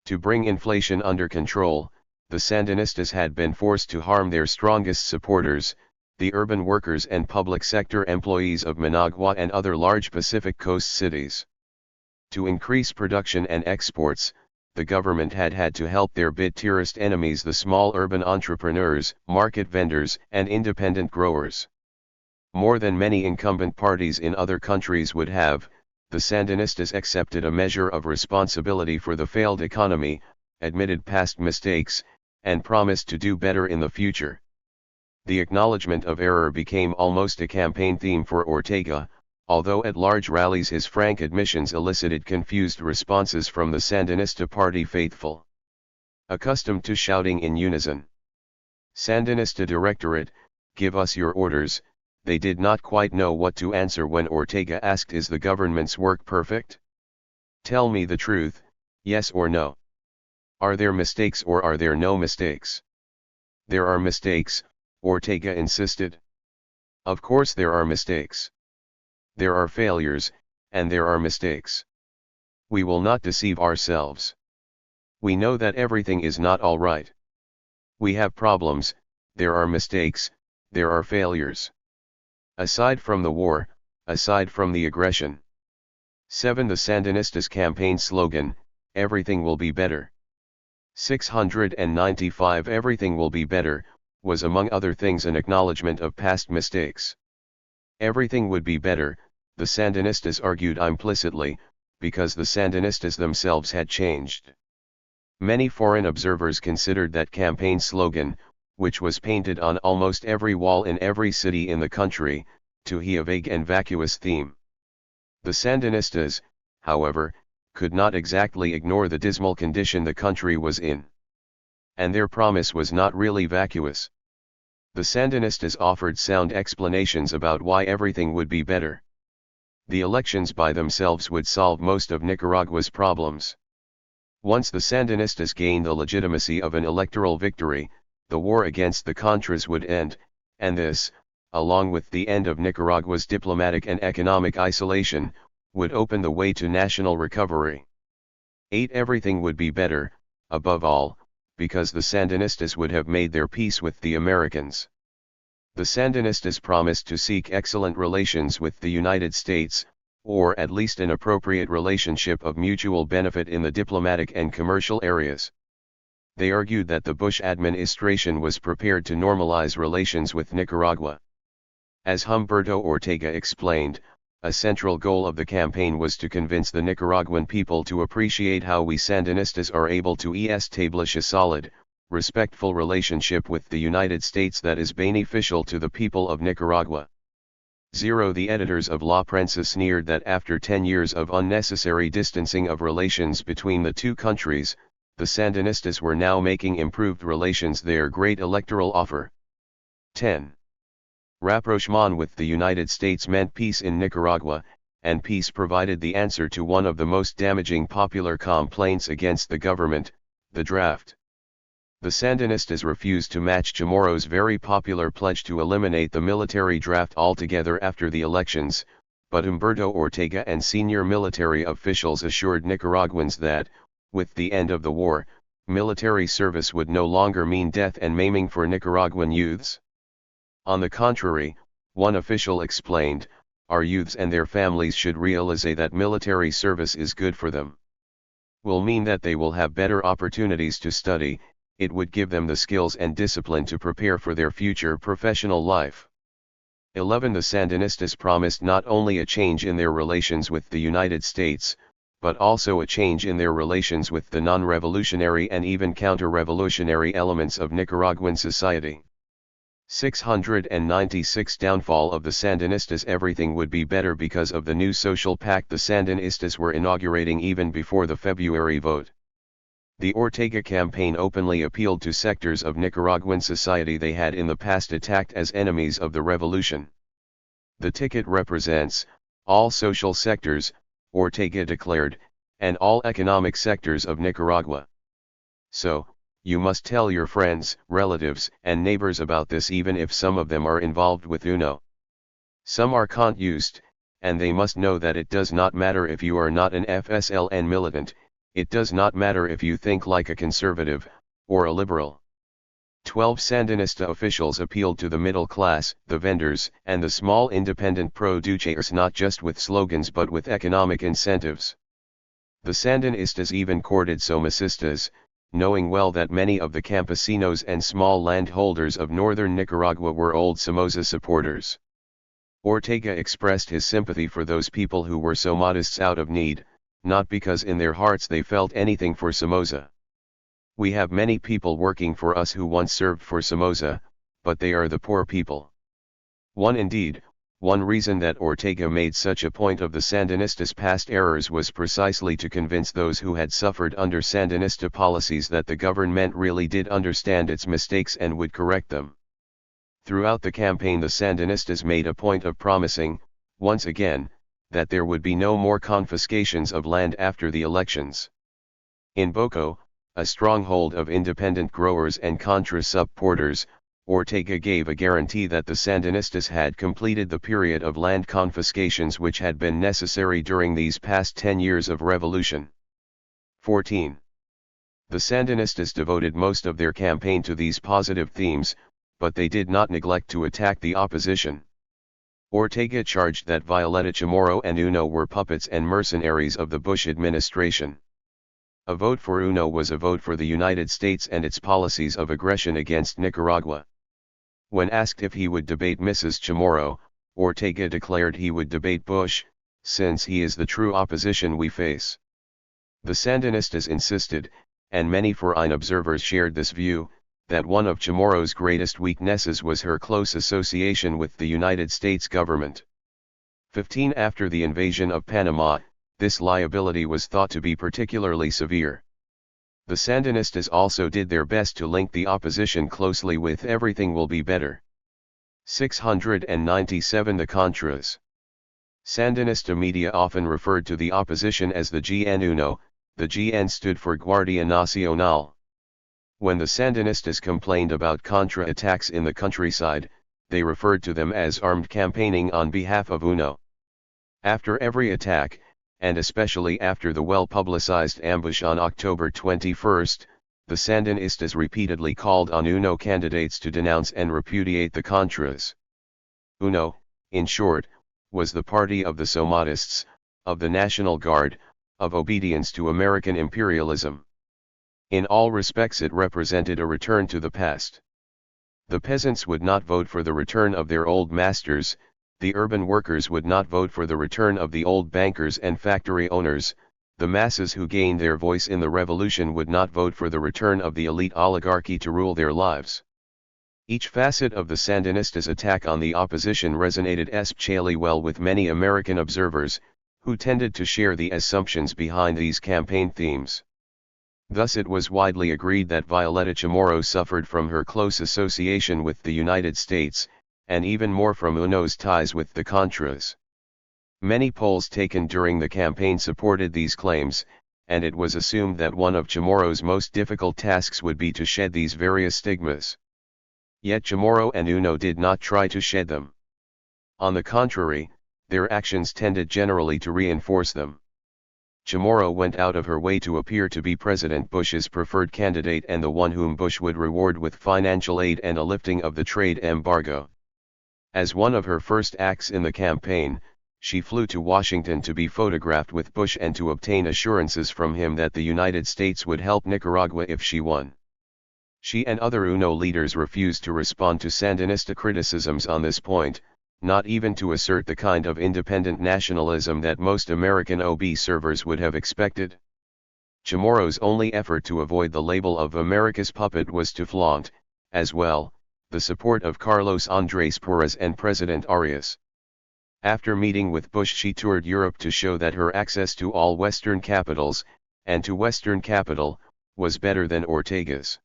To bring inflation under control, the Sandinistas had been forced to harm their strongest supporters, the urban workers and public sector employees of Managua and other large Pacific Coast cities. To increase production and exports, the government had to help their bitterest enemies, the small urban entrepreneurs, market vendors, and independent growers. More than many incumbent parties in other countries would have, the Sandinistas accepted a measure of responsibility for the failed economy, admitted past mistakes, and promised to do better in the future. The acknowledgement of error became almost a campaign theme for Ortega, although at large rallies his frank admissions elicited confused responses from the Sandinista party faithful. Accustomed to shouting in unison, "Sandinista Directorate, give us your orders," they did not quite know what to answer when Ortega asked, "Is the government's work perfect? Tell me the truth, yes or no. Are there mistakes or are there no mistakes?" "There are mistakes," Ortega insisted. "Of course there are mistakes. There are failures, and there are mistakes. We will not deceive ourselves. We know that everything is not all right. We have problems, there are mistakes, there are failures. Aside from the war, aside from the aggression." 7. The Sandinistas' campaign slogan, "Everything will be better." 695. Everything will be better, was among other things an acknowledgement of past mistakes. Everything would be better, the Sandinistas argued implicitly, because the Sandinistas themselves had changed. Many foreign observers considered that campaign slogan, which was painted on almost every wall in every city in the country, to be a vague and vacuous theme. The Sandinistas, however, could not exactly ignore the dismal condition the country was in. And their promise was not really vacuous. The Sandinistas offered sound explanations about why everything would be better. The elections by themselves would solve most of Nicaragua's problems. Once the Sandinistas gained the legitimacy of an electoral victory, the war against the Contras would end, and this, along with the end of Nicaragua's diplomatic and economic isolation, would open the way to national recovery. 8. Everything would be better, above all, because the Sandinistas would have made their peace with the Americans. The Sandinistas promised to seek excellent relations with the United States, or at least an appropriate relationship of mutual benefit in the diplomatic and commercial areas. They argued that the Bush administration was prepared to normalize relations with Nicaragua. As Humberto Ortega explained, a central goal of the campaign was to convince the Nicaraguan people to appreciate how we Sandinistas are able to establish a solid, respectful relationship with the United States that is beneficial to the people of Nicaragua. 0. The editors of La Prensa sneered that after 10 years of unnecessary distancing of relations between the two countries, the Sandinistas were now making improved relations their great electoral offer. 10. Rapprochement with the United States meant peace in Nicaragua, and peace provided the answer to one of the most damaging popular complaints against the government, the draft. The Sandinistas refused to match Chamorro's very popular pledge to eliminate the military draft altogether after the elections, but Humberto Ortega and senior military officials assured Nicaraguans that, with the end of the war, military service would no longer mean death and maiming for Nicaraguan youths. On the contrary, one official explained, our youths and their families should realize that military service is good for them. Will mean that they will have better opportunities to study, it would give them the skills and discipline to prepare for their future professional life. 11. The Sandinistas promised not only a change in their relations with the United States, but also a change in their relations with the non-revolutionary and even counter-revolutionary elements of Nicaraguan society. 696 Downfall of the Sandinistas. Everything would be better because of the new social pact the Sandinistas were inaugurating even before the February vote. The Ortega campaign openly appealed to sectors of Nicaraguan society they had in the past attacked as enemies of the revolution. The ticket represents all social sectors, Ortega declared, and all economic sectors of Nicaragua. So, you must tell your friends, relatives, and neighbors about this even if some of them are involved with UNO. Some are confused, and they must know that it does not matter if you are not an FSLN militant, it does not matter if you think like a conservative, or a liberal. 12 Sandinista officials appealed to the middle class, the vendors, and the small independent producers not just with slogans but with economic incentives. The Sandinistas even courted Somocistas, knowing well that many of the campesinos and small landholders of northern Nicaragua were old Somoza supporters. Ortega expressed his sympathy for those people who were Somadists out of need, not because in their hearts they felt anything for Somoza. We have many people working for us who once served for Somoza, but they are the poor people. One reason that Ortega made such a point of the Sandinistas' past errors was precisely to convince those who had suffered under Sandinista policies that the government really did understand its mistakes and would correct them. Throughout the campaign the Sandinistas made a point of promising, once again, that there would be no more confiscations of land after the elections. In Boco, a stronghold of independent growers and Contra supporters, Ortega gave a guarantee that the Sandinistas had completed the period of land confiscations which had been necessary during these past 10 years of revolution. 14. The Sandinistas devoted most of their campaign to these positive themes, but they did not neglect to attack the opposition. Ortega charged that Violeta Chamorro and UNO were puppets and mercenaries of the Bush administration. A vote for UNO was a vote for the United States and its policies of aggression against Nicaragua. When asked if he would debate Mrs. Chamorro, Ortega declared he would debate Bush, since he is the true opposition we face. The Sandinistas insisted, and many foreign observers shared this view, that one of Chamorro's greatest weaknesses was her close association with the United States government. 15. After the invasion of Panama, this liability was thought to be particularly severe. The Sandinistas also did their best to link the opposition closely with Everything Will Be Better. 697 The Contras. Sandinista media often referred to the opposition as the GN-UNO, the GN stood for Guardia Nacional. When the Sandinistas complained about Contra attacks in the countryside, they referred to them as armed campaigning on behalf of UNO. After every attack, and especially after the well-publicized ambush on October 21, the Sandinistas repeatedly called on UNO candidates to denounce and repudiate the Contras. UNO, in short, was the party of the Somadists, of the National Guard, of obedience to American imperialism. In all respects it represented a return to the past. The peasants would not vote for the return of their old masters, the urban workers would not vote for the return of the old bankers and factory owners, the masses who gained their voice in the revolution would not vote for the return of the elite oligarchy to rule their lives. Each facet of the Sandinistas' attack on the opposition resonated especially well with many American observers, who tended to share the assumptions behind these campaign themes. Thus it was widely agreed that Violeta Chamorro suffered from her close association with the United States, and even more from UNO's ties with the Contras. Many polls taken during the campaign supported these claims, and it was assumed that one of Chamorro's most difficult tasks would be to shed these various stigmas. Yet Chamorro and UNO did not try to shed them. On the contrary, their actions tended generally to reinforce them. Chamorro went out of her way to appear to be President Bush's preferred candidate and the one whom Bush would reward with financial aid and a lifting of the trade embargo. As one of her first acts in the campaign, she flew to Washington to be photographed with Bush and to obtain assurances from him that the United States would help Nicaragua if she won. She and other UNO leaders refused to respond to Sandinista criticisms on this point, not even to assert the kind of independent nationalism that most American observers would have expected. Chamorro's only effort to avoid the label of America's puppet was to flaunt, as well, the support of Carlos Andrés Pérez and President Arias. After meeting with Bush, she toured Europe to show that her access to all Western capitals, and to Western capital, was better than Ortega's.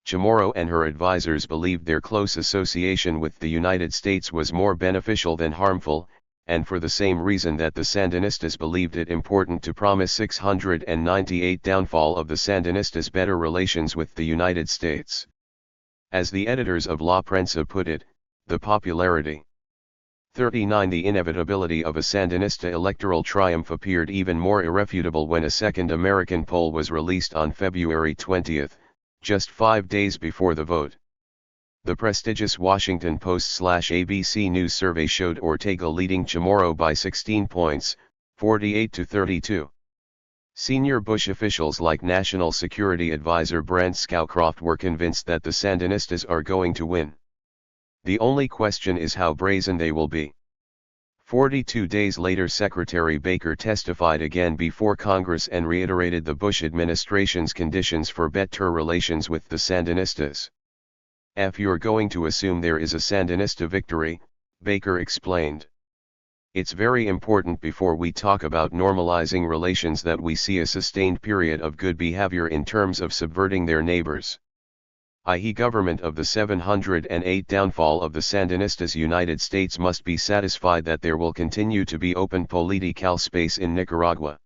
Chamorro and her advisers believed their close association with the United States was more beneficial than harmful, and for the same reason that the Sandinistas believed it important to promise 698 downfall of the Sandinistas better relations with the United States. As the editors of La Prensa put it, the popularity. 39 The inevitability of a Sandinista electoral triumph appeared even more irrefutable when a second American poll was released on February 20, just 5 days before the vote. The prestigious Washington Post/ABC News survey showed Ortega leading Chamorro by 16 points, 48-32. Senior Bush officials like National Security Advisor Brent Scowcroft were convinced that the Sandinistas are going to win. The only question is how brazen they will be. 42 days later, Secretary Baker testified again before Congress and reiterated the Bush administration's conditions for better relations with the Sandinistas. "If you're going to assume there is a Sandinista victory," Baker explained, "it's very important before we talk about normalizing relations that we see a sustained period of good behavior in terms of subverting their neighbors. I.e. government of the 708 downfall of the Sandinistas. United States must be satisfied that there will continue to be open political space in Nicaragua."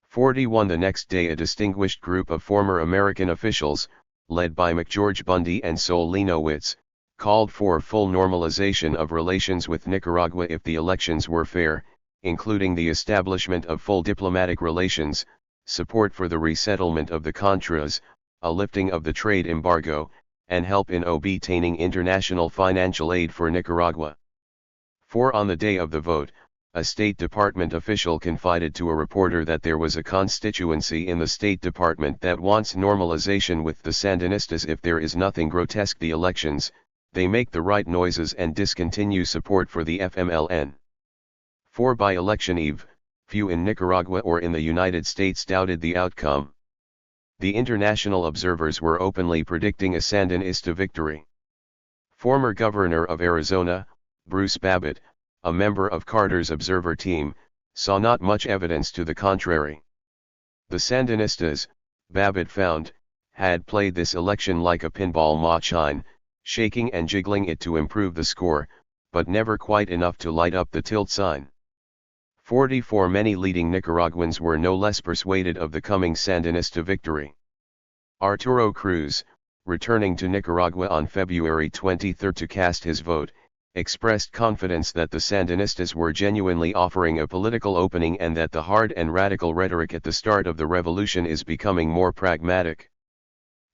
41 The next day, a distinguished group of former American officials, led by McGeorge Bundy and Sol Leanowitz, called for full normalization of relations with Nicaragua if the elections were fair, including the establishment of full diplomatic relations, support for the resettlement of the Contras, a lifting of the trade embargo, and help in obtaining international financial aid for Nicaragua. For on the day of the vote, a State Department official confided to a reporter that there was a constituency in the State Department that wants normalization with the Sandinistas if there is nothing grotesque the elections, they make the right noises and discontinue support for the FMLN. For by election eve, few in Nicaragua or in the United States doubted the outcome. The international observers were openly predicting a Sandinista victory. Former Governor of Arizona, Bruce Babbitt, a member of Carter's observer team, saw not much evidence to the contrary. The Sandinistas, Babbitt found, had played this election like a pinball machine, shaking and jiggling it to improve the score, but never quite enough to light up the tilt sign. 44 Many leading Nicaraguans were no less persuaded of the coming Sandinista victory. Arturo Cruz, returning to Nicaragua on February 23 to cast his vote, expressed confidence that the Sandinistas were genuinely offering a political opening and that the hard and radical rhetoric at the start of the revolution is becoming more pragmatic.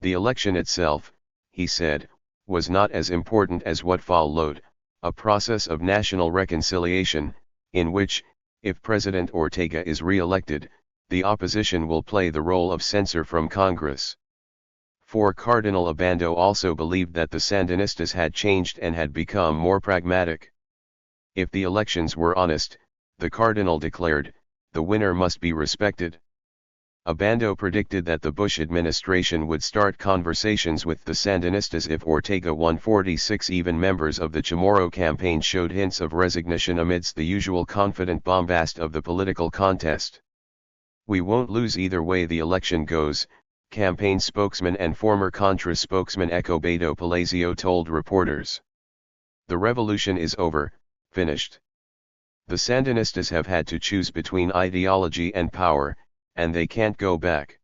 The election itself, he said, was not as important as what followed, a process of national reconciliation, in which, if President Ortega is re-elected, the opposition will play the role of censor from Congress. For Cardinal Obando also believed that the Sandinistas had changed and had become more pragmatic. If the elections were honest, the Cardinal declared, the winner must be respected. Obando predicted that the Bush administration would start conversations with the Sandinistas if Ortega won. 46 Even members of the Chamorro campaign showed hints of resignation amidst the usual confident bombast of the political contest. "We won't lose either way the election goes," campaign spokesman and former Contra spokesman Ecobedo Palacio told reporters. "The revolution is over, finished. The Sandinistas have had to choose between ideology and power, and they can't go back.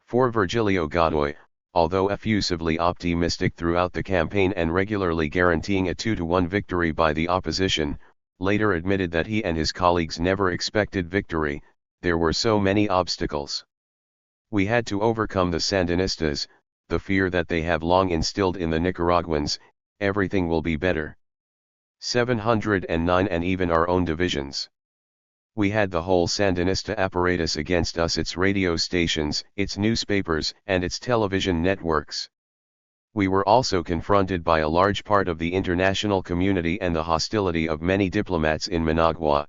For Virgilio Godoy, although effusively optimistic throughout the campaign and regularly guaranteeing a 2-1 victory by the opposition, later admitted that he and his colleagues never expected victory, there were so many obstacles. We had to overcome the Sandinistas, the fear that they have long instilled in the Nicaraguans, everything will be better. 709 and even our own divisions. We had the whole Sandinista apparatus against us, its radio stations, its newspapers, and its television networks. We were also confronted by a large part of the international community and the hostility of many diplomats in Managua.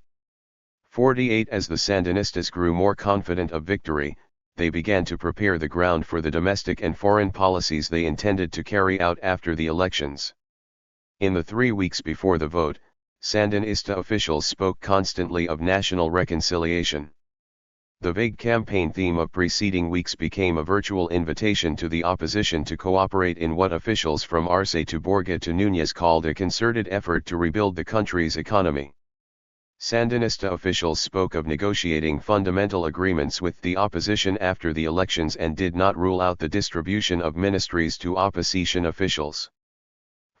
48 As the Sandinistas grew more confident of victory, they began to prepare the ground for the domestic and foreign policies they intended to carry out after the elections. In the 3 weeks before the vote, Sandinista officials spoke constantly of national reconciliation. The vague campaign theme of preceding weeks became a virtual invitation to the opposition to cooperate in what officials from Arce to Borga to Núñez called a concerted effort to rebuild the country's economy. Sandinista officials spoke of negotiating fundamental agreements with the opposition after the elections and did not rule out the distribution of ministries to opposition officials.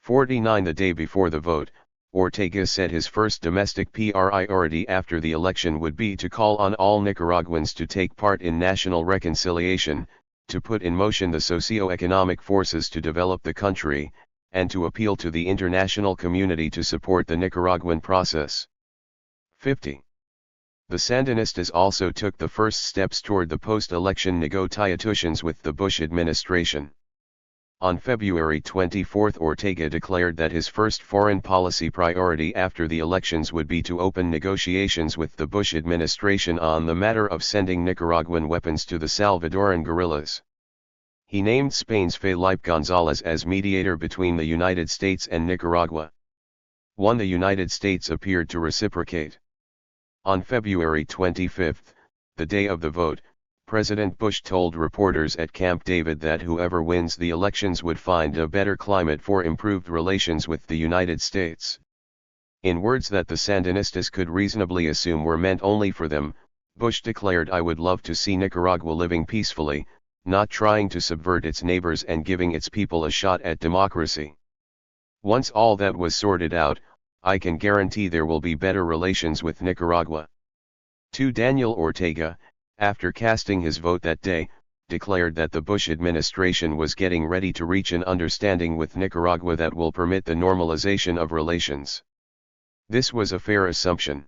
49 The day before the vote, Ortega said his first domestic priority after the election would be to call on all Nicaraguans to take part in national reconciliation, to put in motion the socio-economic forces to develop the country, and to appeal to the international community to support the Nicaraguan process. 50. The Sandinistas also took the first steps toward the post-election negotiations with the Bush administration. On February 24 Ortega declared that his first foreign policy priority after the elections would be to open negotiations with the Bush administration on the matter of sending Nicaraguan weapons to the Salvadoran guerrillas. He named Spain's Felipe González as mediator between the United States and Nicaragua. 1. The United States appeared to reciprocate. On February 25, the day of the vote, President Bush told reporters at Camp David that whoever wins the elections would find a better climate for improved relations with the United States. In words that the Sandinistas could reasonably assume were meant only for them, Bush declared, "I would love to see Nicaragua living peacefully, not trying to subvert its neighbors and giving its people a shot at democracy. Once all that was sorted out, I can guarantee there will be better relations with Nicaragua." 2. Daniel Ortega, after casting his vote that day, declared that the Bush administration was getting ready to reach an understanding with Nicaragua that will permit the normalization of relations. This was a fair assumption.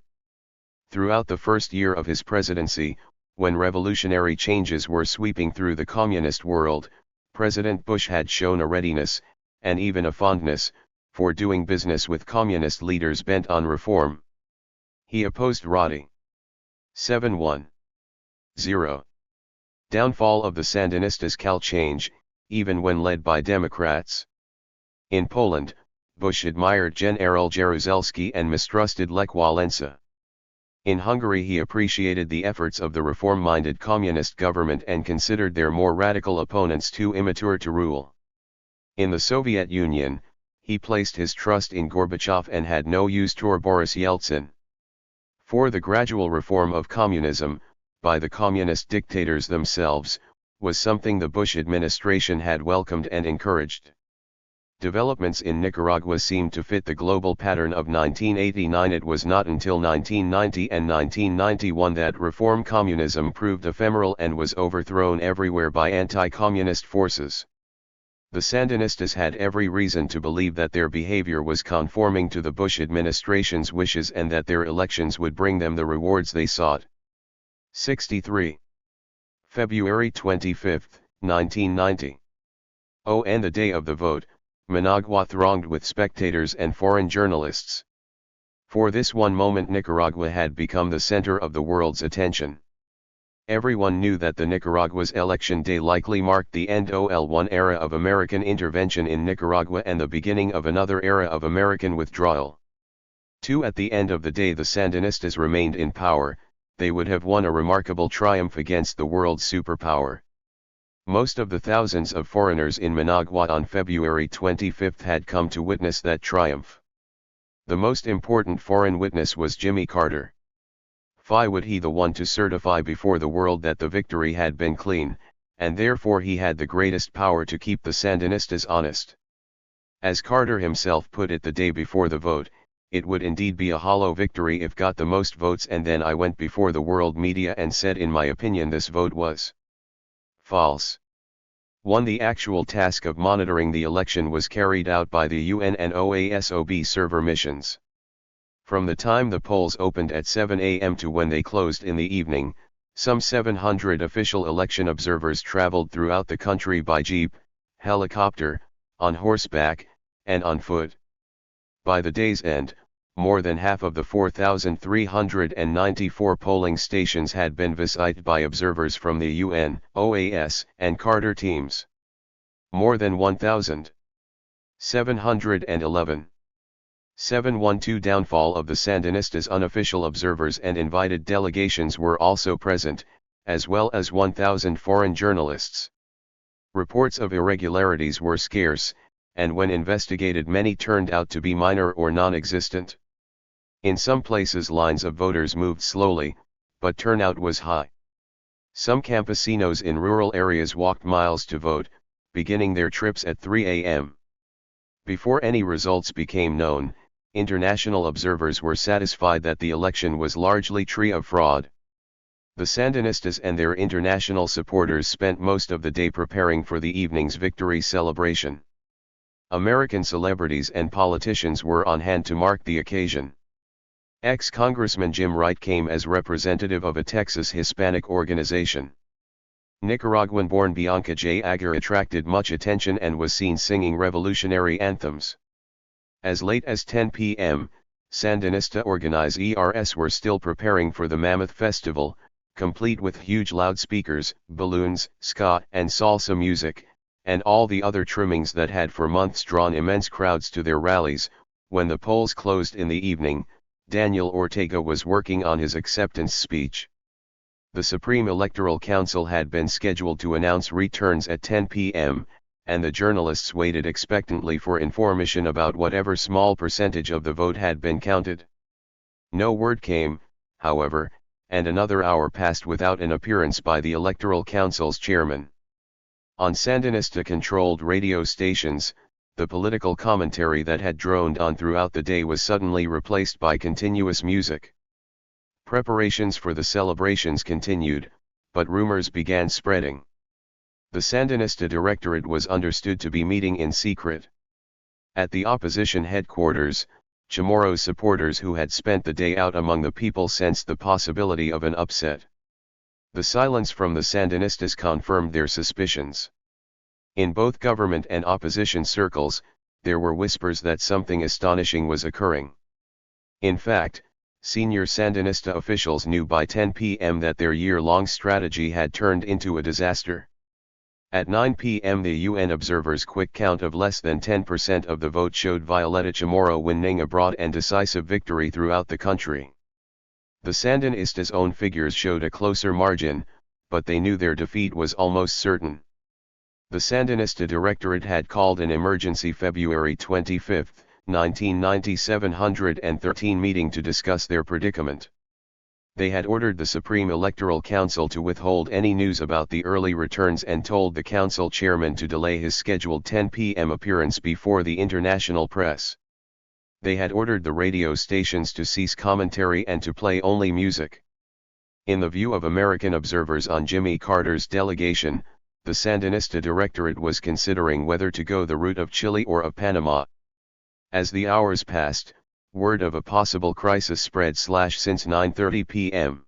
Throughout the first year of his presidency, when revolutionary changes were sweeping through the communist world, President Bush had shown a readiness, and even a fondness, for doing business with communist leaders bent on reform. He opposed Roddy. 7-1. 0. Downfall of the Sandinistas. Cal change, even when led by Democrats. In Poland, Bush admired General Jaruzelski and mistrusted Lech Walesa. In Hungary he appreciated the efforts of the reform-minded communist government and considered their more radical opponents too immature to rule. In the Soviet Union, he placed his trust in Gorbachev and had no use for Boris Yeltsin. For the gradual reform of communism, by the communist dictators themselves, was something the Bush administration had welcomed and encouraged. Developments in Nicaragua seemed to fit the global pattern of 1989. It was not until 1990 and 1991 that reform communism proved ephemeral and was overthrown everywhere by anti-communist forces. The Sandinistas had every reason to believe that their behavior was conforming to the Bush administration's wishes and that their elections would bring them the rewards they sought. 63. February 25, 1990. Oh, and the day of the vote, Managua thronged with spectators and foreign journalists. For this one moment Nicaragua had become the center of the world's attention. Everyone knew that the Nicaragua's election day likely marked the end of one era of American intervention in Nicaragua and the beginning of another era of American withdrawal. 2. At the end of the day the Sandinistas remained in power. They would have won a remarkable triumph against the world's superpower. Most of the thousands of foreigners in Managua on February 25 had come to witness that triumph. The most important foreign witness was Jimmy Carter. Why would he the one to certify before the world that the victory had been clean, and therefore he had the greatest power to keep the Sandinistas honest? As Carter himself put it the day before the vote, it would indeed be a hollow victory if got the most votes, and then I went before the world media and said in my opinion this vote was false. 1. The actual task of monitoring the election was carried out by the UN and OASOB server missions. From the time the polls opened at 7 a.m. to when they closed in the evening, some 700 official election observers traveled throughout the country by jeep, helicopter, on horseback, and on foot. By the day's end, more than half of the 4,394 polling stations had been visited by observers from the UN, OAS, and Carter teams. More than 1,711. 712 Downfall of the Sandinistas. Unofficial observers and invited delegations were also present, as well as 1,000 foreign journalists. Reports of irregularities were scarce, and when investigated many turned out to be minor or non-existent. In some places lines of voters moved slowly, but turnout was high. Some campesinos in rural areas walked miles to vote, beginning their trips at 3 a.m. Before any results became known, international observers were satisfied that the election was largely free of fraud. The Sandinistas and their international supporters spent most of the day preparing for the evening's victory celebration. American celebrities and politicians were on hand to mark the occasion. Ex-Congressman Jim Wright came as representative of a Texas Hispanic organization. Nicaraguan-born Bianca J. Aguirre attracted much attention and was seen singing revolutionary anthems. As late as 10 p.m., Sandinista-organized ERS were still preparing for the Mammoth Festival, complete with huge loudspeakers, balloons, ska and salsa music, and all the other trimmings that had for months drawn immense crowds to their rallies. When the polls closed in the evening, Daniel Ortega was working on his acceptance speech. The Supreme Electoral Council had been scheduled to announce returns at 10 p.m., and the journalists waited expectantly for information about whatever small percentage of the vote had been counted. No word came, however, and another hour passed without an appearance by the Electoral Council's chairman. On Sandinista-controlled radio stations, the political commentary that had droned on throughout the day was suddenly replaced by continuous music. Preparations for the celebrations continued, but rumors began spreading. The Sandinista Directorate was understood to be meeting in secret. At the opposition headquarters, Chamorro's supporters who had spent the day out among the people sensed the possibility of an upset. The silence from the Sandinistas confirmed their suspicions. In both government and opposition circles, there were whispers that something astonishing was occurring. In fact, senior Sandinista officials knew by 10 p.m. that their year-long strategy had turned into a disaster. At 9 p.m. the UN observers' quick count of less than 10% of the vote showed Violeta Chamorro winning a broad and decisive victory throughout the country. The Sandinistas' own figures showed a closer margin, but they knew their defeat was almost certain. The Sandinista Directorate had called an emergency February 25, 1990 713 meeting to discuss their predicament. They had ordered the Supreme Electoral Council to withhold any news about the early returns and told the council chairman to delay his scheduled 10 p.m. appearance before the international press. They had ordered the radio stations to cease commentary and to play only music. In the view of American observers on Jimmy Carter's delegation, the Sandinista Directorate was considering whether to go the route of Chile or of Panama. As the hours passed, word of a possible crisis spread since 9:30 p.m.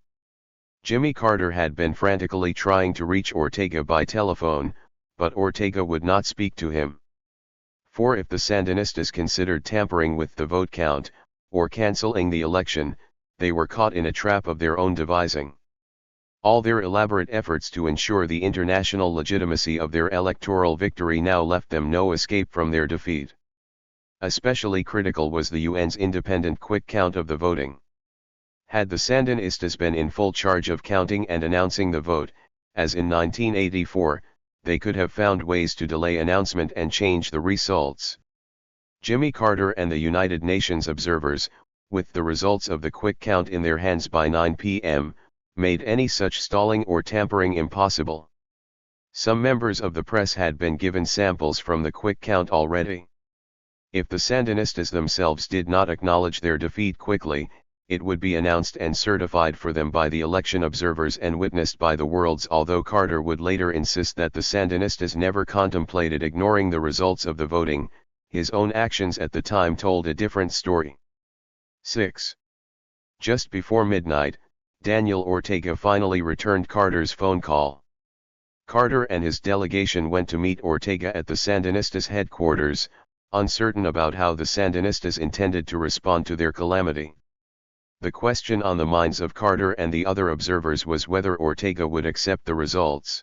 Jimmy Carter had been frantically trying to reach Ortega by telephone, but Ortega would not speak to him. For if the Sandinistas considered tampering with the vote count, or canceling the election, they were caught in a trap of their own devising. All their elaborate efforts to ensure the international legitimacy of their electoral victory now left them no escape from their defeat. Especially critical was the UN's independent quick count of the voting. Had the Sandinistas been in full charge of counting and announcing the vote, as in 1984, they could have found ways to delay announcement and change the results. Jimmy Carter and the United Nations observers, with the results of the quick count in their hands by 9 p.m., made any such stalling or tampering impossible. Some members of the press had been given samples from the quick count already. If the Sandinistas themselves did not acknowledge their defeat quickly, it would be announced and certified for them by the election observers and witnessed by the worlds, although Carter would later insist that the Sandinistas never contemplated ignoring the results of the voting. His own actions at the time told a different story. 6. Just before midnight, Daniel Ortega finally returned Carter's phone call. Carter and his delegation went to meet Ortega at the Sandinistas' headquarters, uncertain about how the Sandinistas intended to respond to their calamity. The question on the minds of Carter and the other observers was whether Ortega would accept the results.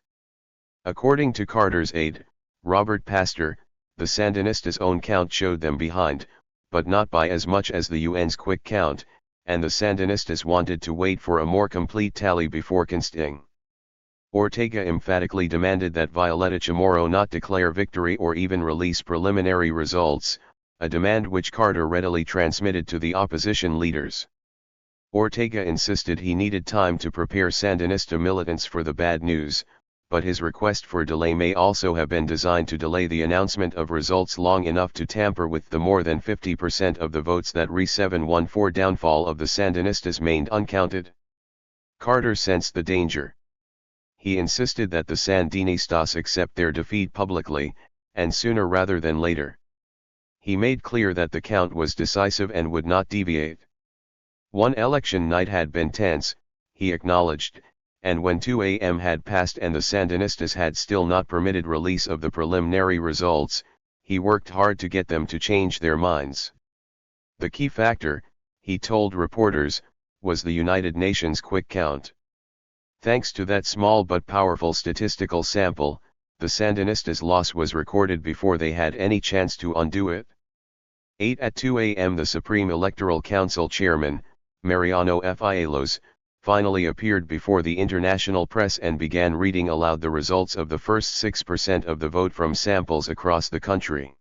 According to Carter's aide, Robert Pastor, the Sandinistas' own count showed them behind, but not by as much as the UN's quick count, and the Sandinistas wanted to wait for a more complete tally before contesting. Ortega emphatically demanded that Violeta Chamorro not declare victory or even release preliminary results, a demand which Carter readily transmitted to the opposition leaders. Ortega insisted he needed time to prepare Sandinista militants for the bad news, but his request for delay may also have been designed to delay the announcement of results long enough to tamper with the more than 50% of the votes that Re-714 downfall of the Sandinistas remained uncounted. Carter sensed the danger. He insisted that the Sandinistas accept their defeat publicly, and sooner rather than later. He made clear that the count was decisive and would not deviate. One election night had been tense, he acknowledged, and when 2 a.m. had passed and the Sandinistas had still not permitted release of the preliminary results, he worked hard to get them to change their minds. The key factor, he told reporters, was the United Nations quick count. Thanks to that small but powerful statistical sample, the Sandinistas' loss was recorded before they had any chance to undo it. 8 at 2 a.m. the Supreme Electoral Council chairman, Mariano Fielos, finally appeared before the international press and began reading aloud the results of the first 6% of the vote from samples across the country.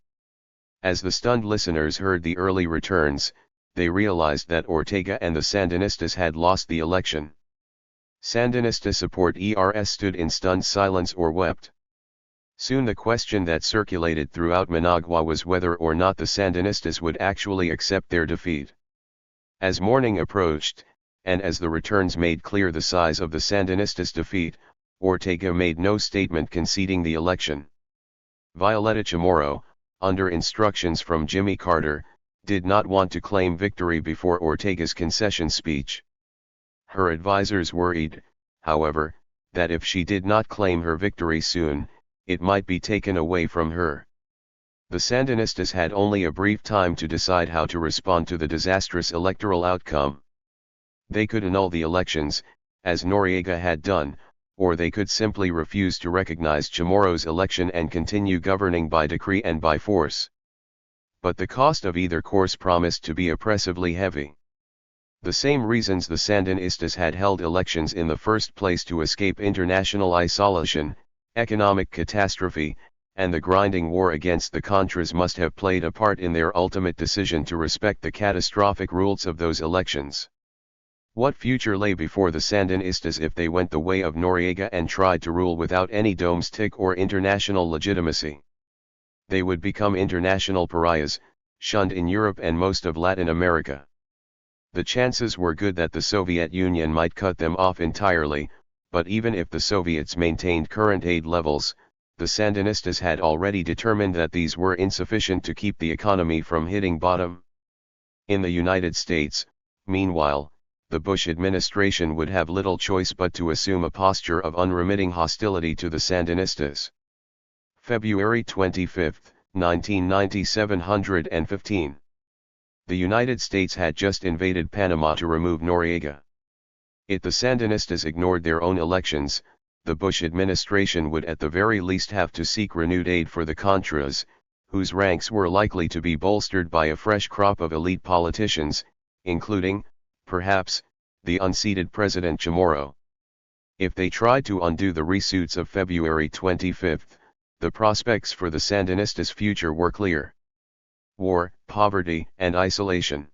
As the stunned listeners heard the early returns, they realized that Ortega and the Sandinistas had lost the election. Sandinista support ERS stood in stunned silence or wept. Soon the question that circulated throughout Managua was whether or not the Sandinistas would actually accept their defeat. As morning approached, and as the returns made clear the size of the Sandinistas' defeat, Ortega made no statement conceding the election. Violeta Chamorro, under instructions from Jimmy Carter, did not want to claim victory before Ortega's concession speech. Her advisers worried, however, that if she did not claim her victory soon, it might be taken away from her. The Sandinistas had only a brief time to decide how to respond to the disastrous electoral outcome. They could annul the elections, as Noriega had done, or they could simply refuse to recognize Chamorro's election and continue governing by decree and by force. But the cost of either course promised to be oppressively heavy. The same reasons the Sandinistas had held elections in the first place, to escape international isolation, economic catastrophe, and the grinding war against the Contras, must have played a part in their ultimate decision to respect the catastrophic rules of those elections. What future lay before the Sandinistas if they went the way of Noriega and tried to rule without any domestic or international legitimacy? They would become international pariahs, shunned in Europe and most of Latin America. The chances were good that the Soviet Union might cut them off entirely, but even if the Soviets maintained current aid levels, the Sandinistas had already determined that these were insufficient to keep the economy from hitting bottom. In the United States, meanwhile, the Bush administration would have little choice but to assume a posture of unremitting hostility to the Sandinistas. February 25, 1990. The United States had just invaded Panama to remove Noriega. If the Sandinistas ignored their own elections, the Bush administration would at the very least have to seek renewed aid for the Contras, whose ranks were likely to be bolstered by a fresh crop of elite politicians, including, perhaps, the unseated President Chamorro. If they tried to undo the reshoots of February 25, the prospects for the Sandinistas' future were clear: war, poverty, and isolation.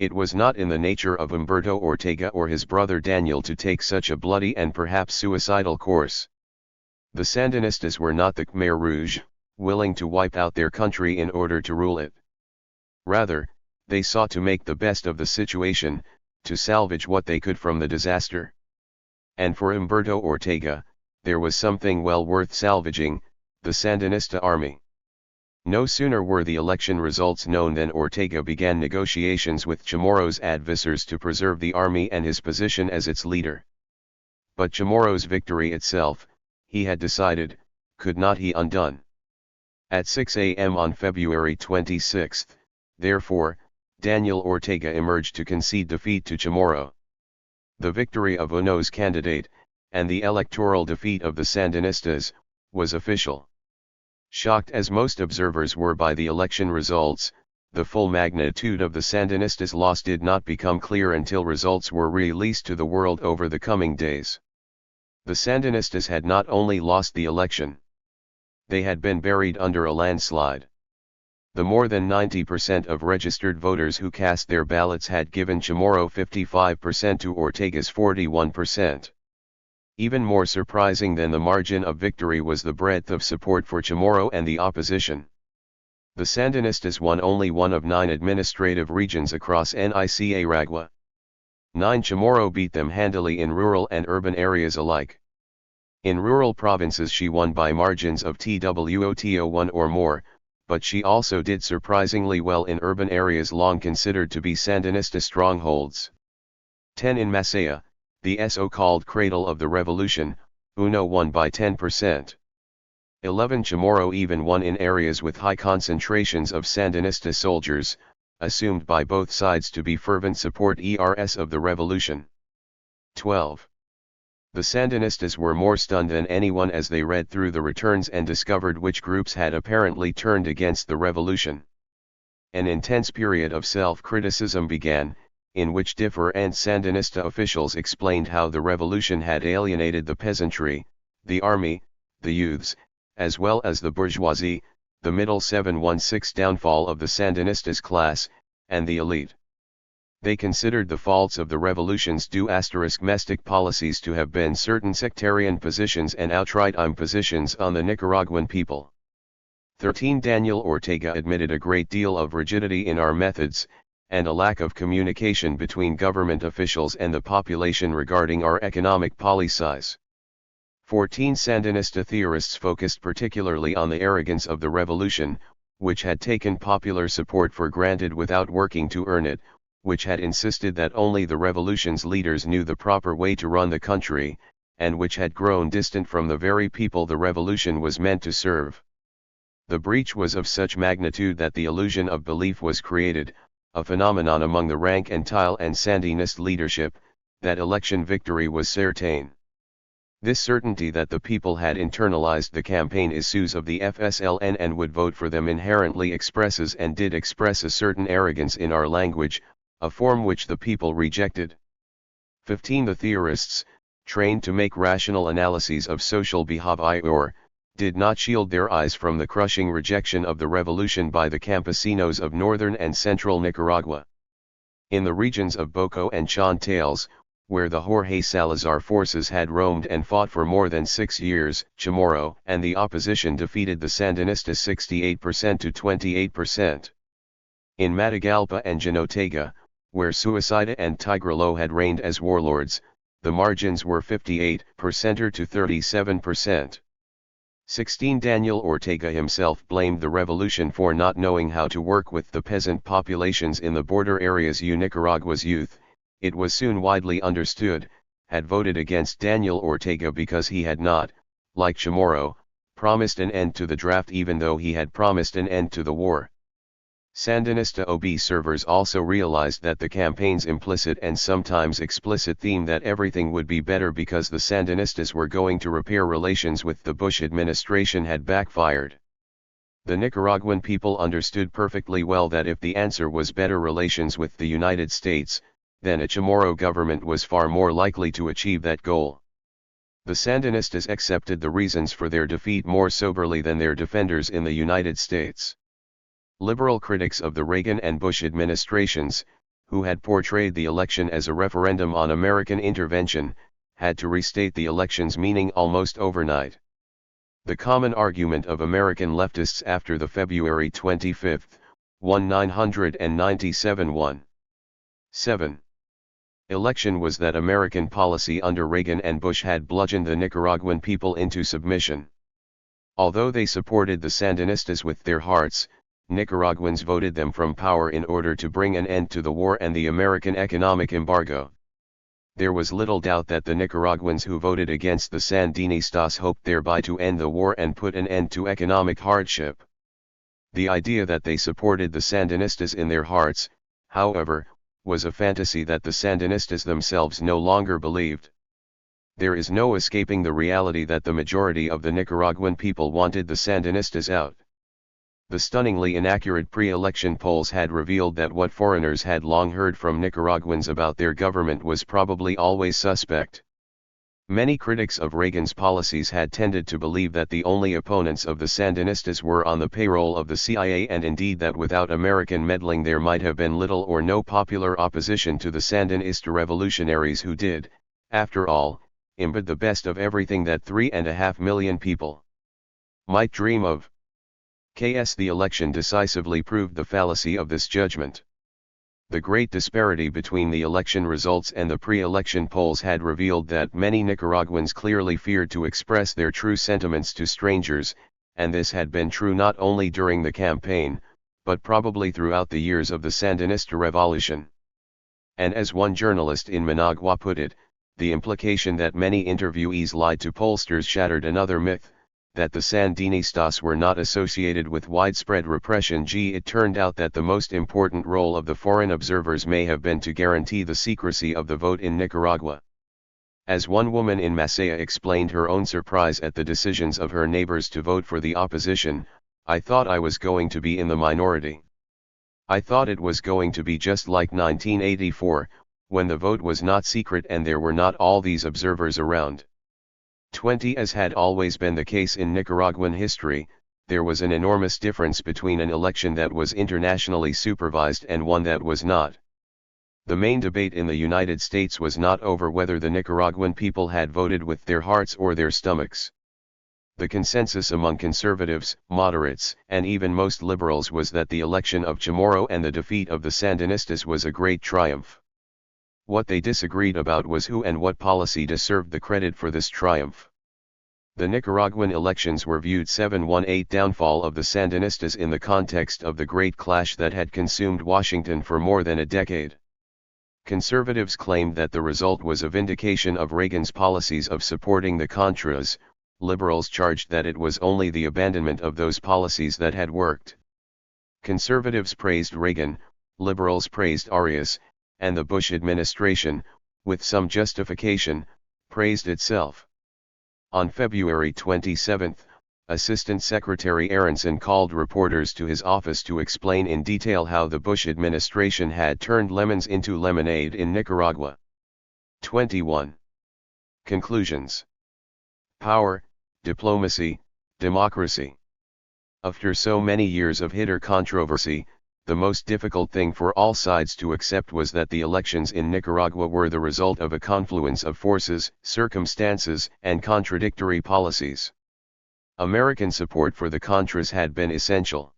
It was not in the nature of Humberto Ortega or his brother Daniel to take such a bloody and perhaps suicidal course. The Sandinistas were not the Khmer Rouge, willing to wipe out their country in order to rule it. Rather, they sought to make the best of the situation, to salvage what they could from the disaster. And for Humberto Ortega, there was something well worth salvaging: the Sandinista army. No sooner were the election results known than Ortega began negotiations with Chamorro's advisors to preserve the army and his position as its leader. But Chamorro's victory itself, he had decided, could not be undone. At 6 a.m. on February 26, therefore, Daniel Ortega emerged to concede defeat to Chamorro. The victory of UNO's candidate, and the electoral defeat of the Sandinistas, was official. Shocked as most observers were by the election results, the full magnitude of the Sandinistas' loss did not become clear until results were released to the world over the coming days. The Sandinistas had not only lost the election, they had been buried under a landslide. The more than 90% of registered voters who cast their ballots had given Chamorro 55% to Ortega's 41%. Even more surprising than the margin of victory was the breadth of support for Chamorro and the opposition. The Sandinistas won only one of 9 administrative regions across Nicaragua. 9 Chamorro beat them handily in rural and urban areas alike. In rural provinces she won by margins of TWOTO1 or more, but she also did surprisingly well in urban areas long considered to be Sandinista strongholds. 10 in Masaya, the so-called cradle of the revolution, UNO won by 10%. 11 Chamorro even won in areas with high concentrations of Sandinista soldiers, assumed by both sides to be fervent supporters of the revolution. 12. The Sandinistas were more stunned than anyone as they read through the returns and discovered which groups had apparently turned against the revolution. An intense period of self-criticism began, in which different Sandinista officials explained how the revolution had alienated the peasantry, the army, the youths, as well as the bourgeoisie, the middle 716 downfall of the Sandinistas class, and the elite. They considered the faults of the revolution's domestic policies to have been certain sectarian positions and outright impositions on the Nicaraguan people. 13 Daniel Ortega admitted a great deal of rigidity in our methods, and a lack of communication between government officials and the population regarding our economic policies. 14 Sandinista theorists focused particularly on the arrogance of the revolution, which had taken popular support for granted without working to earn it, which had insisted that only the revolution's leaders knew the proper way to run the country, and which had grown distant from the very people the revolution was meant to serve. The breach was of such magnitude that the illusion of belief was created, a phenomenon among the rank-and-file and Sandinist leadership, that election victory was certain. This certainty that the people had internalized the campaign issues of the FSLN and would vote for them inherently expresses and did express a certain arrogance in our language, a form which the people rejected. 15 The theorists, trained to make rational analyses of social behavior, did not shield their eyes from the crushing rejection of the revolution by the campesinos of northern and central Nicaragua. In the regions of Boco and Chontales, where the Jorge Salazar forces had roamed and fought for more than 6 years, Chamorro and the opposition defeated the Sandinistas 68% to 28%. In Matagalpa and Jinotega, where Suicida and Tigrelo had reigned as warlords, the margins were 58% to 37%. 16 Daniel Ortega himself blamed the revolution for not knowing how to work with the peasant populations in the border areas. Nicaragua's youth, it was soon widely understood, had voted against Daniel Ortega because he had not, like Chamorro, promised an end to the draft even though he had promised an end to the war. Sandinista observers also realized that the campaign's implicit and sometimes explicit theme that everything would be better because the Sandinistas were going to repair relations with the Bush administration had backfired. The Nicaraguan people understood perfectly well that if the answer was better relations with the United States, then a Chamorro government was far more likely to achieve that goal. The Sandinistas accepted the reasons for their defeat more soberly than their defenders in the United States. Liberal critics of the Reagan and Bush administrations, who had portrayed the election as a referendum on American intervention, had to restate the election's meaning almost overnight. The common argument of American leftists after the February 25, 1997 1-7 election was that American policy under Reagan and Bush had bludgeoned the Nicaraguan people into submission. Although they supported the Sandinistas with their hearts, Nicaraguans voted them from power in order to bring an end to the war and the American economic embargo. There was little doubt that the Nicaraguans who voted against the Sandinistas hoped thereby to end the war and put an end to economic hardship. The idea that they supported the Sandinistas in their hearts, however, was a fantasy that the Sandinistas themselves no longer believed. There is no escaping the reality that the majority of the Nicaraguan people wanted the Sandinistas out. The stunningly inaccurate pre-election polls had revealed that what foreigners had long heard from Nicaraguans about their government was probably always suspect. Many critics of Reagan's policies had tended to believe that the only opponents of the Sandinistas were on the payroll of the CIA, and indeed that without American meddling there might have been little or no popular opposition to the Sandinista revolutionaries who did, after all, embed the best of everything that 3.5 million people might dream of. The election decisively proved the fallacy of this judgment. The great disparity between the election results and the pre-election polls had revealed that many Nicaraguans clearly feared to express their true sentiments to strangers, and this had been true not only during the campaign, but probably throughout the years of the Sandinista revolution. And as one journalist in Managua put it, the implication that many interviewees lied to pollsters shattered another myth, that the Sandinistas were not associated with widespread repression. It turned out that the most important role of the foreign observers may have been to guarantee the secrecy of the vote in Nicaragua. As one woman in Masaya explained her own surprise at the decisions of her neighbors to vote for the opposition, "I thought I was going to be in the minority. I thought it was going to be just like 1984, when the vote was not secret and there were not all these observers around." As had always been the case in Nicaraguan history, there was an enormous difference between an election that was internationally supervised and one that was not. The main debate in the United States was not over whether the Nicaraguan people had voted with their hearts or their stomachs. The consensus among conservatives, moderates, and even most liberals was that the election of Chamorro and the defeat of the Sandinistas was a great triumph. What they disagreed about was who and what policy deserved the credit for this triumph. The Nicaraguan elections were viewed 7-18 downfall of the Sandinistas in the context of the great clash that had consumed Washington for more than a decade. Conservatives claimed that the result was a vindication of Reagan's policies of supporting the Contras. Liberals charged that it was only the abandonment of those policies that had worked. Conservatives praised Reagan, liberals praised Arias, and the Bush administration, with some justification, praised itself. On February 27, Assistant Secretary Aronson called reporters to his office to explain in detail how the Bush administration had turned lemons into lemonade in Nicaragua. 21. Conclusions. Power, diplomacy, democracy. After so many years of hitter controversy, the most difficult thing for all sides to accept was that the elections in Nicaragua were the result of a confluence of forces, circumstances, and contradictory policies. American support for the Contras had been essential.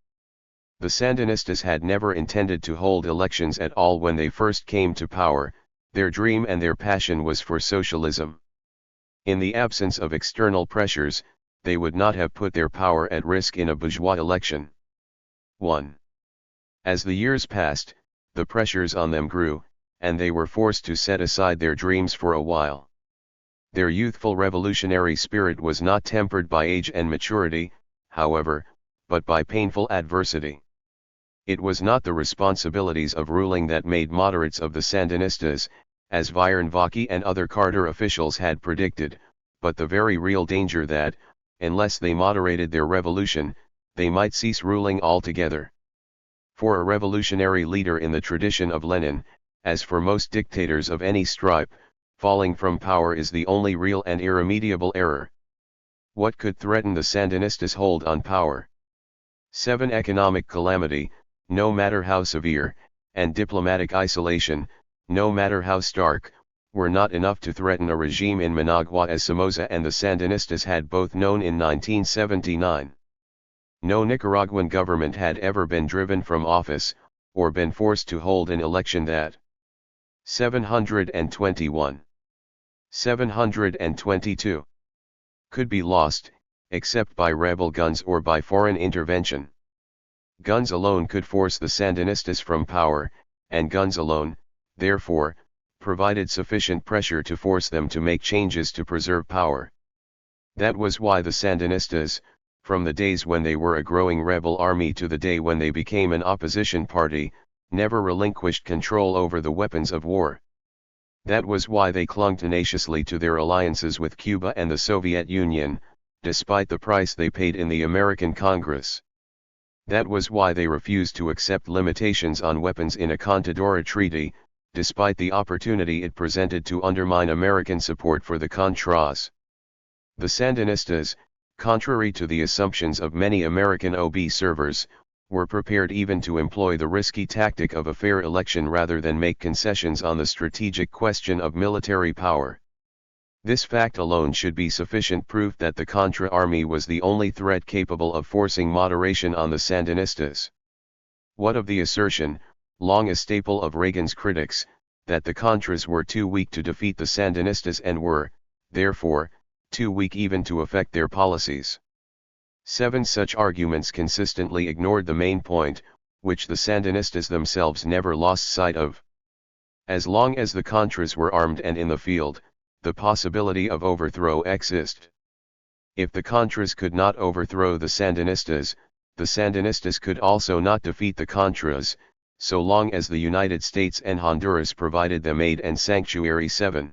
The Sandinistas had never intended to hold elections at all when they first came to power. Their dream and their passion was for socialism. In the absence of external pressures, they would not have put their power at risk in a bourgeois election. 1. As the years passed, the pressures on them grew, and they were forced to set aside their dreams for a while. Their youthful revolutionary spirit was not tempered by age and maturity, however, but by painful adversity. It was not the responsibilities of ruling that made moderates of the Sandinistas, as Viernvaki and other Carter officials had predicted, but the very real danger that, unless they moderated their revolution, they might cease ruling altogether. For a revolutionary leader in the tradition of Lenin, as for most dictators of any stripe, falling from power is the only real and irremediable error. What could threaten the Sandinistas' hold on power? 7. Economic calamity, no matter how severe, and diplomatic isolation, no matter how stark, were not enough to threaten a regime in Managua as Somoza and the Sandinistas had both known in 1979. No Nicaraguan government had ever been driven from office, or been forced to hold an election that 721, 722 could be lost, except by rebel guns or by foreign intervention. Guns alone could force the Sandinistas from power, and guns alone, therefore, provided sufficient pressure to force them to make changes to preserve power. That was why the Sandinistas, from the days when they were a growing rebel army to the day when they became an opposition party, never relinquished control over the weapons of war. That was why they clung tenaciously to their alliances with Cuba and the Soviet Union, despite the price they paid in the American Congress. That was why they refused to accept limitations on weapons in a Contadora treaty, despite the opportunity it presented to undermine American support for the Contras. The Sandinistas, contrary to the assumptions of many American observers, were prepared even to employ the risky tactic of a fair election rather than make concessions on the strategic question of military power. This fact alone should be sufficient proof that the Contra army was the only threat capable of forcing moderation on the Sandinistas. What of the assertion, long a staple of Reagan's critics, that the Contras were too weak to defeat the Sandinistas and were, therefore, too weak even to affect their policies? 7 such arguments consistently ignored the main point, which the Sandinistas themselves never lost sight of. As long as the Contras were armed and in the field, the possibility of overthrow existed. If the Contras could not overthrow the Sandinistas could also not defeat the Contras, so long as the United States and Honduras provided them aid and sanctuary. 7.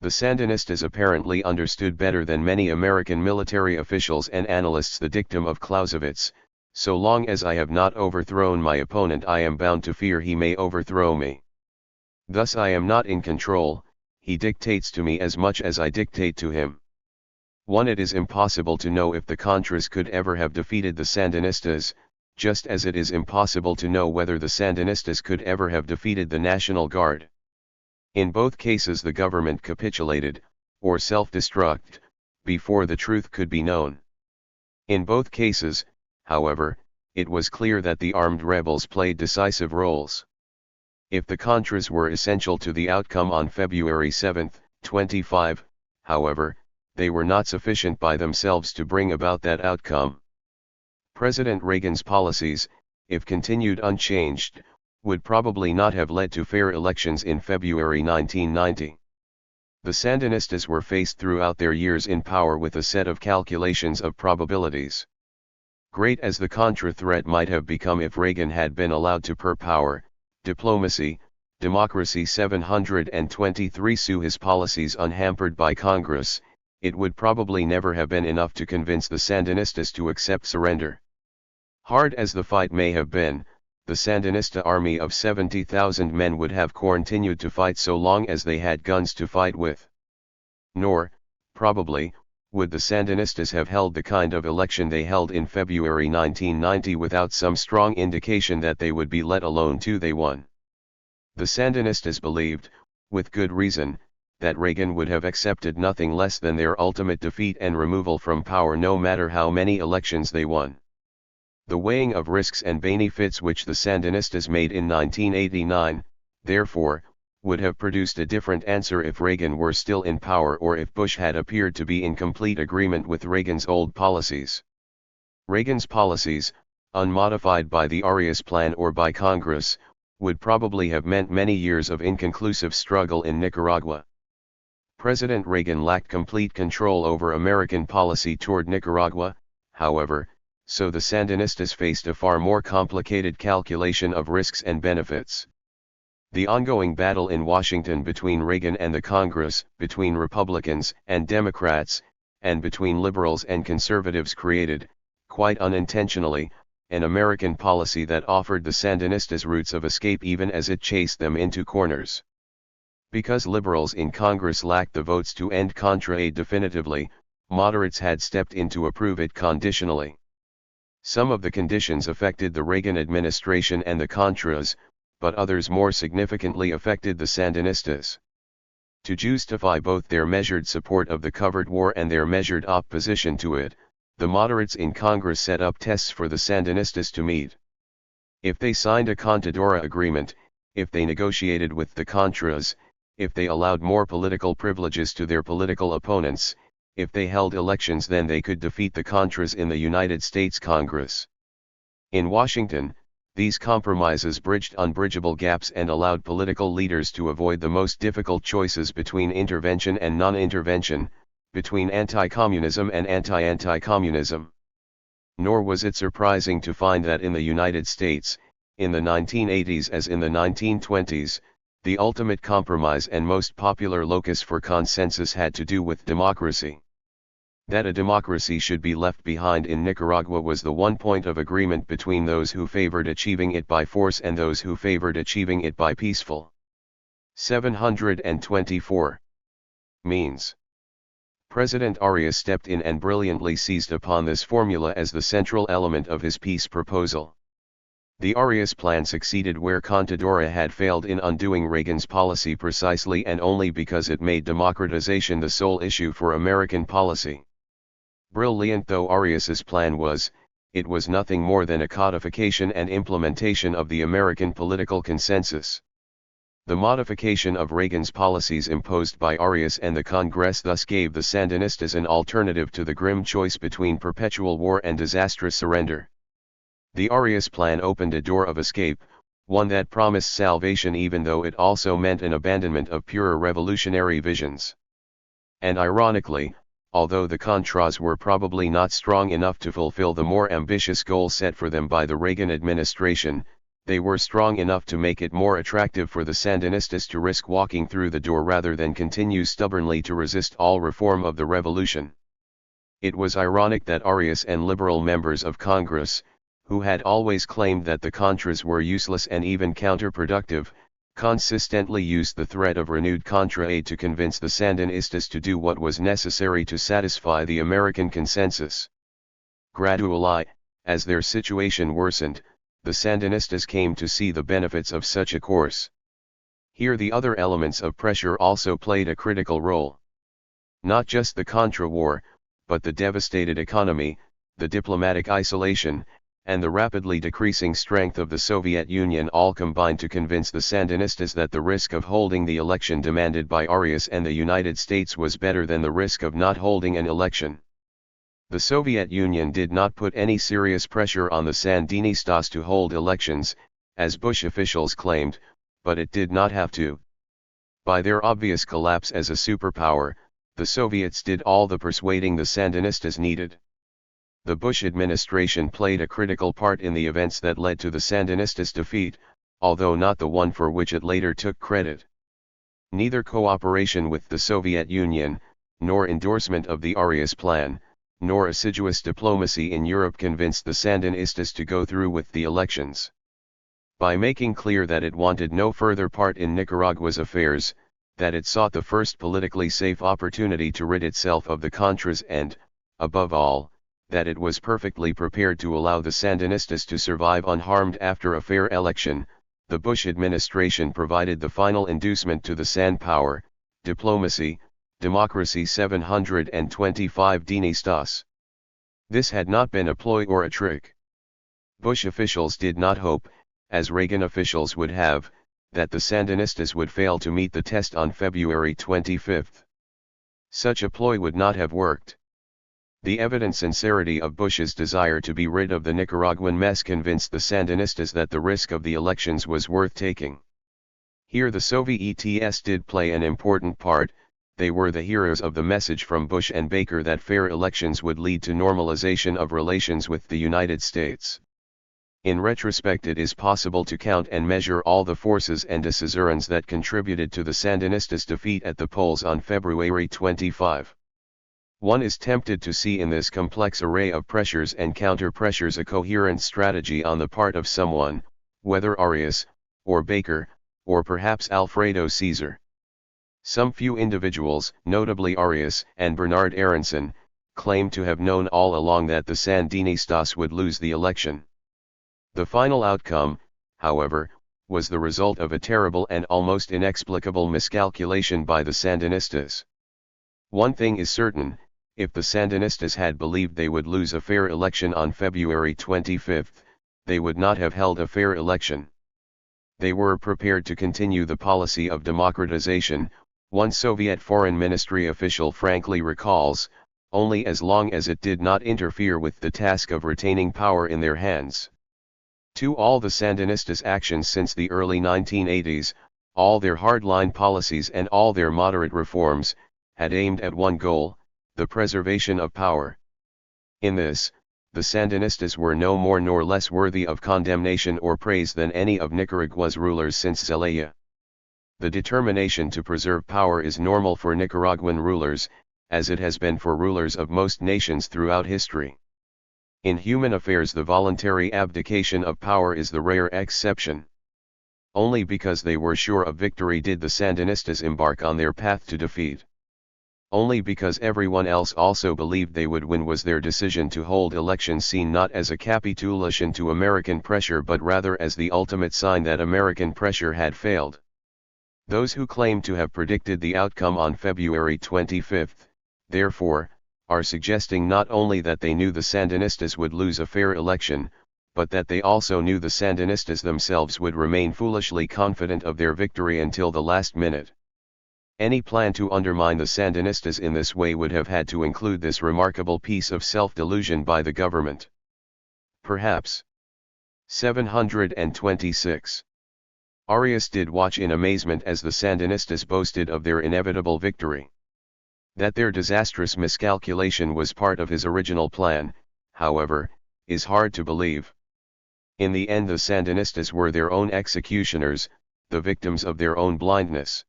The Sandinistas apparently understood better than many American military officials and analysts the dictum of Clausewitz: so long as I have not overthrown my opponent, I am bound to fear he may overthrow me. Thus I am not in control, he dictates to me as much as I dictate to him. 1. It is impossible to know if the Contras could ever have defeated the Sandinistas, just as it is impossible to know whether the Sandinistas could ever have defeated the National Guard. In both cases the government capitulated, or self-destruct, before the truth could be known. In both cases, however, it was clear that the armed rebels played decisive roles. If the Contras were essential to the outcome on February 7, 25, however, they were not sufficient by themselves to bring about that outcome. President Reagan's policies, if continued unchanged, would probably not have led to fair elections in February 1990. The Sandinistas were faced throughout their years in power with a set of calculations of probabilities. Great as the Contra threat might have become if Reagan had been allowed to power, diplomacy, democracy 723 sue his policies unhampered by Congress, it would probably never have been enough to convince the Sandinistas to accept surrender. Hard as the fight may have been, the Sandinista army of 70,000 men would have continued to fight so long as they had guns to fight with. Nor, probably, would the Sandinistas have held the kind of election they held in February 1990 without some strong indication that they would be let alone too. They won. The Sandinistas believed, with good reason, that Reagan would have accepted nothing less than their ultimate defeat and removal from power no matter how many elections they won. The weighing of risks and benefits which the Sandinistas made in 1989, therefore, would have produced a different answer if Reagan were still in power or if Bush had appeared to be in complete agreement with Reagan's old policies. Reagan's policies, unmodified by the Arias Plan or by Congress, would probably have meant many years of inconclusive struggle in Nicaragua. President Reagan lacked complete control over American policy toward Nicaragua, however, so the Sandinistas faced a far more complicated calculation of risks and benefits. The ongoing battle in Washington between Reagan and the Congress, between Republicans and Democrats, and between liberals and conservatives created, quite unintentionally, an American policy that offered the Sandinistas routes of escape even as it chased them into corners. Because liberals in Congress lacked the votes to end Contra aid definitively, moderates had stepped in to approve it conditionally. Some of the conditions affected the Reagan administration and the Contras, but others more significantly affected the Sandinistas. To justify both their measured support of the covered war and their measured opposition to it, the moderates in Congress set up tests for the Sandinistas to meet. If they signed a Contadora agreement, if they negotiated with the Contras, if they allowed more political privileges to their political opponents, if they held elections, then they could defeat the Contras in the United States Congress. In Washington, these compromises bridged unbridgeable gaps and allowed political leaders to avoid the most difficult choices between intervention and non-intervention, between anti-communism and anti-anti-communism. Nor was it surprising to find that in the United States, in the 1980s as in the 1920s, the ultimate compromise and most popular locus for consensus had to do with democracy. That a democracy should be left behind in Nicaragua was the one point of agreement between those who favored achieving it by force and those who favored achieving it by peaceful. 724. Means. President Arias stepped in and brilliantly seized upon this formula as the central element of his peace proposal. The Arias plan succeeded where Contadora had failed in undoing Reagan's policy precisely and only because it made democratization the sole issue for American policy. Brilliant though Arias's plan was, it was nothing more than a codification and implementation of the American political consensus. The modification of Reagan's policies imposed by Arias and the Congress thus gave the Sandinistas an alternative to the grim choice between perpetual war and disastrous surrender. The Arias plan opened a door of escape, one that promised salvation even though it also meant an abandonment of purer revolutionary visions. And ironically, although the Contras were probably not strong enough to fulfill the more ambitious goal set for them by the Reagan administration, they were strong enough to make it more attractive for the Sandinistas to risk walking through the door rather than continue stubbornly to resist all reform of the revolution. It was ironic that Arias and liberal members of Congress, who had always claimed that the Contras were useless and even counterproductive, consistently used the threat of renewed Contra aid to convince the Sandinistas to do what was necessary to satisfy the American consensus. Gradually, as their situation worsened, the Sandinistas came to see the benefits of such a course. Here the other elements of pressure also played a critical role. Not just the Contra war, but the devastated economy, the diplomatic isolation, and the rapidly decreasing strength of the Soviet Union all combined to convince the Sandinistas that the risk of holding the election demanded by Arias and the United States was better than the risk of not holding an election. The Soviet Union did not put any serious pressure on the Sandinistas to hold elections, as Bush officials claimed, but it did not have to. By their obvious collapse as a superpower, the Soviets did all the persuading the Sandinistas needed. The Bush administration played a critical part in the events that led to the Sandinistas' defeat, although not the one for which it later took credit. Neither cooperation with the Soviet Union, nor endorsement of the Arias plan, nor assiduous diplomacy in Europe convinced the Sandinistas to go through with the elections. By making clear that it wanted no further part in Nicaragua's affairs, that it sought the first politically safe opportunity to rid itself of the Contras and, above all, that it was perfectly prepared to allow the Sandinistas to survive unharmed after a fair election, the Bush administration provided the final inducement to the San power, diplomacy, democracy 725 Dinistas. This had not been a ploy or a trick. Bush officials did not hope, as Reagan officials would have, that the Sandinistas would fail to meet the test on February 25. Such a ploy would not have worked. The evident sincerity of Bush's desire to be rid of the Nicaraguan mess convinced the Sandinistas that the risk of the elections was worth taking. Here the Soviets did play an important part. They were the heroes of the message from Bush and Baker that fair elections would lead to normalization of relations with the United States. In retrospect, it is possible to count and measure all the forces and decisions that contributed to the Sandinistas' defeat at the polls on February 25. One is tempted to see in this complex array of pressures and counter-pressures a coherent strategy on the part of someone, whether Arias, or Baker, or perhaps Alfredo Caesar. Some few individuals, notably Arias and Bernard Aronson, claim to have known all along that the Sandinistas would lose the election. The final outcome, however, was the result of a terrible and almost inexplicable miscalculation by the Sandinistas. One thing is certain, if the Sandinistas had believed they would lose a fair election on February 25, they would not have held a fair election. They were prepared to continue the policy of democratization, one Soviet foreign ministry official frankly recalls, only as long as it did not interfere with the task of retaining power in their hands. To all the Sandinistas' actions since the early 1980s, all their hardline policies and all their moderate reforms, had aimed at one goal, the preservation of power. In this, the Sandinistas were no more nor less worthy of condemnation or praise than any of Nicaragua's rulers since Zelaya. The determination to preserve power is normal for Nicaraguan rulers, as it has been for rulers of most nations throughout history. In human affairs, the voluntary abdication of power is the rare exception. Only because they were sure of victory did the Sandinistas embark on their path to defeat. Only because everyone else also believed they would win was their decision to hold elections seen not as a capitulation to American pressure but rather as the ultimate sign that American pressure had failed. Those who claim to have predicted the outcome on February 25, therefore, are suggesting not only that they knew the Sandinistas would lose a fair election, but that they also knew the Sandinistas themselves would remain foolishly confident of their victory until the last minute. Any plan to undermine the Sandinistas in this way would have had to include this remarkable piece of self-delusion by the government. Perhaps. 726. Arias did watch in amazement as the Sandinistas boasted of their inevitable victory. That their disastrous miscalculation was part of his original plan, however, is hard to believe. In the end, the Sandinistas were their own executioners, the victims of their own blindness.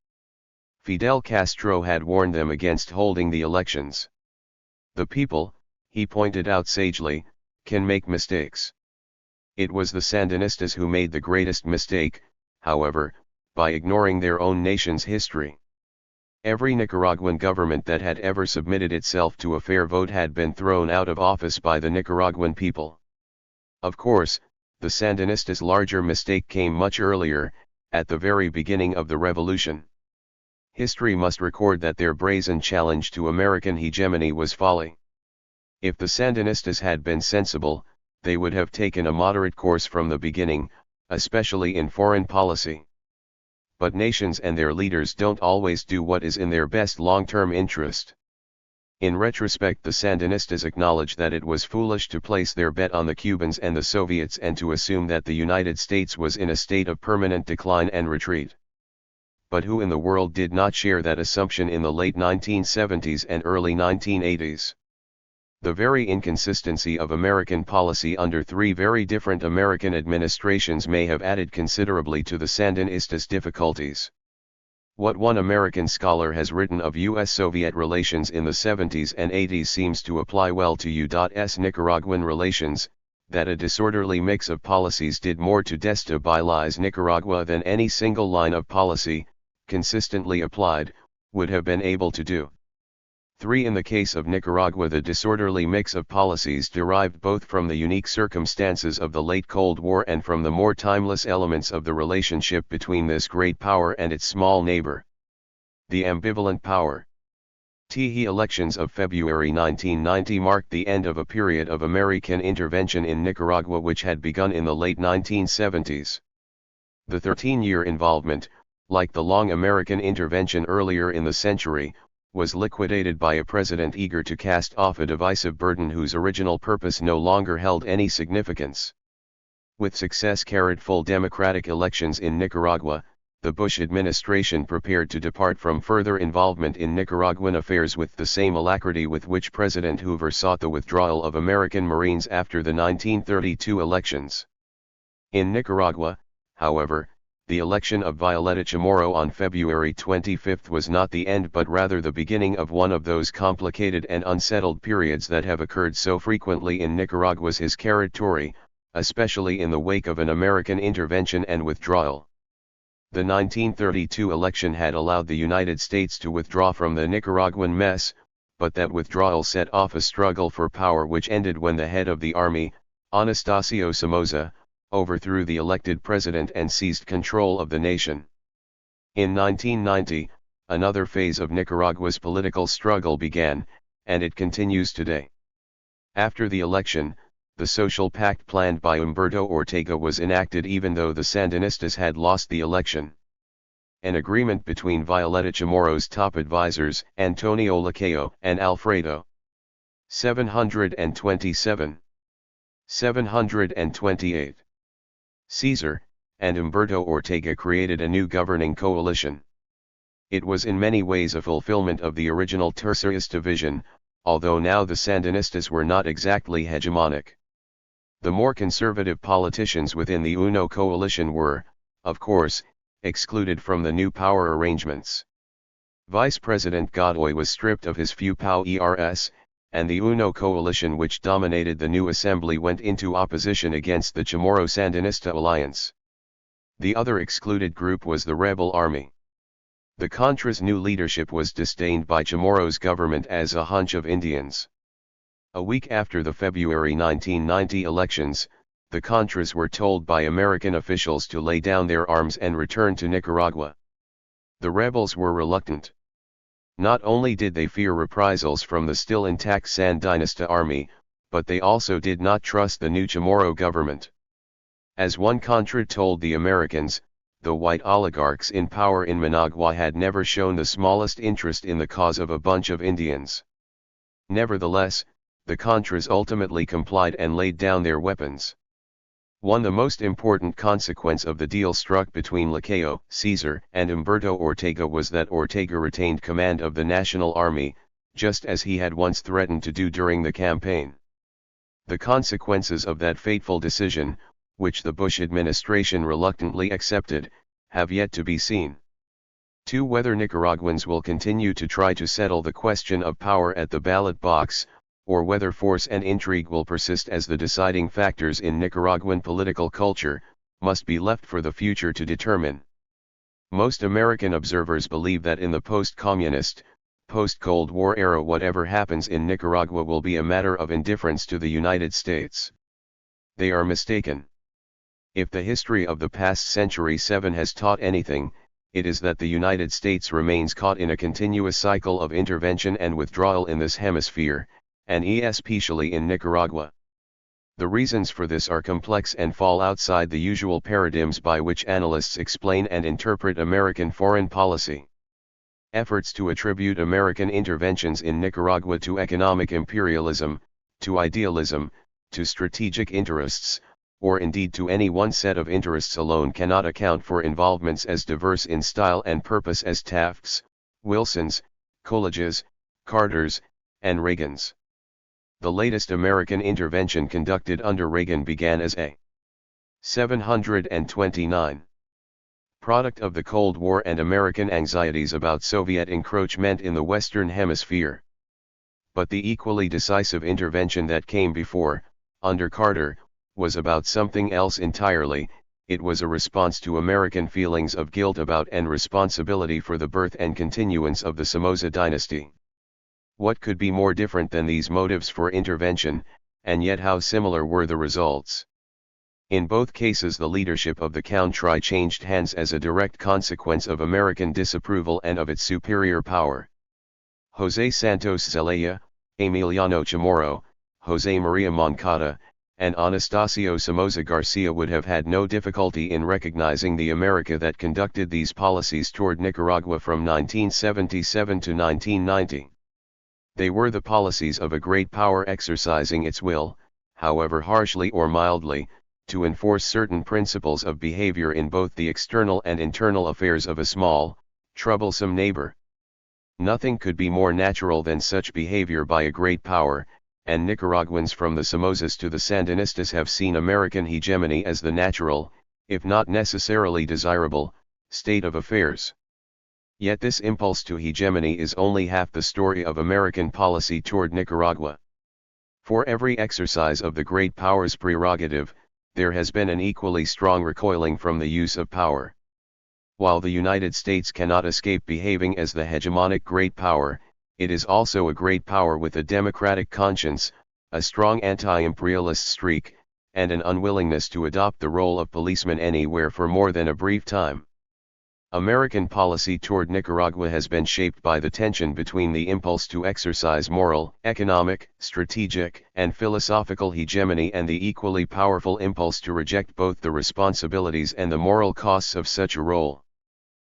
Fidel Castro had warned them against holding the elections. The people, he pointed out sagely, can make mistakes. It was the Sandinistas who made the greatest mistake, however, by ignoring their own nation's history. Every Nicaraguan government that had ever submitted itself to a fair vote had been thrown out of office by the Nicaraguan people. Of course, the Sandinistas' larger mistake came much earlier, at the very beginning of the revolution. History must record that their brazen challenge to American hegemony was folly. If the Sandinistas had been sensible, they would have taken a moderate course from the beginning, especially in foreign policy. But nations and their leaders don't always do what is in their best long-term interest. In retrospect, the Sandinistas acknowledge that it was foolish to place their bet on the Cubans and the Soviets and to assume that the United States was in a state of permanent decline and retreat. But who in the world did not share that assumption in the late 1970s and early 1980s? The very inconsistency of American policy under three very different American administrations may have added considerably to the Sandinistas' difficulties. What one American scholar has written of U.S.-Soviet relations in the 70s and 80s seems to apply well to U.S. Nicaraguan relations, that a disorderly mix of policies did more to destabilize Nicaragua than any single line of policy, consistently applied, would have been able to do. 3. In the case of Nicaragua, the disorderly mix of policies derived both from the unique circumstances of the late Cold War and from the more timeless elements of the relationship between this great power and its small neighbor. The ambivalent power. The elections of February 1990 marked the end of a period of American intervention in Nicaragua which had begun in the late 1970s. The 13-year involvement, like the long American intervention earlier in the century, was liquidated by a president eager to cast off a divisive burden whose original purpose no longer held any significance. With success carried full democratic elections in Nicaragua, the Bush administration prepared to depart from further involvement in Nicaraguan affairs with the same alacrity with which President Hoover sought the withdrawal of American Marines after the 1932 elections. In Nicaragua, however, the election of Violeta Chamorro on February 25 was not the end but rather the beginning of one of those complicated and unsettled periods that have occurred so frequently in Nicaragua's territory, especially in the wake of an American intervention and withdrawal. The 1932 election had allowed the United States to withdraw from the Nicaraguan mess, but that withdrawal set off a struggle for power which ended when the head of the army, Anastasio Somoza, overthrew the elected president and seized control of the nation. In 1990, another phase of Nicaragua's political struggle began, and it continues today. After the election, the social pact planned by Humberto Ortega was enacted even though the Sandinistas had lost the election. An agreement between Violeta Chamorro's top advisors, Antonio Lacayo and Alfredo 727, 728, Caesar, and Humberto Ortega created a new governing coalition. It was in many ways a fulfillment of the original Tercerista vision, although now the Sandinistas were not exactly hegemonic. The more conservative politicians within the UNO coalition were, of course, excluded from the new power arrangements. Vice President Godoy was stripped of his few powers, and the UNO coalition which dominated the new assembly went into opposition against the Chamorro-Sandinista alliance. The other excluded group was the rebel army. The Contras' new leadership was disdained by Chamorro's government as a hunch of Indians. A week after the February 1990 elections, the Contras were told by American officials to lay down their arms and return to Nicaragua. The rebels were reluctant. Not only did they fear reprisals from the still intact Sandinista army, but they also did not trust the new Chamorro government. As one Contra told the Americans, the white oligarchs in power in Managua had never shown the smallest interest in the cause of a bunch of Indians. Nevertheless, the Contras ultimately complied and laid down their weapons. The most important consequence of the deal struck between Lacayo, Caesar, and Humberto Ortega was that Ortega retained command of the National Army, just as he had once threatened to do during the campaign. The consequences of that fateful decision, which the Bush administration reluctantly accepted, have yet to be seen. Whether Nicaraguans will continue to try to settle the question of power at the ballot box, or whether force and intrigue will persist as the deciding factors in Nicaraguan political culture, must be left for the future to determine. Most American observers believe that in the post-communist, post-Cold War era whatever happens in Nicaragua will be a matter of indifference to the United States. They are mistaken. If the history of the past century 7 has taught anything, it is that the United States remains caught in a continuous cycle of intervention and withdrawal in this hemisphere, and especially in Nicaragua. The reasons for this are complex and fall outside the usual paradigms by which analysts explain and interpret American foreign policy. Efforts to attribute American interventions in Nicaragua to economic imperialism, to idealism, to strategic interests, or indeed to any one set of interests alone cannot account for involvements as diverse in style and purpose as Taft's, Wilson's, Coolidge's, Carter's, and Reagan's. The latest American intervention conducted under Reagan began as a 729 product of the Cold War and American anxieties about Soviet encroachment in the Western Hemisphere. But the equally decisive intervention that came before, under Carter, was about something else entirely. It was a response to American feelings of guilt about and responsibility for the birth and continuance of the Somoza dynasty. What could be more different than these motives for intervention, and yet how similar were the results? In both cases the leadership of the Country changed hands as a direct consequence of American disapproval and of its superior power. José Santos Zelaya, Emiliano Chamorro, José María Moncada, and Anastasio Somoza Garcia would have had no difficulty in recognizing the America that conducted these policies toward Nicaragua from 1977 to 1990. They were the policies of a great power exercising its will, however harshly or mildly, to enforce certain principles of behavior in both the external and internal affairs of a small, troublesome neighbor. Nothing could be more natural than such behavior by a great power, and Nicaraguans from the Somozas to the Sandinistas have seen American hegemony as the natural, if not necessarily desirable, state of affairs. Yet this impulse to hegemony is only half the story of American policy toward Nicaragua. For every exercise of the great power's prerogative, there has been an equally strong recoiling from the use of power. While the United States cannot escape behaving as the hegemonic great power, it is also a great power with a democratic conscience, a strong anti-imperialist streak, and an unwillingness to adopt the role of policeman anywhere for more than a brief time. American policy toward Nicaragua has been shaped by the tension between the impulse to exercise moral, economic, strategic, and philosophical hegemony and the equally powerful impulse to reject both the responsibilities and the moral costs of such a role.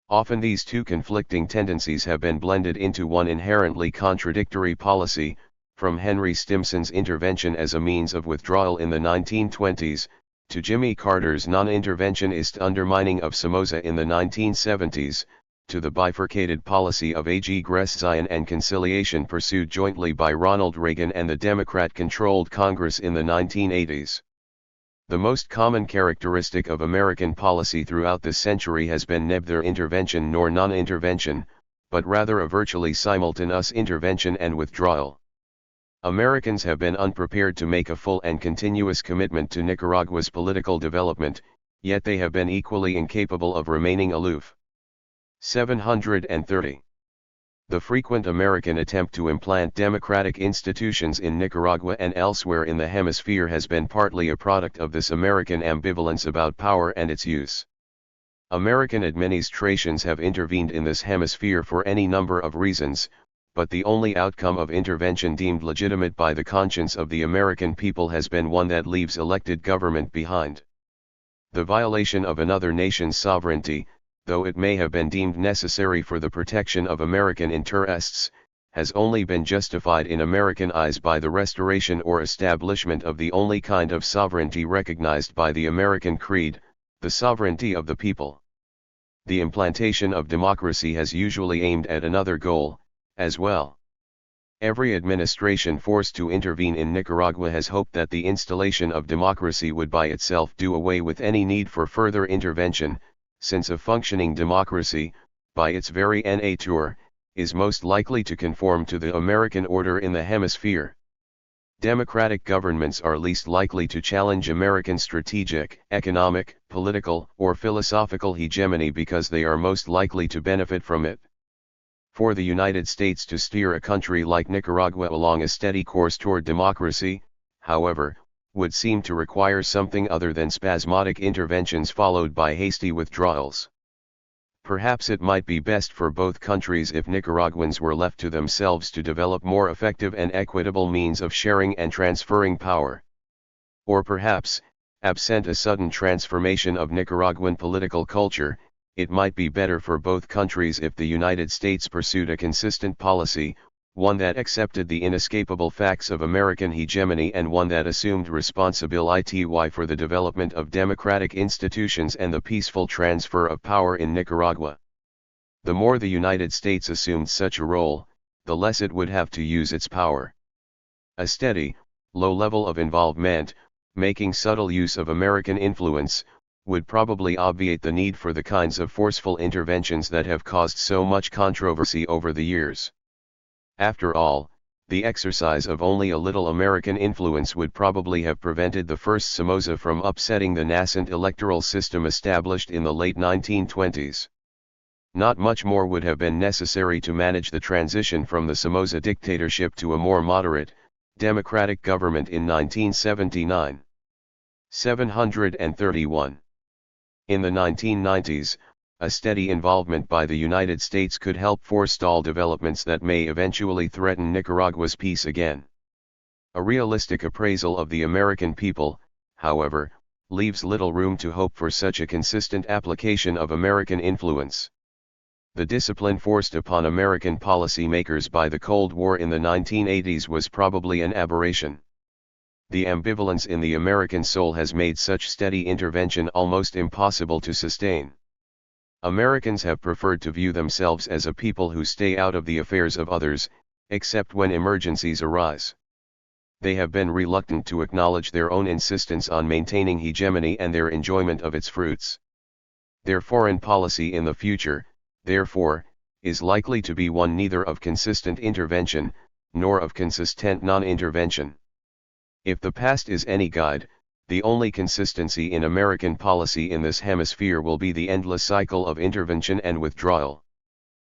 Often these two conflicting tendencies have been blended into one inherently contradictory policy, from Henry Stimson's intervention as a means of withdrawal in the 1920s, to Jimmy Carter's non-interventionist undermining of Somoza in the 1970s, to the bifurcated policy of aggression and conciliation pursued jointly by Ronald Reagan and the Democrat-controlled Congress in the 1980s. The most common characteristic of American policy throughout this century has been neither intervention nor non-intervention, but rather a virtually simultaneous intervention and withdrawal. Americans have been unprepared to make a full and continuous commitment to Nicaragua's political development, yet they have been equally incapable of remaining aloof. 730. The frequent American attempt to implant democratic institutions in Nicaragua and elsewhere in the hemisphere has been partly a product of this American ambivalence about power and its use. American administrations have intervened in this hemisphere for any number of reasons, but the only outcome of intervention deemed legitimate by the conscience of the American people has been one that leaves elected government behind. The violation of another nation's sovereignty, though it may have been deemed necessary for the protection of American interests, has only been justified in American eyes by the restoration or establishment of the only kind of sovereignty recognized by the American creed, the sovereignty of the people. The implantation of democracy has usually aimed at another goal, as well. Every administration forced to intervene in Nicaragua has hoped that the installation of democracy would by itself do away with any need for further intervention, since a functioning democracy, by its very nature, is most likely to conform to the American order in the hemisphere. Democratic governments are least likely to challenge American strategic, economic, political, or philosophical hegemony because they are most likely to benefit from it. For the United States to steer a country like Nicaragua along a steady course toward democracy, however, would seem to require something other than spasmodic interventions followed by hasty withdrawals. Perhaps it might be best for both countries if Nicaraguans were left to themselves to develop more effective and equitable means of sharing and transferring power. Or perhaps, absent a sudden transformation of Nicaraguan political culture, it might be better for both countries if the United States pursued a consistent policy, one that accepted the inescapable facts of American hegemony and one that assumed responsibility for the development of democratic institutions and the peaceful transfer of power in Nicaragua. The more the United States assumed such a role, the less it would have to use its power. A steady, low level of involvement, making subtle use of American influence, would probably obviate the need for the kinds of forceful interventions that have caused so much controversy over the years. After all, the exercise of only a little American influence would probably have prevented the first Somoza from upsetting the nascent electoral system established in the late 1920s. Not much more would have been necessary to manage the transition from the Somoza dictatorship to a more moderate, democratic government in 1979. 731. In the 1990s, a steady involvement by the United States could help forestall developments that may eventually threaten Nicaragua's peace again. A realistic appraisal of the American people, however, leaves little room to hope for such a consistent application of American influence. The discipline forced upon American policymakers by the Cold War in the 1980s was probably an aberration. The ambivalence in the American soul has made such steady intervention almost impossible to sustain. Americans have preferred to view themselves as a people who stay out of the affairs of others, except when emergencies arise. They have been reluctant to acknowledge their own insistence on maintaining hegemony and their enjoyment of its fruits. Their foreign policy in the future, therefore, is likely to be one neither of consistent intervention, nor of consistent non-intervention. If the past is any guide, the only consistency in American policy in this hemisphere will be the endless cycle of intervention and withdrawal.